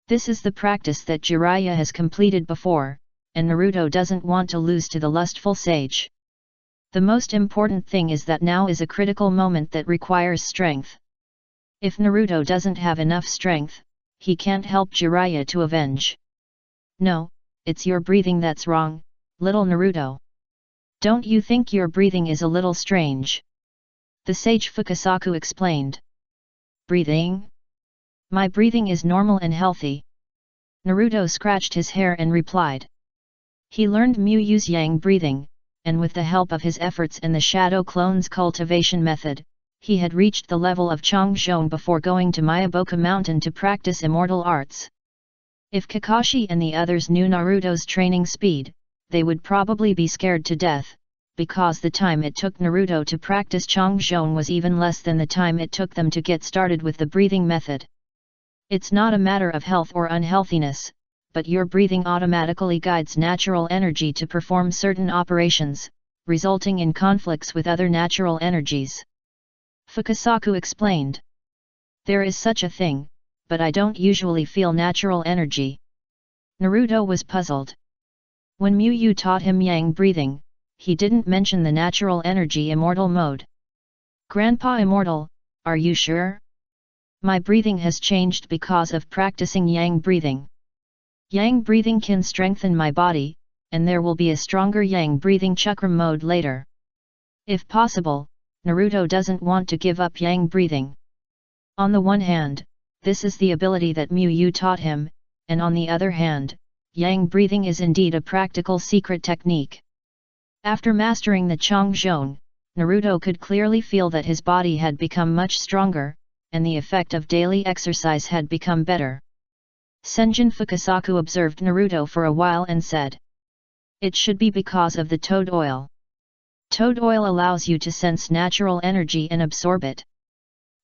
This is the practice that Jiraiya has completed before, and Naruto doesn't want to lose to the lustful sage. The most important thing is that now is a critical moment that requires strength. If Naruto doesn't have enough strength, he can't help Jiraiya to avenge. "No, it's your breathing that's wrong, little Naruto. Don't you think your breathing is a little strange?" The sage Fukasaku explained. "Breathing? My breathing is normal and healthy." Naruto scratched his hair and replied. He learned Muyu's yang breathing, and with the help of his efforts and the shadow clones cultivation method, he had reached the level of Changzhong before going to Myaboka Mountain to practice immortal arts. If Kakashi and the others knew Naruto's training speed, they would probably be scared to death, because the time it took Naruto to practice Changzhong was even less than the time it took them to get started with the breathing method. It's not a matter of health or unhealthiness, but your breathing automatically guides natural energy to perform certain operations, resulting in conflicts with other natural energies. Fukasaku explained. "There is such a thing, but I don't usually feel natural energy." Naruto was puzzled. When Muyu taught him yang breathing, he didn't mention the natural energy immortal mode. "Grandpa Immortal, are you sure? My breathing has changed because of practicing yang breathing. Yang breathing can strengthen my body, and there will be a stronger yang breathing chakra mode later." If possible, Naruto doesn't want to give up yang breathing. On the one hand, this is the ability that Muyu taught him, and on the other hand, yang breathing is indeed a practical secret technique. After mastering the Changzhong, Naruto could clearly feel that his body had become much stronger, and the effect of daily exercise had become better. Senjin Fukasaku observed Naruto for a while and said, It should be because of the toad oil. Toad oil allows you to sense natural energy and absorb it.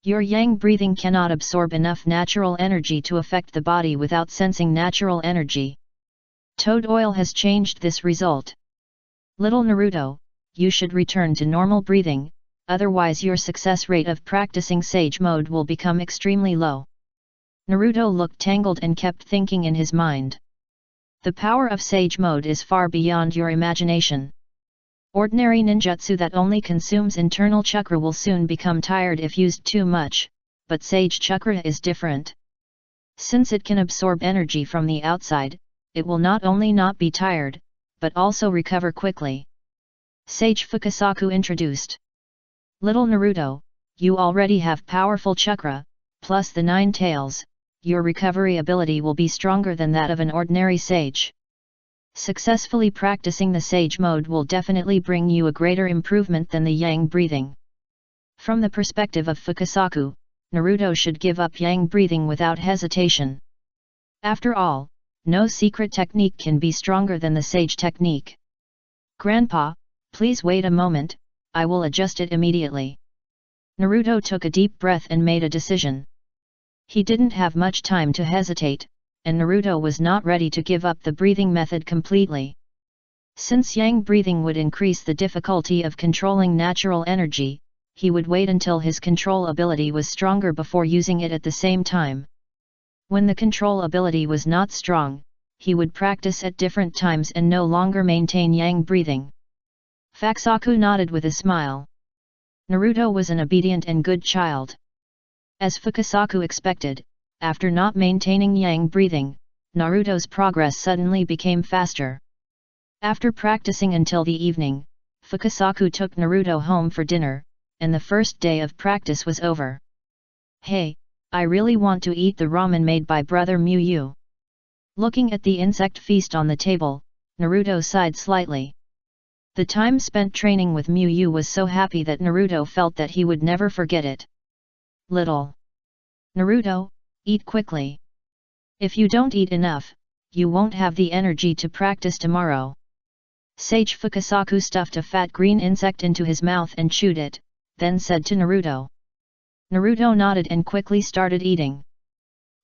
Your yang breathing cannot absorb enough natural energy to affect the body without sensing natural energy. Toad oil has changed this result. Little Naruto, you should return to normal breathing, otherwise your success rate of practicing sage mode will become extremely low. Naruto looked tangled and kept thinking in his mind. The power of sage mode is far beyond your imagination. Ordinary ninjutsu that only consumes internal chakra will soon become tired if used too much, but sage chakra is different. Since it can absorb energy from the outside, it will not only not be tired, but also recover quickly. Sage Fukasaku introduced. Little Naruto, you already have powerful chakra, plus the 9 tails, your recovery ability will be stronger than that of an ordinary sage. Successfully practicing the sage mode will definitely bring you a greater improvement than the yang breathing. From the perspective of Fukasaku, Naruto should give up yang breathing without hesitation. After all, no secret technique can be stronger than the sage technique. Grandpa, please wait a moment, I will adjust it immediately. Naruto took a deep breath and made a decision. He didn't have much time to hesitate, and Naruto was not ready to give up the breathing method completely. Since yang breathing would increase the difficulty of controlling natural energy, he would wait until his control ability was stronger before using it at the same time. When the control ability was not strong, he would practice at different times and no longer maintain yang breathing. Fukasaku nodded with a smile. Naruto was an obedient and good child. As Fukasaku expected, after not maintaining yang breathing, Naruto's progress suddenly became faster. After practicing until the evening, Fukasaku took Naruto home for dinner, and the first day of practice was over. Hey, I really want to eat the ramen made by Brother Miyu. Looking at the insect feast on the table, Naruto sighed slightly. The time spent training with Miyu was so happy that Naruto felt that he would never forget it. Little Naruto, eat quickly. If you don't eat enough, you won't have the energy to practice tomorrow. Sage Fukasaku stuffed a fat green insect into his mouth and chewed it, then said to Naruto. Naruto nodded and quickly started eating.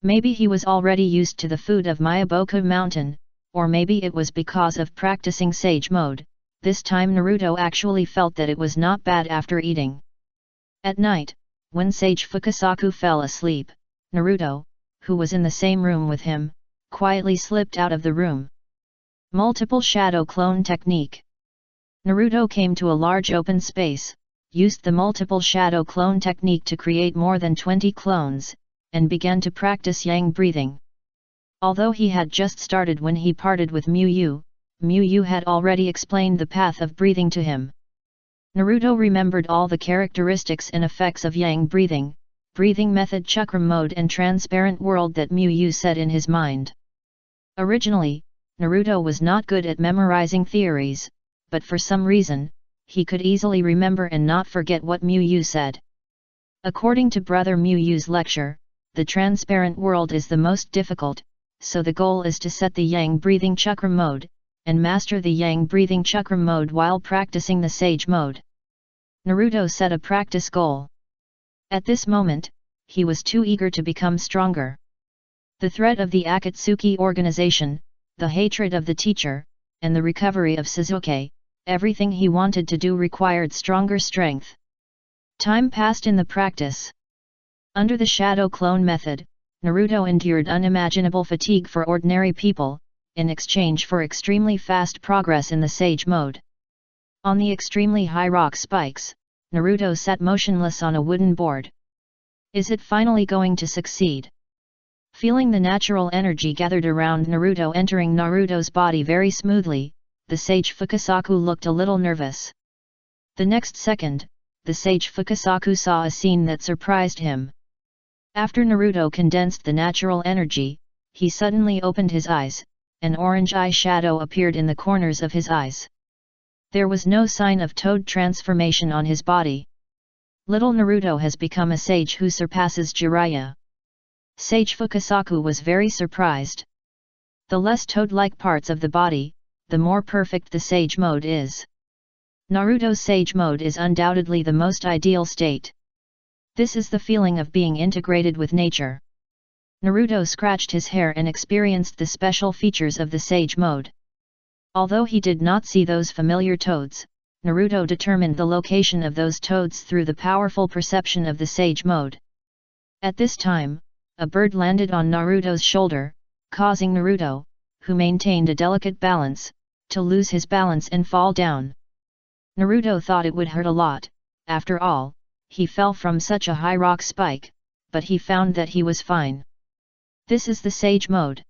Maybe he was already used to the food of Miyaboku Mountain, or maybe it was because of practicing sage mode. This time Naruto actually felt that it was not bad after eating. At night, when Sage Fukasaku fell asleep, Naruto, who was in the same room with him, quietly slipped out of the room. Multiple shadow clone technique. Naruto came to a large open space, used the multiple shadow clone technique to create more than 20 clones, and began to practice yang breathing. Although he had just started when he parted with Miyu, Miyu had already explained the path of breathing to him. Naruto remembered all the characteristics and effects of yang breathing method, chakra mode and transparent world that Miyu said in his mind. Originally, Naruto was not good at memorizing theories, but for some reason, he could easily remember and not forget what Miyu said. According to Brother Miyu's lecture, the transparent world is the most difficult, so the goal is to set the yang breathing chakra mode, and master the yang breathing chakra mode while practicing the sage mode. Naruto set a practice goal. At this moment, he was too eager to become stronger. The threat of the Akatsuki organization, the hatred of the teacher, and the recovery of Sasuke, everything he wanted to do required stronger strength. Time passed in the practice. Under the shadow clone method, Naruto endured unimaginable fatigue for ordinary people, in exchange for extremely fast progress in the sage mode. On the extremely high rock spikes, Naruto sat motionless on a wooden board. Is it finally going to succeed? Feeling the natural energy gathered around Naruto entering Naruto's body very smoothly, the sage Fukasaku looked a little nervous. The next second, the sage Fukasaku saw a scene that surprised him. After Naruto condensed the natural energy, he suddenly opened his eyes. An orange eye shadow appeared in the corners of his eyes. There was no sign of toad transformation on his body. Little Naruto has become a sage who surpasses Jiraiya. Sage Fukasaku was very surprised. The less toad-like parts of the body, the more perfect the Sage Mode is. Naruto's Sage Mode is undoubtedly the most ideal state. This is the feeling of being integrated with nature. Naruto scratched his hair and experienced the special features of the Sage Mode. Although he did not see those familiar toads, Naruto determined the location of those toads through the powerful perception of the Sage Mode. At this time, a bird landed on Naruto's shoulder, causing Naruto, who maintained a delicate balance, to lose his balance and fall down. Naruto thought it would hurt a lot. After all, he fell from such a high rock spike, but he found that he was fine. This is the Sage Mode.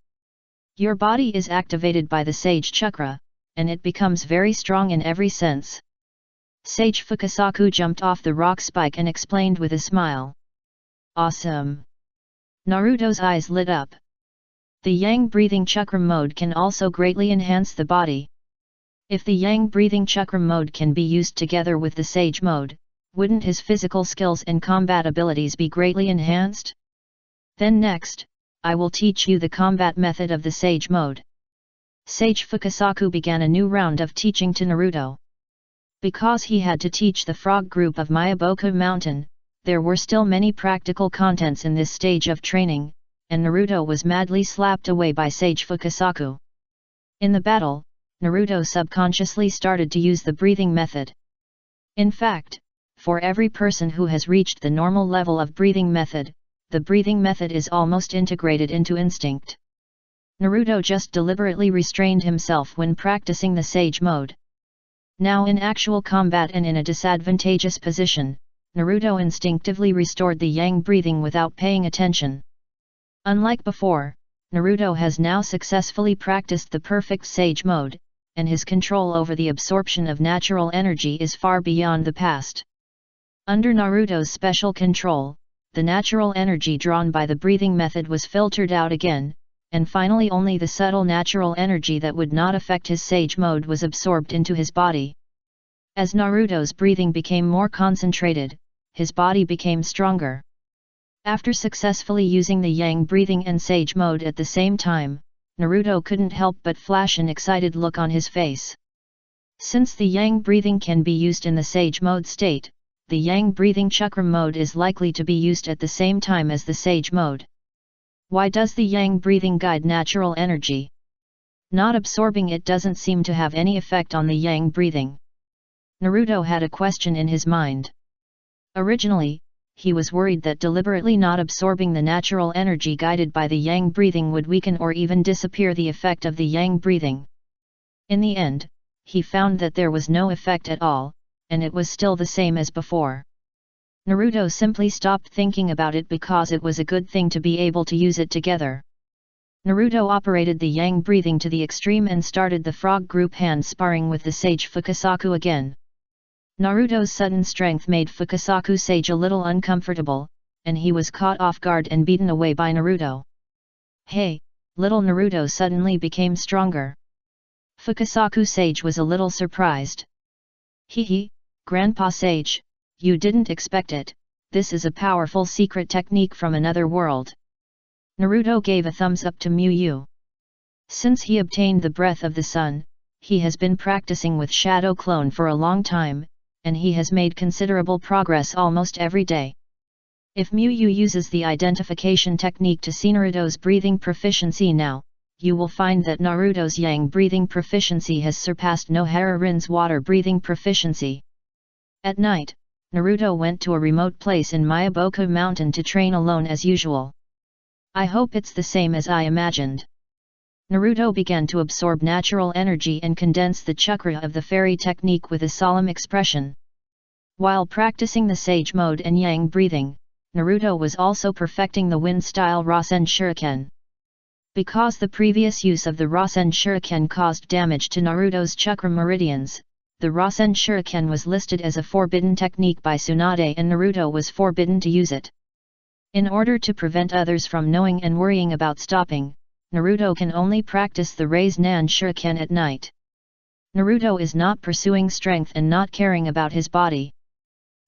Your body is activated by the Sage Chakra, and it becomes very strong in every sense. Sage Fukasaku jumped off the rock spike and explained with a smile. Awesome! Naruto's eyes lit up. The Yang breathing chakra mode can also greatly enhance the body. If the Yang breathing chakra mode can be used together with the Sage Mode, wouldn't his physical skills and combat abilities be greatly enhanced? Then next, I will teach you the combat method of the Sage Mode. Sage Fukasaku began a new round of teaching to Naruto. Because he had to teach the frog group of Myaboku Mountain, there were still many practical contents in this stage of training, and Naruto was madly slapped away by Sage Fukasaku. In the battle, Naruto subconsciously started to use the breathing method. In fact, for every person who has reached the normal level of breathing method, the breathing method is almost integrated into instinct. Naruto just deliberately restrained himself when practicing the Sage Mode. Now in actual combat and in a disadvantageous position, Naruto instinctively restored the Yang breathing without paying attention. Unlike before, Naruto has now successfully practiced the perfect Sage Mode, and his control over the absorption of natural energy is far beyond the past. Under Naruto's special control, the natural energy drawn by the breathing method was filtered out again, and finally only the subtle natural energy that would not affect his Sage Mode was absorbed into his body. As Naruto's breathing became more concentrated, his body became stronger. After successfully using the Yang breathing and Sage Mode at the same time, Naruto couldn't help but flash an excited look on his face. Since the Yang breathing can be used in the Sage Mode state, the Yang breathing chakra mode is likely to be used at the same time as the Sage Mode. Why does the Yang breathing guide natural energy? Not absorbing it doesn't seem to have any effect on the Yang breathing. Naruto had a question in his mind. Originally, he was worried that deliberately not absorbing the natural energy guided by the Yang breathing would weaken or even disappear the effect of the Yang breathing. In the end, he found that there was no effect at all, and it was still the same as before. Naruto simply stopped thinking about it because it was a good thing to be able to use it together. Naruto operated the Yang breathing to the extreme and started the frog group hand sparring with the Sage Fukasaku again. Naruto's sudden strength made Fukasaku Sage a little uncomfortable, and he was caught off guard and beaten away by Naruto. Hey, little Naruto suddenly became stronger. Fukasaku Sage was a little surprised. Hehe, Grandpa Sage, you didn't expect it, this is a powerful secret technique from another world. Naruto gave a thumbs up to Miyu. Since he obtained the breath of the sun, he has been practicing with Shadow Clone for a long time, and he has made considerable progress almost every day. If Miyu uses the identification technique to see Naruto's breathing proficiency now, you will find that Naruto's Yang breathing proficiency has surpassed Nohara-Rin's water breathing proficiency. At night, Naruto went to a remote place in Myaboku Mountain to train alone as usual. I hope it's the same as I imagined. Naruto began to absorb natural energy and condense the chakra of the fairy technique with a solemn expression. While practicing the Sage Mode and Yang breathing, Naruto was also perfecting the wind-style Rasen Shuriken. Because the previous use of the Rasen Shuriken caused damage to Naruto's chakra meridians, the Rasen Shuriken was listed as a forbidden technique by Tsunade and Naruto was forbidden to use it. In order to prevent others from knowing and worrying about stopping, Naruto can only practice the Raise Nan Shuriken at night. Naruto is not pursuing strength and not caring about his body.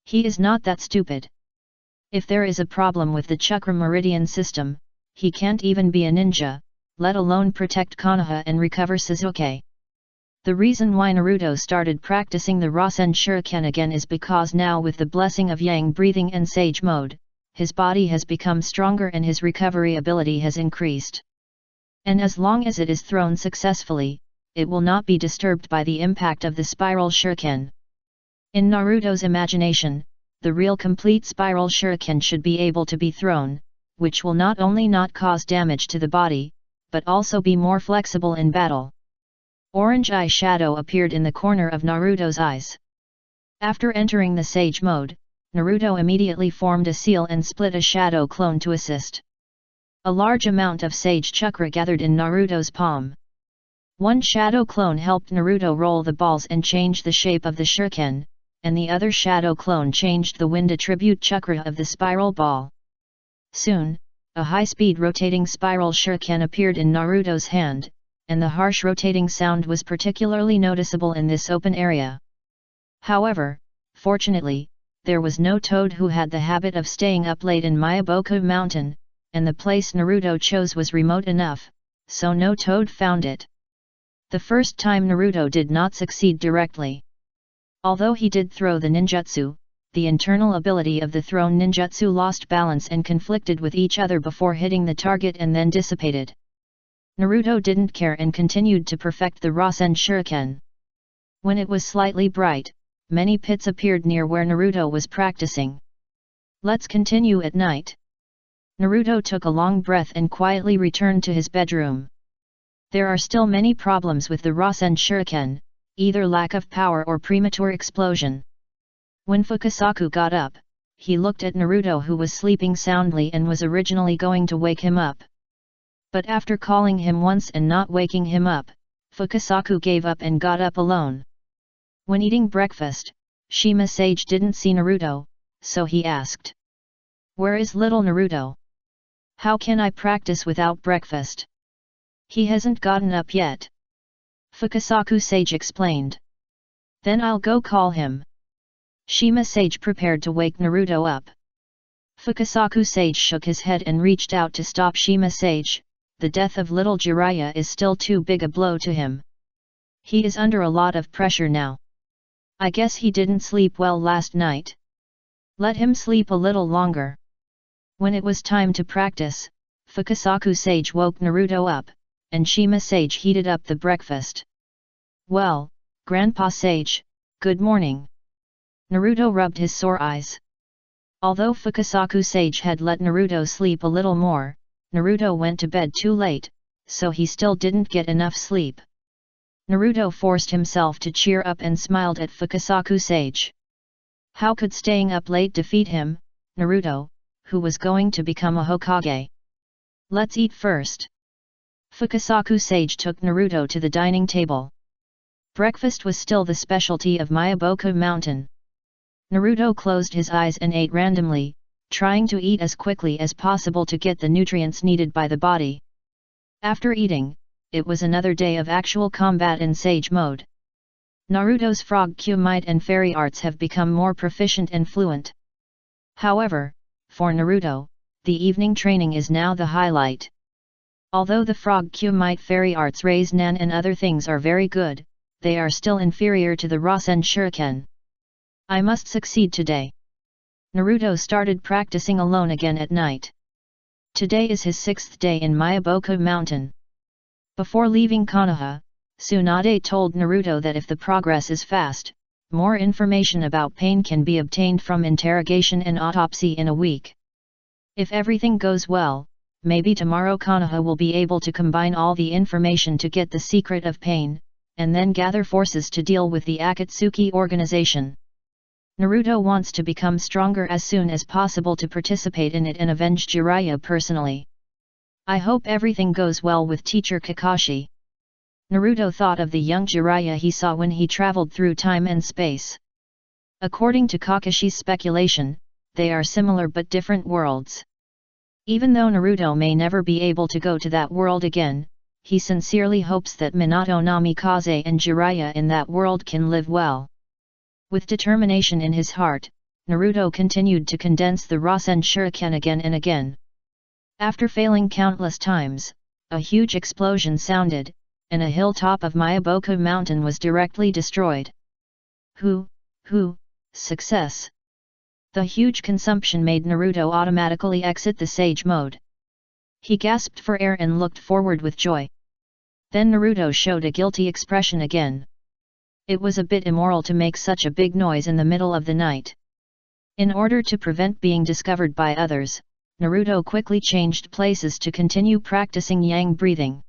He is not that stupid. If there is a problem with the chakra meridian system, he can't even be a ninja, let alone protect Konoha and recover Sasuke. The reason why Naruto started practicing the Rasen Shuriken again is because now with the blessing of Yang breathing and Sage Mode, his body has become stronger and his recovery ability has increased. And as long as it is thrown successfully, it will not be disturbed by the impact of the spiral shuriken. In Naruto's imagination, the real complete spiral shuriken should be able to be thrown, which will not only not cause damage to the body, but also be more flexible in battle. Orange eye shadow appeared in the corner of Naruto's eyes. After entering the Sage Mode, Naruto immediately formed a seal and split a shadow clone to assist. A large amount of Sage Chakra gathered in Naruto's palm. One shadow clone helped Naruto roll the balls and change the shape of the shuriken, and the other shadow clone changed the wind attribute chakra of the spiral ball. Soon, a high-speed rotating spiral shuriken appeared in Naruto's hand, and the harsh rotating sound was particularly noticeable in this open area. However, fortunately, there was no toad who had the habit of staying up late in Myaboku Mountain, and the place Naruto chose was remote enough, so no toad found it. The first time Naruto did not succeed directly. Although he did throw the ninjutsu, the internal ability of the thrown ninjutsu lost balance and conflicted with each other before hitting the target and then dissipated. Naruto didn't care and continued to perfect the Rasen Shuriken. When it was slightly bright, many pits appeared near where Naruto was practicing. Let's continue at night. Naruto took a long breath and quietly returned to his bedroom. There are still many problems with the Rasen Shuriken, either lack of power or premature explosion. When Fukasaku got up, he looked at Naruto who was sleeping soundly and was originally going to wake him up. But after calling him once and not waking him up, Fukasaku gave up and got up alone. When eating breakfast, Shima Sage didn't see Naruto, so he asked, "Where is little Naruto? How can I practice without breakfast? He hasn't gotten up yet." Fukasaku Sage explained. "Then I'll go call him." Shima Sage prepared to wake Naruto up. Fukasaku Sage shook his head and reached out to stop Shima Sage. The death of little Jiraiya is still too big a blow to him. He is under a lot of pressure now. I guess he didn't sleep well last night. Let him sleep a little longer. When it was time to practice, Fukasaku Sage woke Naruto up, and Shima Sage heated up the breakfast. "Well, Grandpa Sage, good morning." Naruto rubbed his sore eyes. Although Fukasaku Sage had let Naruto sleep a little more, Naruto went to bed too late, so he still didn't get enough sleep. Naruto forced himself to cheer up and smiled at Fukasaku Sage. How could staying up late defeat him, Naruto, who was going to become a Hokage? "Let's eat first." Fukasaku Sage took Naruto to the dining table. Breakfast was still the specialty of Myaboku Mountain. Naruto closed his eyes and ate randomly, trying to eat as quickly as possible to get the nutrients needed by the body. After eating, it was another day of actual combat in Sage Mode. Naruto's frog Q-Might and fairy arts have become more proficient and fluent. However, for Naruto, the evening training is now the highlight. Although the frog Q-Might fairy arts raise Nan and other things are very good, they are still inferior to the Rasen Shuriken. I must succeed today. Naruto started practicing alone again at night. Today is his 6th day in Myaboku Mountain. Before leaving Konoha, Tsunade told Naruto that if the progress is fast, more information about pain can be obtained from interrogation and autopsy in a week. If everything goes well, maybe tomorrow Konoha will be able to combine all the information to get the secret of pain, and then gather forces to deal with the Akatsuki organization. Naruto wants to become stronger as soon as possible to participate in it and avenge Jiraiya personally. I hope everything goes well with teacher Kakashi. Naruto thought of the young Jiraiya he saw when he traveled through time and space. According to Kakashi's speculation, they are similar but different worlds. Even though Naruto may never be able to go to that world again, he sincerely hopes that Minato Namikaze and Jiraiya in that world can live well. With determination in his heart, Naruto continued to condense the Rasen Shuriken again and again. After failing countless times, a huge explosion sounded, and a hilltop of Myaboku Mountain was directly destroyed. Success! The huge consumption made Naruto automatically exit the Sage mode. He gasped for air and looked forward with joy. Then Naruto showed a guilty expression again. It was a bit immoral to make such a big noise in the middle of the night. In order to prevent being discovered by others, Naruto quickly changed places to continue practicing yang breathing.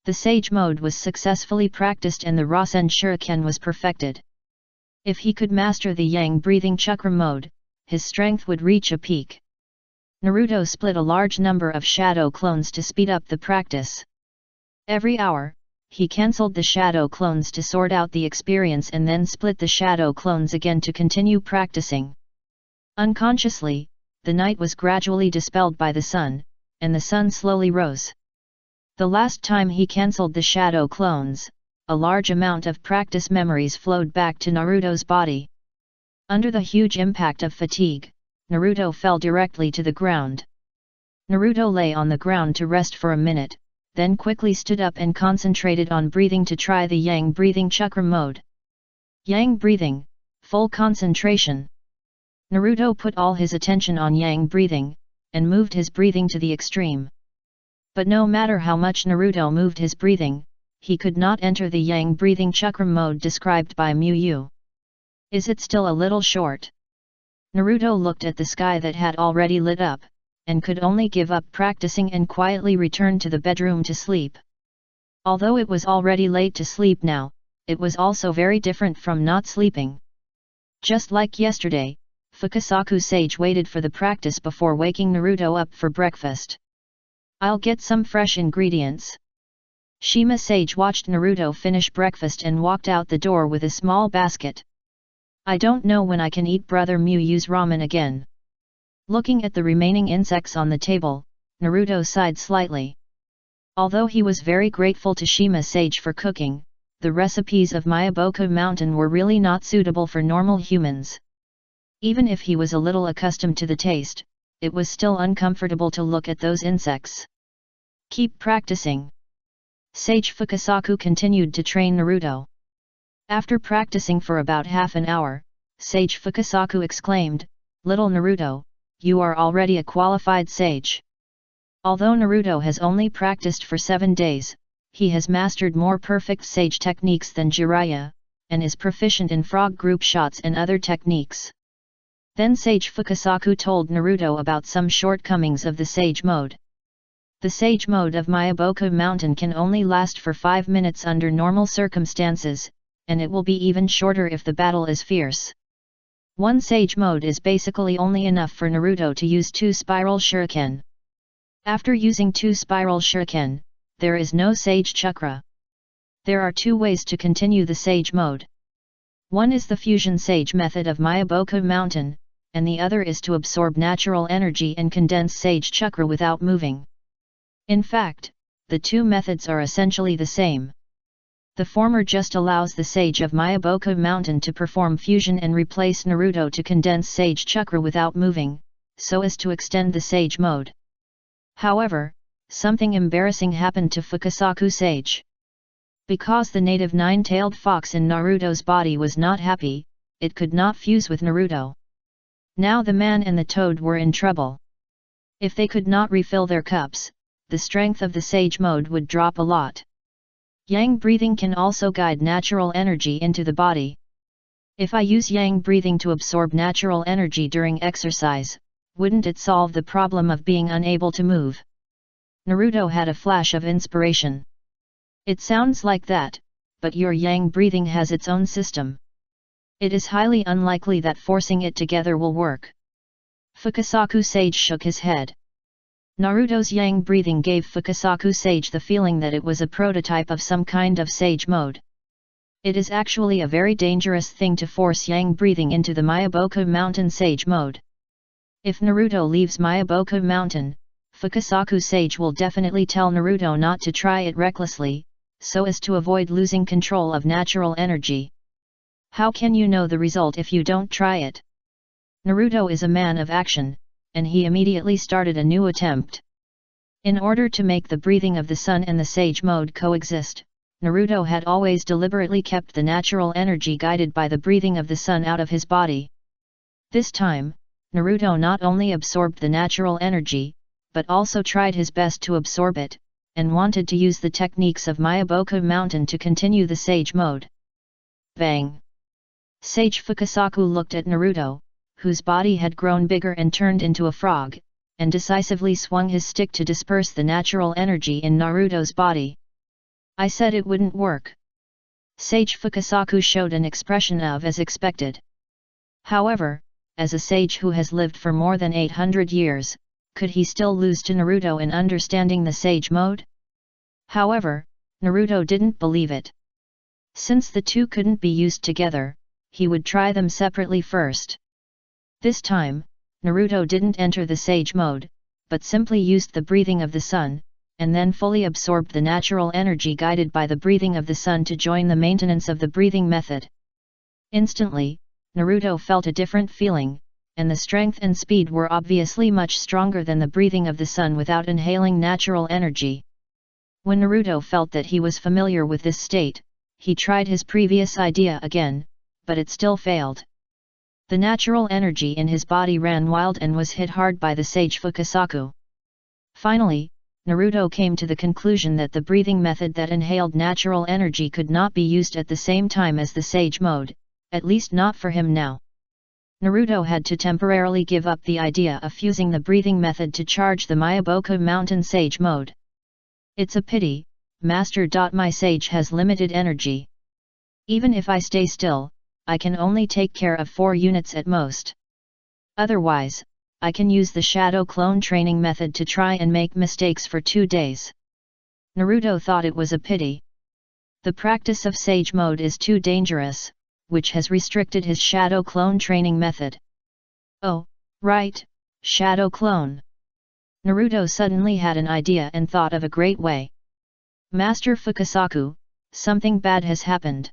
The Sage mode was successfully practiced and the Rasen Shuriken was perfected. If he could master the yang breathing chakra mode, his strength would reach a peak. Naruto split a large number of shadow clones to speed up the practice. Every hour, he cancelled the shadow clones to sort out the experience and then split the shadow clones again to continue practicing. Unconsciously, the night was gradually dispelled by the sun, and the sun slowly rose. The last time he cancelled the shadow clones, a large amount of practice memories flowed back to Naruto's body. Under the huge impact of fatigue, Naruto fell directly to the ground. Naruto lay on the ground to rest for a minute, then quickly stood up and concentrated on breathing to try the yang breathing chakra mode. Yang breathing, full concentration. Naruto put all his attention on yang breathing, and moved his breathing to the extreme. But no matter how much Naruto moved his breathing, he could not enter the yang breathing chakra mode described by Mu. Is it still a little short? Naruto looked at the sky that had already lit up, and could only give up practicing and quietly return to the bedroom to sleep. Although it was already late to sleep now, it was also very different from not sleeping. Just like yesterday, Fukasaku Sage waited for the practice before waking Naruto up for breakfast. I'll get some fresh ingredients. Shima Sage watched Naruto finish breakfast and walked out the door with a small basket. I don't know when I can eat Brother Muyu's ramen again. Looking at the remaining insects on the table, Naruto sighed slightly. Although he was very grateful to Shima Sage for cooking, the recipes of Myaboku Mountain were really not suitable for normal humans. Even if he was a little accustomed to the taste, it was still uncomfortable to look at those insects. Keep practicing. Sage Fukasaku continued to train Naruto. After practicing for about half an hour, Sage Fukasaku exclaimed, "Little Naruto, you are already a qualified sage." Although Naruto has only practiced for 7 days, he has mastered more perfect sage techniques than Jiraiya, and is proficient in frog group shots and other techniques. Then Sage Fukasaku told Naruto about some shortcomings of the Sage mode. The Sage mode of Myaboku Mountain can only last for 5 minutes under normal circumstances, and it will be even shorter if the battle is fierce. One Sage mode is basically only enough for Naruto to use 2 spiral shuriken. After using 2 spiral shuriken, there is no Sage chakra. There are 2 ways to continue the Sage mode. One is the fusion Sage method of Myaboku Mountain, and the other is to absorb natural energy and condense Sage chakra without moving. In fact, the 2 methods are essentially the same. The former just allows the Sage of Myaboku Mountain to perform fusion and replace Naruto to condense Sage chakra without moving, so as to extend the Sage mode. However, something embarrassing happened to Fukasaku Sage. Because the native 9-tailed fox in Naruto's body was not happy, it could not fuse with Naruto. Now the man and the toad were in trouble. If they could not refill their cups, the strength of the Sage mode would drop a lot. Yang breathing can also guide natural energy into the body. If I use yang breathing to absorb natural energy during exercise, wouldn't it solve the problem of being unable to move? Naruto had a flash of inspiration. It sounds like that, but your yang breathing has its own system. It is highly unlikely that forcing it together will work. Fukasaku Sage shook his head. Naruto's yang breathing gave Fukasaku Sage the feeling that it was a prototype of some kind of Sage mode. It is actually a very dangerous thing to force yang breathing into the Myaboku Mountain Sage mode. If Naruto leaves Myaboku Mountain, Fukasaku Sage will definitely tell Naruto not to try it recklessly, so as to avoid losing control of natural energy. How can you know the result if you don't try it? Naruto is a man of action, and he immediately started a new attempt. In order to make the breathing of the sun and the Sage mode coexist, Naruto had always deliberately kept the natural energy guided by the breathing of the sun out of his body. This time, Naruto not only absorbed the natural energy, but also tried his best to absorb it, and wanted to use the techniques of Myaboku Mountain to continue the Sage Mode. Bang! Sage Fukasaku looked at Naruto, whose body had grown bigger and turned into a frog, and decisively swung his stick to disperse the natural energy in Naruto's body. I said it wouldn't work. Sage Fukasaku showed an expression of as expected. However, as a sage who has lived for more than 800 years, could he still lose to Naruto in understanding the Sage Mode? However, Naruto didn't believe it. Since the two couldn't be used together, he would try them separately first. This time, Naruto didn't enter the Sage Mode, but simply used the breathing of the sun, and then fully absorbed the natural energy guided by the breathing of the sun to join the maintenance of the breathing method. Instantly, Naruto felt a different feeling, and the strength and speed were obviously much stronger than the breathing of the sun without inhaling natural energy. When Naruto felt that he was familiar with this state, he tried his previous idea again, but it still failed. The natural energy in his body ran wild and was hit hard by the Sage Fukasaku. Finally, Naruto came to the conclusion that the breathing method that inhaled natural energy could not be used at the same time as the Sage Mode, at least not for him now. Naruto had to temporarily give up the idea of fusing the breathing method to charge the Myaboku Mountain Sage Mode. It's a pity, Master. My sage has limited energy. Even if I stay still, I can only take care of 4 units at most. Otherwise, I can use the shadow clone training method to try and make mistakes for 2 days. Naruto thought it was a pity. The practice of Sage Mode is too dangerous, which has restricted his shadow clone training method. Oh, right, shadow clone. Naruto suddenly had an idea and thought of a great way. Master Fukasaku, something bad has happened.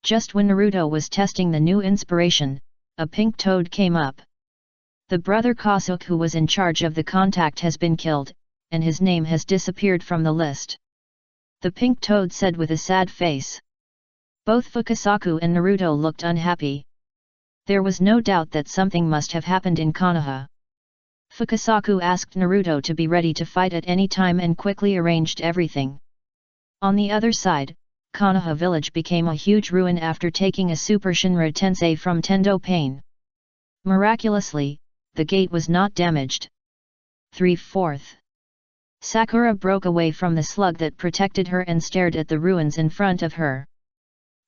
Just when Naruto was testing the new inspiration, a pink toad came up. The brother Kasuke who was in charge of the contact has been killed, and his name has disappeared from the list. The pink toad said with a sad face. Both Fukasaku and Naruto looked unhappy. There was no doubt that something must have happened in Konoha. Fukasaku asked Naruto to be ready to fight at any time and quickly arranged everything. On the other side, Konoha village became a huge ruin after taking a Super Shinra Tensei from Tendo Pain. Miraculously, the gate was not damaged. 3/4. Sakura broke away from the slug that protected her and stared at the ruins in front of her.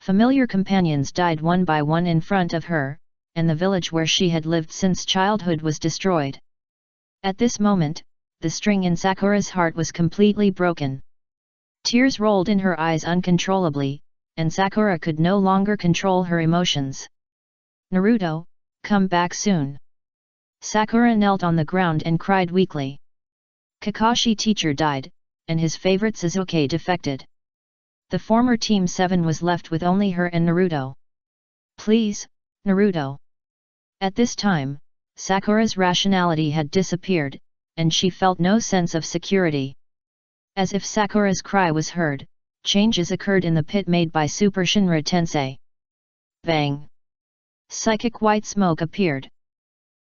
Familiar companions died one by one in front of her, and the village where she had lived since childhood was destroyed. At this moment, the string in Sakura's heart was completely broken. Tears rolled in her eyes uncontrollably, and Sakura could no longer control her emotions. Naruto, come back soon. Sakura knelt on the ground and cried weakly. Kakashi teacher died, and his favorite Sasuke defected. The former Team 7 was left with only her and Naruto. Please, Naruto. At this time, Sakura's rationality had disappeared, and she felt no sense of security. As if Sakura's cry was heard, changes occurred in the pit made by Super Shinra Tensei. Bang! Psychic white smoke appeared.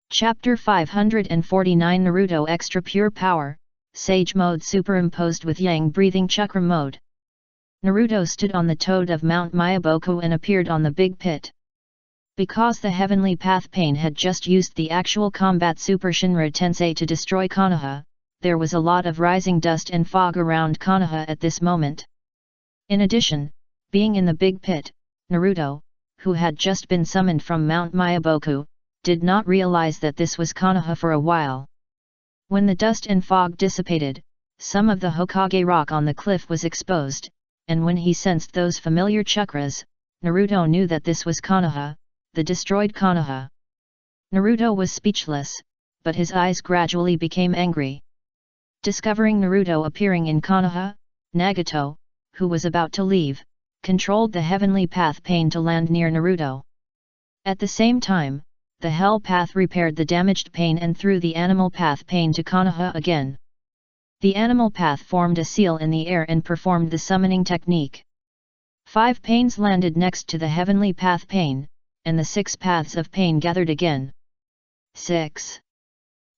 Chapter 549 Naruto Extra Pure Power, Sage Mode superimposed with Yang Breathing Chakra Mode. Naruto stood on the toad of Mount Myaboku and appeared on the big pit. Because the Heavenly Path Pain had just used the actual combat Super Shinra Tensei to destroy Konoha, there was a lot of rising dust and fog around Konoha at this moment. In addition, being in the big pit, Naruto, who had just been summoned from Mount Myaboku, did not realize that this was Konoha for a while. When the dust and fog dissipated, some of the Hokage rock on the cliff was exposed, and when he sensed those familiar chakras, Naruto knew that this was Konoha, the destroyed Konoha. Naruto was speechless, but his eyes gradually became angry. Discovering Naruto appearing in Konoha, Nagato, who was about to leave, controlled the Heavenly Path Pain to land near Naruto. At the same time, the Hell Path repaired the damaged Pain and threw the Animal Path Pain to Konoha again. The animal path formed a seal in the air and performed the summoning technique. 5 panes landed next to the heavenly path pane, and the 6 paths of pain gathered again. 6.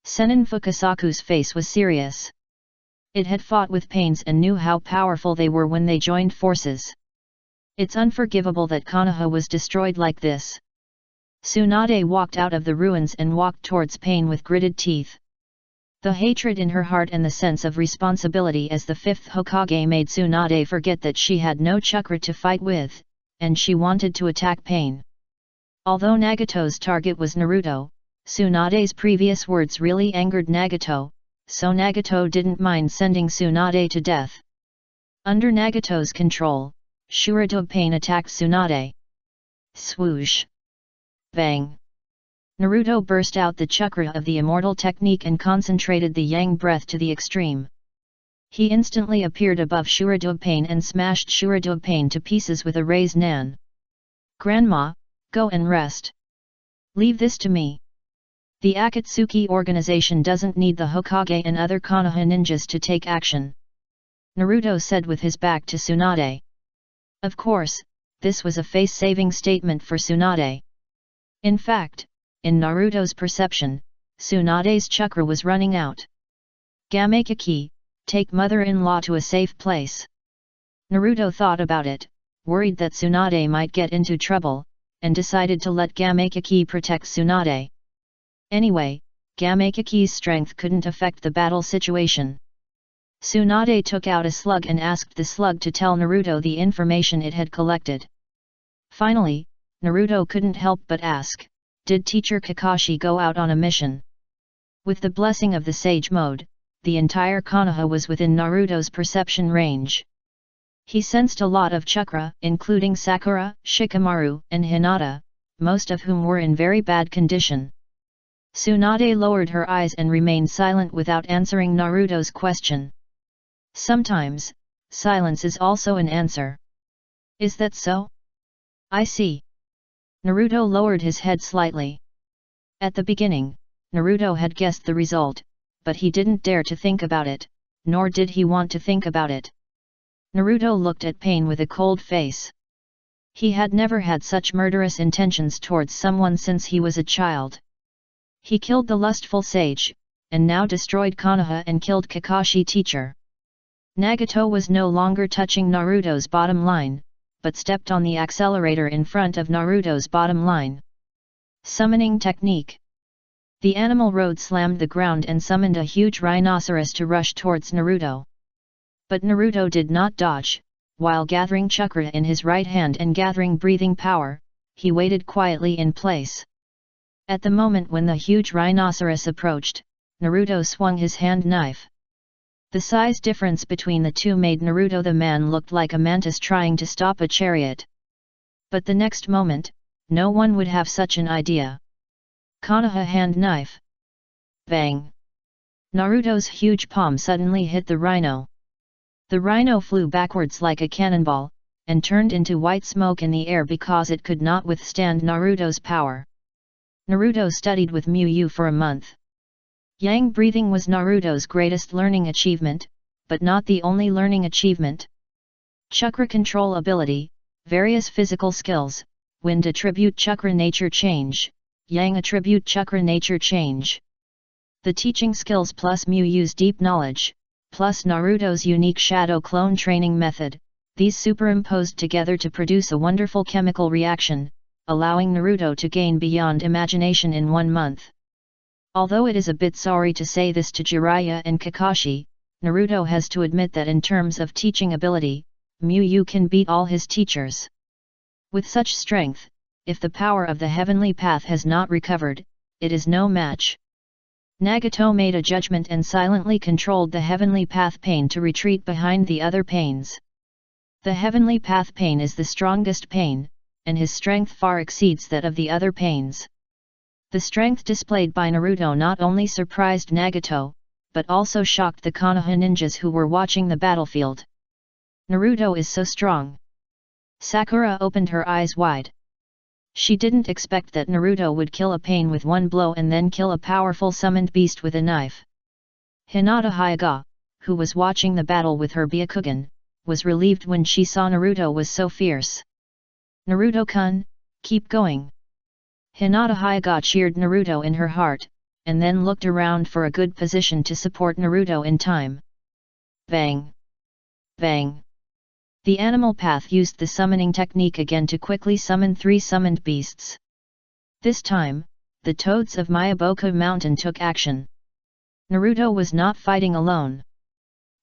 Sennin Fukasaku's face was serious. It had fought with pains and knew how powerful they were when they joined forces. It's unforgivable that Konoha was destroyed like this. Tsunade walked out of the ruins and walked towards pain with gritted teeth. The hatred in her heart and the sense of responsibility as the 5th Hokage made Tsunade forget that she had no chakra to fight with, and she wanted to attack pain. Although Nagato's target was Naruto, Tsunade's previous words really angered Nagato, so Nagato didn't mind sending Tsunade to death. Under Nagato's control, Shurato Pain attacked Tsunade. Swoosh! Bang! Naruto burst out the chakra of the immortal technique and concentrated the yang breath to the extreme. He instantly appeared above Shurato Pain and smashed Shurato Pain to pieces with a raised nan. Grandma, go and rest. Leave this to me. The Akatsuki organization doesn't need the Hokage and other Konoha ninjas to take action, Naruto said with his back to Tsunade. Of course, this was a face-saving statement for Tsunade. In fact, in Naruto's perception, Tsunade's chakra was running out. Gamekaki, take mother-in-law to a safe place. Naruto thought about it, worried that Tsunade might get into trouble, and decided to let Gamekaki protect Tsunade. Anyway, Gamekaki's strength couldn't affect the battle situation. Tsunade took out a slug and asked the slug to tell Naruto the information it had collected. Finally, Naruto couldn't help but ask, did Teacher Kakashi go out on a mission? With the blessing of the Sage Mode, the entire Konoha was within Naruto's perception range. He sensed a lot of chakra, including Sakura, Shikamaru, and Hinata, most of whom were in very bad condition. Tsunade lowered her eyes and remained silent without answering Naruto's question. Sometimes, silence is also an answer. Is that so? I see. Naruto lowered his head slightly. At the beginning, Naruto had guessed the result, but he didn't dare to think about it, nor did he want to think about it. Naruto looked at Pain with a cold face. He had never had such murderous intentions towards someone since he was a child. He killed the lustful sage, and now destroyed Konoha and killed Kakashi teacher. Nagato was no longer touching Naruto's bottom line, but stepped on the accelerator in front of Naruto's bottom line. Summoning technique. The animal road slammed the ground and summoned a huge rhinoceros to rush towards Naruto. But Naruto did not dodge. While gathering chakra in his right hand and gathering breathing power, he waited quietly in place. At the moment when the huge rhinoceros approached, Naruto swung his hand knife. The size difference between the two made Naruto the man looked like a mantis trying to stop a chariot. But the next moment, no one would have such an idea. Konoha hand knife. Bang! Naruto's huge palm suddenly hit the rhino. The rhino flew backwards like a cannonball, and turned into white smoke in the air because it could not withstand Naruto's power. Naruto studied with Miyu for a month. Yang breathing was Naruto's greatest learning achievement, but not the only learning achievement. Chakra control ability, various physical skills, Wind attribute chakra nature change, Yang attribute chakra nature change. The teaching skills plus Miyu's deep knowledge, plus Naruto's unique shadow clone training method, these superimposed together to produce a wonderful chemical reaction, allowing Naruto to gain beyond imagination in 1 month. Although it is a bit sorry to say this to Jiraiya and Kakashi, Naruto has to admit that in terms of teaching ability, Miyu can beat all his teachers. With such strength, if the power of the heavenly path has not recovered, it is no match. Nagato made a judgment and silently controlled the heavenly path pain to retreat behind the other pains. The heavenly path pain is the strongest pain, and his strength far exceeds that of the other pains. The strength displayed by Naruto not only surprised Nagato, but also shocked the Konoha ninjas who were watching the battlefield. Naruto is so strong. Sakura opened her eyes wide. She didn't expect that Naruto would kill a pain with 1 blow and then kill a powerful summoned beast with a knife. Hinata Hyuga, who was watching the battle with her Byakugan, was relieved when she saw Naruto was so fierce. "Naruto-kun, keep going." Hinata Hyuga cheered Naruto in her heart, and then looked around for a good position to support Naruto in time. Bang! Bang! The animal path used the summoning technique again to quickly summon 3 summoned beasts. This time, the toads of Myaboku Mountain took action. Naruto was not fighting alone.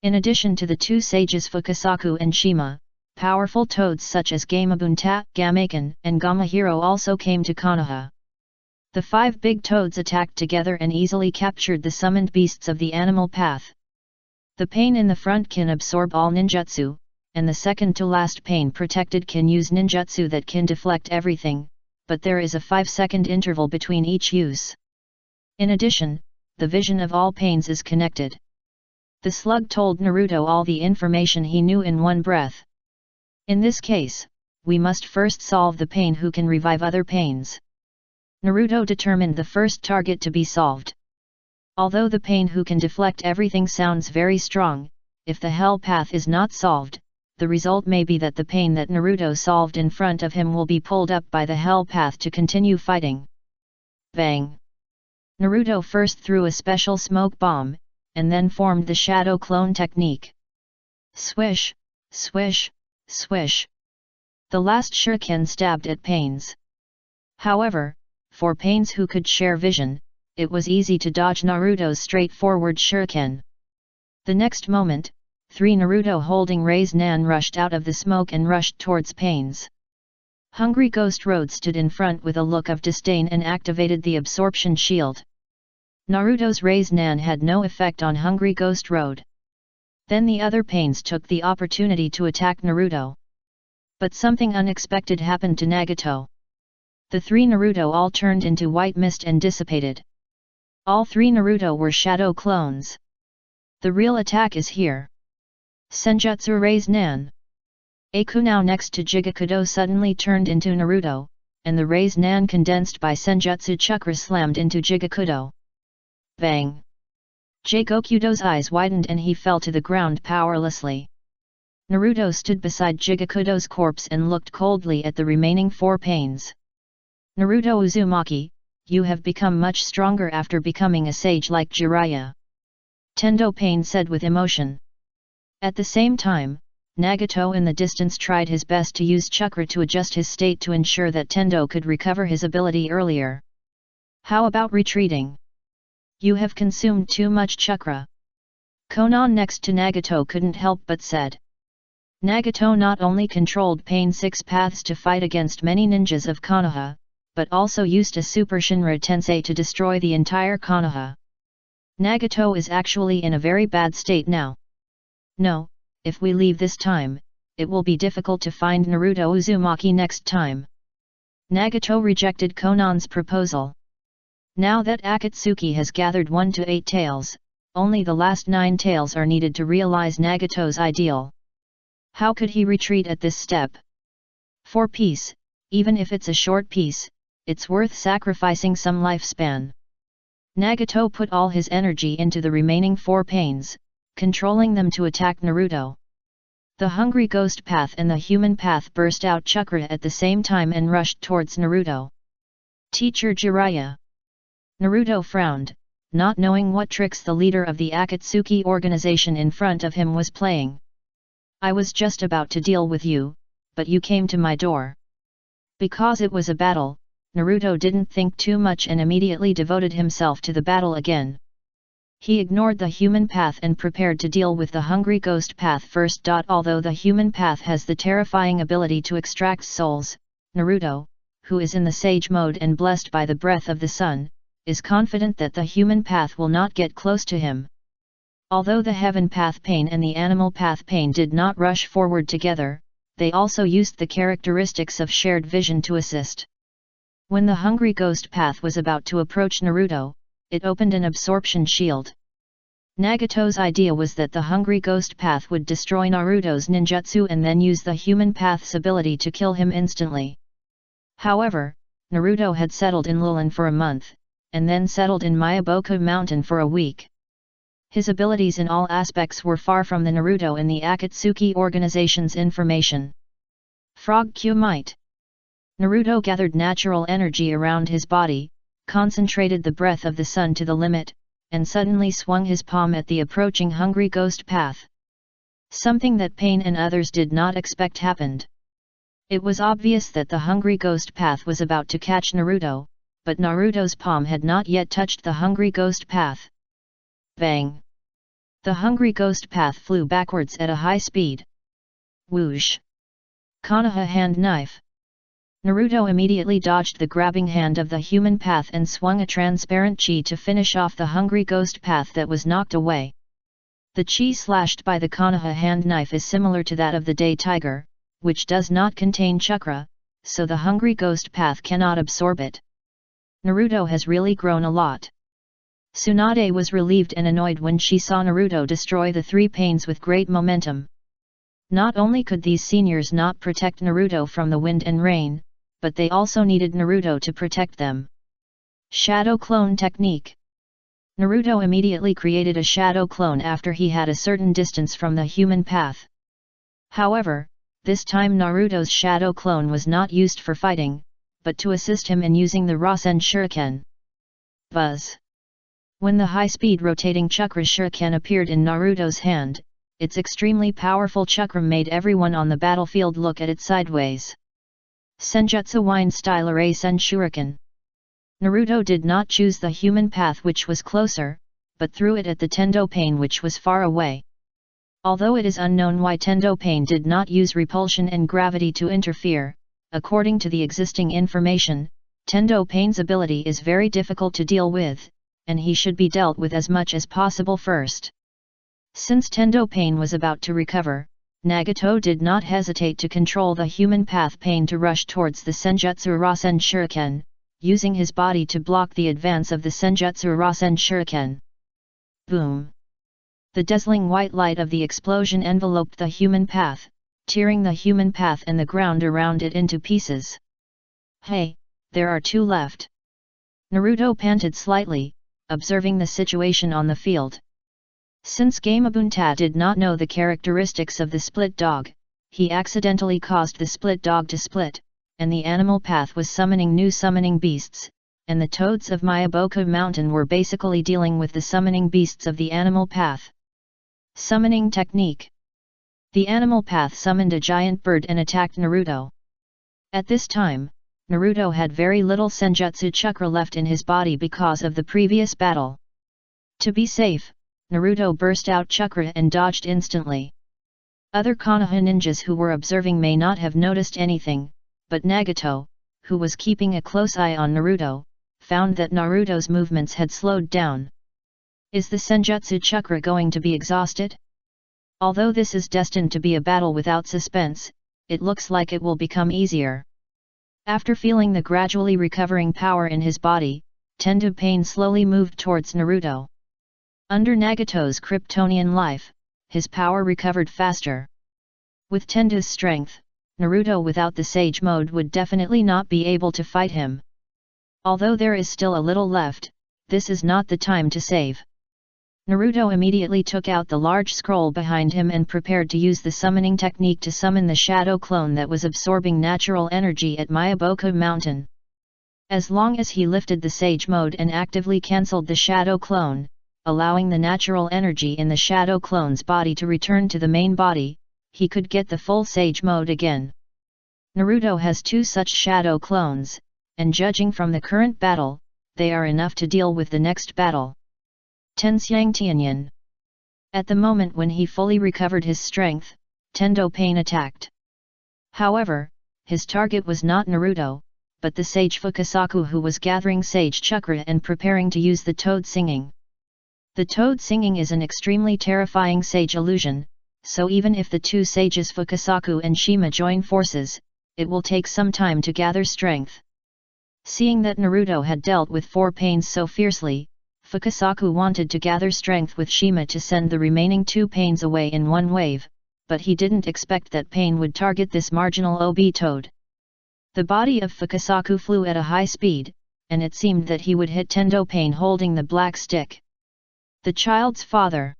In addition to the 2 sages Fukasaku and Shima, powerful toads such as Gamabunta, Gamaken, and Gamahiro also came to Konoha. The 5 big toads attacked together and easily captured the summoned beasts of the animal path. The pain in the front can absorb all ninjutsu, and the second to last pain protected can use ninjutsu that can deflect everything, but there is a 5-second interval between each use. In addition, the vision of all pains is connected. The slug told Naruto all the information he knew in one breath. In this case, we must first solve the pain who can revive other pains. Naruto determined the first target to be solved. Although the pain who can deflect everything sounds very strong, if the hell path is not solved, the result may be that the pain that Naruto solved in front of him will be pulled up by the hell path to continue fighting. Bang! Naruto first threw a special smoke bomb, and then formed the shadow clone technique. Swish, swish, swish. The last shuriken stabbed at pains. However, for pains who could share vision, it was easy to dodge Naruto's straightforward shuriken. The next moment, 3 Naruto holding Rai's Nan rushed out of the smoke and rushed towards pains. Hungry Ghost Road stood in front with a look of disdain and activated the absorption shield. Naruto's Rai's Nan had no effect on Hungry Ghost Road. Then the other pains took the opportunity to attack Naruto. But something unexpected happened to Nagato. The 3 Naruto all turned into white mist and dissipated. All 3 Naruto were shadow clones. The real attack is here. Senjutsu Rai's Nan. Akunao next to Jigakudo suddenly turned into Naruto, and the Rai's Nan condensed by Senjutsu Chakra slammed into Jigakudo. Bang! Jigakudo's eyes widened and he fell to the ground powerlessly. Naruto stood beside Jigakudo's corpse and looked coldly at the remaining 4 pains. "Naruto Uzumaki, you have become much stronger after becoming a sage like Jiraiya," Tendo Pain said with emotion. At the same time, Nagato in the distance tried his best to use chakra to adjust his state to ensure that Tendo could recover his ability earlier. "How about retreating? You have consumed too much chakra." Konoha next to Nagato couldn't help but said. Nagato not only controlled Pain 6 paths to fight against many ninjas of Konoha, but also used a Super Shinra Tensei to destroy the entire Konoha. Nagato is actually in a very bad state now. No, if we leave this time, it will be difficult to find Naruto Uzumaki next time. Nagato rejected Konan's proposal. Now that Akatsuki has gathered 1 to 8 tails, only the last 9 tails are needed to realize Nagato's ideal. How could he retreat at this step? For peace, even if it's a short peace, it's worth sacrificing some lifespan. Nagato put all his energy into the remaining 4 pains, controlling them to attack Naruto. The Hungry Ghost Path and the Human Path burst out chakra at the same time and rushed towards Naruto. "Teacher Jiraiya." Naruto frowned, not knowing what tricks the leader of the Akatsuki organization in front of him was playing. "I was just about to deal with you, but you came to my door." Because it was a battle, Naruto didn't think too much and immediately devoted himself to the battle again. He ignored the Human Path and prepared to deal with the Hungry Ghost Path first. Although the Human Path has the terrifying ability to extract souls, Naruto, who is in the Sage mode and blessed by the breath of the sun, is confident that the Human Path will not get close to him. Although the Heaven Path Pain and the Animal Path Pain did not rush forward together, they also used the characteristics of shared vision to assist. When the Hungry Ghost Path was about to approach Naruto, it opened an absorption shield. Nagato's idea was that the Hungry Ghost Path would destroy Naruto's ninjutsu and then use the Human Path's ability to kill him instantly. However, Naruto had settled in Lulin for a month, and then settled in Myaboku Mountain for a week. His abilities in all aspects were far from the Naruto in the Akatsuki organization's information. Frog Q Might. Naruto gathered natural energy around his body, concentrated the breath of the sun to the limit, and suddenly swung his palm at the approaching hungry ghost path. Something that Pain and others did not expect happened. It was obvious that the hungry ghost path was about to catch Naruto, but Naruto's palm had not yet touched the hungry ghost path. Bang! The hungry ghost path flew backwards at a high speed. Whoosh! Konoha hand knife. Naruto immediately dodged the grabbing hand of the human path and swung a transparent chi to finish off the hungry ghost path that was knocked away. The chi slashed by the Konoha hand knife is similar to that of the Day Tiger, which does not contain chakra, so the hungry ghost path cannot absorb it. Naruto has really grown a lot. Tsunade was relieved and annoyed when she saw Naruto destroy the three pains with great momentum. Not only could these seniors not protect Naruto from the wind and rain, but they also needed Naruto to protect them. Shadow Clone Technique. Naruto immediately created a shadow clone after he had a certain distance from the human path. However, this time Naruto's shadow clone was not used for fighting, but to assist him in using the Rasen Shuriken. Buzz! When the high-speed rotating chakra shuriken appeared in Naruto's hand, its extremely powerful chakra made everyone on the battlefield look at it sideways. Senjutsu Wine-style Rasen Shuriken. Naruto did not choose the human path which was closer, but threw it at the Tendo Pain which was far away. Although it is unknown why Tendo Pain did not use repulsion and gravity to interfere, according to the existing information, Tendo Pain's ability is very difficult to deal with, and he should be dealt with as much as possible first. Since Tendo Pain was about to recover, Nagato did not hesitate to control the human path Pain to rush towards the Senjutsu Rasen Shuriken, using his body to block the advance of the Senjutsu Rasen Shuriken. Boom! The dazzling white light of the explosion enveloped the human path, tearing the human path and the ground around it into pieces. Hey, there are two left. Naruto panted slightly, observing the situation on the field. Since Gamabunta did not know the characteristics of the split dog, he accidentally caused the split dog to split, and the animal path was summoning new summoning beasts, and the toads of Myaboku Mountain were basically dealing with the summoning beasts of the animal path. Summoning Technique. The animal path summoned a giant bird and attacked Naruto. At this time, Naruto had very little Senjutsu chakra left in his body because of the previous battle. To be safe, Naruto burst out chakra and dodged instantly. Other Konoha ninjas who were observing may not have noticed anything, but Nagato, who was keeping a close eye on Naruto, found that Naruto's movements had slowed down. Is the Senjutsu chakra going to be exhausted? Although this is destined to be a battle without suspense, it looks like it will become easier. After feeling the gradually recovering power in his body, Tendo Pain slowly moved towards Naruto. Under Nagato's Kryptonian life, his power recovered faster. With Tendo's strength, Naruto without the Sage Mode would definitely not be able to fight him. Although there is still a little left, this is not the time to save. Naruto immediately took out the large scroll behind him and prepared to use the summoning technique to summon the shadow clone that was absorbing natural energy at Myaboku Mountain. As long as he lifted the Sage Mode and actively cancelled the shadow clone, allowing the natural energy in the shadow clone's body to return to the main body, he could get the full Sage Mode again. Naruto has two such shadow clones, and judging from the current battle, they are enough to deal with the next battle. Tensiang Tianyan. At the moment when he fully recovered his strength, Tendo Pain attacked. However, his target was not Naruto, but the sage Fukasaku who was gathering sage chakra and preparing to use the toad singing. The toad singing is an extremely terrifying sage illusion, so even if the two sages Fukasaku and Shima join forces, it will take some time to gather strength. Seeing that Naruto had dealt with four pains so fiercely, Fukasaku wanted to gather strength with Shima to send the remaining two pains away in one wave, but he didn't expect that pain would target this marginal OB toad. The body of Fukasaku flew at a high speed, and it seemed that he would hit Tendo Pain holding the black stick. The child's father.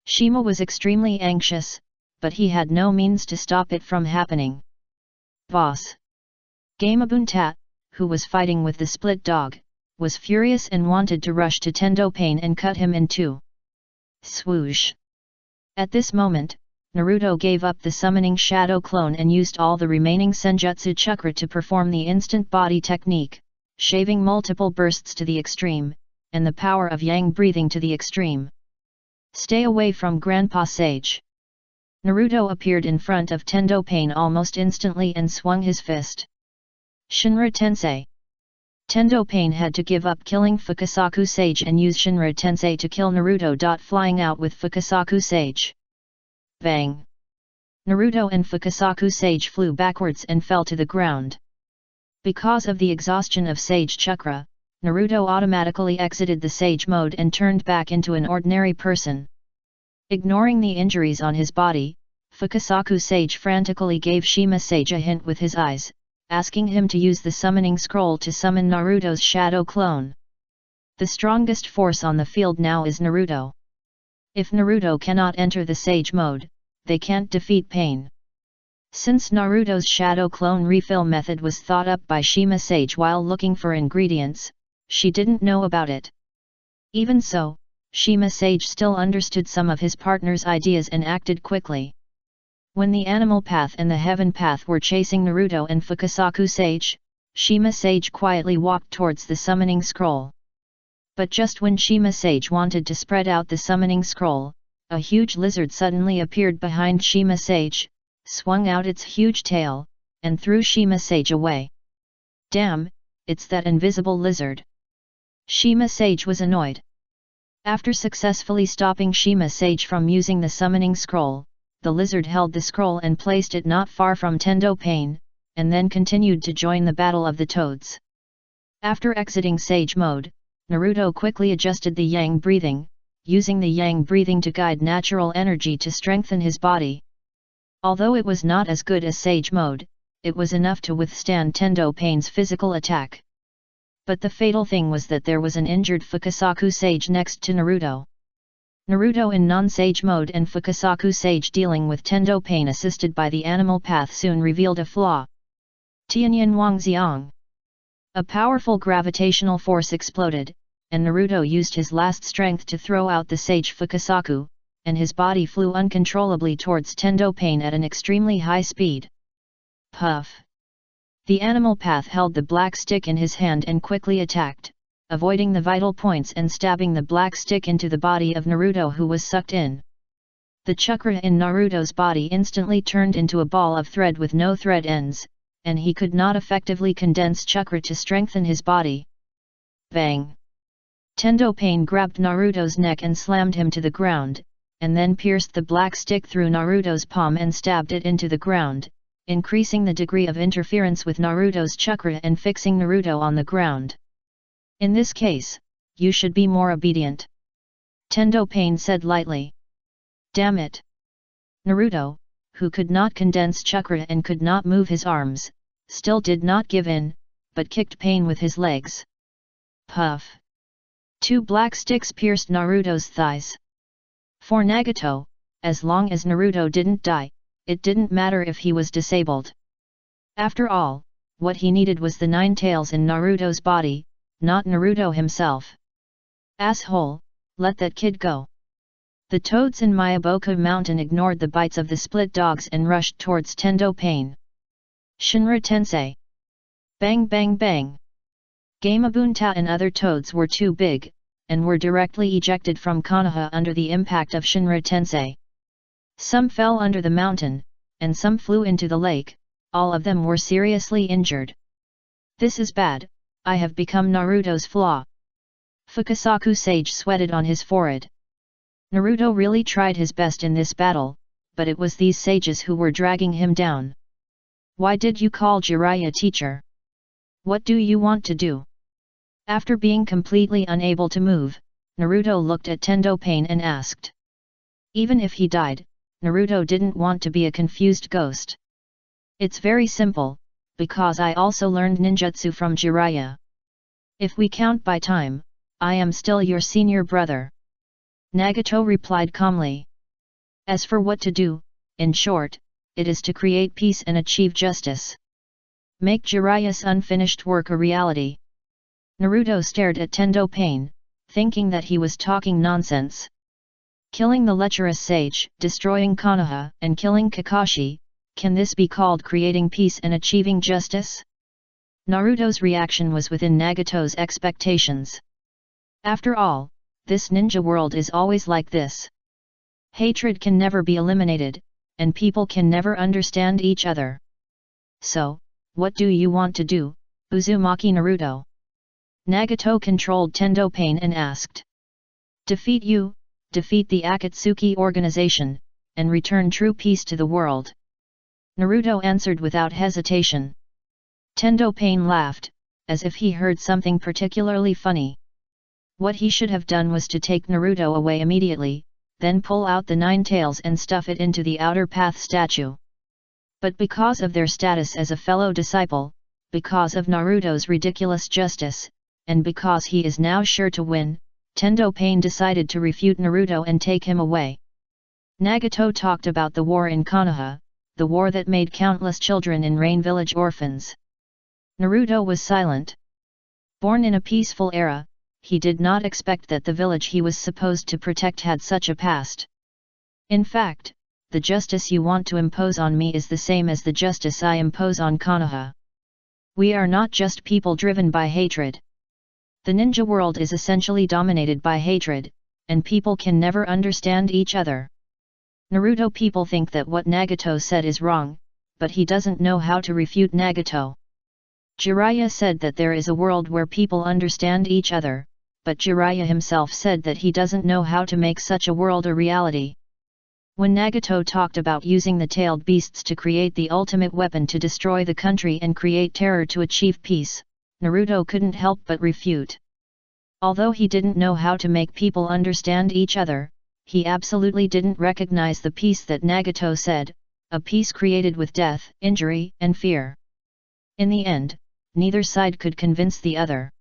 Shima was extremely anxious, but he had no means to stop it from happening. Boss. Gamabunta, who was fighting with the split dog, was furious and wanted to rush to Tendo Pain and cut him in two. Swoosh! At this moment, Naruto gave up the summoning shadow clone and used all the remaining senjutsu chakra to perform the instant body technique, shaving multiple bursts to the extreme, and the power of yang breathing to the extreme. Stay away from Grandpa Sage. Naruto appeared in front of Tendo Pain almost instantly and swung his fist. Shinra Tensei. Tendo Pain had to give up killing Fukasaku Sage and use Shinra Tensei to kill Naruto. Flying out with Fukasaku Sage. Bang! Naruto and Fukasaku Sage flew backwards and fell to the ground. Because of the exhaustion of Sage Chakra, Naruto automatically exited the Sage mode and turned back into an ordinary person. Ignoring the injuries on his body, Fukasaku Sage frantically gave Shima Sage a hint with his eyes, asking him to use the summoning scroll to summon Naruto's shadow clone. The strongest force on the field now is Naruto. If Naruto cannot enter the Sage mode, they can't defeat Pain. Since Naruto's shadow clone refill method was thought up by Shima Sage while looking for ingredients, she didn't know about it. Even so, Shima Sage still understood some of his partner's ideas and acted quickly. When the Animal Path and the Heaven Path were chasing Naruto and Fukasaku Sage, Shima Sage quietly walked towards the summoning scroll. But just when Shima Sage wanted to spread out the summoning scroll, a huge lizard suddenly appeared behind Shima Sage, swung out its huge tail, and threw Shima Sage away. Damn, it's that invisible lizard. Shima Sage was annoyed. After successfully stopping Shima Sage from using the summoning scroll, the lizard held the scroll and placed it not far from Tendo Pain, and then continued to join the battle of the toads. After exiting Sage mode, Naruto quickly adjusted the yang breathing, using the yang breathing to guide natural energy to strengthen his body. Although it was not as good as Sage mode, it was enough to withstand Tendo Pain's physical attack. But the fatal thing was that there was an injured Fukasaku Sage next to Naruto. Naruto in non-Sage mode and Fukasaku Sage dealing with Tendo Pain assisted by the Animal Path soon revealed a flaw. Tianyan Wangxiang. A powerful gravitational force exploded, and Naruto used his last strength to throw out the Sage Fukasaku, and his body flew uncontrollably towards Tendo Pain at an extremely high speed. Puff! The Animal Path held the black stick in his hand and quickly attacked, avoiding the vital points and stabbing the black stick into the body of Naruto, who was sucked in. The chakra in Naruto's body instantly turned into a ball of thread with no thread ends, and he could not effectively condense chakra to strengthen his body. Bang! Tendo Pain grabbed Naruto's neck and slammed him to the ground, and then pierced the black stick through Naruto's palm and stabbed it into the ground, increasing the degree of interference with Naruto's chakra and fixing Naruto on the ground. In this case, you should be more obedient. Tendo Pain said lightly. Damn it! Naruto, who could not condense chakra and could not move his arms, still did not give in, but kicked Pain with his legs. Puff! 2 black sticks pierced Naruto's thighs. For Nagato, as long as Naruto didn't die, it didn't matter if he was disabled. After all, what he needed was the 9 tails in Naruto's body, not Naruto himself. Asshole, let that kid go. The toads in Myaboku Mountain ignored the bites of the split dogs and rushed towards Tendo Pain. Shinra Tensei. Bang bang bang. Gamabunta and other toads were too big, and were directly ejected from Konoha under the impact of Shinra Tensei. Some fell under the mountain, and some flew into the lake, all of them were seriously injured. This is bad, I have become Naruto's flaw. Fukasaku Sage sweated on his forehead. Naruto really tried his best in this battle, but it was these sages who were dragging him down. Why did you call Jiraiya teacher? What do you want to do? After being completely unable to move, Naruto looked at Tendo Pain and asked. Even if he died, Naruto didn't want to be a confused ghost. It's very simple, because I also learned ninjutsu from Jiraiya. If we count by time, I am still your senior brother. Nagato replied calmly. As for what to do, in short, it is to create peace and achieve justice. Make Jiraiya's unfinished work a reality. Naruto stared at Tendo Pain, thinking that he was talking nonsense. Killing the lecherous sage, destroying Konoha, and killing Kakashi, can this be called creating peace and achieving justice? Naruto's reaction was within Nagato's expectations. After all, this ninja world is always like this. Hatred can never be eliminated, and people can never understand each other. So, what do you want to do, Uzumaki Naruto? Nagato controlled Tendo Pain and asked. Defeat you, defeat the Akatsuki organization, and return true peace to the world. Naruto answered without hesitation. Tendo Pain laughed, as if he heard something particularly funny. What he should have done was to take Naruto away immediately, then pull out the 9 tails and stuff it into the outer path statue. But because of their status as a fellow disciple, because of Naruto's ridiculous justice, and because he is now sure to win, Tendo Pain decided to refute Naruto and take him away. Nagato talked about the war in Konoha, the war that made countless children in Rain Village orphans. Naruto was silent. Born in a peaceful era, he did not expect that the village he was supposed to protect had such a past. In fact, the justice you want to impose on me is the same as the justice I impose on Konoha. We are not just people driven by hatred. The ninja world is essentially dominated by hatred, and people can never understand each other. Naruto people think that what Nagato said is wrong, but he doesn't know how to refute Nagato. Jiraiya said that there is a world where people understand each other, but Jiraiya himself said that he doesn't know how to make such a world a reality. When Nagato talked about using the tailed beasts to create the ultimate weapon to destroy the country and create terror to achieve peace, Naruto couldn't help but refute. Although he didn't know how to make people understand each other, he absolutely didn't recognize the peace that Nagato said, a peace created with death, injury, and fear. In the end, neither side could convince the other.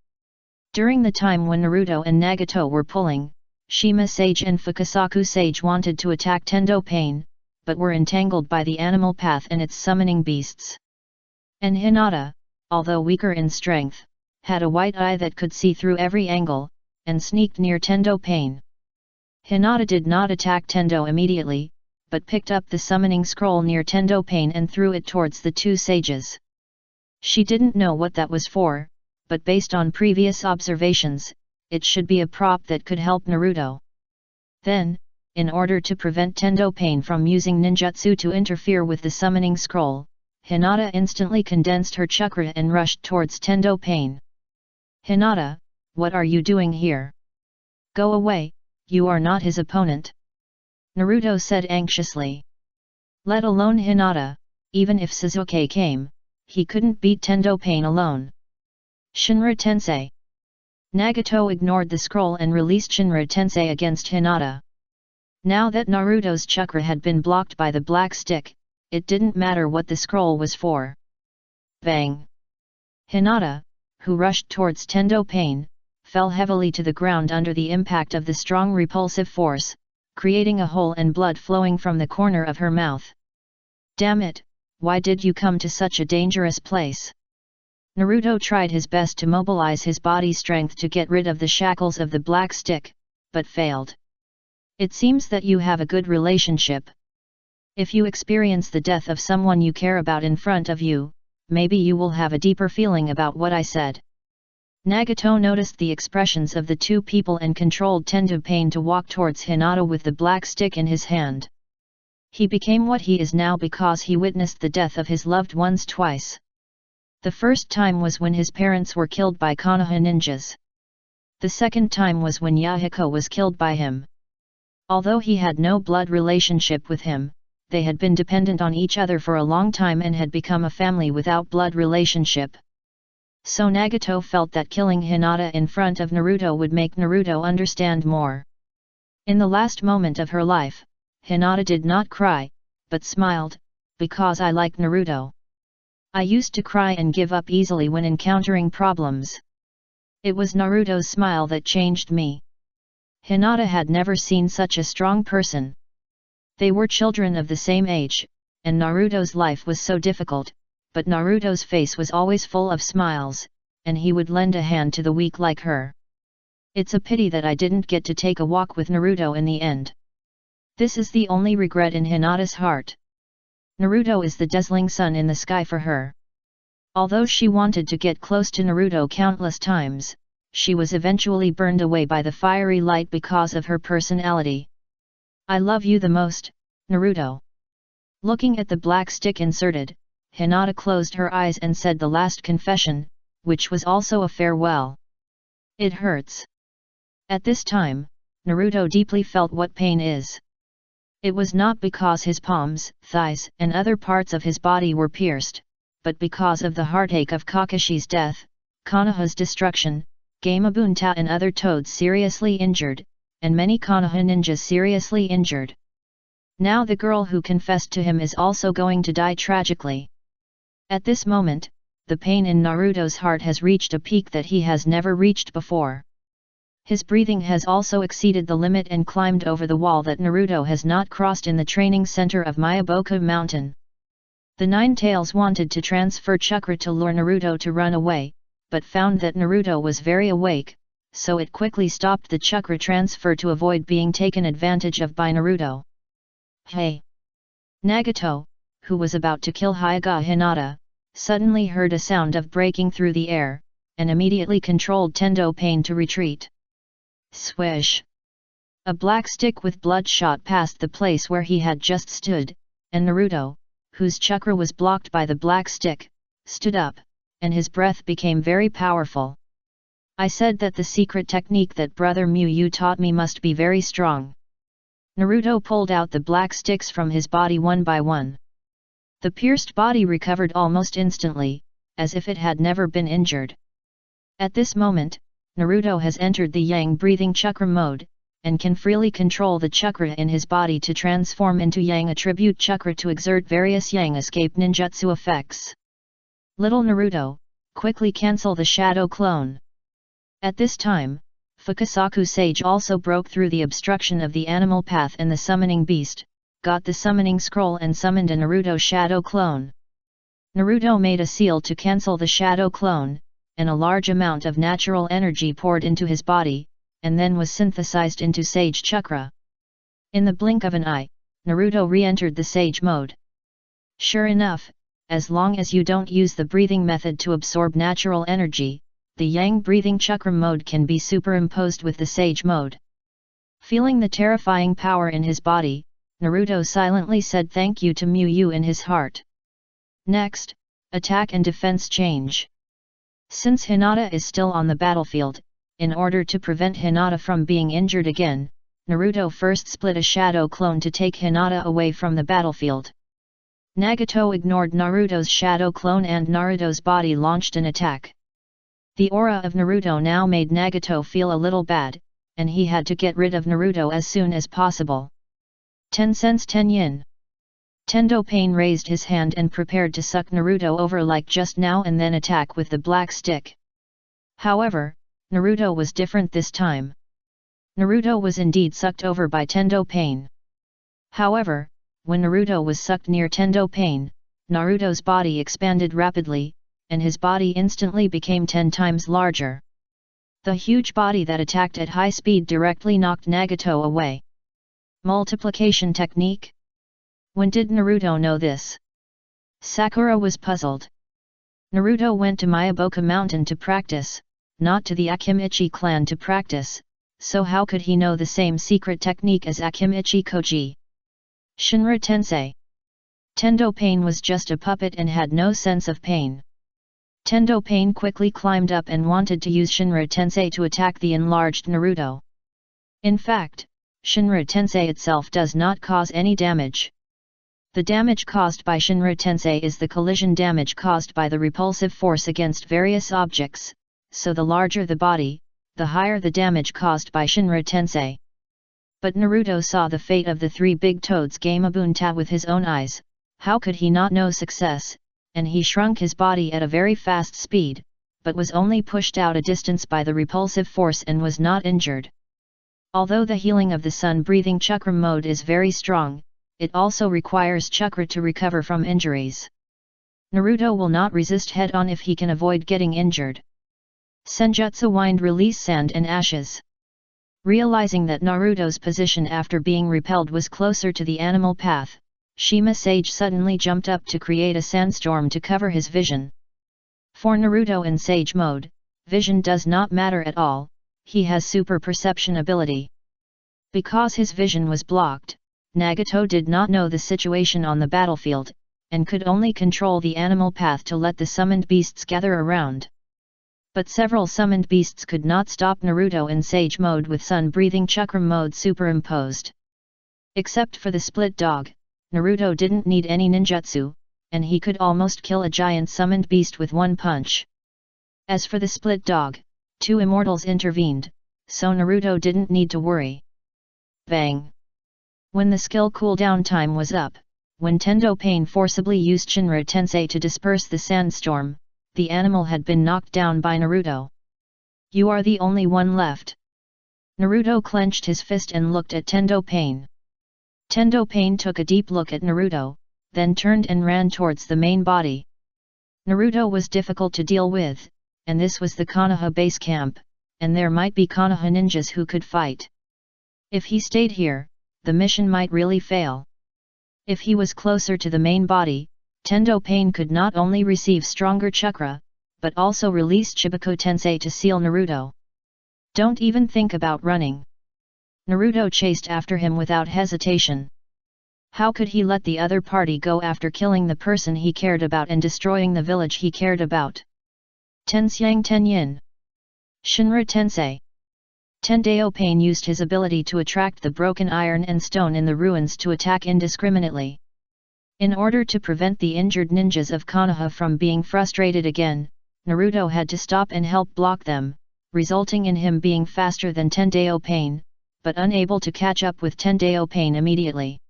During the time when Naruto and Nagato were pulling, Shima Sage and Fukasaku Sage wanted to attack Tendo Pain, but were entangled by the animal path and its summoning beasts. And Hinata, although weaker in strength, had a white eye that could see through every angle, and sneaked near Tendo Pain. Hinata did not attack Tendo immediately, but picked up the summoning scroll near Tendo Pain and threw it towards the 2 sages. She didn't know what that was for, but based on previous observations, it should be a prop that could help Naruto. Then, in order to prevent Tendo Pain from using ninjutsu to interfere with the summoning scroll, Hinata instantly condensed her chakra and rushed towards Tendo Pain. Hinata, what are you doing here? Go away, you are not his opponent. Naruto said anxiously. Let alone Hinata, even if Sasuke came, he couldn't beat Tendo Pain alone. Shinra Tensei. Nagato ignored the scroll and released Shinra Tensei against Hinata. Now that Naruto's chakra had been blocked by the black stick, it didn't matter what the scroll was for. Bang! Hinata, who rushed towards Tendo Pain, fell heavily to the ground under the impact of the strong repulsive force, creating a hole and blood flowing from the corner of her mouth. Damn it, why did you come to such a dangerous place? Naruto tried his best to mobilize his body strength to get rid of the shackles of the black stick, but failed. It seems that you have a good relationship. If you experience the death of someone you care about in front of you, maybe you will have a deeper feeling about what I said. Nagato noticed the expressions of the 2 people and controlled Tendo Pain to walk towards Hinata with the black stick in his hand. He became what he is now because he witnessed the death of his loved ones twice. The first time was when his parents were killed by Konoha ninjas. The second time was when Yahiko was killed by him. Although he had no blood relationship with him, they had been dependent on each other for a long time and had become a family without blood relationship. So Nagato felt that killing Hinata in front of Naruto would make Naruto understand more. In the last moment of her life, Hinata did not cry, but smiled, because I like Naruto. I used to cry and give up easily when encountering problems. It was Naruto's smile that changed me. Hinata had never seen such a strong person. They were children of the same age, and Naruto's life was so difficult, but Naruto's face was always full of smiles, and he would lend a hand to the weak like her. It's a pity that I didn't get to take a walk with Naruto in the end. This is the only regret in Hinata's heart. Naruto is the dazzling sun in the sky for her. Although she wanted to get close to Naruto countless times, she was eventually burned away by the fiery light because of her personality. I love you the most, Naruto. Looking at the black stick inserted, Hinata closed her eyes and said the last confession, which was also a farewell. It hurts. At this time, Naruto deeply felt what pain is. It was not because his palms, thighs, and other parts of his body were pierced, but because of the heartache of Kakashi's death, Konoha's destruction, Gamabunta and other toads seriously injured, and many Konoha ninjas seriously injured. Now the girl who confessed to him is also going to die tragically. At this moment, the pain in Naruto's heart has reached a peak that he has never reached before. His breathing has also exceeded the limit and climbed over the wall that Naruto has not crossed in the training center of Myoboku Mountain. The Nine Tails wanted to transfer chakra to lure Naruto to run away, but found that Naruto was very awake, so it quickly stopped the chakra transfer to avoid being taken advantage of by Naruto. Hey! Nagato, who was about to kill Hyuga Hinata, suddenly heard a sound of breaking through the air, and immediately controlled Tendo Pain to retreat. Swish! A black stick with blood shot past the place where he had just stood, and Naruto, whose chakra was blocked by the black stick, stood up, and his breath became very powerful. I said that the secret technique that Brother Mu taught me must be very strong. Naruto pulled out the black sticks from his body one by one. The pierced body recovered almost instantly, as if it had never been injured. At this moment, Naruto has entered the Yang breathing chakra mode, and can freely control the chakra in his body to transform into Yang attribute chakra to exert various Yang escape ninjutsu effects. Little Naruto, quickly cancel the shadow clone. At this time, Fukasaku Sage also broke through the obstruction of the animal path and the summoning beast, got the summoning scroll and summoned a Naruto shadow clone. Naruto made a seal to cancel the shadow clone, and a large amount of natural energy poured into his body, and then was synthesized into Sage Chakra. In the blink of an eye, Naruto re-entered the Sage mode. Sure enough, as long as you don't use the breathing method to absorb natural energy, the Yang breathing chakra mode can be superimposed with the Sage mode. Feeling the terrifying power in his body, Naruto silently said thank you to Mu in his heart. Next, attack and defense change. Since Hinata is still on the battlefield, in order to prevent Hinata from being injured again, Naruto first split a shadow clone to take Hinata away from the battlefield. Nagato ignored Naruto's shadow clone and Naruto's body launched an attack. The aura of Naruto now made Nagato feel a little bad, and he had to get rid of Naruto as soon as possible. 10 cents 10 yen. Tendo Pain raised his hand and prepared to suck Naruto over like just now and then attack with the black stick. However, Naruto was different this time. Naruto was indeed sucked over by Tendo Pain. However, when Naruto was sucked near Tendo Pain, Naruto's body expanded rapidly, and his body instantly became 10 times larger. The huge body that attacked at high speed directly knocked Nagato away. Multiplication technique? When did Naruto know this? Sakura was puzzled. Naruto went to Myoboku Mountain to practice, not to the Akimichi clan to practice, so how could he know the same secret technique as Akimichi Koji? Shinra Tensei. Tendo Pain was just a puppet and had no sense of pain. Tendo Pain quickly climbed up and wanted to use Shinra Tensei to attack the enlarged Naruto. In fact, Shinra Tensei itself does not cause any damage. The damage caused by Shinra Tensei is the collision damage caused by the repulsive force against various objects, so the larger the body, the higher the damage caused by Shinra Tensei. But Naruto saw the fate of the three big toads Gamabunta with his own eyes. How could he not know success, and he shrunk his body at a very fast speed, but was only pushed out a distance by the repulsive force and was not injured. Although the healing of the sun-breathing chakra mode is very strong, it also requires chakra to recover from injuries. Naruto will not resist head-on if he can avoid getting injured. Senjutsu wind release sand and ashes. Realizing that Naruto's position after being repelled was closer to the animal path, Shima Sage suddenly jumped up to create a sandstorm to cover his vision. For Naruto in Sage mode, vision does not matter at all, he has super perception ability. Because his vision was blocked, Nagato did not know the situation on the battlefield, and could only control the animal path to let the summoned beasts gather around. But several summoned beasts could not stop Naruto in Sage mode with sun-breathing chakra mode superimposed. Except for the split dog, Naruto didn't need any ninjutsu, and he could almost kill a giant summoned beast with one punch. As for the split dog, 2 immortals intervened, so Naruto didn't need to worry. Bang! When the skill cooldown time was up, when Tendo Pain forcibly used Shinra Tensei to disperse the sandstorm, the animal had been knocked down by Naruto. You are the only one left. Naruto clenched his fist and looked at Tendo Pain. Tendo Pain took a deep look at Naruto, then turned and ran towards the main body. Naruto was difficult to deal with, and this was the Konoha base camp, and there might be Konoha ninjas who could fight. If he stayed here, the mission might really fail. If he was closer to the main body, Tendo Pain could not only receive stronger chakra, but also release Chibuko Tensei to seal Naruto. Don't even think about running. Naruto chased after him without hesitation. How could he let the other party go after killing the person he cared about and destroying the village he cared about? Tensyang Tenyin. Shinra Tensei. Tendao Pain used his ability to attract the broken iron and stone in the ruins to attack indiscriminately. In order to prevent the injured ninjas of Konoha from being frustrated again, Naruto had to stop and help block them, resulting in him being faster than Tendao Pain, but unable to catch up with Tendao Pain immediately.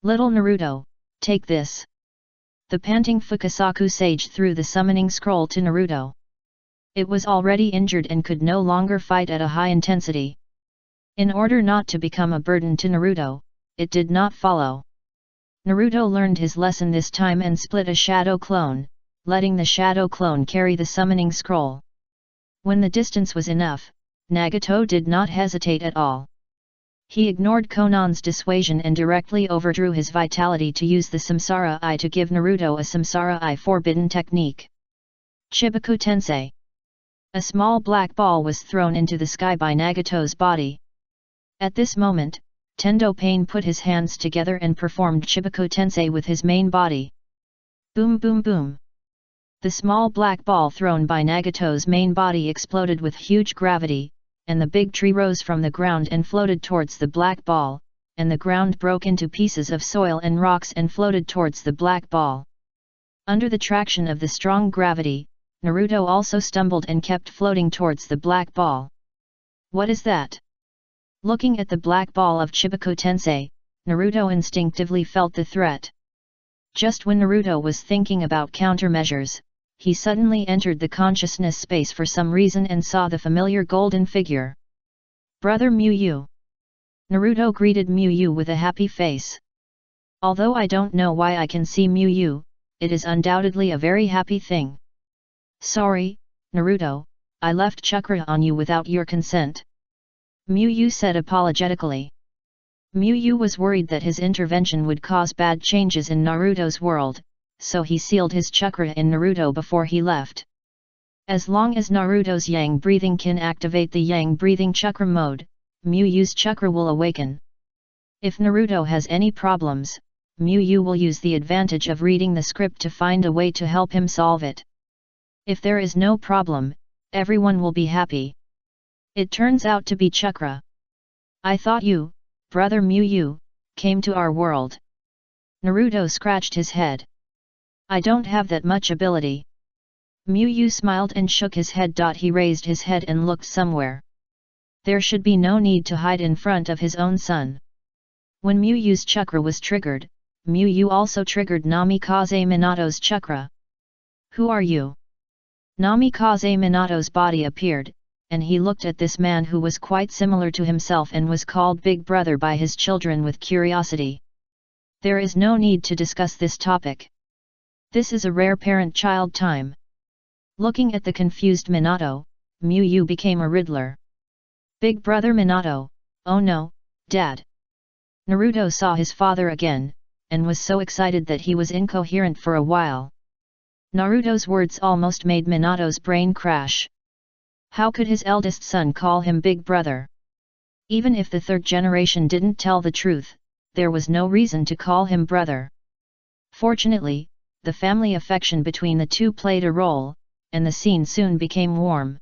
Little Naruto, take this. The panting Fukasaku sage threw the summoning scroll to Naruto. It was already injured and could no longer fight at a high intensity. In order not to become a burden to Naruto, it did not follow. Naruto learned his lesson this time and split a shadow clone, letting the shadow clone carry the summoning scroll. When the distance was enough, Nagato did not hesitate at all. He ignored Konan's dissuasion and directly overdrew his vitality to use the Samsara Eye to give Naruto a Samsara Eye forbidden technique. Chibuku Tensei. A small black ball was thrown into the sky by Nagato's body. At this moment, Tendo Pain put his hands together and performed Chibuko Tensei with his main body. Boom boom boom. The small black ball thrown by Nagato's main body exploded with huge gravity, and the big tree rose from the ground and floated towards the black ball, and the ground broke into pieces of soil and rocks and floated towards the black ball. Under the traction of the strong gravity, Naruto also stumbled and kept floating towards the black ball. What is that? Looking at the black ball of Chibuko Tensei, Naruto instinctively felt the threat. Just when Naruto was thinking about countermeasures, he suddenly entered the consciousness space for some reason and saw the familiar golden figure. Brother Miyu. Naruto greeted Miyu with a happy face. Although I don't know why I can see Miyu, it is undoubtedly a very happy thing. Sorry, Naruto, I left chakra on you without your consent. Miyu said apologetically. Miyu was worried that his intervention would cause bad changes in Naruto's world, so he sealed his chakra in Naruto before he left. As long as Naruto's yang breathing can activate the yang breathing chakra mode, Miyu's chakra will awaken. If Naruto has any problems, Miyu will use the advantage of reading the script to find a way to help him solve it. If there is no problem, everyone will be happy. It turns out to be chakra. I thought you, brother Miyu, came to our world. Naruto scratched his head. I don't have that much ability. Miyu smiled and shook his head. He raised his head and looked somewhere. There should be no need to hide in front of his own son. When Miyu's chakra was triggered, Miyu also triggered Namikaze Minato's chakra. Who are you? Namikaze Minato's body appeared, and he looked at this man who was quite similar to himself and was called Big Brother by his children with curiosity. There is no need to discuss this topic. This is a rare parent-child time. Looking at the confused Minato, Miyu became a riddler. Big Brother Minato, oh no, Dad. Naruto saw his father again, and was so excited that he was incoherent for a while. Naruto's words almost made Minato's brain crash. How could his eldest son call him Big Brother? Even if the third generation didn't tell the truth, there was no reason to call him brother. Fortunately, the family affection between the two played a role, and the scene soon became warm.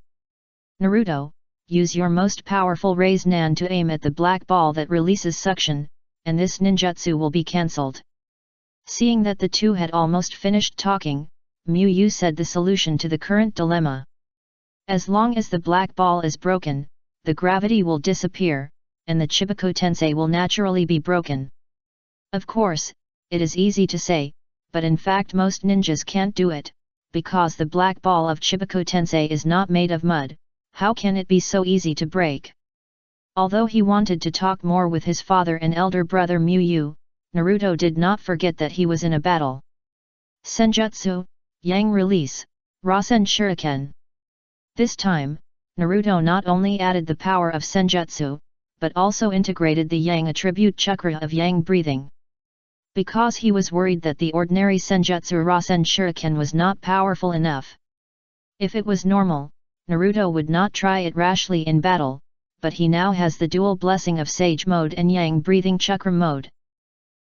Naruto, use your most powerful Raise-Nan to aim at the black ball that releases suction, and this ninjutsu will be cancelled. Seeing that the two had almost finished talking, Miyu said the solution to the current dilemma. As long as the black ball is broken, the gravity will disappear, and the Chibaku Tensei will naturally be broken. Of course, it is easy to say, but in fact most ninjas can't do it, because the black ball of Chibaku Tensei is not made of mud. How can it be so easy to break? Although he wanted to talk more with his father and elder brother Miyu, Naruto did not forget that he was in a battle. Senjutsu, Yang Release, Rasen Shuriken. This time, Naruto not only added the power of Senjutsu, but also integrated the Yang attribute chakra of Yang breathing. Because he was worried that the ordinary Senjutsu Rasen Shuriken was not powerful enough. If it was normal, Naruto would not try it rashly in battle, but he now has the dual blessing of Sage Mode and Yang breathing chakra mode.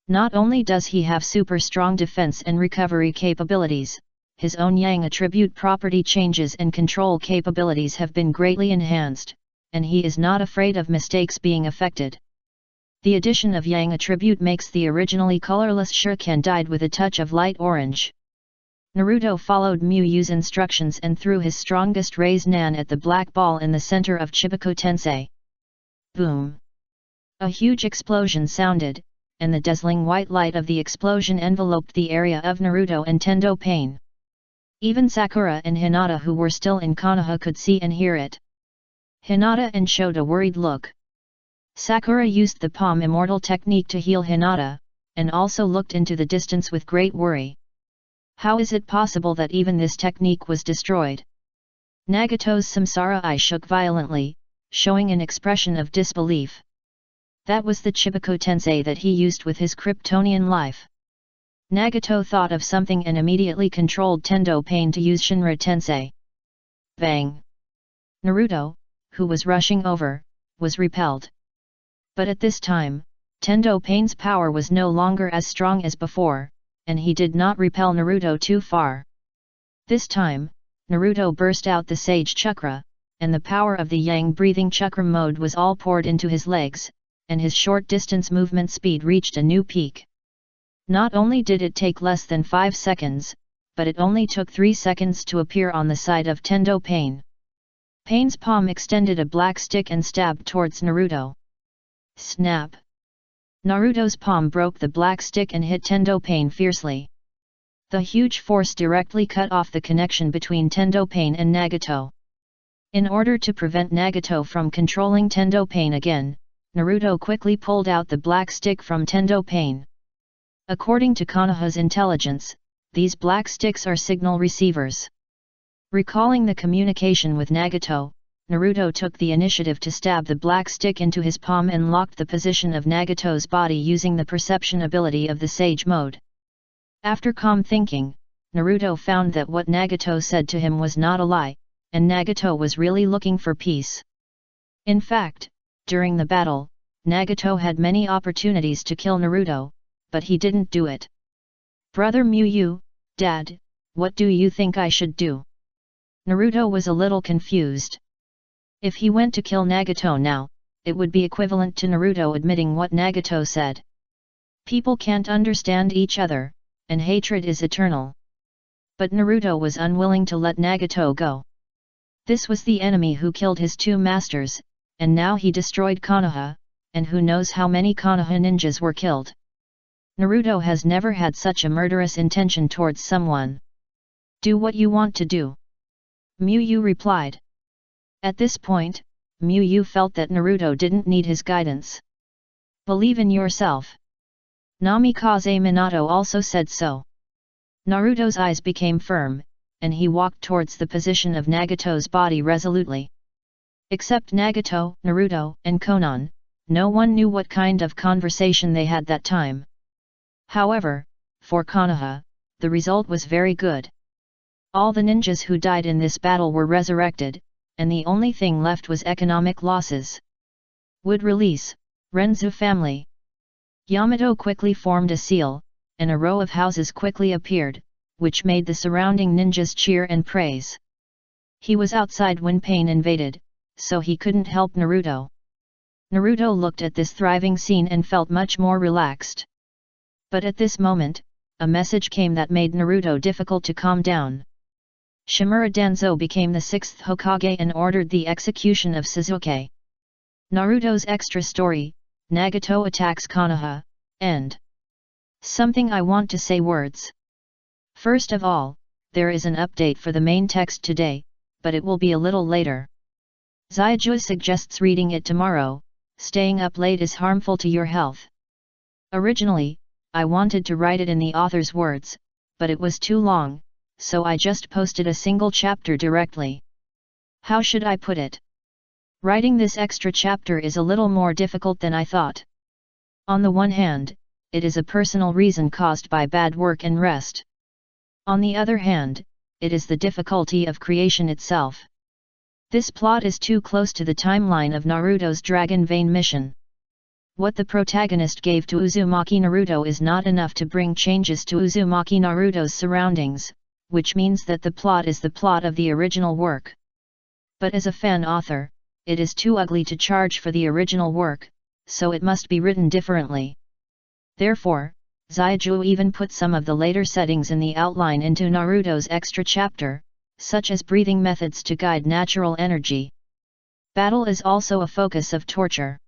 Not only does he have super strong defense and recovery capabilities, his own Yang attribute property changes and control capabilities have been greatly enhanced, and he is not afraid of mistakes being affected. The addition of Yang attribute makes the originally colorless shuriken dyed with a touch of light orange. Naruto followed Miyu's instructions and threw his strongest Raise-Nan at the black ball in the center of Chibaku Tensei. Boom! A huge explosion sounded, and the dazzling white light of the explosion enveloped the area of Naruto and Tendo Pain. Even Sakura and Hinata who were still in Konoha could see and hear it. Hinata and showed a worried look. Sakura used the palm immortal technique to heal Hinata, and also looked into the distance with great worry. How is it possible that even this technique was destroyed? Nagato's samsara eye shook violently, showing an expression of disbelief. That was the Chibaku Tensei that he used with his Kryptonian life. Nagato thought of something and immediately controlled Tendo Pain to use Shinra Tensei. Bang! Naruto, who was rushing over, was repelled. But at this time, Tendo Pain's power was no longer as strong as before, and he did not repel Naruto too far. This time, Naruto burst out the Sage Chakra, and the power of the Yang breathing chakra mode was all poured into his legs, and his short-distance movement speed reached a new peak. Not only did it take less than 5 seconds, but it only took 3 seconds to appear on the side of Tendo Pain. Pain's palm extended a black stick and stabbed towards Naruto. Snap! Naruto's palm broke the black stick and hit Tendo Pain fiercely. The huge force directly cut off the connection between Tendo Pain and Nagato. In order to prevent Nagato from controlling Tendo Pain again, Naruto quickly pulled out the black stick from Tendo Pain. According to Konoha's intelligence, these black sticks are signal receivers. Recalling the communication with Nagato, Naruto took the initiative to stab the black stick into his palm and locked the position of Nagato's body using the perception ability of the Sage Mode. After calm thinking, Naruto found that what Nagato said to him was not a lie, and Nagato was really looking for peace. In fact, during the battle, Nagato had many opportunities to kill Naruto, but he didn't do it. Brother Miyu, Dad, what do you think I should do? Naruto was a little confused. If he went to kill Nagato now, it would be equivalent to Naruto admitting what Nagato said. People can't understand each other, and hatred is eternal. But Naruto was unwilling to let Nagato go. This was the enemy who killed his 2 masters, and now he destroyed Konoha, and who knows how many Konoha ninjas were killed. Naruto has never had such a murderous intention towards someone. Do what you want to do. Miyu replied. At this point, Miyu felt that Naruto didn't need his guidance. Believe in yourself. Namikaze Minato also said so. Naruto's eyes became firm, and he walked towards the position of Nagato's body resolutely. Except Nagato, Naruto, and Konan, no one knew what kind of conversation they had that time. However, for Konoha, the result was very good. All the ninjas who died in this battle were resurrected, and the only thing left was economic losses. Would release, Renzu family. Yamato quickly formed a seal, and a row of houses quickly appeared, which made the surrounding ninjas cheer and praise. He was outside when pain invaded, so he couldn't help Naruto. Naruto looked at this thriving scene and felt much more relaxed. But at this moment, a message came that made Naruto difficult to calm down. Shimura Danzo became the 6th Hokage and ordered the execution of Sasuke. Naruto's extra story, Nagato attacks Konoha, end. Something I want to say words. First of all, there is an update for the main text today, but it will be a little later. Zaiju suggests reading it tomorrow. Staying up late is harmful to your health. Originally, I wanted to write it in the author's words, but it was too long, so I just posted a single chapter directly. How should I put it? Writing this extra chapter is a little more difficult than I thought. On the one hand, it is a personal reason caused by bad work and rest. On the other hand, it is the difficulty of creation itself. This plot is too close to the timeline of Naruto's Dragon Vein mission. What the protagonist gave to Uzumaki Naruto is not enough to bring changes to Uzumaki Naruto's surroundings, which means that the plot is the plot of the original work. But as a fan author, it is too ugly to charge for the original work, so it must be written differently. Therefore, Zaiju even put some of the later settings in the outline into Naruto's extra chapter, such as breathing methods to guide natural energy. Battle is also a focus of torture.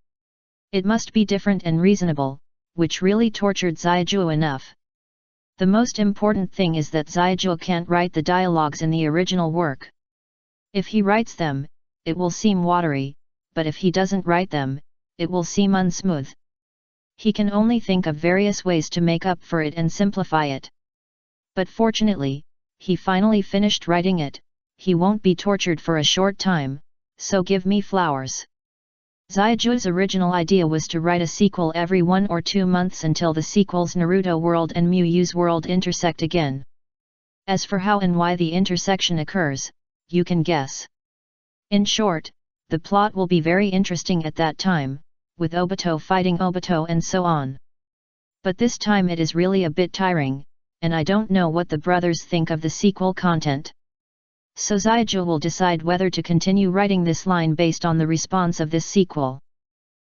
It must be different and reasonable, which really tortured Zaiju enough. The most important thing is that Zaiju can't write the dialogues in the original work. If he writes them, it will seem watery, but if he doesn't write them, it will seem unsmooth. He can only think of various ways to make up for it and simplify it. But fortunately, he finally finished writing it. He won't be tortured for a short time, so give me flowers. Zaiju's original idea was to write a sequel every 1 or 2 months until the sequels Naruto World and Miyu's World intersect again. As for how and why the intersection occurs, you can guess. In short, the plot will be very interesting at that time, with Obito fighting Obito and so on. But this time it is really a bit tiring, and I don't know what the brothers think of the sequel content. So Zaiju will decide whether to continue writing this line based on the response of this sequel.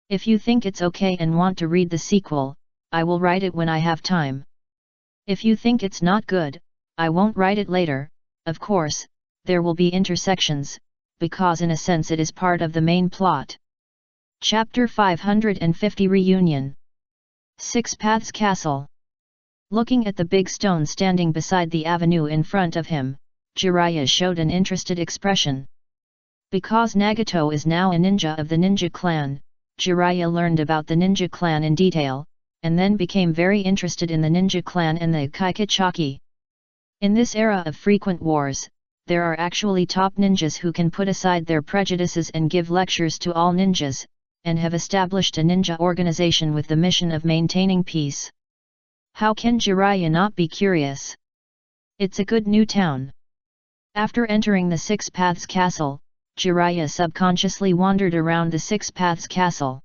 If you think it's okay and want to read the sequel, I will write it when I have time. If you think it's not good, I won't write it later. Of course, there will be intersections, because in a sense it is part of the main plot. Chapter 550 Reunion. 6 Paths Castle. Looking at the big stone standing beside the avenue in front of him, Jiraiya showed an interested expression. Because Nagato is now a ninja of the ninja clan, Jiraiya learned about the ninja clan in detail, and then became very interested in the ninja clan and the Kaikachaki. In this era of frequent wars, there are actually top ninjas who can put aside their prejudices and give lectures to all ninjas, and have established a ninja organization with the mission of maintaining peace. How can Jiraiya not be curious? It's a good new town. After entering the 6 Paths Castle, Jiraiya subconsciously wandered around the 6 Paths Castle.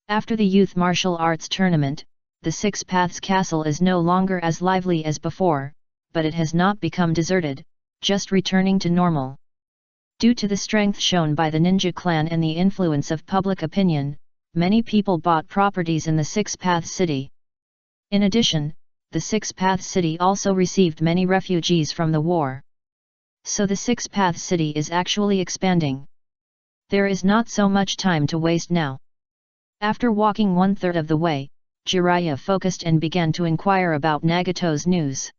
After the youth martial arts tournament, the 6 Paths Castle is no longer as lively as before, but it has not become deserted, just returning to normal. Due to the strength shown by the ninja clan and the influence of public opinion, many people bought properties in the 6 Paths City. In addition, the 6 Paths City also received many refugees from the war. So the 6 Paths City is actually expanding. There is not so much time to waste now. After walking 1/3 of the way, Jiraiya focused and began to inquire about Nagato's news.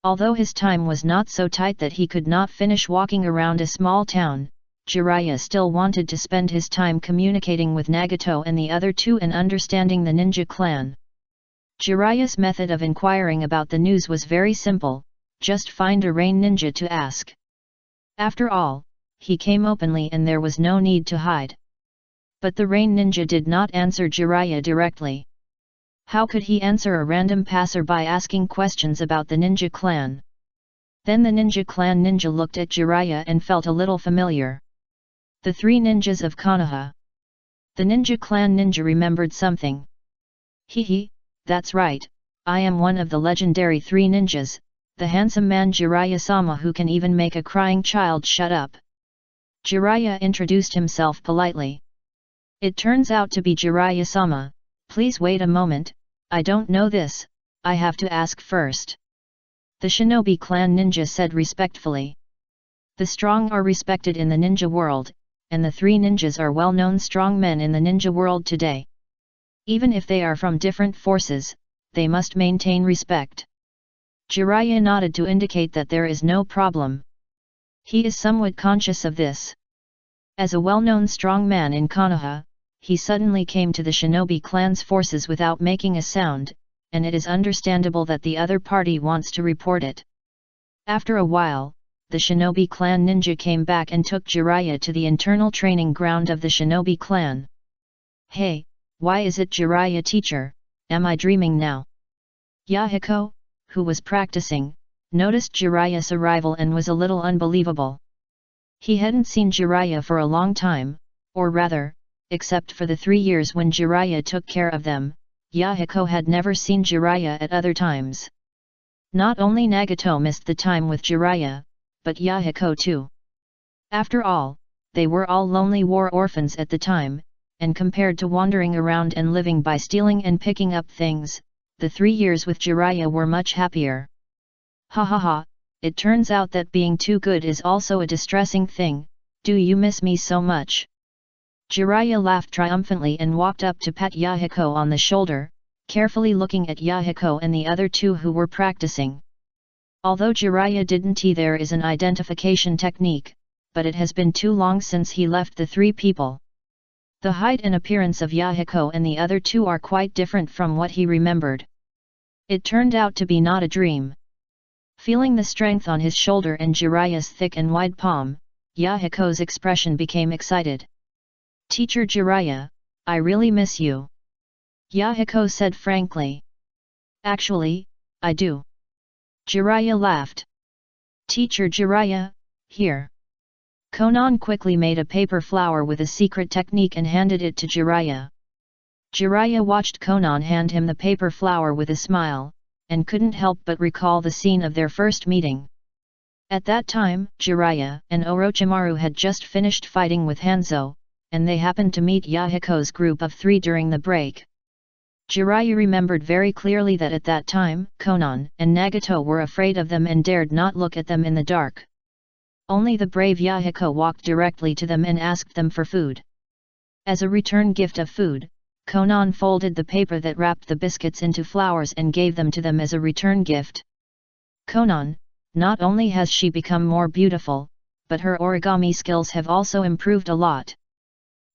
Although his time was not so tight that he could not finish walking around a small town, Jiraiya still wanted to spend his time communicating with Nagato and the other two and understanding the ninja clan. Jiraiya's method of inquiring about the news was very simple, just find a rain ninja to ask. After all, he came openly and there was no need to hide. But the rain ninja did not answer Jiraiya directly. How could he answer a random passerby asking questions about the ninja clan? Then the ninja clan ninja looked at Jiraiya and felt a little familiar. The three ninjas of Konoha. The ninja clan ninja remembered something. Hee, that's right, I am one of the legendary three ninjas, the handsome man Jiraiya-sama who can even make a crying child shut up. Jiraiya introduced himself politely. It turns out to be Jiraiya-sama, please wait a moment, I don't know this, I have to ask first. The shinobi clan ninja said respectfully. The strong are respected in the ninja world, and the three ninjas are well-known strong men in the ninja world today. Even if they are from different forces, they must maintain respect. Jiraiya nodded to indicate that there is no problem. He is somewhat conscious of this. As a well-known strong man in Konoha, he suddenly came to the shinobi clan's forces without making a sound, and it is understandable that the other party wants to report it. After a while, the shinobi clan ninja came back and took Jiraiya to the internal training ground of the shinobi clan. Hey, why is it Jiraiya teacher, am I dreaming now? Yahiko, who was practicing, noticed Jiraiya's arrival and was a little unbelievable. He hadn't seen Jiraiya for a long time, or rather, except for the 3 years when Jiraiya took care of them, Yahiko had never seen Jiraiya at other times. Not only Nagato missed the time with Jiraiya, but Yahiko too. After all, they were all lonely war orphans at the time, and compared to wandering around and living by stealing and picking up things, the 3 years with Jiraiya were much happier. Ha ha ha, it turns out that being too good is also a distressing thing, do you miss me so much? Jiraiya laughed triumphantly and walked up to pat Yahiko on the shoulder, carefully looking at Yahiko and the other two who were practicing. Although Jiraiya didn't, there is an identification technique, but it has been too long since he left the three people. The height and appearance of Yahiko and the other two are quite different from what he remembered. It turned out to be not a dream. Feeling the strength on his shoulder and Jiraiya's thick and wide palm, Yahiko's expression became excited. Teacher Jiraiya, I really miss you. Yahiko said frankly. Actually, I do. Jiraiya laughed. Teacher Jiraiya, here. Konan quickly made a paper flower with a secret technique and handed it to Jiraiya. Jiraiya watched Konan hand him the paper flower with a smile, and couldn't help but recall the scene of their first meeting. At that time, Jiraiya and Orochimaru had just finished fighting with Hanzo, and they happened to meet Yahiko's group of 3 during the break. Jiraiya remembered very clearly that at that time, Konan and Nagato were afraid of them and dared not look at them in the dark. Only the brave Yahiko walked directly to them and asked them for food. As a return gift of food, Konan folded the paper that wrapped the biscuits into flowers and gave them to them as a return gift. Konan, not only has she become more beautiful, but her origami skills have also improved a lot.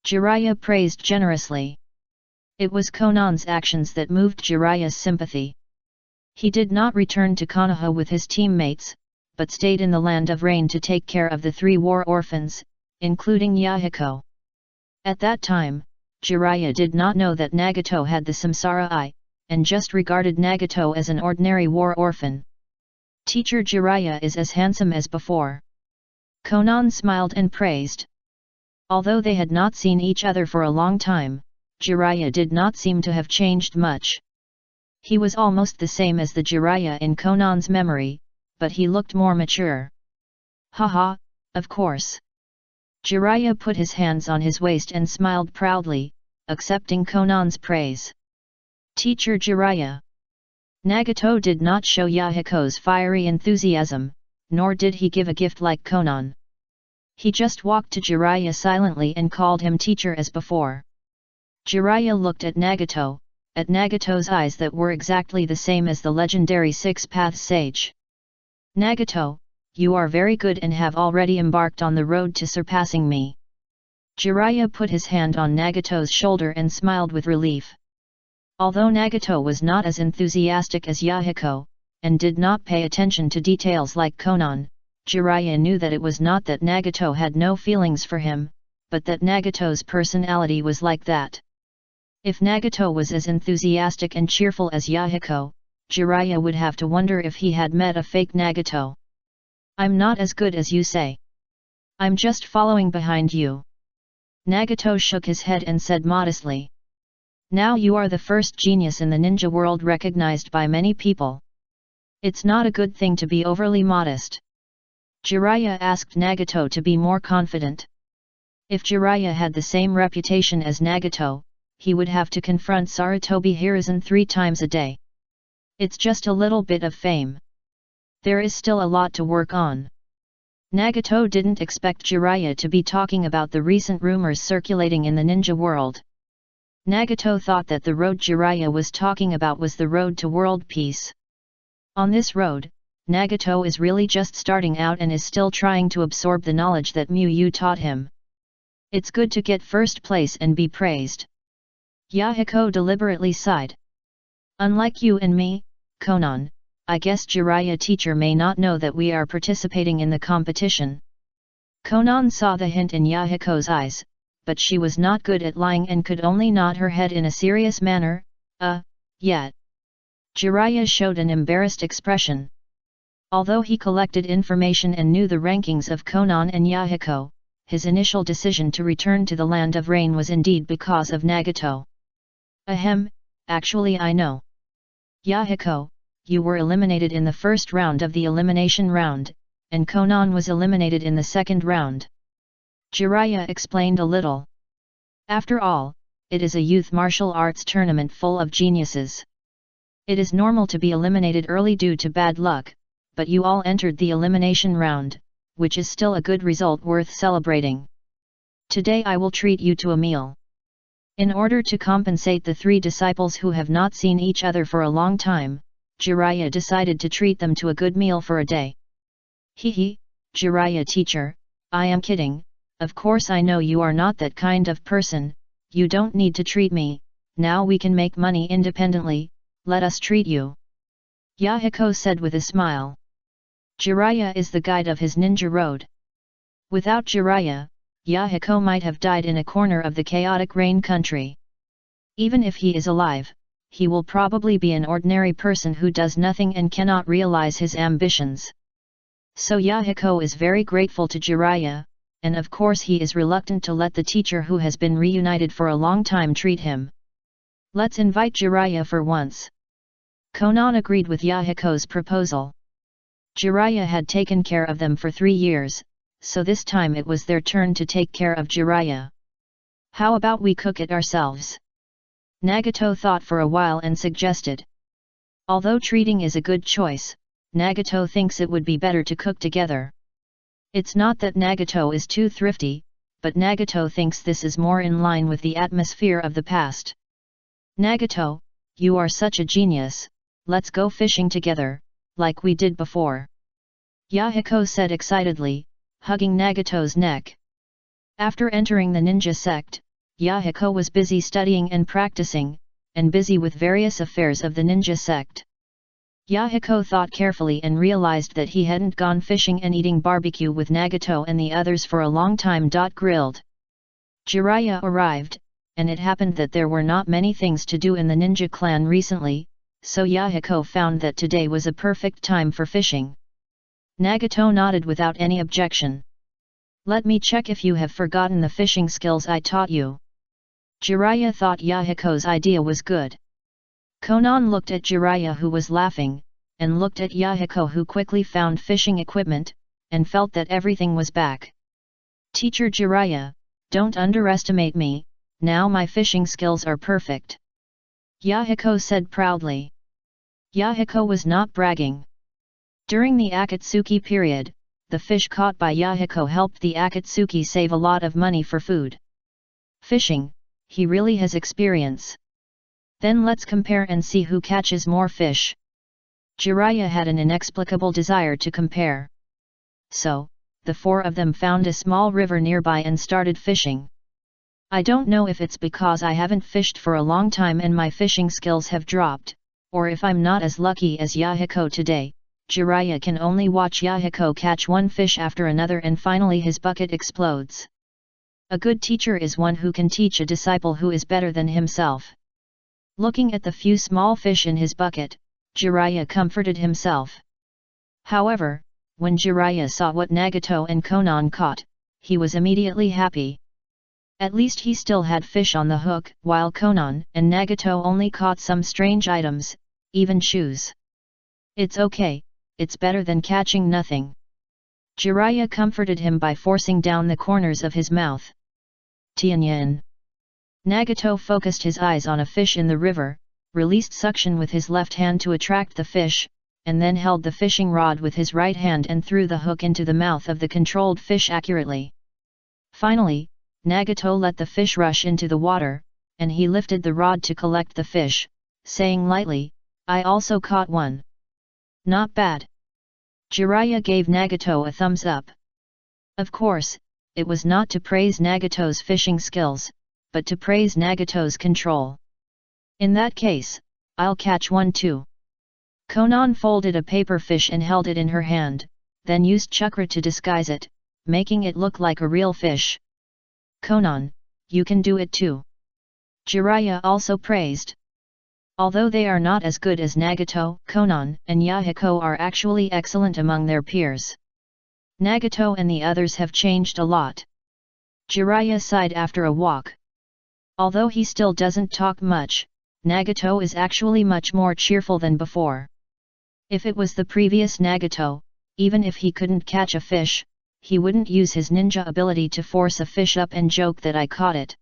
Jiraiya praised generously. It was Konan's actions that moved Jiraiya's sympathy. He did not return to Konoha with his teammates, but stayed in the Land of Rain to take care of the 3 war orphans, including Yahiko. At that time, Jiraiya did not know that Nagato had the Samsara Eye, and just regarded Nagato as an ordinary war orphan. Teacher Jiraiya is as handsome as before. Konan smiled and praised. Although they had not seen each other for a long time, Jiraiya did not seem to have changed much. He was almost the same as the Jiraiya in Konan's memory, but he looked more mature. Haha, of course. Jiraiya put his hands on his waist and smiled proudly, accepting Konan's praise. Teacher Jiraiya. Nagato did not show Yahiko's fiery enthusiasm, nor did he give a gift like Konan. He just walked to Jiraiya silently and called him teacher as before. Jiraiya looked at Nagato's eyes that were exactly the same as the legendary 6-path sage. Nagato, you are very good and have already embarked on the road to surpassing me. Jiraiya put his hand on Nagato's shoulder and smiled with relief. Although Nagato was not as enthusiastic as Yahiko, and did not pay attention to details like Konan, Jiraiya knew that it was not that Nagato had no feelings for him, but that Nagato's personality was like that. If Nagato was as enthusiastic and cheerful as Yahiko, Jiraiya would have to wonder if he had met a fake Nagato. I'm not as good as you say. I'm just following behind you. Nagato shook his head and said modestly. Now you are the first genius in the ninja world recognized by many people. It's not a good thing to be overly modest. Jiraiya asked Nagato to be more confident. If Jiraiya had the same reputation as Nagato, he would have to confront Sarutobi Hiruzen 3 times a day. It's just a little bit of fame. There is still a lot to work on. Nagato didn't expect Jiraiya to be talking about the recent rumors circulating in the ninja world. Nagato thought that the road Jiraiya was talking about was the road to world peace. On this road, Nagato is really just starting out and is still trying to absorb the knowledge that Yu taught him. It's good to get first place and be praised. Yahiko deliberately sighed. Unlike you and me, Konan, I guess Jiraiya teacher may not know that we are participating in the competition. Konan saw the hint in Yahiko's eyes, but she was not good at lying and could only nod her head in a serious manner. Yet. Jiraiya showed an embarrassed expression. Although he collected information and knew the rankings of Konan and Yahiko, his initial decision to return to the Land of Rain was indeed because of Nagato. Ahem, actually I know. Yahiko, you were eliminated in the first round of the elimination round, and Konan was eliminated in the second round. Jiraiya explained a little. After all, it is a youth martial arts tournament full of geniuses. It is normal to be eliminated early due to bad luck, but you all entered the elimination round, which is still a good result worth celebrating. Today I will treat you to a meal. In order to compensate the 3 disciples who have not seen each other for a long time, Jiraiya decided to treat them to a good meal for a day. Hehe, Jiraiya teacher, I am kidding, of course I know you are not that kind of person, you don't need to treat me, now we can make money independently, let us treat you. Yahiko said with a smile. Jiraiya is the guide of his ninja road. Without Jiraiya, Yahiko might have died in a corner of the chaotic rain country. Even if he is alive, he will probably be an ordinary person who does nothing and cannot realize his ambitions. So Yahiko is very grateful to Jiraiya, and of course he is reluctant to let the teacher who has been reunited for a long time treat him. Let's invite Jiraiya for once. Konan agreed with Yahiko's proposal. Jiraiya had taken care of them for 3 years, so this time it was their turn to take care of Jiraiya. How about we cook it ourselves? Nagato thought for a while and suggested. Although treating is a good choice, Nagato thinks it would be better to cook together. It's not that Nagato is too thrifty, but Nagato thinks this is more in line with the atmosphere of the past. Nagato, you are such a genius, let's go fishing together, like we did before. Yahiko said excitedly, hugging Nagato's neck. After entering the ninja sect, Yahiko was busy studying and practicing, and busy with various affairs of the ninja sect. Yahiko thought carefully and realized that he hadn't gone fishing and eating barbecue with Nagato and the others for a long time. Grilled. Jiraiya arrived, and it happened that there were not many things to do in the ninja clan recently, so Yahiko found that today was a perfect time for fishing. Nagato nodded without any objection. Let me check if you have forgotten the fishing skills I taught you. Jiraiya thought Yahiko's idea was good. Konan looked at Jiraiya who was laughing, and looked at Yahiko who quickly found fishing equipment, and felt that everything was back. Teacher Jiraiya, don't underestimate me, now my fishing skills are perfect. Yahiko said proudly. Yahiko was not bragging. During the Akatsuki period, the fish caught by Yahiko helped the Akatsuki save a lot of money for food. Fishing, he really has experience. Then let's compare and see who catches more fish. Jiraiya had an inexplicable desire to compare. so, the four of them found a small river nearby and started fishing. I don't know if it's because I haven't fished for a long time and my fishing skills have dropped, or if I'm not as lucky as Yahiko today. Jiraiya can only watch Yahiko catch one fish after another and finally his bucket explodes. A good teacher is one who can teach a disciple who is better than himself. Looking at the few small fish in his bucket, Jiraiya comforted himself. However, when Jiraiya saw what Nagato and Konan caught, he was immediately happy. At least he still had fish on the hook, while Konan and Nagato only caught some strange items, even shoes. It's okay, it's better than catching nothing. Jiraiya comforted him by forcing down the corners of his mouth. Tianyin. Nagato focused his eyes on a fish in the river, released suction with his left hand to attract the fish, and then held the fishing rod with his right hand and threw the hook into the mouth of the controlled fish accurately. Finally, Nagato let the fish rush into the water, and he lifted the rod to collect the fish, saying lightly, "I also caught one." Not bad. Jiraiya gave Nagato a thumbs up. Of course, it was not to praise Nagato's fishing skills, but to praise Nagato's control. In that case, I'll catch one too. Konan folded a paper fish and held it in her hand, then used chakra to disguise it, making it look like a real fish. Konan, you can do it too. Jiraiya also praised. Although they are not as good as Nagato, Konan and Yahiko are actually excellent among their peers. Nagato and the others have changed a lot. Jiraiya sighed after a walk. Although he still doesn't talk much, Nagato is actually much more cheerful than before. If it was the previous Nagato, even if he couldn't catch a fish, he wouldn't use his ninja ability to force a fish up and joke that I caught it.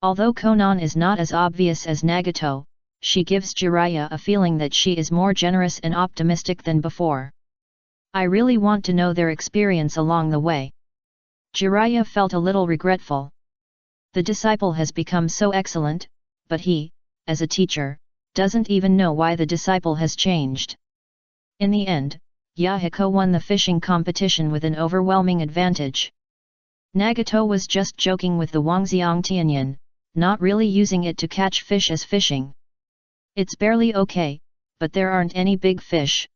Although Konan is not as obvious as Nagato, she gives Jiraiya a feeling that she is more generous and optimistic than before. I really want to know their experience along the way. Jiraiya felt a little regretful. The disciple has become so excellent, but he, as a teacher, doesn't even know why the disciple has changed. In the end, Yahiko won the fishing competition with an overwhelming advantage. Nagato was just joking with the Wangxiang Tianyin, not really using it to catch fish as fishing. It's barely okay, but there aren't any big fish.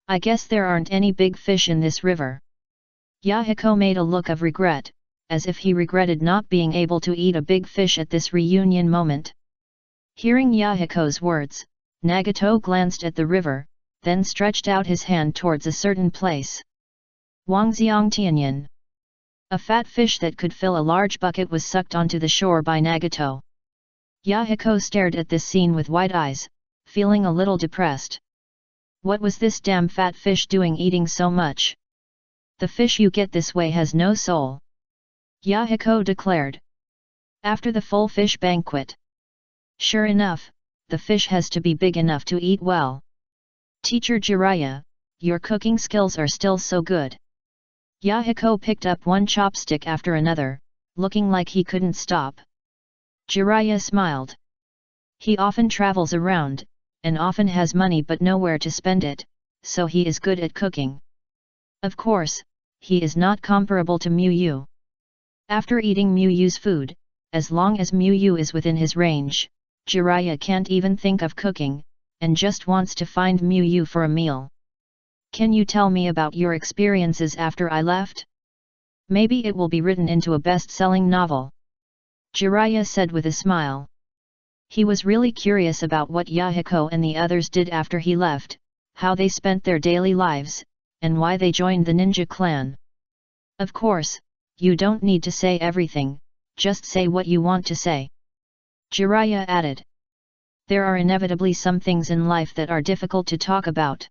I guess there aren't any big fish in this river. Yahiko made a look of regret, as if he regretted not being able to eat a big fish at this reunion moment. Hearing Yahiko's words, Nagato glanced at the river, then stretched out his hand towards a certain place. Wangxiang Tianyin. A fat fish that could fill a large bucket was sucked onto the shore by Nagato. Yahiko stared at this scene with wide eyes, feeling a little depressed. What was this damn fat fish doing eating so much? The fish you get this way has no soul. Yahiko declared. After the full fish banquet. Sure enough, the fish has to be big enough to eat well. Teacher Jiraiya, your cooking skills are still so good. Yahiko picked up one chopstick after another, looking like he couldn't stop. Jiraiya smiled. He often travels around, and often has money but nowhere to spend it, so he is good at cooking. Of course, he is not comparable to Miu. After eating Miu's food, as long as Miu is within his range, Jiraiya can't even think of cooking, and just wants to find Miu for a meal. Can you tell me about your experiences after I left? Maybe it will be written into a best-selling novel. Jiraiya said with a smile. He was really curious about what Yahiko and the others did after he left, how they spent their daily lives, and why they joined the ninja clan. Of course, you don't need to say everything, just say what you want to say. Jiraiya added. There are inevitably some things in life that are difficult to talk about.